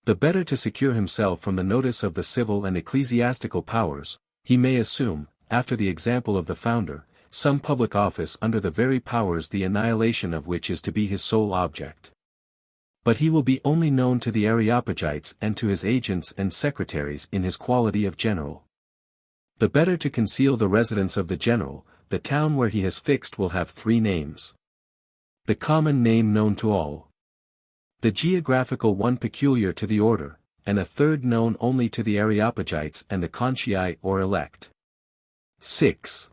The better to secure himself from the notice of the civil and ecclesiastical powers, he may assume, after the example of the founder, some public office under the very powers the annihilation of which is to be his sole object. But he will be only known to the Areopagites and to his agents and secretaries in his quality of general. The better to conceal the residence of the general, the town where he has fixed will have 3 names. The common name known to all, the geographical one peculiar to the order, and a third known only to the Areopagites and the Contii or elect. 6.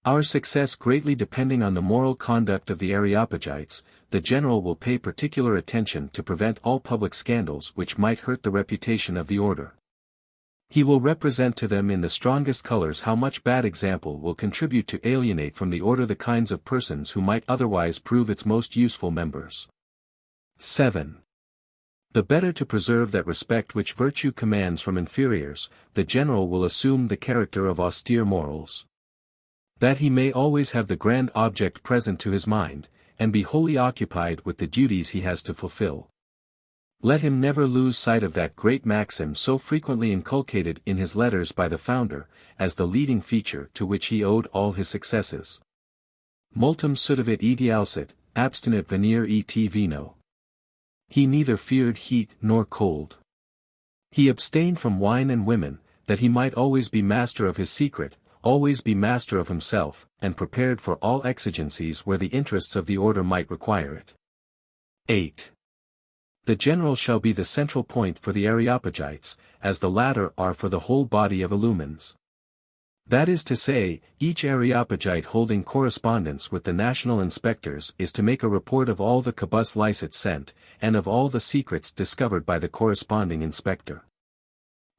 Our success greatly depending on the moral conduct of the Areopagites, the general will pay particular attention to prevent all public scandals which might hurt the reputation of the order. He will represent to them in the strongest colors how much bad example will contribute to alienate from the order the kinds of persons who might otherwise prove its most useful members. 7. The better to preserve that respect which virtue commands from inferiors, the general will assume the character of austere morals, that he may always have the grand object present to his mind, and be wholly occupied with the duties he has to fulfill. Let him never lose sight of that great maxim so frequently inculcated in his letters by the founder, as the leading feature to which he owed all his successes. Multum sudavit idealsit, abstinat venire et vino. He neither feared heat nor cold. He abstained from wine and women, that he might always be master of his secret, always be master of himself, and prepared for all exigencies where the interests of the order might require it. 8. The general shall be the central point for the Areopagites, as the latter are for the whole body of illumines. That is to say, each Areopagite holding correspondence with the national inspectors is to make a report of all the quibus licet sent, and of all the secrets discovered by the corresponding inspector.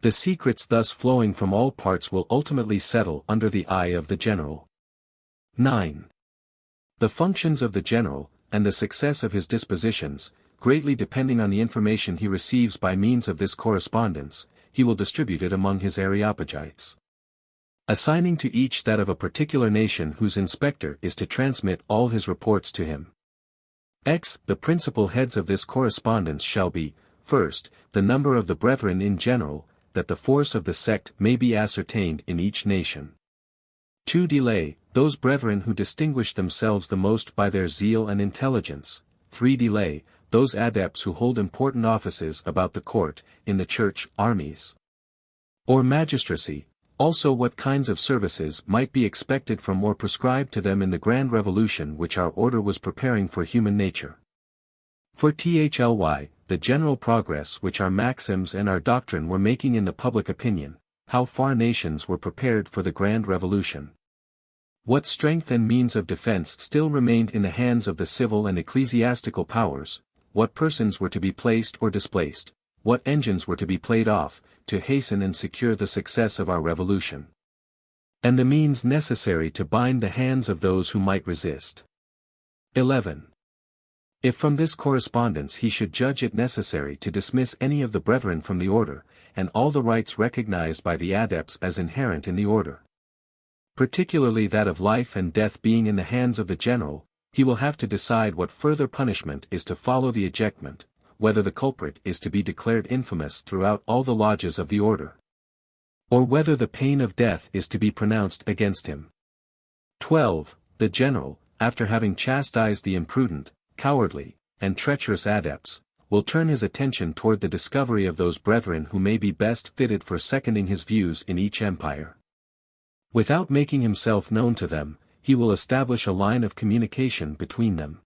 The secrets thus flowing from all parts will ultimately settle under the eye of the general. 9. The functions of the general, and the success of his dispositions, greatly depending on the information he receives by means of this correspondence, he will distribute it among his Areopagites, assigning to each that of a particular nation whose inspector is to transmit all his reports to him. The principal heads of this correspondence shall be, first, the number of the brethren in general, that the force of the sect may be ascertained in each nation. 2. Delay, those brethren who distinguish themselves the most by their zeal and intelligence. 3. Delay, those adepts who hold important offices about the court, in the church, armies, or magistracy, also what kinds of services might be expected from or prescribed to them in the grand revolution which our order was preparing for human nature. For thly, the general progress which our maxims and our doctrine were making in the public opinion, how far nations were prepared for the grand revolution, what strength and means of defense still remained in the hands of the civil and ecclesiastical powers, what persons were to be placed or displaced, what engines were to be played off, to hasten and secure the success of our revolution, and the means necessary to bind the hands of those who might resist. 11. If from this correspondence he should judge it necessary to dismiss any of the brethren from the order, and all the rights recognized by the adepts as inherent in the order, particularly that of life and death being in the hands of the general, he will have to decide what further punishment is to follow the ejectment, whether the culprit is to be declared infamous throughout all the lodges of the order, or whether the pain of death is to be pronounced against him. 12. The general, after having chastised the imprudent, cowardly, and treacherous adepts, will turn his attention toward the discovery of those brethren who may be best fitted for seconding his views in each empire. Without making himself known to them, he will establish a line of communication between them.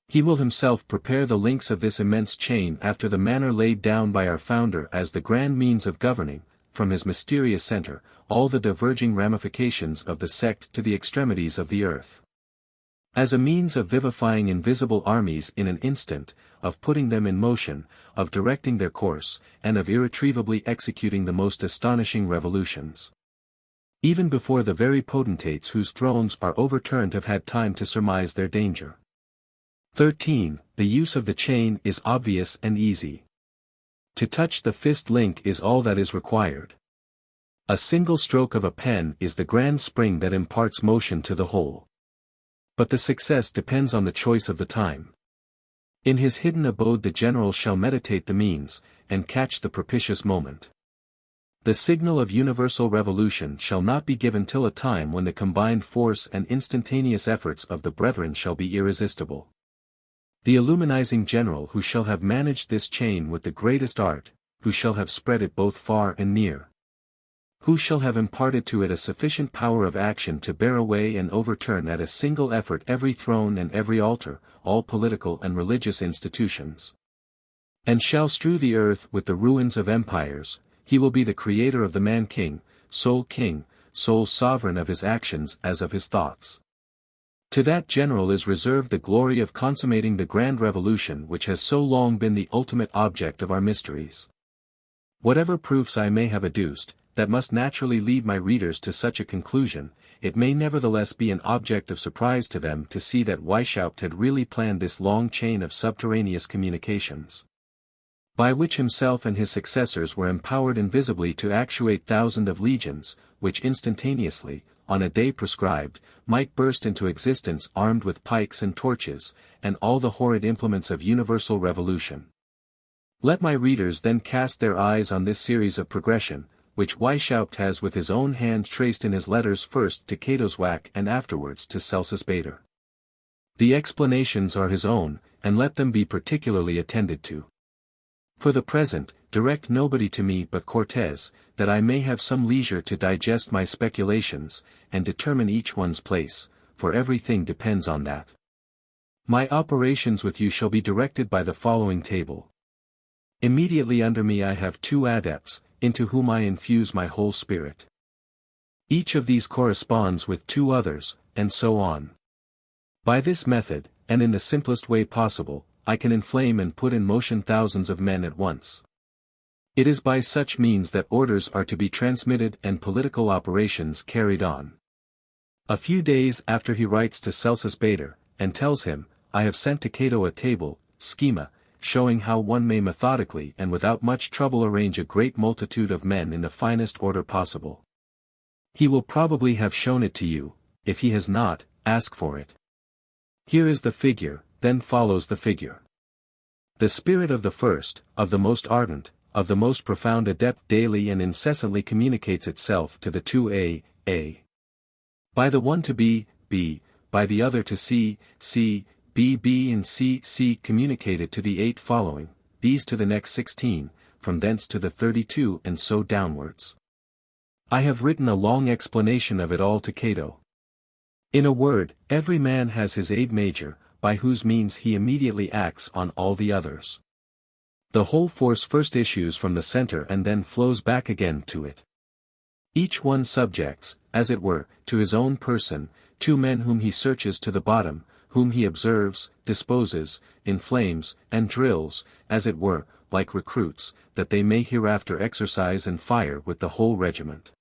He will himself prepare the links of this immense chain after the manner laid down by our founder as the grand means of governing, from his mysterious center, all the diverging ramifications of the sect to the extremities of the earth. As a means of vivifying invisible armies in an instant, of putting them in motion, of directing their course, and of irretrievably executing the most astonishing revolutions. Even before the very potentates whose thrones are overturned have had time to surmise their danger. 13. The use of the chain is obvious and easy. To touch the fist link is all that is required. A single stroke of a pen is the grand spring that imparts motion to the whole. But the success depends on the choice of the time. In his hidden abode the general shall meditate the means, and catch the propitious moment. The signal of universal revolution shall not be given till a time when the combined force and instantaneous efforts of the brethren shall be irresistible. The illuminizing general who shall have managed this chain with the greatest art, who shall have spread it both far and near, who shall have imparted to it a sufficient power of action to bear away and overturn at a single effort every throne and every altar, all political and religious institutions, and shall strew the earth with the ruins of empires, he will be the creator of the man-king, sole sovereign of his actions as of his thoughts. To that general is reserved the glory of consummating the grand revolution which has so long been the ultimate object of our mysteries. Whatever proofs I may have adduced, that must naturally lead my readers to such a conclusion, it may nevertheless be an object of surprise to them to see that Weishaupt had really planned this long chain of subterraneous communications, by which himself and his successors were empowered invisibly to actuate thousands of legions, which instantaneously, on a day prescribed, might burst into existence armed with pikes and torches, and all the horrid implements of universal revolution. Let my readers then cast their eyes on this series of progression, which Weishaupt has with his own hand traced in his letters first to Catoswach and afterwards to Celsus Bader. The explanations are his own, and let them be particularly attended to. For the present, direct nobody to me but Cortes, that I may have some leisure to digest my speculations, and determine each one's place, for everything depends on that. My operations with you shall be directed by the following table. Immediately under me I have 2 adepts, into whom I infuse my whole spirit. Each of these corresponds with 2 others, and so on. By this method, and in the simplest way possible, I can inflame and put in motion thousands of men at once. It is by such means that orders are to be transmitted and political operations carried on. A few days after he writes to Celsus Bader, and tells him, I have sent to Cato a table, schema, showing how one may methodically and without much trouble arrange a great multitude of men in the finest order possible. He will probably have shown it to you. If he has not, ask for it. Here is the figure, then follows the figure. The spirit of the first, of the most ardent, of the most profound adept daily and incessantly communicates itself to the 2A, by the one to B, by the other to C, B and C communicated to the 8 following, these to the next 16, from thence to the 32 and so downwards. I have written a long explanation of it all to Cato. In a word, every man has his aid major, by whose means he immediately acts on all the others. The whole force first issues from the center and then flows back again to it. Each one subjects, as it were, to his own person, 2 men whom he searches to the bottom, whom he observes, disposes, inflames, and drills, as it were, like recruits, that they may hereafter exercise and fire with the whole regiment.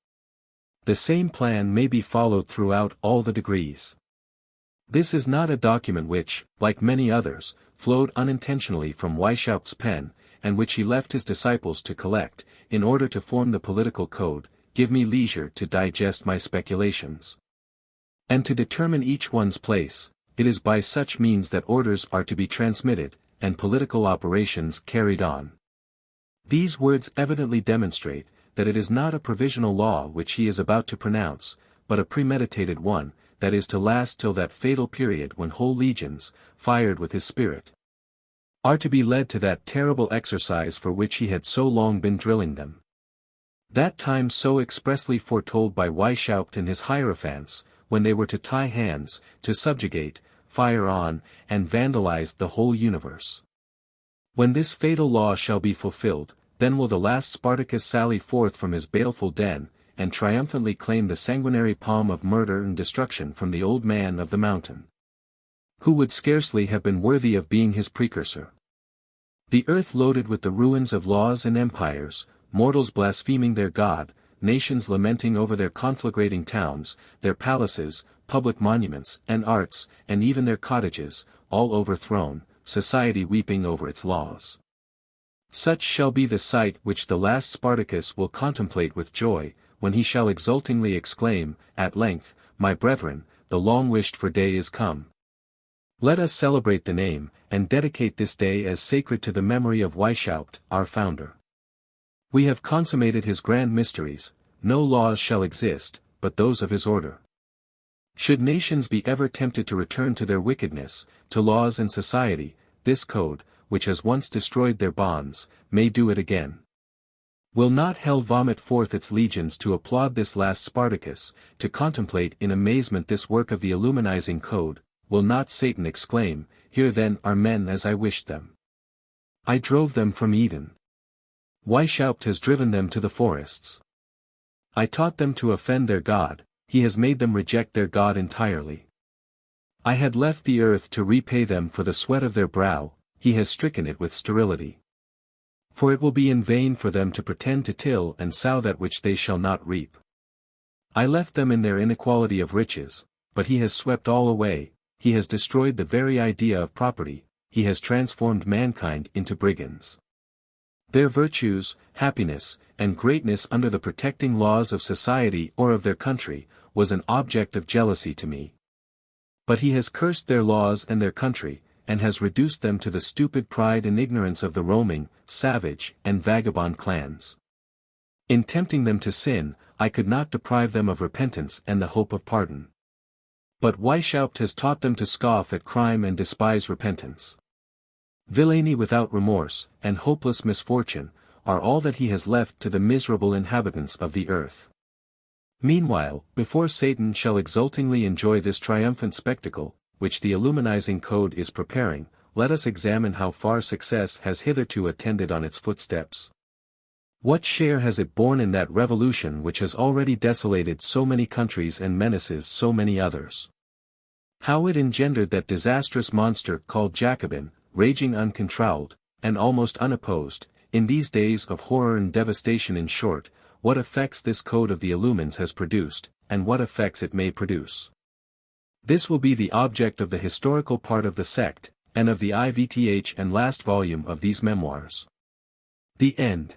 The same plan may be followed throughout all the degrees. This is not a document which, like many others, flowed unintentionally from Weishaupt's pen, and which he left his disciples to collect, in order to form the political code, give me leisure to digest my speculations. And to determine each one's place, it is by such means that orders are to be transmitted, and political operations carried on. These words evidently demonstrate, that it is not a provisional law which he is about to pronounce, but a premeditated one, that is to last till that fatal period when whole legions, fired with his spirit, are to be led to that terrible exercise for which he had so long been drilling them. That time so expressly foretold by Weishaupt and his hierophants, when they were to tie hands, to subjugate, fire on, and vandalize the whole universe. When this fatal law shall be fulfilled, then will the last Spartacus sally forth from his baleful den, and triumphantly claim the sanguinary palm of murder and destruction from the old man of the mountain, who would scarcely have been worthy of being his precursor. The earth loaded with the ruins of laws and empires, mortals blaspheming their God, nations lamenting over their conflagrating towns, their palaces, public monuments and arts, and even their cottages, all overthrown, society weeping over its laws. Such shall be the sight which the last Spartacus will contemplate with joy, when he shall exultingly exclaim, at length, my brethren, the long-wished-for day is come. Let us celebrate the name, and dedicate this day as sacred to the memory of Weishaupt, our founder. We have consummated his grand mysteries, no laws shall exist, but those of his order. Should nations be ever tempted to return to their wickedness, to laws and society, this code, which has once destroyed their bonds, may do it again. Will not hell vomit forth its legions to applaud this last Spartacus, to contemplate in amazement this work of the illuminizing code? Will not Satan exclaim, here then are men as I wished them. I drove them from Eden. Weishaupt has driven them to the forests. I taught them to offend their God, he has made them reject their God entirely. I had left the earth to repay them for the sweat of their brow, he has stricken it with sterility. For it will be in vain for them to pretend to till and sow that which they shall not reap. I left them in their inequality of riches, but he has swept all away, he has destroyed the very idea of property, he has transformed mankind into brigands. Their virtues, happiness, and greatness under the protecting laws of society or of their country, was an object of jealousy to me. But he has cursed their laws and their country, and has reduced them to the stupid pride and ignorance of the roaming, savage, and vagabond clans. In tempting them to sin, I could not deprive them of repentance and the hope of pardon. But Weishaupt has taught them to scoff at crime and despise repentance. Villainy without remorse, and hopeless misfortune, are all that he has left to the miserable inhabitants of the earth. Meanwhile, before Satan shall exultingly enjoy this triumphant spectacle, which the illuminizing code is preparing, let us examine how far success has hitherto attended on its footsteps. What share has it borne in that revolution which has already desolated so many countries and menaces so many others? How it engendered that disastrous monster called Jacobin, raging uncontrolled, and almost unopposed, in these days of horror and devastation. In short, what effects this code of the Illumines has produced, and what effects it may produce. This will be the object of the historical part of the sect, and of the IVTH and last volume of these memoirs. The end.